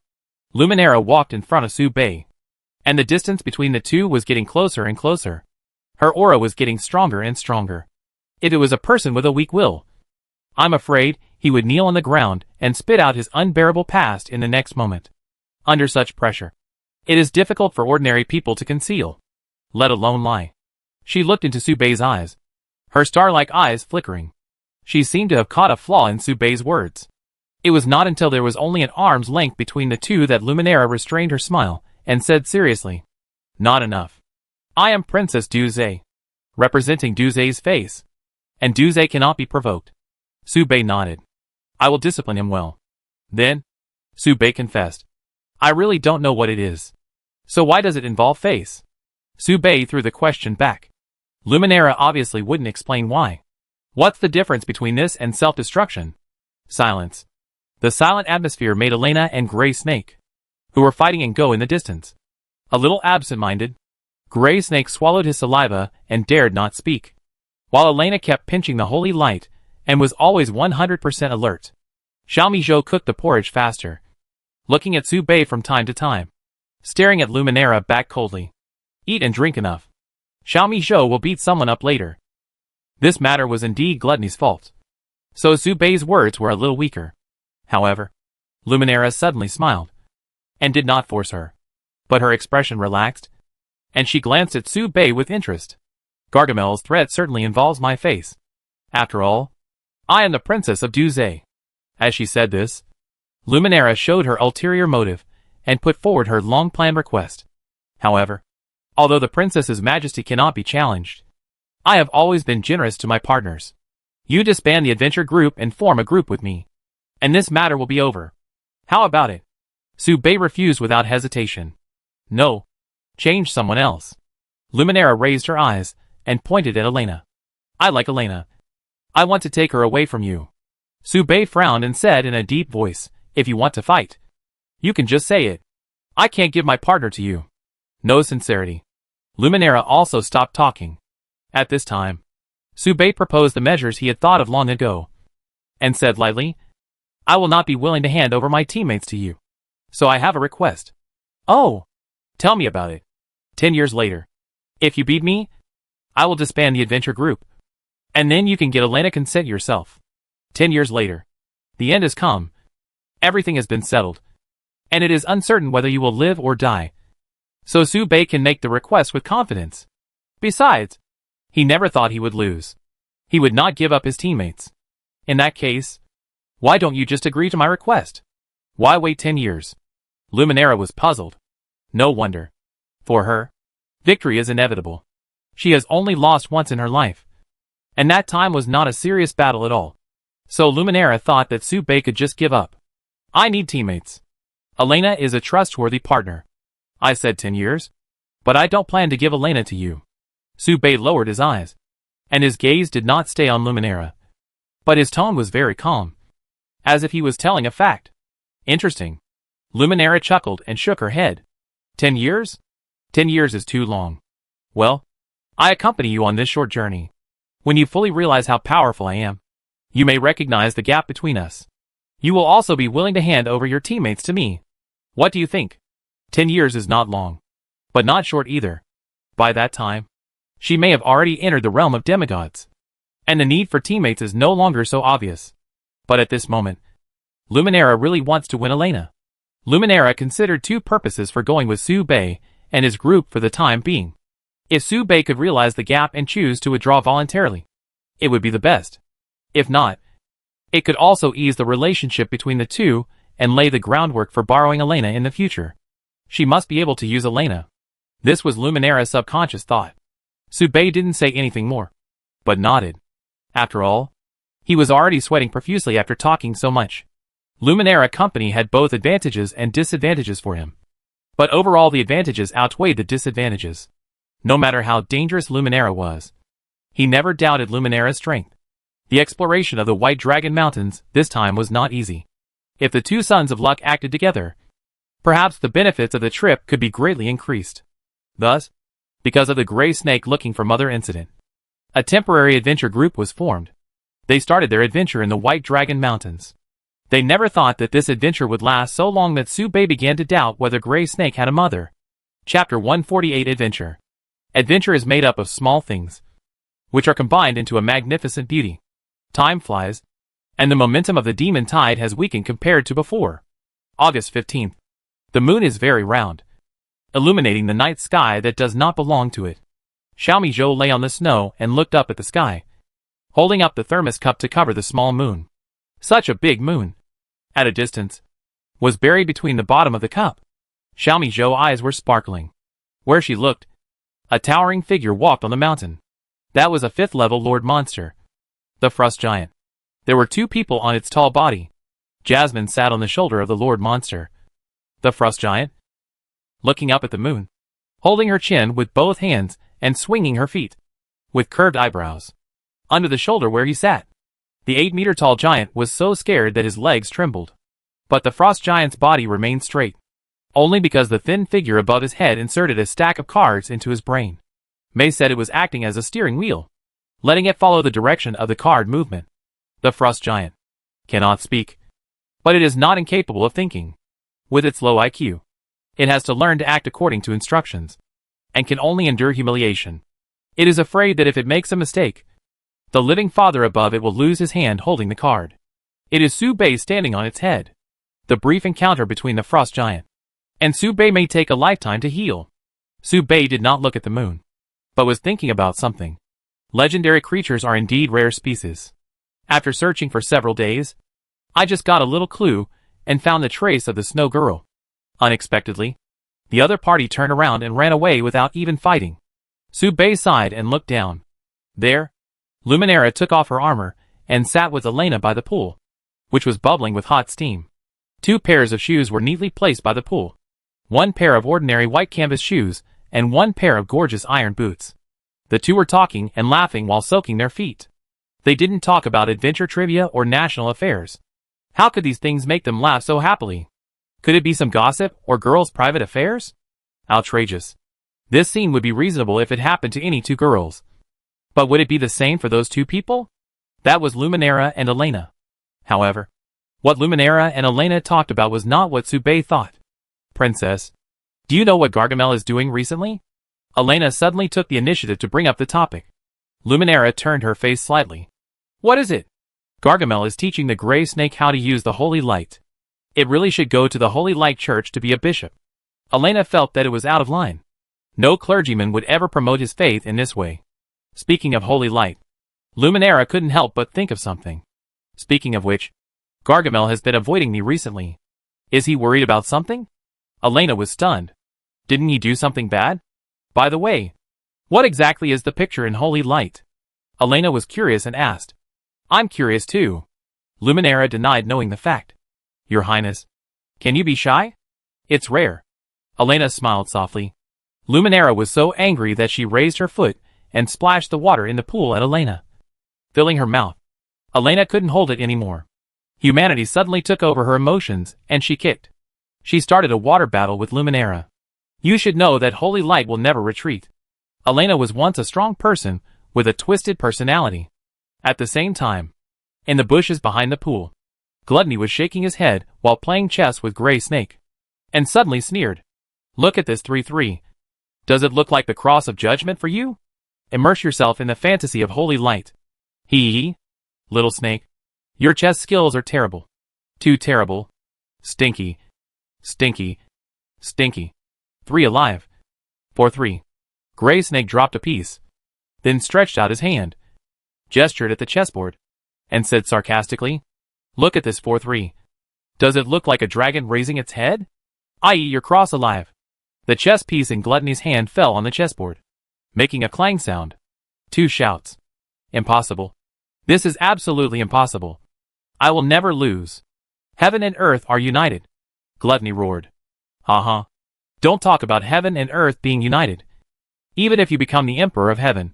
Luminara walked in front of Su Bei, and the distance between the two was getting closer and closer. Her aura was getting stronger and stronger. If it was a person with a weak will, I'm afraid he would kneel on the ground and spit out his unbearable past in the next moment. Under such pressure, it is difficult for ordinary people to conceal, let alone lie. She looked into Su Bei's eyes, her star-like eyes flickering. She seemed to have caught a flaw in Su Bei's words. It was not until there was only an arm's length between the two that Luminara restrained her smile and said seriously, Not enough. I am Princess Duze, representing Duze's face, and Duze cannot be provoked. Su Bei nodded. I will discipline him well. Then, Su Bei confessed. I really don't know what it is. So why does it involve face? Su Bei threw the question back. Luminara obviously wouldn't explain why. What's the difference between this and self-destruction? Silence. The silent atmosphere made Elena and Gray Snake, who were fighting and go in the distance, a little absent-minded. Gray Snake swallowed his saliva and dared not speak, while Elena kept pinching the holy light and was always 100% alert. Xiaomi Zhou cooked the porridge faster, looking at Su Bei from time to time, staring at Luminara back coldly. Eat and drink enough. Xiaomi Zhou will beat someone up later. This matter was indeed Gluttony's fault, so Su Bei's words were a little weaker. However, Luminara suddenly smiled, and did not force her, but her expression relaxed, and she glanced at Su Bei with interest. Gargamel's threat certainly involves my face. After all, I am the Princess of Duze. As she said this, Luminara showed her ulterior motive, and put forward her long-planned request. However, although the Princess's majesty cannot be challenged, I have always been generous to my partners. You disband the adventure group and form a group with me, and this matter will be over. How about it? Su Bei refused without hesitation. No. Change someone else. Luminara raised her eyes, and pointed at Elena. I like Elena. I want to take her away from you. Su Bei frowned and said in a deep voice, if you want to fight, you can just say it. I can't give my partner to you. No sincerity. Luminara also stopped talking. At this time, Su Bei proposed the measures he had thought of long ago, and said lightly, I will not be willing to hand over my teammates to you. So I have a request. Oh! Tell me about it. 10 years later, if you beat me, I will disband the adventure group. And then you can get Elena consent yourself. 10 years later, the end has come. Everything has been settled, and it is uncertain whether you will live or die. So Su Bei can make the request with confidence. Besides, he never thought he would lose. He would not give up his teammates. In that case, why don't you just agree to my request? Why wait 10 years? Luminara was puzzled. No wonder. For her, victory is inevitable. She has only lost once in her life, and that time was not a serious battle at all. So Luminara thought that Su Bei could just give up. I need teammates. Elena is a trustworthy partner. I said 10 years, but I don't plan to give Elena to you. Su Bei lowered his eyes, and his gaze did not stay on Luminara. But his tone was very calm, as if he was telling a fact. Interesting. Luminara chuckled and shook her head. 10 years? 10 years is too long. Well, I accompany you on this short journey. When you fully realize how powerful I am, you may recognize the gap between us. You will also be willing to hand over your teammates to me. What do you think? 10 years is not long, but not short either. By that time, she may have already entered the realm of demigods, and the need for teammates is no longer so obvious. But at this moment, Luminara really wants to win Elena. Luminara considered two purposes for going with Su Bei and his group for the time being. If Su Bei could realize the gap and choose to withdraw voluntarily, it would be the best. If not, it could also ease the relationship between the two and lay the groundwork for borrowing Elena in the future. She must be able to use Elena. This was Luminara's subconscious thought. Su Bei didn't say anything more, but nodded. After all, he was already sweating profusely after talking so much. Luminara Company had both advantages and disadvantages for him. But overall the advantages outweighed the disadvantages. No matter how dangerous Luminara was, he never doubted Luminara's strength. The exploration of the White Dragon Mountains this time was not easy. If the two Sons of Luck acted together, perhaps the benefits of the trip could be greatly increased. Thus, because of the gray snake looking for Mother incident, a temporary adventure group was formed. They started their adventure in the White Dragon Mountains. They never thought that this adventure would last so long that Su Bei began to doubt whether Gray Snake had a mother. Chapter 148 Adventure. Adventure is made up of small things, which are combined into a magnificent beauty. Time flies, and the momentum of the demon tide has weakened compared to before. August 15th. The moon is very round, illuminating the night sky that does not belong to it. Xiaomi Zhou lay on the snow and looked up at the sky, holding up the thermos cup to cover the small moon. Such a big moon, at a distance, was buried between the bottom of the cup. Xiaomi Zhou's eyes were sparkling. Where she looked, a towering figure walked on the mountain. That was a 5th-level Lord Monster, the Frost Giant. There were 2 people on its tall body. Jasmine sat on the shoulder of the Lord Monster, the Frost Giant, looking up at the moon, holding her chin with both hands and swinging her feet, with curved eyebrows, under the shoulder where he sat. The 8-meter-tall giant was so scared that his legs trembled. But the Frost Giant's body remained straight, only because the thin figure above his head inserted a stack of cards into his brain. Mei said it was acting as a steering wheel, letting it follow the direction of the card movement. The Frost Giant cannot speak, but it is not incapable of thinking. With its low IQ, it has to learn to act according to instructions, and can only endure humiliation. It is afraid that if it makes a mistake, the living father above it will lose his hand holding the card. It is Su Bei standing on its head. The brief encounter between the Frost Giant and Su-bei may take a lifetime to heal. Su-bei did not look at the moon, but was thinking about something. Legendary creatures are indeed rare species. After searching for several days, I just got a little clue and found the trace of the snow girl. Unexpectedly, the other party turned around and ran away without even fighting. Su-bei sighed and looked down. There, Luminera took off her armor and sat with Elena by the pool, which was bubbling with hot steam. 2 pairs of shoes were neatly placed by the pool. 1 pair of ordinary white canvas shoes and 1 pair of gorgeous iron boots. The 2 were talking and laughing while soaking their feet. They didn't talk about adventure trivia or national affairs. How could these things make them laugh so happily? Could it be some gossip or girls' private affairs? Outrageous. This scene would be reasonable if it happened to any 2 girls. But would it be the same for those 2 people? That was Luminera and Elena. However, what Luminera and Elena talked about was not what Su-bei thought. Princess, do you know what Gargamel is doing recently? Elena suddenly took the initiative to bring up the topic. Luminera turned her face slightly. What is it? Gargamel is teaching the gray snake how to use the holy light. It really should go to the Holy Light Church to be a bishop. Elena felt that it was out of line. No clergyman would ever promote his faith in this way. Speaking of holy light, Luminera couldn't help but think of something. Speaking of which, Gargamel has been avoiding me recently. Is he worried about something? Elena was stunned. Didn't he do something bad? By the way, what exactly is the picture in holy light? Elena was curious and asked. I'm curious too. Luminera denied knowing the fact. Your Highness, can you be shy? It's rare. Elena smiled softly. Luminera was so angry that she raised her foot and splashed the water in the pool at Elena, filling her mouth. Elena couldn't hold it anymore. Humanity suddenly took over her emotions, and she kicked. She started a water battle with Luminera. You should know that holy light will never retreat. Elena was once a strong person with a twisted personality. At the same time, in the bushes behind the pool, Gluttony was shaking his head while playing chess with Gray Snake, and suddenly sneered. Look at this 3-3. Does it look like the cross of judgment for you? Immerse yourself in the fantasy of holy light. Hee, little snake. Your chess skills are terrible. Too terrible. Stinky. Stinky. Stinky. 3 alive. 4-3. Gray Snake dropped a piece, then stretched out his hand, gestured at the chessboard, and said sarcastically, Look at this 4-3. Does it look like a dragon raising its head? I.e. your cross alive. The chess piece in Gluttony's hand fell on the chessboard, making a clang sound. 2 shouts. Impossible. This is absolutely impossible. I will never lose. Heaven and earth are united. Gluttony roared. Uh-huh. Don't talk about heaven and earth being united. Even if you become the emperor of heaven,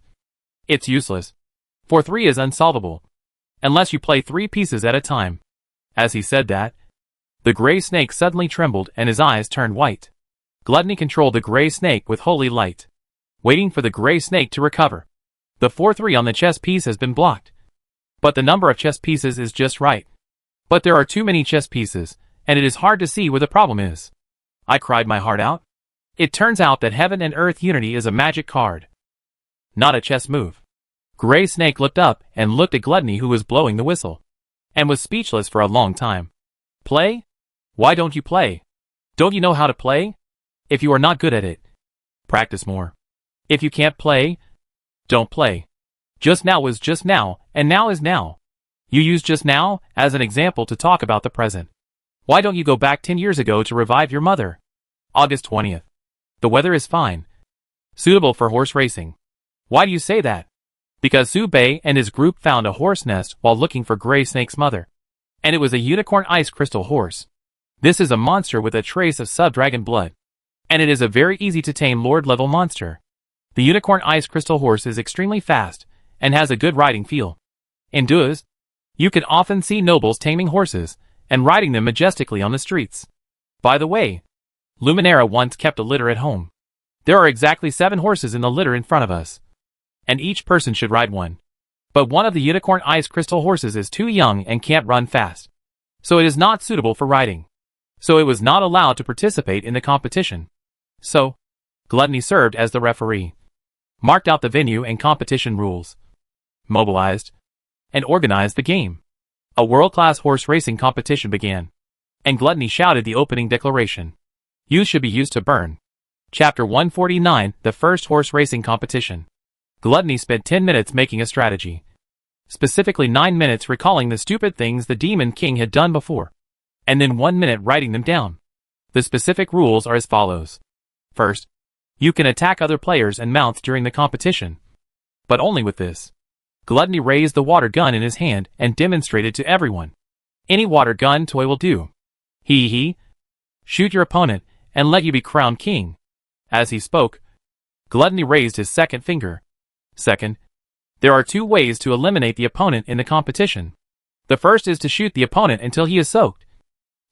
it's useless. 4-3 is unsolvable, unless you play 3 pieces at a time. As he said that, the gray snake suddenly trembled and his eyes turned white. Gluttony controlled the gray snake with holy light, waiting for the gray snake to recover. The 4-3 on the chess piece has been blocked, but the number of chess pieces is just right. But there are too many chess pieces, and it is hard to see where the problem is. I cried my heart out. It turns out that heaven and earth unity is a magic card, not a chess move. Gray Snake looked up and looked at Gluttony, who was blowing the whistle, and was speechless for a long time. Play? Why don't you play? Don't you know how to play? If you are not good at it, practice more. If you can't play, don't play. Just now was just now, and now is now. You use just now as an example to talk about the present. Why don't you go back 10 years ago to revive your mother? August 20th. The weather is fine. Suitable for horse racing. Why do you say that? Because Su-bei and his group found a horse nest while looking for Gray Snake's mother. And it was a unicorn ice crystal horse. This is a monster with a trace of sub-dragon blood. And it is a very easy to tame lord-level monster. The unicorn ice crystal horse is extremely fast and has a good riding feel. In duels, you can often see nobles taming horses and riding them majestically on the streets. By the way, Luminera once kept a litter at home. There are exactly 7 horses in the litter in front of us, and each person should ride one. But one of the unicorn ice crystal horses is too young and can't run fast, so it is not suitable for riding. So it was not allowed to participate in the competition. So, Gluttony served as the referee, marked out the venue and competition rules, mobilized, and organized the game. A world-class horse racing competition began, and Gluttony shouted the opening declaration. Youth should be used to burn. Chapter 149, The First Horse Racing Competition. Gluttony spent 10 minutes making a strategy. Specifically 9 minutes recalling the stupid things the Demon King had done before. And then 1 minute writing them down. The specific rules are as follows. First, you can attack other players and mounts during the competition. But only with this. Gluttony raised the water gun in his hand and demonstrated to everyone. Any water gun toy will do. Hee. Shoot your opponent and let you be crowned king. As he spoke, Gluttony raised his second finger. Second, there are 2 ways to eliminate the opponent in the competition. The first is to shoot the opponent until he is soaked.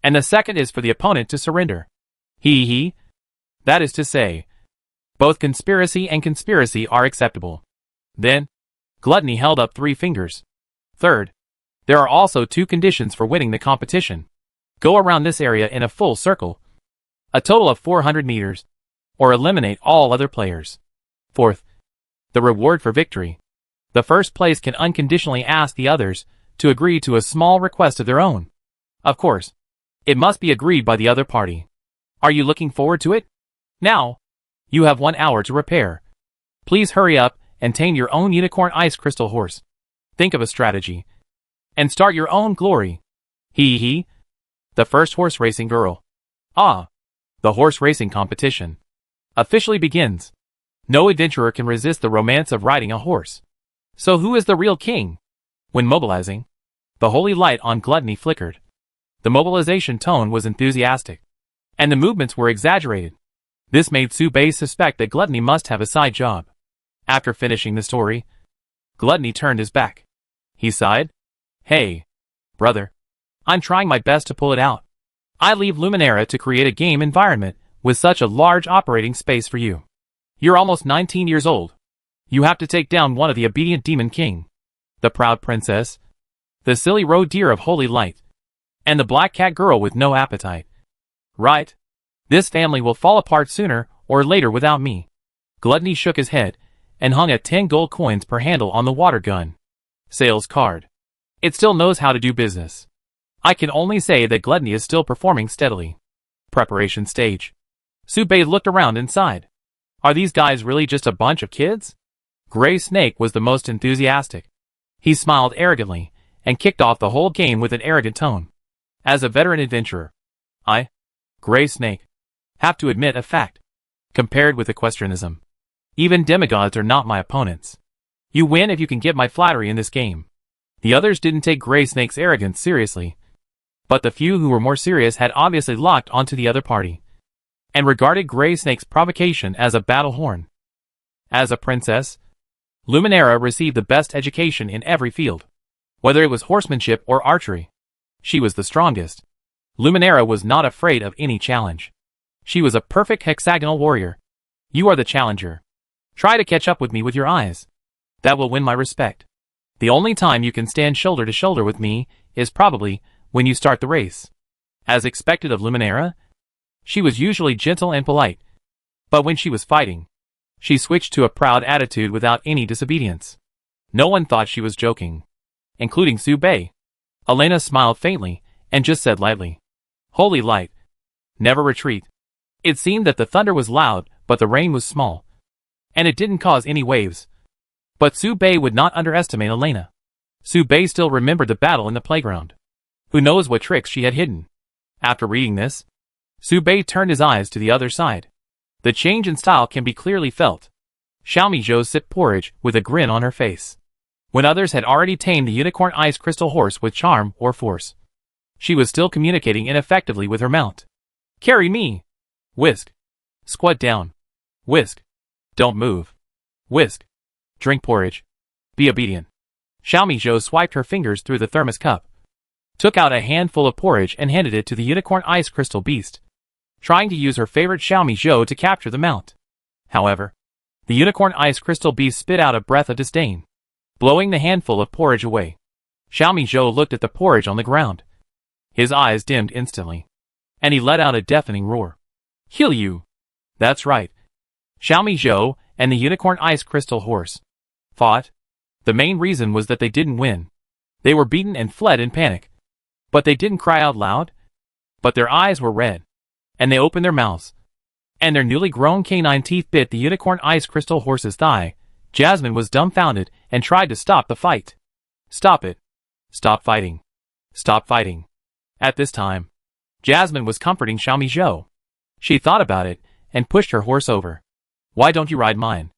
And the second is for the opponent to surrender. Hee. That is to say, both conspiracy and conspiracy are acceptable. Then, Gluttony held up 3 fingers. Third, there are also 2 conditions for winning the competition. Go around this area in a full circle, a total of 400 meters, or eliminate all other players. Fourth, the reward for victory. The first place can unconditionally ask the others to agree to a small request of their own. Of course, it must be agreed by the other party. Are you looking forward to it? Now, you have 1 hour to prepare. Please hurry up and tame your own unicorn ice crystal horse. Think of a strategy. And start your own glory. Hee. The first horse racing girl. The horse racing competition officially begins. No adventurer can resist the romance of riding a horse. So who is the real king? When mobilizing, the holy light on Gluttony flickered. The mobilization tone was enthusiastic, and the movements were exaggerated. This made Su-Bei suspect that Gluttony must have a side job. After finishing the story, Gluttony turned his back. He sighed. Hey, brother. I'm trying my best to pull it out. I leave Luminera to create a game environment with such a large operating space for you. You're almost 19 years old. You have to take down one of the obedient Demon King, the proud princess, the silly roe deer of holy light, and the black cat girl with no appetite. Right? This family will fall apart sooner or later without me. Gluttony shook his head and hung at 10 gold coins per handle on the water gun. Sales card. It still knows how to do business. I can only say that Gluttony is still performing steadily. Preparation stage. Su-Bei looked around and sighed. Are these guys really just a bunch of kids? Gray Snake was the most enthusiastic. He smiled arrogantly and kicked off the whole game with an arrogant tone. As a veteran adventurer, I, Gray Snake, have to admit a fact. Compared with equestrianism, even demigods are not my opponents. You win if you can get my flattery in this game. The others didn't take Gray Snake's arrogance seriously, but the few who were more serious had obviously locked onto the other party, and regarded Gray Snake's provocation as a battle horn. As a princess, Luminera received the best education in every field. Whether it was horsemanship or archery, she was the strongest. Luminera was not afraid of any challenge. She was a perfect hexagonal warrior. You are the challenger. Try to catch up with me with your eyes. That will win my respect. The only time you can stand shoulder to shoulder with me is probably when you start the race. As expected of Luminera, she was usually gentle and polite. But when she was fighting, she switched to a proud attitude without any disobedience. No one thought she was joking, including Su-Bei. Elena smiled faintly and just said lightly, Holy light. Never retreat. It seemed that the thunder was loud, but the rain was small, and it didn't cause any waves. But Su-Bei would not underestimate Elena. Su-Bei still remembered the battle in the playground. Who knows what tricks she had hidden? After reading this, Su-Bei turned his eyes to the other side. The change in style can be clearly felt. Xiaomi Zhou sipped porridge with a grin on her face. When others had already tamed the unicorn ice crystal horse with charm or force, she was still communicating ineffectively with her mount. Carry me! Whisk. Squat down. Whisk. Don't move. Whisk. Drink porridge. Be obedient. Xiaomi Zhou swiped her fingers through the thermos cup, took out a handful of porridge and handed it to the unicorn ice crystal beast, trying to use her favorite Xiaomi Zhou to capture the mount. However, the unicorn ice crystal beast spit out a breath of disdain, blowing the handful of porridge away. Xiaomi Zhou looked at the porridge on the ground. His eyes dimmed instantly, and he let out a deafening roar. Heal you! That's right. Xiaomi Zhou and the unicorn ice crystal horse fought. The main reason was that they didn't win. They were beaten and fled in panic. But they didn't cry out loud. But their eyes were red. and they opened their mouths, and their newly grown canine teeth bit the unicorn ice crystal horse's thigh. Jasmine was dumbfounded and tried to stop the fight. Stop it. Stop fighting. Stop fighting. At this time, Jasmine was comforting Xiaomi Zhou. She thought about it and pushed her horse over. Why don't you ride mine?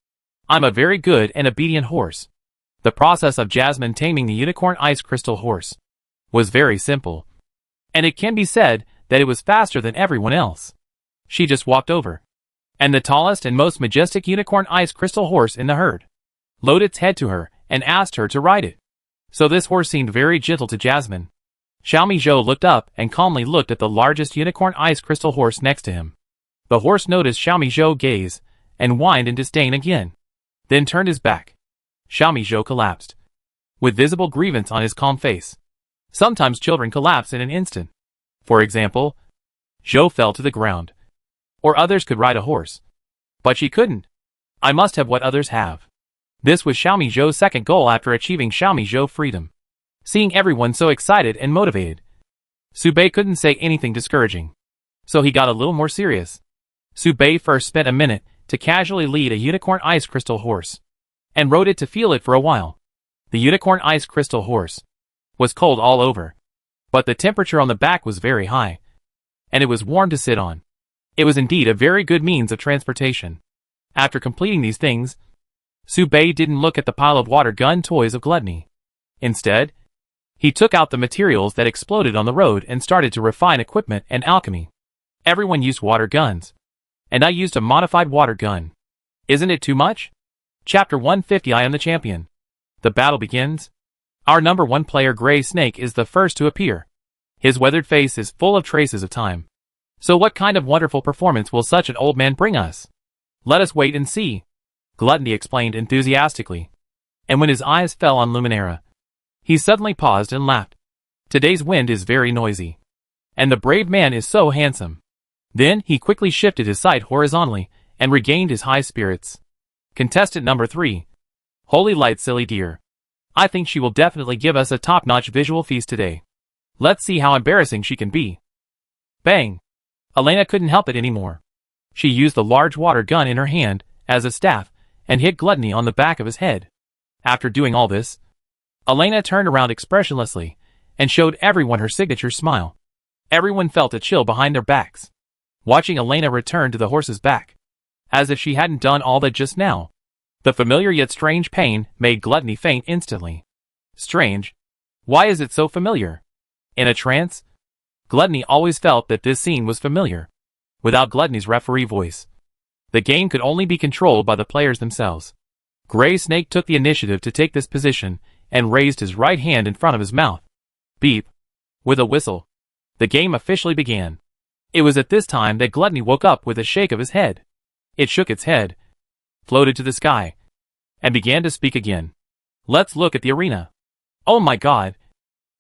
I'm a very good and obedient horse. The process of Jasmine taming the unicorn ice crystal horse was very simple, and it can be said that it was faster than everyone else. She just walked over, and the tallest and most majestic unicorn ice crystal horse in the herd lowered its head to her and asked her to ride it. So this horse seemed very gentle to Jasmine. Xiaomi Zhou looked up and calmly looked at the largest unicorn ice crystal horse next to him. The horse noticed Xiaomi Zhou's gaze and whined in disdain again, then turned his back. Xiaomi Zhou collapsed, with visible grievance on his calm face. Sometimes children collapse in an instant. For example, Zhou fell to the ground. Or others could ride a horse. But she couldn't. I must have what others have. This was Xiaomi Zhou's second goal after achieving Xiaomi Zhou freedom. Seeing everyone so excited and motivated, Su Bei couldn't say anything discouraging. So he got a little more serious. Su Bei first spent a minute to casually lead a unicorn ice crystal horse, and rode it to feel it for a while. The unicorn ice crystal horse was cold all over, but the temperature on the back was very high, and it was warm to sit on. It was indeed a very good means of transportation. After completing these things, Su Bei didn't look at the pile of water gun toys of gluttony. Instead, he took out the materials that exploded on the road and started to refine equipment and alchemy. Everyone used water guns, and I used a modified water gun. Isn't it too much? Chapter 150. I am the champion. The battle begins. Our number 1 player Gray Snake is the first to appear. His weathered face is full of traces of time. So what kind of wonderful performance will such an old man bring us? Let us wait and see, Gluttony explained enthusiastically. And when his eyes fell on Luminera, he suddenly paused and laughed. Today's wind is very noisy, and the brave man is so handsome. Then he quickly shifted his sight horizontally and regained his high spirits. Contestant number 3. Holy light, silly dear. I think she will definitely give us a top-notch visual feast today. Let's see how embarrassing she can be. Bang! Elena couldn't help it anymore. She used the large water gun in her hand as a staff and hit Gluttony on the back of his head. After doing all this, Elena turned around expressionlessly and showed everyone her signature smile. Everyone felt a chill behind their backs, watching Elena return to the horse's back, as if she hadn't done all that just now. The familiar yet strange pain made Gluttony faint instantly. Strange? Why is it so familiar? In a trance? Gluttony always felt that this scene was familiar. Without Gluttony's referee voice, the game could only be controlled by the players themselves. Gray Snake took the initiative to take this position and raised his right hand in front of his mouth. Beep. With a whistle, the game officially began. It was at this time that Gluttony woke up with a shake of his head. It shook its head, floated to the sky, and began to speak again. Let's look at the arena. Oh my god!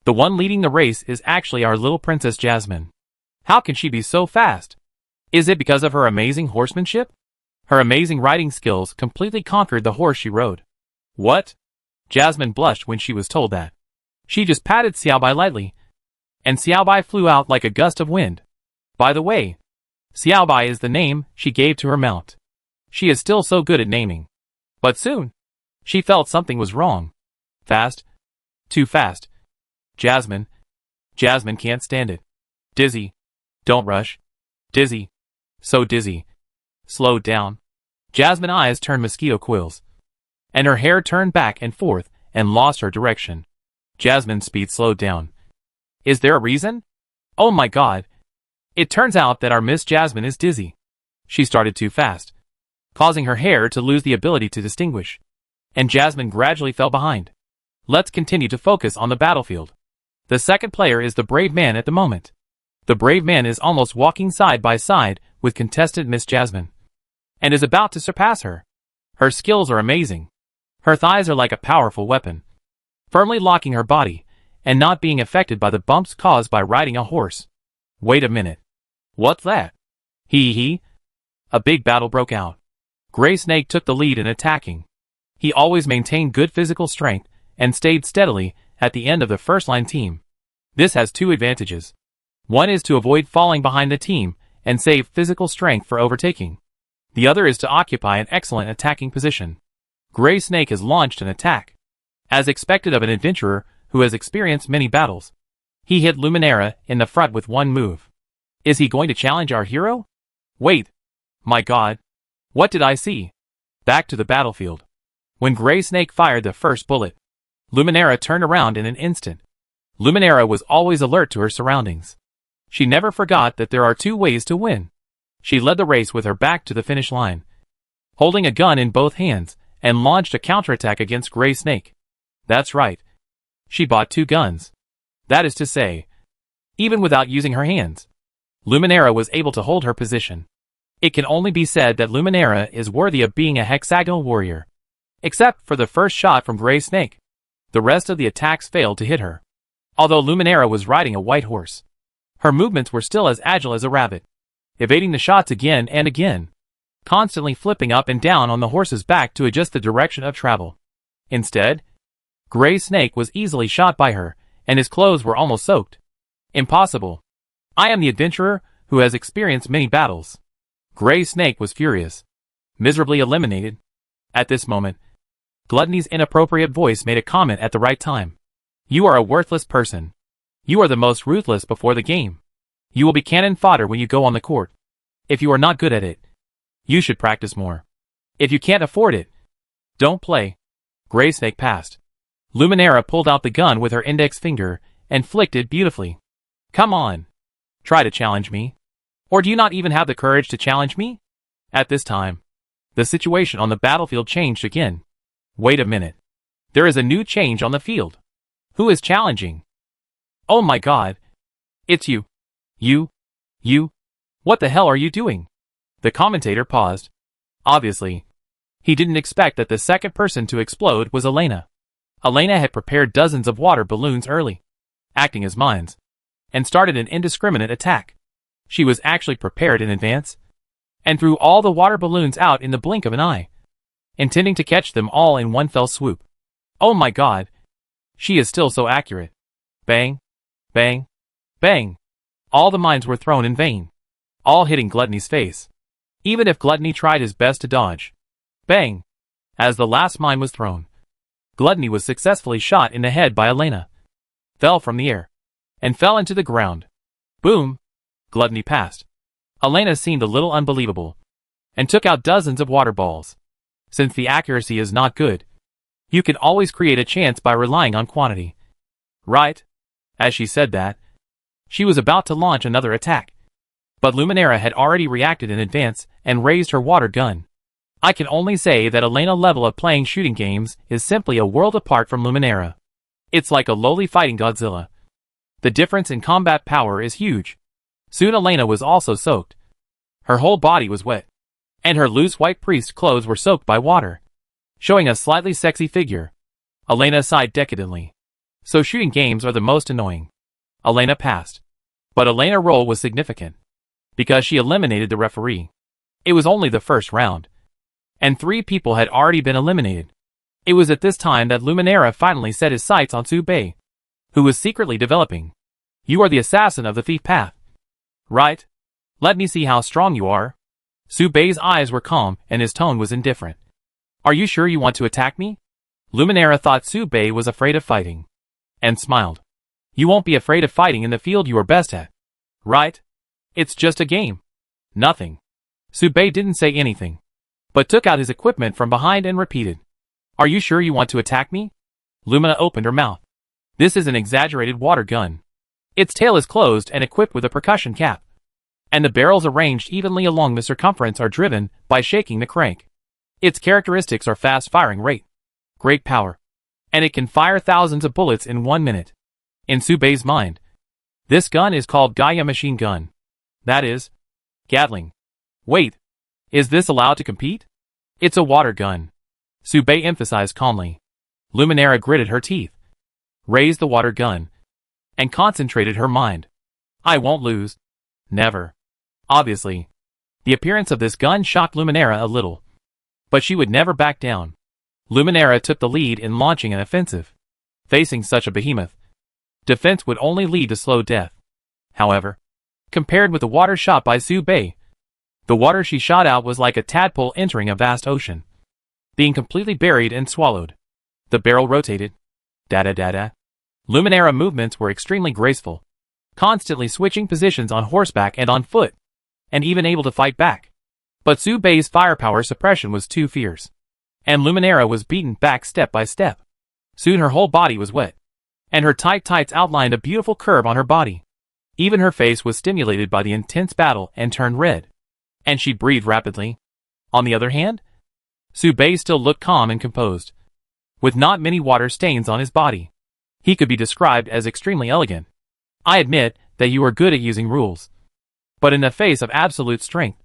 The one leading the race is actually our little Princess Jasmine. How can she be so fast? Is it because of her amazing horsemanship? Her amazing riding skills completely conquered the horse she rode. What? Jasmine blushed when she was told that. She just patted Xiaobai lightly, and Xiaobai flew out like a gust of wind. By the way, Xiaobai is the name she gave to her mount. She is still so good at naming. But soon, she felt something was wrong. Fast. Too fast. Jasmine can't stand it. Dizzy. Don't rush. Dizzy. So dizzy. Slow down. Jasmine's eyes turned mosquito quills, and her hair turned back and forth and lost her direction. Jasmine's speed slowed down. Is there a reason? Oh my god. It turns out that our Miss Jasmine is dizzy. She started too fast, causing her hair to lose the ability to distinguish, and Jasmine gradually fell behind. Let's continue to focus on the battlefield. The second player is the brave man at the moment. The brave man is almost walking side by side with contestant Miss Jasmine, and is about to surpass her. Her skills are amazing. Her thighs are like a powerful weapon, firmly locking her body and not being affected by the bumps caused by riding a horse. Wait a minute. What's that? Hee. A big battle broke out. Gray Snake took the lead in attacking. He always maintained good physical strength and stayed steadily at the end of the first line team. This has two advantages. One is to avoid falling behind the team, and save physical strength for overtaking. The other is to occupy an excellent attacking position. Gray Snake has launched an attack. As expected of an adventurer who has experienced many battles, he hit Luminera in the front with one move. Is he going to challenge our hero? Wait. My God. What did I see? Back to the battlefield. When Gray Snake fired the first bullet, Luminera turned around in an instant. Luminera was always alert to her surroundings. She never forgot that there are two ways to win. She led the race with her back to the finish line, holding a gun in both hands, and launched a counterattack against Gray Snake. That's right. She bought two guns. That is to say, even without using her hands, Luminera was able to hold her position. It can only be said that Luminera is worthy of being a hexagonal warrior. Except for the first shot from Gray Snake, the rest of the attacks failed to hit her. Although Luminera was riding a white horse, her movements were still as agile as a rabbit, evading the shots again and again, constantly flipping up and down on the horse's back to adjust the direction of travel. Instead, Gray Snake was easily shot by her, and his clothes were almost soaked. Impossible. I am the adventurer who has experienced many battles. Gray Snake was furious. Miserably eliminated. At this moment, Gluttony's inappropriate voice made a comment at the right time. You are a worthless person. You are the most ruthless before the game. You will be cannon fodder when you go on the court. If you are not good at it, you should practice more. If you can't afford it, don't play. Gray Snake passed. Luminera pulled out the gun with her index finger and flicked it beautifully. Come on. Try to challenge me. Or do you not even have the courage to challenge me? At this time, the situation on the battlefield changed again. Wait a minute. There is a new change on the field. Who is challenging? Oh my God. It's you. You. What the hell are you doing? The commentator paused. Obviously, he didn't expect that the second person to explode was Elena. Elena had prepared dozens of water balloons early, acting as mines, and started an indiscriminate attack. She was actually prepared in advance, and threw all the water balloons out in the blink of an eye, intending to catch them all in one fell swoop. Oh my God! She is still so accurate. Bang! Bang! Bang! All the mines were thrown in vain, all hitting Gluttony's face, even if Gluttony tried his best to dodge. Bang! As the last mine was thrown, Gluttony was successfully shot in the head by Elena, fell from the air, and fell into the ground. Boom! Gluttony passed. Elena seemed a little unbelievable, and took out dozens of water balls. Since the accuracy is not good, you can always create a chance by relying on quantity. Right? As she said that, she was about to launch another attack. But Luminera had already reacted in advance and raised her water gun. I can only say that Elena's level of playing shooting games is simply a world apart from Luminera. It's like a lowly fighting Godzilla. The difference in combat power is huge. Soon Elena was also soaked. Her whole body was wet, and her loose white priest clothes were soaked by water, showing a slightly sexy figure. Elena sighed decadently. So shooting games are the most annoying. Elena passed. But Elena's role was significant, because she eliminated the referee. It was only the first round, and 3 people had already been eliminated. It was at this time that Luminera finally set his sights on Subei, who was secretly developing. You are the assassin of the thief path. Right? Let me see how strong you are. Subei's eyes were calm and his tone was indifferent. Are you sure you want to attack me? Luminera thought Subei was afraid of fighting, and smiled. You won't be afraid of fighting in the field you are best at. Right? It's just a game. Nothing. Subei didn't say anything, but took out his equipment from behind and repeated. Are you sure you want to attack me? Lumina opened her mouth. This is an exaggerated water gun. Its tail is closed and equipped with a percussion cap, and the barrels arranged evenly along the circumference are driven by shaking the crank. Its characteristics are fast firing rate, great power, and it can fire thousands of bullets in 1 minute. In Subei's mind, this gun is called Gaia machine gun. That is, Gatling. Wait, is this allowed to compete? It's a water gun. Subei emphasized calmly. Luminera gritted her teeth, raised the water gun, and concentrated her mind. I won't lose. Never. Obviously, the appearance of this gun shocked Luminera a little, but she would never back down. Luminera took the lead in launching an offensive. Facing such a behemoth, defense would only lead to slow death. However, compared with the water shot by Su Bei. The water she shot out was like a tadpole entering a vast ocean, being completely buried and swallowed. The barrel rotated. Da-da-da-da. Luminara movements were extremely graceful, constantly switching positions on horseback and on foot, and even able to fight back. But Su Bei's firepower suppression was too fierce, and Luminara was beaten back step by step. Soon her whole body was wet, and her tight tights outlined a beautiful curve on her body. Even her face was stimulated by the intense battle and turned red, and she breathed rapidly. On the other hand, Su Bei still looked calm and composed, with not many water stains on his body. He could be described as extremely elegant. I admit that you are good at using rules, but in the face of absolute strength,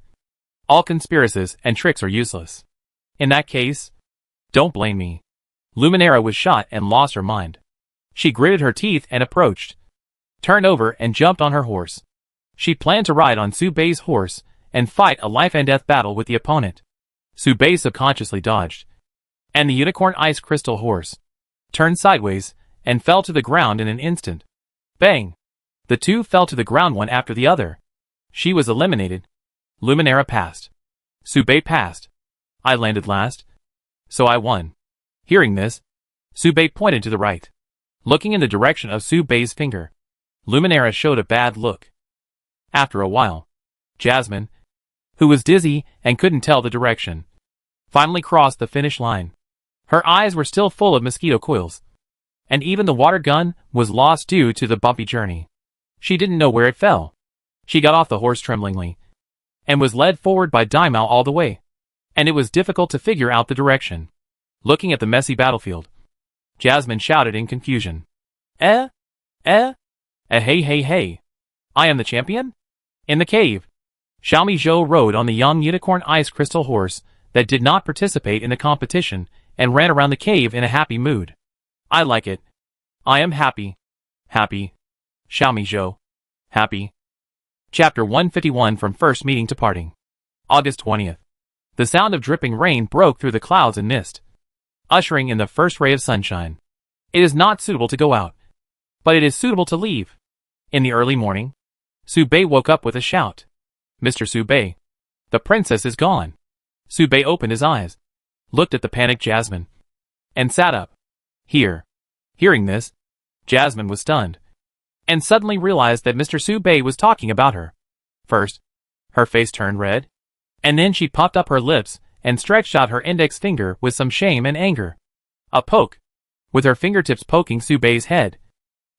all conspiracies and tricks are useless. In that case, don't blame me. Luminara was shot and lost her mind. She gritted her teeth and approached, turned over and jumped on her horse. She planned to ride on Su Bei's horse and fight a life-and-death battle with the opponent. Su Bei subconsciously dodged, and the unicorn ice crystal horse turned sideways and fell to the ground in an instant. Bang! The two fell to the ground one after the other. She was eliminated. Luminara passed. Su Bei passed. I landed last, so I won. Hearing this, Su Bei pointed to the right, looking in the direction of Su Bei's finger. Luminara showed a bad look. After a while, Jasmine, who was dizzy and couldn't tell the direction, finally crossed the finish line. Her eyes were still full of mosquito coils, and even the water gun was lost due to the bumpy journey. She didn't know where it fell. She got off the horse tremblingly, and was led forward by Daimao all the way, and it was difficult to figure out the direction. Looking at the messy battlefield, Jasmine shouted in confusion. Hey, hey. I am the champion? In the cave, Xiaomi Zhou rode on the young unicorn ice crystal horse that did not participate in the competition and ran around the cave in a happy mood. I like it. I am happy. Happy. Xiaomi Zhou. Happy. Chapter 151 From First Meeting to Parting. August 20th. The sound of dripping rain broke through the clouds and mist, ushering in the first ray of sunshine. It is not suitable to go out, but it is suitable to leave. In the early morning, Su Bei woke up with a shout. Mr. Su Bei, the princess is gone. Su Bei opened his eyes, looked at the panicked Jasmine, and sat up. Hearing this, Jasmine was stunned, and suddenly realized that Mr. Su Bei was talking about her. First, her face turned red, and then she puffed up her lips and stretched out her index finger with some shame and anger. A poke. With her fingertips poking Su Bei's head,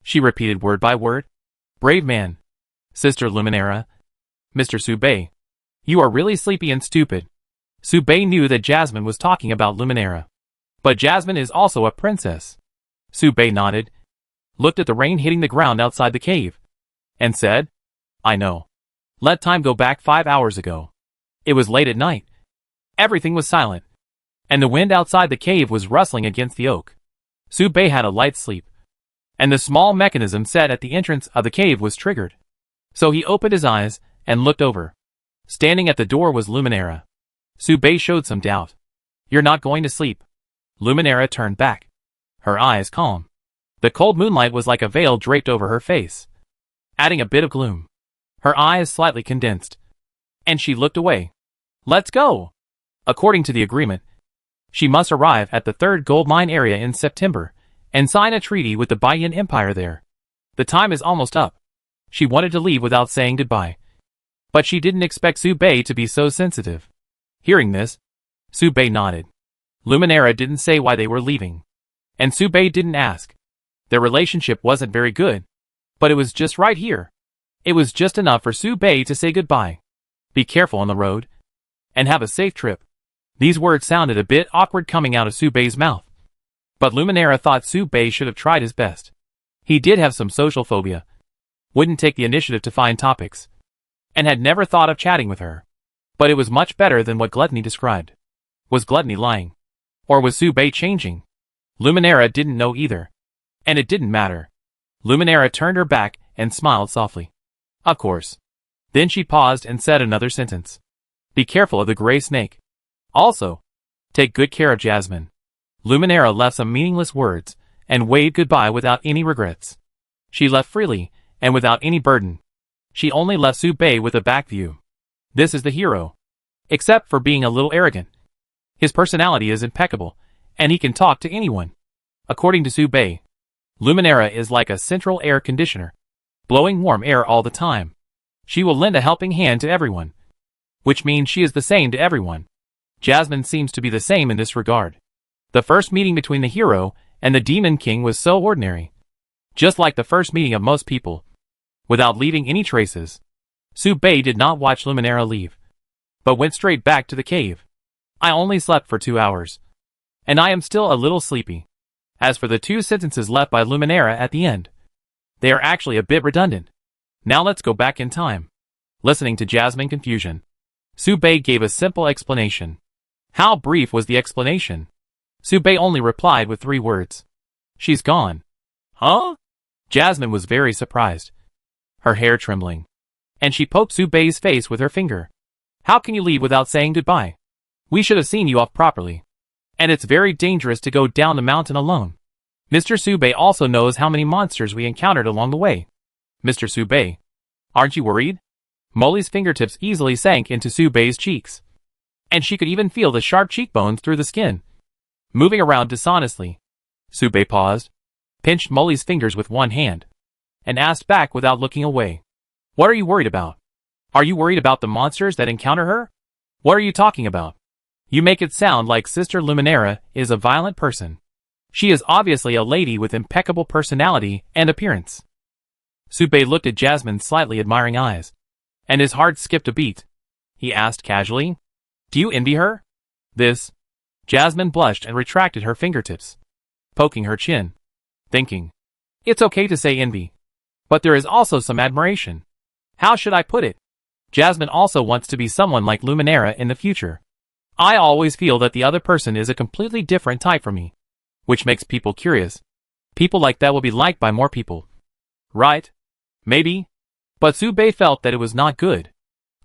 she repeated word by word. Brave man. Sister Luminara. Mr. Su Bei, you are really sleepy and stupid. Su Bei knew that Jasmine was talking about Luminara, but Jasmine is also a princess. Su Bei nodded, looked at the rain hitting the ground outside the cave, and said, I know. Let time go back 5 hours ago. It was late at night. Everything was silent, and the wind outside the cave was rustling against the oak. Su Bei had a light sleep, and the small mechanism set at the entrance of the cave was triggered. So he opened his eyes and looked over. Standing at the door was Luminara. Su Bei showed some doubt. You're not going to sleep. Luminara turned back, her eyes calm. The cold moonlight was like a veil draped over her face, adding a bit of gloom. Her eyes slightly condensed, and she looked away. Let's go! According to the agreement, she must arrive at the 3rd gold mine area in September and sign a treaty with the Baiyan Empire there. The time is almost up. She wanted to leave without saying goodbye, but she didn't expect Su Bei to be so sensitive. Hearing this, Su Bei nodded. Luminara didn't say why they were leaving, and Su Bei didn't ask. Their relationship wasn't very good, but it was just right here. It was just enough for Su Bei to say goodbye. Be careful on the road, and have a safe trip. These words sounded a bit awkward coming out of Su Bei's mouth, but Luminara thought Su Bei should have tried his best. He did have some social phobia, wouldn't take the initiative to find topics, and had never thought of chatting with her. But it was much better than what Gluttony described. Was Gluttony lying? Or was Su Bei changing? Luminara didn't know either, and it didn't matter. Luminara turned her back and smiled softly. Of course. Then she paused and said another sentence. Be careful of the gray snake. Also, take good care of Jasmine. Luminara left some meaningless words and waved goodbye without any regrets. She left freely and without any burden. She only left Su Bei with a back view. This is the hero. Except for being a little arrogant. His personality is impeccable, and he can talk to anyone. According to Su Bei, Luminara is like a central air conditioner, blowing warm air all the time. She will lend a helping hand to everyone. Which means she is the same to everyone. Jasmine seems to be the same in this regard. The first meeting between the hero and the Demon King was so ordinary. Just like the first meeting of most people. Without leaving any traces. Su Bei did not watch Luminara leave, but went straight back to the cave. I only slept for 2 hours. And I am still a little sleepy. As for the 2 sentences left by Luminara at the end, they are actually a bit redundant. Now let's go back in time. Listening to Jasmine's confusion, Su Bei gave a simple explanation. How brief was the explanation? Su Bei only replied with 3 words. She's gone. Huh? Jasmine was very surprised, her hair trembling, and she poked Su Bei's face with her finger. How can you leave without saying goodbye? We should have seen you off properly. And it's very dangerous to go down the mountain alone. Mr. Su Bei also knows how many monsters we encountered along the way. Mr. Su Bei, aren't you worried? Molly's fingertips easily sank into Su Bei's cheeks, and she could even feel the sharp cheekbones through the skin. Moving around dishonestly, Su Bei paused, pinched Molly's fingers with one hand, and asked back without looking away. What are you worried about? Are you worried about the monsters that encounter her? What are you talking about? You make it sound like Sister Luminara is a violent person. She is obviously a lady with impeccable personality and appearance. Su Bei looked at Jasmine's slightly admiring eyes, and his heart skipped a beat. He asked casually, Do you envy her? This? Jasmine blushed and retracted her fingertips, poking her chin, thinking, It's okay to say envy, but there is also some admiration. How should I put it? Jasmine also wants to be someone like Luminara in the future. I always feel that the other person is a completely different type from me, which makes people curious. People like that will be liked by more people. Right? Maybe. But Su Bei felt that it was not good.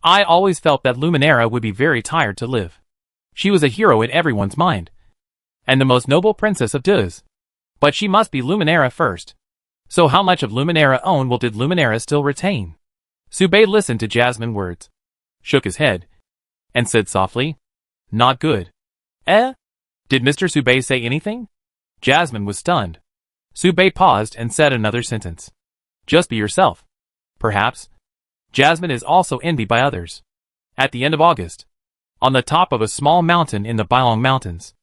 I always felt that Luminara would be very tired to live. She was a hero in everyone's mind, and the most noble princess of Duz. But she must be Luminara first. So how much of Luminara's own will did Luminara still retain? Su Bei listened to Jasmine's words, shook his head, and said softly, Not good. Eh? Did Mr. Su Bei say anything? Jasmine was stunned. Su Bei paused and said another sentence. Just be yourself. Perhaps. Jasmine is also envied by others. At the end of August, on the top of a small mountain in the Bailong Mountains.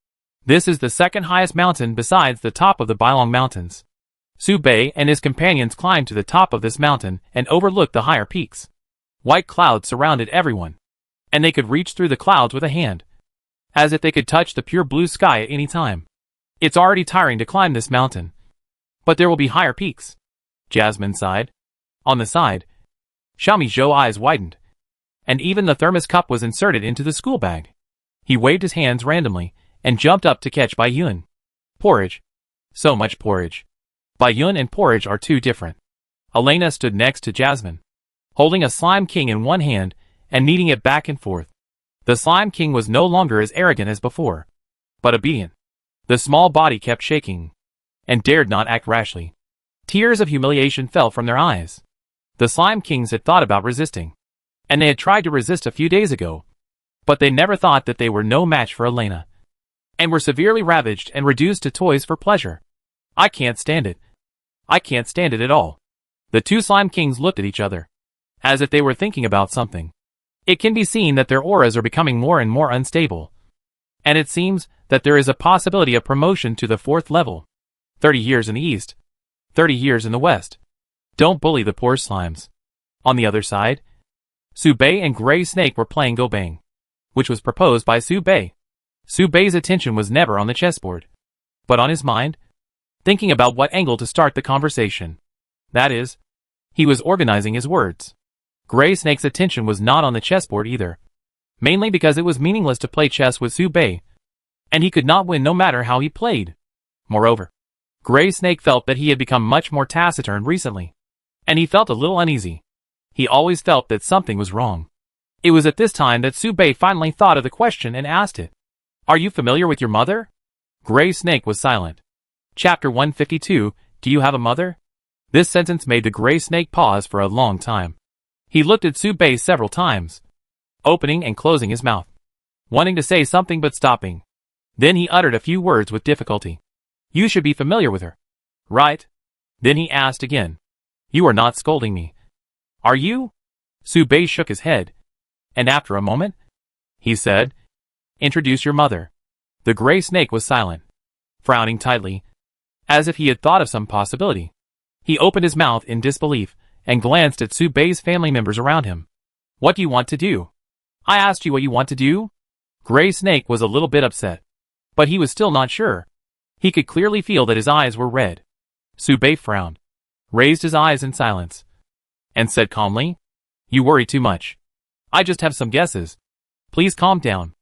This is the second highest mountain besides the top of the Bailong Mountains. Su Bei and his companions climbed to the top of this mountain and overlooked the higher peaks. White clouds surrounded everyone, and they could reach through the clouds with a hand, as if they could touch the pure blue sky at any time. It's already tiring to climb this mountain, but there will be higher peaks. Jasmine sighed. On the side, Xiaomi Zhou's eyes widened, and even the thermos cup was inserted into the school bag. He waved his hands randomly and jumped up to catch Bai Yun. Porridge. So much porridge. Bai Yun and porridge are too different. Elena stood next to Jasmine, holding a slime king in one hand and kneading it back and forth. The slime king was no longer as arrogant as before, but obedient. The small body kept shaking, and dared not act rashly. Tears of humiliation fell from their eyes. The slime kings had thought about resisting, and they had tried to resist a few days ago, but they never thought that they were no match for Elena, and were severely ravaged and reduced to toys for pleasure. I can't stand it. I can't stand it at all. The 2 slime kings looked at each other, as if they were thinking about something. It can be seen that their auras are becoming more and more unstable, and it seems that there is a possibility of promotion to the 4th level. 30 years in the east, 30 years in the west. Don't bully the poor slimes. On the other side, Su Bei and Gray Snake were playing Go Bang, which was proposed by Su Bei. Su Bei's attention was never on the chessboard, but on his mind, thinking about what angle to start the conversation. That is, he was organizing his words. Gray Snake's attention was not on the chessboard either, mainly because it was meaningless to play chess with Su Bei, and he could not win no matter how he played. Moreover, Gray Snake felt that he had become much more taciturn recently, and he felt a little uneasy. He always felt that something was wrong. It was at this time that Su Bei finally thought of the question and asked it. Are you familiar with your mother? Gray Snake was silent. Chapter 152, Do you have a mother? This sentence made the Gray Snake pause for a long time. He looked at Subei several times, opening and closing his mouth, wanting to say something but stopping. Then he uttered a few words with difficulty. You should be familiar with her, right? Then he asked again. You are not scolding me, are you? Subei shook his head, and after a moment, he said, Introduce your mother. The gray snake was silent, frowning tightly, as if he had thought of some possibility. He opened his mouth in disbelief and glanced at Subei's family members around him. What do you want to do? I asked you what you want to do? Gray Snake was a little bit upset, but he was still not sure. He could clearly feel that his eyes were red. Subei frowned, raised his eyes in silence, and said calmly, You worry too much. I just have some guesses. Please calm down.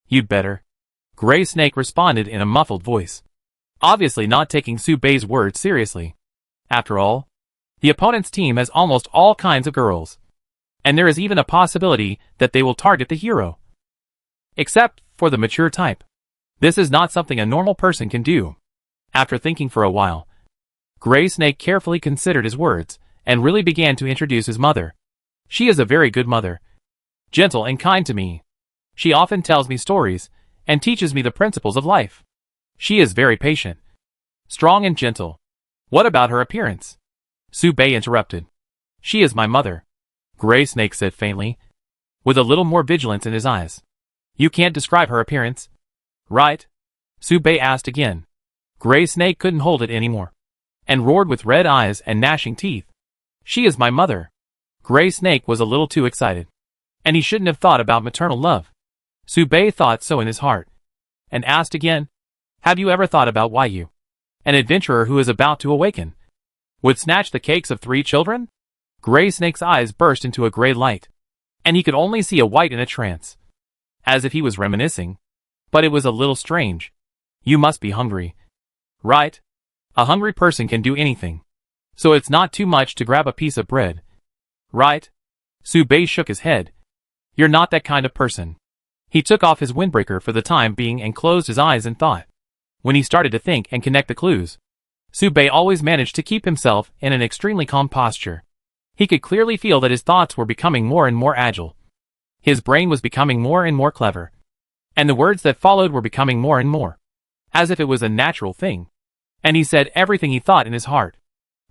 You'd better. Gray Snake responded in a muffled voice, obviously not taking Subei's words seriously. After all, the opponent's team has almost all kinds of girls, and there is even a possibility that they will target the hero. Except for the mature type. This is not something a normal person can do. After thinking for a while, Gray Snake carefully considered his words and really began to introduce his mother. She is a very good mother, gentle and kind to me. She often tells me stories and teaches me the principles of life. She is very patient, strong and gentle. What about her appearance? Subei interrupted. She is my mother, Gray Snake said faintly, with a little more vigilance in his eyes. You can't describe her appearance, right? Subei asked again. Gray Snake couldn't hold it anymore, and roared with red eyes and gnashing teeth. She is my mother. Gray Snake was a little too excited, and he shouldn't have thought about maternal love. Subei thought so in his heart, and asked again, Have you ever thought about why you, an adventurer who is about to awaken, would snatch the cakes of 3 children? Gray Snake's eyes burst into a gray light, and he could only see a white in a trance, as if he was reminiscing. But it was a little strange. You must be hungry, right? A hungry person can do anything, so it's not too much to grab a piece of bread, right? Subei shook his head. You're not that kind of person. He took off his windbreaker for the time being and closed his eyes in thought. When he started to think and connect the clues, Subei always managed to keep himself in an extremely calm posture. He could clearly feel that his thoughts were becoming more and more agile. His brain was becoming more and more clever, and the words that followed were becoming more and more, as if it was a natural thing. And he said everything he thought in his heart.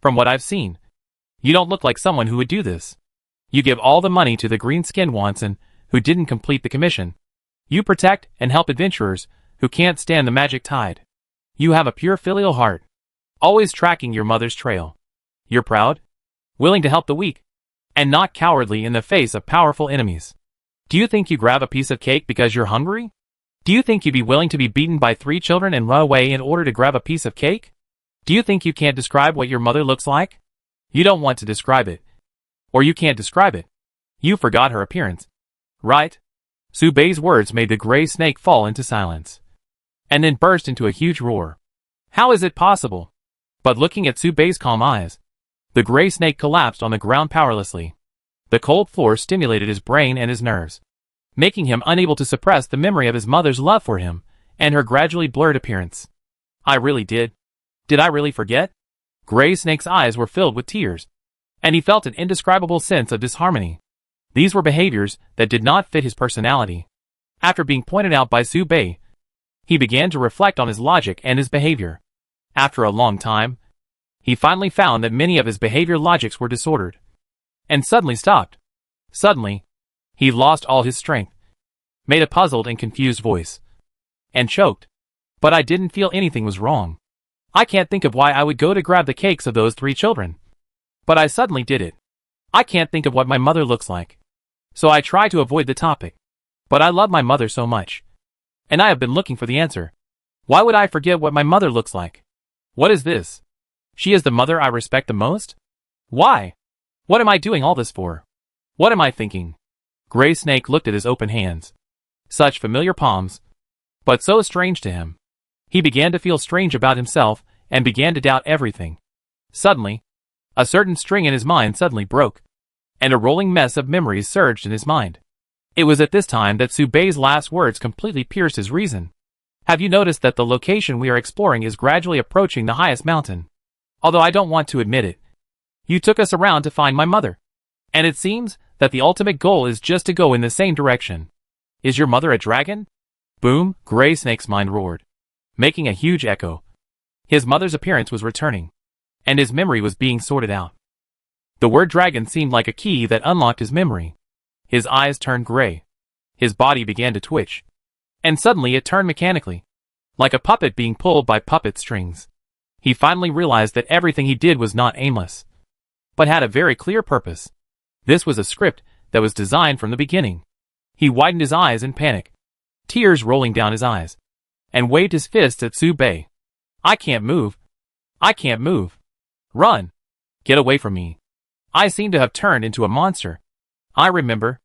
From what I've seen, you don't look like someone who would do this. You give all the money to the green-skinned Wanson who didn't complete the commission. You protect and help adventurers who can't stand the magic tide. You have a pure filial heart, always tracking your mother's trail. You're proud, willing to help the weak, and not cowardly in the face of powerful enemies. Do you think you grab a piece of cake because you're hungry? Do you think you'd be willing to be beaten by 3 children and run away in order to grab a piece of cake? Do you think you can't describe what your mother looks like? You don't want to describe it. Or you can't describe it. You forgot her appearance, right? Subei's words made the gray snake fall into silence, and then burst into a huge roar. How is it possible? But looking at Subei's calm eyes, the gray snake collapsed on the ground powerlessly. The cold floor stimulated his brain and his nerves, making him unable to suppress the memory of his mother's love for him and her gradually blurred appearance. I really did. Did I really forget? Gray Snake's eyes were filled with tears, and he felt an indescribable sense of disharmony. These were behaviors that did not fit his personality. After being pointed out by Subei, he began to reflect on his logic and his behavior. After a long time, he finally found that many of his behavior logics were disordered, and suddenly stopped. Suddenly, he lost all his strength, made a puzzled and confused voice, and choked. But I didn't feel anything was wrong. I can't think of why I would go to grab the cakes of those 3 children. But I suddenly did it. I can't think of what my mother looks like. So I try to avoid the topic. But I love my mother so much, and I have been looking for the answer. Why would I forget what my mother looks like? What is this? She is the mother I respect the most? Why? What am I doing all this for? What am I thinking? Gray Snake looked at his open hands. Such familiar palms, but so strange to him. He began to feel strange about himself and began to doubt everything. Suddenly, a certain string in his mind suddenly broke, and a rolling mess of memories surged in his mind. It was at this time that Subei's last words completely pierced his reason. Have you noticed that the location we are exploring is gradually approaching the highest mountain? Although I don't want to admit it, you took us around to find my mother, and it seems that the ultimate goal is just to go in the same direction. Is your mother a dragon? Boom, Gray Snake's mind roared, making a huge echo. His mother's appearance was returning, and his memory was being sorted out. The word dragon seemed like a key that unlocked his memory. His eyes turned gray. His body began to twitch. And suddenly it turned mechanically, like a puppet being pulled by puppet strings. He finally realized that everything he did was not aimless, but had a very clear purpose. This was a script that was designed from the beginning. He widened his eyes in panic, tears rolling down his eyes, and waved his fists at Sube. I can't move. I can't move. Run. Get away from me. I seem to have turned into a monster. I remember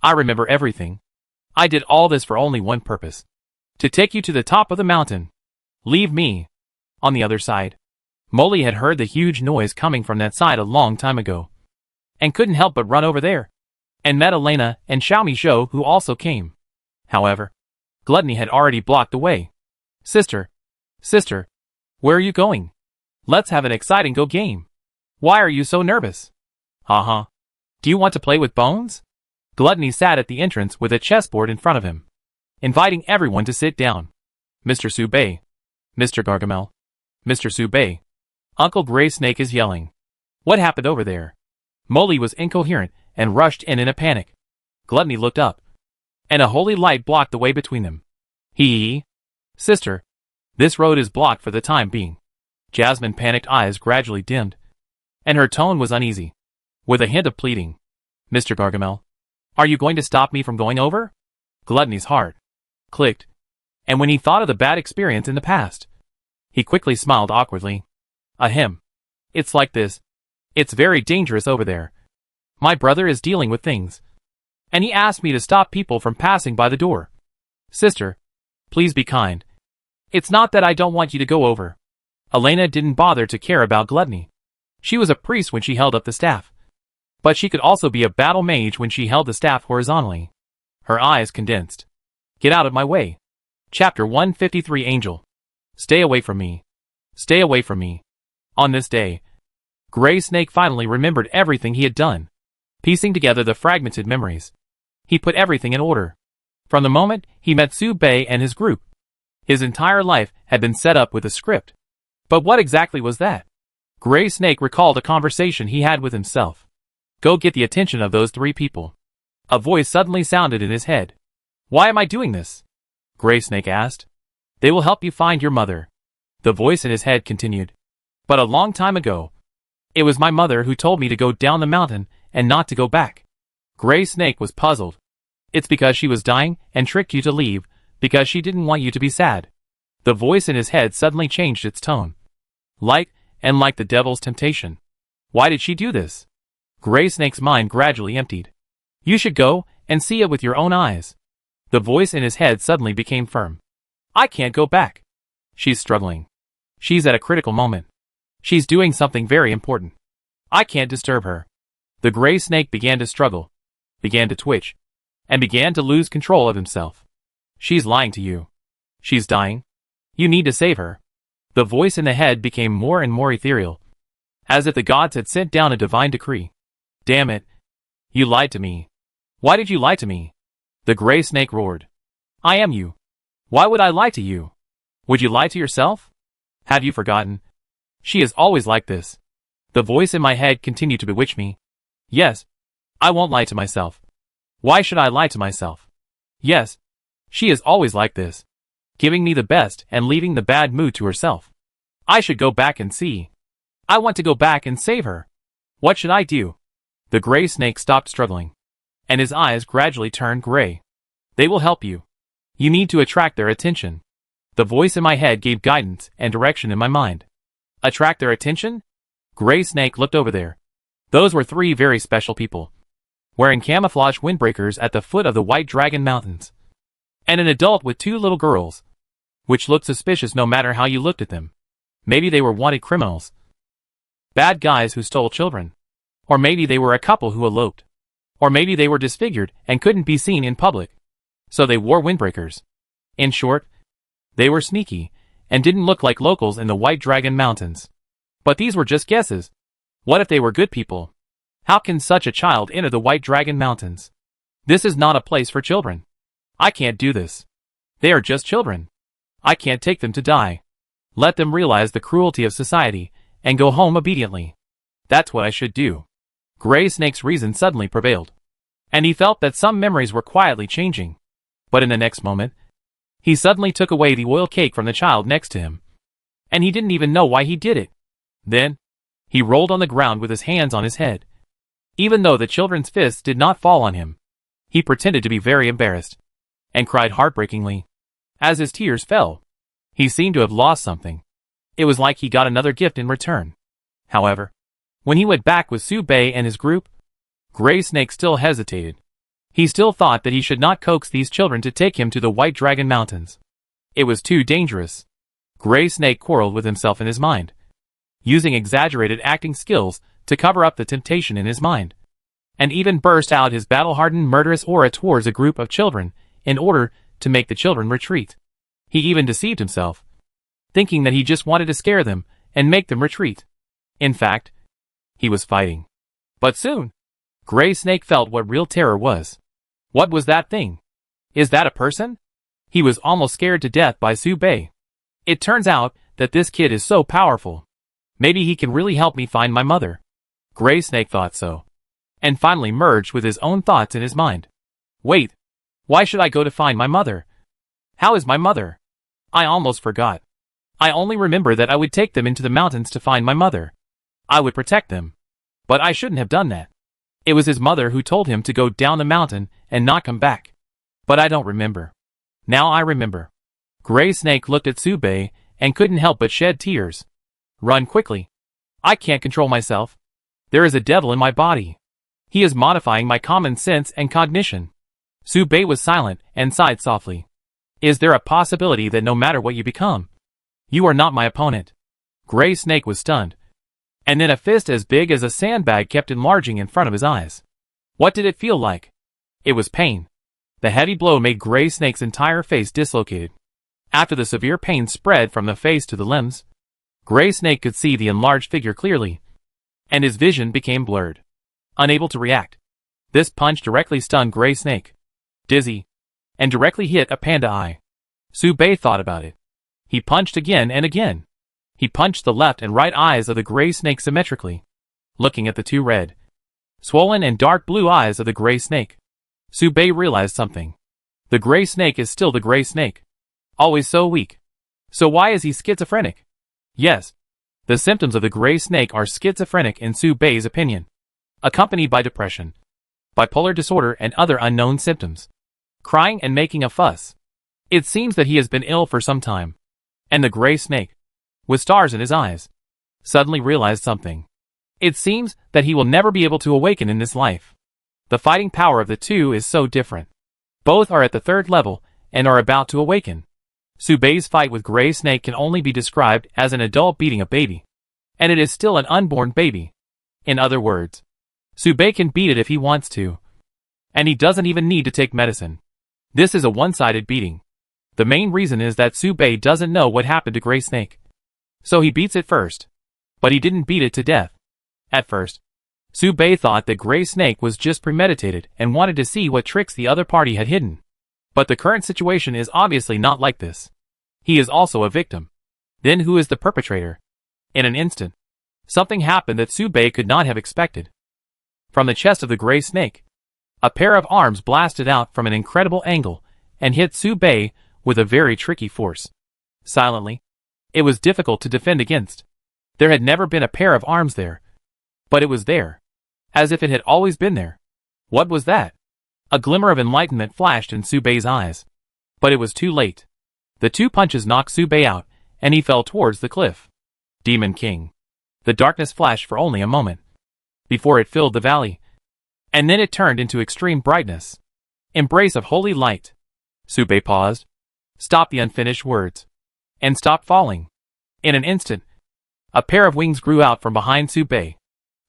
everything. I did all this for only one purpose. To take you to the top of the mountain. Leave me. On the other side, Molly had heard the huge noise coming from that side a long time ago, and couldn't help but run over there, and met Elena and Xiaomi Zhou, who also came. However, Gluttony had already blocked the way. Sister, where are you going? Let's have an exciting go game. Why are you so nervous? Haha. Do you want to play with bones? Gluttony sat at the entrance with a chessboard in front of him, inviting everyone to sit down. Mr. Sube, Mr. Gargamel, Mr. Sube. Uncle Gray Snake is yelling. What happened over there? Molly was incoherent and rushed in a panic. Gluttony looked up, and a holy light blocked the way between them. Sister, this road is blocked for the time being. Jasmine's panicked eyes gradually dimmed, and her tone was uneasy, with a hint of pleading. Mr. Gargamel, are you going to stop me from going over? Gluttony's heart clicked, and when he thought of the bad experience in the past, he quickly smiled awkwardly. Ahem. It's like this. It's very dangerous over there. My brother is dealing with things, and he asked me to stop people from passing by the door. Sister, please be kind. It's not that I don't want you to go over. Elena didn't bother to care about Gluttony. She was a priest when she held up the staff, but she could also be a battle mage when she held the staff horizontally. Her eyes condensed. Get out of my way. Chapter 153 Angel. Stay away from me. Stay away from me. On this day, Gray Snake finally remembered everything he had done, piecing together the fragmented memories. He put everything in order. From the moment he met Sube and his group, his entire life had been set up with a script. But what exactly was that? Gray Snake recalled a conversation he had with himself. Go get the attention of those 3 people. A voice suddenly sounded in his head. Why am I doing this? Gray Snake asked. They will help you find your mother. The voice in his head continued. But a long time ago, it was my mother who told me to go down the mountain and not to go back. Gray Snake was puzzled. It's because she was dying and tricked you to leave, because she didn't want you to be sad. The voice in his head suddenly changed its tone. Like the devil's temptation. Why did she do this? Gray Snake's mind gradually emptied. You should go and see it with your own eyes. The voice in his head suddenly became firm. I can't go back. She's struggling. She's at a critical moment. She's doing something very important. I can't disturb her. The Gray Snake began to struggle, began to twitch, and began to lose control of himself. She's lying to you. She's dying. You need to save her. The voice in the head became more and more ethereal, as if the gods had sent down a divine decree. Damn it. You lied to me. Why did you lie to me? The Gray Snake roared. I am you. Why would I lie to you? Would you lie to yourself? Have you forgotten? She is always like this. The voice in my head continued to bewitch me. Yes, I won't lie to myself. Why should I lie to myself? Yes, she is always like this, giving me the best and leaving the bad mood to herself. I should go back and see. I want to go back and save her. What should I do? The Gray Snake stopped struggling, and his eyes gradually turned gray. They will help you. You need to attract their attention. The voice in my head gave guidance and direction in my mind. Attract their attention? Gray Snake looked over there. Those were 3 very special people, wearing camouflage windbreakers at the foot of the White Dragon Mountains, and an adult with 2 little girls, which looked suspicious no matter how you looked at them. Maybe they were wanted criminals, bad guys who stole children, or maybe they were a couple who eloped, or maybe they were disfigured and couldn't be seen in public, so they wore windbreakers. In short, they were sneaky and didn't look like locals in the White Dragon Mountains. But these were just guesses. What if they were good people? How can such a child enter the White Dragon Mountains? This is not a place for children. I can't do this. They are just children. I can't take them to die. Let them realize the cruelty of society, and go home obediently. That's what I should do. Gray Snake's reason suddenly prevailed. And he felt that some memories were quietly changing. But in the next moment, he suddenly took away the oil cake from the child next to him. And he didn't even know why he did it. Then, he rolled on the ground with his hands on his head. Even though the children's fists did not fall on him, he pretended to be very embarrassed, and cried heartbreakingly. As his tears fell, he seemed to have lost something. It was like he got another gift in return. However, when he went back with Su-Bei and his group, Gray Snake still hesitated. He still thought that he should not coax these children to take him to the White Dragon Mountains. It was too dangerous. Gray Snake quarreled with himself in his mind, using exaggerated acting skills to cover up the temptation in his mind, and even burst out his battle-hardened murderous aura towards a group of children in order to make the children retreat. He even deceived himself, thinking that he just wanted to scare them and make them retreat. In fact, he was fighting. But soon, Gray Snake felt what real terror was. What was that thing? Is that a person? He was almost scared to death by Su-Bei. It turns out that this kid is so powerful. Maybe he can really help me find my mother. Gray Snake thought so, and finally merged with his own thoughts in his mind. Wait, why should I go to find my mother? How is my mother? I almost forgot. I only remember that I would take them into the mountains to find my mother. I would protect them. But I shouldn't have done that. It was his mother who told him to go down the mountain and not come back. But I don't remember. Now I remember. Gray Snake looked at Su-Bei and couldn't help but shed tears. Run quickly. I can't control myself. There is a devil in my body. He is modifying my common sense and cognition. Su-Bei was silent and sighed softly. Is there a possibility that no matter what you become, you are not my opponent? Gray Snake was stunned. And then a fist as big as a sandbag kept enlarging in front of his eyes. What did it feel like? It was pain. The heavy blow made Gray Snake's entire face dislocated. After the severe pain spread from the face to the limbs, Gray Snake could see the enlarged figure clearly, and his vision became blurred. Unable to react, this punch directly stunned Gray Snake. Dizzy, and directly hit a panda eye. Su-Bei thought about it. He punched again and again. He punched the left and right eyes of the Gray Snake symmetrically, looking at the two red, swollen and dark blue eyes of the Gray Snake. Su-Bei realized something. The Gray Snake is still the Gray Snake. Always so weak. So why is he schizophrenic? Yes, the symptoms of the Gray Snake are schizophrenic in Su-Bei's opinion, accompanied by depression, bipolar disorder and other unknown symptoms. Crying and making a fuss. It seems that he has been ill for some time. And the Gray Snake, with stars in his eyes, suddenly realized something. It seems that he will never be able to awaken in this life. The fighting power of the two is so different. Both are at the third level and are about to awaken. Su-Bei's fight with Gray Snake can only be described as an adult beating a baby. And it is still an unborn baby. In other words, Su-Bei can beat it if he wants to. And he doesn't even need to take medicine. This is a one-sided beating. The main reason is that Su-Bei doesn't know what happened to Gray Snake. So he beats it first. But he didn't beat it to death. At first, Su-Bei thought that Gray Snake was just premeditated and wanted to see what tricks the other party had hidden. But the current situation is obviously not like this. He is also a victim. Then who is the perpetrator? In an instant, something happened that Su-Bei could not have expected. From the chest of the Gray Snake, a pair of arms blasted out from an incredible angle and hit Su-Bei with a very tricky force. Silently, it was difficult to defend against. There had never been a pair of arms there. But it was there. As if it had always been there. What was that? A glimmer of enlightenment flashed in Su-Bei's eyes. But it was too late. The two punches knocked Su-Bei out, and he fell towards the cliff. Demon King. The darkness flashed for only a moment, before it filled the valley. And then it turned into extreme brightness. Embrace of holy light. Su-Bei paused, stopped the unfinished words, and stopped falling. In an instant, a pair of wings grew out from behind Su-Bei.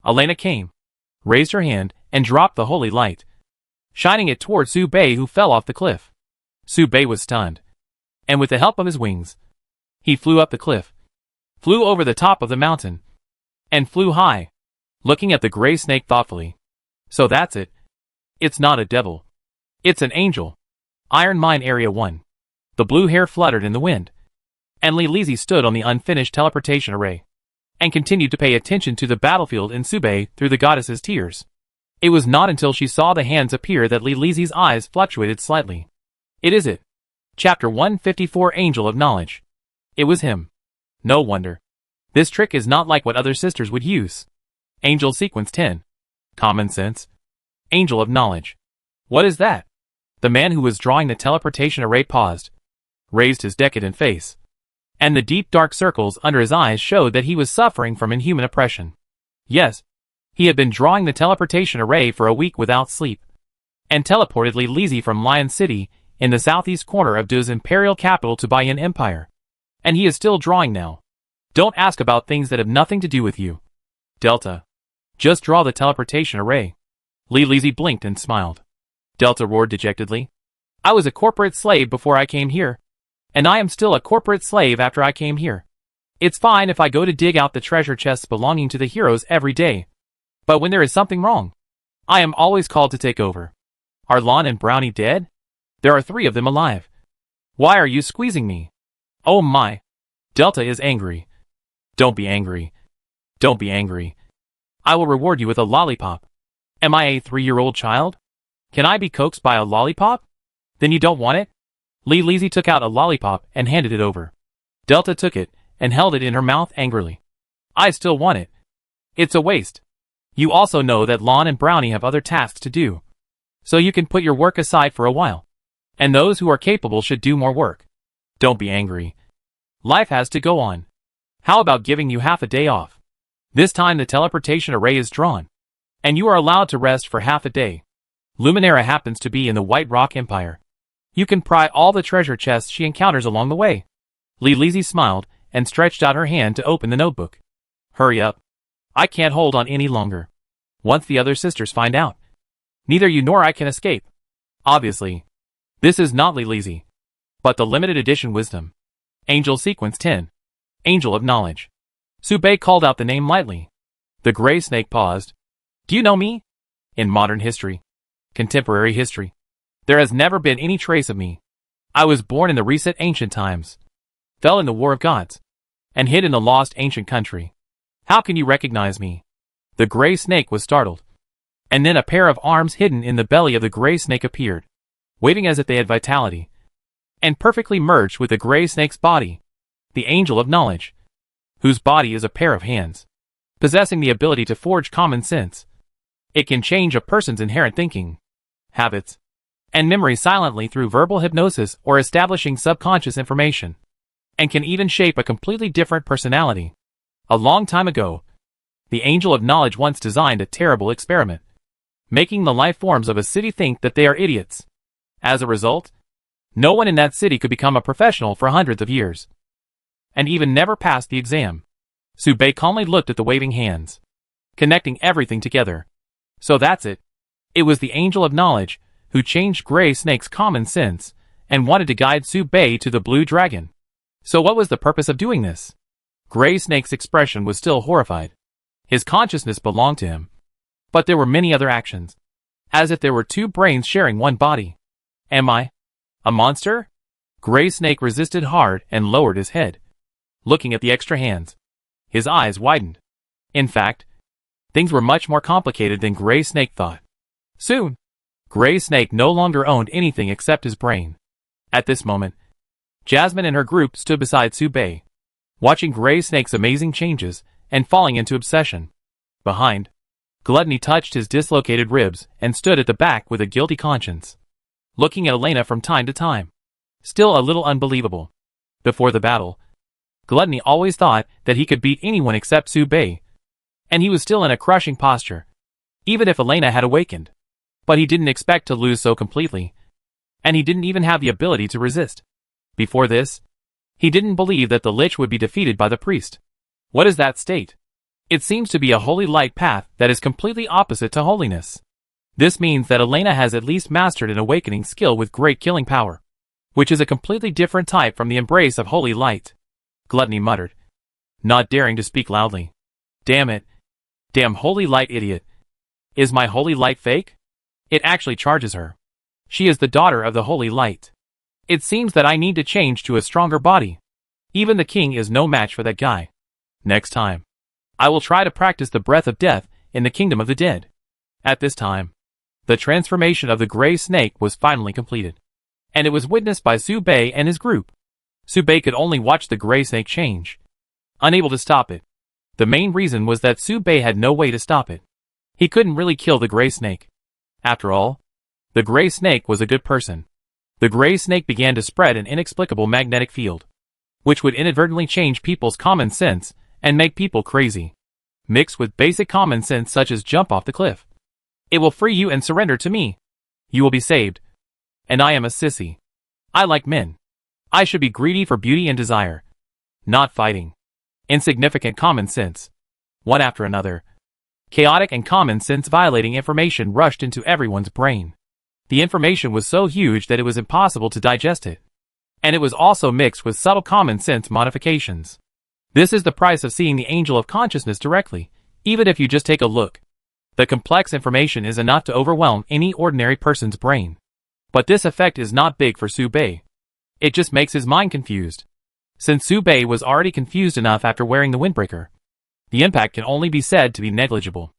Elena came, raised her hand, and dropped the holy light, shining it toward Su-Bei, who fell off the cliff. Su-Bei was stunned, and with the help of his wings, he flew up the cliff, flew over the top of the mountain, and flew high, looking at the gray snake thoughtfully. So that's it. It's not a devil. It's an angel. Iron Mine Area 1. The blue hair fluttered in the wind. And Lilizi stood on the unfinished teleportation array and continued to pay attention to the battlefield in Subei through the goddess's tears. It was not until she saw the hands appear that Lilizi's eyes fluctuated slightly. It is it. Chapter 154 Angel of Knowledge. It was him. No wonder. This trick is not like what other sisters would use. Angel Sequence 10. Common Sense. Angel of Knowledge. What is that? The man who was drawing the teleportation array paused, raised his decadent face, and the deep dark circles under his eyes showed that he was suffering from inhuman oppression. Yes, he had been drawing the teleportation array for a week without sleep, and teleported Lilizi from Lion City in the southeast corner of Du's imperial capital to Baiyan Empire. And he is still drawing now. Don't ask about things that have nothing to do with you. Delta. Just draw the teleportation array. Lilizi blinked and smiled. Delta roared dejectedly. I was a corporate slave before I came here. And I am still a corporate slave after I came here. It's fine if I go to dig out the treasure chests belonging to the heroes every day. But when there is something wrong, I am always called to take over. Are Lon and Brownie dead? There are 3 of them alive. Why are you squeezing me? Oh my. Delta is angry. Don't be angry. Don't be angry. I will reward you with a lollipop. Am I a 3-year-old child? Can I be coaxed by a lollipop? Then you don't want it? Lilizi took out a lollipop and handed it over. Delta took it and held it in her mouth angrily. I still want it. It's a waste. You also know that Lon and Brownie have other tasks to do. So you can put your work aside for a while. And those who are capable should do more work. Don't be angry. Life has to go on. How about giving you half a day off? This time the teleportation array is drawn, and you are allowed to rest for half a day. Luminara happens to be in the White Rock Empire. You can pry all the treasure chests she encounters along the way. Lilizi smiled and stretched out her hand to open the notebook. Hurry up. I can't hold on any longer. Once the other sisters find out, neither you nor I can escape. Obviously. This is not Lilizi, but the limited edition wisdom. Angel Sequence 10. Angel of Knowledge. Subei called out the name lightly. The gray snake paused. Do you know me? In modern history, contemporary history, there has never been any trace of me. I was born in the recent ancient times, fell in the War of Gods, and hid in the lost ancient country. How can you recognize me? The gray snake was startled. And then a pair of arms hidden in the belly of the gray snake appeared, waving as if they had vitality, and perfectly merged with the gray snake's body, the Angel of Knowledge, whose body is a pair of hands, possessing the ability to forge common sense. It can change a person's inherent thinking, habits, and memory silently through verbal hypnosis or establishing subconscious information, and can even shape a completely different personality. A long time ago, the Angel of Knowledge once designed a terrible experiment, making the life forms of a city think that they are idiots. As a result, no one in that city could become a professional for hundreds of years, and even never passed the exam. Subei calmly looked at the waving hands, connecting everything together. So that's it. It was the Angel of Knowledge who changed Gray Snake's common sense and wanted to guide Subei to the Blue Dragon. So what was the purpose of doing this? Gray Snake's expression was still horrified. His consciousness belonged to him. But there were many other actions, as if there were 2 brains sharing one body. Am I a monster? Gray Snake resisted hard and lowered his head, looking at the extra hands. His eyes widened. In fact, things were much more complicated than Gray Snake thought. Soon, Gray Snake no longer owned anything except his brain. At this moment, Jasmine and her group stood beside Subei, watching Gray Snake's amazing changes and falling into obsession. Behind, Gluttony touched his dislocated ribs and stood at the back with a guilty conscience, looking at Elena from time to time, still a little unbelievable. Before the battle, Gluttony always thought that he could beat anyone except Subei, and he was still in a crushing posture, even if Elena had awakened. But he didn't expect to lose so completely, and he didn't even have the ability to resist. Before this, he didn't believe that the Lich would be defeated by the priest. What is that state? It seems to be a holy light path that is completely opposite to holiness. This means that Elena has at least mastered an awakening skill with great killing power, which is a completely different type from the embrace of holy light. Gluttony muttered, not daring to speak loudly. Damn it. Damn holy light idiot. Is my holy light fake? It actually charges her. She is the daughter of the holy light. It seems that I need to change to a stronger body. Even the king is no match for that guy. Next time, I will try to practice the breath of death in the kingdom of the dead. At this time, the transformation of the gray snake was finally completed, and it was witnessed by Su Bei and his group. Su Bei could only watch the gray snake change, unable to stop it. The main reason was that Su Bei had no way to stop it. He couldn't really kill the gray snake. After all, the gray snake was a good person. The gray snake began to spread an inexplicable magnetic field, which would inadvertently change people's common sense and make people crazy. Mixed with basic common sense such as jump off the cliff. It will free you and surrender to me. You will be saved. And I am a sissy. I like men. I should be greedy for beauty and desire. Not fighting. Insignificant common sense. One after another. Chaotic and common sense violating information rushed into everyone's brain. The information was so huge that it was impossible to digest it. And it was also mixed with subtle common sense modifications. This is the price of seeing the angel of consciousness directly, even if you just take a look. The complex information is enough to overwhelm any ordinary person's brain. But this effect is not big for Su Bei. It just makes his mind confused. Since Su Bei was already confused enough after wearing the windbreaker, the impact can only be said to be negligible.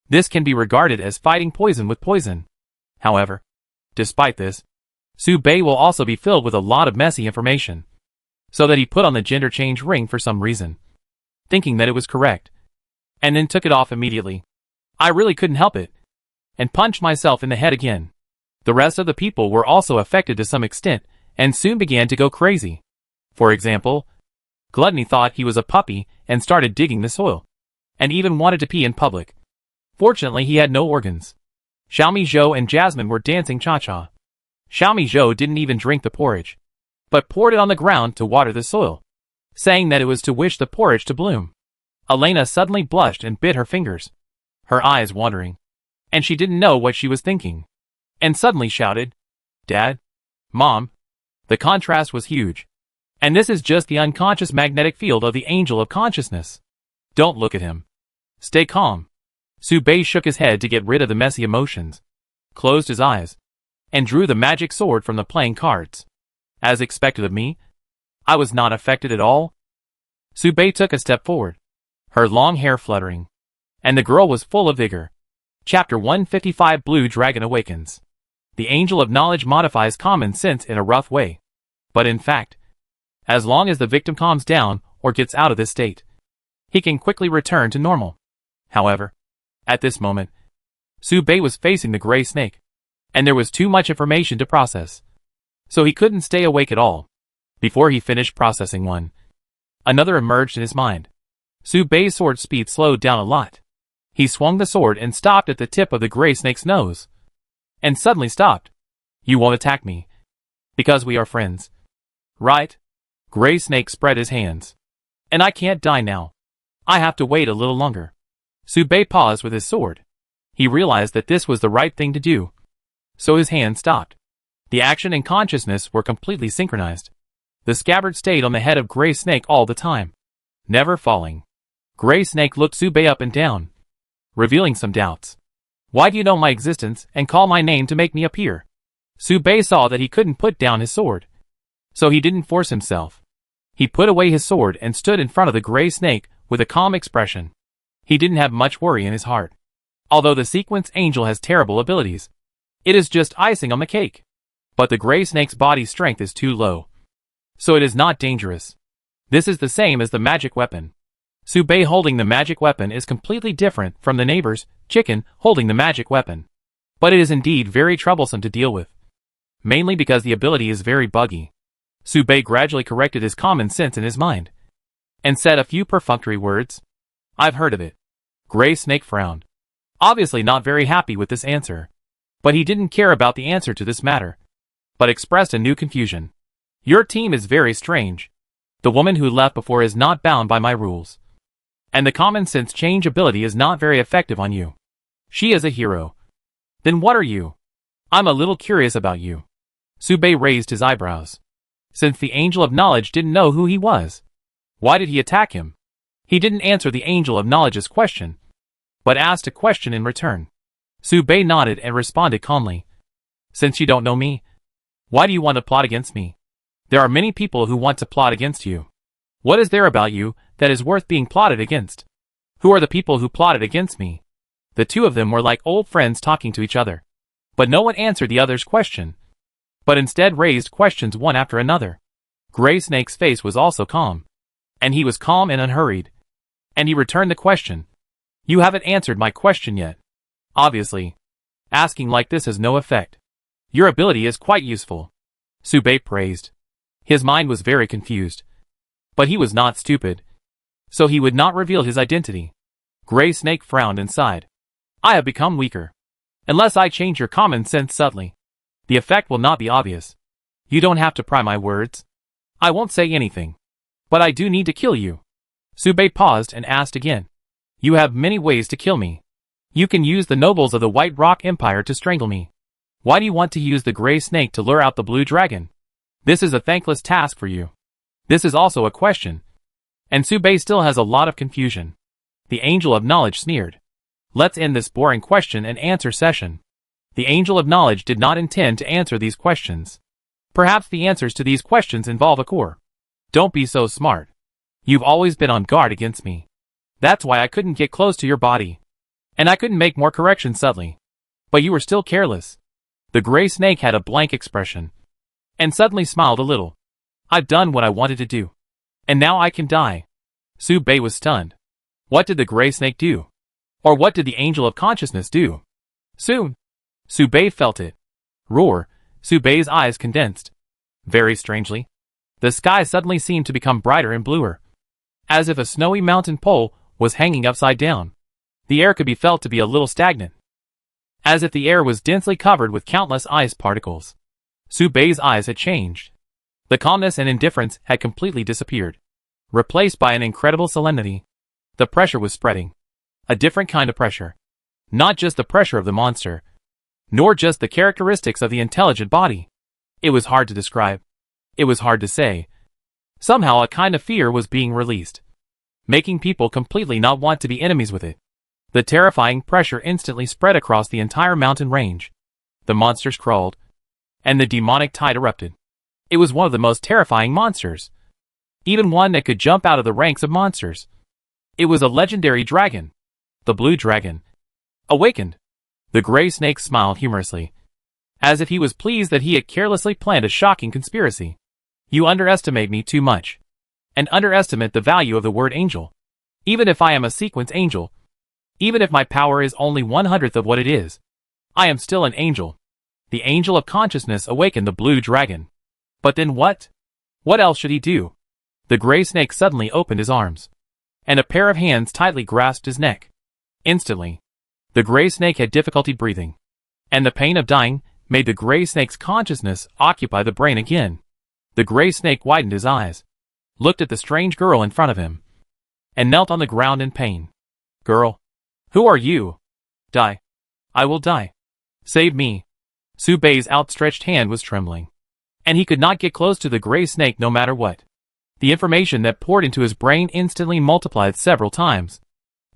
This can be regarded as fighting poison with poison. However, despite this, Su Bei will also be filled with a lot of messy information. So that he put on the gender change ring for some reason, thinking that it was correct, and then took it off immediately. I really couldn't help it, and punched myself in the head again. The rest of the people were also affected to some extent, and soon began to go crazy. For example, Gluttony thought he was a puppy and started digging the soil, and even wanted to pee in public. Fortunately, he had no organs. Xiaomi Zhou and Jasmine were dancing cha-cha. Xiaomi Zhou didn't even drink the porridge, but poured it on the ground to water the soil, saying that it was to wish the porridge to bloom. Elena suddenly blushed and bit her fingers, her eyes wandering, and she didn't know what she was thinking, and suddenly shouted, "Dad? Mom?" The contrast was huge. And this is just the unconscious magnetic field of the angel of consciousness. Don't look at him. Stay calm. Su Bei shook his head to get rid of the messy emotions, closed his eyes, and drew the magic sword from the playing cards. As expected of me, I was not affected at all. Su Bei took a step forward, her long hair fluttering, and the girl was full of vigor. Chapter 155 Blue Dragon Awakens. The Angel of Knowledge modifies common sense in a rough way. But in fact, as long as the victim calms down or gets out of this state, he can quickly return to normal. However, at this moment, Su Bei was facing the gray snake, and there was too much information to process. So he couldn't stay awake at all. Before he finished processing one, another emerged in his mind. Su Bei's sword speed slowed down a lot. He swung the sword and stopped at the tip of the gray snake's nose. And suddenly stopped. "You won't attack me. Because we are friends. Right?" Gray Snake spread his hands. "And I can't die now. I have to wait a little longer." Su Bei paused with his sword. He realized that this was the right thing to do. So his hand stopped. The action and consciousness were completely synchronized. The scabbard stayed on the head of Gray Snake all the time, never falling. Gray Snake looked Su Bei up and down, revealing some doubts. "Why do you know my existence and call my name to make me appear?" Su Bei saw that he couldn't put down his sword, so he didn't force himself. He put away his sword and stood in front of the Gray Snake with a calm expression. He didn't have much worry in his heart. Although the Sequence Angel has terrible abilities, it is just icing on the cake. But the Gray Snake's body strength is too low, so it is not dangerous. This is the same as the magic weapon. Su Bei holding the magic weapon is completely different from the neighbor's chicken holding the magic weapon. But it is indeed very troublesome to deal with, mainly because the ability is very buggy. Su Bei gradually corrected his common sense in his mind, and said a few perfunctory words. "I've heard of it." Gray Snake frowned, obviously not very happy with this answer. But he didn't care about the answer to this matter, but expressed a new confusion. "Your team is very strange. The woman who left before is not bound by my rules. And the common sense change ability is not very effective on you. She is a hero. Then what are you? I'm a little curious about you." Su Bei raised his eyebrows. Since the Angel of Knowledge didn't know who he was, why did he attack him? He didn't answer the Angel of Knowledge's question. but asked a question in return. Su Bei nodded and responded calmly. Since you don't know me, why do you want to plot against me? There are many people who want to plot against you. What is there about you that is worth being plotted against? Who are the people who plotted against me? The two of them were like old friends talking to each other. But no one answered the other's question, but instead raised questions one after another. Gray Snake's face was also calm. And he was calm and unhurried. And he returned the question. You haven't answered my question yet. Obviously. Asking like this has no effect. Your ability is quite useful. Su Bei praised. His mind was very confused. But he was not stupid. So he would not reveal his identity. Gray Snake frowned and sighed. I have become weaker. Unless I change your common sense subtly, the effect will not be obvious. You don't have to pry my words. I won't say anything. But I do need to kill you. Su Bei paused and asked again. You have many ways to kill me. You can use the nobles of the White Rock Empire to strangle me. Why do you want to use the Gray Snake to lure out the Blue Dragon? This is a thankless task for you. This is also a question. And Su Bei still has a lot of confusion. The Angel of Knowledge sneered. Let's end this boring question and answer session. The Angel of Knowledge did not intend to answer these questions. Perhaps the answers to these questions involve a core. Don't be so smart. You've always been on guard against me. That's why I couldn't get close to your body. And I couldn't make more corrections subtly. But you were still careless. The Gray Snake had a blank expression. And suddenly smiled a little. I've done what I wanted to do. And now I can die. Su Bei was stunned. What did the Gray Snake do? Or what did the Angel of Consciousness do? Soon, Su Bei felt it. Roar. Su Bei's eyes condensed. Very strangely, the sky suddenly seemed to become brighter and bluer. As if a snowy mountain pole was hanging upside down. The air could be felt to be a little stagnant. As if the air was densely covered with countless ice particles. Su Bei's eyes had changed. The calmness and indifference had completely disappeared. Replaced by an incredible solemnity. The pressure was spreading. A different kind of pressure. Not just the pressure of the monster. Nor just the characteristics of the intelligent body. It was hard to describe. It was hard to say. Somehow a kind of fear was being released. Making people completely not want to be enemies with it. The terrifying pressure instantly spread across the entire mountain range. The monsters crawled. And the demonic tide erupted. It was one of the most terrifying monsters. Even one that could jump out of the ranks of monsters. It was a legendary dragon. The Blue Dragon. Awakened. The Gray Snake smiled humorously. As if he was pleased that he had carelessly planned a shocking conspiracy. You underestimate me too much. And underestimate the value of the word angel. Even if I am a sequence angel. Even if my power is only 1/100th of what it is. I am still an angel. The Angel of Consciousness awakened the Blue Dragon. But then what? What else should he do? The Gray Snake suddenly opened his arms. And a pair of hands tightly grasped his neck. Instantly. The Gray Snake had difficulty breathing. And the pain of dying made the Gray Snake's consciousness occupy the brain again. The Gray Snake widened his eyes. Looked at the strange girl in front of him. And knelt on the ground in pain. Girl. Who are you? Die. I will die. Save me. Su Bei's outstretched hand was trembling. And he could not get close to the Gray Snake no matter what. The information that poured into his brain instantly multiplied several times.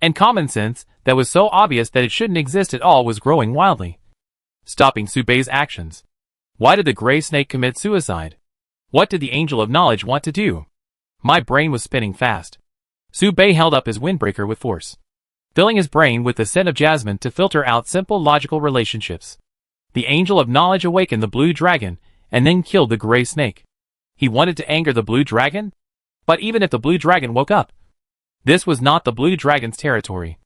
And common sense, that was so obvious that it shouldn't exist at all, was growing wildly. Stopping Su Bei's actions. Why did the Gray Snake commit suicide? What did the Angel of Knowledge want to do? My brain was spinning fast. Su Bei held up his windbreaker with force. Filling his brain with the scent of jasmine to filter out simple logical relationships. The Angel of Knowledge awakened the Blue Dragon, and then killed the Gray Snake. He wanted to anger the Blue Dragon? But even if the Blue Dragon woke up, this was not the Blue Dragon's territory.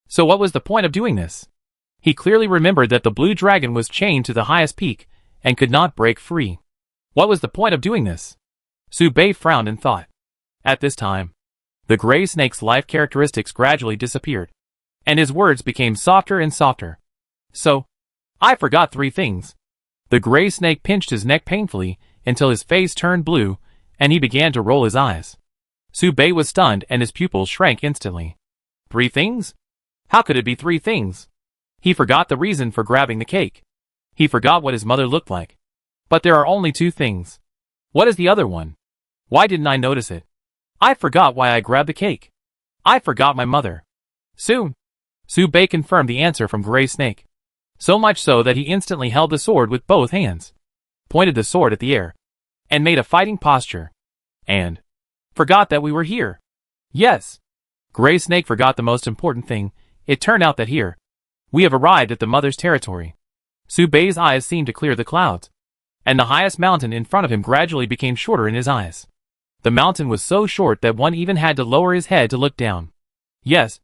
So what was the point of doing this? He clearly remembered that the Blue Dragon was chained to the highest peak, and could not break free. What was the point of doing this? Su Bei frowned and thought. At this time, the Gray Snake's life characteristics gradually disappeared, and his words became softer and softer. So, I forgot 3 things. The Gray Snake pinched his neck painfully until his face turned blue, and he began to roll his eyes. Su Bei was stunned and his pupils shrank instantly. 3 things? How could it be 3 things? He forgot the reason for grabbing the cake. He forgot what his mother looked like. But there are only 2 things. What is the other one? Why didn't I notice it? I forgot why I grabbed the cake. I forgot my mother. Soon, Su Bei confirmed the answer from Gray Snake. So much so that he instantly held the sword with both hands, pointed the sword at the air, and made a fighting posture. And forgot that we were here. Yes. Gray Snake forgot the most important thing. It turned out that here, we have arrived at the mother's territory. Su Bei's eyes seemed to clear the clouds, and the highest mountain in front of him gradually became shorter in his eyes. The mountain was so short that one even had to lower his head to look down. Yes,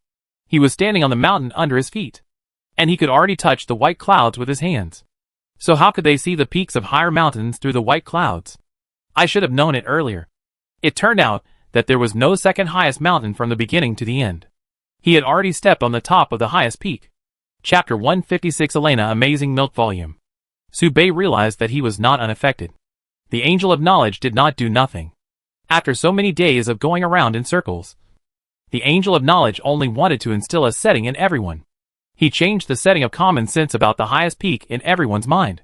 he was standing on the mountain under his feet, and he could already touch the white clouds with his hands. So how could they see the peaks of higher mountains through the white clouds? I should have known it earlier. It turned out that there was no second highest mountain from the beginning to the end. He had already stepped on the top of the highest peak. Chapter 156 Elena Amazing Milk Volume. Su Bei realized that he was not unaffected. The Angel of Knowledge did not do nothing. After so many days of going around in circles, the Angel of Knowledge only wanted to instill a setting in everyone. He changed the setting of common sense about the highest peak in everyone's mind.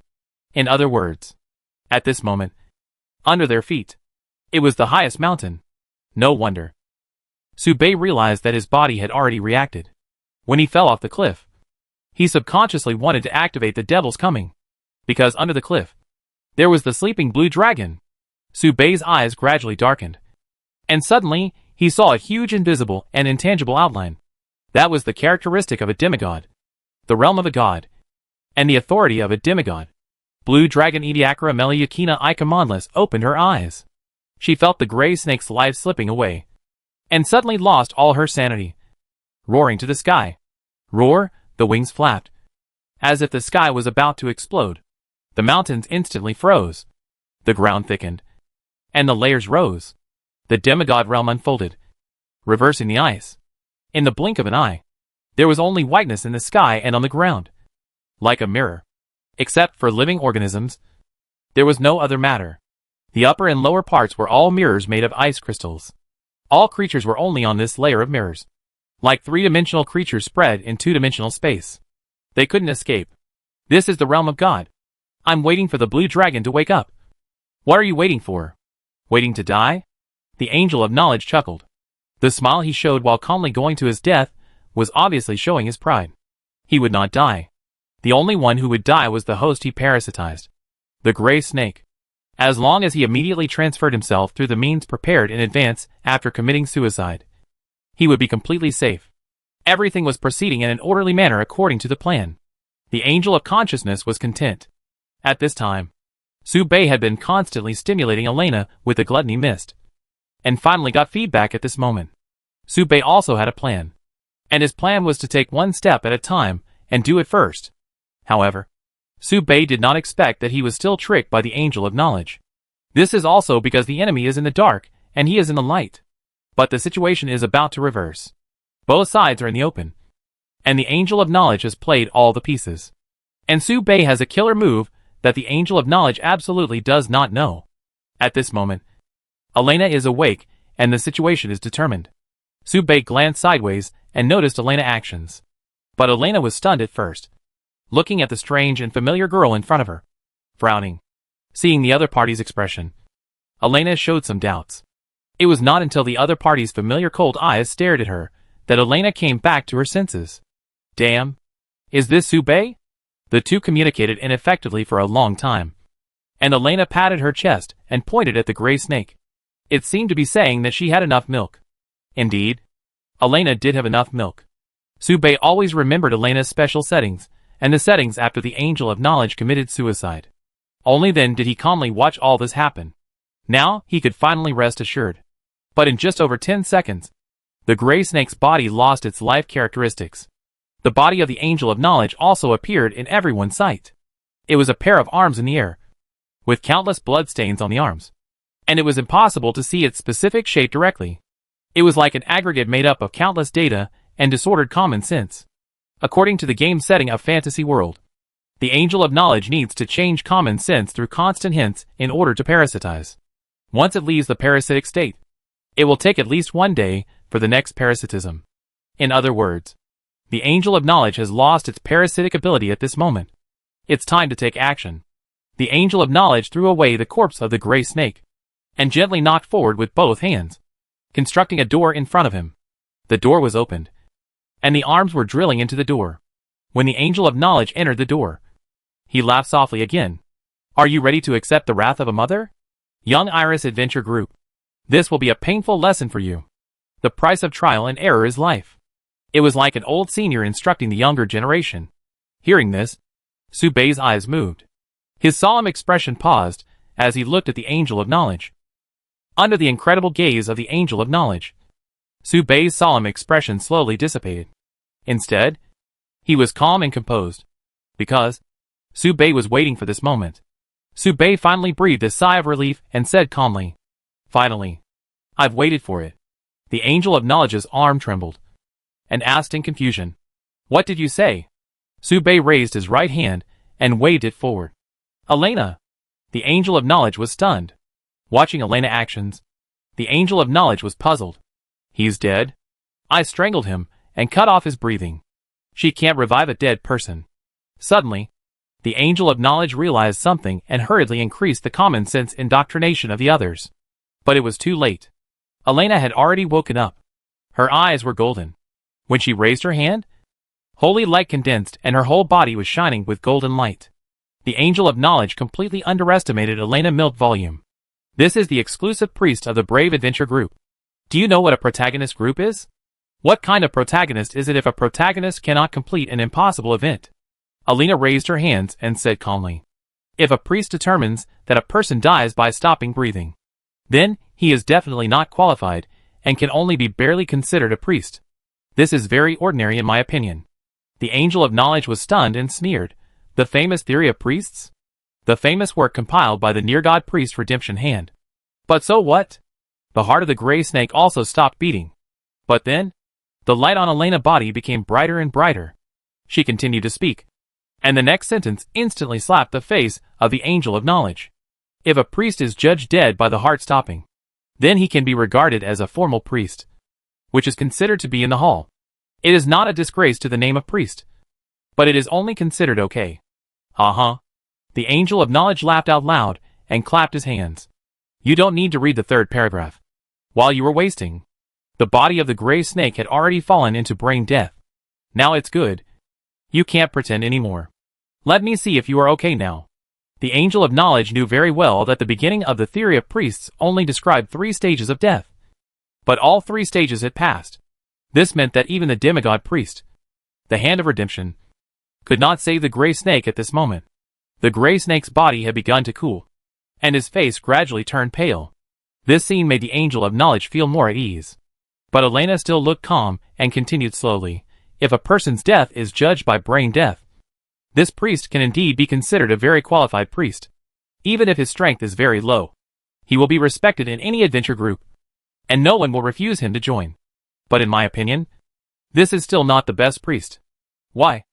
In other words, at this moment, under their feet, it was the highest mountain. No wonder. Su Bei realized that his body had already reacted. When he fell off the cliff, he subconsciously wanted to activate the Devil's Coming, because under the cliff, there was the sleeping blue dragon. Su Bei's eyes gradually darkened, and suddenly, he saw a huge invisible and intangible outline. That was the characteristic of a demigod, the realm of a god, and the authority of a demigod. Blue Dragon Ediacra Meliakina Ikamonless opened her eyes. She felt the gray snake's life slipping away, and suddenly lost all her sanity. Roaring to the sky. Roar, the wings flapped, as if the sky was about to explode. The mountains instantly froze. The ground thickened, and the layers rose. The demigod realm unfolded, reversing the ice. In the blink of an eye, there was only whiteness in the sky and on the ground. Like a mirror. Except for living organisms, there was no other matter. The upper and lower parts were all mirrors made of ice crystals. All creatures were only on this layer of mirrors. Like three-dimensional creatures spread in two-dimensional space. They couldn't escape. This is the realm of God. I'm waiting for the blue dragon to wake up. What are you waiting for? Waiting to die? The Angel of Knowledge chuckled. The smile he showed while calmly going to his death was obviously showing his pride. He would not die. The only one who would die was the host he parasitized, the gray snake. As long as he immediately transferred himself through the means prepared in advance after committing suicide, he would be completely safe. Everything was proceeding in an orderly manner according to the plan. The Angel of Consciousness was content. At this time, Su Bei had been constantly stimulating Elena with the gluttony mist, and finally got feedback at this moment. Su Bei also had a plan, and his plan was to take one step at a time and do it first. However, Su Bei did not expect that he was still tricked by the Angel of Knowledge. This is also because the enemy is in the dark and he is in the light. But the situation is about to reverse. Both sides are in the open, and the Angel of Knowledge has played all the pieces. And Su Bei has a killer move that the Angel of Knowledge absolutely does not know. At this moment, Elena is awake and the situation is determined. Su Bei glanced sideways and noticed Elena's actions. But Elena was stunned at first, looking at the strange and familiar girl in front of her. Frowning. Seeing the other party's expression, Elena showed some doubts. It was not until the other party's familiar cold eyes stared at her that Elena came back to her senses. Damn. Is this Su Bei? The two communicated ineffectively for a long time, and Elena patted her chest and pointed at the gray snake. It seemed to be saying that she had enough milk. Indeed, Elena did have enough milk. Su Bei always remembered Elena's special settings, and the settings after the Angel of Knowledge committed suicide. Only then did he calmly watch all this happen. Now, he could finally rest assured. But in just over 10 seconds, the gray snake's body lost its life characteristics. The body of the Angel of Knowledge also appeared in everyone's sight. It was a pair of arms in the air, with countless bloodstains on the arms. And it was impossible to see its specific shape directly. It was like an aggregate made up of countless data and disordered common sense. According to the game setting of Fantasy World, the Angel of Knowledge needs to change common sense through constant hints in order to parasitize. Once it leaves the parasitic state, it will take at least 1 day for the next parasitism. In other words, the Angel of Knowledge has lost its parasitic ability at this moment. It's time to take action. The Angel of Knowledge threw away the corpse of the gray snake, and gently knocked forward with both hands, constructing a door in front of him. The door was opened, and the arms were drilling into the door. When the angel of knowledge entered the door, he laughed softly again. Are you ready to accept the wrath of a mother? Young Iris Adventure Group. This will be a painful lesson for you. The price of trial and error is life. It was like an old senior instructing the younger generation. Hearing this, Subei's eyes moved. His solemn expression paused as he looked at the angel of knowledge. Under the incredible gaze of the angel of knowledge, Subei's solemn expression slowly dissipated. Instead, he was calm and composed. Because Subei was waiting for this moment. Subei finally breathed a sigh of relief and said calmly, Finally. I've waited for it. The angel of knowledge's arm trembled and asked in confusion, What did you say? Subei raised his right hand and waved it forward. Elena! The angel of knowledge was stunned. Watching Elena's actions, the angel of knowledge was puzzled. He's dead? I strangled him and cut off his breathing. She can't revive a dead person. Suddenly, the angel of knowledge realized something and hurriedly increased the common sense indoctrination of the others. But it was too late. Elena had already woken up. Her eyes were golden. When she raised her hand, holy light condensed and her whole body was shining with golden light. The angel of knowledge completely underestimated Elena Milk Volume. This is the exclusive priest of the Brave Adventure Group. Do you know what a protagonist group is? What kind of protagonist is it if a protagonist cannot complete an impossible event? Elena raised her hands and said calmly, If a priest determines that a person dies by stopping breathing, then he is definitely not qualified and can only be barely considered a priest. This is very ordinary in my opinion. The angel of knowledge was stunned and sneered. The famous theory of priests? The famous work compiled by the near-god priest Redemption Hand. But so what? The heart of the gray snake also stopped beating. But then, the light on Elena's body became brighter and brighter. She continued to speak. And the next sentence instantly slapped the face of the angel of knowledge. If a priest is judged dead by the heart stopping, then he can be regarded as a formal priest, which is considered to be in the hall. It is not a disgrace to the name of priest, but it is only considered okay. The angel of knowledge laughed out loud and clapped his hands. You don't need to read the third paragraph. While you were wasting, the body of the gray snake had already fallen into brain death. Now it's good. You can't pretend anymore. Let me see if you are okay now. The angel of knowledge knew very well that the beginning of the theory of priests only described 3 stages of death. But all 3 stages had passed. This meant that even the demigod priest, the hand of redemption, could not save the gray snake at this moment. The gray snake's body had begun to cool, and his face gradually turned pale. This scene made the angel of knowledge feel more at ease. But Elena still looked calm and continued slowly. If a person's death is judged by brain death, this priest can indeed be considered a very qualified priest. Even if his strength is very low, he will be respected in any adventure group, and no one will refuse him to join. But in my opinion, this is still not the best priest. Why?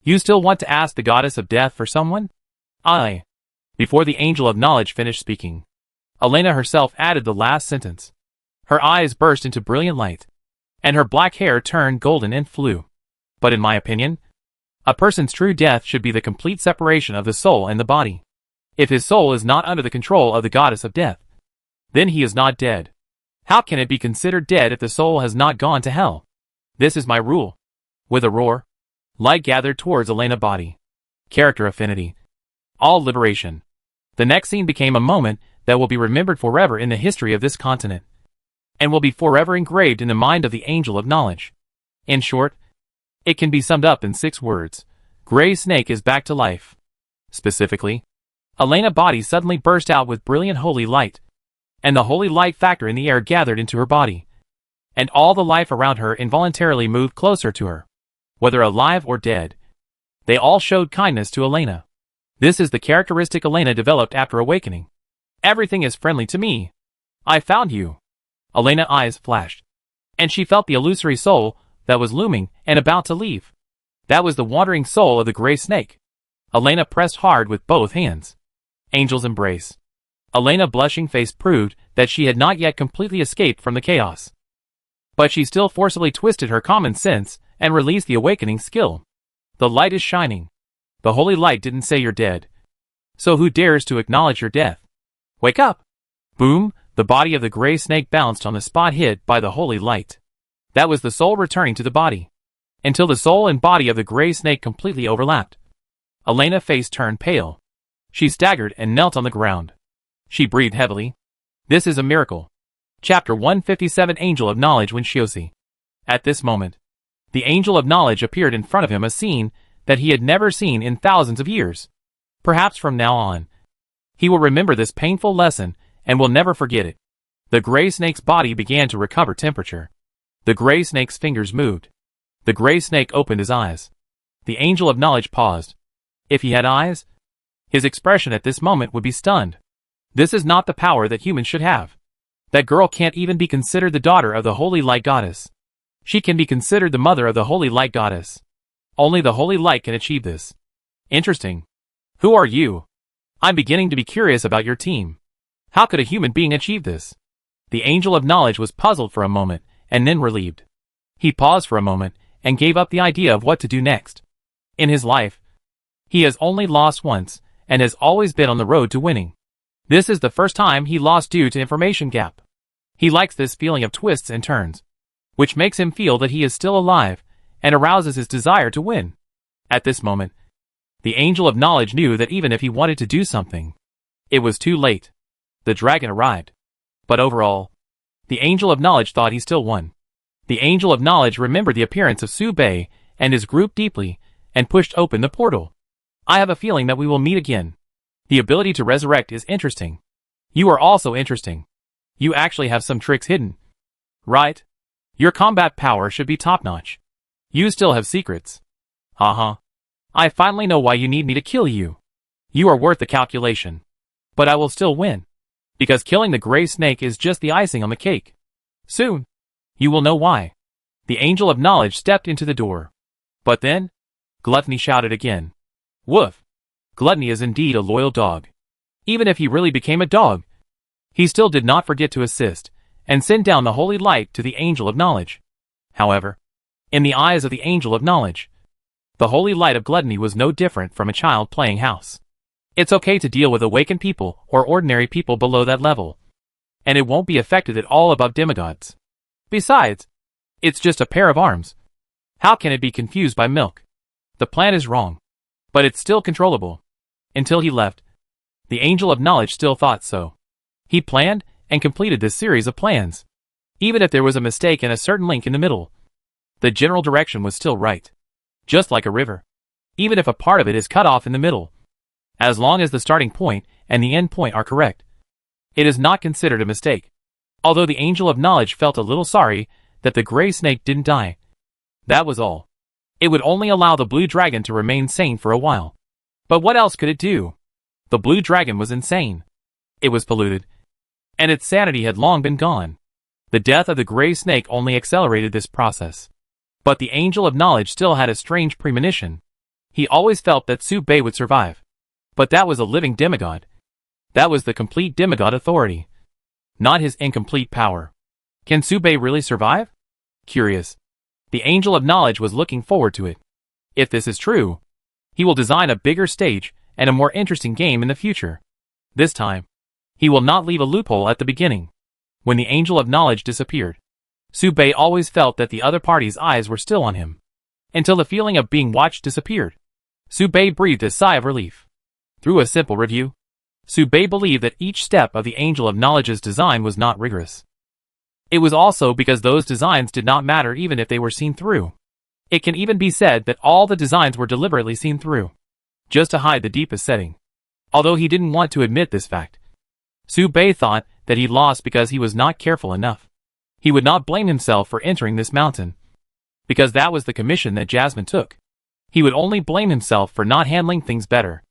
You still want to ask the goddess of death for someone? Aye. Before the angel of knowledge finished speaking, Elena herself added the last sentence. Her eyes burst into brilliant light, and her black hair turned golden and flew. But in my opinion, a person's true death should be the complete separation of the soul and the body. If his soul is not under the control of the goddess of death, then he is not dead. How can it be considered dead if the soul has not gone to hell? This is my rule. With a roar, light gathered towards Elena's body. Character affinity. All liberation. The next scene became a moment that will be remembered forever in the history of this continent, and will be forever engraved in the mind of the angel of knowledge. In short, it can be summed up in 6 words. Gray snake is back to life. Specifically, Elena's body suddenly burst out with brilliant holy light, and the holy light factor in the air gathered into her body, and all the life around her involuntarily moved closer to her. Whether alive or dead, they all showed kindness to Elena. This is the characteristic Elena developed after awakening. Everything is friendly to me. I found you. Elena's eyes flashed, and she felt the illusory soul that was looming and about to leave. That was the wandering soul of the gray snake. Elena pressed hard with both hands. Angel's embrace. Elena's blushing face proved that she had not yet completely escaped from the chaos. But she still forcibly twisted her common sense and released the awakening skill. The light is shining. The holy light didn't say you're dead. So who dares to acknowledge your death? Wake up! Boom! The body of the gray snake bounced on the spot hit by the holy light. That was the soul returning to the body. until the soul and body of the gray snake completely overlapped. Elena's face turned pale. She staggered and knelt on the ground. She breathed heavily. This is a miracle. Chapter 157 Angel of Knowledge Winshiosi. At this moment, the Angel of Knowledge appeared in front of him, a scene that he had never seen in thousands of years. Perhaps from now on, he will remember this painful lesson and will never forget it. The gray snake's body began to recover temperature. The gray snake's fingers moved. The gray snake opened his eyes. The Angel of Knowledge paused. If he had eyes, his expression at this moment would be stunned. This is not the power that humans should have. That girl can't even be considered the daughter of the Holy Light Goddess. She can be considered the mother of the Holy Light Goddess. Only the Holy Light can achieve this. Interesting. Who are you? I'm beginning to be curious about your team. How could a human being achieve this? The Angel of Knowledge was puzzled for a moment, and then relieved. He paused for a moment, and gave up the idea of what to do next. In his life, he has only lost once, and has always been on the road to winning. This is the first time he lost due to information gap. He likes this feeling of twists and turns, which makes him feel that he is still alive, and arouses his desire to win. At this moment, the Angel of Knowledge knew that even if he wanted to do something, it was too late. The dragon arrived. But overall, the Angel of Knowledge thought he still won. The Angel of Knowledge remembered the appearance of Su Bei and his group deeply, and pushed open the portal. I have a feeling that we will meet again. The ability to resurrect is interesting. You are also interesting. You actually have some tricks hidden. Right? Your combat power should be top-notch. You still have secrets. Haha. I finally know why you need me to kill you. You are worth the calculation. But I will still win. Because killing the gray snake is just the icing on the cake. Soon, you will know why. The Angel of Knowledge stepped into the door. But then, Gluttony shouted again. Woof! Gluttony is indeed a loyal dog. Even if he really became a dog, he still did not forget to assist, and send down the holy light to the Angel of Knowledge. However, in the eyes of the Angel of Knowledge, the holy light of Gluttony was no different from a child playing house. It's okay to deal with awakened people or ordinary people below that level, and it won't be affected at all above demigods. Besides, it's just a pair of arms. How can it be confused by milk? The plan is wrong, but it's still controllable. Until he left, the Angel of Knowledge still thought so. He planned and completed this series of plans. Even if there was a mistake and a certain link in the middle, the general direction was still right. Just like a river. Even if a part of it is cut off in the middle, as long as the starting point and the end point are correct, it is not considered a mistake. Although the Angel of Knowledge felt a little sorry that the gray snake didn't die. That was all. It would only allow the blue dragon to remain sane for a while. But what else could it do? The blue dragon was insane. It was polluted, and its sanity had long been gone. The death of the gray snake only accelerated this process. But the Angel of Knowledge still had a strange premonition. He always felt that Su Bei would survive. But that was a living demigod. That was the complete demigod authority, not his incomplete power. Can Su Bei really survive? Curious. The Angel of Knowledge was looking forward to it. If this is true, he will design a bigger stage and a more interesting game in the future. This time, he will not leave a loophole at the beginning. When the Angel of Knowledge disappeared, Su Bei always felt that the other party's eyes were still on him. Until the feeling of being watched disappeared, Su Bei breathed a sigh of relief. Through a simple review, Su Bei believed that each step of the Angel of Knowledge's design was not rigorous. It was also because those designs did not matter even if they were seen through. It can even be said that all the designs were deliberately seen through, just to hide the deepest setting. Although he didn't want to admit this fact, Su Bei thought that he lost because he was not careful enough. He would not blame himself for entering this mountain, because that was the commission that Jasmine took. He would only blame himself for not handling things better.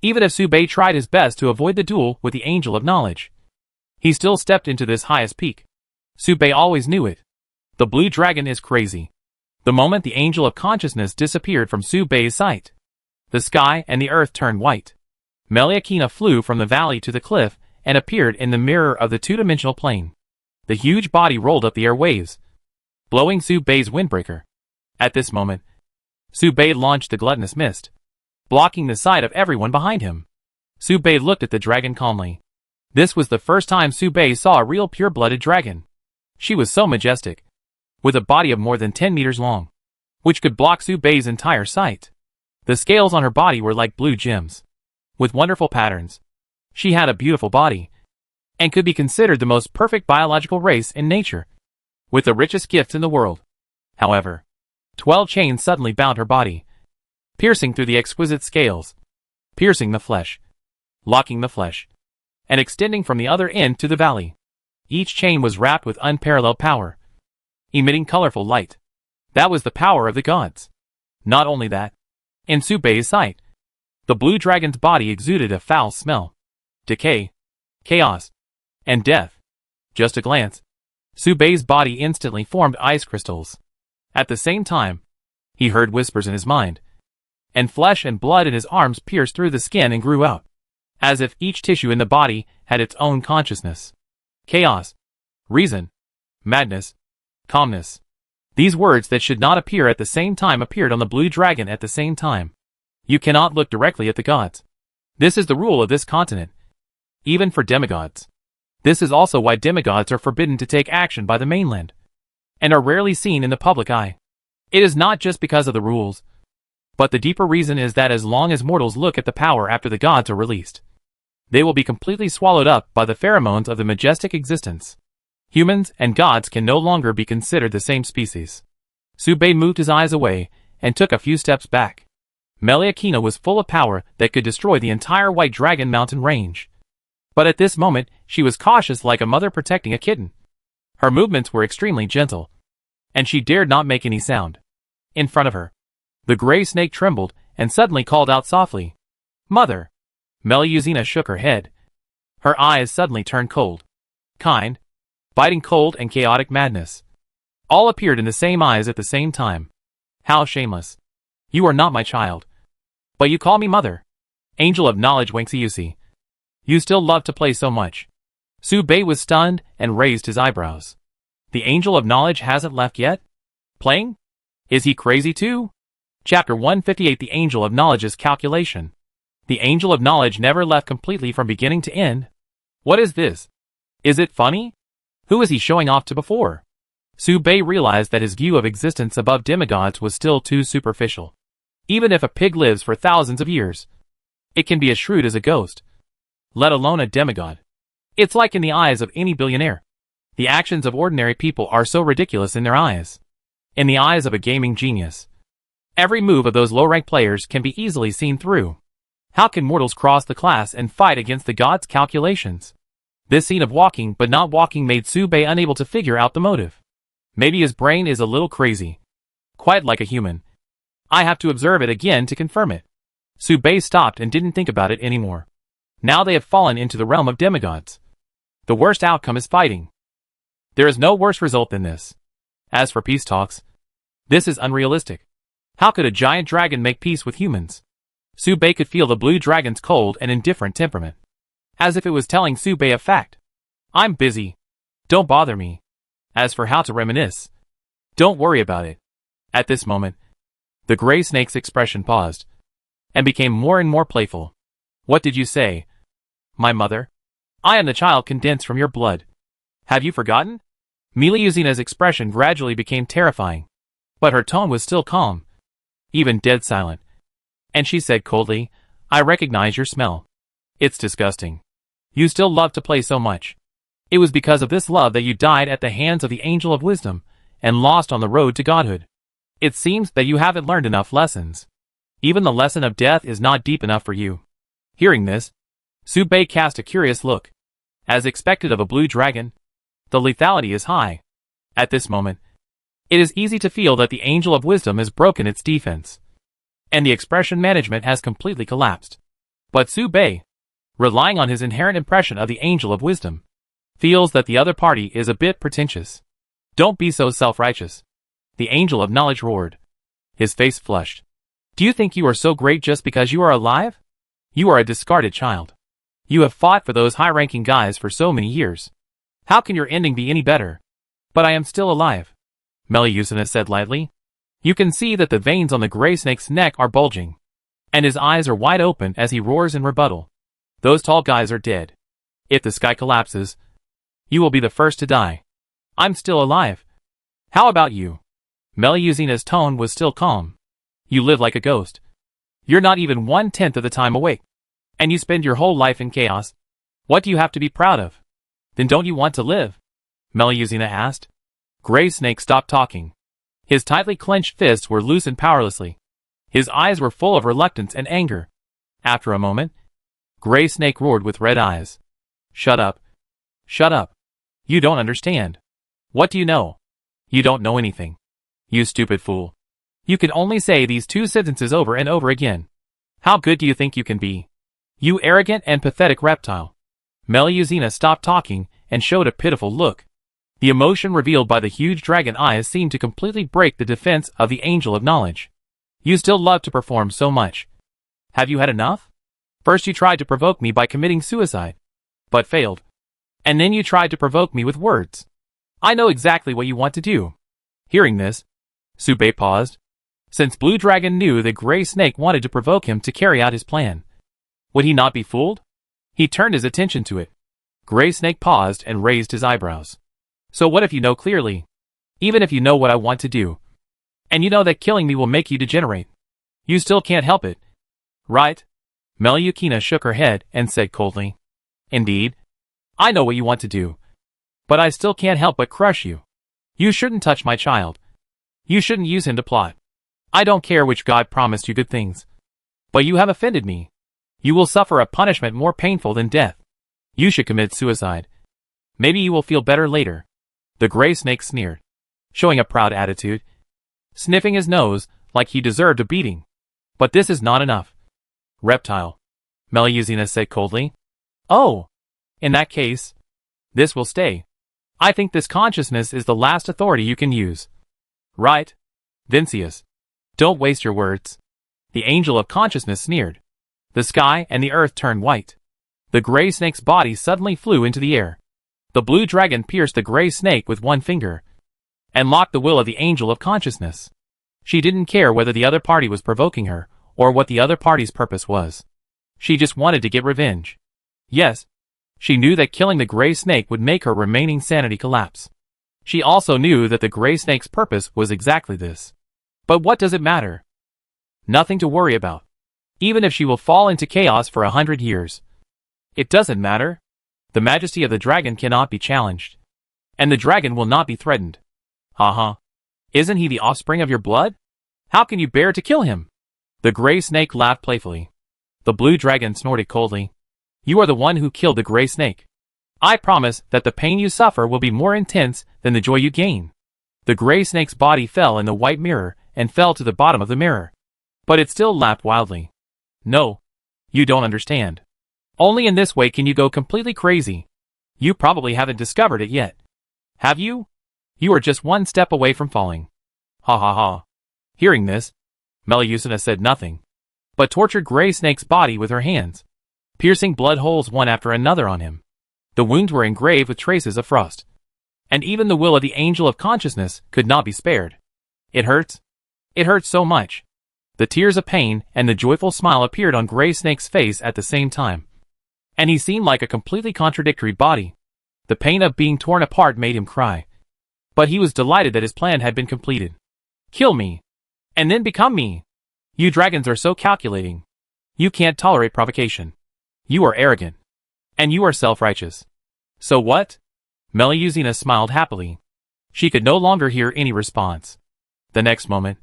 Even if Su Bei tried his best to avoid the duel with the Angel of Knowledge, he still stepped into this highest peak. Su Bei always knew it. The blue dragon is crazy. The moment the Angel of Consciousness disappeared from Su Bei's sight, the sky and the earth turned white. Meliakina flew from the valley to the cliff and appeared in the mirror of the two-dimensional plane. The huge body rolled up the airwaves, blowing Su Bei's windbreaker. At this moment, Su Bei launched the gluttonous mist, blocking the sight of everyone behind him. Su Bei looked at the dragon calmly. This was the first time Su Bei saw a real pure-blooded dragon. She was so majestic, with a body of more than 10 meters long. which could block Su Bei's entire sight. The scales on her body were like blue gems, with wonderful patterns. She had a beautiful body, and could be considered the most perfect biological race in nature, with the richest gifts in the world. However, 12 chains suddenly bound her body, piercing through the exquisite scales, piercing the flesh, locking the flesh, and extending from the other end to the valley. Each chain was wrapped with unparalleled power, emitting colorful light. That was the power of the gods. Not only that, in Su Bei's sight, the blue dragon's body exuded a foul smell, decay, chaos, and death. Just a glance, Su Bei's body instantly formed ice crystals. At the same time, he heard whispers in his mind, and flesh and blood in his arms pierced through the skin and grew out, as if each tissue in the body had its own consciousness. Chaos, reason, madness, calmness. These words that should not appear at the same time appeared on the blue dragon at the same time. You cannot look directly at the gods. This is the rule of this continent, even for demigods. This is also why demigods are forbidden to take action by the mainland, and are rarely seen in the public eye. It is not just because of the rules, but the deeper reason is that as long as mortals look at the power after the gods are released, they will be completely swallowed up by the pheromones of the majestic existence. Humans and gods can no longer be considered the same species. Su Bei moved his eyes away and took a few steps back. Meliakina was full of power that could destroy the entire White Dragon mountain range. But at this moment, she was cautious like a mother protecting a kitten. Her movements were extremely gentle, and she dared not make any sound. In front of her, the gray snake trembled and suddenly called out softly, "Mother!" Meliuzina shook her head. Her eyes suddenly turned cold, kind, biting cold and chaotic madness. All appeared in the same eyes at the same time. How shameless. You are not my child, but you call me mother. Angel of knowledge Wangxiusi. You still love to play so much. Su Bei was stunned and raised his eyebrows. The angel of knowledge hasn't left yet? Playing? Is he crazy too? Chapter 158 The Angel of Knowledge's Calculation. The angel of knowledge never left completely from beginning to end. What is this? Is it funny? Who is he showing off to before? Su Bei realized that his view of existence above demigods was still too superficial. Even if a pig lives for thousands of years, it can be as shrewd as a ghost, let alone a demigod. It's like in the eyes of any billionaire. The actions of ordinary people are so ridiculous in their eyes. In the eyes of a gaming genius, every move of those low-ranked players can be easily seen through. How can mortals cross the class and fight against the gods' calculations? This scene of walking but not walking made Su Bei unable to figure out the motive. Maybe his brain is a little crazy. Quite like a human. I have to observe it again to confirm it. Su Bei stopped and didn't think about it anymore. Now they have fallen into the realm of demigods. The worst outcome is fighting. There is no worse result than this. As for peace talks, this is unrealistic. How could a giant dragon make peace with humans? Su Bei could feel the blue dragon's cold and indifferent temperament, as if it was telling Su Bei a fact. I'm busy. Don't bother me. As for how to reminisce, don't worry about it. At this moment, the gray snake's expression paused, and became more and more playful. What did you say? My mother? I am the child condensed from your blood. Have you forgotten? Meliuzina's expression gradually became terrifying, but her tone was still calm, even dead silent. And she said coldly, I recognize your smell. It's disgusting. You still love to play so much. It was because of this love that you died at the hands of the Angel of Wisdom, and lost on the road to godhood. It seems that you haven't learned enough lessons. Even the lesson of death is not deep enough for you. Hearing this, Su Bei cast a curious look. As expected of a blue dragon, the lethality is high. At this moment, it is easy to feel that the Angel of Wisdom has broken its defense, and the expression management has completely collapsed. But Su Bei, relying on his inherent impression of the Angel of Wisdom, feels that the other party is a bit pretentious. Don't be so self-righteous. The Angel of Knowledge roared. His face flushed. Do you think you are so great just because you are alive? You are a discarded child. You have fought for those high-ranking guys for so many years. How can your ending be any better? But I am still alive, Meliuzina said lightly. You can see that the veins on the gray snake's neck are bulging, and his eyes are wide open as he roars in rebuttal. Those tall guys are dead. If the sky collapses, you will be the first to die. I'm still alive. How about you? Melusina's tone was still calm. You live like a ghost. You're not even 1/10 of the time awake. And you spend your whole life in chaos. What do you have to be proud of? Then don't you want to live? Melusina asked. Gray Snake stopped talking. His tightly clenched fists were loosened powerlessly. His eyes were full of reluctance and anger. After a moment, Gray Snake roared with red eyes. Shut up. Shut up. You don't understand. What do you know? You don't know anything. You stupid fool. You can only say these 2 sentences over and over again. How good do you think you can be? You arrogant and pathetic reptile. Melusina stopped talking and showed a pitiful look. The emotion revealed by the huge dragon eyes seemed to completely break the defense of the Angel of Knowledge. You still love to perform so much. Have you had enough? First you tried to provoke me by committing suicide, but failed. And then you tried to provoke me with words. I know exactly what you want to do. Hearing this, Sube paused. Since Blue Dragon knew that Gray Snake wanted to provoke him to carry out his plan, would he not be fooled? He turned his attention to it. Gray Snake paused and raised his eyebrows. So what if you know clearly? Even if you know what I want to do, and you know that killing me will make you degenerate, you still can't help it, right? Melusina shook her head and said coldly. Indeed. I know what you want to do. But I still can't help but crush you. You shouldn't touch my child. You shouldn't use him to plot. I don't care which god promised you good things. But you have offended me. You will suffer a punishment more painful than death. You should commit suicide. Maybe you will feel better later. The Gray Snake sneered, showing a proud attitude, sniffing his nose like he deserved a beating. But this is not enough. Reptile, Melusina said coldly. Oh, in that case, this will stay. I think this consciousness is the last authority you can use. Right? Vincius. Don't waste your words. The Angel of Consciousness sneered. The sky and the earth turned white. The Gray Snake's body suddenly flew into the air. The Blue Dragon pierced the Gray Snake with one finger and locked the will of the Angel of Consciousness. She didn't care whether the other party was provoking her or what the other party's purpose was. She just wanted to get revenge. Yes, she knew that killing the Gray Snake would make her remaining sanity collapse. She also knew that the Gray Snake's purpose was exactly this. But what does it matter? Nothing to worry about. Even if she will fall into chaos for 100 years. It doesn't matter. The majesty of the dragon cannot be challenged. And the dragon will not be threatened. Haha. Isn't he the offspring of your blood? How can you bear to kill him? The Gray Snake laughed playfully. The Blue Dragon snorted coldly. You are the one who killed the Gray Snake. I promise that the pain you suffer will be more intense than the joy you gain. The Gray Snake's body fell in the white mirror and fell to the bottom of the mirror. But it still laughed wildly. No. You don't understand. Only in this way can you go completely crazy. You probably haven't discovered it yet. Have you? You are just one step away from falling. Ha ha ha. Hearing this, Melusina said nothing, but tortured Gray Snake's body with her hands, piercing blood holes one after another on him. The wounds were engraved with traces of frost. And even the will of the Angel of Consciousness could not be spared. It hurts. It hurts so much. The tears of pain and the joyful smile appeared on Gray Snake's face at the same time. And he seemed like a completely contradictory body. The pain of being torn apart made him cry. But he was delighted that his plan had been completed. Kill me. And then become me. You dragons are so calculating. You can't tolerate provocation. You are arrogant. And you are self-righteous. So what? Melusina smiled happily. She could no longer hear any response. The next moment,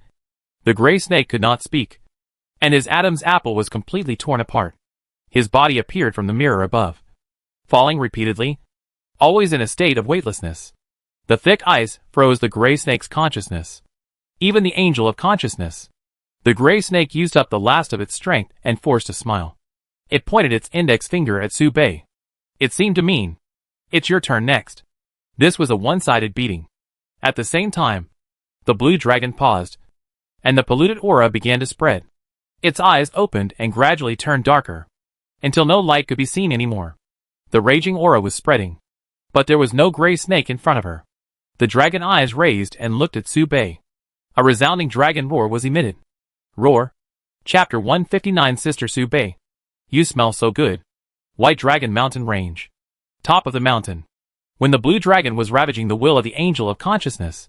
the Gray Snake could not speak, and his Adam's apple was completely torn apart. His body appeared from the mirror above, falling repeatedly, always in a state of weightlessness. The thick ice froze the Gray Snake's consciousness. Even the Angel of Consciousness. The Gray Snake used up the last of its strength and forced a smile. It pointed its index finger at Sube. It seemed to mean, it's your turn next. This was a one-sided beating. At the same time, the Blue Dragon paused, and the polluted aura began to spread. Its eyes opened and gradually turned darker, until no light could be seen anymore. The raging aura was spreading, but there was no Gray Snake in front of her. The dragon eyes raised and looked at Sube. A resounding dragon roar was emitted. Roar. Chapter 159. Sister Sube. You smell so good. White Dragon Mountain Range. Top of the mountain. When the Blue Dragon was ravaging the will of the Angel of Consciousness,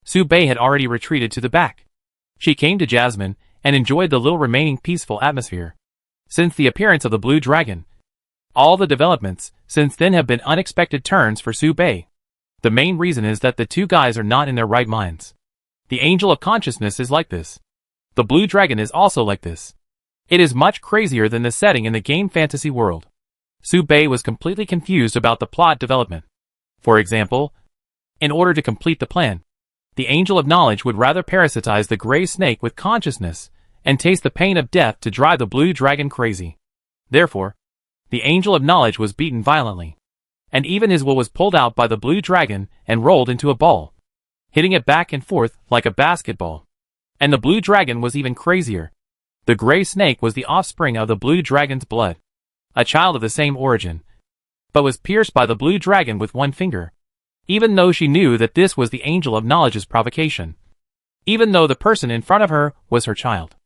Su Bei had already retreated to the back. She came to Jasmine and enjoyed the little remaining peaceful atmosphere. Since the appearance of the blue dragon, all the developments since then have been unexpected turns for Su Bei. The main reason is that the two guys are not in their right minds. The Angel of Consciousness is like this. The blue dragon is also like this. It is much crazier than the setting in the game fantasy world. Su Bei was completely confused about the plot development. For example, in order to complete the plan, the Angel of Knowledge would rather parasitize the gray snake with consciousness and taste the pain of death to drive the blue dragon crazy. Therefore, the Angel of Knowledge was beaten violently, and even his will was pulled out by the blue dragon and rolled into a ball, hitting it back and forth like a basketball. And the blue dragon was even crazier. The gray snake was the offspring of the blue dragon's blood, a child of the same origin, but was pierced by the blue dragon with one finger, even though she knew that this was the Angel of Knowledge's provocation, even though the person in front of her was her child.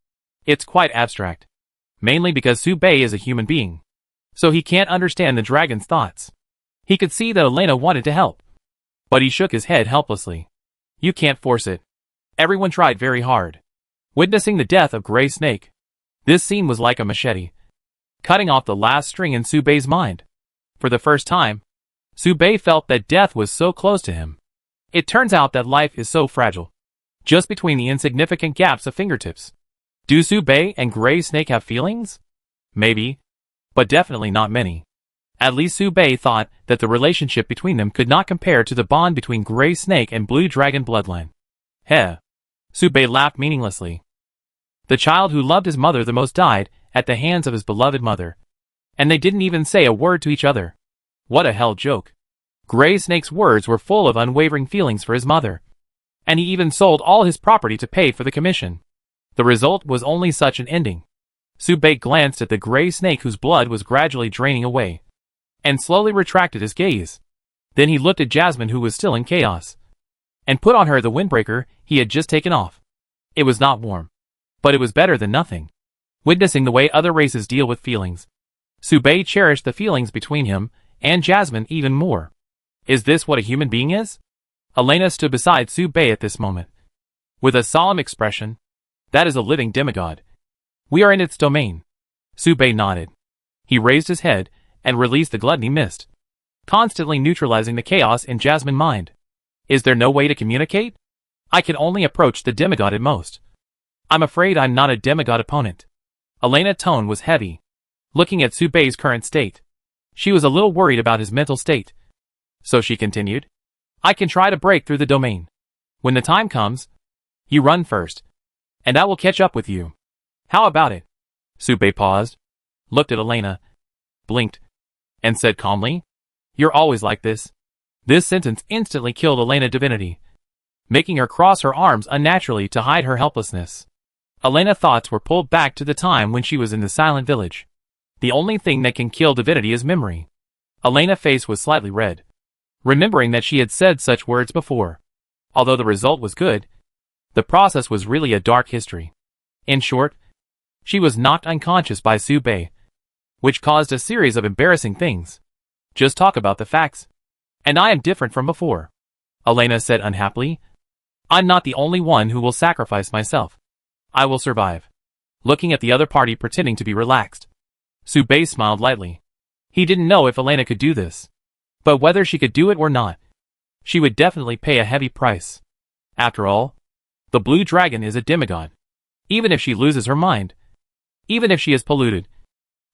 It's quite abstract, mainly because Su Bei is a human being, so he can't understand the dragon's thoughts. He could see that Elena wanted to help, but he shook his head helplessly. You can't force it. Everyone tried very hard. Witnessing the death of Gray Snake, this scene was like a machete, cutting off the last string in Su Bei's mind. For the first time, Su Bei felt that death was so close to him. It turns out that life is so fragile, just between the insignificant gaps of fingertips. Do Su Bei and Gray Snake have feelings? Maybe, but definitely not many. At least Su Bei thought that the relationship between them could not compare to the bond between Gray Snake and Blue Dragon bloodline. Heh. Su Bei laughed meaninglessly. The child who loved his mother the most died at the hands of his beloved mother, and they didn't even say a word to each other. What a hell joke. Gray Snake's words were full of unwavering feelings for his mother, and he even sold all his property to pay for the commission. The result was only such an ending. Su Bei glanced at the gray snake whose blood was gradually draining away, and slowly retracted his gaze. Then he looked at Jasmine, who was still in chaos, and put on her the windbreaker he had just taken off. It was not warm, but it was better than nothing. Witnessing the way other races deal with feelings, Su Bei cherished the feelings between him and Jasmine even more. Is this what a human being is? Elena stood beside Su Bei at this moment, with a solemn expression. That is a living demigod. We are in its domain. Su Bei nodded. He raised his head and released the gluttony mist, constantly neutralizing the chaos in Jasmine's mind. Is there no way to communicate? I can only approach the demigod at most. I'm afraid I'm not a demigod opponent. Elena's tone was heavy, looking at Su Bei's current state. She was a little worried about his mental state. So she continued, I can try to break through the domain. When the time comes, you run first, and I will catch up with you. How about it? Su Bei paused, looked at Elena, blinked, and said calmly, You're always like this. This sentence instantly killed Elena's divinity, making her cross her arms unnaturally to hide her helplessness. Elena's thoughts were pulled back to the time when she was in the silent village. The only thing that can kill divinity is memory. Elena's face was slightly red, remembering that she had said such words before. Although the result was good, the process was really a dark history. In short, she was knocked unconscious by Su Bei, which caused a series of embarrassing things. Just talk about the facts. And I am different from before, Elena said unhappily. I'm not the only one who will sacrifice myself. I will survive. Looking at the other party pretending to be relaxed, Su Bei smiled lightly. He didn't know if Elena could do this, but whether she could do it or not, she would definitely pay a heavy price. After all, the blue dragon is a demigod. Even if she loses her mind, even if she is polluted,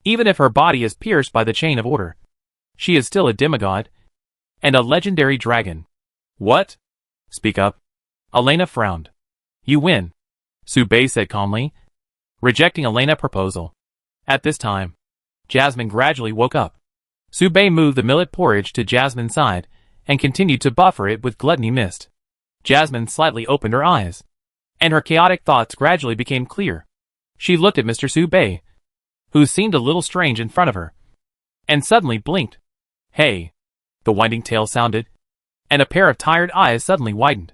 even if her body is pierced by the chain of order, she is still a demigod, and a legendary dragon. What? Speak up. Elena frowned. You win, Su Bei said calmly, rejecting Elena's proposal. At this time, Jasmine gradually woke up. Su Bei moved the millet porridge to Jasmine's side and continued to buffer it with gluttony mist. Jasmine slightly opened her eyes, and her chaotic thoughts gradually became clear. She looked at Mr. Su Bei, who seemed a little strange in front of her, and suddenly blinked. Hey! The winding tail sounded, and a pair of tired eyes suddenly widened,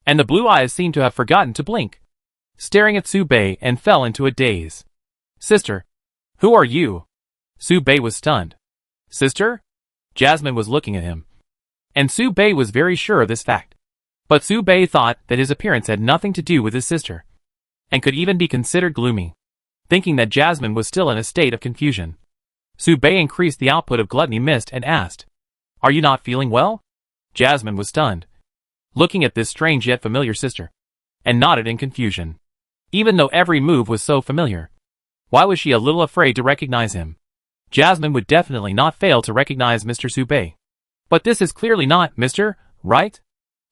and the blue eyes seemed to have forgotten to blink, staring at Su Bei and fell into a daze. Sister, who are you? Su Bei was stunned. Sister? Jasmine was looking at him, and Su Bei was very sure of this fact. But Su Bei thought that his appearance had nothing to do with his sister, and could even be considered gloomy. Thinking that Jasmine was still in a state of confusion, Su Bei increased the output of gluttony mist and asked, "Are you not feeling well?" Jasmine was stunned, looking at this strange yet familiar sister, and nodded in confusion. Even though every move was so familiar, why was she a little afraid to recognize him? Jasmine would definitely not fail to recognize Mr. Su Bei. But this is clearly not Mr. Right?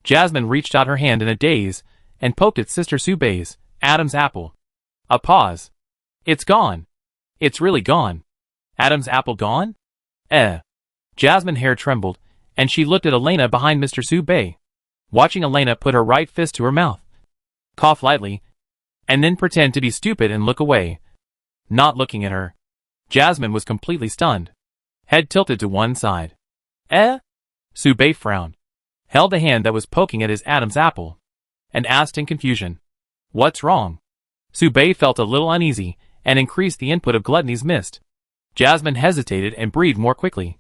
Jasmine reached out her hand in a daze and poked at Sister Su Bei's Adam's apple. A pause. It's gone. It's really gone. Adam's apple gone? Jasmine's hair trembled, and she looked at Elena behind Mr. Su Bei, watching Elena put her right fist to her mouth, cough lightly, and then pretend to be stupid and look away. Not looking at her, Jasmine was completely stunned, head tilted to one side. Su Bei frowned, held the hand that was poking at his Adam's apple, and asked in confusion, "What's wrong?" Su Bei felt a little uneasy and increased the input of gluttony's mist. Jasmine hesitated and breathed more quickly.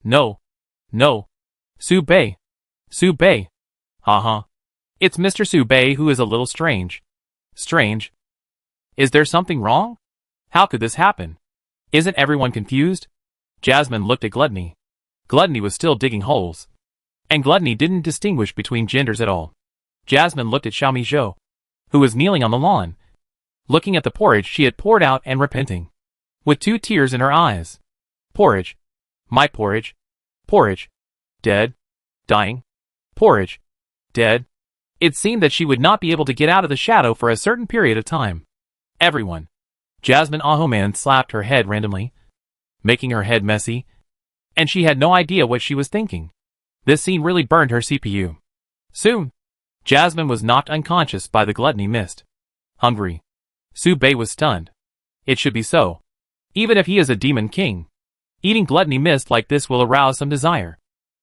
No. Su Bei. Su Bei. It's Mr. Su Bei who is a little strange. Strange? Is there something wrong? How could this happen? Isn't everyone confused? Jasmine looked at Gluttony. Gluttony was still digging holes, and Gluttony didn't distinguish between genders at all. Jasmine looked at Xiaomi Zhou, who was kneeling on the lawn, looking at the porridge she had poured out and repenting, with 2 tears in her eyes. Porridge. My porridge. Porridge. Dead. Dying. Porridge. Dead. It seemed that she would not be able to get out of the shadow for a certain period of time. Everyone. Jasmine Ahoman slapped her head randomly, making her head messy, and she had no idea what she was thinking. This scene really burned her CPU. Soon, Jasmine was knocked unconscious by the gluttony mist. Hungry. Su Bei was stunned. It should be so. Even if he is a demon king, eating gluttony mist like this will arouse some desire.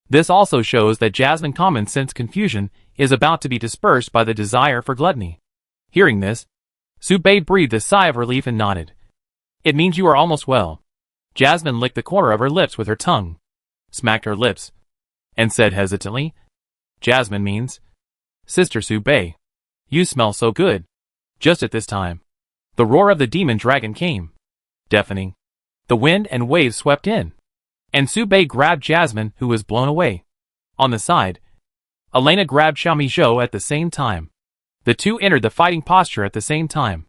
This also shows that Jasmine's common sense confusion is about to be dispersed by the desire for gluttony. Hearing this, Su Bei breathed a sigh of relief and nodded. It means you are almost well. Jasmine licked the corner of her lips with her tongue, smacked her lips, and said hesitantly, Jasmine means, Sister Su Bei, you smell so good. Just at this time, the roar of the demon dragon came, deafening. The wind and waves swept in, and Su Bei grabbed Jasmine, who was blown away. On the side, Elena grabbed Xiaomi Zhou at the same time. The two entered the fighting posture at the same time.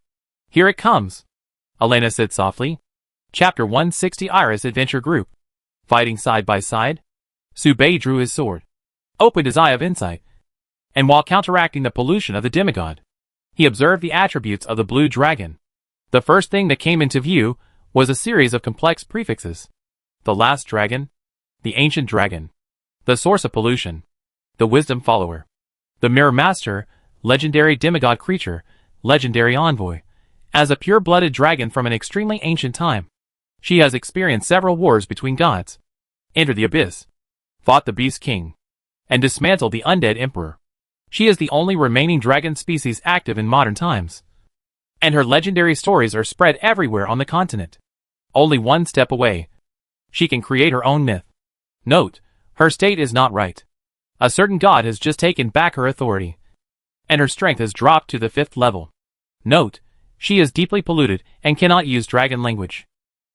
Here it comes, Elena said softly. Chapter 160 Iris Adventure Group. Fighting side by side, Su Bei drew his sword, opened his eye of insight, and while counteracting the pollution of the demigod, he observed the attributes of the blue dragon. The first thing that came into view was a series of complex prefixes. The last dragon, the ancient dragon, the source of pollution, the wisdom follower, the mirror master, legendary demigod creature, legendary envoy. As a pure-blooded dragon from an extremely ancient time, she has experienced several wars between gods, entered the abyss, fought the beast king, and dismantled the undead emperor. She is the only remaining dragon species active in modern times, and her legendary stories are spread everywhere on the continent. Only one step away, she can create her own myth. Note, her state is not right. A certain god has just taken back her authority, and her strength has dropped to the 5th level. Note, she is deeply polluted and cannot use dragon language.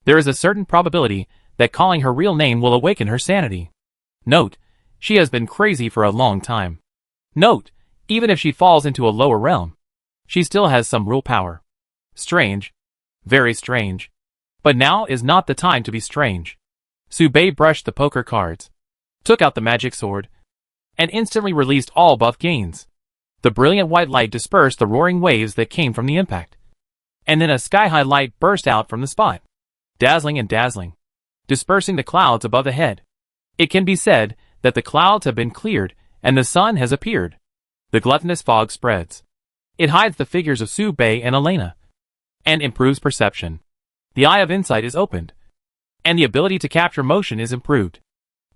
There is a certain probability that calling her real name will awaken her sanity. Note, she has been crazy for a long time. Note, even if she falls into a lower realm, she still has some real power. Strange. Very strange. But now is not the time to be strange. Su Bei brushed the poker cards, took out the magic sword, and instantly released all buff gains. The brilliant white light dispersed the roaring waves that came from the impact, and then a sky-high light burst out from the spot, dazzling and dazzling, dispersing the clouds above the head. It can be said that the clouds have been cleared and the sun has appeared. The gluttonous fog spreads. It hides the figures of Su Bei and Elena, and improves perception. The eye of insight is opened, and the ability to capture motion is improved.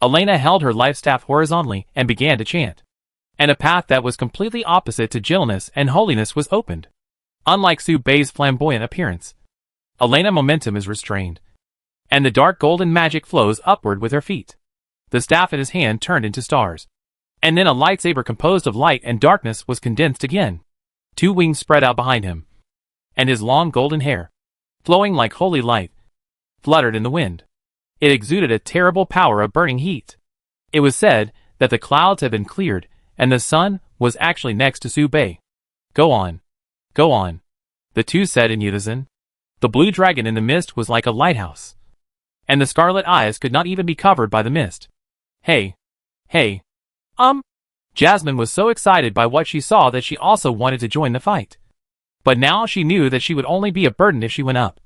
Elena held her life staff horizontally and began to chant, and a path that was completely opposite to gentleness and holiness was opened. Unlike Su Bei's flamboyant appearance, Elena's momentum is restrained, and the dark golden magic flows upward with her feet. The staff in his hand turned into stars. And then a lightsaber composed of light and darkness was condensed again. 2 wings spread out behind him. And his long golden hair, flowing like holy light, fluttered in the wind. It exuded a terrible power of burning heat. It was said that the clouds had been cleared, and the sun was actually next to Su Bei. Go on. Go on. The two said in unison. The blue dragon in the mist was like a lighthouse. And the scarlet eyes could not even be covered by the mist. Hey. Hey. Jasmine was so excited by what she saw that she also wanted to join the fight. But now she knew that she would only be a burden if she went up.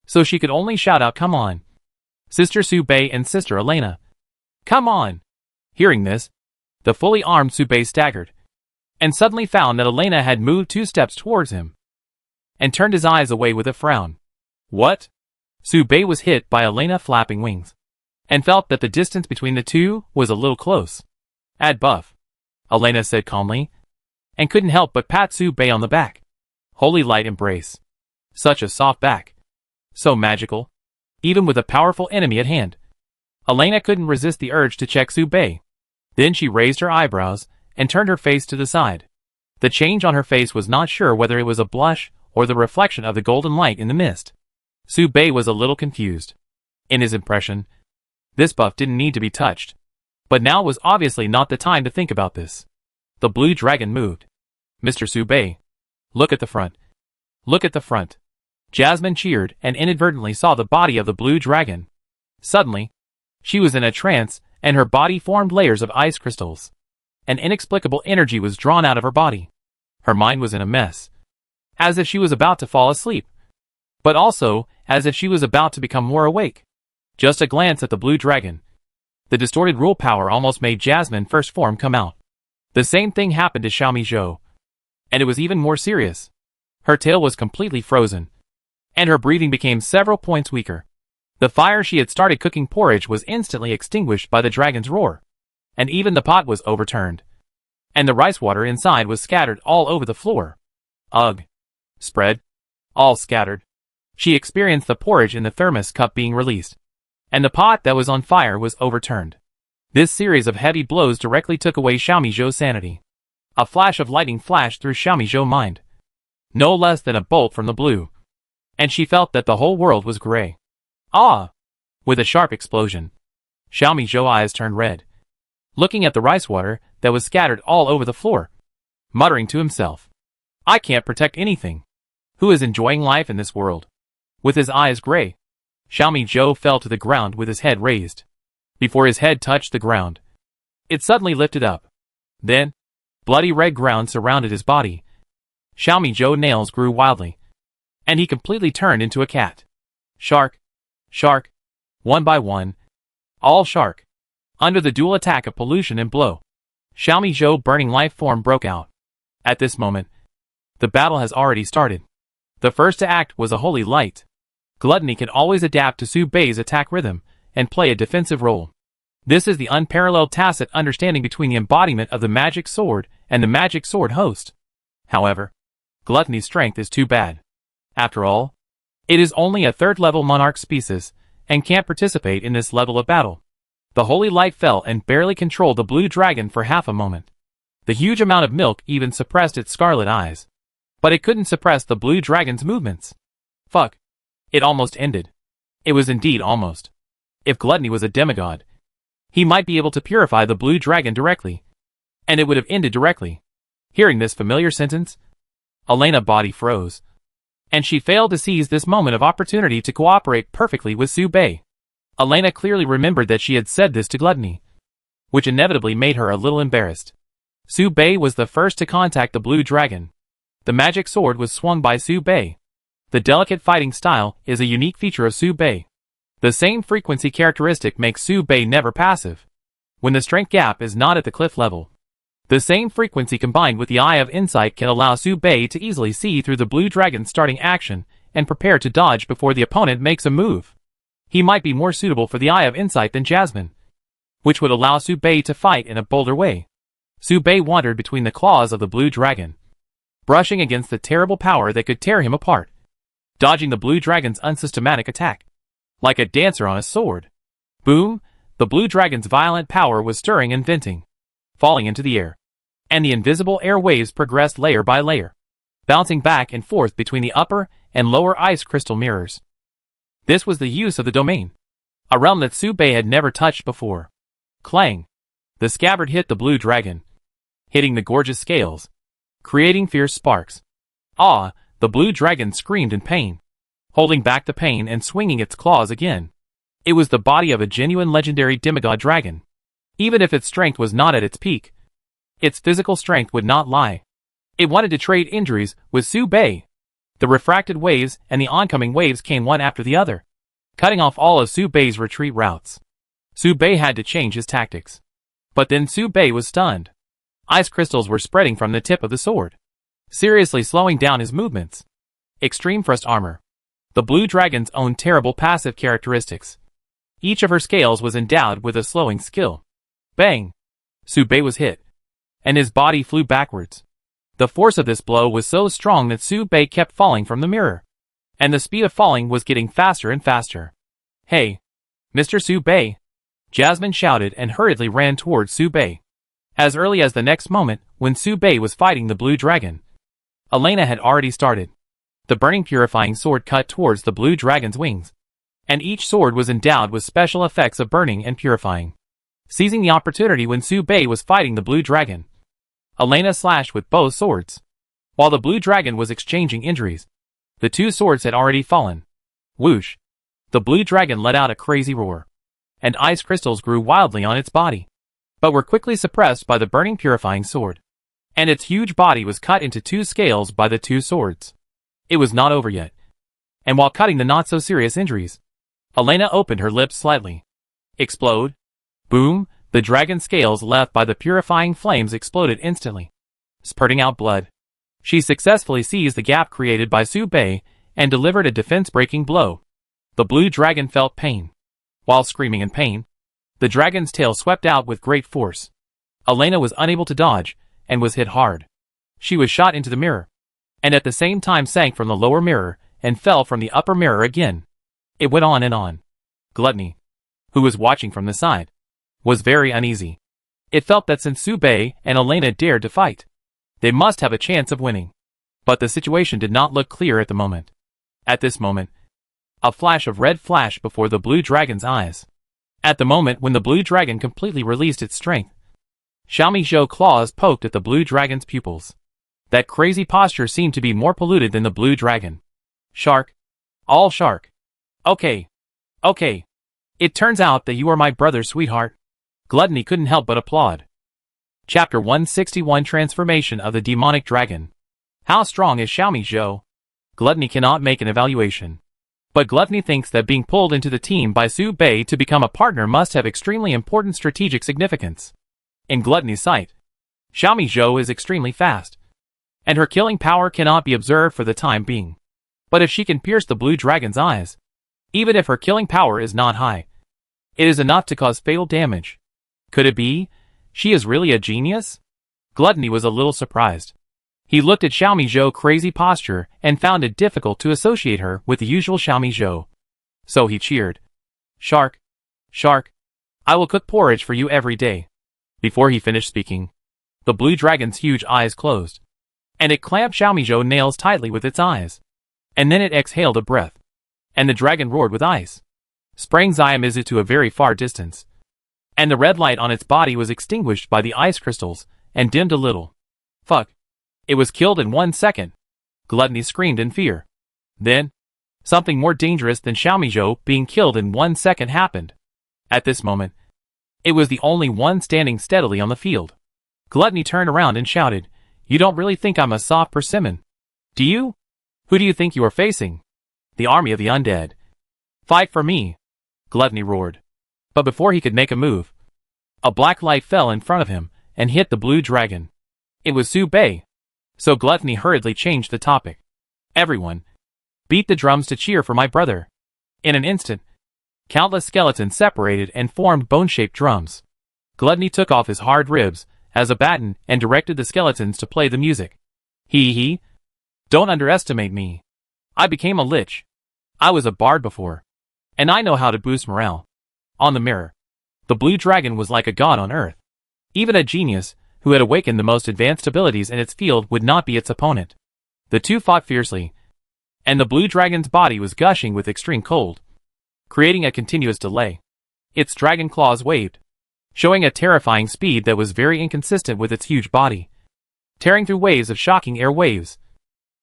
So she could only shout out, come on. Sister Su Bei and Sister Elena. Come on. Hearing this, the fully armed Su Bei staggered, and suddenly found that Elena had moved 2 steps towards him, and turned his eyes away with a frown. What? Su Bei was hit by Elena flapping wings, and felt that the distance between the two was a little close. Add buff, Elena said calmly, and couldn't help but pat Su Bei on the back. Holy light embrace. Such a soft back. So magical. Even with a powerful enemy at hand. Elena couldn't resist the urge to check Su Bei. Then she raised her eyebrows and turned her face to the side. The change on her face was not sure whether it was a blush or the reflection of the golden light in the mist. Su Bei was a little confused. In his impression, this buff didn't need to be touched. But now was obviously not the time to think about this. The blue dragon moved. Mr. Su Bei, look at the front. Look at the front. Jasmine cheered and inadvertently saw the body of the blue dragon. Suddenly, she was in a trance, and her body formed layers of ice crystals. An inexplicable energy was drawn out of her body. Her mind was in a mess. As if she was about to fall asleep. But also, as if she was about to become more awake. Just a glance at the blue dragon. The distorted rule power almost made Jasmine first form come out. The same thing happened to Xiaomi Zhou. And it was even more serious. Her tail was completely frozen. And her breathing became several points weaker. The fire she had started cooking porridge was instantly extinguished by the dragon's roar. And even the pot was overturned. And the rice water inside was scattered all over the floor. Ugh. Spread. All scattered. She experienced the porridge in the thermos cup being released. And the pot that was on fire was overturned. This series of heavy blows directly took away Xiaomi Zhou's sanity. A flash of lightning flashed through Xiaomi Zhou's mind. No less than a bolt from the blue. And she felt that the whole world was gray. Ah! With a sharp explosion, Xiaomi Zhou's eyes turned red, looking at the rice water that was scattered all over the floor, muttering to himself, I can't protect anything. Who is enjoying life in this world? With his eyes gray, Xiaomi Zhou fell to the ground with his head raised. Before his head touched the ground, it suddenly lifted up. Then, bloody red ground surrounded his body. Xiaomi Zhou's nails grew wildly, and he completely turned into a cat. Shark. Shark. One by one. All shark. Under the dual attack of pollution and blow, Xiaomi Zhou's burning life form broke out. At this moment, the battle has already started. The first to act was a holy light. Gluttony can always adapt to Su Bei's attack rhythm and play a defensive role. This is the unparalleled tacit understanding between the embodiment of the magic sword and the magic sword host. However, Gluttony's strength is too bad. After all, it is only a 3rd-level monarch species, and can't participate in this level of battle. The holy light fell and barely controlled the blue dragon for half a moment. The huge amount of milk even suppressed its scarlet eyes. But it couldn't suppress the blue dragon's movements. Fuck. It almost ended. It was indeed almost. If Gluttony was a demigod, he might be able to purify the blue dragon directly. And it would have ended directly. Hearing this familiar sentence, Elena's body froze. And she failed to seize this moment of opportunity to cooperate perfectly with Su Bei. Elena clearly remembered that she had said this to Gluttony, which inevitably made her a little embarrassed. Su Bei was the first to contact the blue dragon. The magic sword was swung by Su Bei. The delicate fighting style is a unique feature of Su Bei. The same frequency characteristic makes Su Bei never passive. When the strength gap is not at the cliff level, the same frequency combined with the Eye of Insight can allow Su Bei to easily see through the blue dragon's starting action and prepare to dodge before the opponent makes a move. He might be more suitable for the Eye of Insight than Jasmine, which would allow Su Bei to fight in a bolder way. Su Bei wandered between the claws of the blue dragon, brushing against the terrible power that could tear him apart, dodging the blue dragon's unsystematic attack, like a dancer on a sword. Boom! The blue dragon's violent power was stirring and venting. falling into the air. And the invisible air waves progressed layer by layer, bouncing back and forth between the upper and lower ice crystal mirrors. This was the use of the domain, a realm that Su-Bei had never touched before. Clang! The scabbard hit the blue dragon, hitting the gorgeous scales, creating fierce sparks. Ah! The blue dragon screamed in pain, holding back the pain and swinging its claws again. It was the body of a genuine legendary demigod dragon. Even if its strength was not at its peak, its physical strength would not lie. It wanted to trade injuries with Su-Bei. The refracted waves and the oncoming waves came one after the other, cutting off all of Su-Bei's retreat routes. Su-Bei had to change his tactics. But then Su-Bei was stunned. Ice crystals were spreading from the tip of the sword, seriously slowing down his movements. Extreme Frost Armor. The blue dragon's own terrible passive characteristics. Each of her scales was endowed with a slowing skill. Bang! Su-Bei was hit, and his body flew backwards. The force of this blow was so strong that Su-Bei kept falling from the mirror, and the speed of falling was getting faster and faster. Hey! Mr. Su-Bei! Jasmine shouted and hurriedly ran towards Su-Bei. As early as the next moment, when Su-Bei was fighting the blue dragon, Elena had already started. The burning purifying sword cut towards the blue dragon's wings, and each sword was endowed with special effects of burning and purifying. Seizing the opportunity when Su-Bei was fighting the blue dragon, Elena slashed with both swords. While the blue dragon was exchanging injuries, the two swords had already fallen. Whoosh! The blue dragon let out a crazy roar, and ice crystals grew wildly on its body, but were quickly suppressed by the burning purifying sword. And its huge body was cut into two scales by the two swords. It was not over yet. And while cutting the not-so-serious injuries, Elena opened her lips slightly. Explode! Boom! The dragon scales left by the purifying flames exploded instantly, spurting out blood. She successfully seized the gap created by Su-Bei and delivered a defense-breaking blow. The blue dragon felt pain. While screaming in pain, the dragon's tail swept out with great force. Elena was unable to dodge, and was hit hard. She was shot into the mirror, and at the same time sank from the lower mirror, and fell from the upper mirror again. It went on and on. Gluttony, who was watching from the side, was very uneasy. It felt that since Su-Bei and Elena dared to fight, they must have a chance of winning. But the situation did not look clear at the moment. At this moment, a flash of red flashed before the blue dragon's eyes. At the moment when the blue dragon completely released its strength, Xiaomi Zhou claws poked at the blue dragon's pupils. That crazy posture seemed to be more polluted than the blue dragon. Shark. All shark. Okay. Okay. It turns out that you are my brother's sweetheart. Gluttony couldn't help but applaud. Chapter 161 Transformation of the Demonic Dragon. How strong is Xiaomi Zhou? Gluttony cannot make an evaluation. But Gluttony thinks that being pulled into the team by Su-Bei to become a partner must have extremely important strategic significance. In Gluttony's sight, Xiaomi Zhou is extremely fast, and her killing power cannot be observed for the time being. But if she can pierce the blue dragon's eyes, even if her killing power is not high, it is enough to cause fatal damage. Could it be she is really a genius? Gluttony was a little surprised. He looked at Xiaomi Zhou's crazy posture and found it difficult to associate her with the usual Xiaomi Zhou. So he cheered. Shark. Shark. I will cook porridge for you every day. Before he finished speaking, the blue dragon's huge eyes closed, and it clamped Xiaomi Zhou's nails tightly with its eyes. And then it exhaled a breath, and the dragon roared with ice, spraying Xiaomi to a very far distance. And the red light on its body was extinguished by the ice crystals, and dimmed a little. Fuck. It was killed in 1 second. Gluttony screamed in fear. Then, something more dangerous than Xiaomi Zhou being killed in 1 second happened. At this moment, it was the only one standing steadily on the field. Gluttony turned around and shouted, You don't really think I'm a soft persimmon, do you? Who do you think you are facing? The army of the undead. Fight for me, Gluttony roared. But before he could make a move, a black light fell in front of him and hit the blue dragon. It was Su-Bei. So Gluttony hurriedly changed the topic. Everyone, beat the drums to cheer for my brother. In an instant, countless skeletons separated and formed bone-shaped drums. Gluttony took off his hard ribs as a baton and directed the skeletons to play the music. Hee. Don't underestimate me. I became a lich. I was a bard before, and I know how to boost morale. On the mirror, the blue dragon was like a god on earth. Even a genius, who had awakened the most advanced abilities in its field, would not be its opponent. The two fought fiercely, and the blue dragon's body was gushing with extreme cold, creating a continuous delay. Its dragon claws waved, showing a terrifying speed that was very inconsistent with its huge body, tearing through waves of shocking air waves,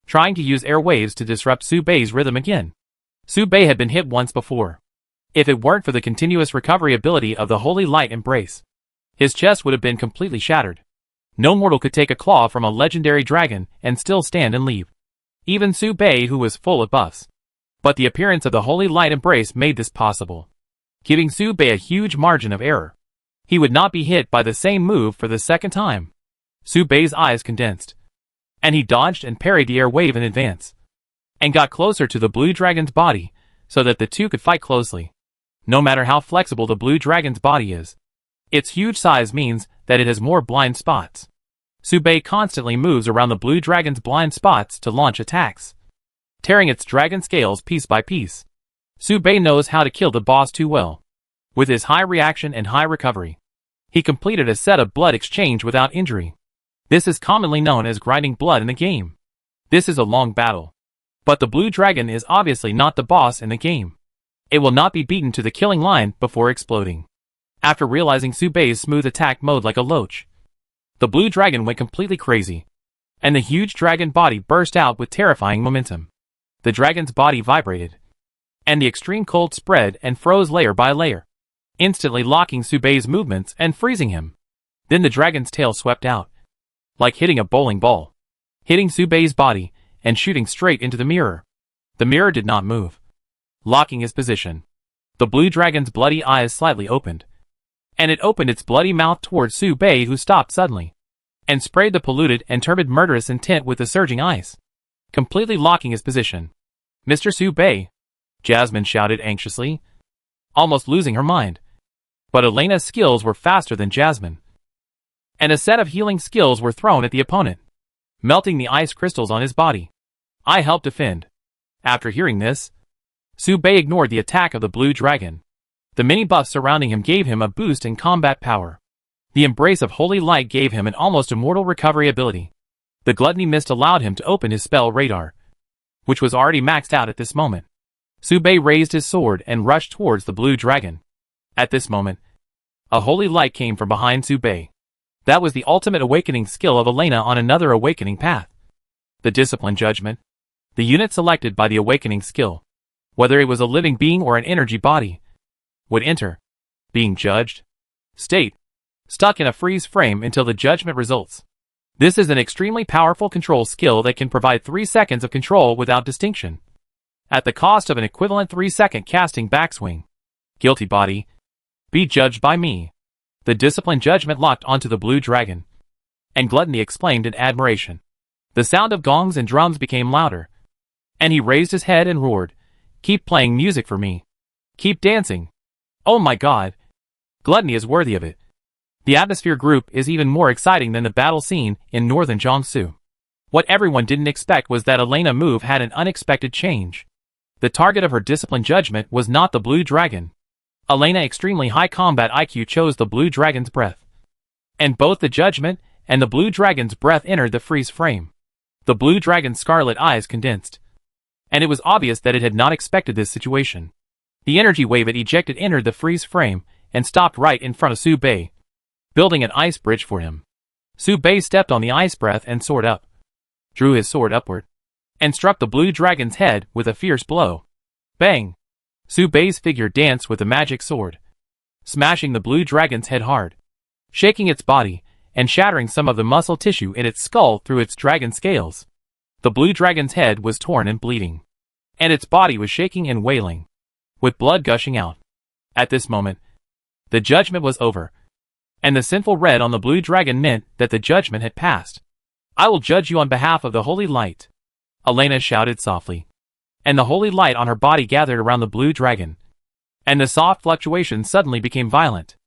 trying to use air waves to disrupt Su Bei's rhythm again. Su Bei had been hit once before. If it weren't for the continuous recovery ability of the Holy Light Embrace, his chest would have been completely shattered. No mortal could take a claw from a legendary dragon and still stand and leave. Even Su Bei, who was full of buffs. But the appearance of the Holy Light Embrace made this possible, giving Su Bei a huge margin of error. He would not be hit by the same move for the second time. Su Bei's eyes condensed, and he dodged and parried the air wave in advance, and got closer to the blue dragon's body so that the two could fight closely. No matter how flexible the blue dragon's body is, its huge size means that it has more blind spots. Su Bei constantly moves around the blue dragon's blind spots to launch attacks, tearing its dragon scales piece by piece. Su Bei knows how to kill the boss too well. With his high reaction and high recovery, he completed a set of blood exchange without injury. This is commonly known as grinding blood in the game. This is a long battle, but the blue dragon is obviously not the boss in the game. It will not be beaten to the killing line before exploding. After realizing Su Bei's smooth attack mode like a loach, the blue dragon went completely crazy, and the huge dragon body burst out with terrifying momentum. The dragon's body vibrated, and the extreme cold spread and froze layer by layer, instantly locking Su Bei's movements and freezing him. Then the dragon's tail swept out, like hitting a bowling ball, hitting Su Bei's body and shooting straight into the mirror. The mirror did not move, locking his position. The blue dragon's bloody eyes slightly opened, and it opened its bloody mouth towards Su Bei, who stopped suddenly, and sprayed the polluted and turbid murderous intent with the surging ice, completely locking his position. "Mr. Su Bei," Jasmine shouted anxiously, almost losing her mind. But Elena's skills were faster than Jasmine, and a set of healing skills were thrown at the opponent, melting the ice crystals on his body. "I help defend." After hearing this, Su Bei ignored the attack of the blue dragon. The many buffs surrounding him gave him a boost in combat power. The embrace of holy light gave him an almost immortal recovery ability. The gluttony mist allowed him to open his spell radar, which was already maxed out at this moment. Su Bei raised his sword and rushed towards the blue dragon. At this moment, a holy light came from behind Su Bei. That was the ultimate awakening skill of Elena on another awakening path. The discipline judgment, the unit selected by the awakening skill, whether it was a living being or an energy body, would enter, being judged, state, stuck in a freeze frame until the judgment results. This is an extremely powerful control skill that can provide 3 seconds of control without distinction, at the cost of an equivalent 3-second casting backswing. Guilty body, be judged by me. The discipline judgment locked onto the blue dragon, and Gluttony exclaimed in admiration. The sound of gongs and drums became louder, and he raised his head and roared, "Keep playing music for me. Keep dancing. Oh my god. Gluttony is worthy of it." The atmosphere group is even more exciting than the battle scene in northern Jiangsu. What everyone didn't expect was that Elena's move had an unexpected change. The target of her discipline judgment was not the blue dragon. Elena's extremely high combat IQ chose the blue dragon's breath, and both the judgment and the blue dragon's breath entered the freeze frame. The blue dragon's scarlet eyes condensed, and it was obvious that it had not expected this situation. The energy wave it ejected entered the freeze frame and stopped right in front of Su Bei, building an ice bridge for him. Su Bei stepped on the ice breath and soared up, drew his sword upward, and struck the blue dragon's head with a fierce blow. Bang! Su Bei's figure danced with the magic sword, smashing the blue dragon's head hard, shaking its body, and shattering some of the muscle tissue in its skull through its dragon scales. The blue dragon's head was torn and bleeding, and its body was shaking and wailing, with blood gushing out. At this moment, the judgment was over, and the sinful red on the blue dragon meant that the judgment had passed. "I will judge you on behalf of the holy light," Elena shouted softly, and the holy light on her body gathered around the blue dragon, and the soft fluctuations suddenly became violent.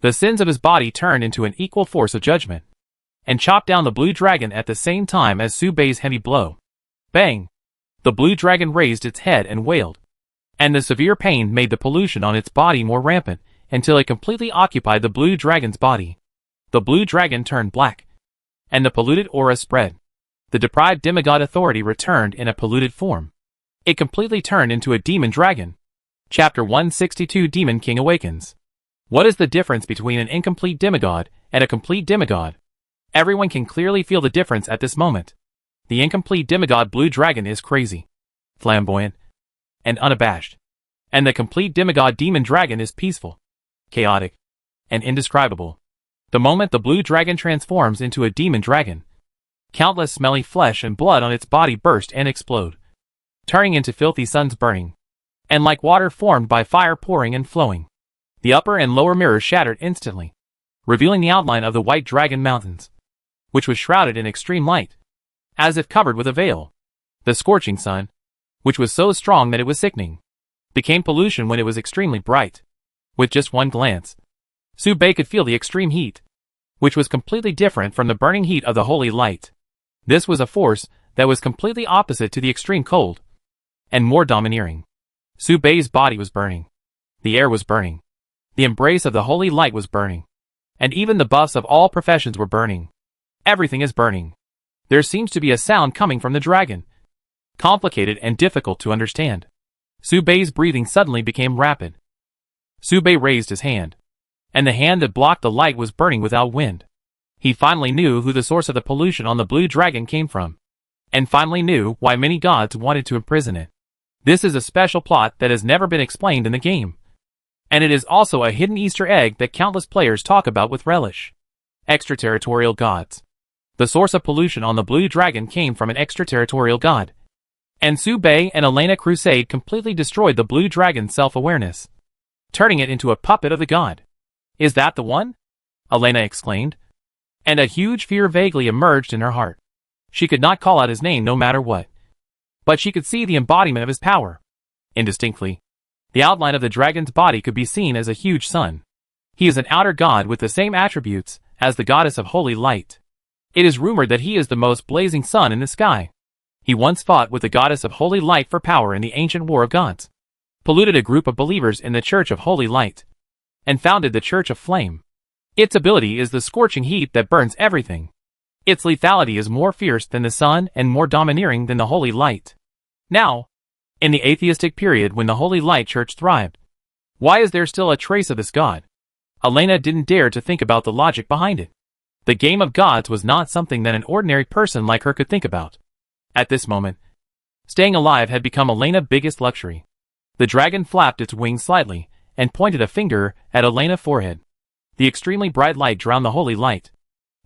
The sins of his body turned into an equal force of judgment, and chopped down the blue dragon at the same time as Su Bei's heavy blow. Bang! The blue dragon raised its head and wailed, and the severe pain made the pollution on its body more rampant until it completely occupied the blue dragon's body. The blue dragon turned black, and the polluted aura spread. The deprived demigod authority returned in a polluted form. It completely turned into a demon dragon. Chapter 162 Demon King Awakens. What is the difference between an incomplete demigod and a complete demigod? Everyone can clearly feel the difference at this moment. The incomplete demigod blue dragon is crazy, flamboyant, and unabashed. And the complete demigod demon dragon is peaceful, chaotic, and indescribable. The moment the blue dragon transforms into a demon dragon, countless smelly flesh and blood on its body burst and explode, turning into filthy suns burning, and like water formed by fire pouring and flowing. The upper and lower mirrors shattered instantly, revealing the outline of the white dragon mountains, which was shrouded in extreme light, as if covered with a veil. The scorching sun, which was so strong that it was sickening, became pollution when it was extremely bright. With just one glance, Su Bei could feel the extreme heat, which was completely different from the burning heat of the holy light. This was a force that was completely opposite to the extreme cold, and more domineering. Su Bei's body was burning. The air was burning. The embrace of the holy light was burning. And even the buffs of all professions were burning. Everything is burning. There seems to be a sound coming from the dragon, complicated and difficult to understand. Su Bei's breathing suddenly became rapid. Su Bei raised his hand, and the hand that blocked the light was burning without wind. He finally knew who the source of the pollution on the blue dragon came from, and finally knew why many gods wanted to imprison it. This is a special plot that has never been explained in the game, and it is also a hidden Easter egg that countless players talk about with relish. Extraterritorial gods. The source of pollution on the blue dragon came from an extraterritorial god, and Su Bei and Elena Crusade completely destroyed the blue dragon's self-awareness, turning it into a puppet of the god. Is that the one? Elena exclaimed, and a huge fear vaguely emerged in her heart. She could not call out his name no matter what, but she could see the embodiment of his power. Indistinctly, the outline of the dragon's body could be seen as a huge sun. He is an outer god with the same attributes as the goddess of holy light. It is rumored that he is the most blazing sun in the sky. He once fought with the goddess of holy light for power in the ancient war of gods, polluted a group of believers in the Church of Holy Light, and founded the Church of Flame. Its ability is the scorching heat that burns everything. Its lethality is more fierce than the sun and more domineering than the holy light. Now, in the atheistic period when the Holy Light Church thrived, why is there still a trace of this god? Elena didn't dare to think about the logic behind it. The game of gods was not something that an ordinary person like her could think about. At this moment, staying alive had become Elena's biggest luxury. The dragon flapped its wings slightly, and pointed a finger at Elena's forehead. The extremely bright light drowned the holy light,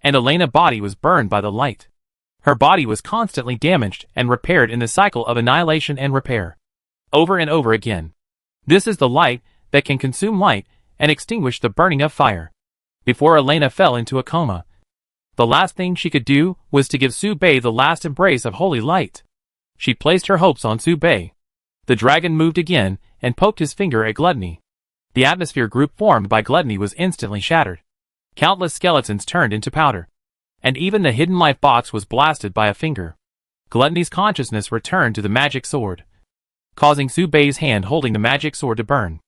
and Elena's body was burned by the light. Her body was constantly damaged and repaired in the cycle of annihilation and repair, over and over again. This is the light that can consume light and extinguish the burning of fire. Before Elena fell into a coma, the last thing she could do was to give Su Bei the last embrace of holy light. She placed her hopes on Su Bei. The dragon moved again and poked his finger at Gluttony. The atmosphere group formed by Gluttony was instantly shattered. Countless skeletons turned into powder, and even the hidden life box was blasted by a finger. Gluttony's consciousness returned to the magic sword, causing Su Bei's hand holding the magic sword to burn.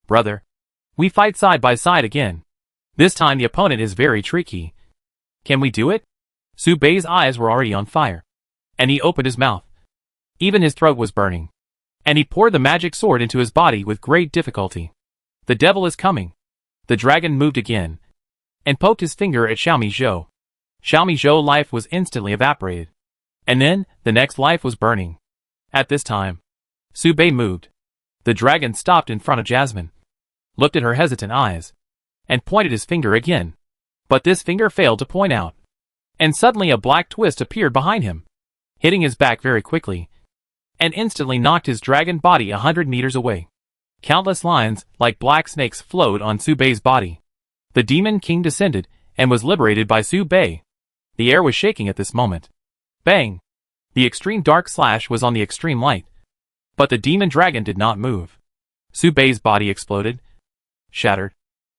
Brother, we fight side by side again. This time the opponent is very tricky. Can we do it? Su Bei's eyes were already on fire, and he opened his mouth. Even his throat was burning, and he poured the magic sword into his body with great difficulty. The devil is coming. The dragon moved again, and poked his finger at Xiaomi Zhou. Xiaomi Zhou's life was instantly evaporated, and then the next life was burning. At this time, Su Bei moved. The dragon stopped in front of Jasmine, looked at her hesitant eyes, and pointed his finger again. But this finger failed to point out, and suddenly a black twist appeared behind him, hitting his back very quickly, and instantly knocked his dragon body 100 meters away. Countless lines, like black snakes, flowed on Su Bei's body. The Demon King descended, and was liberated by Su Bei. The air was shaking at this moment. Bang! The extreme dark slash was on the extreme light, but the demon dragon did not move. Su Bei's body exploded, shattered,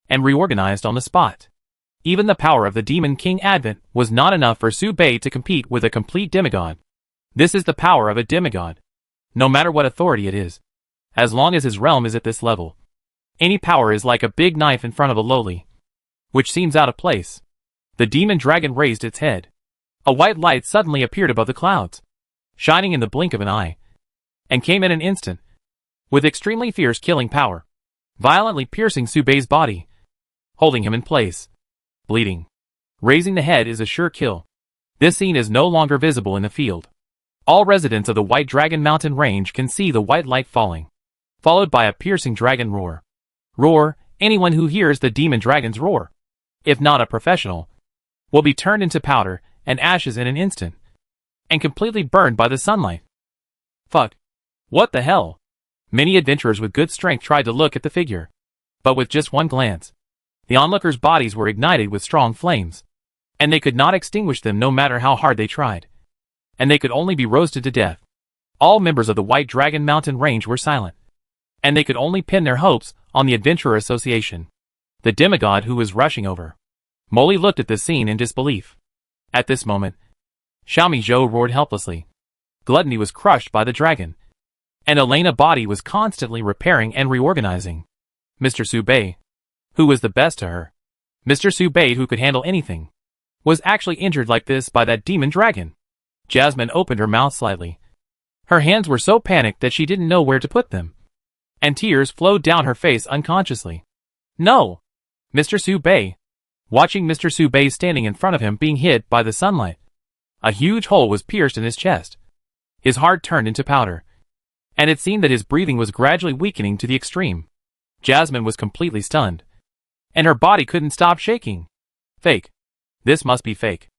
and reorganized on the spot. Even the power of the Demon King Advent was not enough for Su Bei to compete with a complete demigod. This is the power of a demigod. No matter what authority it is, as long as his realm is at this level, any power is like a big knife in front of a lowly, which seems out of place. The demon dragon raised its head. A white light suddenly appeared above the clouds, shining in the blink of an eye, and came in an instant, with extremely fierce killing power, violently piercing Subei's body, holding him in place, bleeding. Raising the head is a sure kill. This scene is no longer visible in the field. All residents of the White Dragon Mountain Range can see the white light falling, followed by a piercing dragon roar. Roar, anyone who hears the demon dragon's roar, if not a professional, will be turned into powder and ashes in an instant, and completely burned by the sunlight. Fuck. What the hell? Many adventurers with good strength tried to look at the figure, but with just one glance, the onlookers' bodies were ignited with strong flames, and they could not extinguish them no matter how hard they tried, and they could only be roasted to death. All members of the White Dragon Mountain Range were silent, and they could only pin their hopes on the Adventurer Association, the demigod who was rushing over. Molly looked at the scene in disbelief. At this moment, Xiaomi Zhou roared helplessly. Gluttony was crushed by the dragon, and Elena's body was constantly repairing and reorganizing. Mr. Subei, who was the best to her, Mr. Subei who could handle anything, was actually injured like this by that demon dragon. Jasmine opened her mouth slightly. Her hands were so panicked that she didn't know where to put them, and tears flowed down her face unconsciously. No! Mr. Subei. Watching Mr. Subei standing in front of him being hit by the sunlight. A huge hole was pierced in his chest. His heart turned into powder, and it seemed that his breathing was gradually weakening to the extreme. Jasmine was completely stunned, and her body couldn't stop shaking. Fake. This must be fake.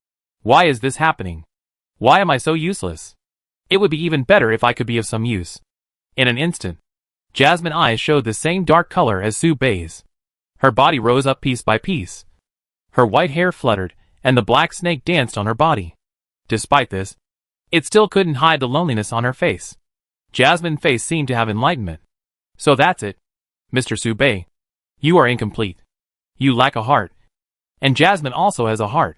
Why is this happening? Why am I so useless? It would be even better if I could be of some use. In an instant, Jasmine's eyes showed the same dark color as Subei's. Her body rose up piece by piece. Her white hair fluttered, and the black snake danced on her body. Despite this, it still couldn't hide the loneliness on her face. Jasmine's face seemed to have enlightenment. So that's it. Mr. Subei. You are incomplete. You lack a heart. And Jasmine also has a heart.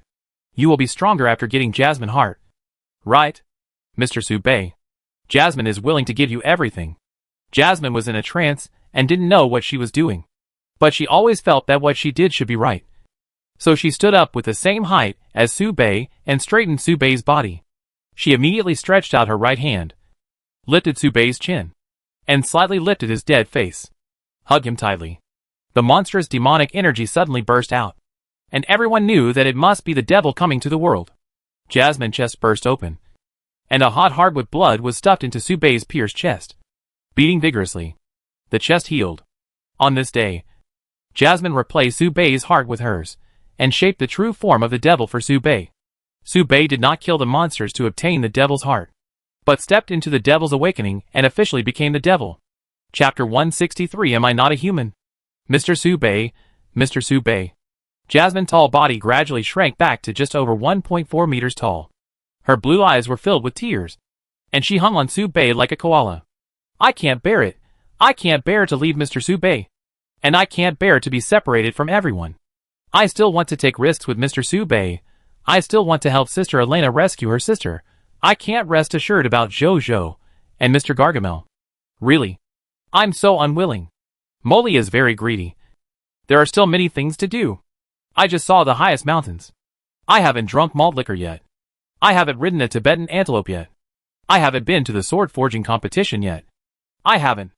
You will be stronger after getting Jasmine's heart. Right? Mr. Subei. Jasmine is willing to give you everything. Jasmine was in a trance and didn't know what she was doing. But she always felt that what she did should be right. So she stood up with the same height as Subei and straightened Subei's body. She immediately stretched out her right hand, lifted Subei's chin, and slightly lifted his dead face. Hugged him tightly. The monstrous demonic energy suddenly burst out, and everyone knew that it must be the devil coming to the world. Jasmine's chest burst open, and a hot hardwood blood was stuffed into Subei's pierced chest. Beating vigorously, the chest healed. On this day, Jasmine replaced Subei's heart with hers, and shaped the true form of the devil for Subei. Subei did not kill the monsters to obtain the devil's heart, but stepped into the devil's awakening and officially became the devil. Chapter 163. Am I not a human? Mr. Subei, Mr. Subei. Jasmine's tall body gradually shrank back to just over 1.4 meters tall. Her blue eyes were filled with tears, and she hung on Subei like a koala. I can't bear it. I can't bear to leave Mr. Subei. And I can't bear to be separated from everyone. I still want to take risks with Mr. Subei. I still want to help Sister Elena rescue her sister. I can't rest assured about Jojo and Mr. Gargamel. Really? I'm so unwilling. Molly is very greedy. There are still many things to do. I just saw the highest mountains. I haven't drunk malt liquor yet. I haven't ridden a Tibetan antelope yet. I haven't been to the sword forging competition yet. I haven't.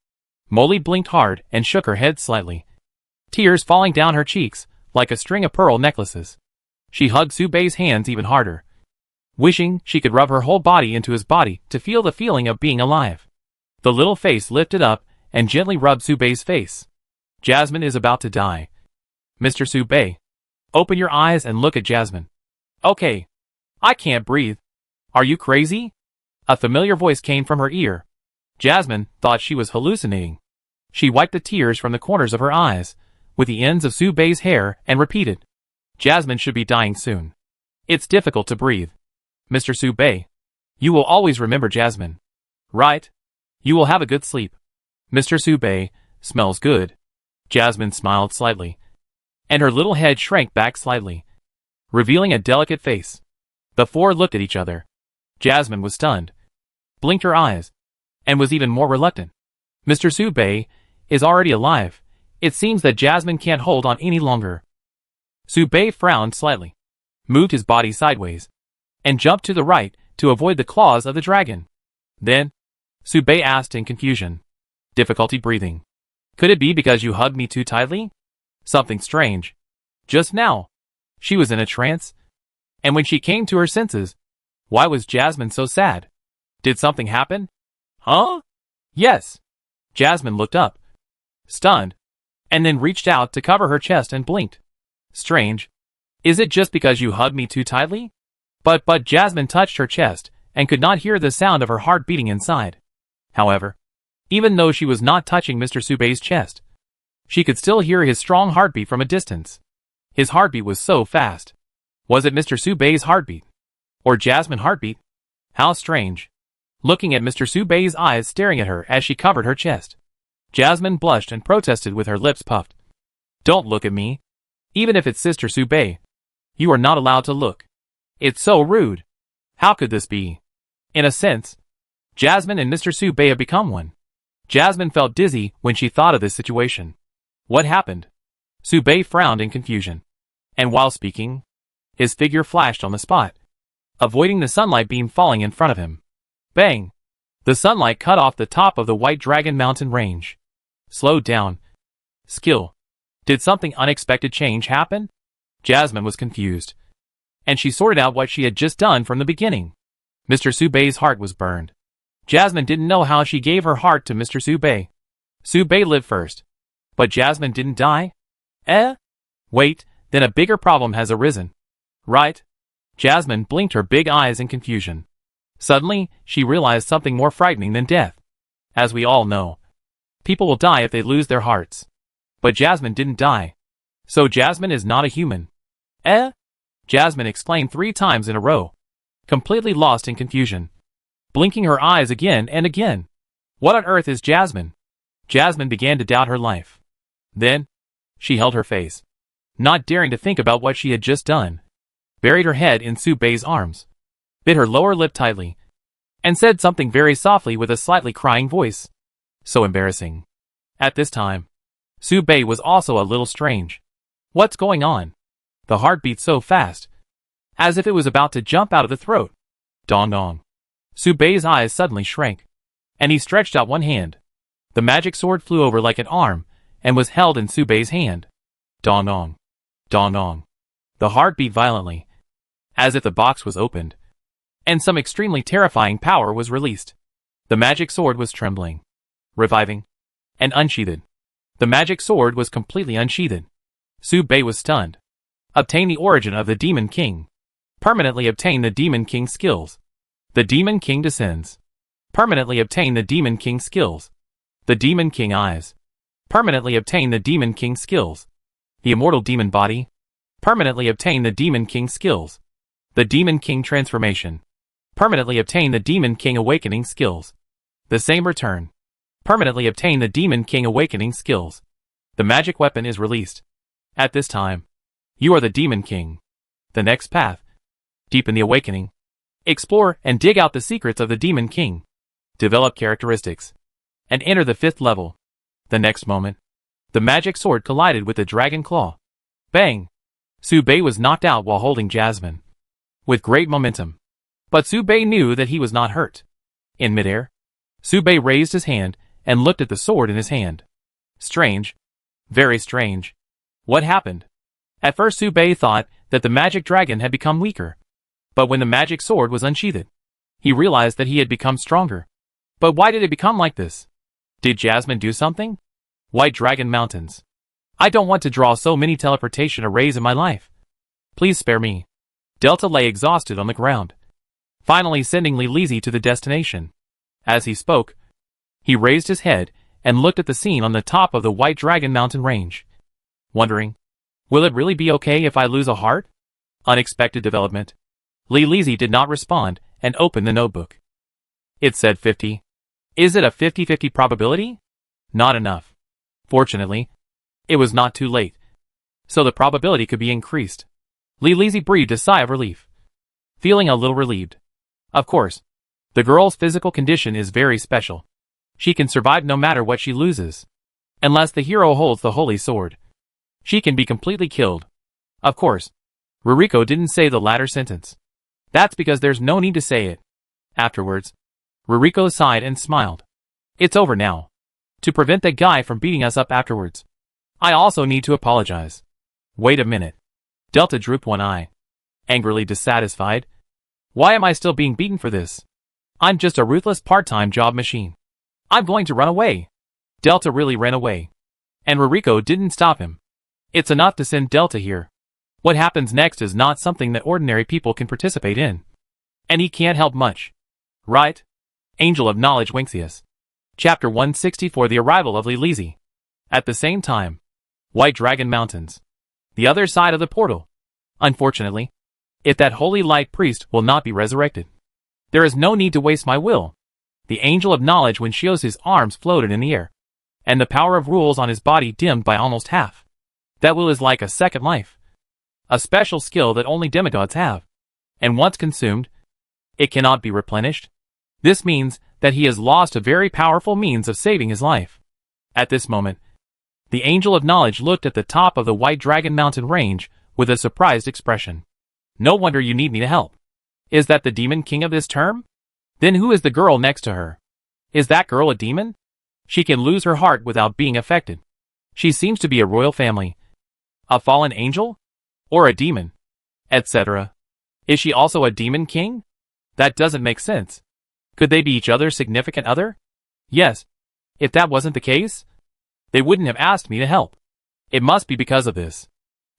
Molly blinked hard and shook her head slightly, tears falling down her cheeks like a string of pearl necklaces. She hugged Subei's hands even harder, wishing she could rub her whole body into his body to feel the feeling of being alive. The little face lifted up and gently rubbed Subei's face. Jasmine is about to die. Mr. Subei, open your eyes and look at Jasmine. Okay. I can't breathe. Are you crazy? A familiar voice came from her ear. Jasmine thought she was hallucinating. She wiped the tears from the corners of her eyes with the ends of Subei's hair and repeated, Jasmine should be dying soon. It's difficult to breathe. Mr. Subei, you will always remember Jasmine. Right? You will have a good sleep. Mr. Subei, smells good. Jasmine smiled slightly, and her little head shrank back slightly, revealing a delicate face. The four looked at each other. Jasmine was stunned, blinked her eyes, and was even more reluctant. Mr. Subei is already alive. It seems that Jasmine can't hold on any longer. Subei frowned slightly. moved his body sideways, and jumped to the right to avoid the claws of the dragon. Then, Subei asked in confusion. Difficulty breathing. Could it be because you hugged me too tightly? Something strange. Just now, she was in a trance. And when she came to her senses, why was Jasmine so sad? Did something happen? Huh? Yes. Jasmine looked up, stunned, and then reached out to cover her chest and blinked. Strange. Is it just because you hugged me too tightly? But Jasmine touched her chest and could not hear the sound of her heart beating inside. However, even though she was not touching Mr. Subei's chest, she could still hear his strong heartbeat from a distance. His heartbeat was so fast. Was it Mr. Subei's heartbeat? Or Jasmine's heartbeat? How strange. Looking at Mr. Subei's eyes staring at her as she covered her chest, Jasmine blushed and protested with her lips puffed. Don't look at me. Even if it's Sister Subei, you are not allowed to look. It's so rude. How could this be? In a sense, Jasmine and Mr. Subei have become one. Jasmine felt dizzy when she thought of this situation. What happened? Subei frowned in confusion. And while speaking, his figure flashed on the spot, avoiding the sunlight beam falling in front of him. Bang! The sunlight cut off the top of the White Dragon Mountain range. Slowed down. Skill. Did something unexpected change happen? Jasmine was confused, and she sorted out what she had just done from the beginning. Mr. Subei's heart was burned. Jasmine didn't know how she gave her heart to Mr. Subei. Subei lived first, but Jasmine didn't die? Wait, then a bigger problem has arisen. Right? Jasmine blinked her big eyes in confusion. Suddenly, she realized something more frightening than death. As we all know, people will die if they lose their hearts. But Jasmine didn't die. So Jasmine is not a human. Jasmine exclaimed 3 times in a row, completely lost in confusion, blinking her eyes again and again. What on earth is Jasmine? Jasmine began to doubt her life. Then, she held her face, not daring to think about what she had just done, buried her head in Subei's arms, bit her lower lip tightly, and said something very softly with a slightly crying voice. So embarrassing. At this time, Subei was also a little strange. What's going on? The heart beat so fast, as if it was about to jump out of the throat. Dong dong. Subei's eyes suddenly shrank, and he stretched out one hand. The magic sword flew over like an arm, and was held in Subei's hand. Dong dong. Dong dong. The heart beat violently, as if the box was opened, and some extremely terrifying power was released. The magic sword was trembling, reviving, and unsheathed. The magic sword was completely unsheathed. Subei was stunned. Obtain the origin of the Demon King. Permanently obtain the Demon King skills. The Demon King descends. Permanently obtain the Demon King skills. The Demon King eyes. Permanently obtain the Demon King skills. The Immortal Demon Body. Permanently obtain the Demon King skills. The Demon King transformation. Permanently obtain the Demon King awakening skills. The same return. Permanently obtain the Demon King awakening skills. The magic weapon is released. At this time, you are the Demon King. The next path. Deepen the awakening. Explore and dig out the secrets of the Demon King. Develop characteristics. And enter the 5th level. The next moment, the magic sword collided with the dragon claw. Bang! Subei was knocked out while holding Jasmine, with great momentum. But Subei knew that he was not hurt. In midair, Subei raised his hand and looked at the sword in his hand. Strange. Very strange. What happened? At first Subei thought that the magic dragon had become weaker. But when the magic sword was unsheathed, he realized that he had become stronger. But why did it become like this? Did Jasmine do something? White Dragon Mountains. I don't want to draw so many teleportation arrays in my life. Please spare me. Delta lay exhausted on the ground, finally sending Lilizi to the destination. As he spoke, he raised his head and looked at the scene on the top of the White Dragon Mountain range, wondering, will it really be okay if I lose a heart? Unexpected development. Lilizi did not respond and opened the notebook. It said 50. Is it a 50-50 probability? Not enough. Fortunately, it was not too late, so the probability could be increased. Lilizi breathed a sigh of relief, feeling a little relieved. Of course, the girl's physical condition is very special. She can survive no matter what she loses. Unless the hero holds the holy sword, she can be completely killed. Of course, Ruriko didn't say the latter sentence. That's because there's no need to say it. Afterwards, Ruriko sighed and smiled. It's over now. To prevent that guy from beating us up afterwards, I also need to apologize. Wait a minute. Delta drooped one eye. Angrily dissatisfied. Why am I still being beaten for this? I'm just a ruthless part-time job machine. I'm going to run away. Delta really ran away. And Ruriko didn't stop him. It's enough to send Delta here. What happens next is not something that ordinary people can participate in. And he can't help much. Right? Angel of Knowledge Winxius. Chapter 164 The Arrival of Lilizi. At the same time, White Dragon Mountains. The other side of the portal. Unfortunately, if that holy light priest will not be resurrected, there is no need to waste my will. The Angel of Knowledge Winxius's arms floated in the air, and the power of rules on his body dimmed by almost half. That will is like a second life. A special skill that only demigods have. And once consumed, it cannot be replenished. This means that he has lost a very powerful means of saving his life. At this moment, the Angel of Knowledge looked at the top of the White Dragon Mountain range with a surprised expression. No wonder you need me to help. Is that the demon king of this term? Then who is the girl next to her? Is that girl a demon? She can lose her heart without being affected. She seems to be a royal family. A fallen angel? Or a demon? Etc. Is she also a demon king? That doesn't make sense. Could they be each other's significant other? Yes. If that wasn't the case, they wouldn't have asked me to help. It must be because of this.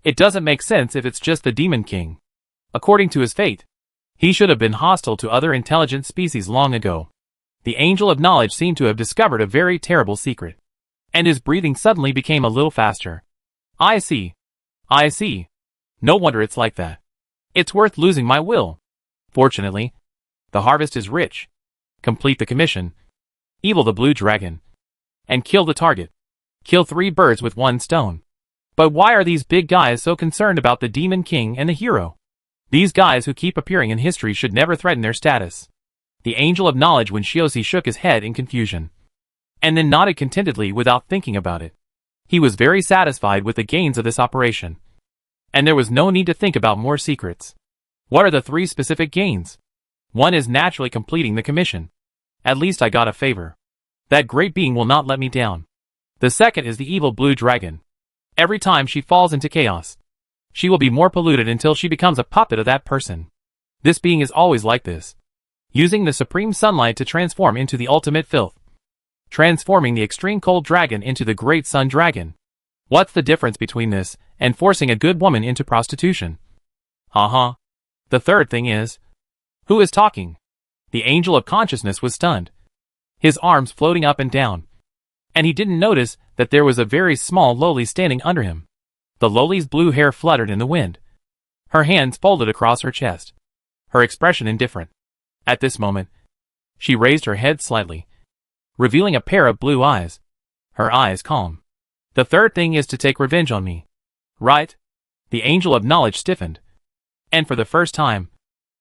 It doesn't make sense if it's just the demon king. According to his fate, he should have been hostile to other intelligent species long ago. The Angel of Knowledge seemed to have discovered a very terrible secret. And his breathing suddenly became a little faster. I see. I see. No wonder it's like that. It's worth losing my will. Fortunately, the harvest is rich. Complete the commission. Evil the blue dragon. And kill the target. Kill 3 birds with 1 stone. But why are these big guys so concerned about the demon king and the hero? These guys who keep appearing in history should never threaten their status. The Angel of Knowledge Winxius shook his head in confusion. And then nodded contentedly without thinking about it. He was very satisfied with the gains of this operation. And there was no need to think about more secrets. What are the 3 specific gains? One is naturally completing the commission. At least I got a favor. That great being will not let me down. The second is the evil blue dragon. Every time she falls into chaos, she will be more polluted until she becomes a puppet of that person. This being is always like this. Using the supreme sunlight to transform into the ultimate filth. Transforming the extreme cold dragon into the great sun dragon. What's the difference between this and forcing a good woman into prostitution? The third thing is... Who is talking? The Angel of Consciousness was stunned. His arms floating up and down. And he didn't notice that there was a very small Loli standing under him. The Loli's blue hair fluttered in the wind. Her hands folded across her chest. Her expression indifferent. At this moment, she raised her head slightly, revealing a pair of blue eyes. Her eyes calm. The third thing is to take revenge on me. Right? The Angel of Knowledge stiffened. And for the first time,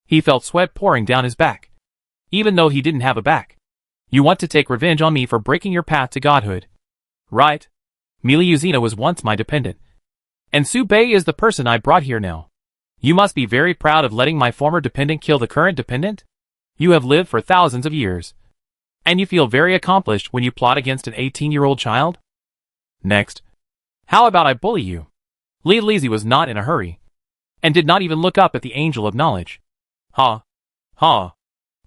he felt sweat pouring down his back. Even though he didn't have a back. You want to take revenge on me for breaking your path to godhood. Right? Miliuzina was once my dependent. And Subei is the person I brought here now. You must be very proud of letting my former dependent kill the current dependent? You have lived for thousands of years. And you feel very accomplished when you plot against an 18-year-old child? Next. How about I bully you? Lilizi was not in a hurry. And did not even look up at the Angel of Knowledge. Ha! Ha!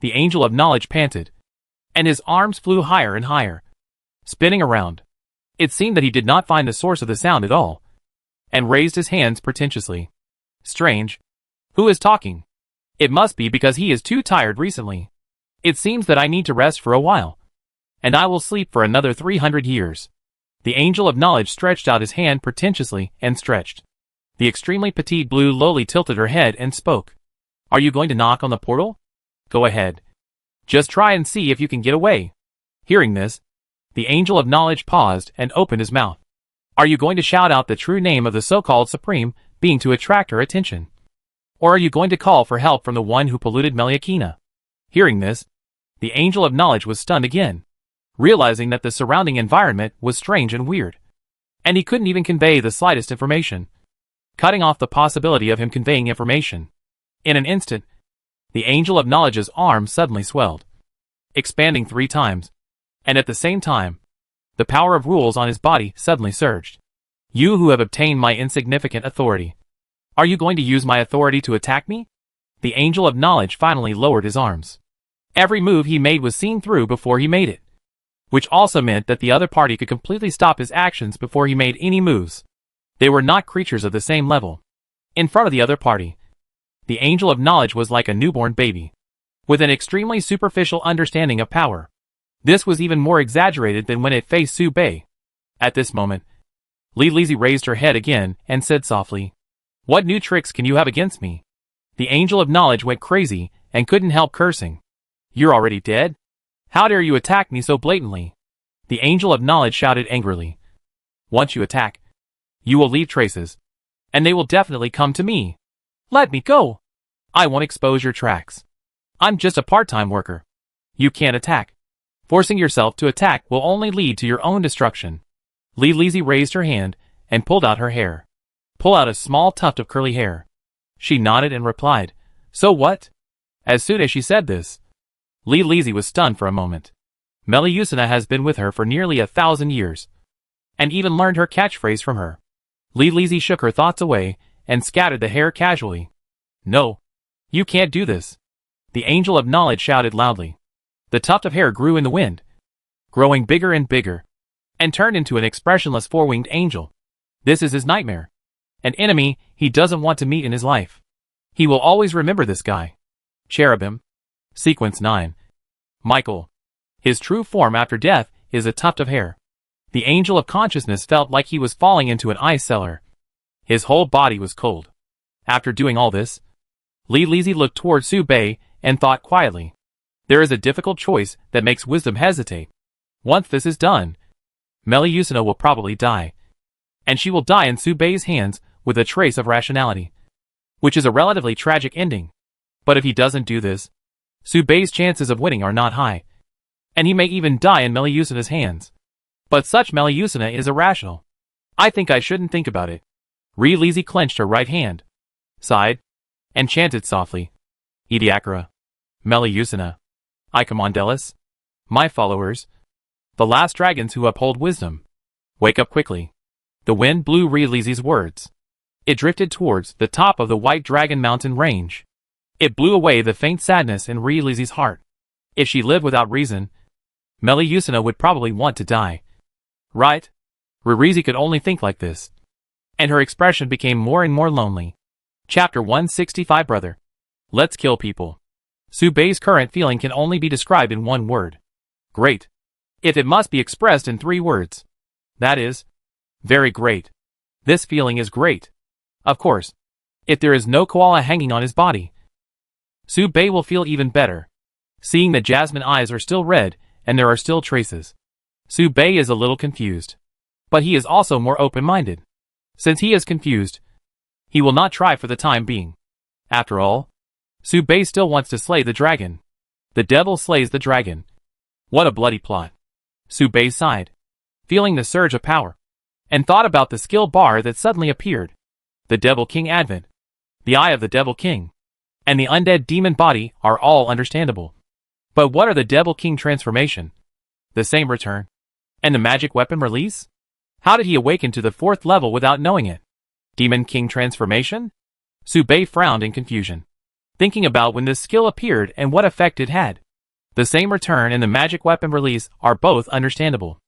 The Angel of Knowledge panted. And his arms flew higher and higher. Spinning around. It seemed that he did not find the source of the sound at all. And raised his hands pretentiously. Strange. Who is talking? It must be because he is too tired recently. It seems that I need to rest for a while. And I will sleep for another 300 years. The Angel of Knowledge stretched out his hand pretentiously and stretched. The extremely petite blue Loli tilted her head and spoke. Are you going to knock on the portal? Go ahead. Just try and see if you can get away. Hearing this, the Angel of Knowledge paused and opened his mouth. Are you going to shout out the true name of the so-called Supreme Being to attract her attention? Or are you going to call for help from the one who polluted Meliakina? Hearing this, the Angel of Knowledge was stunned again, realizing that the surrounding environment was strange and weird. And he couldn't even convey the slightest information. cutting off the possibility of him conveying information. In an instant, the Angel of Knowledge's arm suddenly swelled, expanding 3 times, and at the same time, the power of rules on his body suddenly surged. You who have obtained my insignificant authority. Are you going to use my authority to attack me? The Angel of Knowledge finally lowered his arms. Every move he made was seen through before he made it, which also meant that the other party could completely stop his actions before he made any moves. They were not creatures of the same level. In front of the other party, the Angel of Knowledge was like a newborn baby, with an extremely superficial understanding of power. This was even more exaggerated than when it faced Su Bei. At this moment, Li Lizzie raised her head again and said softly, "What new tricks can you have against me?" The Angel of Knowledge went crazy and couldn't help cursing. "You're already dead? How dare you attack me so blatantly?" The Angel of Knowledge shouted angrily. "Once you attack, you will leave traces, and they will definitely come to me. Let me go. I won't expose your tracks. I'm just a part-time worker. You can't attack. Forcing yourself to attack will only lead to your own destruction." Li Lizzie raised her hand and pulled out her hair. Pull out a small tuft of curly hair. She nodded and replied, "So what?" As soon as she said this, Li Lizzie was stunned for a moment. Melusina has been with her for nearly 1,000 years, and even learned her catchphrase from her. Li Lizzie shook her thoughts away and scattered the hair casually. "No, you can't do this." The Angel of Knowledge shouted loudly. The tuft of hair grew in the wind, growing bigger and bigger, and turned into an expressionless 4-winged angel. This is his nightmare. An enemy he doesn't want to meet in his life. He will always remember this guy. Cherubim. Sequence 9. Michael. His true form after death is a tuft of hair. The Angel of Consciousness felt like he was falling into an ice cellar. His whole body was cold. After doing all this, Li Lizzie looked toward Su Bei and thought quietly. There is a difficult choice that makes wisdom hesitate. Once this is done, Melusina will probably die. And she will die in Su Bei's hands with a trace of rationality, which is a relatively tragic ending. But if he doesn't do this, Su Bei's chances of winning are not high, and he may even die in Melusina's hands. But such Melusina is irrational. I think I shouldn't think about it. Li Lizzie clenched her right hand, sighed, and chanted softly, "Ediacra, Melusina, I Commandelis, my followers, the last dragons who uphold wisdom, wake up quickly." The wind blew Li Lizzie's words. It drifted towards the top of the White Dragon Mountain range. It blew away the faint sadness in Li Lizzie's heart. If she lived without reason, Melusina would probably want to die. Right? Lizzie could only think like this, and her expression became more and more lonely. Chapter 165 Brother. Let's kill people. Su Bei's current feeling can only be described in one word. Great. If it must be expressed in 3 words. That is, very great. This feeling is great. Of course, if there is no koala hanging on his body, Su Bei will feel even better. Seeing the jasmine eyes are still red and there are still traces, Su Bei is a little confused. But he is also more open-minded. Since he is confused, he will not try for the time being. After all, Su Bei still wants to slay the dragon. The devil slays the dragon. What a bloody plot. Su Bei sighed, feeling the surge of power, and thought about the skill bar that suddenly appeared. The Devil King Advent, the Eye of the Devil King, and the Undead Demon Body are all understandable. But what are the Devil King transformation? The same return? And the magic weapon release? How did he awaken to the 4th level without knowing it? Demon King transformation? Su Bei frowned in confusion, thinking about when this skill appeared and what effect it had. The same return and the magic weapon release are both understandable,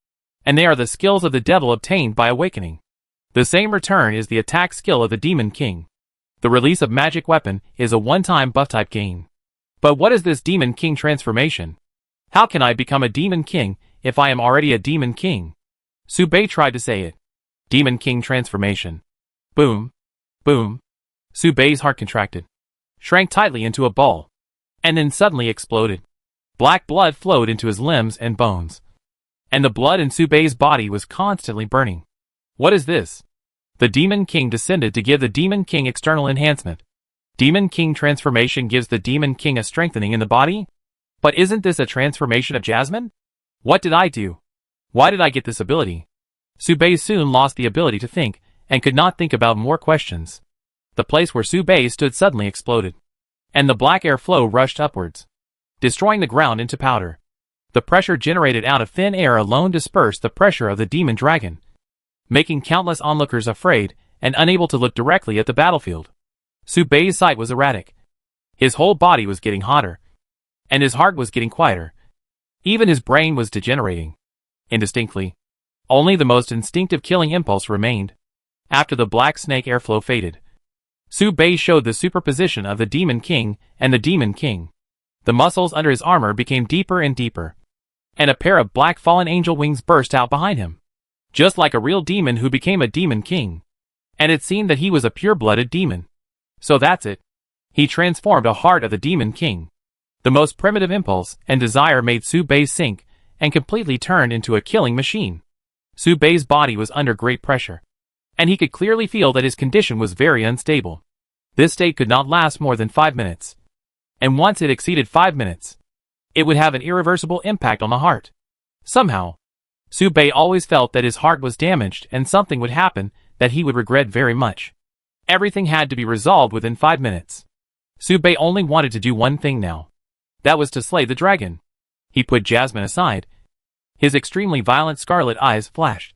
and they are the skills of the devil obtained by awakening. The same return is the attack skill of the Demon King. The release of magic weapon is a one-time buff type gain. But what is this Demon King transformation? How can I become a Demon King if I am already a Demon King? Su Bei tried to say it. Demon King transformation. Boom. Boom. Su Bei's heart contracted, shrank tightly into a ball, and then suddenly exploded. Black blood flowed into his limbs and bones, and the blood in Su Bei's body was constantly burning. What is this? The Demon King descended to give the Demon King external enhancement. Demon King transformation gives the Demon King a strengthening in the body? But isn't this a transformation of Jasmine? What did I do? Why did I get this ability? Su Bei soon lost the ability to think and could not think about more questions. The place where Su Bei stood suddenly exploded, and the black air flow rushed upwards, destroying the ground into powder. The pressure generated out of thin air alone dispersed the pressure of the demon dragon, making countless onlookers afraid and unable to look directly at the battlefield. Su Bei's sight was erratic. His whole body was getting hotter, and his heart was getting quieter. Even his brain was degenerating. Indistinctly, only the most instinctive killing impulse remained. After the black snake airflow faded, Su Bei showed the superposition of the Demon King and the Demon King. The muscles under his armor became deeper and deeper, and a pair of black fallen angel wings burst out behind him, just like a real demon who became a Demon King. And it seemed that he was a pure-blooded demon. So that's it. He transformed a heart of the Demon King. The most primitive impulse and desire made Su Bei sink and completely turned into a killing machine. Su Bei's body was under great pressure, and he could clearly feel that his condition was very unstable. This state could not last more than 5 minutes. And once it exceeded 5 minutes, it would have an irreversible impact on the heart. Somehow, Su Bei always felt that his heart was damaged and something would happen that he would regret very much. Everything had to be resolved within 5 minutes. Su Bei only wanted to do one thing now. That was to slay the dragon. He put Jasmine aside. His extremely violent scarlet eyes flashed,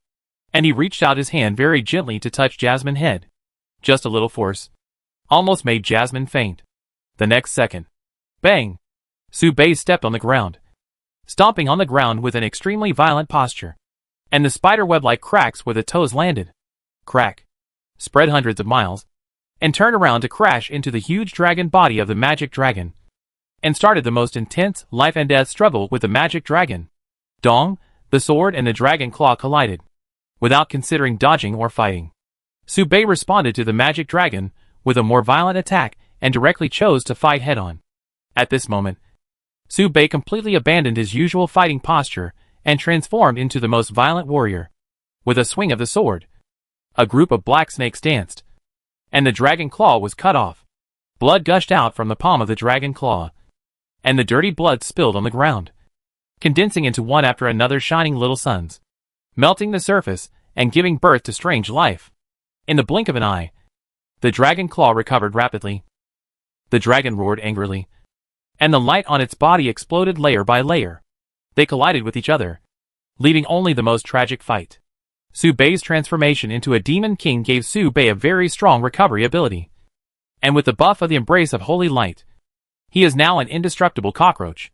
and he reached out his hand very gently to touch Jasmine's head. Just a little force almost made Jasmine faint. The next second, bang! Su Bei stepped on the ground, stomping on the ground with an extremely violent posture, and the spiderweb-like cracks where the toes landed, crack, spread hundreds of miles, and turned around to crash into the huge dragon body of the magic dragon, and started the most intense life and death struggle with the magic dragon. Dong, the sword and the dragon claw collided, without considering dodging or fighting. Su Bei responded to the magic dragon with a more violent attack and directly chose to fight head-on. At this moment, Su Bei completely abandoned his usual fighting posture and transformed into the most violent warrior. With a swing of the sword, a group of black snakes danced, and the dragon claw was cut off. Blood gushed out from the palm of the dragon claw, and the dirty blood spilled on the ground, condensing into one after another shining little suns, melting the surface and giving birth to strange life. In the blink of an eye, the dragon claw recovered rapidly. The dragon roared angrily, and the light on its body exploded layer by layer. They collided with each other, leaving only the most tragic fight. Su Bei's transformation into a Demon King gave Su Bei a very strong recovery ability, and with the buff of the embrace of holy light, he is now an indestructible cockroach.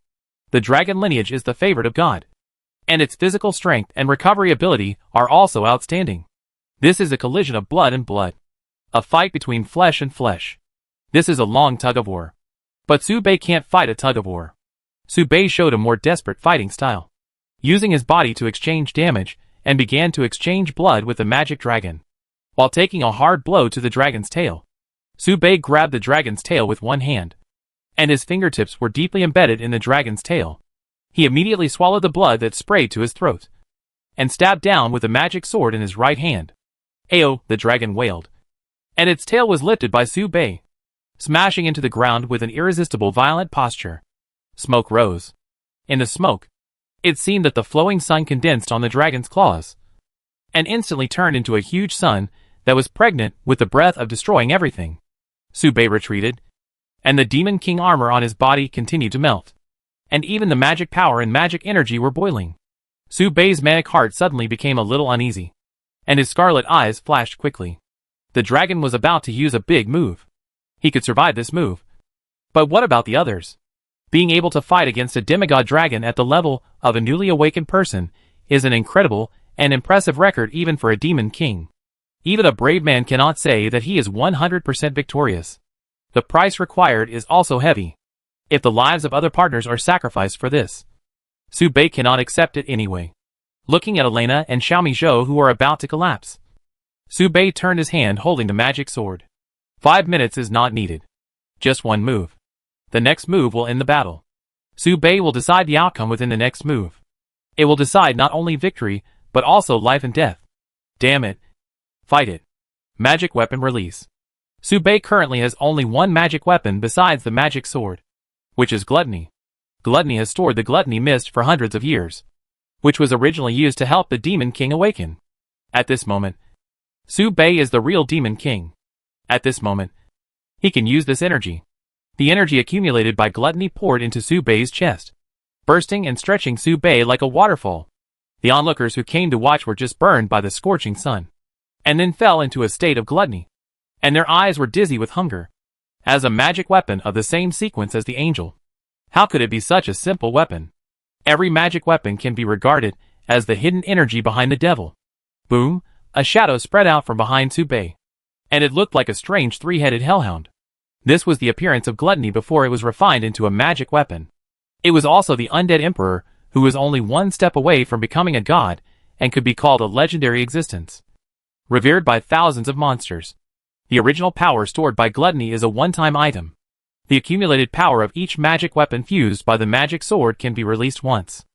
The dragon lineage is the favorite of God, and its physical strength and recovery ability are also outstanding. This is a collision of blood and blood, a fight between flesh and flesh. This is a long tug-of-war. But Su Bei can't fight a tug-of-war. Su Bei showed a more desperate fighting style, using his body to exchange damage, and began to exchange blood with the magic dragon. While taking a hard blow to the dragon's tail, Su Bei grabbed the dragon's tail with one hand, and his fingertips were deeply embedded in the dragon's tail. He immediately swallowed the blood that sprayed to his throat, and stabbed down with the magic sword in his right hand. Ayo, the dragon wailed, and its tail was lifted by Su Bei, smashing into the ground with an irresistible violent posture. Smoke rose. In the smoke, it seemed that the flowing sun condensed on the dragon's claws, and instantly turned into a huge sun that was pregnant with the breath of destroying everything. Su Bei retreated, and the Demon King armor on his body continued to melt, and even the magic power and magic energy were boiling. Su Bei's manic heart suddenly became a little uneasy, and his scarlet eyes flashed quickly. The dragon was about to use a big move. He could survive this move. But what about the others? Being able to fight against a demigod dragon at the level of a newly awakened person is an incredible and impressive record even for a Demon King. Even a brave man cannot say that he is 100% victorious. The price required is also heavy. If the lives of other partners are sacrificed for this, Su Bei cannot accept it anyway. Looking at Elena and Xiaomi Zhou who are about to collapse, Su Bei turned his hand holding the magic sword. 5 minutes is not needed. Just one move. The next move will end the battle. Su Bei will decide the outcome within the next move. It will decide not only victory, but also life and death. Damn it. Fight it. Magic weapon release. Su Bei currently has only one magic weapon besides the magic sword, which is Gluttony. Gluttony has stored the Gluttony Mist for hundreds of years, which was originally used to help the Demon King awaken. At this moment, Su Bei is the real Demon King. At this moment, he can use this energy. The energy accumulated by gluttony poured into Su Bei's chest, bursting and stretching Su Bei like a waterfall. The onlookers who came to watch were just burned by the scorching sun, and then fell into a state of gluttony, and their eyes were dizzy with hunger. As a magic weapon of the same sequence as the angel. How could it be such a simple weapon? Every magic weapon can be regarded as the hidden energy behind the devil. Boom, a shadow spread out from behind Su Bei, and it looked like a strange three-headed hellhound. This was the appearance of gluttony before it was refined into a magic weapon. It was also the undead emperor, who was only one step away from becoming a god, and could be called a legendary existence, revered by thousands of monsters. The original power stored by gluttony is a one-time item. The accumulated power of each magic weapon fused by the magic sword can be released once.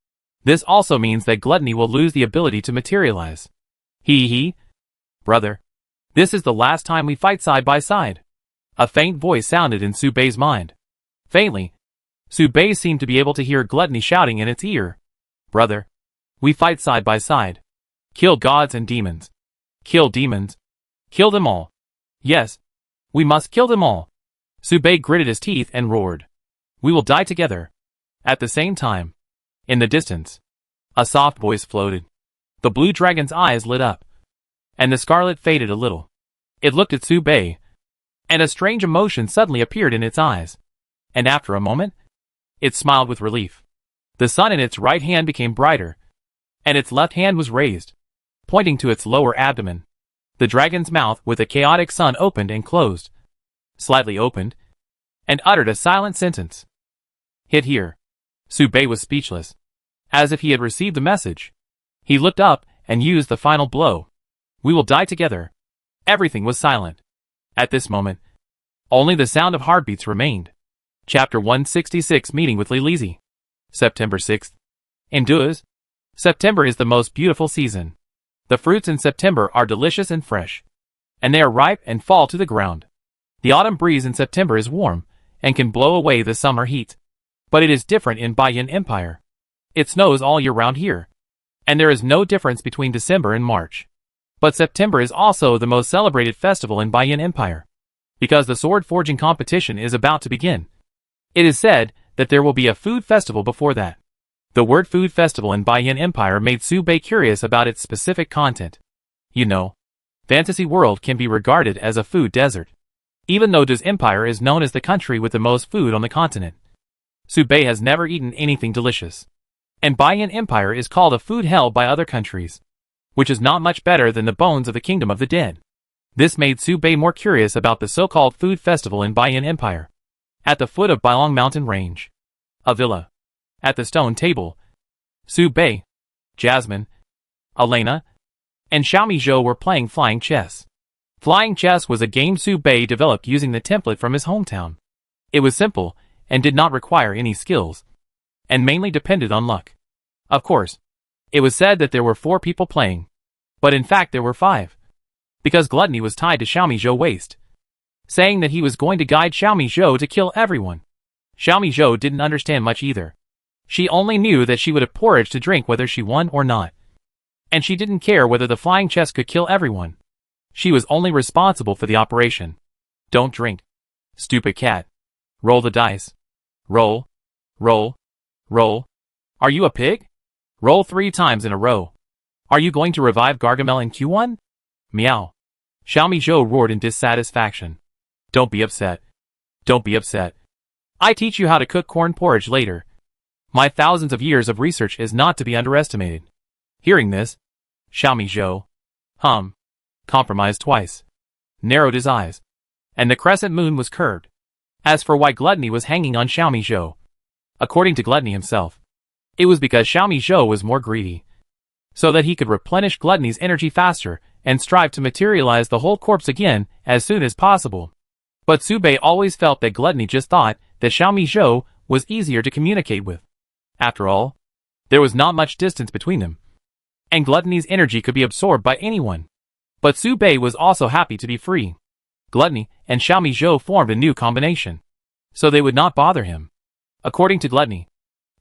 This also means that gluttony will lose the ability to materialize. Brother, this is the last time we fight side by side. A faint voice sounded in Su Bei's mind. Faintly, Su Bei seemed to be able to hear gluttony shouting in its ear. Brother, we fight side by side. Kill gods and demons. Kill demons. Kill them all. Yes, we must kill them all. Su Bei gritted his teeth and roared. We will die together. At the same time, in the distance, a soft voice floated. The blue dragon's eyes lit up, and the scarlet faded a little. It looked at Su Bei, and a strange emotion suddenly appeared in its eyes. And after a moment, it smiled with relief. The sun in its right hand became brighter, and its left hand was raised, pointing to its lower abdomen. The dragon's mouth with a chaotic sun opened and closed, slightly opened, and uttered a silent sentence. Hit here. Su Bei was speechless, as if he had received the message. He looked up and used the final blow. We will die together. Everything was silent. At this moment, only the sound of heartbeats remained. Chapter 166 Meeting with Lilizi. September 6th. In Duas, September is the most beautiful season. The fruits in September are delicious and fresh, and they are ripe and fall to the ground. The autumn breeze in September is warm, and can blow away the summer heat. But it is different in Baiyan Empire. It snows all year round here, and there is no difference between December and March. But September is also the most celebrated festival in Baiyan Empire, because the sword forging competition is about to begin. It is said that there will be a food festival before that. The word food festival in Baiyan Empire made Su Bei curious about its specific content. You know, Fantasy World can be regarded as a food desert, even though Du's Empire is known as the country with the most food on the continent. Su Bei has never eaten anything delicious, and Baiyan Empire is called a food hell by other countries, which is not much better than the bones of the kingdom of the dead. This made Su Bei more curious about the so-called food festival in Baiyan Empire. At the foot of Bailong Mountain Range, a villa. At the stone table, Su Bei, Jasmine, Elena, and Xiaomi Zhou were playing flying chess. Flying chess was a game Su Bei developed using the template from his hometown. It was simple and did not require any skills, and mainly depended on luck. Of course, it was said that there were 4 people playing, but in fact there were 5, because gluttony was tied to Xiaomi Zhou's waist, saying that he was going to guide Xiaomi Zhou to kill everyone. Xiaomi Zhou didn't understand much either. She only knew that she would have porridge to drink whether she won or not. And she didn't care whether the flying chess could kill everyone. She was only responsible for the operation. Don't drink. Stupid cat. Roll the dice. Roll. Roll. Roll. Are you a pig? Roll 3 times in a row. Are you going to revive Gargamel in Q1? Meow. Xiaomi Zhou roared in dissatisfaction. Don't be upset. Don't be upset. I teach you how to cook corn porridge later. My thousands of years of research is not to be underestimated. Hearing this, Xiaomi Zhou, compromised twice, narrowed his eyes, and the crescent moon was curved. As for why gluttony was hanging on Xiaomi Zhou, according to gluttony himself, it was because Xiaomi Zhou was more greedy, so that he could replenish gluttony's energy faster and strive to materialize the whole corpse again as soon as possible. But Su Bei always felt that gluttony just thought that Xiaomi Zhou was easier to communicate with. After all, there was not much distance between them, and gluttony's energy could be absorbed by anyone. But Su Bei was also happy to be free. Gluttony and Xiaomi Zhou formed a new combination, so they would not bother him. According to gluttony,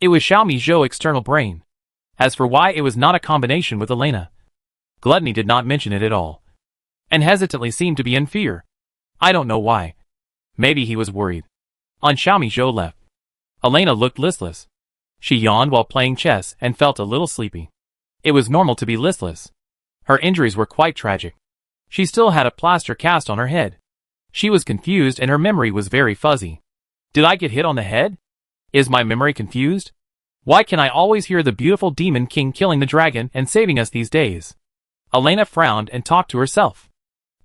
it was Xiaomi Zhou's external brain. As for why it was not a combination with Elena, gluttony did not mention it at all. and hesitantly seemed to be in fear. I don't know why. Maybe he was worried. On Xiaomi Zhou left. Elena looked listless. She yawned while playing chess and felt a little sleepy. It was normal to be listless. Her injuries were quite tragic. She still had a plaster cast on her head. She was confused and her memory was very fuzzy. Did I get hit on the head? Is my memory confused? Why can I always hear the beautiful demon king killing the dragon and saving us these days? Elena frowned and talked to herself.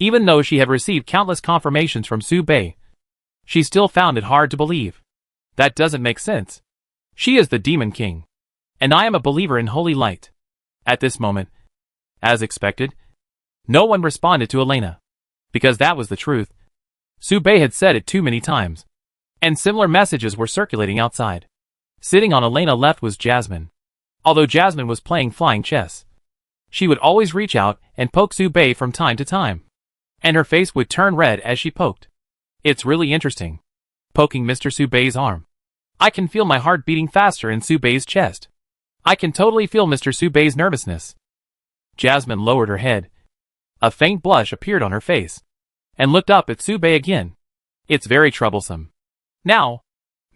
Even though she had received countless confirmations from Su Bei, she still found it hard to believe. That doesn't make sense. She is the demon king. And I am a believer in holy light. At this moment, as expected, no one responded to Elena. Because that was the truth. Su Bei had said it too many times. And similar messages were circulating outside. Sitting on Elena left was Jasmine. Although Jasmine was playing flying chess, she would always reach out and poke Su Bei from time to time. And her face would turn red as she poked. It's really interesting. Poking Mr. Su Bei's arm. I can feel my heart beating faster in Su Bei's chest. I can totally feel Mr. Su Bei's nervousness. Jasmine lowered her head. A faint blush appeared on her face. And looked up at Su Bei again. It's very troublesome. Now,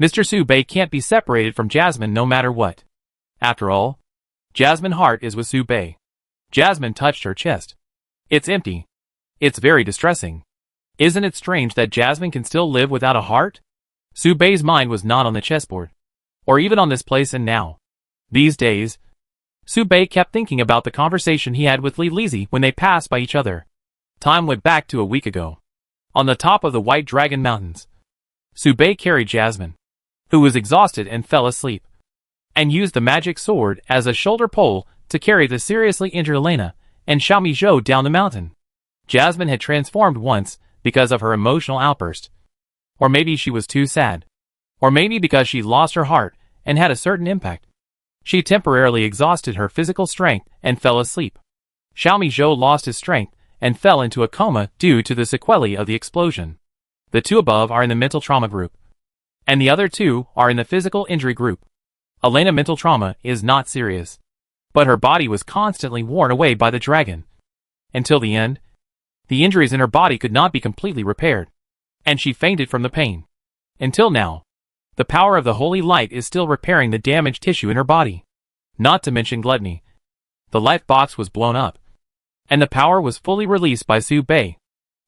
Mr. Su Bei can't be separated from Jasmine no matter what. After all, Jasmine's heart is with Su Bei. Jasmine touched her chest. It's empty. It's very distressing. Isn't it strange that Jasmine can still live without a heart? Su Bei's mind was not on the chessboard. Or even on this place and now. These days, Su Bei kept thinking about the conversation he had with Li Lizi when they passed by each other. Time went back to a week ago. On the top of the White Dragon Mountains, Su Bei carried Jasmine, who was exhausted and fell asleep, and used the magic sword as a shoulder pole to carry the seriously injured Elena and Xiaomi Zhou down the mountain. Jasmine had transformed once because of her emotional outburst. Or maybe she was too sad. Or maybe because she lost her heart and had a certain impact. She temporarily exhausted her physical strength and fell asleep. Xiaomi Zhou lost his strength and fell into a coma due to the sequelae of the explosion. The two above are in the mental trauma group. And the other two are in the physical injury group. Elena's mental trauma is not serious. But her body was constantly worn away by the dragon. Until the end, the injuries in her body could not be completely repaired. And she fainted from the pain. Until now, the power of the holy light is still repairing the damaged tissue in her body. Not to mention gluttony. The life box was blown up. And the power was fully released by Su Bei.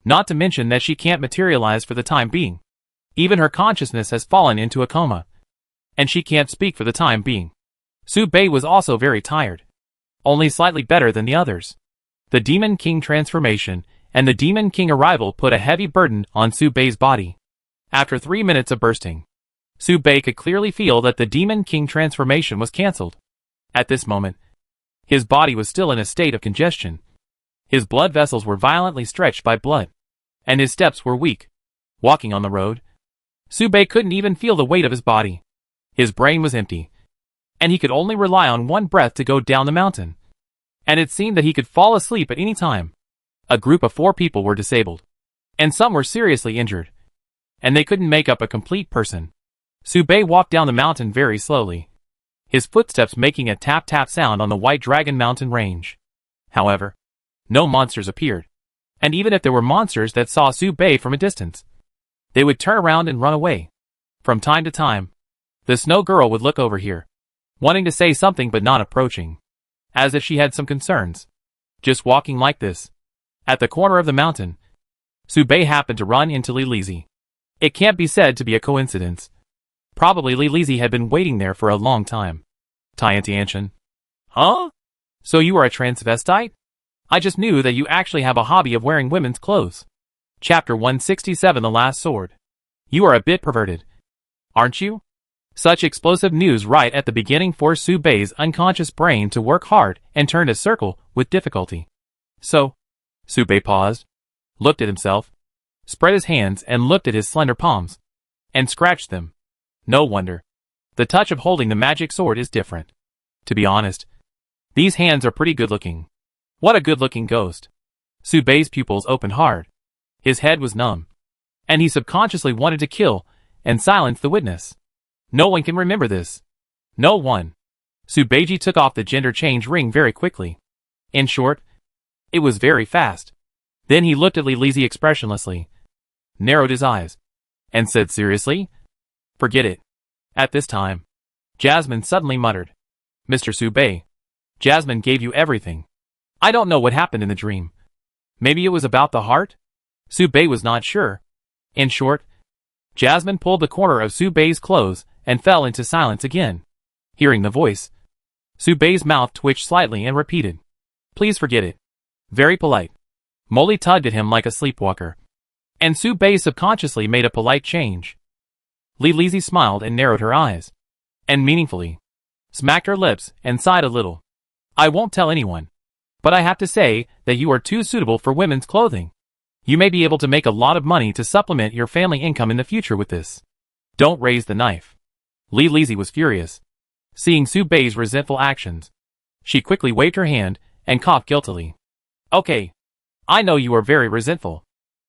Not to mention that she can't materialize for the time being. Even her consciousness has fallen into a coma. And she can't speak for the time being. Su Bei was also very tired. Only slightly better than the others. The Demon King transformation and the Demon King arrival put a heavy burden on Su Bei's body. After 3 minutes of bursting, Su Bei could clearly feel that the Demon King transformation was cancelled. At this moment, his body was still in a state of congestion. His blood vessels were violently stretched by blood, and his steps were weak. Walking on the road, Su Bei couldn't even feel the weight of his body. His brain was empty, and he could only rely on one breath to go down the mountain. And it seemed that he could fall asleep at any time. A group of 4 people were disabled, and some were seriously injured, and they couldn't make up a complete person. Su Bei walked down the mountain very slowly, his footsteps making a tap-tap sound on the White Dragon Mountain range. However, no monsters appeared, and even if there were monsters that saw Su Bei from a distance, they would turn around and run away. From time to time, the snow girl would look over here, wanting to say something but not approaching, as if she had some concerns. Just walking like this. At the corner of the mountain, Su Bei happened to run into Li Lizi. It can't be said to be a coincidence. Probably Li Lizi had been waiting there for a long time. Tiantianshan. Huh? So you are a transvestite? I just knew that you actually have a hobby of wearing women's clothes. Chapter 167 The Last Sword. You are a bit perverted, aren't you? Such explosive news right at the beginning forced Su Bei's unconscious brain to work hard and turned a circle with difficulty. So, Su Bei paused, looked at himself, spread his hands and looked at his slender palms, and scratched them. No wonder. The touch of holding the magic sword is different. To be honest, these hands are pretty good-looking. What a good-looking ghost. Su Bei's pupils opened hard. His head was numb, and he subconsciously wanted to kill and silence the witness. No one can remember this. No one. Su Beiji took off the gender change ring very quickly. In short, it was very fast. Then he looked at Li Lizzie expressionlessly, narrowed his eyes, and said seriously, "Forget it." At this time, Jasmine suddenly muttered, "Mr. Subei, Jasmine gave you everything. I don't know what happened in the dream. Maybe it was about the heart?" Subei was not sure. In short, Jasmine pulled the corner of Subei's clothes and fell into silence again. Hearing the voice, Subei's mouth twitched slightly and repeated, "Please forget it." Very polite. Molly tugged at him like a sleepwalker. And Subei subconsciously made a polite change. Li Lizzie smiled and narrowed her eyes. And meaningfully smacked her lips and sighed a little. "I won't tell anyone. But I have to say that you are too suitable for women's clothing. You may be able to make a lot of money to supplement your family income in the future with this. Don't raise the knife." Li Lizzie was furious, seeing Subei's resentful actions. She quickly waved her hand and coughed guiltily. "Okay. I know you are very resentful.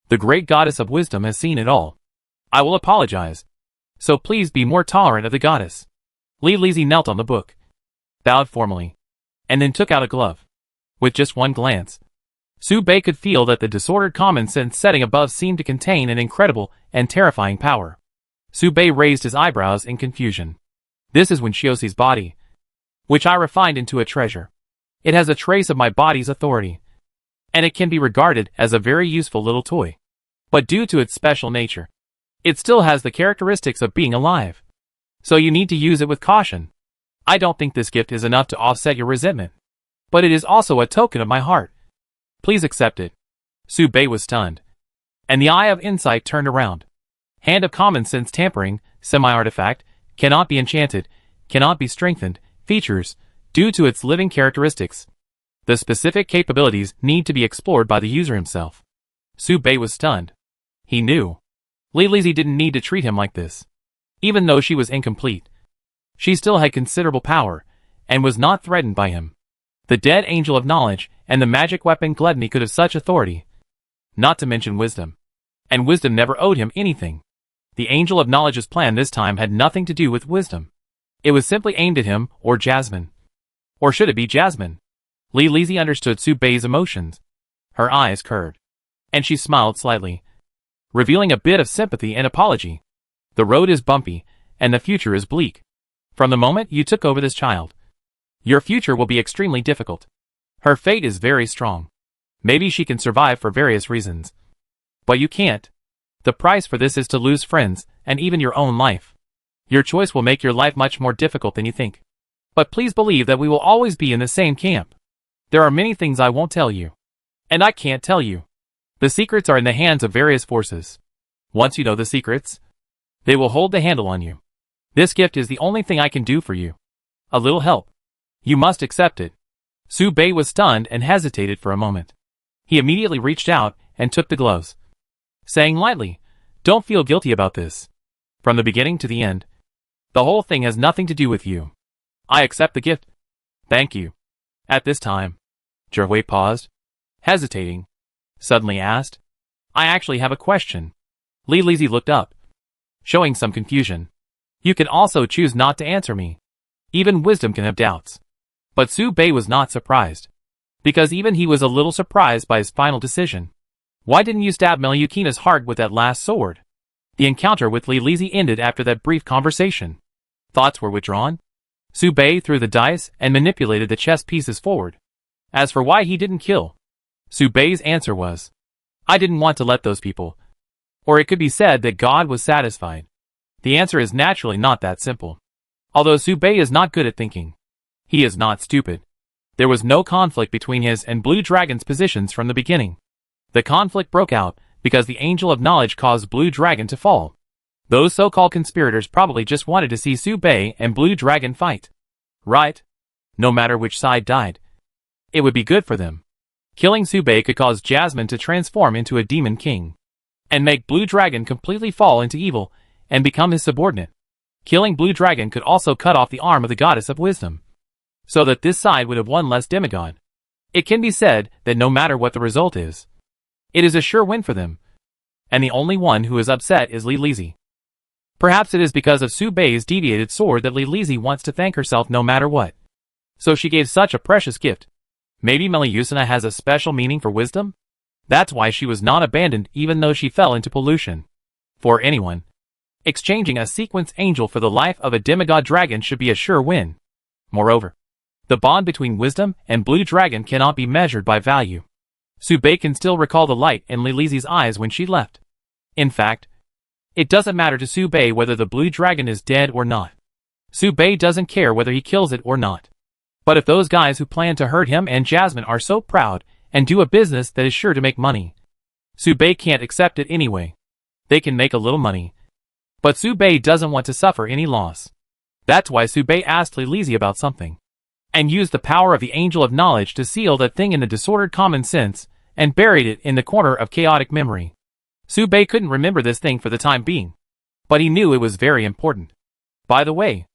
The great goddess of wisdom has seen it all. I will apologize. So please be more tolerant of the goddess." Li Lizzie knelt on the book, bowed formally, and then took out a glove. With just one glance, Subei could feel that the disordered common sense setting above seemed to contain an incredible and terrifying power. Subei raised his eyebrows in confusion. "This is Winxiosi's body, which I refined into a treasure. It has a trace of my body's authority, and it can be regarded as a very useful little toy. But due to its special nature, it still has the characteristics of being alive. So you need to use it with caution. I don't think this gift is enough to offset your resentment, but it is also a token of my heart. Please accept it." Subei was stunned, and the eye of insight turned around. Hand of common sense tampering, semi-artifact, cannot be enchanted, cannot be strengthened, features, due to its living characteristics. The specific capabilities need to be explored by the user himself. Subei was stunned. He knew Li Lizzie didn't need to treat him like this. Even though she was incomplete, she still had considerable power, and was not threatened by him. The dead angel of knowledge and the magic weapon gluttony could have such authority. Not to mention wisdom. And wisdom never owed him anything. The angel of knowledge's plan this time had nothing to do with wisdom. It was simply aimed at him or Jasmine. Or should it be Jasmine? Li Lizzie understood Subei's emotions. Her eyes curved, and she smiled slightly, revealing a bit of sympathy and apology. "The road is bumpy, and the future is bleak. From the moment you took over this child, your future will be extremely difficult. Her fate is very strong. Maybe she can survive for various reasons. But you can't. The price for this is to lose friends, and even your own life. Your choice will make your life much more difficult than you think. But please believe that we will always be in the same camp. There are many things I won't tell you. And I can't tell you. The secrets are in the hands of various forces. Once you know the secrets, they will hold the handle on you. This gift is the only thing I can do for you. A little help. You must accept it." Subei was stunned and hesitated for a moment. He immediately reached out and took the gloves, saying lightly, "Don't feel guilty about this. From the beginning to the end, the whole thing has nothing to do with you. I accept the gift." "Thank you." At this time, Zhihui paused, hesitating, suddenly asked, "I actually have a question." Li Lizzie looked up, showing some confusion. "You can also choose not to answer me. Even wisdom can have doubts." But Subei was not surprised, because even he was a little surprised by his final decision. Why didn't you stab Melyukina's heart with that last sword? The encounter with Li Lizzie ended after that brief conversation. Thoughts were withdrawn. Subei threw the dice and manipulated the chess pieces forward. As for why he didn't kill, Subei's answer was, "I didn't want to let those people." Or it could be said that God was satisfied. The answer is naturally not that simple. Although Subei is not good at thinking, he is not stupid. There was no conflict between his and Blue Dragon's positions from the beginning. The conflict broke out because the Angel of Knowledge caused Blue Dragon to fall. Those so-called conspirators probably just wanted to see Subei and Blue Dragon fight. Right? No matter which side died, it would be good for them. Killing Subei could cause Jasmine to transform into a demon king, and make Blue Dragon completely fall into evil and become his subordinate. Killing Blue Dragon could also cut off the arm of the goddess of wisdom, so that this side would have one less demigod. It can be said that no matter what the result is, it is a sure win for them. And the only one who is upset is Li Lizzie. Perhaps it is because of Subei's deviated sword that Li Lizzie wants to thank herself no matter what. So she gave such a precious gift. Maybe Melyusina has a special meaning for wisdom? That's why she was not abandoned even though she fell into pollution. For anyone, exchanging a sequence angel for the life of a demigod dragon should be a sure win. Moreover, the bond between wisdom and blue dragon cannot be measured by value. Subei can still recall the light in Lilizi's eyes when she left. In fact, it doesn't matter to Subei whether the blue dragon is dead or not. Subei doesn't care whether he kills it or not. But if those guys who plan to hurt him and Jasmine are so proud and do a business that is sure to make money, Subei can't accept it anyway. They can make a little money, but Subei doesn't want to suffer any loss. That's why Subei asked Lilizi about something, and used the power of the Angel of Knowledge to seal that thing in the disordered common sense and buried it in the corner of chaotic memory. Subei couldn't remember this thing for the time being, but he knew it was very important. By the way,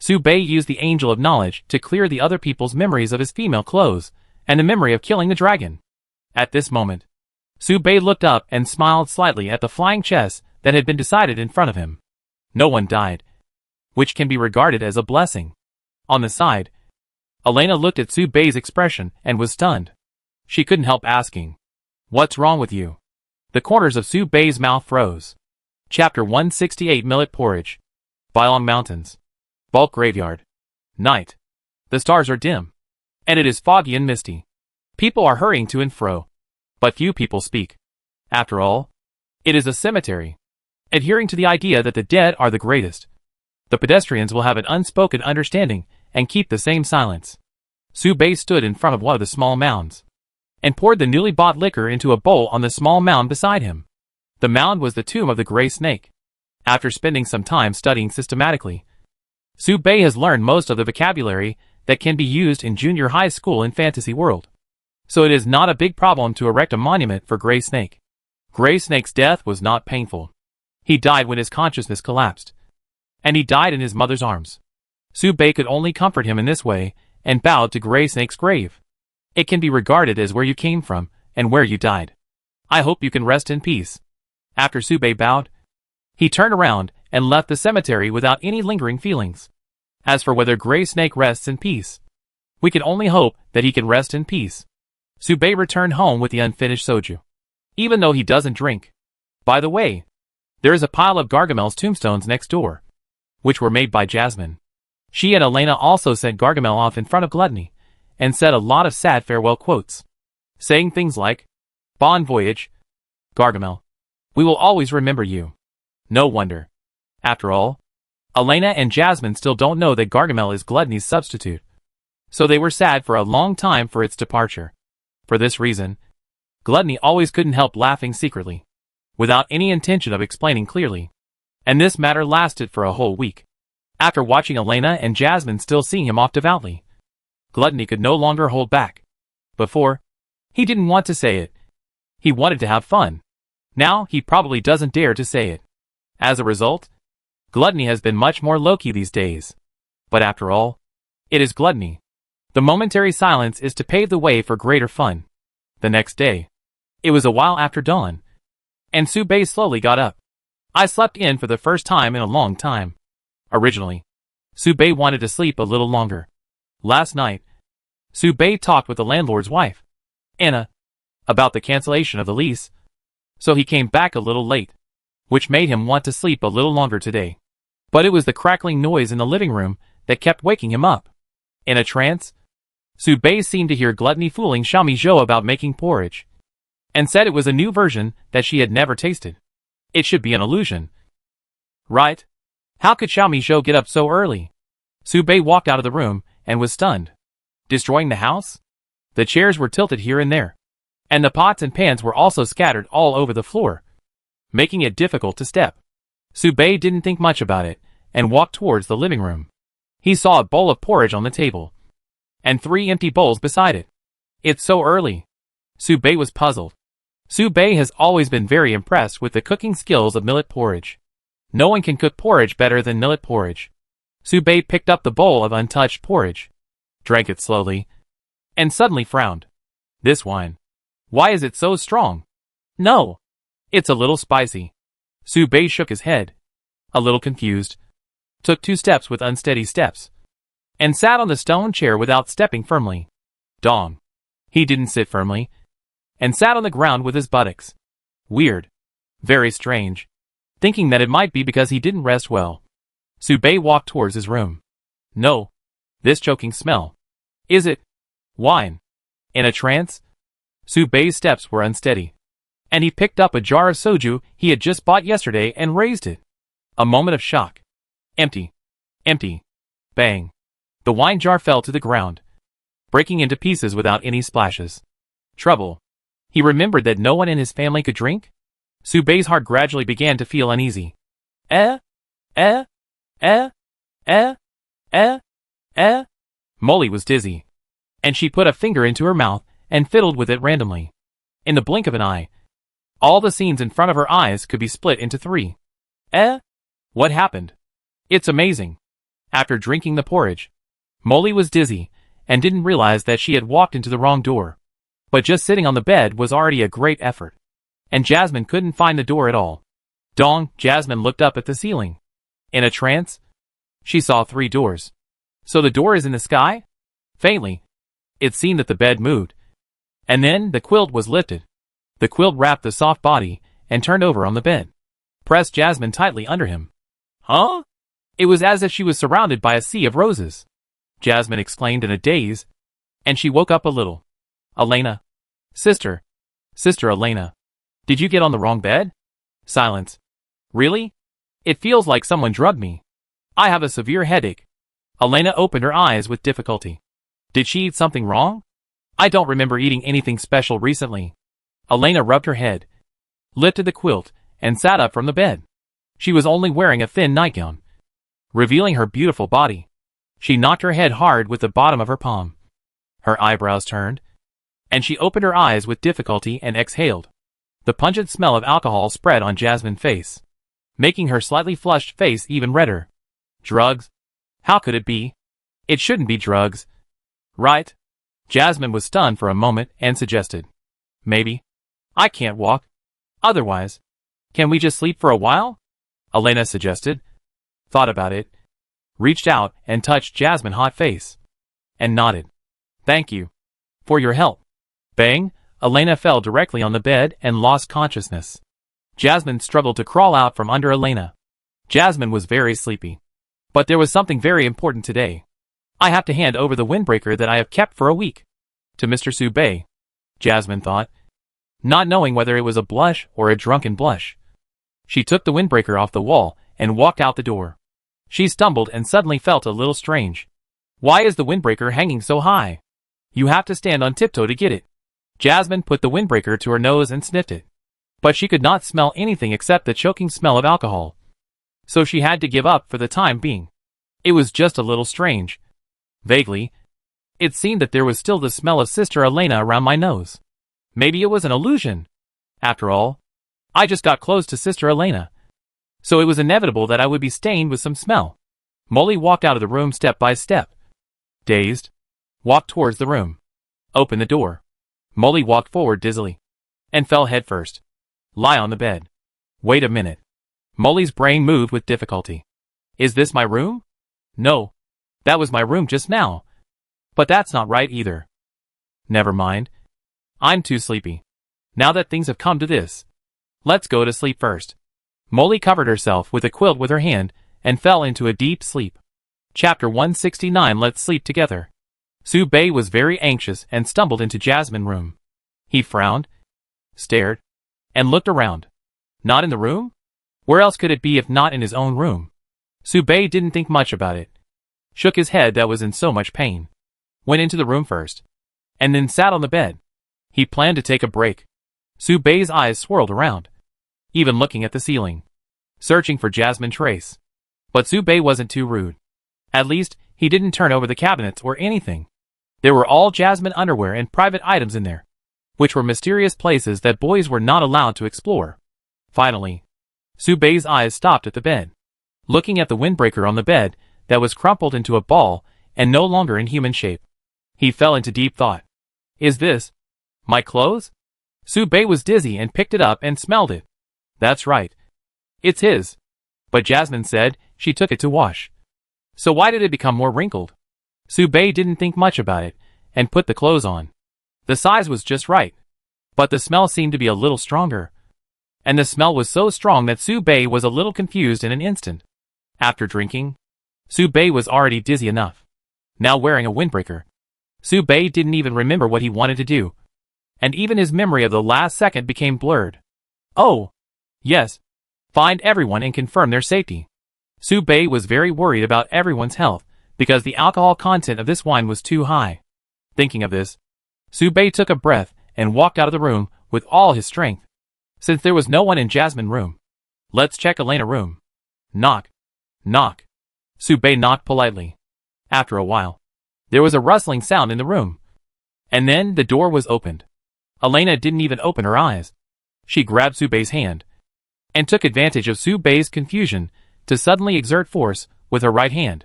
Subei used the Angel of Knowledge to clear the other people's memories of his female clothes and the memory of killing the dragon. At this moment, Subei looked up and smiled slightly at the flying chess that had been decided in front of him. No one died, which can be regarded as a blessing. On the side, Elena looked at Subei's expression and was stunned. She couldn't help asking, "What's wrong with you?" The corners of Subei's mouth froze. Chapter 168 Millet Porridge. Bailong Mountains. Bulk Graveyard. Night. The stars are dim, and it is foggy and misty. People are hurrying to and fro, but few people speak. After all, it is a cemetery. Adhering to the idea that the dead are the greatest, the pedestrians will have an unspoken understanding and keep the same silence. Subei stood in front of one of the small mounds and poured the newly bought liquor into a bowl on the small mound beside him. The mound was the tomb of the gray snake. After spending some time studying systematically, Subei has learned most of the vocabulary that can be used in junior high school in Fantasy World. So it is not a big problem to erect a monument for Gray Snake. Gray Snake's death was not painful. He died when his consciousness collapsed, and he died in his mother's arms. Subei could only comfort him in this way and bowed to Gray Snake's grave. It can be regarded as where you came from and where you died. I hope you can rest in peace. After Subei bowed, he turned around and left the cemetery without any lingering feelings. As for whether Gray Snake rests in peace, we can only hope that he can rest in peace. Subei returned home with the unfinished soju, even though he doesn't drink. By the way, there is a pile of Gargamel's tombstones next door, which were made by Jasmine. She and Elena also sent Gargamel off in front of Gluttony, and said a lot of sad farewell quotes, saying things like, "Bon voyage, Gargamel. We will always remember you." No wonder. After all, Elena and Jasmine still don't know that Gargamel is Gluttony's substitute, so they were sad for a long time for its departure. For this reason, Gluttony always couldn't help laughing secretly, without any intention of explaining clearly. And this matter lasted for a whole week. After watching Elena and Jasmine still seeing him off devoutly, Gluttony could no longer hold back. Before, he didn't want to say it. He wanted to have fun. Now, he probably doesn't dare to say it. As a result, Gluttony has been much more low-key these days. But after all, it is Gluttony. The momentary silence is to pave the way for greater fun. The next day, it was a while after dawn, and Subei slowly got up. I slept in for the first time in a long time. Originally, Subei wanted to sleep a little longer. Last night, Subei talked with the landlord's wife, Anna, about the cancellation of the lease, so he came back a little late, which made him want to sleep a little longer today. But it was the crackling noise in the living room that kept waking him up. In a trance, Subei seemed to hear Gluttony fooling Xiaomi Zhou about making porridge, and said it was a new version that she had never tasted. It should be an illusion. Right? How could Xiaomi Zhou get up so early? Subei walked out of the room and was stunned. Destroying the house? The chairs were tilted here and there, and the pots and pans were also scattered all over the floor, making it difficult to step. Subei didn't think much about it and walked towards the living room. He saw a bowl of porridge on the table, and 3 empty bowls beside it. It's so early. Subei was puzzled. Subei has always been very impressed with the cooking skills of millet porridge. No one can cook porridge better than millet porridge. Subei picked up the bowl of untouched porridge, drank it slowly, and suddenly frowned. This wine. Why is it so strong? No. It's a little spicy. Subei shook his head, a little confused, took 2 steps with unsteady steps, and sat on the stone chair without stepping firmly. Dong. He didn't sit firmly. and sat on the ground with his buttocks. Weird. Very strange. Thinking that it might be because he didn't rest well, Subei walked towards his room. No. This choking smell. Is it wine? In a trance? Subei's steps were unsteady, and he picked up a jar of soju he had just bought yesterday and raised it. A moment of shock. Empty. Empty. Bang. The wine jar fell to the ground, breaking into pieces without any splashes. Trouble. He remembered that no one in his family could drink? Subei's heart gradually began to feel uneasy. Eh? Eh? Eh? Eh? Eh? Eh? Molly was dizzy, and she put a finger into her mouth and fiddled with it randomly. In the blink of an eye, all the scenes in front of her eyes could be split into 3. Eh? What happened? It's amazing. After drinking the porridge, Molly was dizzy and didn't realize that she had walked into the wrong door. But just sitting on the bed was already a great effort, and Jasmine couldn't find the door at all. Dong, Jasmine looked up at the ceiling. In a trance, she saw 3 doors. So the door is in the sky? Faintly, it seemed that the bed moved, and then the quilt was lifted. The quilt wrapped the soft body and turned over on the bed, pressed Jasmine tightly under him. Huh? It was as if she was surrounded by a sea of roses. Jasmine exclaimed in a daze, and she woke up a little. Elena. Sister. Sister Elena. Did you get on the wrong bed? Silence. Really? It feels like someone drugged me. I have a severe headache. Elena opened her eyes with difficulty. Did she eat something wrong? I don't remember eating anything special recently. Elena rubbed her head, lifted the quilt, and sat up from the bed. She was only wearing a thin nightgown, revealing her beautiful body. She knocked her head hard with the bottom of her palm. Her eyebrows turned, and she opened her eyes with difficulty and exhaled. The pungent smell of alcohol spread on Jasmine's face, making her slightly flushed face even redder. Drugs? How could it be? It shouldn't be drugs. Right? Jasmine was stunned for a moment and suggested. Maybe. I can't walk. Otherwise, can we just sleep for a while? Elena suggested. Thought about it, reached out and touched Jasmine's hot face, and nodded. Thank you for your help. Bang! Elena fell directly on the bed and lost consciousness. Jasmine struggled to crawl out from under Elena. Jasmine was very sleepy. But there was something very important today. I have to hand over the windbreaker that I have kept for a week to Mr. Subei, Jasmine thought, not knowing whether it was a blush or a drunken blush. She took the windbreaker off the wall and walked out the door. She stumbled and suddenly felt a little strange. Why is the windbreaker hanging so high? You have to stand on tiptoe to get it. Jasmine put the windbreaker to her nose and sniffed it. But she could not smell anything except the choking smell of alcohol. So she had to give up for the time being. It was just a little strange. Vaguely, it seemed that there was still the smell of Sister Elena around my nose. Maybe it was an illusion. After all, I just got close to Sister Elena, so it was inevitable that I would be stained with some smell. Molly walked out of the room step by step. Dazed, walked towards the room. Opened the door. Molly walked forward dizzily, and fell headfirst. Lie on the bed. Wait a minute. Molly's brain moved with difficulty. Is this my room? No. That was my room just now. But that's not right either. Never mind. I'm too sleepy. Now that things have come to this, let's go to sleep first. Molly covered herself with a quilt with her hand and fell into a deep sleep. Chapter 169. Let's sleep together. Subei was very anxious and stumbled into Jasmine's room. He frowned, stared, and looked around. Not in the room? Where else could it be if not in his own room? Subei didn't think much about it. Shook his head that was in so much pain. Went into the room first, and then sat on the bed. He planned to take a break. Subei's eyes swirled around, even looking at the ceiling, searching for Jasmine's trace. But Subei wasn't too rude. At least, he didn't turn over the cabinets or anything. There were all Jasmine underwear and private items in there, which were mysterious places that boys were not allowed to explore. Finally, Subei's eyes stopped at the bed, looking at the windbreaker on the bed that was crumpled into a ball and no longer in human shape. He fell into deep thought. Is this my clothes? Subei was dizzy and picked it up and smelled it. That's right. It's his. But Jasmine said she took it to wash. So why did it become more wrinkled? Subei didn't think much about it and put the clothes on. The size was just right. But the smell seemed to be a little stronger. And the smell was so strong that Su Bei was a little confused in an instant. After drinking, Su Bei was already dizzy enough. Now wearing a windbreaker, Su Bei didn't even remember what he wanted to do. And even his memory of the last second became blurred. Oh! Yes. Find everyone and confirm their safety. Su Bei was very worried about everyone's health, because the alcohol content of this wine was too high. Thinking of this, Su Bei took a breath and walked out of the room with all his strength. Since there was no one in Jasmine's room, let's check Elena's room. Knock. Knock. Su Bei knocked politely. After a while, there was a rustling sound in the room. And then the door was opened. Elena didn't even open her eyes. She grabbed Su Bei's hand and took advantage of Su Bei's confusion to suddenly exert force with her right hand.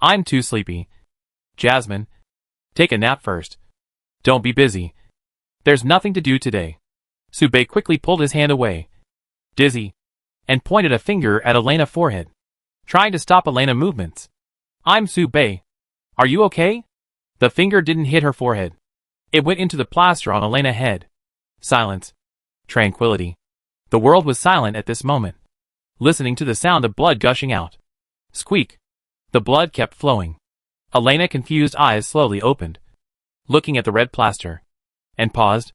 I'm too sleepy. Jasmine, take a nap first. Don't be busy. There's nothing to do today. Su Bei quickly pulled his hand away, dizzy, and pointed a finger at Elena's forehead, trying to stop Elena's movements. I'm Su Bei. Are you okay? The finger didn't hit her forehead. It went into the plaster on Elena's head. Silence. Tranquility. The world was silent at this moment, listening to the sound of blood gushing out. Squeak. The blood kept flowing. Elena's confused eyes slowly opened, looking at the red plaster, and paused.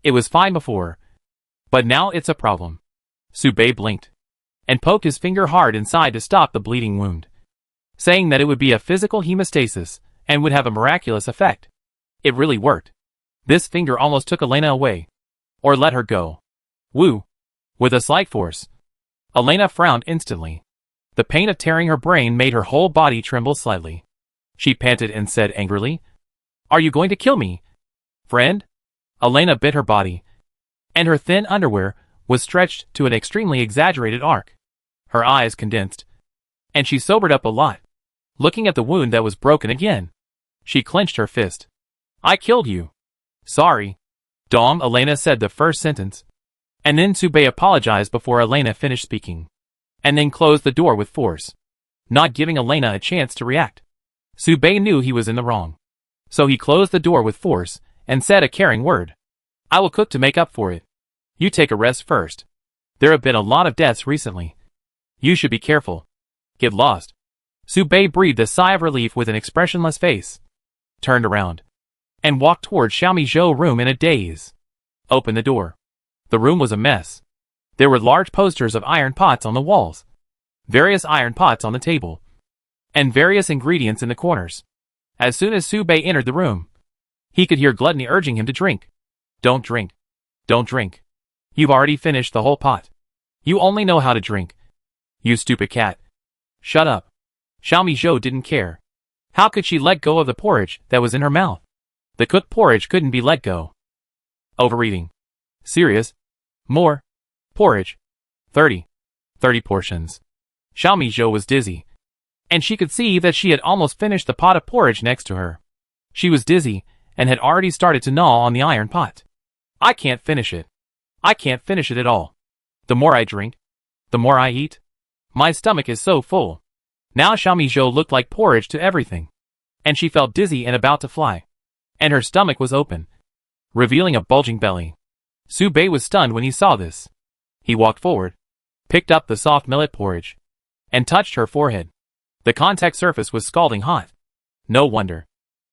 It was fine before, but now it's a problem. Su Bei blinked, and poked his finger hard inside to stop the bleeding wound, saying that it would be a physical hemostasis, and would have a miraculous effect. It really worked. This finger almost took Elena away, or let her go. Woo! With a slight force. Elena frowned instantly. The pain of tearing her brain made her whole body tremble slightly. She panted and said angrily, Are you going to kill me, friend? Elena bit her body, and her thin underwear was stretched to an extremely exaggerated arc. Her eyes condensed, and she sobered up a lot, looking at the wound that was broken again. She clenched her fist. I killed you. Sorry. Dom, Elena said the first sentence, and then Su Bei apologized before Elena finished speaking, and then closed the door with force, not giving Elena a chance to react. Su Bei knew he was in the wrong, so he closed the door with force and said a caring word. I will cook to make up for it. You take a rest first. There have been a lot of deaths recently. You should be careful. Get lost. Su Bei breathed a sigh of relief with an expressionless face, turned around, and walked toward Xiaomi Zhou's room in a daze. Opened the door. The room was a mess. There were large posters of iron pots on the walls, various iron pots on the table, and various ingredients in the corners. As soon as Su Bei entered the room, he could hear Gluttony urging him to drink. Don't drink. Don't drink. You've already finished the whole pot. You only know how to drink. You stupid cat. Shut up. Xiaomi Zhou didn't care. How could she let go of the porridge that was in her mouth? The cooked porridge couldn't be let go. Overeating. Serious? More. Porridge. 30 portions. Xiaomi Zhou was dizzy, and she could see that she had almost finished the pot of porridge next to her. She was dizzy, and had already started to gnaw on the iron pot. I can't finish it. I can't finish it at all. The more I drink, the more I eat. My stomach is so full. Now Xiaomi Zhou looked like porridge to everything, and she felt dizzy and about to fly. And her stomach was open, revealing a bulging belly. Su Bei was stunned when he saw this. He walked forward, picked up the soft millet porridge, and touched her forehead. The contact surface was scalding hot. No wonder.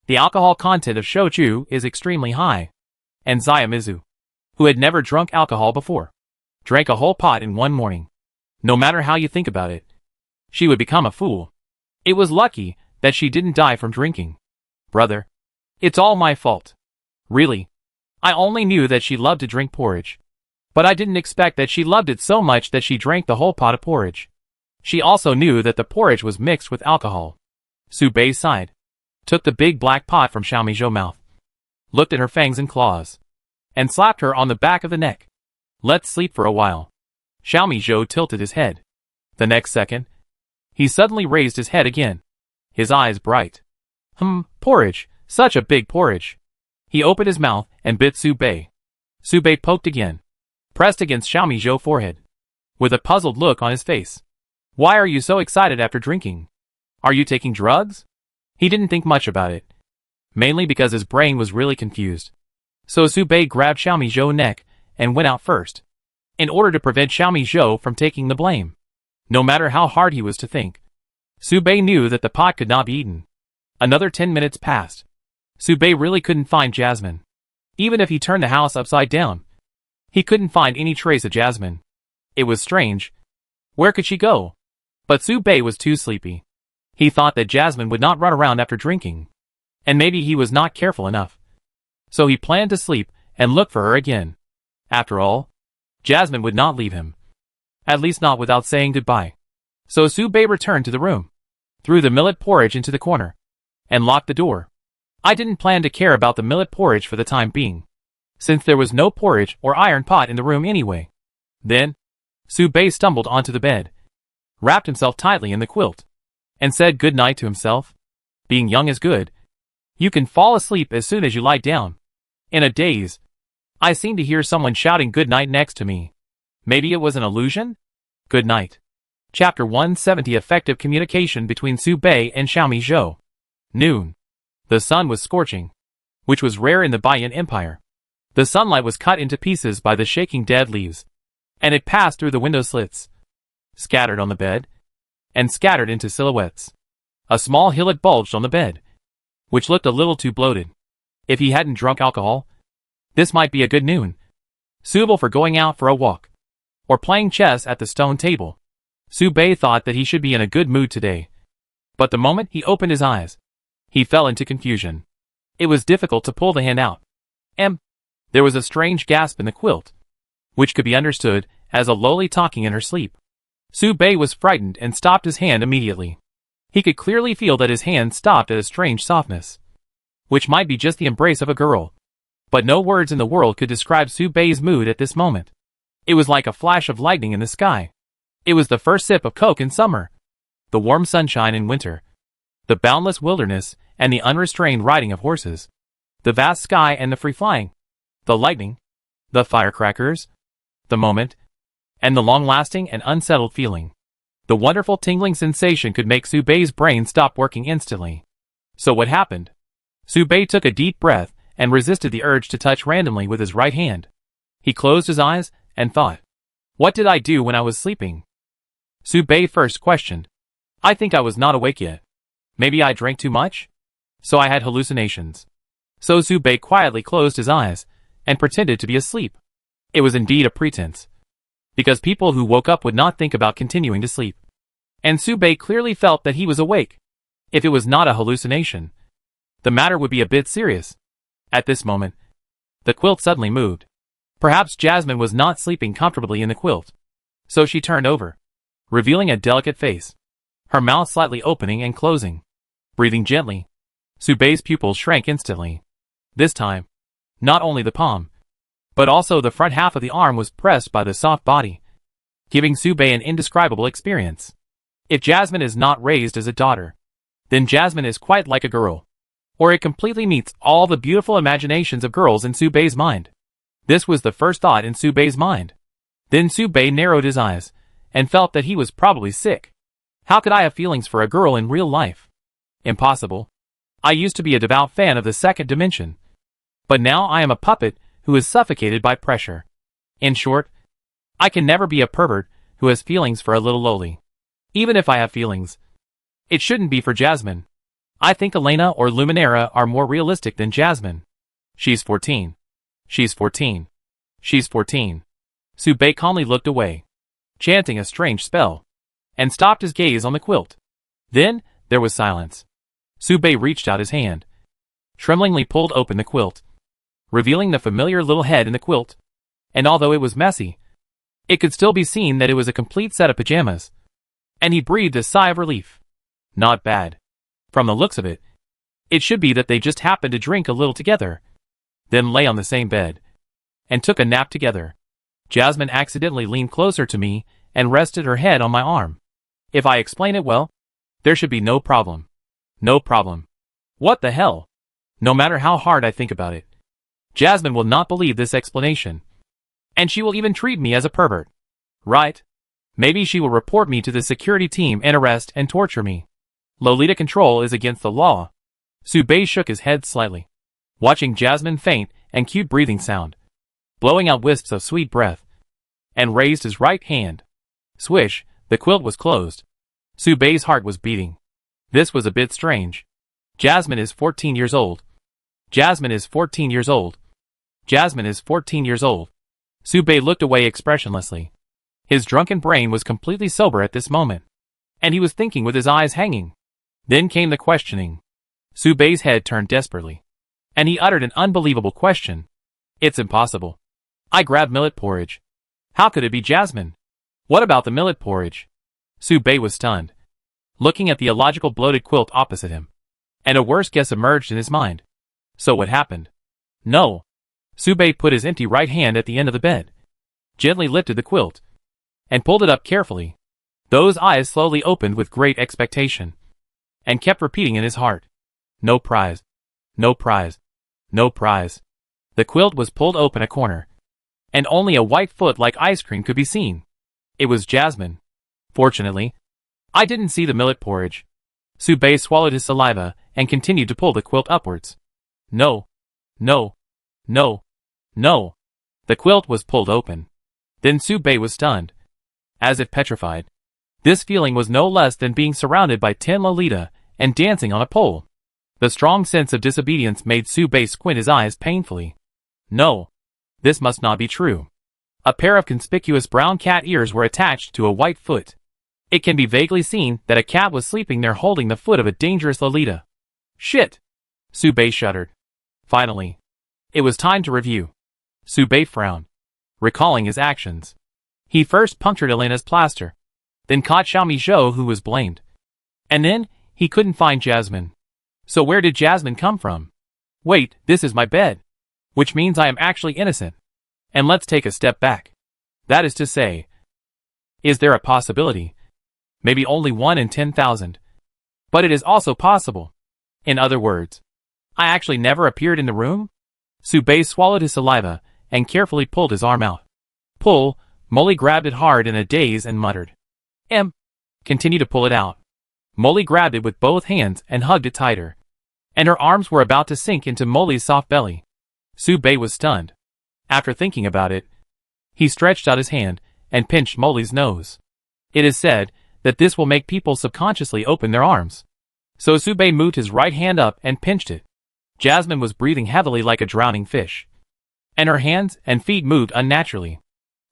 The alcohol content of shochu is extremely high. And Zayamizu, who had never drunk alcohol before, drank a whole pot in one morning. No matter how you think about it, she would become a fool. It was lucky that she didn't die from drinking. Brother, it's all my fault. Really. I only knew that she loved to drink porridge, but I didn't expect that she loved it so much that she drank the whole pot of porridge. She also knew that the porridge was mixed with alcohol. Su Bei sighed, took the big black pot from Xiaomi Zhou's mouth, looked at her fangs and claws, and slapped her on the back of the neck. Let's sleep for a while. Xiaomi Zhou tilted his head. The next second, he suddenly raised his head again, his eyes bright. Porridge, such a big porridge. He opened his mouth and bit Su Bei. Su Bei poked again, pressed against Xiaomi Zhou's forehead, with a puzzled look on his face. Why are you so excited after drinking? Are you taking drugs? He didn't think much about it, mainly because his brain was really confused. So Su Bei grabbed Xiaomi Zhou's neck and went out first, in order to prevent Xiaomi Zhou from taking the blame. No matter how hard he was to think, Su Bei knew that the pot could not be eaten. Another 10 minutes passed. Su Bei really couldn't find Jasmine. Even if he turned the house upside down, he couldn't find any trace of Jasmine. It was strange. Where could she go? But Su Bei was too sleepy. He thought that Jasmine would not run around after drinking. And maybe he was not careful enough. So he planned to sleep and look for her again. After all, Jasmine would not leave him. At least not without saying goodbye. So Su Bei returned to the room, threw the millet porridge into the corner, and locked the door. I didn't plan to care about the millet porridge for the time being, since there was no porridge or iron pot in the room anyway. Then, Su Bei stumbled onto the bed, wrapped himself tightly in the quilt, and said good night to himself. Being young is good. You can fall asleep as soon as you lie down. In a daze, I seemed to hear someone shouting good night next to me. Maybe it was an illusion? Good night. Chapter 170 Effective Communication between Su Bei and Xiaomi Zhou. Noon. The sun was scorching, which was rare in the Baiyan Empire. The sunlight was cut into pieces by the shaking dead leaves, and it passed through the window slits, scattered on the bed, and scattered into silhouettes. A small hillock bulged on the bed, which looked a little too bloated. If he hadn't drunk alcohol, this might be a good noon, suitable for going out for a walk, or playing chess at the stone table. Su Bei thought that he should be in a good mood today. But the moment he opened his eyes, he fell into confusion. It was difficult to pull the hand out. There was a strange gasp in the quilt, which could be understood as a lowly talking in her sleep. Su Bei was frightened and stopped his hand immediately. He could clearly feel that his hand stopped at a strange softness, which might be just the embrace of a girl. But no words in the world could describe Su Bei's mood at this moment. It was like a flash of lightning in the sky. It was the first sip of Coke in summer, the warm sunshine in winter, the boundless wilderness and the unrestrained riding of horses, the vast sky and the free flying, the lightning, the firecrackers, the moment, and the long-lasting and unsettled feeling. The wonderful tingling sensation could make Su Bei's brain stop working instantly. So what happened? Su Bei took a deep breath and resisted the urge to touch randomly with his right hand. He closed his eyes and thought, what did I do when I was sleeping? Su Bei first questioned. I think I was not awake yet. Maybe I drank too much? So I had hallucinations. So Su Bei quietly closed his eyes and pretended to be asleep. It was indeed a pretense, because people who woke up would not think about continuing to sleep. And Su Bei clearly felt that he was awake. If it was not a hallucination, the matter would be a bit serious. At this moment, the quilt suddenly moved. Perhaps Jasmine was not sleeping comfortably in the quilt. So she turned over, revealing a delicate face, her mouth slightly opening and closing. Breathing gently, Su Bei's pupils shrank instantly. This time, not only the palm, but also the front half of the arm was pressed by the soft body, giving Su Bei an indescribable experience. If Jasmine is not raised as a daughter, then Jasmine is quite like a girl, or it completely meets all the beautiful imaginations of girls in Su Bei's mind. This was the first thought in Su Bei's mind. Then Su Bei narrowed his eyes and felt that he was probably sick. How could I have feelings for a girl in real life? Impossible. I used to be a devout fan of the second dimension, but now I am a puppet who is suffocated by pressure. In short, I can never be a pervert who has feelings for a little lowly. Even if I have feelings, it shouldn't be for Jasmine. I think Elena or Luminera are more realistic than Jasmine. She's 14. She's 14. She's 14. Su Bei calmly looked away, chanting a strange spell, and stopped his gaze on the quilt. Then, there was silence. Su Bei reached out his hand, tremblingly pulled open the quilt, revealing the familiar little head in the quilt, and although it was messy, it could still be seen that it was a complete set of pajamas, and he breathed a sigh of relief. Not bad. From the looks of it, it should be that they just happened to drink a little together, then lay on the same bed, and took a nap together. Jasmine accidentally leaned closer to me and rested her head on my arm. If I explain it well, there should be no problem. No problem. What the hell? No matter how hard I think about it, Jasmine will not believe this explanation, and she will even treat me as a pervert. Right? Maybe she will report me to the security team and arrest and torture me. Lolita control is against the law. Su Bei shook his head slightly. Watching Jasmine faint and cute breathing sound, blowing out wisps of sweet breath, and raised his right hand. Swish, the quilt was closed. Subei's heart was beating. This was a bit strange. Jasmine is 14 years old. Jasmine is 14 years old. Jasmine is 14 years old. Subei looked away expressionlessly. His drunken brain was completely sober at this moment, and he was thinking with his eyes hanging. Then came the questioning. Subei's head turned desperately, and he uttered an unbelievable question. It's impossible. I grabbed millet porridge. How could it be Jasmine? What about the millet porridge? Subei was stunned, looking at the illogical bloated quilt opposite him, and a worse guess emerged in his mind. So what happened? No. Subei put his empty right hand at the end of the bed, gently lifted the quilt, and pulled it up carefully. Those eyes slowly opened with great expectation, and kept repeating in his heart, no prize, no prize, no prize. The quilt was pulled open a corner, and only a white foot like ice cream could be seen. It was Jasmine. Fortunately, I didn't see the millet porridge. Subei swallowed his saliva and continued to pull the quilt upwards. No, no, no, no. The quilt was pulled open. Then Subei was stunned, as if petrified. This feeling was no less than being surrounded by 10 Lolita and dancing on a pole. The strong sense of disobedience made Subei squint his eyes painfully. No, this must not be true. A pair of conspicuous brown cat ears were attached to a white foot. It can be vaguely seen that a cat was sleeping there holding the foot of a dangerous Lolita. Shit! Subei shuddered. Finally, it was time to review. Subei frowned, recalling his actions. He first punctured Elena's plaster, then caught Xiaomi Zhou, who was blamed. And then, he couldn't find Jasmine. So where did Jasmine come from? Wait, this is my bed. Which means I am actually innocent. And let's take a step back. That is to say, is there a possibility? Maybe only 1 in 10,000. But it is also possible. In other words, I actually never appeared in the room? Subei swallowed his saliva and carefully pulled his arm out. Pull, Molly grabbed it hard in a daze and muttered. Continue to pull it out. Molly grabbed it with both hands and hugged it tighter, and her arms were about to sink into Molly's soft belly. Subei was stunned. After thinking about it, he stretched out his hand and pinched Molly's nose. It is said that this will make people subconsciously open their arms. So Subei moved his right hand up and pinched it. Jasmine was breathing heavily like a drowning fish, and her hands and feet moved unnaturally.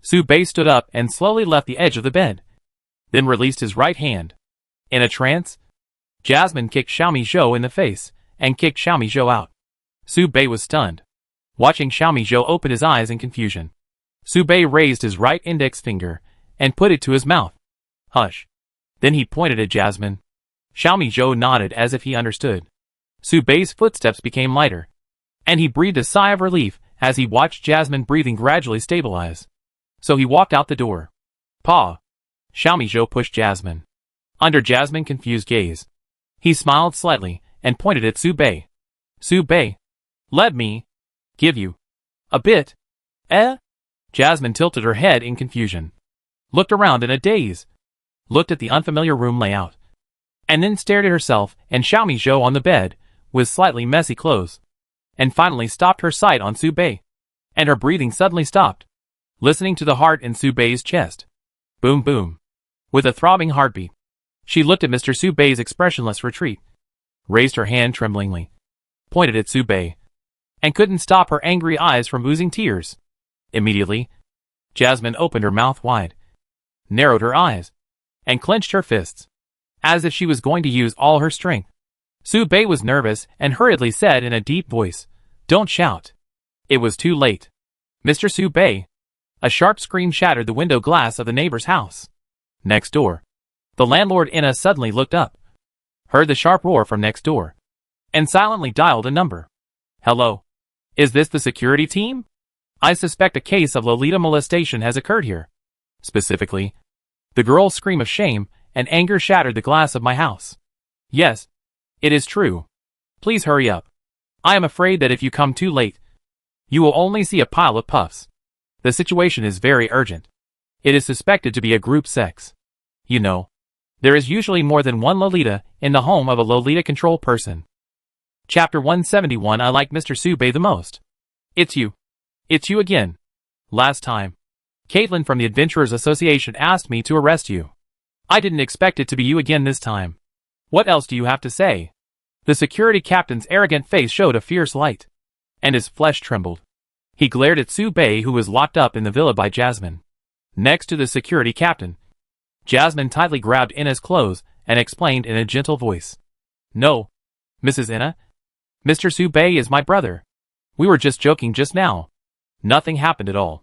Subei stood up and slowly left the edge of the bed, then released his right hand. In a trance, Jasmine kicked Xiaomi Zhou in the face and kicked Xiaomi Zhou out. Subei was stunned, watching Xiaomi Zhou open his eyes in confusion. Subei raised his right index finger and put it to his mouth. Hush. Then he pointed at Jasmine. Xiaomi Zhou nodded as if he understood. Subei's footsteps became lighter, and he breathed a sigh of relief as he watched Jasmine breathing gradually stabilize. So he walked out the door. Pa. Xiaomi Zhou pushed Jasmine. Under Jasmine's confused gaze, he smiled slightly and pointed at Subei. Subei. Let me give you a bit. Jasmine tilted her head in confusion, looked around in a daze, looked at the unfamiliar room layout, and then stared at herself and Xiaomi Zhou on the bed with slightly messy clothes, and finally stopped her sight on Subei, and her breathing suddenly stopped, listening to the heart in Subei's chest. Boom boom. With a throbbing heartbeat, she looked at Mr. Subei's expressionless retreat, raised her hand tremblingly, pointed at Subei, and couldn't stop her angry eyes from oozing tears. Immediately, Jasmine opened her mouth wide, narrowed her eyes, and clenched her fists, as if she was going to use all her strength. Subei was nervous and hurriedly said in a deep voice, "Don't shout." It was too late. Mr. Subei. A sharp scream shattered the window glass of the neighbor's house. Next door. The landlord Inna suddenly looked up, heard the sharp roar from next door, and silently dialed a number. Hello? Is this the security team? I suspect a case of Lolita molestation has occurred here. Specifically, the girl's scream of shame and anger shattered the glass of my house. Yes, it is true. Please hurry up. I am afraid that if you come too late, you will only see a pile of puffs. The situation is very urgent. It is suspected to be a group sex. You know, there is usually more than one Lolita in the home of a Lolita control person. Chapter 171. I like Mr. Subei the most. It's you. It's you again. Last time, Caitlin from the Adventurers Association asked me to arrest you. I didn't expect it to be you again this time. What else do you have to say? The security captain's arrogant face showed a fierce light, and his flesh trembled. He glared at Su Bei, who was locked up in the villa by Jasmine. Next to the security captain, Jasmine tightly grabbed Ina's clothes and explained in a gentle voice. No, Mrs. Ina. Mr. Su Bei is my brother. We were just joking just now. Nothing happened at all.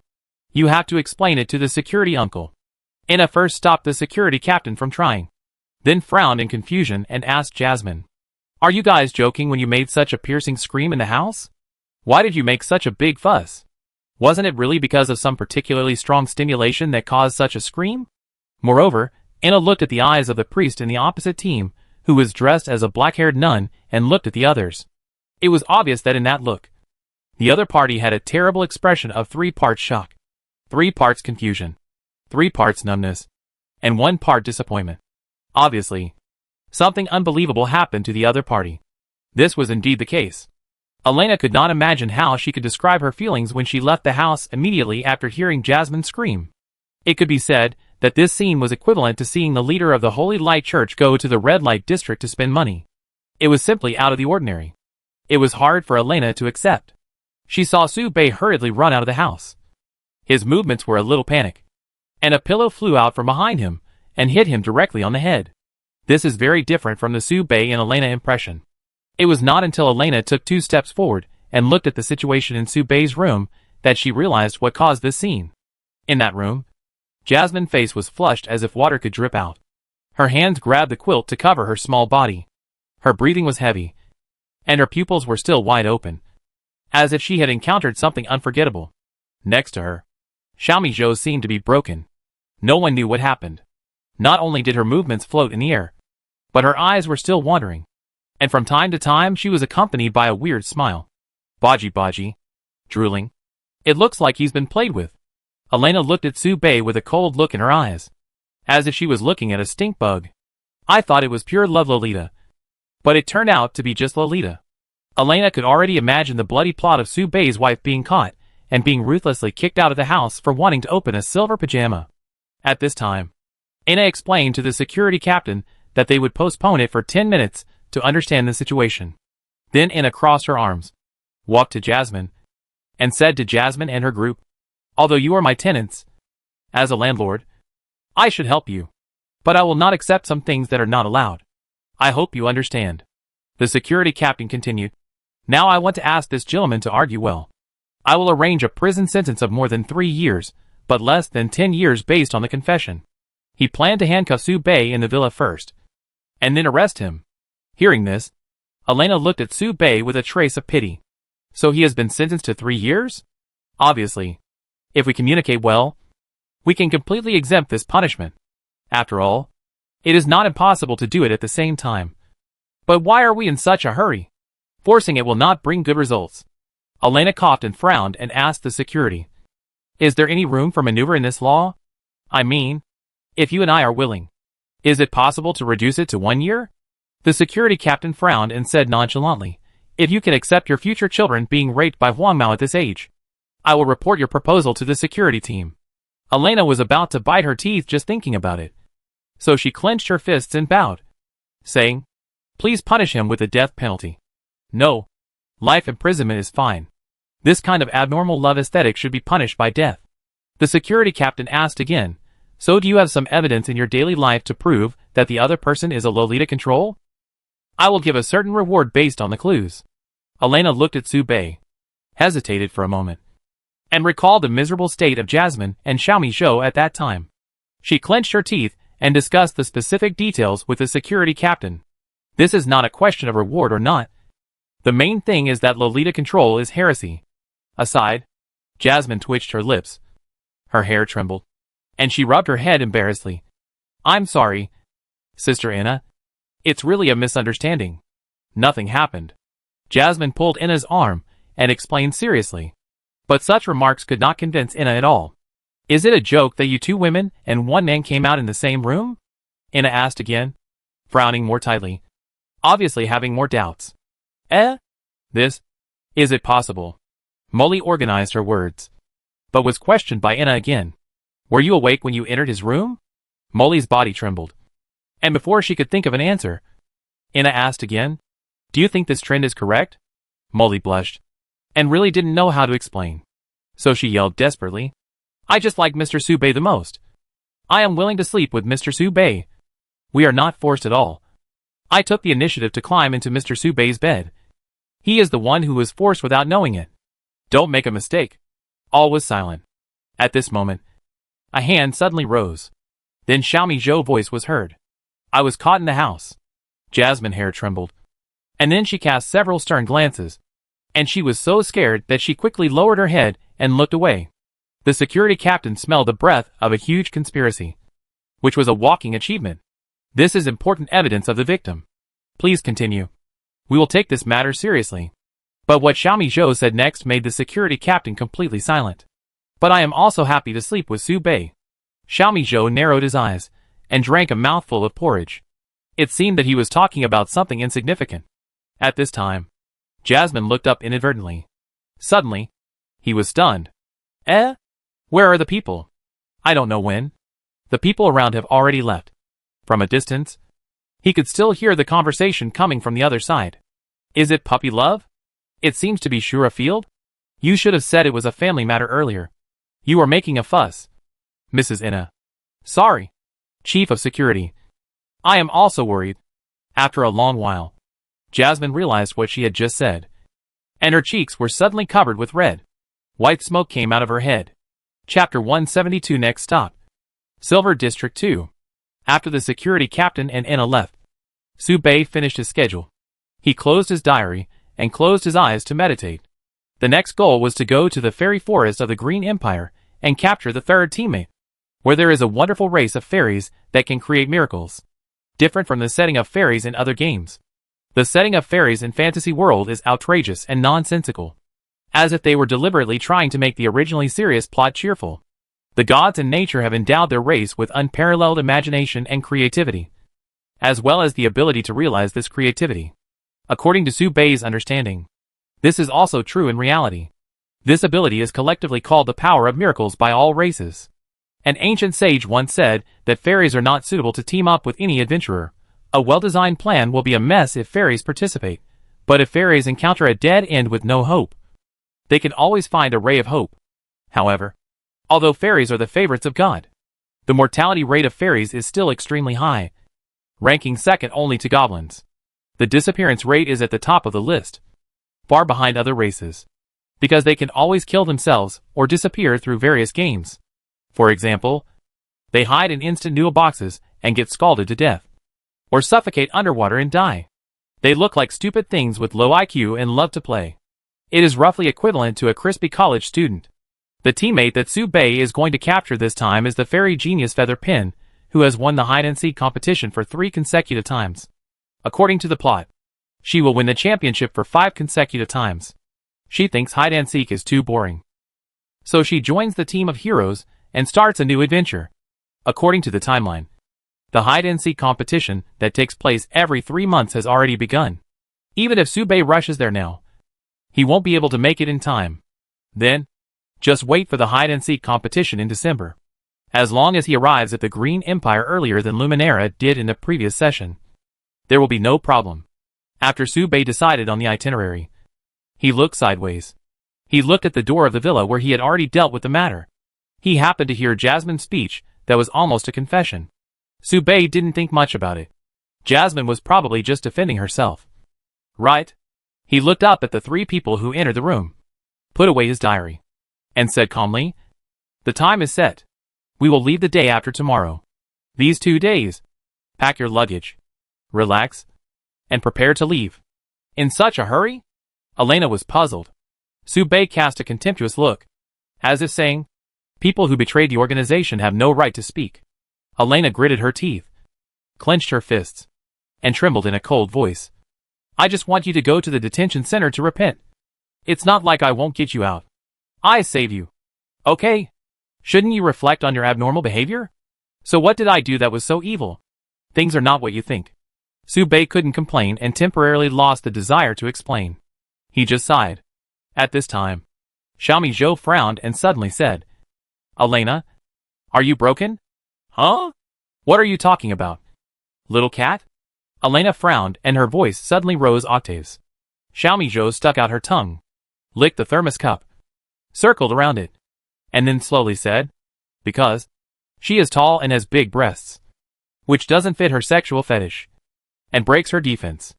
You have to explain it to the security uncle. Ina first stopped the security captain from trying, then frowned in confusion and asked Jasmine, "Are you guys joking when you made such a piercing scream in the house? Why did you make such a big fuss? Wasn't it really because of some particularly strong stimulation that caused such a scream?" Moreover, Ina looked at the eyes of the priest in the opposite team, who was dressed as a black-haired nun, and looked at the others. It was obvious that in that look, the other party had a terrible expression of 3 parts shock, 3 parts confusion, 3 parts numbness, and 1 part disappointment. Obviously, something unbelievable happened to the other party. This was indeed the case. Elena could not imagine how she could describe her feelings when she left the house immediately after hearing Jasmine scream. It could be said that this scene was equivalent to seeing the leader of the Holy Light Church go to the red light district to spend money. It was simply out of the ordinary. It was hard for Elena to accept. She saw Su Bei hurriedly run out of the house. His movements were a little panic, and a pillow flew out from behind him and hit him directly on the head. This is very different from the Su Bei and Elena impression. It was not until Elena took 2 steps forward and looked at the situation in Su Bei's room that she realized what caused this scene. In that room, Jasmine's face was flushed as if water could drip out. Her hands grabbed the quilt to cover her small body. Her breathing was heavy, and her pupils were still wide open, as if she had encountered something unforgettable. Next to her, Xiaomi Zhou seemed to be broken. No one knew what happened. Not only did her movements float in the air, but her eyes were still wandering, and from time to time she was accompanied by a weird smile. Baji, drooling. It looks like he's been played with. Elena looked at Su Bei with a cold look in her eyes, as if she was looking at a stink bug. I thought it was pure love, Lolita, but it turned out to be just Lolita. Elena could already imagine the bloody plot of Su Bei's wife being caught and being ruthlessly kicked out of the house for wanting to open a silver pajama. At this time, Ina explained to the security captain that they would postpone it for 10 minutes to understand the situation. Then Ina crossed her arms, walked to Jasmine, and said to Jasmine and her group, "Although you are my tenants, as a landlord, I should help you, but I will not accept some things that are not allowed. I hope you understand." The security captain continued, "Now I want to ask this gentleman to argue well. I will arrange a prison sentence of more than 3 years, but less than 10 years based on the confession." He planned to handcuff Su Bei in the villa first, and then arrest him. Hearing this, Elena looked at Su Bei with a trace of pity. So he has been sentenced to 3 years? Obviously, if we communicate well, we can completely exempt this punishment. After all, it is not impossible to do it at the same time. But why are we in such a hurry? Forcing it will not bring good results. Elena coughed and frowned and asked the security, "Is there any room for maneuver in this law? I mean, if you and I are willing, is it possible to reduce it to 1 year?" The security captain frowned and said nonchalantly, "If you can accept your future children being raped by Huang Mao at this age, I will report your proposal to the security team." Elena was about to bite her teeth just thinking about it, so she clenched her fists and bowed, saying, "Please punish him with the death penalty." "No, life imprisonment is fine. This kind of abnormal love aesthetic should be punished by death." The security captain asked again, "So do you have some evidence in your daily life to prove that the other person is a Lolita control? I will give a certain reward based on the clues." Elena looked at Su Bei, hesitated for a moment, and recalled the miserable state of Jasmine and Xiaomi Zhou at that time. She clenched her teeth and discussed the specific details with the security captain. "This is not a question of reward or not. The main thing is that Lolita control is heresy." Aside, Jasmine twitched her lips. Her hair trembled, and she rubbed her head embarrassedly. "I'm sorry, Sister Ina. It's really a misunderstanding. Nothing happened." Jasmine pulled Ina's arm and explained seriously. But such remarks could not convince Ina at all. "Is it a joke that you 2 women and 1 man came out in the same room?" Ina asked again, frowning more tightly, obviously having more doubts. Is it possible? Molly organized her words, but was questioned by Inna again. Were you awake when you entered his room? Molly's body trembled. And before she could think of an answer, Inna asked again, do you think this trend is correct? Molly blushed, and really didn't know how to explain. So she yelled desperately, I just like Mr. Subei the most. I am willing to sleep with Mr. Subei. We are not forced at all. I took the initiative to climb into Mr. Subei's bed. He is the one who was forced without knowing it. Don't make a mistake. All was silent. At this moment, a hand suddenly rose. Then Xiaomi Zhou's voice was heard. I was caught in the house. Jasmine's hair trembled. And then she cast several stern glances. And she was so scared that she quickly lowered her head and looked away. The security captain smelled the breath of a huge conspiracy, which was a walking achievement. This is important evidence of the victim. Please continue. We will take this matter seriously. But what Xiaomi Zhou said next made the security captain completely silent. But I am also happy to sleep with Subei. Xiaomi Zhou narrowed his eyes and drank a mouthful of porridge. It seemed that he was talking about something insignificant. At this time, Jasmine looked up inadvertently. Suddenly, he was stunned. Eh? Where are the people? I don't know when. The people around have already left. From a distance, he could still hear the conversation coming from the other side. Is it puppy love? It seems to be Shura Field. You should have said it was a family matter earlier. You are making a fuss. Mrs. Inna. Sorry. Chief of Security. I am also worried. After a long while, Jasmine realized what she had just said, and her cheeks were suddenly covered with red. White smoke came out of her head. Chapter 172. Next stop. Silver District 2. After the security captain and Inna left, Subei finished his schedule. He closed his diary and closed his eyes to meditate. The next goal was to go to the fairy forest of the Green Empire and capture the third teammate, where there is a wonderful race of fairies that can create miracles. Different from the setting of fairies in other games. The setting of fairies in Fantasy World is outrageous and nonsensical, as if they were deliberately trying to make the originally serious plot cheerful. The gods and nature have endowed their race with unparalleled imagination and creativity, as well as the ability to realize this creativity. According to Subei's understanding, this is also true in reality. This ability is collectively called the power of miracles by all races. An ancient sage once said that fairies are not suitable to team up with any adventurer. A well-designed plan will be a mess if fairies participate, but if fairies encounter a dead end with no hope, they can always find a ray of hope. However, although fairies are the favorites of God, the mortality rate of fairies is still extremely high, ranking second only to goblins. The disappearance rate is at the top of the list, far behind other races, because they can always kill themselves or disappear through various games. For example, they hide in instant noodle boxes and get scalded to death, or suffocate underwater and die. They look like stupid things with low IQ and love to play. It is roughly equivalent to a crispy college student. The teammate that Subei is going to capture this time is the fairy genius Feather Pen, who has won the hide-and-seek competition for 3 consecutive times. According to the plot, she will win the championship for 5 consecutive times. She thinks hide-and-seek is too boring, so she joins the team of heroes and starts a new adventure. According to the timeline, the hide-and-seek competition that takes place every 3 months has already begun. Even if Subei rushes there now, he won't be able to make it in time. Then, just wait for the hide-and-seek competition in December. As long as he arrives at the Green Empire earlier than Luminera did in the previous session, there will be no problem. After Subei decided on the itinerary, he looked sideways. He looked at the door of the villa where he had already dealt with the matter. He happened to hear Jasmine's speech that was almost a confession. Subei didn't think much about it. Jasmine was probably just defending herself. Right? He looked up at the 3 people who entered the room, put away his diary, and said calmly, "The time is set. We will leave the day after tomorrow. These 2 days. Pack your luggage, relax, and prepare to leave." In such a hurry? Elena was puzzled. Subei cast a contemptuous look, as if saying, "People who betrayed the organization have no right to speak." Elena gritted her teeth, clenched her fists, and trembled in a cold voice. "I just want you to go to the detention center to repent. It's not like I won't get you out. I save you. Okay? Shouldn't you reflect on your abnormal behavior? So what did I do that was so evil? Things are not what you think." Subei couldn't complain and temporarily lost the desire to explain. He just sighed. At this time, Xiaomi Zhou frowned and suddenly said, Elena? Are you broken? Huh? What are you talking about? Little cat? Elena frowned and her voice suddenly rose octaves. Xiaomi Zhou stuck out her tongue, licked the thermos cup, circled around it, and then slowly said, because she is tall and has big breasts, which doesn't fit her sexual fetish, and breaks her defense.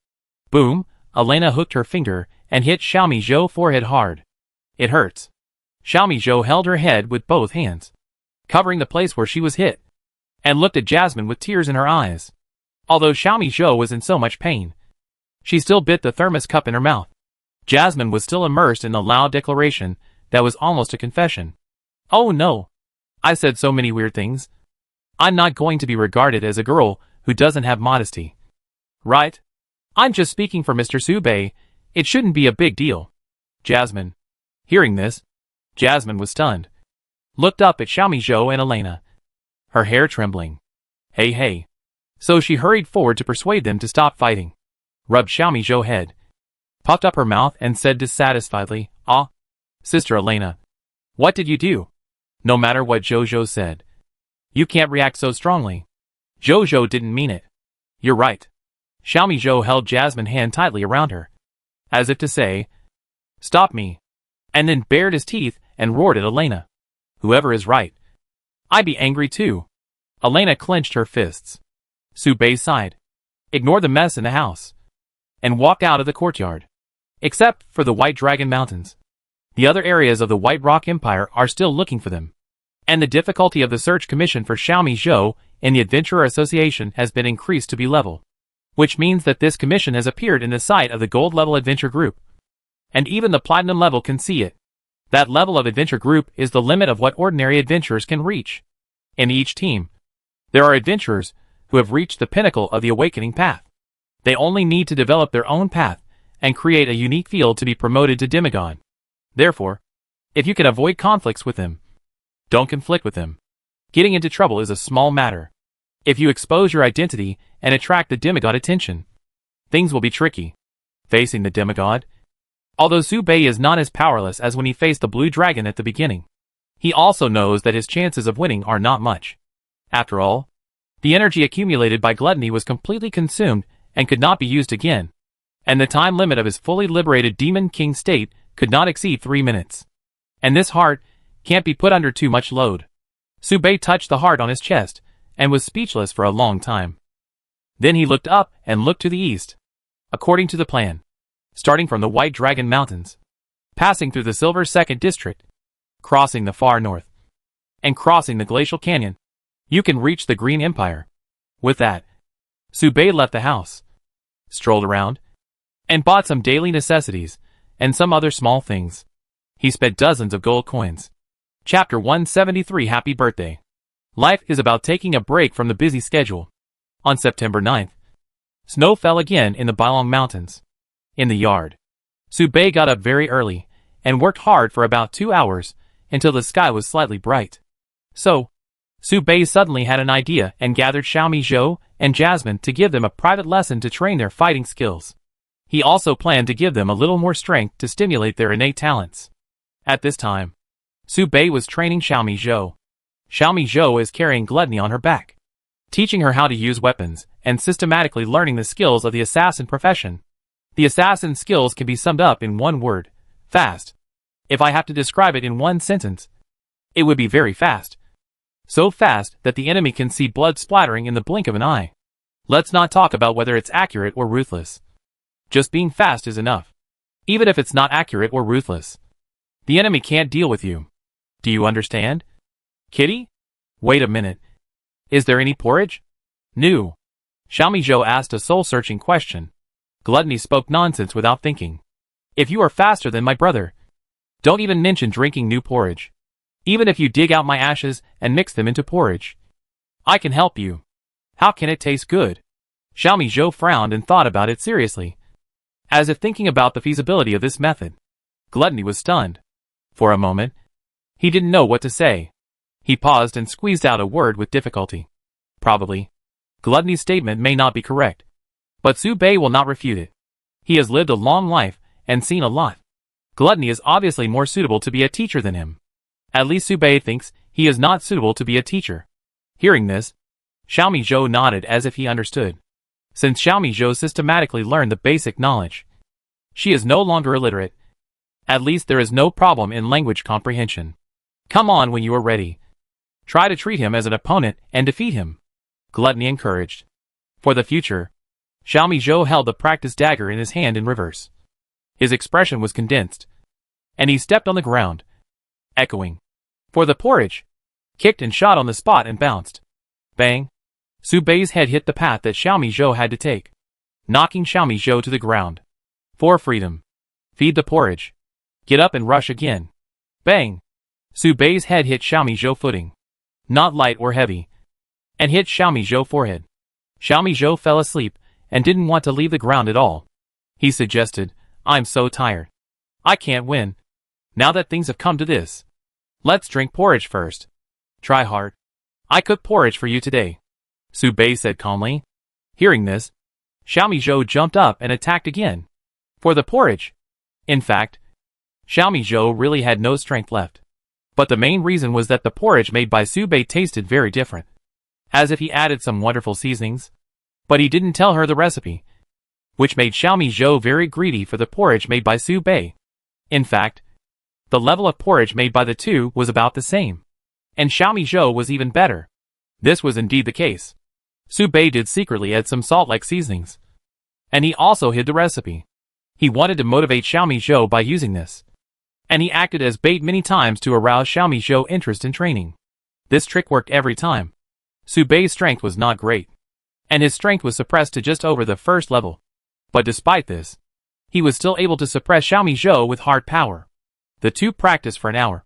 Boom, Elena hooked her finger and hit Xiaomi Zhou's forehead hard. It hurts. Xiaomi Zhou held her head with both hands, covering the place where she was hit, and looked at Jasmine with tears in her eyes. Although Xiaomi Zhou was in so much pain, she still bit the thermos cup in her mouth. Jasmine was still immersed in the loud declaration that was almost a confession. Oh no! I said so many weird things. I'm not going to be regarded as a girl who doesn't have modesty. Right? I'm just speaking for Mr. Subei. It shouldn't be a big deal. Jasmine. Hearing this, Jasmine was stunned. Looked up at Xiaomi Zhou and Elena, her hair trembling. Hey. So she hurried forward to persuade them to stop fighting. Rubbed Xiaomi Zhou's head, puffed up her mouth and said dissatisfiedly, Ah, Sister Elena, what did you do? No matter what Jojo said, you can't react so strongly. Jojo didn't mean it. You're right. Xiaomi Zhou held Jasmine's hand tightly around her, as if to say, stop me, and then bared his teeth and roared at Elena. Whoever is right. I'd be angry too. Elena clenched her fists. Subei sighed, ignored the mess in the house, and walked out of the courtyard. Except for the White Dragon Mountains. The other areas of the White Rock Empire are still looking for them. And the difficulty of the search commission for Xiaomi Zhou in the Adventurer Association has been increased to B-level. Which means that this commission has appeared in the sight of the Gold level adventure group. And even the Platinum level can see it. That level of adventure group is the limit of what ordinary adventurers can reach. In each team, there are adventurers who have reached the pinnacle of the awakening path. They only need to develop their own path and create a unique field to be promoted to demigod. Therefore, if you can avoid conflicts with them, don't conflict with them. Getting into trouble is a small matter. If you expose your identity and attract the demigod attention, things will be tricky. Facing the demigod. Although Subei is not as powerless as when he faced the blue dragon at the beginning, he also knows that his chances of winning are not much. After all, the energy accumulated by gluttony was completely consumed and could not be used again, and the time limit of his fully liberated Demon King state could not exceed 3 minutes. And this heart can't be put under too much load. Subei touched the heart on his chest and was speechless for a long time. Then he looked up and looked to the east. According to the plan, starting from the White Dragon Mountains, passing through the Silver Second District, crossing the far north, and crossing the Glacial Canyon, you can reach the Green Empire. With that, Subei left the house, strolled around, and bought some daily necessities and some other small things. He spent dozens of gold coins. Chapter 173 Happy Birthday. Life is about taking a break from the busy schedule. On September 9th, snow fell again in the Bailong Mountains. In the yard, Subei got up very early and worked hard for about 2 hours until the sky was slightly bright. So, Subei suddenly had an idea and gathered Xiaomi Zhou and Jasmine to give them a private lesson to train their fighting skills. He also planned to give them a little more strength to stimulate their innate talents. At this time, Subei was training Xiaomi Zhou. Xiaomi Zhou is carrying gluttony on her back, teaching her how to use weapons and systematically learning the skills of the assassin profession. The assassin skills can be summed up in one word: fast. If I have to describe it in one sentence, it would be very fast. So fast that the enemy can see blood splattering in the blink of an eye. Let's not talk about whether it's accurate or ruthless. Just being fast is enough. Even if it's not accurate or ruthless, the enemy can't deal with you. Do you understand? Kitty? Wait a minute. Is there any porridge? No. Xiaomi Zhou asked a soul-searching question. Gluttony spoke nonsense without thinking. If you are faster than my brother, don't even mention drinking new porridge. Even if you dig out my ashes and mix them into porridge, I can help you. How can it taste good? Xiaomi Zhou frowned and thought about it seriously, as if thinking about the feasibility of this method. Gluttony was stunned. For a moment, he didn't know what to say. He paused and squeezed out a word with difficulty. Probably. Gluttony's statement may not be correct, but Subei will not refute it. He has lived a long life and seen a lot. Gluttony is obviously more suitable to be a teacher than him. At least Subei thinks he is not suitable to be a teacher. Hearing this, Xiaomi Zhou nodded as if he understood. Since Xiaomi Zhou systematically learned the basic knowledge, she is no longer illiterate. At least there is no problem in language comprehension. Come on when you are ready. Try to treat him as an opponent and defeat him. Gluttony encouraged. For the future, Xiaomi Zhou held the practice dagger in his hand in reverse. His expression was condensed, and he stepped on the ground, echoing, "For the porridge!" Kicked and shot on the spot and bounced. Bang! Subei's head hit the path that Xiaomi Zhou had to take, knocking Xiaomi Zhou to the ground. For freedom. Feed the porridge. Get up and rush again. Bang! Subei's head hit Xiaomi Zhou footing, not light or heavy, and hit Xiaomi Zhou forehead. Xiaomi Zhou fell asleep and didn't want to leave the ground at all. He suggested, "I'm so tired. I can't win. Now that things have come to this, let's drink porridge first. Try hard. I cooked porridge for you today," Subei said calmly. Hearing this, Xiaomi Zhou jumped up and attacked again. For the porridge. In fact, Xiaomi Zhou really had no strength left. But the main reason was that the porridge made by Subei tasted very different. As if he added some wonderful seasonings. But he didn't tell her the recipe, which made Xiaomi Zhou very greedy for the porridge made by Subei. In fact, the level of porridge made by the two was about the same. And Xiaomi Zhou was even better. This was indeed the case. Subei did secretly add some salt-like seasonings. And he also hid the recipe. He wanted to motivate Xiaomi Zhou by using this. And he acted as bait many times to arouse Xiaomi Zhou's interest in training. This trick worked every time. Subei's strength was not great, and his strength was suppressed to just over the first level. But despite this, he was still able to suppress Xiaomi Zhou with hard power. The two practiced for an hour,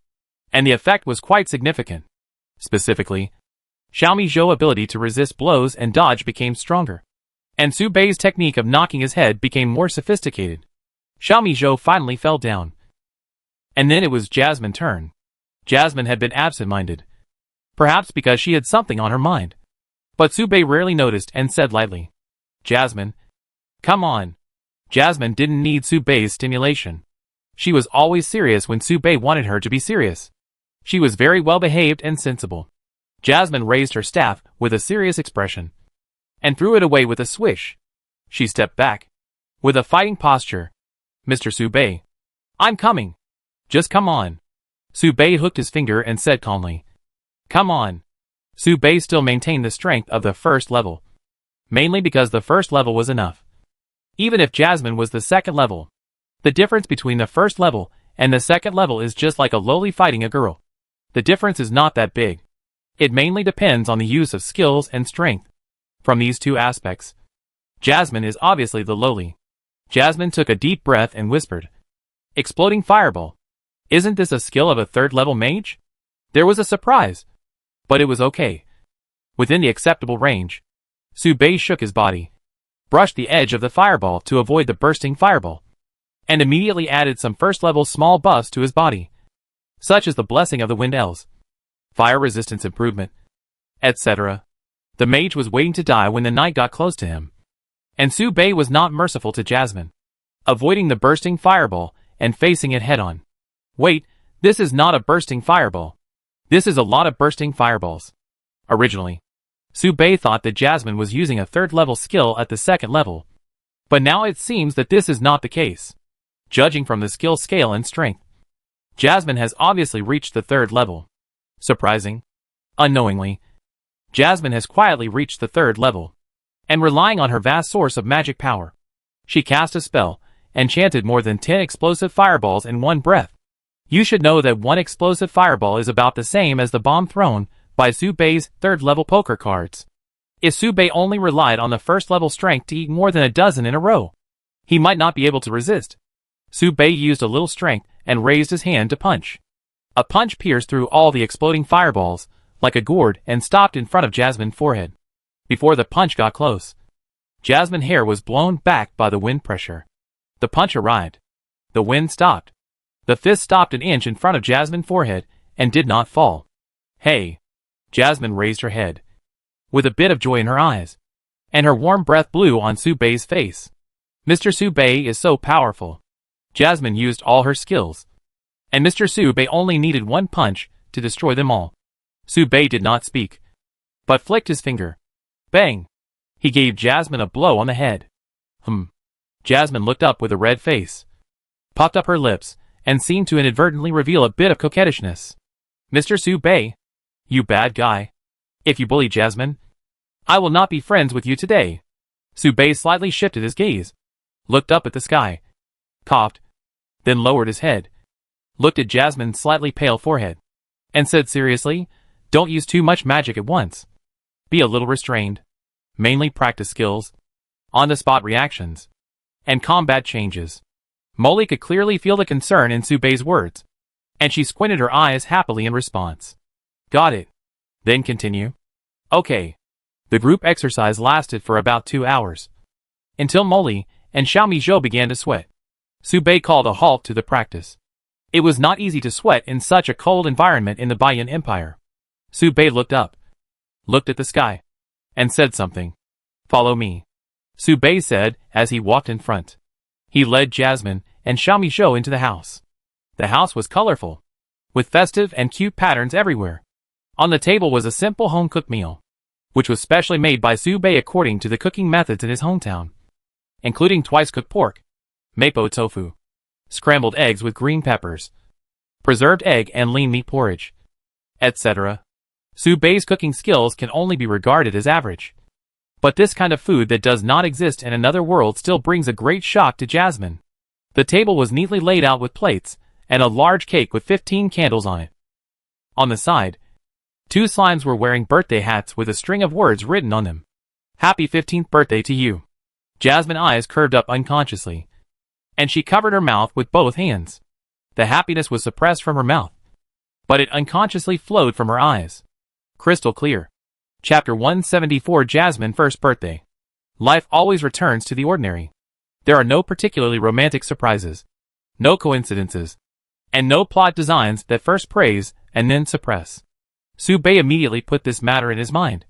and the effect was quite significant. Specifically, Xiaomi Zhou's ability to resist blows and dodge became stronger, and Subei's technique of knocking his head became more sophisticated. Xiaomi Zhou finally fell down. And then it was Jasmine's turn. Jasmine had been absent-minded, perhaps because she had something on her mind. But Subei rarely noticed and said lightly, "Jasmine, come on." Jasmine didn't need Subei's stimulation. She was always serious when Subei wanted her to be serious. She was very well behaved and sensible. Jasmine raised her staff with a serious expression and threw it away with a swish. She stepped back with a fighting posture. "Mr. Subei, I'm coming. Just come on." Subei hooked his finger and said calmly, "Come on." Subei still maintained the strength of the first level, mainly because the first level was enough. Even if Jasmine was the second level, the difference between the first level and the second level is just like a lowly fighting a girl. The difference is not that big. It mainly depends on the use of skills and strength. From these two aspects, Jasmine is obviously the lowly. Jasmine took a deep breath and whispered, "Exploding fireball. Isn't this a skill of a third-level mage?" There was a surprise, but it was okay. Within the acceptable range, Subei shook his body, brushed the edge of the fireball to avoid the bursting fireball, and immediately added some first-level small buffs to his body, such as the Blessing of the Wind Elves, fire resistance improvement, etc. The mage was waiting to die when the night got close to him, and Subei was not merciful to Jasmine, avoiding the bursting fireball and facing it head-on. Wait, this is not a bursting fireball. This is a lot of bursting fireballs. Originally, Subei thought that Jasmine was using a third-level skill at the second level, but now it seems that this is not the case. Judging from the skill scale and strength, Jasmine has obviously reached the third level. Surprising. Unknowingly, Jasmine has quietly reached the third level, and relying on her vast source of magic power, she cast a spell and chanted more than 10 explosive fireballs in one breath. You should know that one explosive fireball is about the same as the bomb thrown by Subei's third-level poker cards. If Subei only relied on the first-level strength to eat more than a dozen in a row, he might not be able to resist. Subei used a little strength and raised his hand to punch. A punch pierced through all the exploding fireballs like a gourd and stopped in front of Jasmine's forehead. Before the punch got close, Jasmine's hair was blown back by the wind pressure. The punch arrived. The wind stopped. The fist stopped an inch in front of Jasmine's forehead and did not fall. "Hey!" Jasmine raised her head, with a bit of joy in her eyes, and her warm breath blew on Subei's face. "Mr. Subei is so powerful." Jasmine used all her skills, and Mr. Su-bei only needed one punch to destroy them all. Su-bei did not speak, but flicked his finger. Bang! He gave Jasmine a blow on the head. Jasmine looked up with a red face, puffed up her lips, and seemed to inadvertently reveal a bit of coquettishness. Mr. Su-bei, you bad guy. If you bully Jasmine, I will not be friends with you today. Su-bei slightly shifted his gaze, looked up at the sky, coughed, then lowered his head, looked at Jasmine's slightly pale forehead, and said seriously, don't use too much magic at once. Be a little restrained. Mainly practice skills, on-the-spot reactions, and combat changes. Molly could clearly feel the concern in Su-bei's words, and she squinted her eyes happily in response. Got it. Then continue. Okay. The group exercise lasted for about 2 hours, until Molly and Xiaomi Zhou began to sweat. Su-bei called a halt to the practice. It was not easy to sweat in such a cold environment in the Baiyan Empire. Su-bei looked up, looked at the sky, and said something. Follow me. Su-bei said as he walked in front. He led Jasmine and Xiaomi Zhou into the house. The house was colorful, with festive and cute patterns everywhere. On the table was a simple home-cooked meal, which was specially made by Su-bei according to the cooking methods in his hometown, including twice-cooked pork, mapo tofu, scrambled eggs with green peppers, preserved egg and lean meat porridge, etc. Su-bei's cooking skills can only be regarded as average. But this kind of food that does not exist in another world still brings a great shock to Jasmine. The table was neatly laid out with plates, and a large cake with 15 candles on it. On the side, 2 slimes were wearing birthday hats with a string of words written on them. Happy 15th birthday to you. Jasmine's eyes curved up unconsciously, and she covered her mouth with both hands. The happiness was suppressed from her mouth, but it unconsciously flowed from her eyes. Crystal clear. Chapter 174 Jasmine First Birthday. Life always returns to the ordinary. There are no particularly romantic surprises, no coincidences, and no plot designs that first praise and then suppress. Su-bei immediately put this matter in his mind,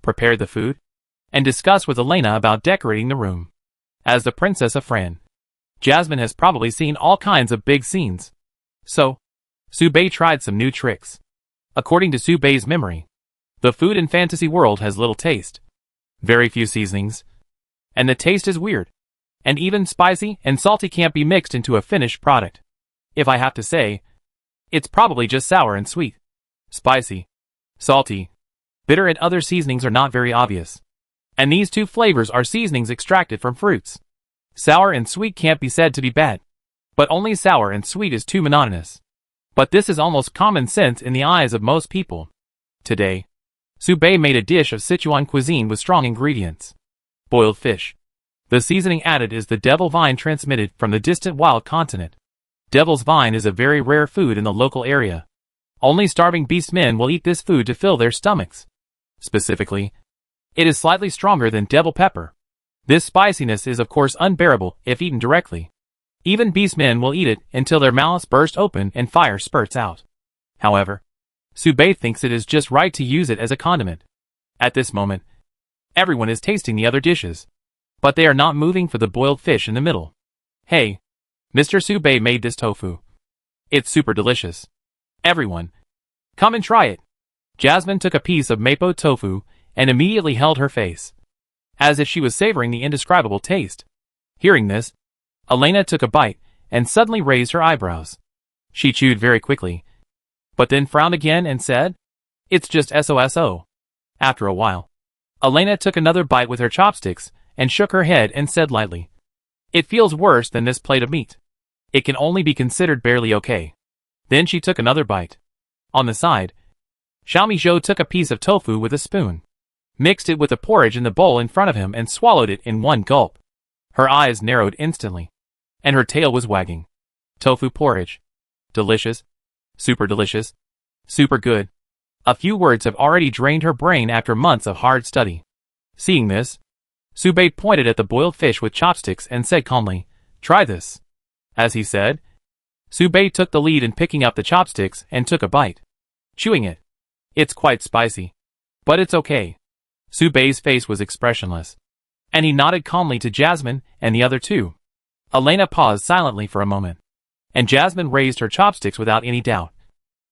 prepared the food, and discussed with Elena about decorating the room. As the Princess of Fran, Jasmine has probably seen all kinds of big scenes. So, Su-bei tried some new tricks. According to Su-bei's memory, the food in fantasy world has little taste, very few seasonings, and the taste is weird, and even spicy and salty can't be mixed into a finished product. If I have to say, it's probably just sour and sweet. Spicy, salty, bitter and other seasonings are not very obvious. And these 2 flavors are seasonings extracted from fruits. Sour and sweet can't be said to be bad, but only sour and sweet is too monotonous. But this is almost common sense in the eyes of most people. Today, Su-bei made a dish of Sichuan cuisine with strong ingredients. Boiled fish. The seasoning added is the devil vine transmitted from the distant wild continent. Devil's vine is a very rare food in the local area. Only starving beast men will eat this food to fill their stomachs. Specifically, it is slightly stronger than devil pepper. This spiciness is of course unbearable if eaten directly. Even beast men will eat it until their mouths burst open and fire spurts out. However, Su-bei thinks it is just right to use it as a condiment. At this moment, everyone is tasting the other dishes, but they are not moving for the boiled fish in the middle. Hey, Mr. Su-bei made this tofu. It's super delicious. Everyone, come and try it. Jasmine took a piece of mapo tofu and immediately held her face, as if she was savoring the indescribable taste. Hearing this, Elena took a bite and suddenly raised her eyebrows. She chewed very quickly, but then frowned again and said, "It's just SOSO." After a while, Elena took another bite with her chopsticks and shook her head and said lightly, "It feels worse than this plate of meat. It can only be considered barely okay." Then she took another bite. On the side, Xiaomi Zhou took a piece of tofu with a spoon, mixed it with the porridge in the bowl in front of him and swallowed it in one gulp. Her eyes narrowed instantly, and her tail was wagging. Tofu porridge. Delicious. Super delicious. Super good. A few words have already drained her brain after months of hard study. Seeing this, Su-bei pointed at the boiled fish with chopsticks and said calmly, "Try this." As he said, Su-bei took the lead in picking up the chopsticks and took a bite, chewing it. It's quite spicy, but it's okay. Su-bei's face was expressionless, and he nodded calmly to Jasmine and the other 2. Elena paused silently for a moment, and Jasmine raised her chopsticks without any doubt.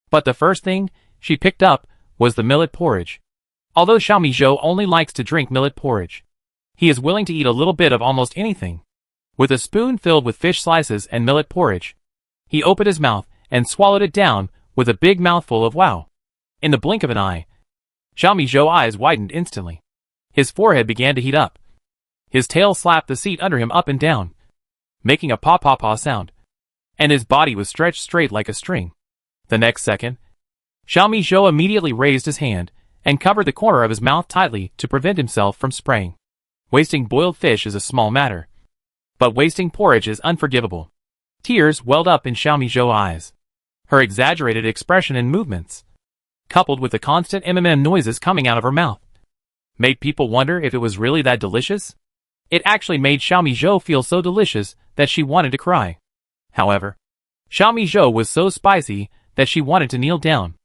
But the first thing she picked up was the millet porridge. Although Xiaomi Zhou only likes to drink millet porridge, he is willing to eat a little bit of almost anything. With a spoon filled with fish slices and millet porridge, he opened his mouth and swallowed it down with a big mouthful of wow. In the blink of an eye, Xiaomi Zhou's eyes widened instantly. His forehead began to heat up. His tail slapped the seat under him up and down, making a paw-paw-paw sound, and his body was stretched straight like a string. The next second, Xiaomi Zhou immediately raised his hand and covered the corner of his mouth tightly to prevent himself from spraying. Wasting boiled fish is a small matter, but wasting porridge is unforgivable. Tears welled up in Xiaomi Zhou's eyes. Her exaggerated expression and movements, coupled with the constant noises coming out of her mouth, made people wonder if it was really that delicious. It actually made Xiaomi Zhou feel so delicious that she wanted to cry. However, Xiaomi Zhou was so spicy that she wanted to kneel down.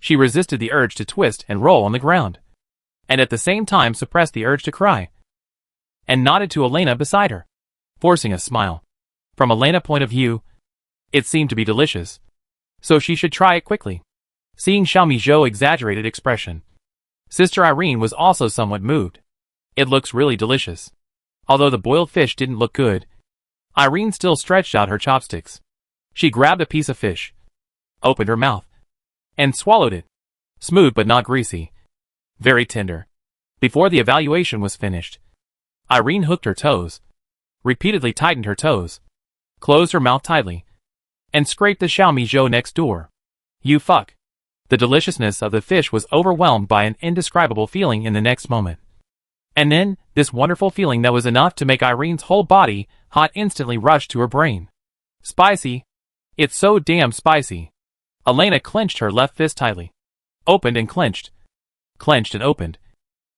She resisted the urge to twist and roll on the ground, and at the same time suppressed the urge to cry, and nodded to Elena beside her, forcing a smile. From Elena's point of view, it seemed to be delicious, so she should try it quickly. Seeing Xiaomi Zhou's exaggerated expression, Sister Irene was also somewhat moved. It looks really delicious. Although the boiled fish didn't look good, Irene still stretched out her chopsticks. She grabbed a piece of fish, opened her mouth, and swallowed it. Smooth but not greasy. Very tender. Before the evaluation was finished, Irene hooked her toes, repeatedly tightened her toes, closed her mouth tightly, and scraped the Xiaomi Zhou next door. You fuck. The deliciousness of the fish was overwhelmed by an indescribable feeling in the next moment. And then, this wonderful feeling that was enough to make Irene's whole body hot instantly rushed to her brain. Spicy. It's so damn spicy. Elena clenched her left fist tightly, opened and clenched and opened,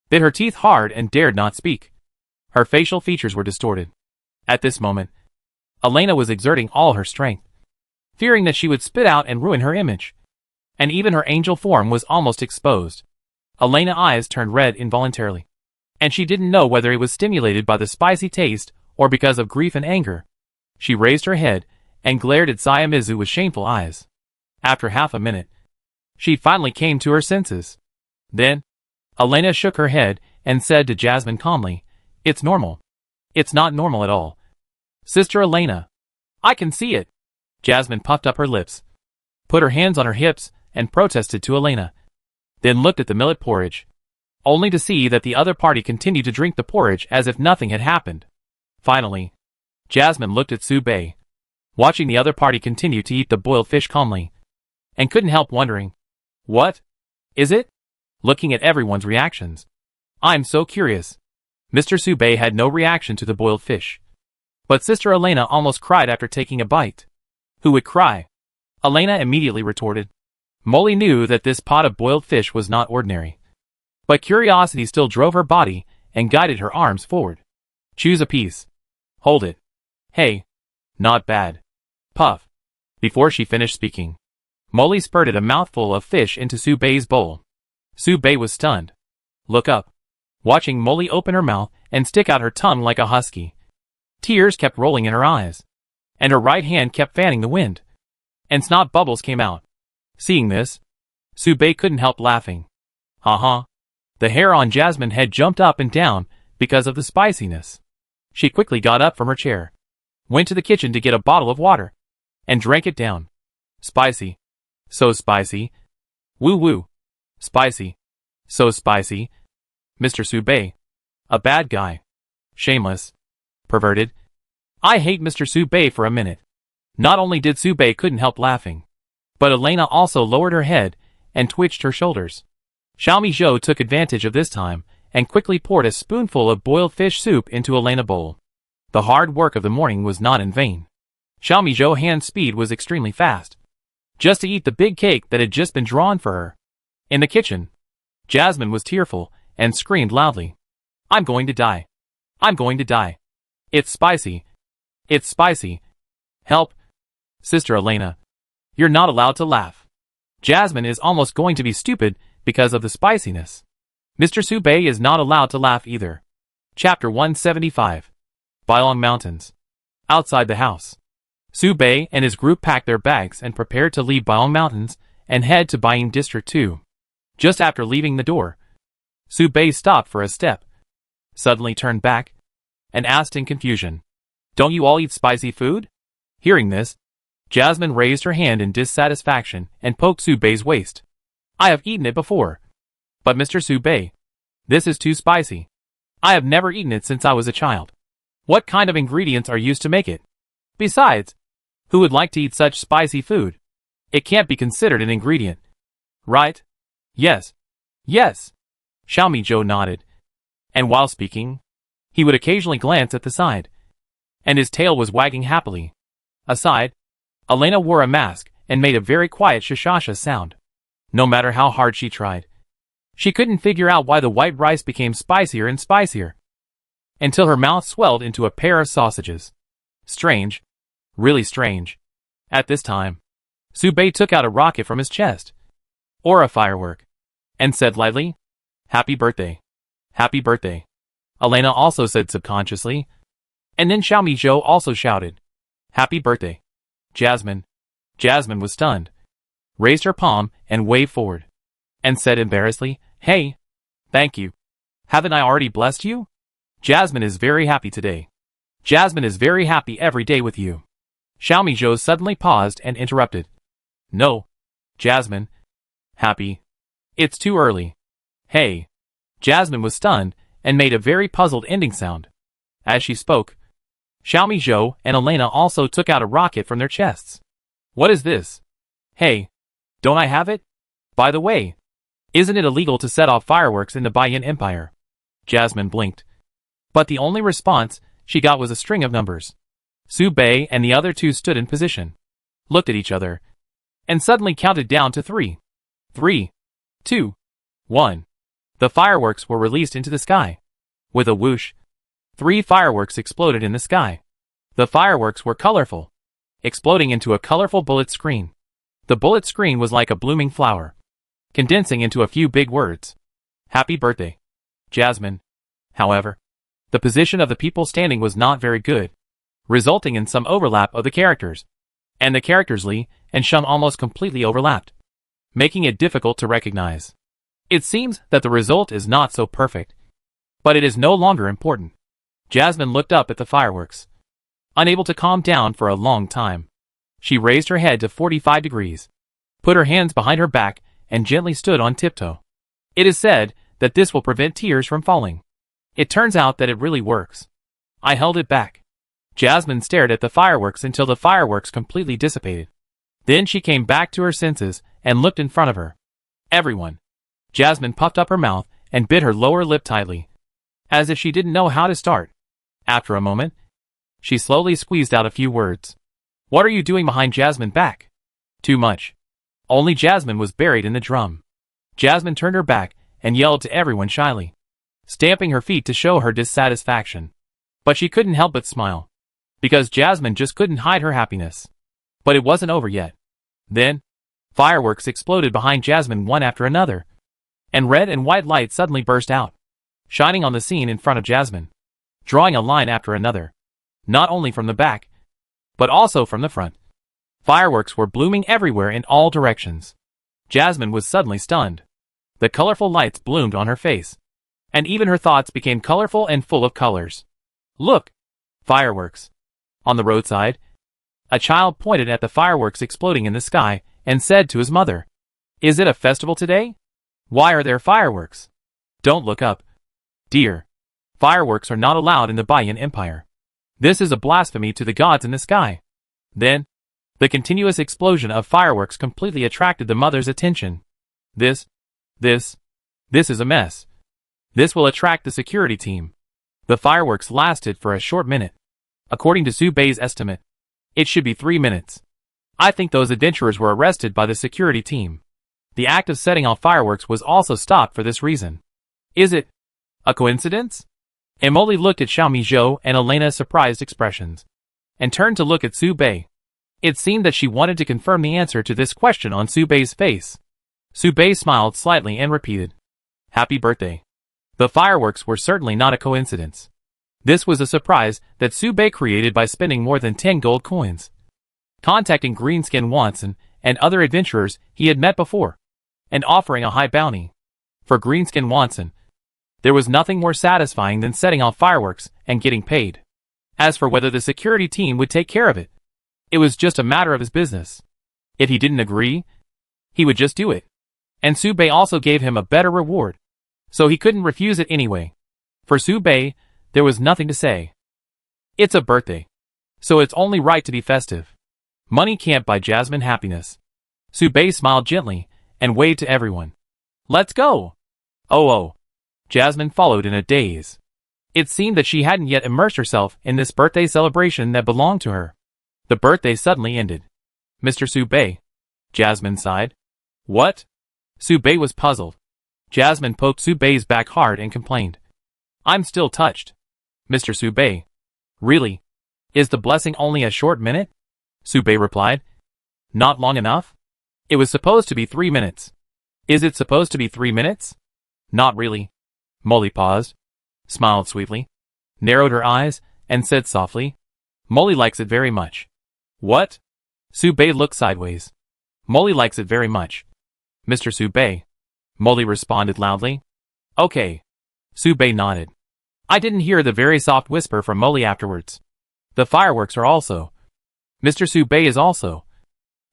bit her teeth hard and dared not speak. Her facial features were distorted. At this moment, Elena was exerting all her strength, fearing that she would spit out and ruin her image. And even her angel form was almost exposed. Elena's eyes turned red involuntarily, and she didn't know whether it was stimulated by the spicy taste or because of grief and anger. She raised her head and glared at Sayamizu with shameful eyes. After half a minute, she finally came to her senses. Then, Elena shook her head and said to Jasmine calmly, "It's normal." "It's not normal at all. Sister Elena." "I can see it." Jasmine puffed up her lips, put her hands on her hips, and protested to Elena. Then looked at the millet porridge, only to see that the other party continued to drink the porridge as if nothing had happened. Finally, Jasmine looked at Su Bei, watching the other party continue to eat the boiled fish calmly, and couldn't help wondering, what is it? Looking at everyone's reactions, I'm so curious. Mr. Su Bei had no reaction to the boiled fish, but Sister Elena almost cried after taking a bite. Who would cry? Elena immediately retorted. Molly knew that this pot of boiled fish was not ordinary, but curiosity still drove her body and guided her arms forward. Choose a piece. Hold it. Hey. Not bad. Puff. Before she finished speaking, Molly spurted a mouthful of fish into Su Bei's bowl. Su Bei was stunned. Look up, watching Molly open her mouth and stick out her tongue like a husky. Tears kept rolling in her eyes, and her right hand kept fanning the wind, and snot bubbles came out. Seeing this, Su Bei couldn't help laughing. Ha. The hair on Jasmine's head jumped up and down because of the spiciness. She quickly got up from her chair, went to the kitchen to get a bottle of water, and drank it down. Spicy. So spicy. Woo. Spicy. So spicy. Mr. Su Bei. A bad guy. Shameless. Perverted. I hate Mr. Su Bei for a minute. Not only did Su Bei couldn't help laughing, but Elena also lowered her head and twitched her shoulders. Xiaomi Zhou took advantage of this time and quickly poured a spoonful of boiled fish soup into Elena's bowl. The hard work of the morning was not in vain. Xiaomi Zhou's hand speed was extremely fast, just to eat the big cake that had just been drawn for her. In the kitchen, Jasmine was tearful and screamed loudly. I'm going to die. I'm going to die. It's spicy. It's spicy. Help. Sister Elena. You're not allowed to laugh. Jasmine is almost going to be stupid because of the spiciness. Mr. Su Bei is not allowed to laugh either. Chapter 175. Bailong Mountains. Outside the house, Su Bei and his group packed their bags and prepared to leave Baiyang Mountains and head to Baiying District 2. Just after leaving the door, Su Bei stopped for a step, suddenly turned back, and asked in confusion, "Don't you all eat spicy food?" Hearing this, Jasmine raised her hand in dissatisfaction and poked Su Bei's waist. "I have eaten it before. But Mr. Su Bei, this is too spicy. I have never eaten it since I was a child. What kind of ingredients are used to make it? Besides, who would like to eat such spicy food? It can't be considered an ingredient. Right? Yes. Yes." Xiaomi Zhou nodded. And while speaking, he would occasionally glance at the side. And his tail was wagging happily. Aside, Elena wore a mask and made a very quiet shashasha sound. No matter how hard she tried, she couldn't figure out why the white rice became spicier and spicier, until her mouth swelled into a pair of sausages. Strange. Really strange. At this time, Su Bei took out a rocket from his chest, or a firework, and said lightly, "Happy birthday. Happy birthday." Elena also said subconsciously, and then Xiaomi Zhou also shouted, "Happy birthday." Jasmine was stunned, raised her palm and waved forward, and said embarrassedly, "Hey, thank you. Haven't I already blessed you? Jasmine is very happy today. Jasmine is very happy every day with you." Xiaomi Zhou suddenly paused and interrupted. "No, Jasmine. Happy. It's too early. Hey." Jasmine was stunned and made a very puzzled ending sound. As she spoke, Xiaomi Zhou and Elena also took out a rocket from their chests. "What is this? Hey, don't I have it? By the way, isn't it illegal to set off fireworks in the Baiyang Empire?" Jasmine blinked, but the only response she got was a string of numbers. Su Bei and the other two stood in position, looked at each other, and suddenly counted down to 3. 3, 2, 1. The fireworks were released into the sky. With a whoosh, 3 fireworks exploded in the sky. The fireworks were colorful, exploding into a colorful bullet screen. The bullet screen was like a blooming flower, condensing into a few big words. "Happy birthday, Jasmine." However, the position of the people standing was not very good, resulting in some overlap of the characters, and the characters Li and Sheng almost completely overlapped, making it difficult to recognize. It seems that the result is not so perfect, but it is no longer important. Jasmine looked up at the fireworks, unable to calm down for a long time. She raised her head to 45 degrees, put her hands behind her back, and gently stood on tiptoe. It is said that this will prevent tears from falling. It turns out that it really works. I held it back. Jasmine stared at the fireworks until the fireworks completely dissipated. Then she came back to her senses and looked in front of her. Everyone. Jasmine puffed up her mouth and bit her lower lip tightly, as if she didn't know how to start. After a moment, she slowly squeezed out a few words. "What are you doing behind Jasmine's back?" "Too much." Only Jasmine was buried in the drum. Jasmine turned her back and yelled to everyone shyly, stamping her feet to show her dissatisfaction. But she couldn't help but smile, because Jasmine just couldn't hide her happiness. But it wasn't over yet. Then, fireworks exploded behind Jasmine one after another, and red and white light suddenly burst out, shining on the scene in front of Jasmine, drawing a line after another, not only from the back, but also from the front. Fireworks were blooming everywhere in all directions. Jasmine was suddenly stunned. The colorful lights bloomed on her face, and even her thoughts became colorful and full of colors. "Look! Fireworks!" On the roadside, a child pointed at the fireworks exploding in the sky and said to his mother, "Is it a festival today? Why are there fireworks?" "Don't look up, dear. Fireworks are not allowed in the Baiyang Empire. This is a blasphemy to the gods in the sky." Then, the continuous explosion of fireworks completely attracted the mother's attention. This is a mess. This will attract the security team." The fireworks lasted for a short minute. According to Su Bei's estimate, it should be 3 minutes. I think those adventurers were arrested by the security team. The act of setting off fireworks was also stopped for this reason. Is it a coincidence? Emily looked at Xiaomi Zhou and Elena's surprised expressions, and turned to look at Su Bei. It seemed that she wanted to confirm the answer to this question on Su Bei's face. Su Bei smiled slightly and repeated, "Happy birthday." The fireworks were certainly not a coincidence. This was a surprise that Sube created by spending more than 10 gold coins. Contacting Greenskin Watson and other adventurers he had met before, and offering a high bounty. For Greenskin Watson, there was nothing more satisfying than setting off fireworks and getting paid. As for whether the security team would take care of it, it was just a matter of his business. If he didn't agree, he would just do it. And Sube also gave him a better reward, so he couldn't refuse it anyway. For Sube, there was nothing to say. It's a birthday, so it's only right to be festive. Money can't buy Jasmine happiness. Sube smiled gently and waved to everyone. Let's go! Oh. Jasmine followed in a daze. It seemed that she hadn't yet immersed herself in this birthday celebration that belonged to her. The birthday suddenly ended. Mr. Sube. Jasmine sighed. What? Sube was puzzled. Jasmine poked Sube's back hard and complained. I'm still touched. Mr. Sube. Really? Is the blessing only a short minute? Sube replied. Not long enough? It was supposed to be 3 minutes. Is it supposed to be 3 minutes? Not really. Molly paused, smiled sweetly, narrowed her eyes, and said softly, Molly likes it very much. What? Sube looked sideways. Molly likes it very much. Mr. Sube. Molly responded loudly. Okay. Sube nodded. I didn't hear the very soft whisper from Molly afterwards. The fireworks are also. Mr. Sube is also.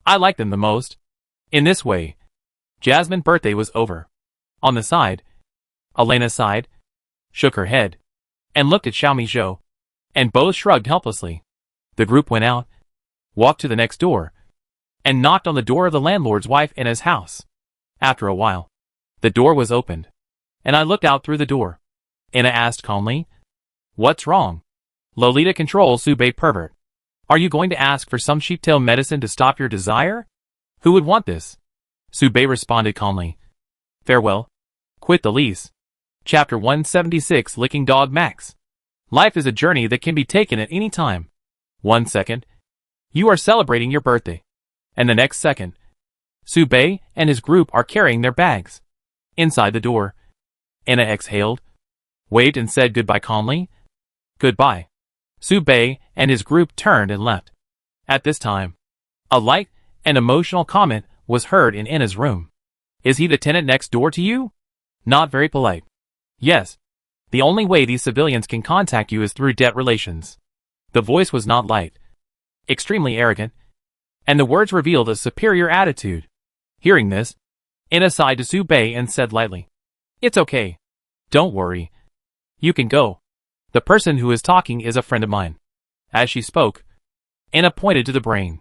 I like them the most. In this way, Jasmine's birthday was over. On the side, Elena sighed, shook her head, and looked at Xiaomi Zhou, and both shrugged helplessly. The group went out, walked to the next door, and knocked on the door of the landlord's wife in his house. After a while, the door was opened, and I looked out through the door. Anna asked calmly, What's wrong? Lolita controls Sube pervert. Are you going to ask for some sheeptail medicine to stop your desire? Who would want this? Sube responded calmly. Farewell. Quit the lease. Chapter 176 Licking Dog Max. Life is a journey that can be taken at any time. 1 second, you are celebrating your birthday. And the next second, Sube and his group are carrying their bags. Inside the door, Anna exhaled, waved and said goodbye calmly. Goodbye. Sube and his group turned and left. At this time, a light and emotional comment was heard in Anna's room. Is he the tenant next door to you? Not very polite. Yes. The only way these civilians can contact you is through debt relations. The voice was not light, extremely arrogant, and the words revealed a superior attitude. Hearing this, Anna sighed to Sube and said lightly, It's okay. Don't worry. You can go. The person who is talking is a friend of mine. As she spoke, Anna pointed to the brain,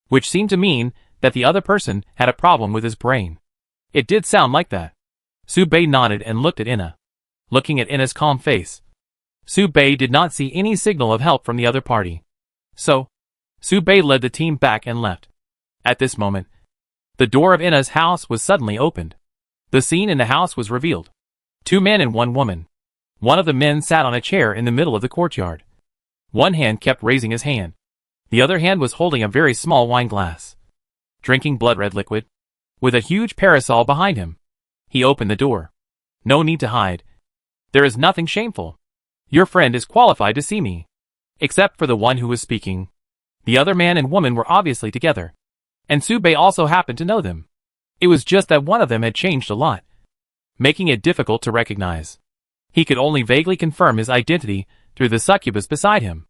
which seemed to mean that the other person had a problem with his brain. It did sound like that. Sube nodded and looked at Anna. Looking at Anna's calm face, Sube did not see any signal of help from the other party. So, Sube led the team back and left. At this moment, the door of Anna's house was suddenly opened. The scene in the house was revealed. 2 men and 1 woman. One of the men sat on a chair in the middle of the courtyard. One hand kept raising his hand. The other hand was holding a very small wine glass, drinking blood-red liquid, with a huge parasol behind him. He opened the door. No need to hide. There is nothing shameful. Your friend is qualified to see me. Except for the one who was speaking. The other man and woman were obviously together. And Sube also happened to know them. It was just that one of them had changed a lot, making it difficult to recognize. He could only vaguely confirm his identity through the succubus beside him.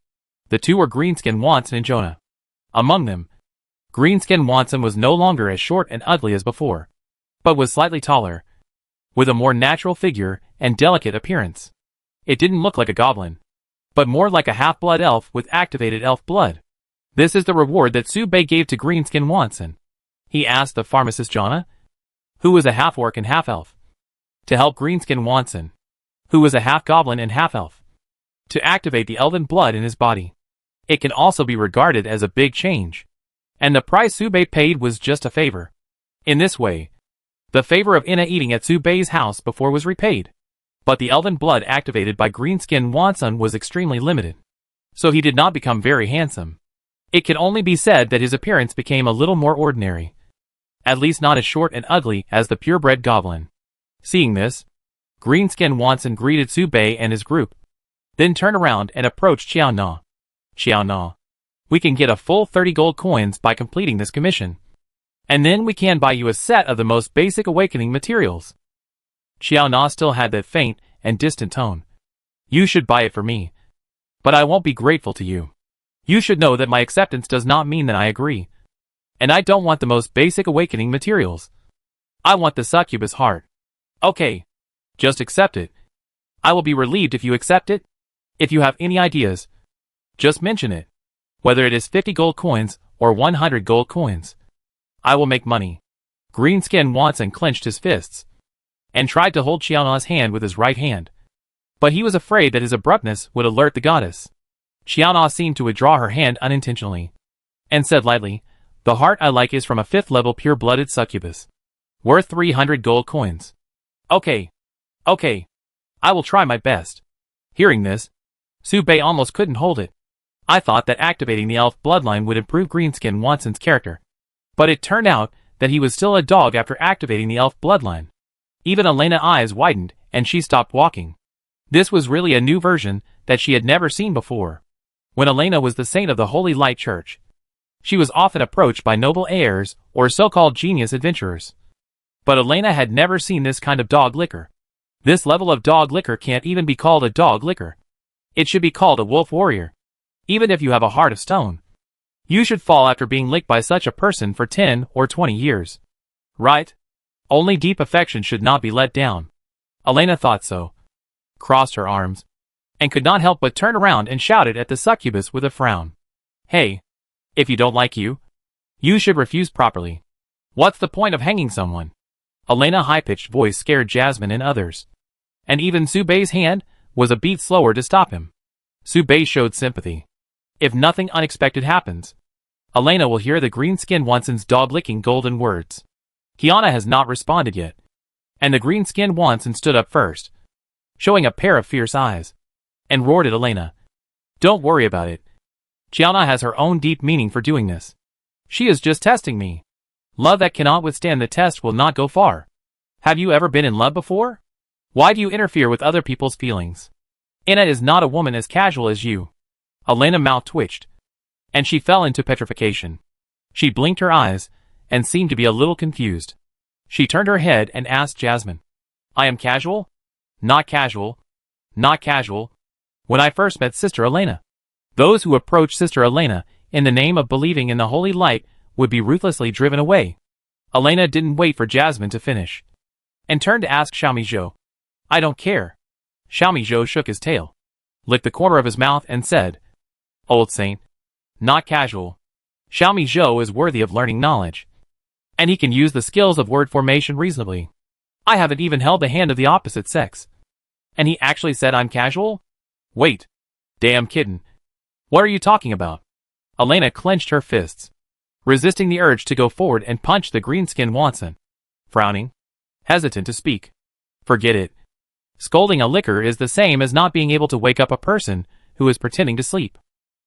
The two were Greenskin Watson and Jonah. Among them, Greenskin Watson was no longer as short and ugly as before, but was slightly taller, with a more natural figure and delicate appearance. It didn't look like a goblin, but more like a half-blood elf with activated elf blood. This is the reward that Sube gave to Greenskin Watson. He asked the pharmacist Jonah, who was a half-orc and half-elf, to help Greenskin Watson, who was a half-goblin and half-elf, to activate the elven blood in his body. It can also be regarded as a big change, and the price Sube paid was just a favor. In this way, the favor of Inna eating at Sube's house before was repaid. But the elven blood activated by Greenskin Watson was extremely limited, so he did not become very handsome. It can only be said that his appearance became a little more ordinary, at least not as short and ugly as the purebred goblin. Seeing this, Greenskin Watson greeted Sube and his group. then turned around and approached Xiao Na. Xiao Na, we can get a full 30 gold coins by completing this commission. And then we can buy you a set of the most basic awakening materials. Xiao Na still had that faint and distant tone. You should buy it for me. But I won't be grateful to you. You should know that my acceptance does not mean that I agree. And I don't want the most basic awakening materials. I want the succubus heart. Okay. Just accept it. I will be relieved if you accept it. If you have any ideas, just mention it. Whether it is 50 gold coins or 100 gold coins. I will make money. Greenskin Watson clenched his fists and tried to hold Xiao Na's hand with his right hand. But he was afraid that his abruptness would alert the goddess. Xiao Na seemed to withdraw her hand unintentionally and said lightly, the heart I like is from a 5th level pure-blooded succubus. Worth 300 gold coins. Okay. Okay. I will try my best. Hearing this, Su Bei almost couldn't hold it. I thought that activating the elf bloodline would improve Greenskin Watson's character. But it turned out that he was still a dog after activating the elf bloodline. Even Elena's eyes widened and she stopped walking. This was really a new version that she had never seen before. When Elena was the saint of the Holy Light Church, she was often approached by noble heirs or so-called genius adventurers. But Elena had never seen this kind of dog liquor. This level of dog liquor can't even be called a dog liquor. It should be called a wolf warrior. Even if you have a heart of stone, you should fall after being licked by such a person for 10 or 20 years. Right? Only deep affection should not be let down. Elena thought so, crossed her arms, and could not help but turn around and shouted at the succubus with a frown. Hey, if you don't like you should refuse properly. What's the point of hanging someone? Elena's high-pitched voice scared Jasmine and others. And even Su Bei's hand was a beat slower to stop him. Su Bei showed sympathy. If nothing unexpected happens, Elena will hear the Greenskin Watson's dog-licking golden words. Kiana has not responded yet. And the Greenskin Watson stood up first, showing a pair of fierce eyes, and roared at Elena. Don't worry about it. Chiana has her own deep meaning for doing this. She is just testing me. Love that cannot withstand the test will not go far. Have you ever been in love before? Why do you interfere with other people's feelings? Ina is not a woman as casual as you. Elena's mouth twitched, and she fell into petrification. She blinked her eyes, and seemed to be a little confused. She turned her head and asked Jasmine. I am casual? Not casual. Not casual. When I first met Sister Elena, those who approached Sister Elena in the name of believing in the holy light would be ruthlessly driven away. Elena didn't wait for Jasmine to finish, and turned to ask Xiaomi Zhou. I don't care. Xiaomi Zhou shook his tail, licked the corner of his mouth and said, Old saint. Not casual. Xiaomi Zhou is worthy of learning knowledge, and he can use the skills of word formation reasonably. I haven't even held the hand of the opposite sex. And he actually said I'm casual? Wait. Damn kitten. What are you talking about? Elena clenched her fists, resisting the urge to go forward and punch the Greenskin Watson. Frowning, hesitant to speak. Forget it. Scolding a licker is the same as not being able to wake up a person who is pretending to sleep.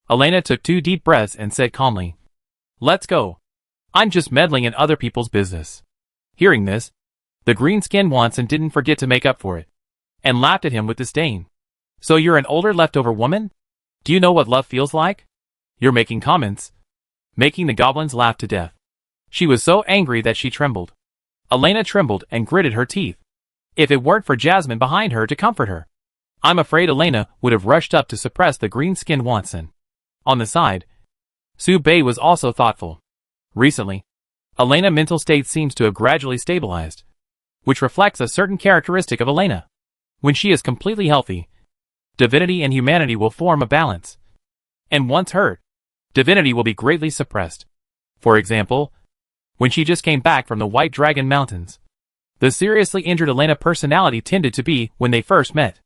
Elena took 2 deep breaths and said calmly, Let's go. I'm just meddling in other people's business. Hearing this, the Greenskin Watson didn't forget to make up for it, and laughed at him with disdain. So you're an older leftover woman? Do you know what love feels like? You're making comments, making the goblins laugh to death. She was so angry that she trembled. Elena trembled and gritted her teeth. If it weren't for Jasmine behind her to comfort her, I'm afraid Elena would have rushed up to suppress the Greenskin Watson. On the side, Su Bei was also thoughtful. Recently, Elena's mental state seems to have gradually stabilized, which reflects a certain characteristic of Elena. When she is completely healthy, divinity and humanity will form a balance. And once hurt, divinity will be greatly suppressed. For example, when she just came back from the White Dragon Mountains, the seriously injured Elena's personality tended to be when they first met.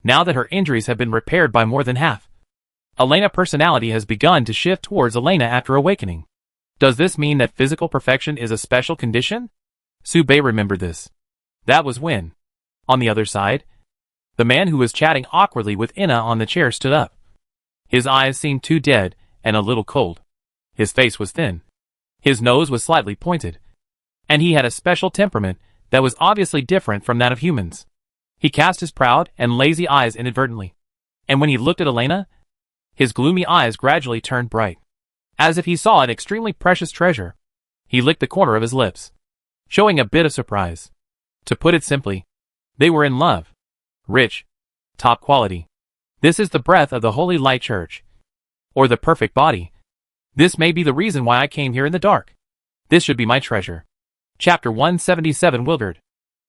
Now that her injuries have been repaired by more than half, Elena's personality has begun to shift towards Elena after awakening. Does this mean that physical perfection is a special condition? Su Bei remembered this. That was when, on the other side, the man who was chatting awkwardly with Ina on the chair stood up. His eyes seemed too dead and a little cold. His face was thin. His nose was slightly pointed. And he had a special temperament that was obviously different from that of humans. He cast his proud and lazy eyes inadvertently, And when he looked at Elena, his gloomy eyes gradually turned bright, as if he saw an extremely precious treasure. He licked the corner of his lips, showing a bit of surprise. To put it simply, they were in love. Rich. Top quality. This is the breath of the Holy Light Church. Or the perfect body. This may be the reason why I came here in the dark. This should be my treasure. Chapter 177 Wilgard.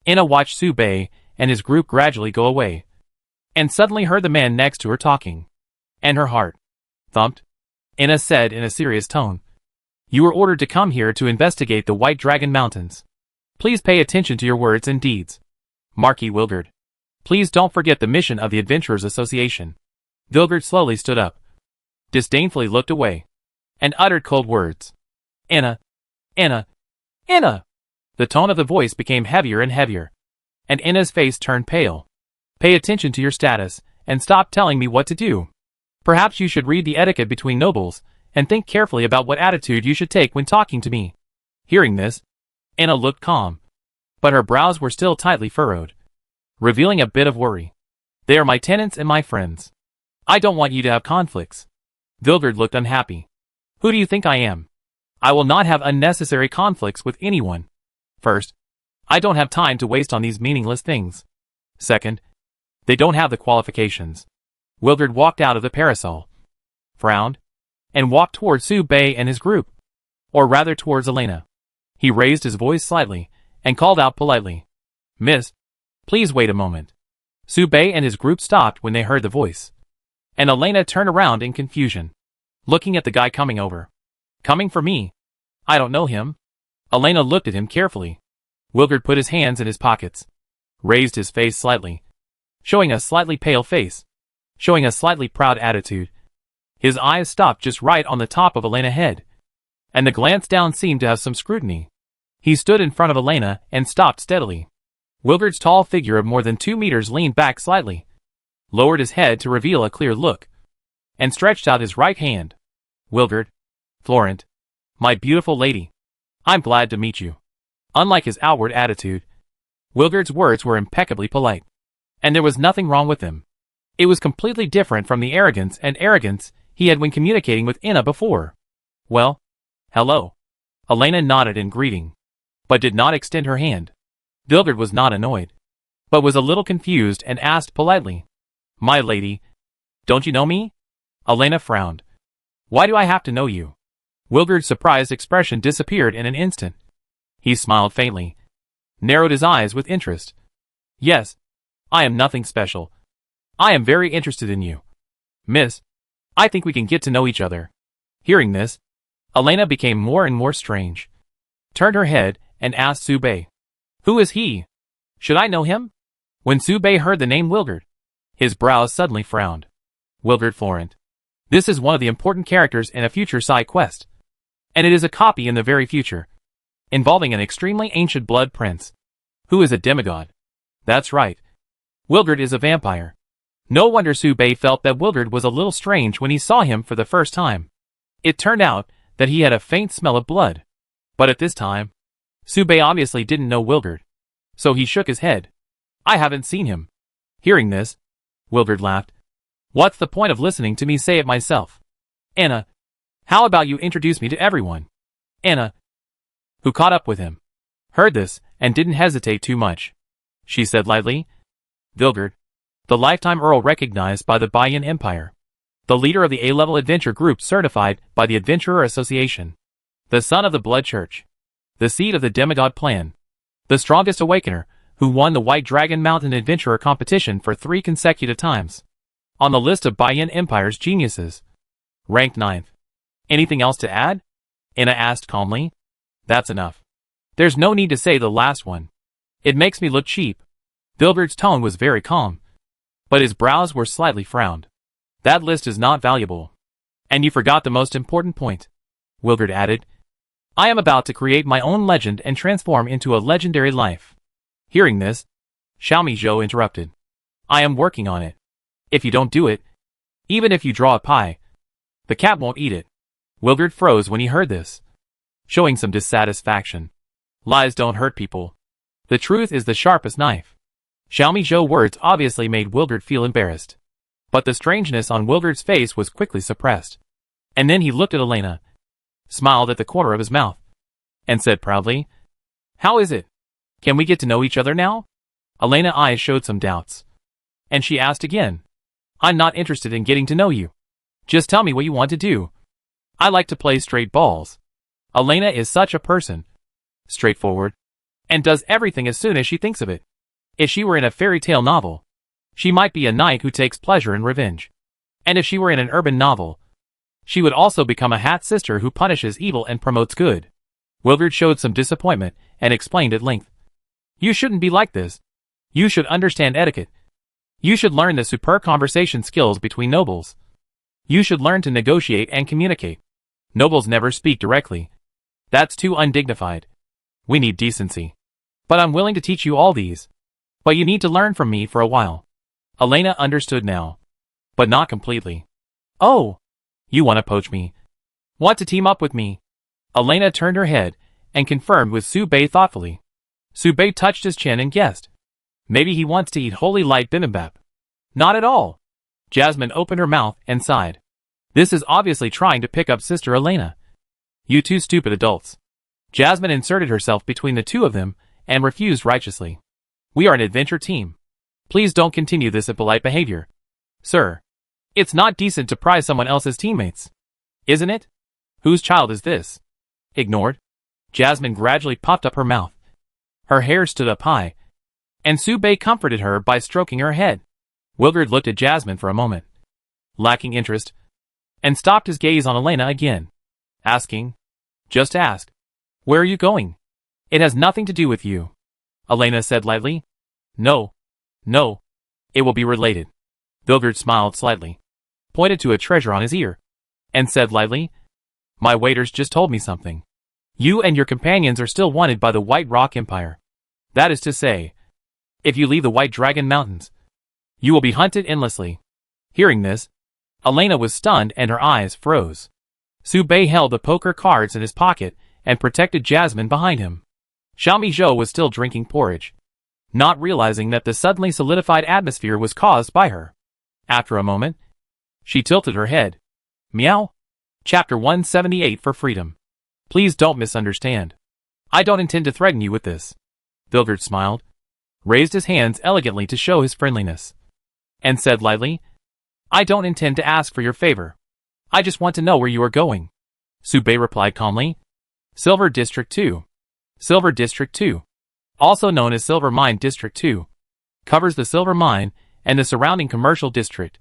Ina watched Su Bei and his group gradually go away, and suddenly heard the man next to her talking. And her heart thumped. Ina said in a serious tone, "You were ordered to come here to investigate the White Dragon Mountains. Please pay attention to your words and deeds. Marquis Wilgard. Please don't forget the mission of the Adventurers Association." Wilgard slowly stood up, disdainfully looked away, and uttered cold words. "Ina. Ina. Ina!" The tone of the voice became heavier and heavier, and Ina's face turned pale. "Pay attention to your status, and stop telling me what to do. Perhaps you should read the etiquette between nobles, and think carefully about what attitude you should take when talking to me." Hearing this, Ina looked calm, but her brows were still tightly furrowed, revealing a bit of worry. "They are my tenants and my friends. I don't want you to have conflicts." Wilgard looked unhappy. "Who do you think I am? I will not have unnecessary conflicts with anyone. First, I don't have time to waste on these meaningless things. Second, they don't have the qualifications." Wilgard walked out of the parasol, frowned, and walked towards Su Bei and his group, or rather towards Elena. He raised his voice slightly, and called out politely, "Miss, please wait a moment." Su Bei and his group stopped when they heard the voice, and Elena turned around in confusion, looking at the guy coming over. "Coming for me? I don't know him." Elena looked at him carefully. Wilgard put his hands in his pockets, raised his face slightly, showing a slightly pale face, showing a slightly proud attitude. His eyes stopped just right on the top of Elena's head, and the glance down seemed to have some scrutiny. He stood in front of Elena and stopped steadily. Wilgard's tall figure of more than 2 meters leaned back slightly, lowered his head to reveal a clear look, and stretched out his right hand. "Wilgard. Florent. My beautiful lady. I'm glad to meet you." Unlike his outward attitude, Wilgard's words were impeccably polite, and there was nothing wrong with them. It was completely different from the arrogance he had when communicating with Ina before. "Well, hello." Elena nodded in greeting, but did not extend her hand. Wilgard was not annoyed, but was a little confused and asked politely, "My lady, don't you know me?" Elena frowned. "Why do I have to know you?" Wilgard's surprised expression disappeared in an instant. He smiled faintly, narrowed his eyes with interest. "Yes, I am nothing special. I am very interested in you. Miss, I think we can get to know each other." Hearing this, Elena became more and more strange, turned her head, and asked Su Bei, "Who is he? Should I know him?" When Su Bei heard the name Wilgard, his brows suddenly frowned. "Wilgard Florent. This is one of the important characters in a future side quest, and it is a copy in the very future, involving an extremely ancient blood prince, who is a demigod. That's right. Wilgard is a vampire." No wonder Su Bei felt that Wilgard was a little strange when he saw him for the first time. It turned out that he had a faint smell of blood. But at this time, Su Bei obviously didn't know Wilgard, so he shook his head. "I haven't seen him." Hearing this, Wilgard laughed. "What's the point of listening to me say it myself? Ina, how about you introduce me to everyone?" Ina, who caught up with him, heard this and didn't hesitate too much. She said lightly, "Wilgard, the lifetime Earl recognized by the Bayan Empire, the leader of the A-level adventure group certified by the Adventurer Association, the son of the Blood Church, the seed of the demigod clan, the strongest awakener who won the White Dragon Mountain Adventurer competition for 3 consecutive times, on the list of Bayan Empire's geniuses, ranked 9th. Anything else to add?" Ina asked calmly. "That's enough. There's no need to say the last one. It makes me look cheap." Wilgard's tone was very calm, but his brows were slightly frowned. "That list is not valuable. And you forgot the most important point," Wilgard added. "I am about to create my own legend and transform into a legendary life." Hearing this, Xiaomi Zhou interrupted. "I am working on it. If you don't do it, even if you draw a pie, the cat won't eat it." Wilgard froze when he heard this, showing some dissatisfaction. Lies don't hurt people. The truth is the sharpest knife. Xiaomi Zhou's words obviously made Wilgard feel embarrassed. But the strangeness on Wilgard's face was quickly suppressed. And then he looked at Elena, smiled at the corner of his mouth, and said proudly, "How is it? Can we get to know each other now?" Elena's eyes showed some doubts, and she asked again, "I'm not interested in getting to know you. Just tell me what you want to do. I like to play straight balls." Elena is such a person, straightforward, and does everything as soon as she thinks of it. If she were in a fairy tale novel, she might be a knight who takes pleasure in revenge. And if she were in an urban novel, she would also become a hat sister who punishes evil and promotes good. Wilgard showed some disappointment and explained at length, "You shouldn't be like this. You should understand etiquette. You should learn the superb conversation skills between nobles. You should learn to negotiate and communicate. Nobles never speak directly. That's too undignified. We need decency. But I'm willing to teach you all these. But you need to learn from me for a while." Elena understood now, but not completely. "Oh, you want to poach me? Want to team up with me?" Elena turned her head and confirmed with Su-Bei thoughtfully. Su-Bei touched his chin and guessed. Maybe he wants to eat holy light bibimbap. Not at all. Jasmine opened her mouth and sighed. This is obviously trying to pick up Sister Elena. You two stupid adults. Jasmine inserted herself between the two of them and refused righteously. We are an adventure team. Please don't continue this impolite behavior. Sir, it's not decent to prize someone else's teammates. Isn't it? Whose child is this? Ignored. Jasmine gradually popped up her mouth. Her hair stood up high, and Su-Bei comforted her by stroking her head. Wilgard looked at Jasmine for a moment, lacking interest, and stopped his gaze on Elena again, asking, "Just ask. Where are you going?" "It has nothing to do with you," Elena said lightly. No. It will be related." Wilgard smiled slightly, pointed to a treasure on his ear, and said lightly, "My waiters just told me something. You and your companions are still wanted by the White Rock Empire. That is to say, if you leave the White Dragon Mountains, you will be hunted endlessly." Hearing this, Elena was stunned and her eyes froze. Su-Bei held the poker cards in his pocket and protected Jasmine behind him. Xiaomi Zhou was still drinking porridge, not realizing that the suddenly solidified atmosphere was caused by her. After a moment, she tilted her head. Meow. Chapter 178 for Freedom. Please don't misunderstand. I don't intend to threaten you with this. Wilgard smiled, raised his hands elegantly to show his friendliness, and said lightly, I don't intend to ask for your favor. I just want to know where you are going. Su-Bei replied calmly. Silver District 2. Silver District 2, also known as Silver Mine District 2, covers the silver mine and the surrounding commercial district.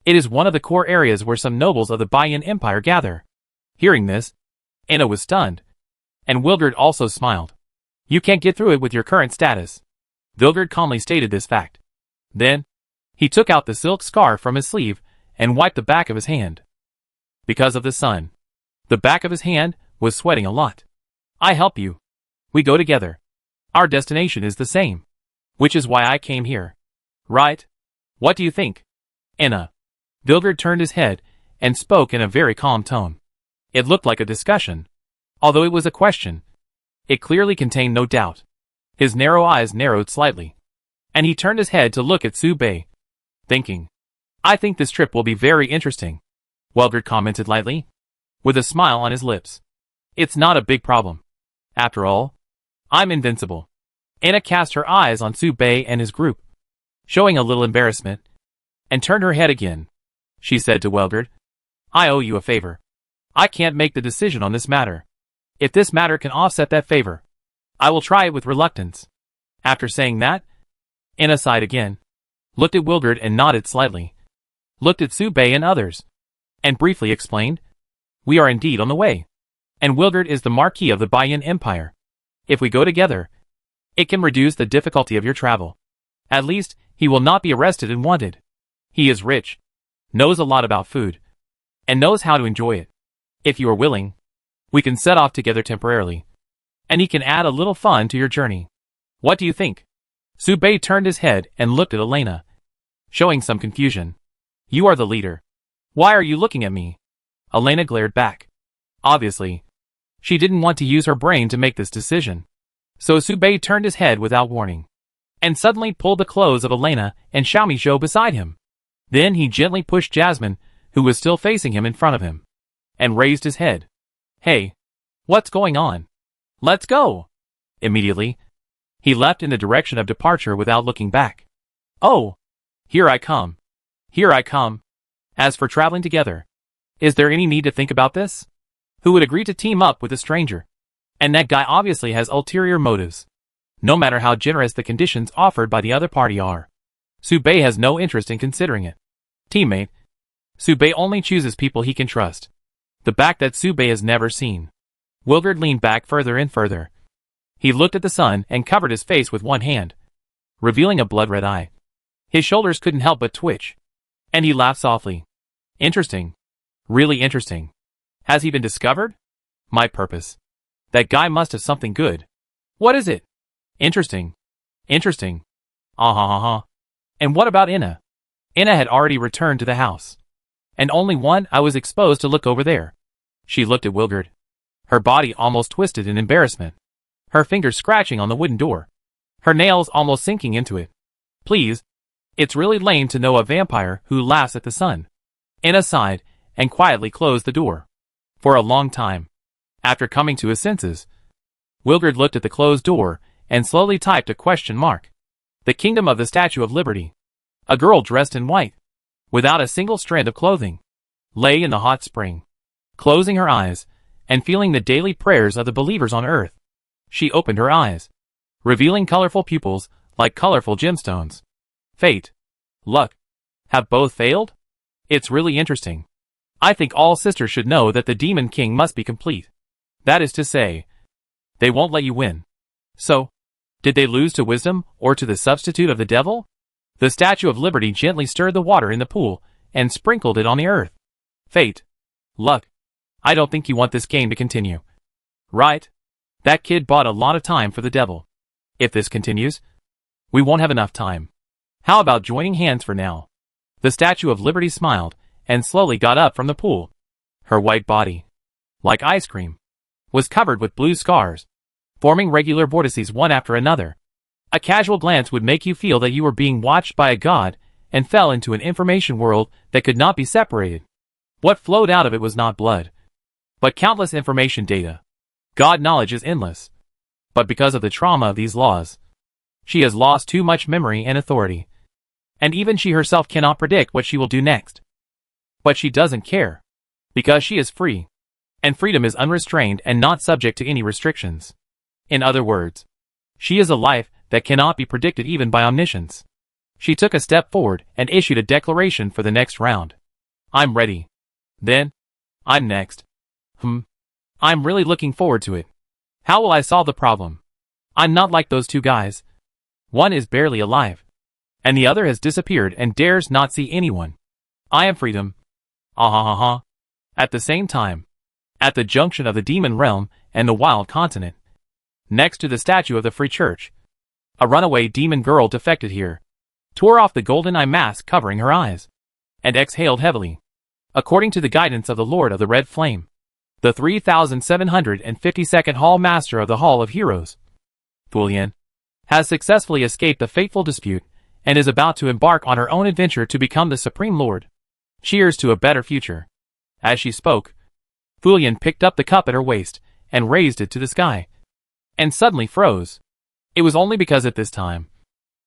It is one of the core areas where some nobles of the Baiyan Empire gather. Hearing this, Anna was stunned, and Wilgard also smiled. You can't get through it with your current status. Wilgard calmly stated this fact. Then, he took out the silk scarf from his sleeve and wiped the back of his hand. Because of the sun, the back of his hand was sweating a lot. I help you. We go together. Our destination is the same, which is why I came here. Right? What do you think? Anna. Wilgard turned his head and spoke in a very calm tone. It looked like a discussion, although it was a question. It clearly contained no doubt. His narrow eyes narrowed slightly, and he turned his head to look at Su-Bei, thinking, I think this trip will be very interesting. Wilgard commented lightly, with a smile on his lips. It's not a big problem. After all, I'm invincible. Anna cast her eyes on Su-Bei and his group, showing a little embarrassment, and turned her head again. She said to Wilgard, I owe you a favor. I can't make the decision on this matter. If this matter can offset that favor, I will try it with reluctance. After saying that, Anna sighed again, looked at Wilgard and nodded slightly, looked at Su-Bei and others, and briefly explained, We are indeed on the way. And Wilgard is the Marquis of the Baiyan Empire. If we go together, it can reduce the difficulty of your travel. At least, he will not be arrested and wanted. He is rich, knows a lot about food, and knows how to enjoy it. If you are willing, we can set off together temporarily, and he can add a little fun to your journey. What do you think? Su-Bei turned his head and looked at Elena, showing some confusion. You are the leader. Why are you looking at me? Elena glared back. Obviously, she didn't want to use her brain to make this decision. So Su-Bei turned his head without warning, and suddenly pulled the clothes of Elena and Xiaomi Zhou beside him. Then he gently pushed Jasmine, who was still facing him, in front of him, and raised his head. Hey, what's going on? Let's go! Immediately, he leapt in the direction of departure without looking back. Oh, here I come. Here I come. As for traveling together, is there any need to think about this? Who would agree to team up with a stranger? And that guy obviously has ulterior motives. No matter how generous the conditions offered by the other party are, Subei has no interest in considering it. Teammate. Subei only chooses people he can trust. The back that Subei has never seen. Wilgard leaned back further and further. He looked at the sun and covered his face with one hand, revealing a blood-red eye. His shoulders couldn't help but twitch, and he laughed softly. Interesting. Really interesting. Has he been discovered? My purpose. That guy must have something good. What is it? Interesting. Interesting. Ah. And what about Inna? Inna had already returned to the house. And only one I was exposed to look over there. She looked at Wilgard. Her body almost twisted in embarrassment. Her fingers scratching on the wooden door. Her nails almost sinking into it. Please. It's really lame to know a vampire who laughs at the sun. Inna sighed and quietly closed the door. For a long time, after coming to his senses, Wilgard looked at the closed door and slowly typed a question mark. The Kingdom of the Statue of Liberty. A girl dressed in white, without a single strand of clothing, lay in the hot spring. Closing her eyes and feeling the daily prayers of the believers on earth, she opened her eyes, revealing colorful pupils like colorful gemstones. Fate, luck, have both failed? It's really interesting. I think all sisters should know that the Demon King must be complete. That is to say, they won't let you win. So, did they lose to wisdom or to the substitute of the devil? The Statue of Liberty gently stirred the water in the pool and sprinkled it on the earth. Fate, luck, I don't think you want this game to continue. Right? That kid bought a lot of time for the devil. If this continues, we won't have enough time. How about joining hands for now? The Statue of Liberty smiled and slowly got up from the pool. Her white body, like ice cream, was covered with blue scars, forming regular vortices one after another. A casual glance would make you feel that you were being watched by a god and fell into an information world that could not be separated. What flowed out of it was not blood, but countless information data. God knowledge is endless. But because of the trauma of these laws, she has lost too much memory and authority. And even she herself cannot predict what she will do next. But she doesn't care, because she is free. And freedom is unrestrained and not subject to any restrictions. In other words, she is a life that cannot be predicted even by omniscience. She took a step forward and issued a declaration for the next round. I'm ready. Then, I'm next. I'm really looking forward to it. How will I solve the problem? I'm not like those two guys. One is barely alive, and the other has disappeared and dares not see anyone. I am freedom. At the same time, at the junction of the demon realm and the wild continent, next to the statue of the Free Church, a runaway demon girl defected here, tore off the golden eye mask covering her eyes, and exhaled heavily. According to the guidance of the Lord of the Red Flame, the 3752nd Hall Master of the Hall of Heroes, Thulian, has successfully escaped the fateful dispute and is about to embark on her own adventure to become the Supreme Lord. Cheers to a better future. As she spoke, Thulian picked up the cup at her waist and raised it to the sky, and suddenly froze. It was only because at this time,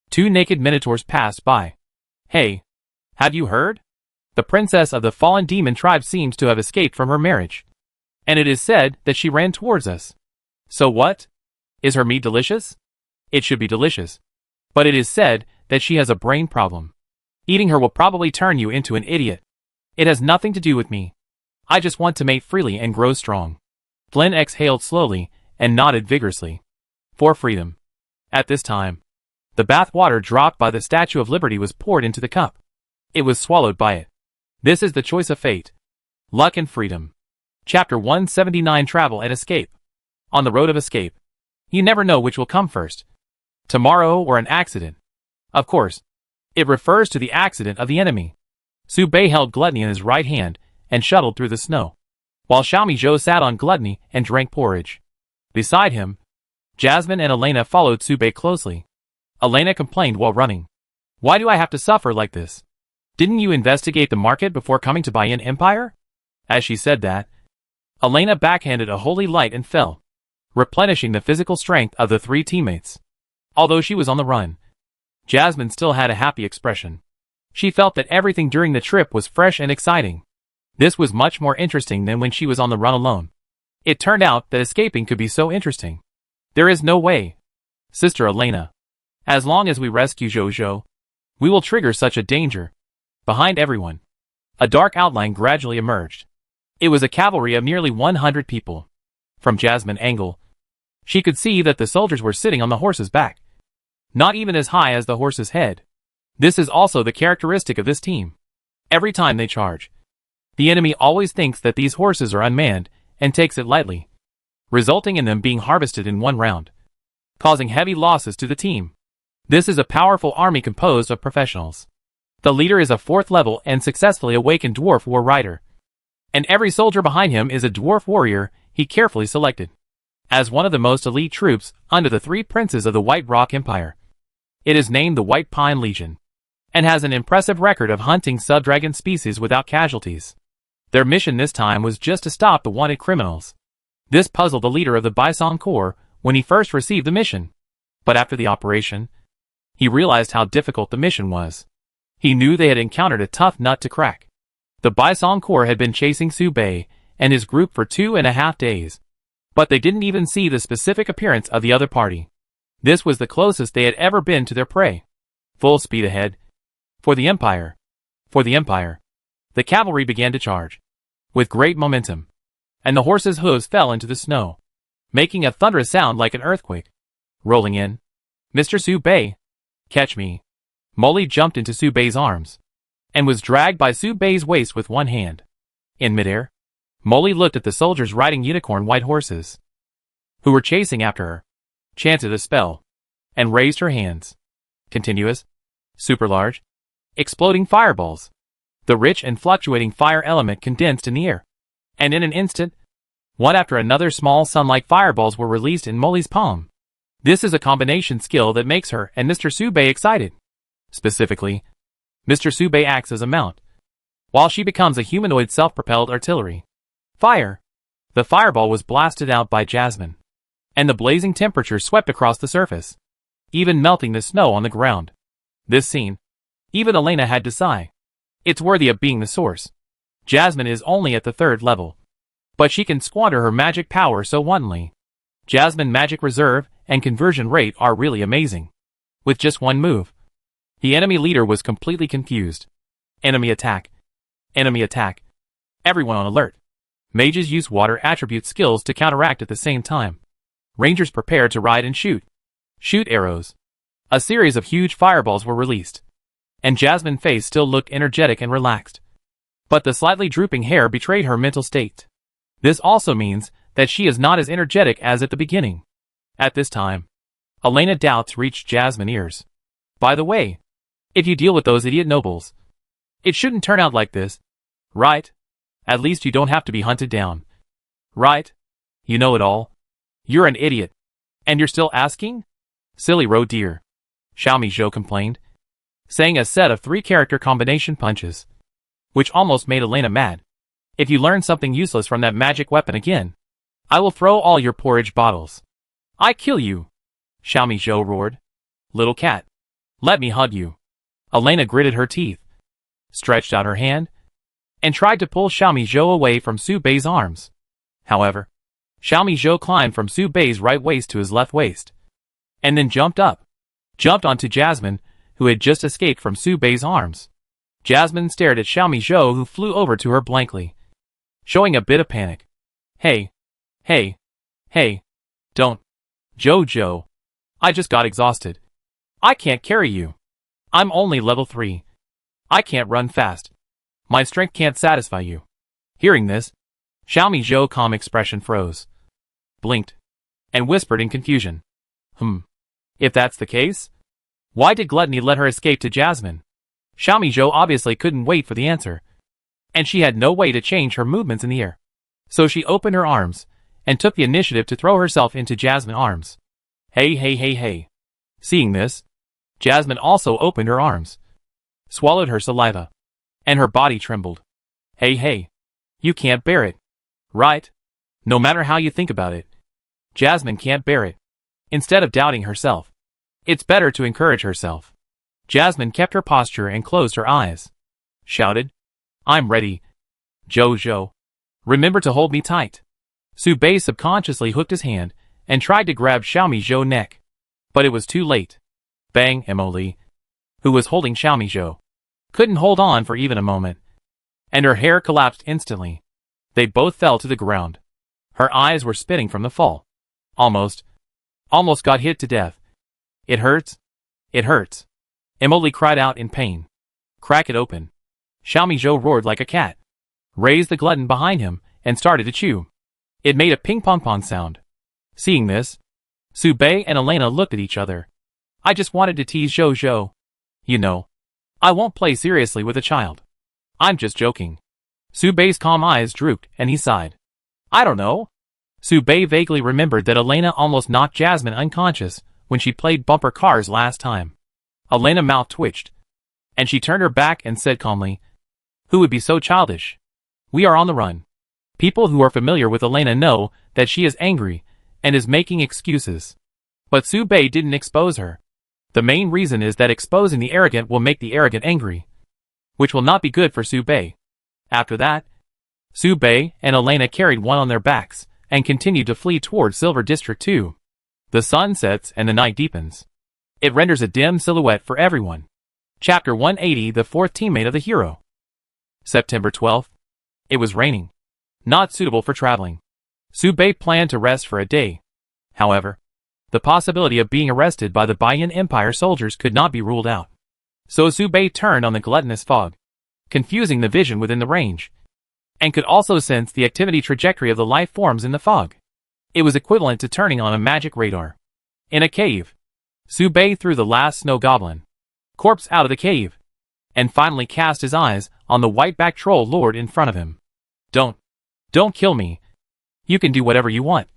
two naked minotaurs passed by. Hey, have you heard? The princess of the fallen demon tribe seems to have escaped from her marriage, and it is said that she ran towards us. So what? Is her meat delicious? It should be delicious. But it is said that she has a brain problem. Eating her will probably turn you into an idiot. It has nothing to do with me. I just want to mate freely and grow strong. Flynn exhaled slowly and nodded vigorously. For freedom. At this time, the bath water dropped by the Statue of Liberty was poured into the cup. It was swallowed by it. This is the choice of fate. Luck and freedom. Chapter 179 Travel and Escape. On the road of escape, you never know which will come first. Tomorrow or an accident. Of course, it refers to the accident of the enemy. Subei held Gluttony in his right hand and shuttled through the snow, while Xiaomi Zhou sat on Gluttony and drank porridge. Beside him, Jasmine and Elena followed Subei closely. Elena complained while running. Why do I have to suffer like this? Didn't you investigate the market before coming to buy in Empire? As she said that, Elena backhanded a holy light and fell, replenishing the physical strength of the three teammates. Although she was on the run, Jasmine still had a happy expression. She felt that everything during the trip was fresh and exciting. This was much more interesting than when she was on the run alone. It turned out that escaping could be so interesting. There is no way, Sister Elena. As long as we rescue Jojo, we will trigger such a danger. Behind everyone, a dark outline gradually emerged. It was a cavalry of nearly 100 people. From Jasmine's angle, she could see that the soldiers were sitting on the horse's back, not even as high as the horse's head. This is also the characteristic of this team. Every time they charge, the enemy always thinks that these horses are unmanned and takes it lightly, resulting in them being harvested in one round, causing heavy losses to the team. This is a powerful army composed of professionals. The leader is a 4th level and successfully awakened dwarf war rider, and every soldier behind him is a dwarf warrior he carefully selected as one of the most elite troops under the 3 princes of the White Rock Empire. It is named the White Pine Legion, and has an impressive record of hunting subdragon species without casualties. Their mission this time was just to stop the wanted criminals. This puzzled the leader of the Bison Corps when he first received the mission. But after the operation, he realized how difficult the mission was. He knew they had encountered a tough nut to crack. The Bison Corps had been chasing Su Bei and his group for 2.5 days, but they didn't even see the specific appearance of the other party. This was the closest they had ever been to their prey. Full speed ahead. For the Empire. For the Empire. The cavalry began to charge, with great momentum, and the horses' hooves fell into the snow, making a thunderous sound like an earthquake. Rolling in. Mr. Su Bei. Catch me. Molly jumped into Su Bei's arms, and was dragged by Su Bei's waist with one hand. In midair, Molly looked at the soldiers riding unicorn white horses, who were chasing after her, chanted a spell, and raised her hands. Continuous, super large, exploding fireballs. The rich and fluctuating fire element condensed in the air, and in an instant, one after another small sun-like fireballs were released in Molly's palm. This is a combination skill that makes her and Mr. Su Bei excited. Specifically, Mr. Su Bei acts as a mount, while she becomes a humanoid self-propelled artillery. Fire! The fireball was blasted out by Jasmine, and the blazing temperature swept across the surface, even melting the snow on the ground. This scene, even Elena had to sigh. It's worthy of being the source. Jasmine is only at the 3rd level, but she can squander her magic power so wantonly. Jasmine magic reserve and conversion rate are really amazing. With just one move, the enemy leader was completely confused. Enemy attack. Enemy attack. Everyone on alert. Mages use water attribute skills to counteract at the same time. Rangers prepare to ride and shoot. Shoot arrows. A series of huge fireballs were released, and Jasmine's face still looked energetic and relaxed. But the slightly drooping hair betrayed her mental state. This also means that she is not as energetic as at the beginning. At this time, Elena's doubts reached Jasmine's ears. By the way, if you deal with those idiot nobles, it shouldn't turn out like this, right? At least you don't have to be hunted down, right? You know it all. You're an idiot, and you're still asking? Silly roe deer, Xiaomi Zhou complained, saying a set of 3 character combination punches, which almost made Elena mad. If you learn something useless from that magic weapon again, I will throw all your porridge bottles. I kill you, Xiaomi Zhou roared. Little cat, let me hug you. Elena gritted her teeth, stretched out her hand, and tried to pull Xiaomi Zhou away from Su Bei's arms. However, Xiaomi Zhou climbed from Su Bei's right waist to his left waist, and then jumped onto Jasmine, who had just escaped from Su Bei's arms. Jasmine stared at Xiaomi Zhou, who flew over to her blankly, showing a bit of panic. Hey, don't. Jojo. I just got exhausted. I can't carry you. I'm only level 3. I can't run fast. My strength can't satisfy you. Hearing this, Xiaomi Zhou's calm expression froze, blinked, and whispered in confusion. If that's the case, why did Gluttony let her escape to Jasmine? Xiaomi Zhou obviously couldn't wait for the answer, and she had no way to change her movements in the air. So she opened her arms, and took the initiative to throw herself into Jasmine's arms. Hey. Seeing this, Jasmine also opened her arms, swallowed her saliva, and her body trembled. Hey, you can't bear it, right? No matter how you think about it, Jasmine can't bear it. Instead of doubting herself, it's better to encourage herself. Jasmine kept her posture and closed her eyes. Shouted, I'm ready. Jojo. Remember to hold me tight. Su Bei subconsciously hooked his hand and tried to grab Xiaomi Zhou's neck. But it was too late. Bang, Emily, who was holding Xiaomi Zhou, couldn't hold on for even a moment, and her hair collapsed instantly. They both fell to the ground. Her eyes were spinning from the fall. Almost got hit to death. It hurts. It hurts. Emily cried out in pain. Crack it open. Xiaomi Zhou roared like a cat, raised the glutton behind him, and started to chew. It made a ping-pong-pong sound. Seeing this, Su Bei and Elena looked at each other. I just wanted to tease Jojo. You know, I won't play seriously with a child. I'm just joking. Su Bei's calm eyes drooped and he sighed. I don't know. Su Bei vaguely remembered that Elena almost knocked Jasmine unconscious when she played bumper cars last time. Elena's mouth twitched, and she turned her back and said calmly, Who would be so childish? We are on the run. People who are familiar with Elena know that she is angry and is making excuses. But Su Bei didn't expose her. The main reason is that exposing the arrogant will make the arrogant angry, which will not be good for Su Bei. After that, Su Bei and Elena carried one on their backs and continued to flee towards Silver District 2. The sun sets and the night deepens. It renders a dim silhouette for everyone. Chapter 180, the fourth teammate of the hero. September 12th. It was raining. Not suitable for traveling. Su Bei planned to rest for a day. However, the possibility of being arrested by the Baiyan Empire soldiers could not be ruled out. So Su Bei turned on the gluttonous fog, confusing the vision within the range, and could also sense the activity trajectory of the life forms in the fog. It was equivalent to turning on a magic radar. In a cave, Su Bei threw the last snow goblin corpse out of the cave, and finally cast his eyes on the white-backed troll lord in front of him. Don't kill me. You can do whatever you want.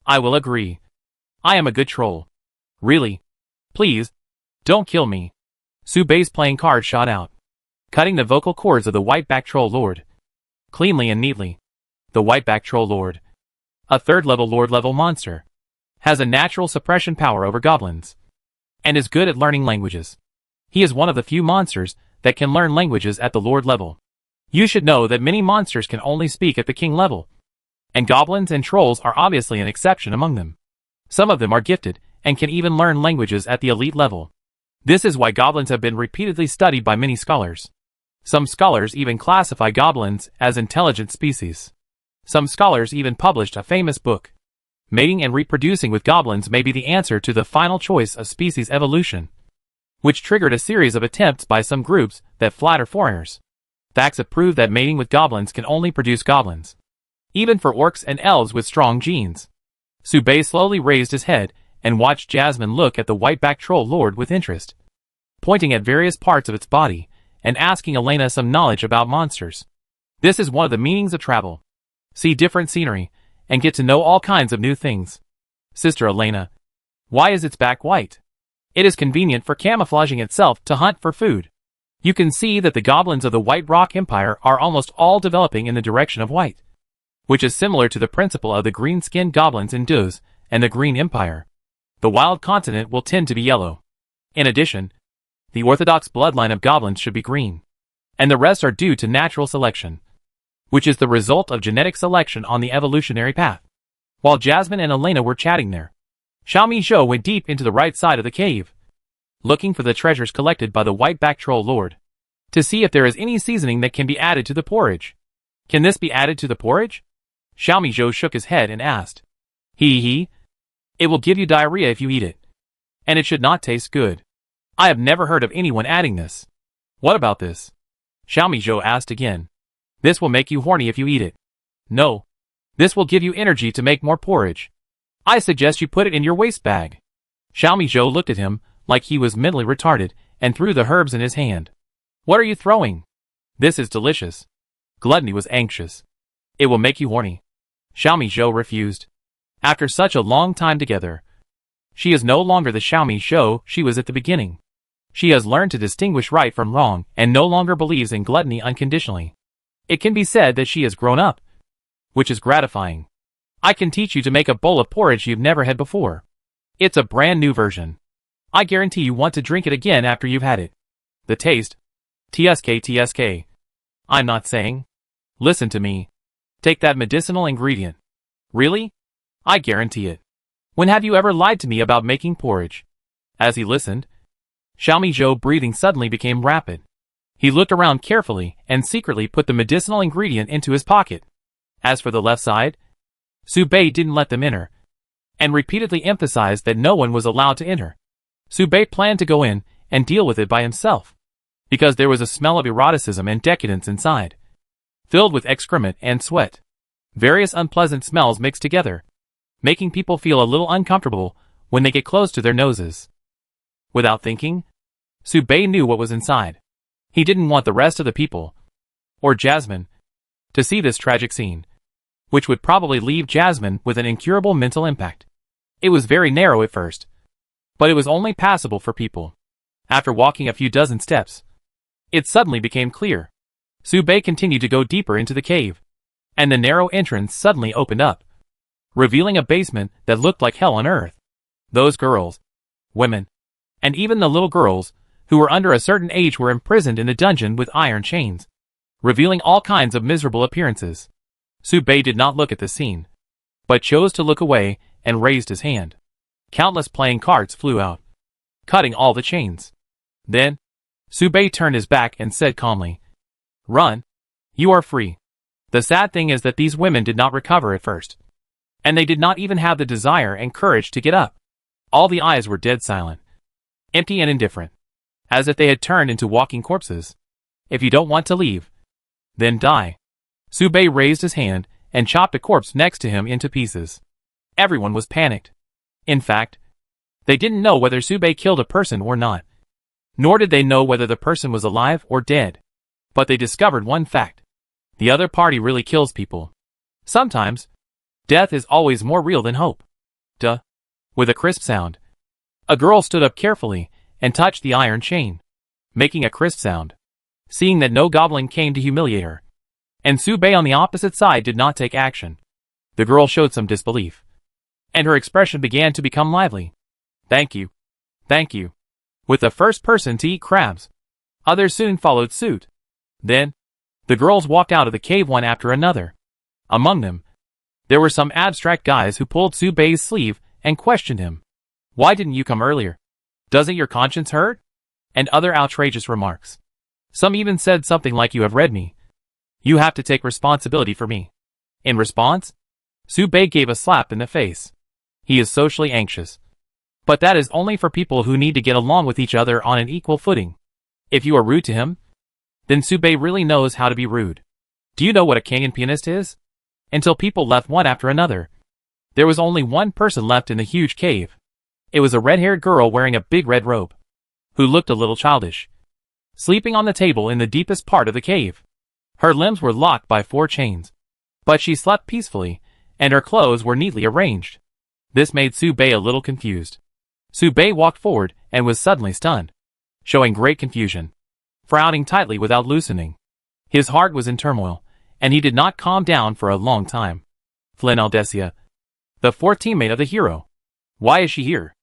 I will agree. I am a good troll. Really? Please, don't kill me. Su Bei's playing card shot out, cutting the vocal cords of the white-backed troll lord. Cleanly and neatly. The white-backed troll lord, a third-level lord-level monster, has a natural suppression power over goblins, and is good at learning languages. He is one of the few monsters that can learn languages at the lord level. You should know that many monsters can only speak at the king level, and goblins and trolls are obviously an exception among them. Some of them are gifted and can even learn languages at the elite level. This is why goblins have been repeatedly studied by many scholars. Some scholars even classify goblins as intelligent species. Some scholars even published a famous book. Mating and reproducing with goblins may be the answer to the final choice of species evolution, which triggered a series of attempts by some groups that flatter foreigners. Facts have proved that mating with goblins can only produce goblins, even for orcs and elves with strong genes. Su Bei slowly raised his head and watched Jasmine look at the white-backed troll lord with interest, pointing at various parts of its body and asking Elena some knowledge about monsters. This is one of the meanings of travel. See different scenery and get to know all kinds of new things. Sister Elena, why is its back white? It is convenient for camouflaging itself to hunt for food. You can see that the goblins of the White Rock Empire are almost all developing in the direction of white, which is similar to the principle of the green-skinned goblins in Duz and the Green Empire. The wild continent will tend to be yellow. In addition, the orthodox bloodline of goblins should be green, and the rest are due to natural selection, which is the result of genetic selection on the evolutionary path. While Jasmine and Elena were chatting there, Xiaomi Zhou went deep into the right side of the cave, looking for the treasures collected by the white-backed troll lord, to see if there is any seasoning that can be added to the porridge. Can this be added to the porridge? Xiaomi Zhou shook his head and asked. He. It will give you diarrhea if you eat it, and it should not taste good. I have never heard of anyone adding this. What about this? Xiaomi Zhou asked again. This will make you horny if you eat it. No. This will give you energy to make more porridge. I suggest you put it in your waste bag. Xiaomi Zhou looked at him like he was mentally retarded and threw the herbs in his hand. What are you throwing? This is delicious. Gluttony was anxious. It will make you horny. Xiaomi Zhou refused. After such a long time together, she is no longer the Xiaomi Zhou she was at the beginning. She has learned to distinguish right from wrong and no longer believes in gluttony unconditionally. It can be said that she has grown up, which is gratifying. I can teach you to make a bowl of porridge you've never had before. It's a brand new version. I guarantee you want to drink it again after you've had it. The taste. TSK. I'm not saying. Listen to me. Take that medicinal ingredient. Really? I guarantee it. When have you ever lied to me about making porridge? As he listened, Xiaomi Zhou breathing suddenly became rapid. He looked around carefully and secretly put the medicinal ingredient into his pocket. As for the left side, Su Bei didn't let them enter, and repeatedly emphasized that no one was allowed to enter. Su Bei planned to go in and deal with it by himself, because there was a smell of eroticism and decadence inside, filled with excrement and sweat. Various unpleasant smells mixed together, making people feel a little uncomfortable when they get close to their noses. Without thinking, Su Bei knew what was inside. He didn't want the rest of the people, or Jasmine, to see this tragic scene, which would probably leave Jasmine with an incurable mental impact. It was very narrow at first, but it was only passable for people. After walking a few dozen steps, it suddenly became clear. Su Bei continued to go deeper into the cave, and the narrow entrance suddenly opened up, revealing a basement that looked like hell on earth. Those girls, women, and even the little girls who were under a certain age were imprisoned in the dungeon with iron chains, revealing all kinds of miserable appearances. Su Bei did not look at the scene, but chose to look away and raised his hand. Countless playing cards flew out, cutting all the chains. Then, Su Bei turned his back and said calmly, "Run. You are free." The sad thing is that these women did not recover at first, and they did not even have the desire and courage to get up. All the eyes were dead silent, empty and indifferent, as if they had turned into walking corpses. If you don't want to leave, then die. Su Bei raised his hand and chopped a corpse next to him into pieces. Everyone was panicked. In fact, they didn't know whether Su Bei killed a person or not, nor did they know whether the person was alive or dead. But they discovered one fact. The other party really kills people. Sometimes, death is always more real than hope. Duh. With a crisp sound, a girl stood up carefully and touched the iron chain, making a crisp sound. Seeing that no goblin came to humiliate her, and Su Bei on the opposite side did not take action, the girl showed some disbelief, and her expression began to become lively. "Thank you. Thank you." With the first person to eat crabs, others soon followed suit. Then, the girls walked out of the cave one after another. Among them, there were some abstract guys who pulled Su Bei's sleeve and questioned him. "Why didn't you come earlier? Doesn't your conscience hurt?" And other outrageous remarks. Some even said something like, "You have read me. You have to take responsibility for me." In response, Su Bei gave a slap in the face. He is socially anxious. But that is only for people who need to get along with each other on an equal footing. If you are rude to him, then Su Bei really knows how to be rude. Do you know what a king and pianist is? Until people left one after another, there was only one person left in the huge cave. It was a red-haired girl wearing a big red robe, who looked a little childish, sleeping on the table in the deepest part of the cave. Her limbs were locked by 4 chains, but she slept peacefully, and her clothes were neatly arranged. This made Su Bei a little confused. Su Bei walked forward and was suddenly stunned, showing great confusion, frowning tightly without loosening. His heart was in turmoil, and he did not calm down for a long time. Flynn Aldesia, the 4th teammate of the hero. Why is she here?